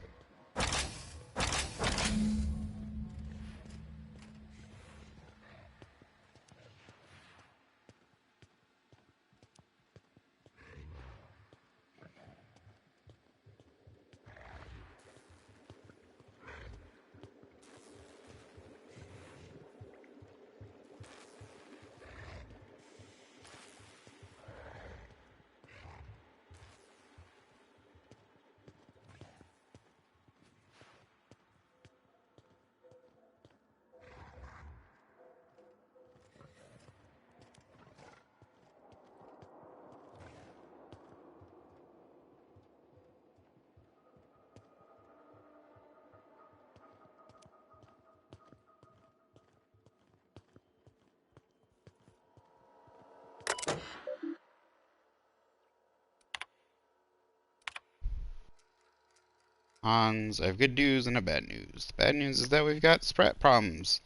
Hans, I have good news and a bad news. The bad news is that we've got sprat problems.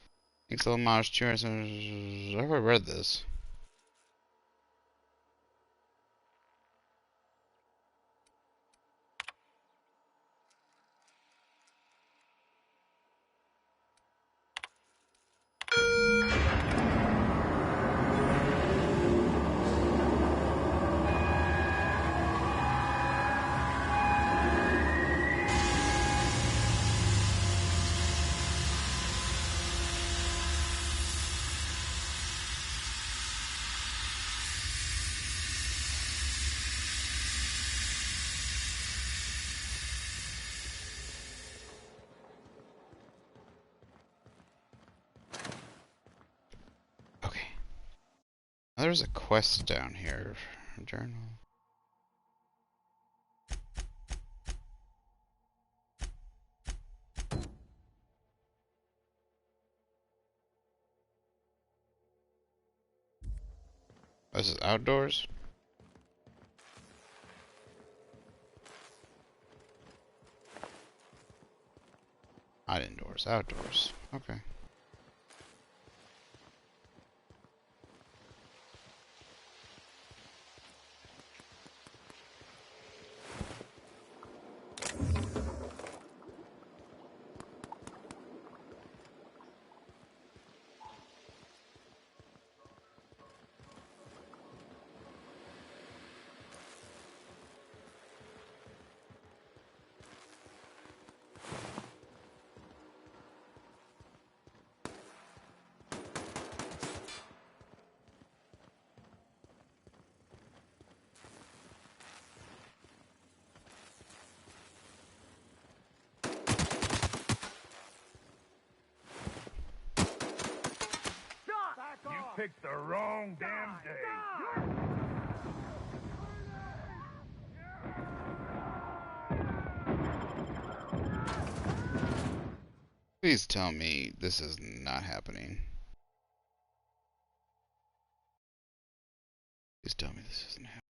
Thanks to homage to us. I've already read this. There's a quest down here. Journal. This is outdoors? Not indoors, outdoors. Okay. picked the wrong damn day. Please tell me this is not happening. Please tell me this isn't happening.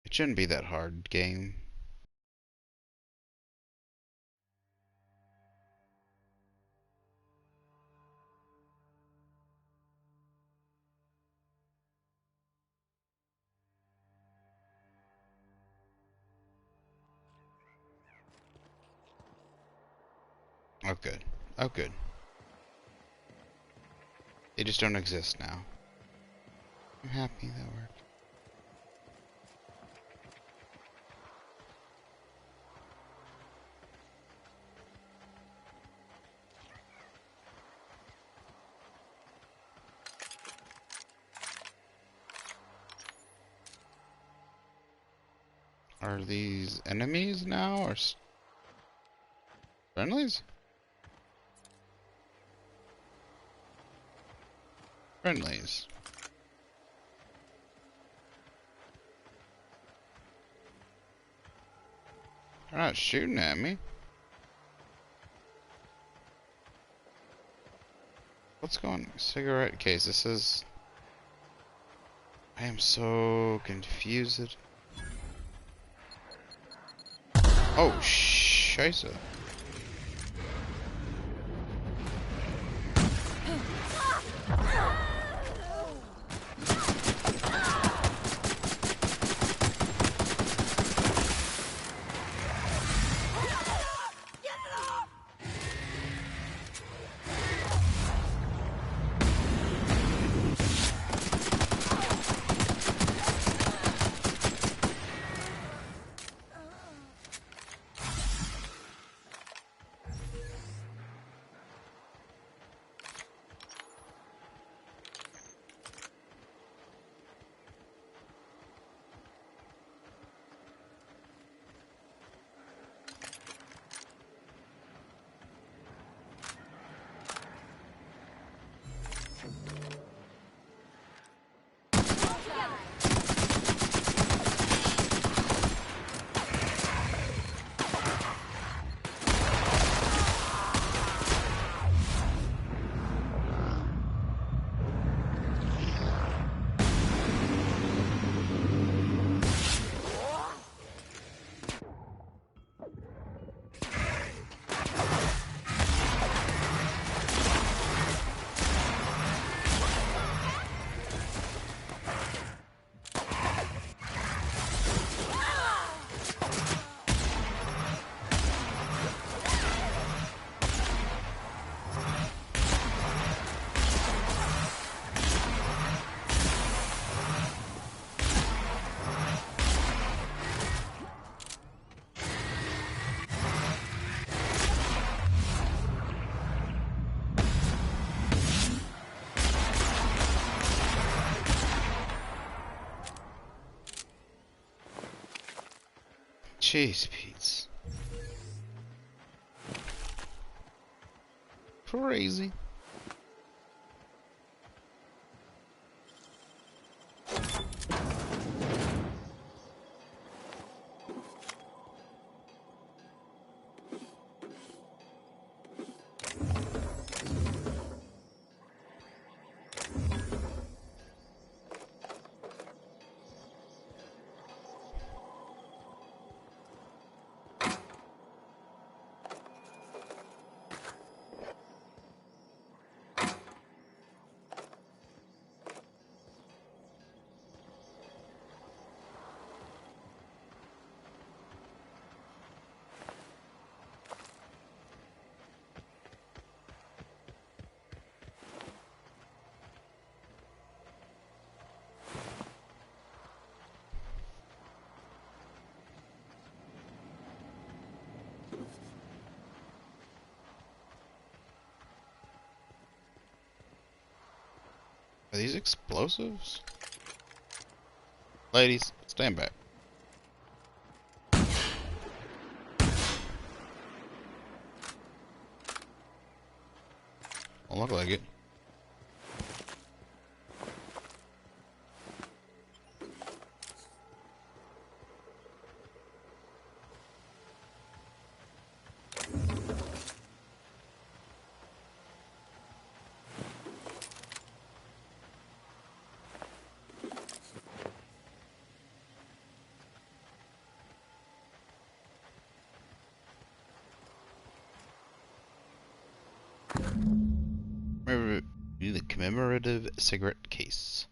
It shouldn't be that hard, game. Oh, good. Oh, good. They just don't exist now. I'm happy that worked. Are these enemies now, or friendlies? Friendlies. They're not shooting at me. What's going on? Cigarette case. This is... I am so confused. Oh, scheisse. Jeez, Pete. Crazy. Are these explosives? Ladies, stand back. Don't look like it. The commemorative cigarette case.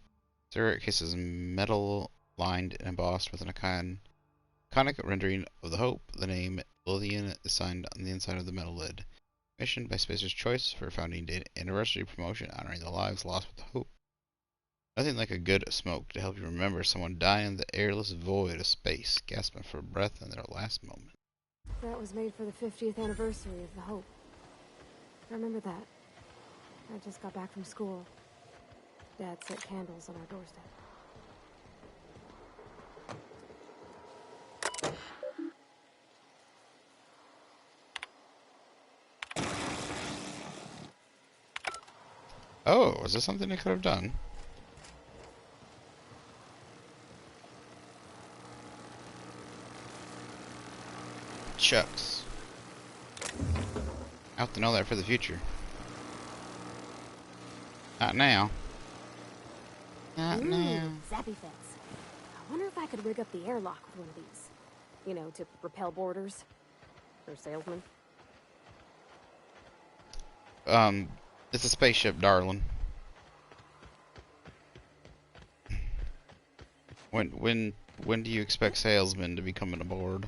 Cigarette case is metal lined and embossed with an iconic rendering of the Hope. The name Lillian is signed on the inside of the metal lid. Commissioned by Spacer's Choice for founding day anniversary promotion honoring the lives lost with the Hope. Nothing like a good smoke to help you remember someone dying in the airless void of space, gasping for breath in their last moment. That was made for the 50th anniversary of the Hope. I remember that. I just got back from school. Dad set candles on our doorstep. Oh, is this something I could have done? Shucks. I have to know that for the future. Not now. Not now. Zappy fence. I wonder if I could rig up the airlock with one of these. You know, to repel boarders. Or salesmen. It's a spaceship, darling. When do you expect salesmen to be coming aboard?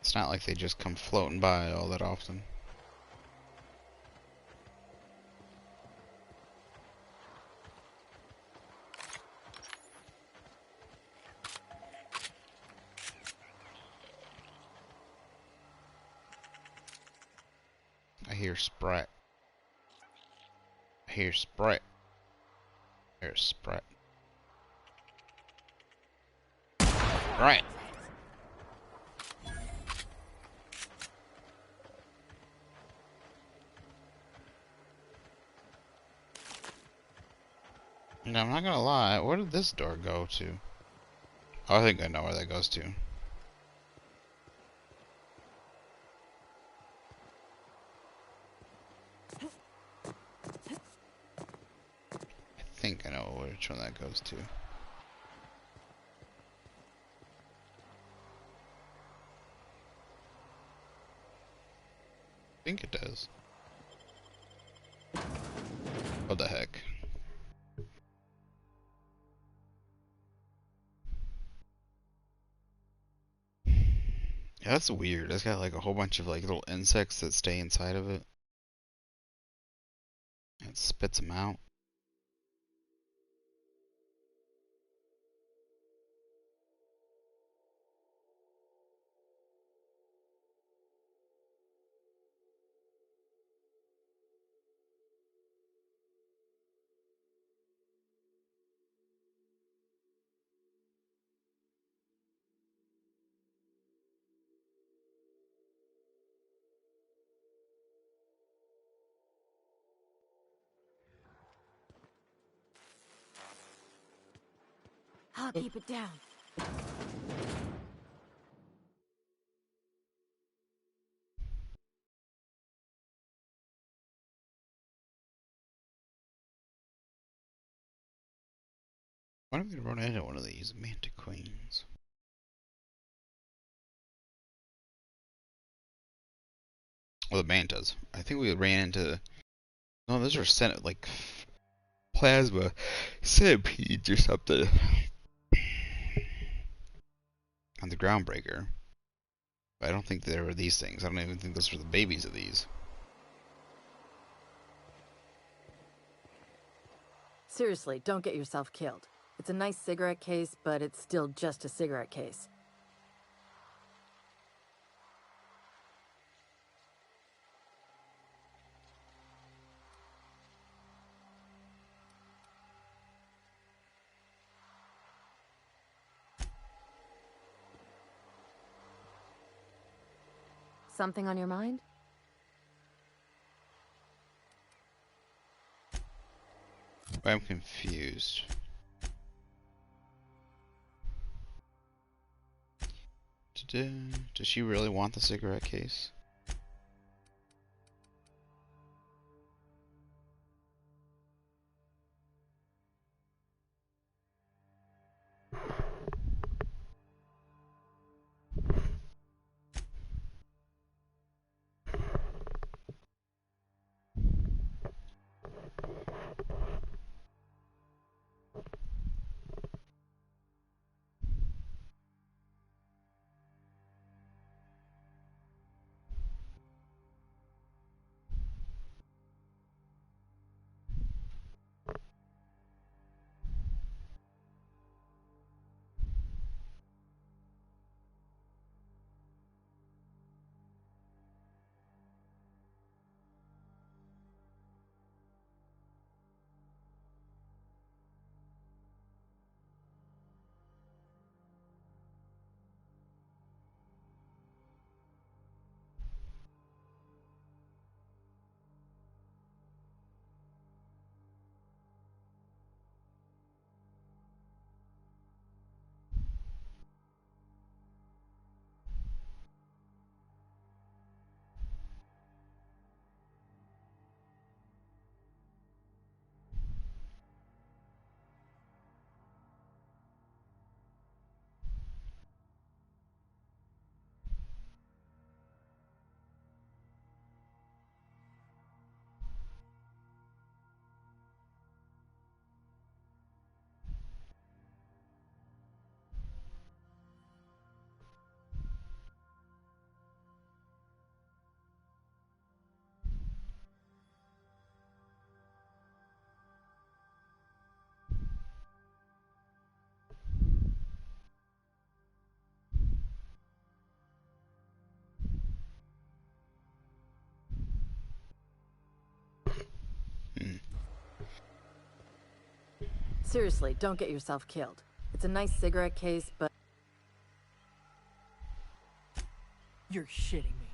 It's not like they just come floating by all that often. I hear Sprat. I hear Sprat. There's Sprat. Right. No, I'm not gonna lie. Where did this door go to? Oh, I think I know where that goes to. I think I know which one that goes to. I think it does. What the heck? Yeah, that's weird. It's got like a whole bunch of like little insects that stay inside of it. It spits them out. I'll keep it down. Why don't we run into one of these Manta Queens? Well, the Mantas. I think we ran into... No, those are like plasma centipedes or something. On the Groundbreaker. But I don't think there were these things. I don't even think those were the babies of these. Seriously, don't get yourself killed. It's a nice cigarette case, but it's still just a cigarette case. Something on your mind? I'm confused. Does she really want the cigarette case? Seriously, don't get yourself killed. It's a nice cigarette case, but... You're shitting me.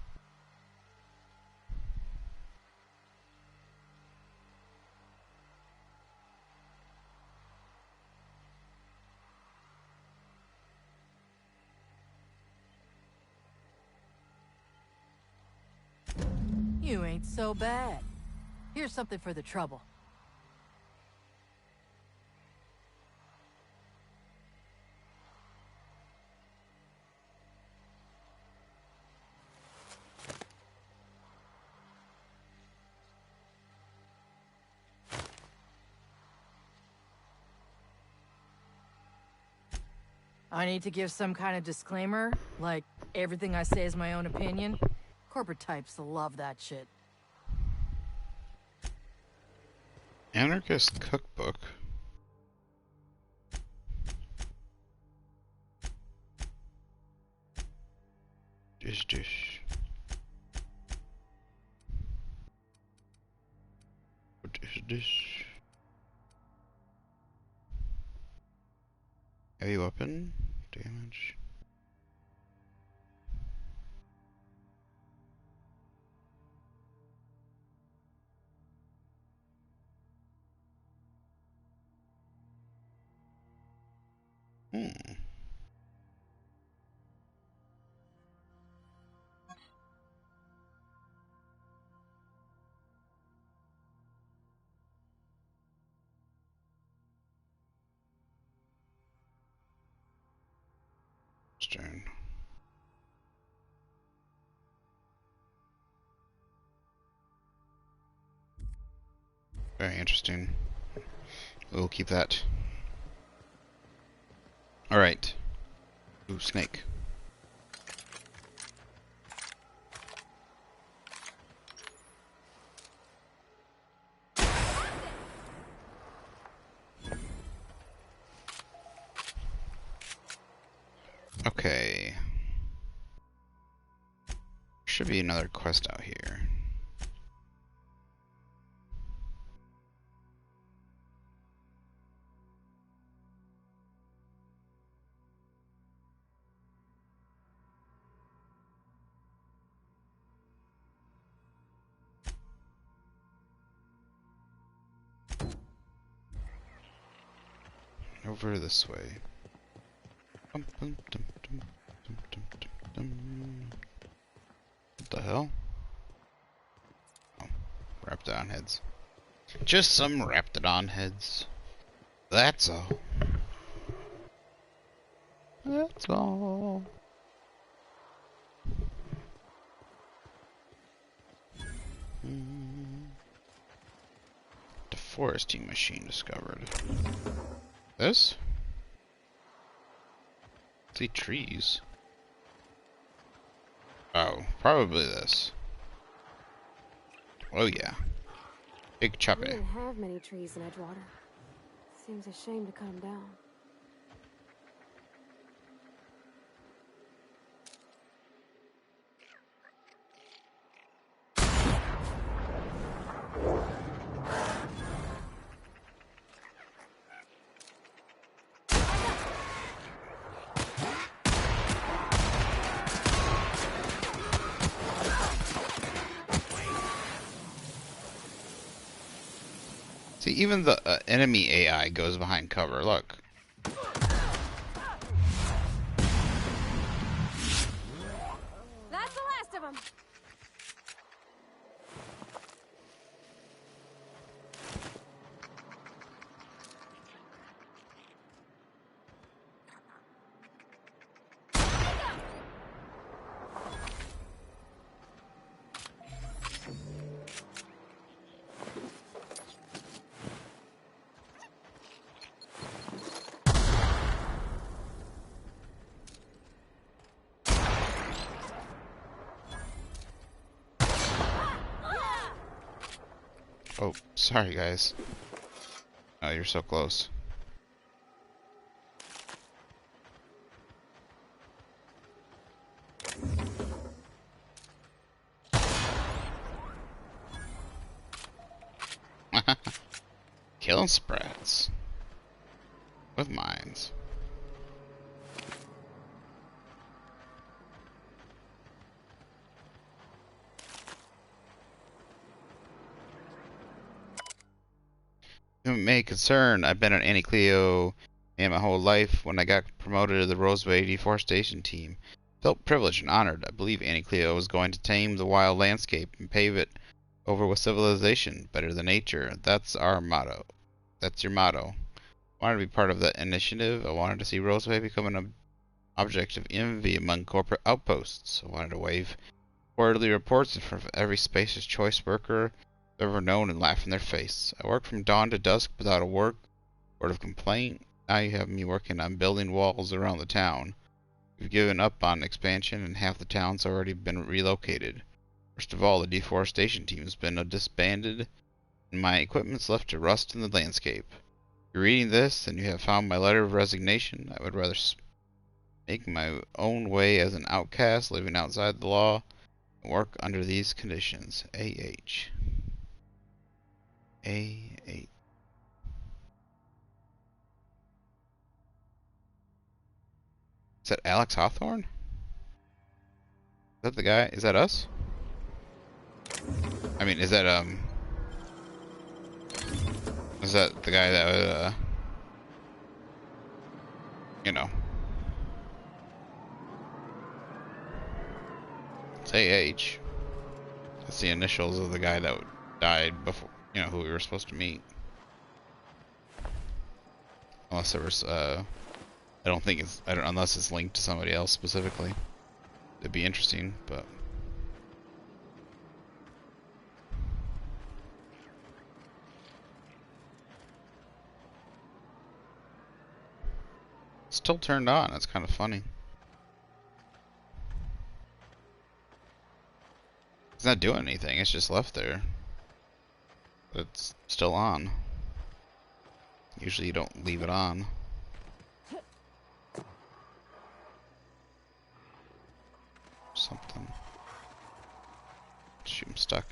You ain't so bad. Here's something for the trouble. I need to give some kind of disclaimer, like everything I say is my own opinion. Corporate types love that shit. Anarchist cookbook. Dish. Dish. Heavy weapon damage. Stern. Very interesting. We'll keep that. Alright. Ooh, snake. Okay. Should be another quest out here. Over this way. What the hell? Oh, Raptidon heads. Just some Raptidon heads. That's all. That's all. Deforesting machine discovered. This? See trees. Oh, probably this. Oh yeah. Big We choppy. didn't have many trees in Edgewater. Seems a shame to cut them down. See, even the enemy AI goes behind cover. Look. That's the last of them. Oh, sorry guys. Oh, you're so close. Killing sprats. With mines. It may concern, I've been an Auntie Cleo and my whole life. When I got promoted to the Roseway deforestation team, felt privileged and honored. I believe Auntie Cleo was going to tame the wild landscape and pave it over with civilization, better than nature. That's our motto. That's your motto. I wanted to be part of that initiative. I wanted to see Roseway become an object of envy among corporate outposts. I wanted to wave quarterly reports in front of every Spacer's Choice worker I've ever known and laugh in their face. I worked from dawn to dusk without a word of complaint. Now you have me working on building walls around the town. We've given up on expansion and half the town's already been relocated. First of all, the deforestation team has been disbanded and my equipment's left to rust in the landscape. If you're reading this and you have found my letter of resignation, I would rather make my own way as an outcast living outside the law and work under these conditions. A.H. A8. Is that Alex Hawthorne? Is that the guy? Is that us? I mean, is that the guy that you know. It's AH. That's the initials of the guy that died before, you know, who we were supposed to meet. Unless there was, I don't think it's, unless it's linked to somebody else specifically. It'd be interesting, but. It's still turned on, it's kind of funny. It's not doing anything, it's just left there. But it's still on. Usually you don't leave it on. Something. Shoot, I'm stuck.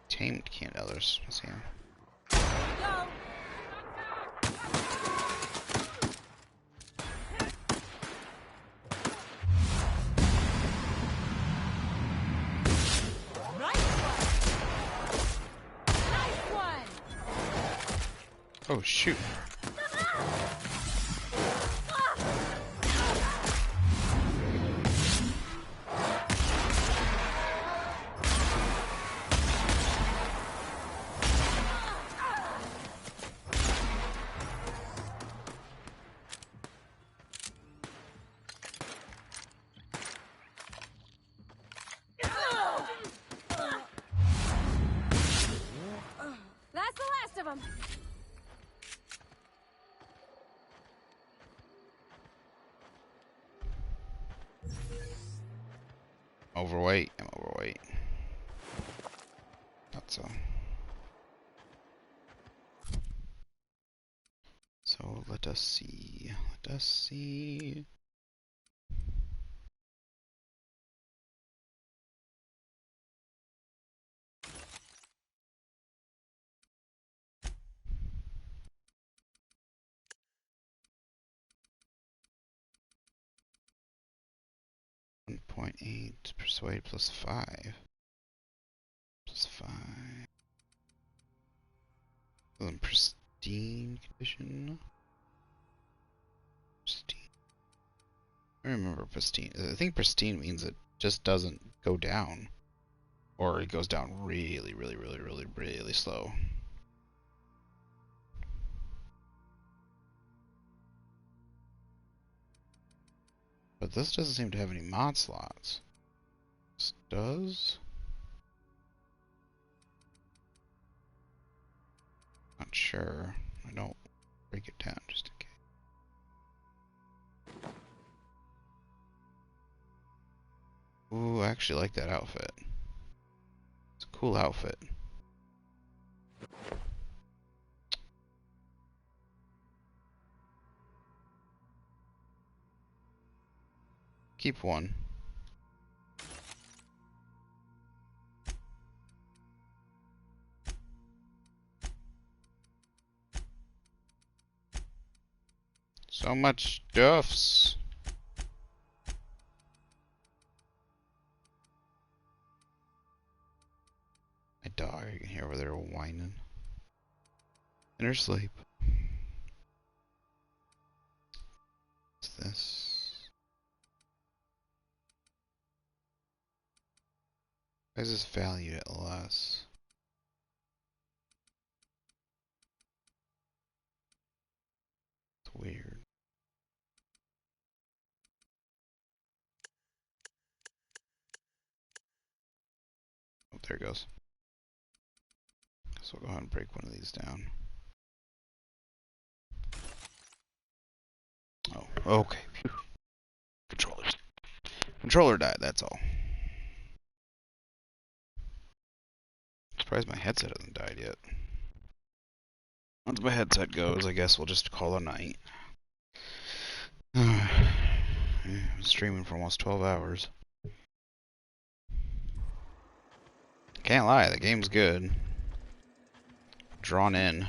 Tamed can't others. I see him. Oh, shoot. That's the last of them. Overweight. I'm overweight. Not so. So let us see. Let us see. .8 persuade plus 5. Plus 5. In pristine condition. Pristine. I remember pristine. I think pristine means it just doesn't go down. Or it goes down really, really, really, really, really slow. But this doesn't seem to have any mod slots. This does? Not sure. I don't break it down just in case. Ooh, I actually like that outfit. It's a cool outfit. Keep one. So much stuffs. My dog, you can hear over there whining in her sleep. What's this? Why is this valued at less? It's weird. Oh, there it goes. So we'll go ahead and break one of these down. Oh, okay. Phew. Controller died, that's all. Surprised my headset hasn't died yet. Once my headset goes, I guess we'll just call it a night. I'm streaming for almost 12 hours. Can't lie, the game's good. Drawn in.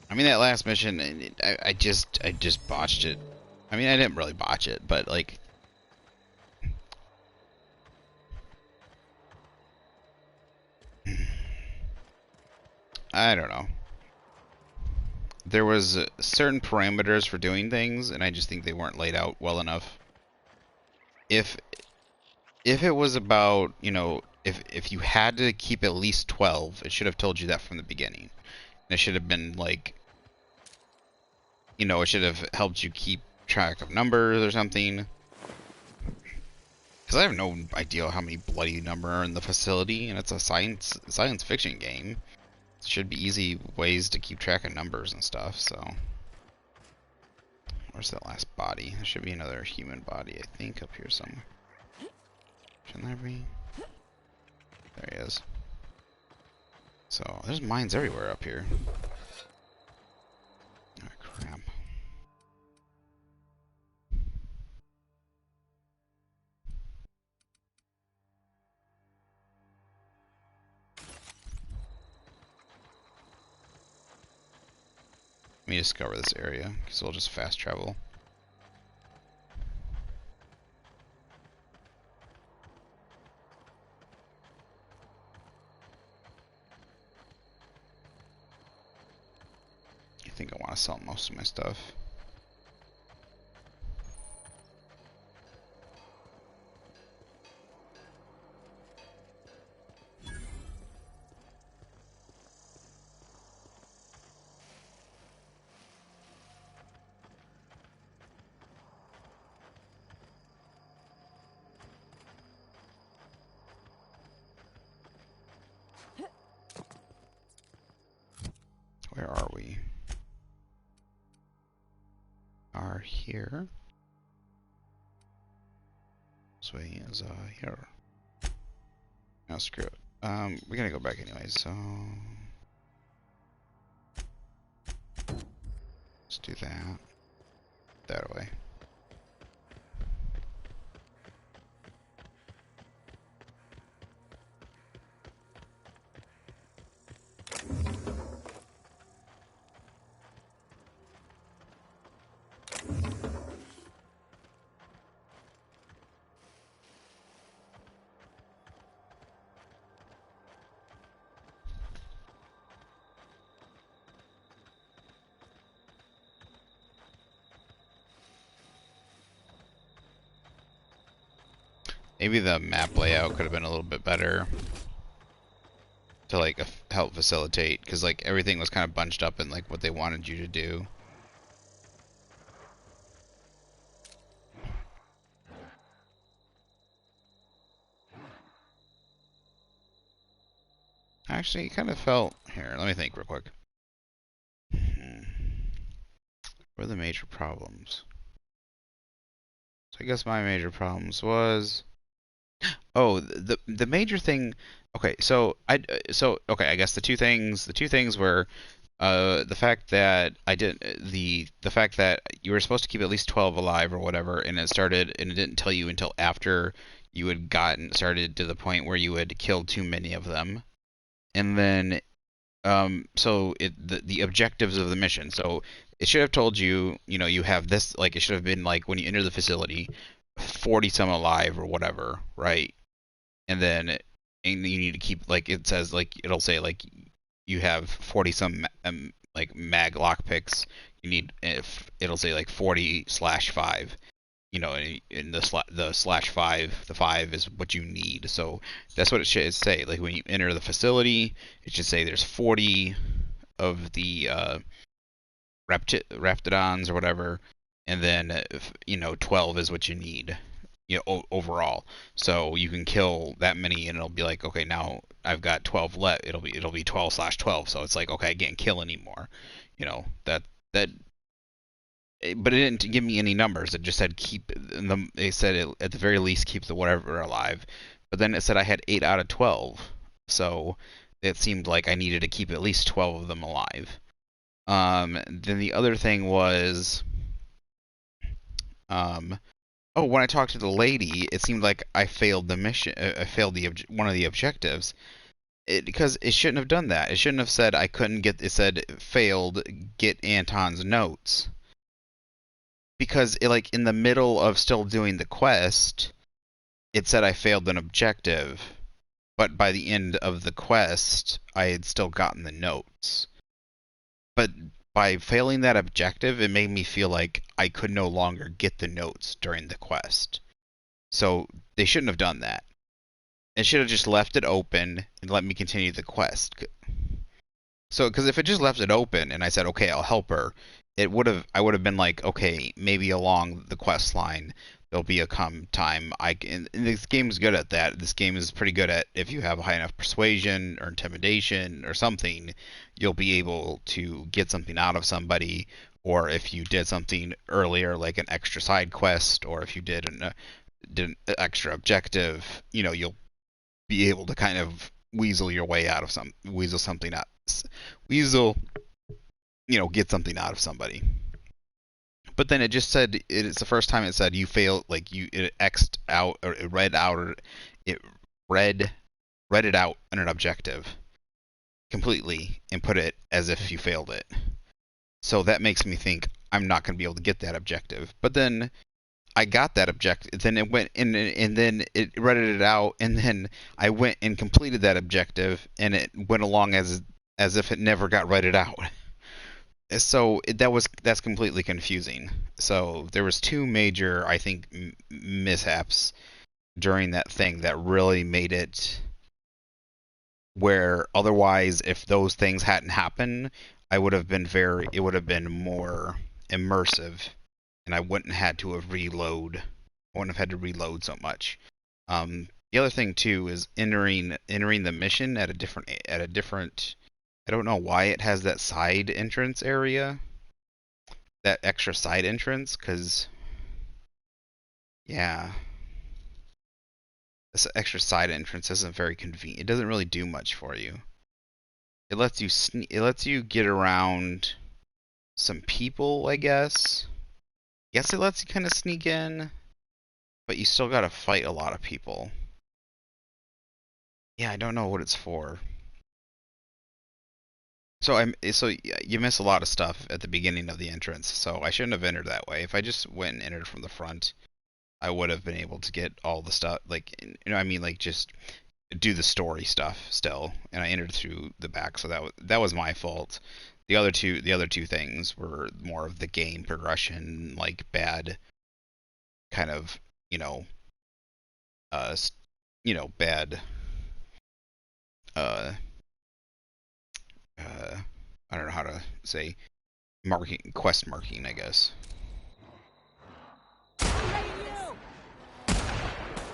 I mean, that last mission, I just botched it. I mean, I didn't really botch it, but like, I don't know. There was certain parameters for doing things, and I just think they weren't laid out well enough. If it was about, you know, if you had to keep at least 12, it should have told you that from the beginning. And it should have been like, you know, it should have helped you keep track of numbers or something. Because I have no idea how many bloody number are in the facility, and it's a science fiction game. It should be easy ways to keep track of numbers and stuff, so. Where's that last body? There should be another human body, I think, up here somewhere. Shouldn't there be? There he is. So, there's mines everywhere up here. Oh, crap. Let me discover this area, because we'll just fast travel. think I want to sell most of my stuff. Where are we? Are here. Roseway is here. No, screw it. We're gonna go back anyway, so let's do that. That way. Maybe the map layout could have been a little bit better to like help facilitate, because like everything was kind of bunched up in like what they wanted you to do. Actually, it kind of felt here. Let me think real quick. What are the major problems? So I guess my major problems was, oh, the major thing. Okay, so okay, I guess the two things were the fact that the fact that you were supposed to keep at least 12 alive or whatever, and it didn't tell you until after you had started to the point where you had killed too many of them. And then so the objectives of the mission. So it should have told you, you have this, like it should have been like when you enter the facility, 40 some alive or whatever, right? And then you need to keep, like it says, like it'll say like you have 40 some like mag lockpicks. You need, if it'll say like 40/5. In the /5, the 5 is what you need. So that's what it should say. Like when you enter the facility, it should say there's 40 of the raptidons or whatever, and then 12 is what you need, overall. So you can kill that many, and it'll be like, okay, now I've got 12 left. It'll be 12/12. So it's like, okay, I can't kill anymore. That. But it didn't give me any numbers. It just said keep them. It said at the very least keep the whatever alive. But then it said I had 8 out of 12. So it seemed like I needed to keep at least 12 of them alive. Then the other thing was, when I talked to the lady, it seemed like I failed the mission. I failed one of the objectives. Because it shouldn't have done that. It shouldn't have said I couldn't get. It said failed. Get Anton's notes. Because like in the middle of still doing the quest, it said I failed an objective, but by the end of the quest, I had still gotten the notes. But by failing that objective, it made me feel like I could no longer get the notes during the quest. So they shouldn't have done that. It should have just left it open and let me continue the quest. So, because if it just left it open and I said, okay, I'll help her, I would have been like, okay, maybe along the quest line there'll be a time and this game's good at that. This game is pretty good at, if you have high enough persuasion or intimidation or something, you'll be able to get something out of somebody. Or if you did something earlier, like an extra side quest, or if you did an extra objective, you'll be able to kind of weasel your way out of get something out of somebody. But then it just said, it's the first time it said you failed, like it X'd out, or it read it out in an objective completely and put it as if you failed it. So that makes me think I'm not going to be able to get that objective. But then I got that objective. Then it went in, and then it read it out, and then I went and completed that objective, and it went along as if it never got read it out. So that's completely confusing. So there was two major, I think, mishaps during that thing that really made it where otherwise, if those things hadn't happened, it would have been more immersive, and I wouldn't had to have reload. I wouldn't have had to reload so much. The other thing too is entering the mission at a different. I don't know why it has that side entrance area, that extra side entrance, because yeah, this extra side entrance isn't very convenient. It doesn't really do much for you. It lets you get around some people, I guess. Yes, it lets you kind of sneak in, but you still gotta fight a lot of people. Yeah, I don't know what it's for. So you miss a lot of stuff at the beginning of the entrance, so I shouldn't have entered that way. If I just went and entered from the front, I would have been able to get all the stuff, like, you know, I mean, like, just do the story stuff still, and I entered through the back, so that was my fault. The other two things were more of the game progression, like bad kind of, you know, bad, uh, I don't know how to say quest marking, I guess.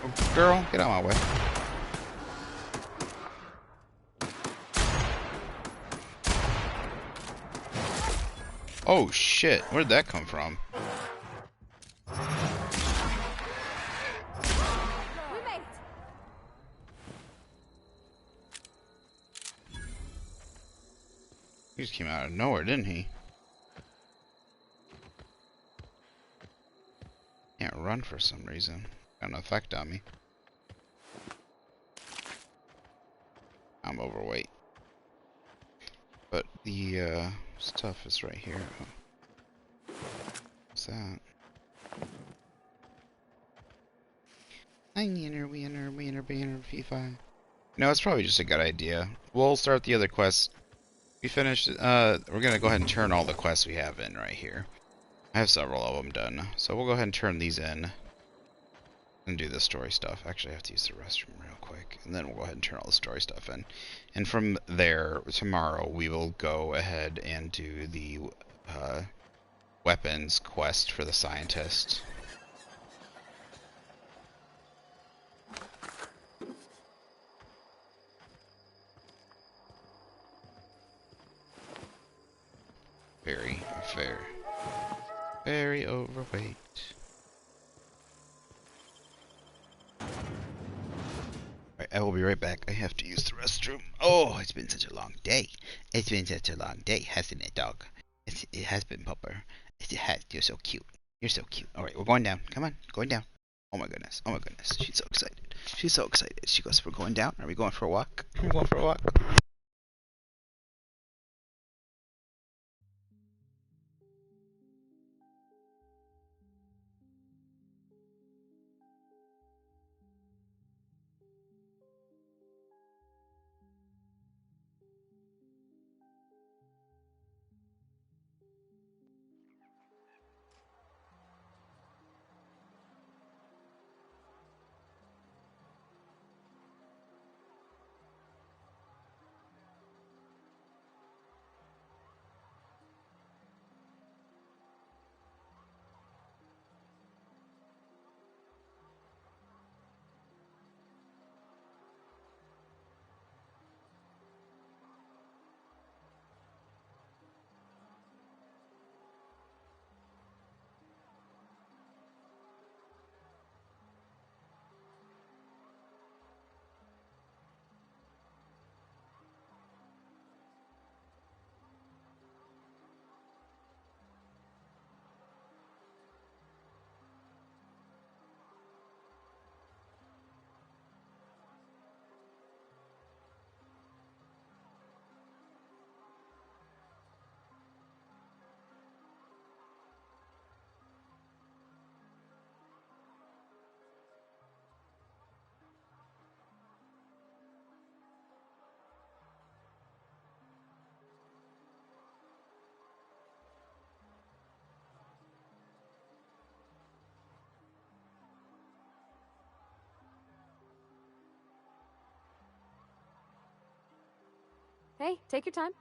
Oh, girl, get out of my way. Oh shit, where'd that come from? He just came out of nowhere, didn't he? Can't run for some reason. Got an effect on me. I'm overweight. But the stuff is right here. Oh. What's that? Winner, P5. No, it's probably just a good idea. We'll start the other quests. We finished, we're gonna go ahead and turn all the quests we have in right here. I have several of them done, so we'll go ahead and turn these in and do the story stuff. Actually, I have to use the restroom real quick, and then we'll go ahead and turn all the story stuff in. And from there, tomorrow, we will go ahead and do the weapons quest for the scientist. Very fair. Very overweight. Alright, I will be right back. I have to use the restroom. Oh, it's been such a long day. It's been such a long day, hasn't it, dog? It has been, Pupper. It has. You're so cute. You're so cute. Alright, we're going down. Come on, going down. Oh my goodness. Oh my goodness. She's so excited. She's so excited. She goes, we're going down? Are we going for a walk? We're going for a walk. Hey, take your time.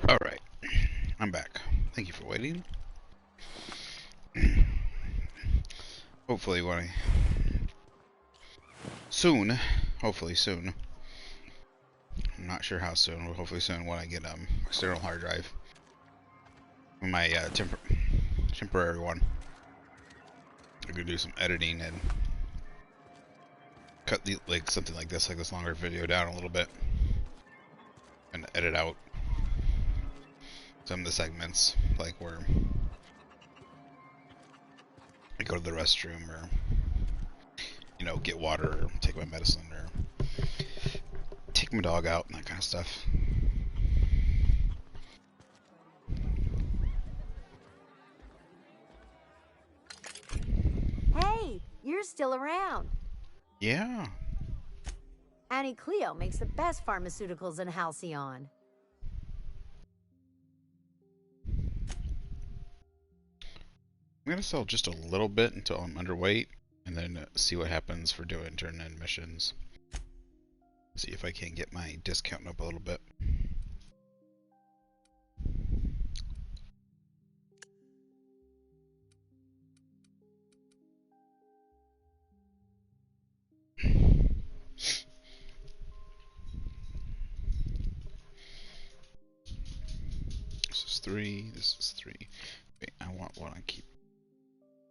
Alright, I'm back. Thank you for waiting. Hopefully when I... hopefully soon. I'm not sure how soon, but hopefully soon when I get external hard drive. My temporary one. I could do some editing and cut the something like this longer video down a little bit. And edit out some of the segments, like where I go to the restroom or, you know, get water or take my medicine or take my dog out and that kind of stuff. Hey, you're still around. Yeah. Auntie Cleo makes the best pharmaceuticals in Halcyon. I'm gonna sell just a little bit until I'm underweight, and then see what happens for doing turn-in missions. See if I can get my discount up a little bit. This is 3. This is 3. Wait, I want one I keep.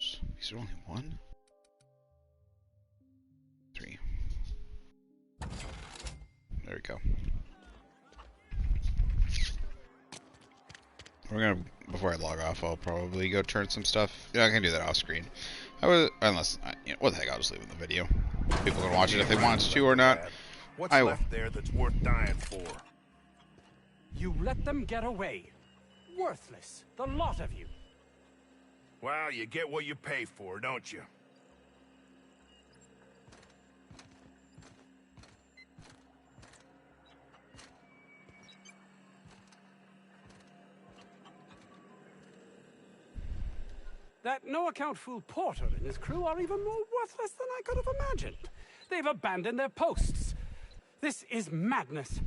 Is there only one? 3. There we go. We're gonna, before I log off, I'll probably go turn some stuff. Yeah, I can do that off screen. Unless, you know, what the heck, I'll just leave it in the video. People can watch it if they want to or not. What's left there that's worth dying for? You let them get away. Worthless, the lot of you. Well, you get what you pay for, don't you? That no-account fool Porter and his crew are even more worthless than I could have imagined. They've abandoned their posts. This is madness.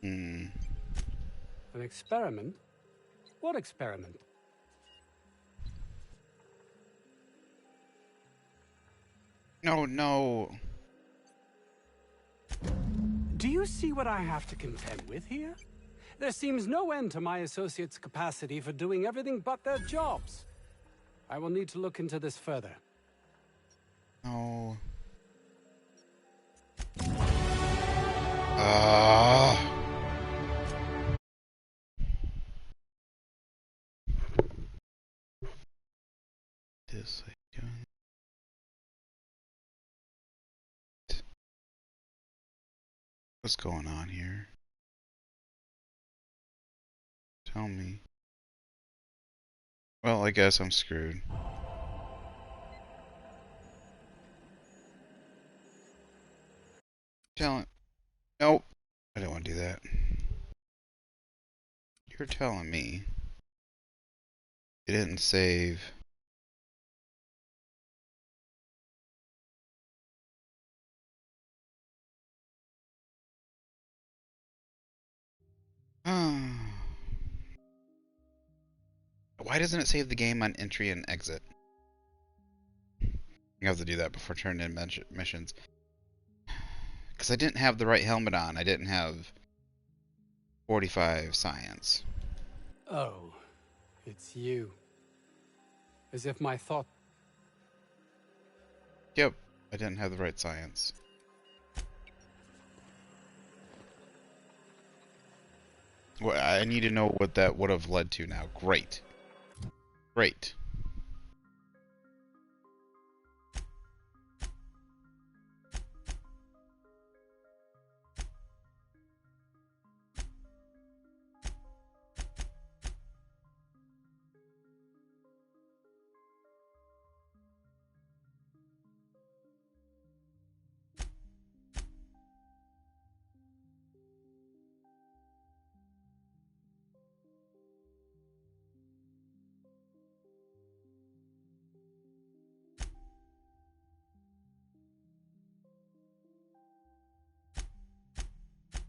Hmm. An experiment? What experiment? No, no. Do you see what I have to contend with here? There seems no end to my associates' capacity for doing everything but their jobs. I will need to look into this further. No. This again. What's going on here? Tell me. Well, I guess I'm screwed. Telling. Nope. I don't want to do that. You're telling me you didn't save. Why doesn't it save the game on entry and exit? You have to do that before turning in missions. Because I didn't have the right helmet on. I didn't have 45 science. Oh, it's you. As if my thought... Yep, I didn't have the right science. Well, I need to know what that would have led to now. Great. Great.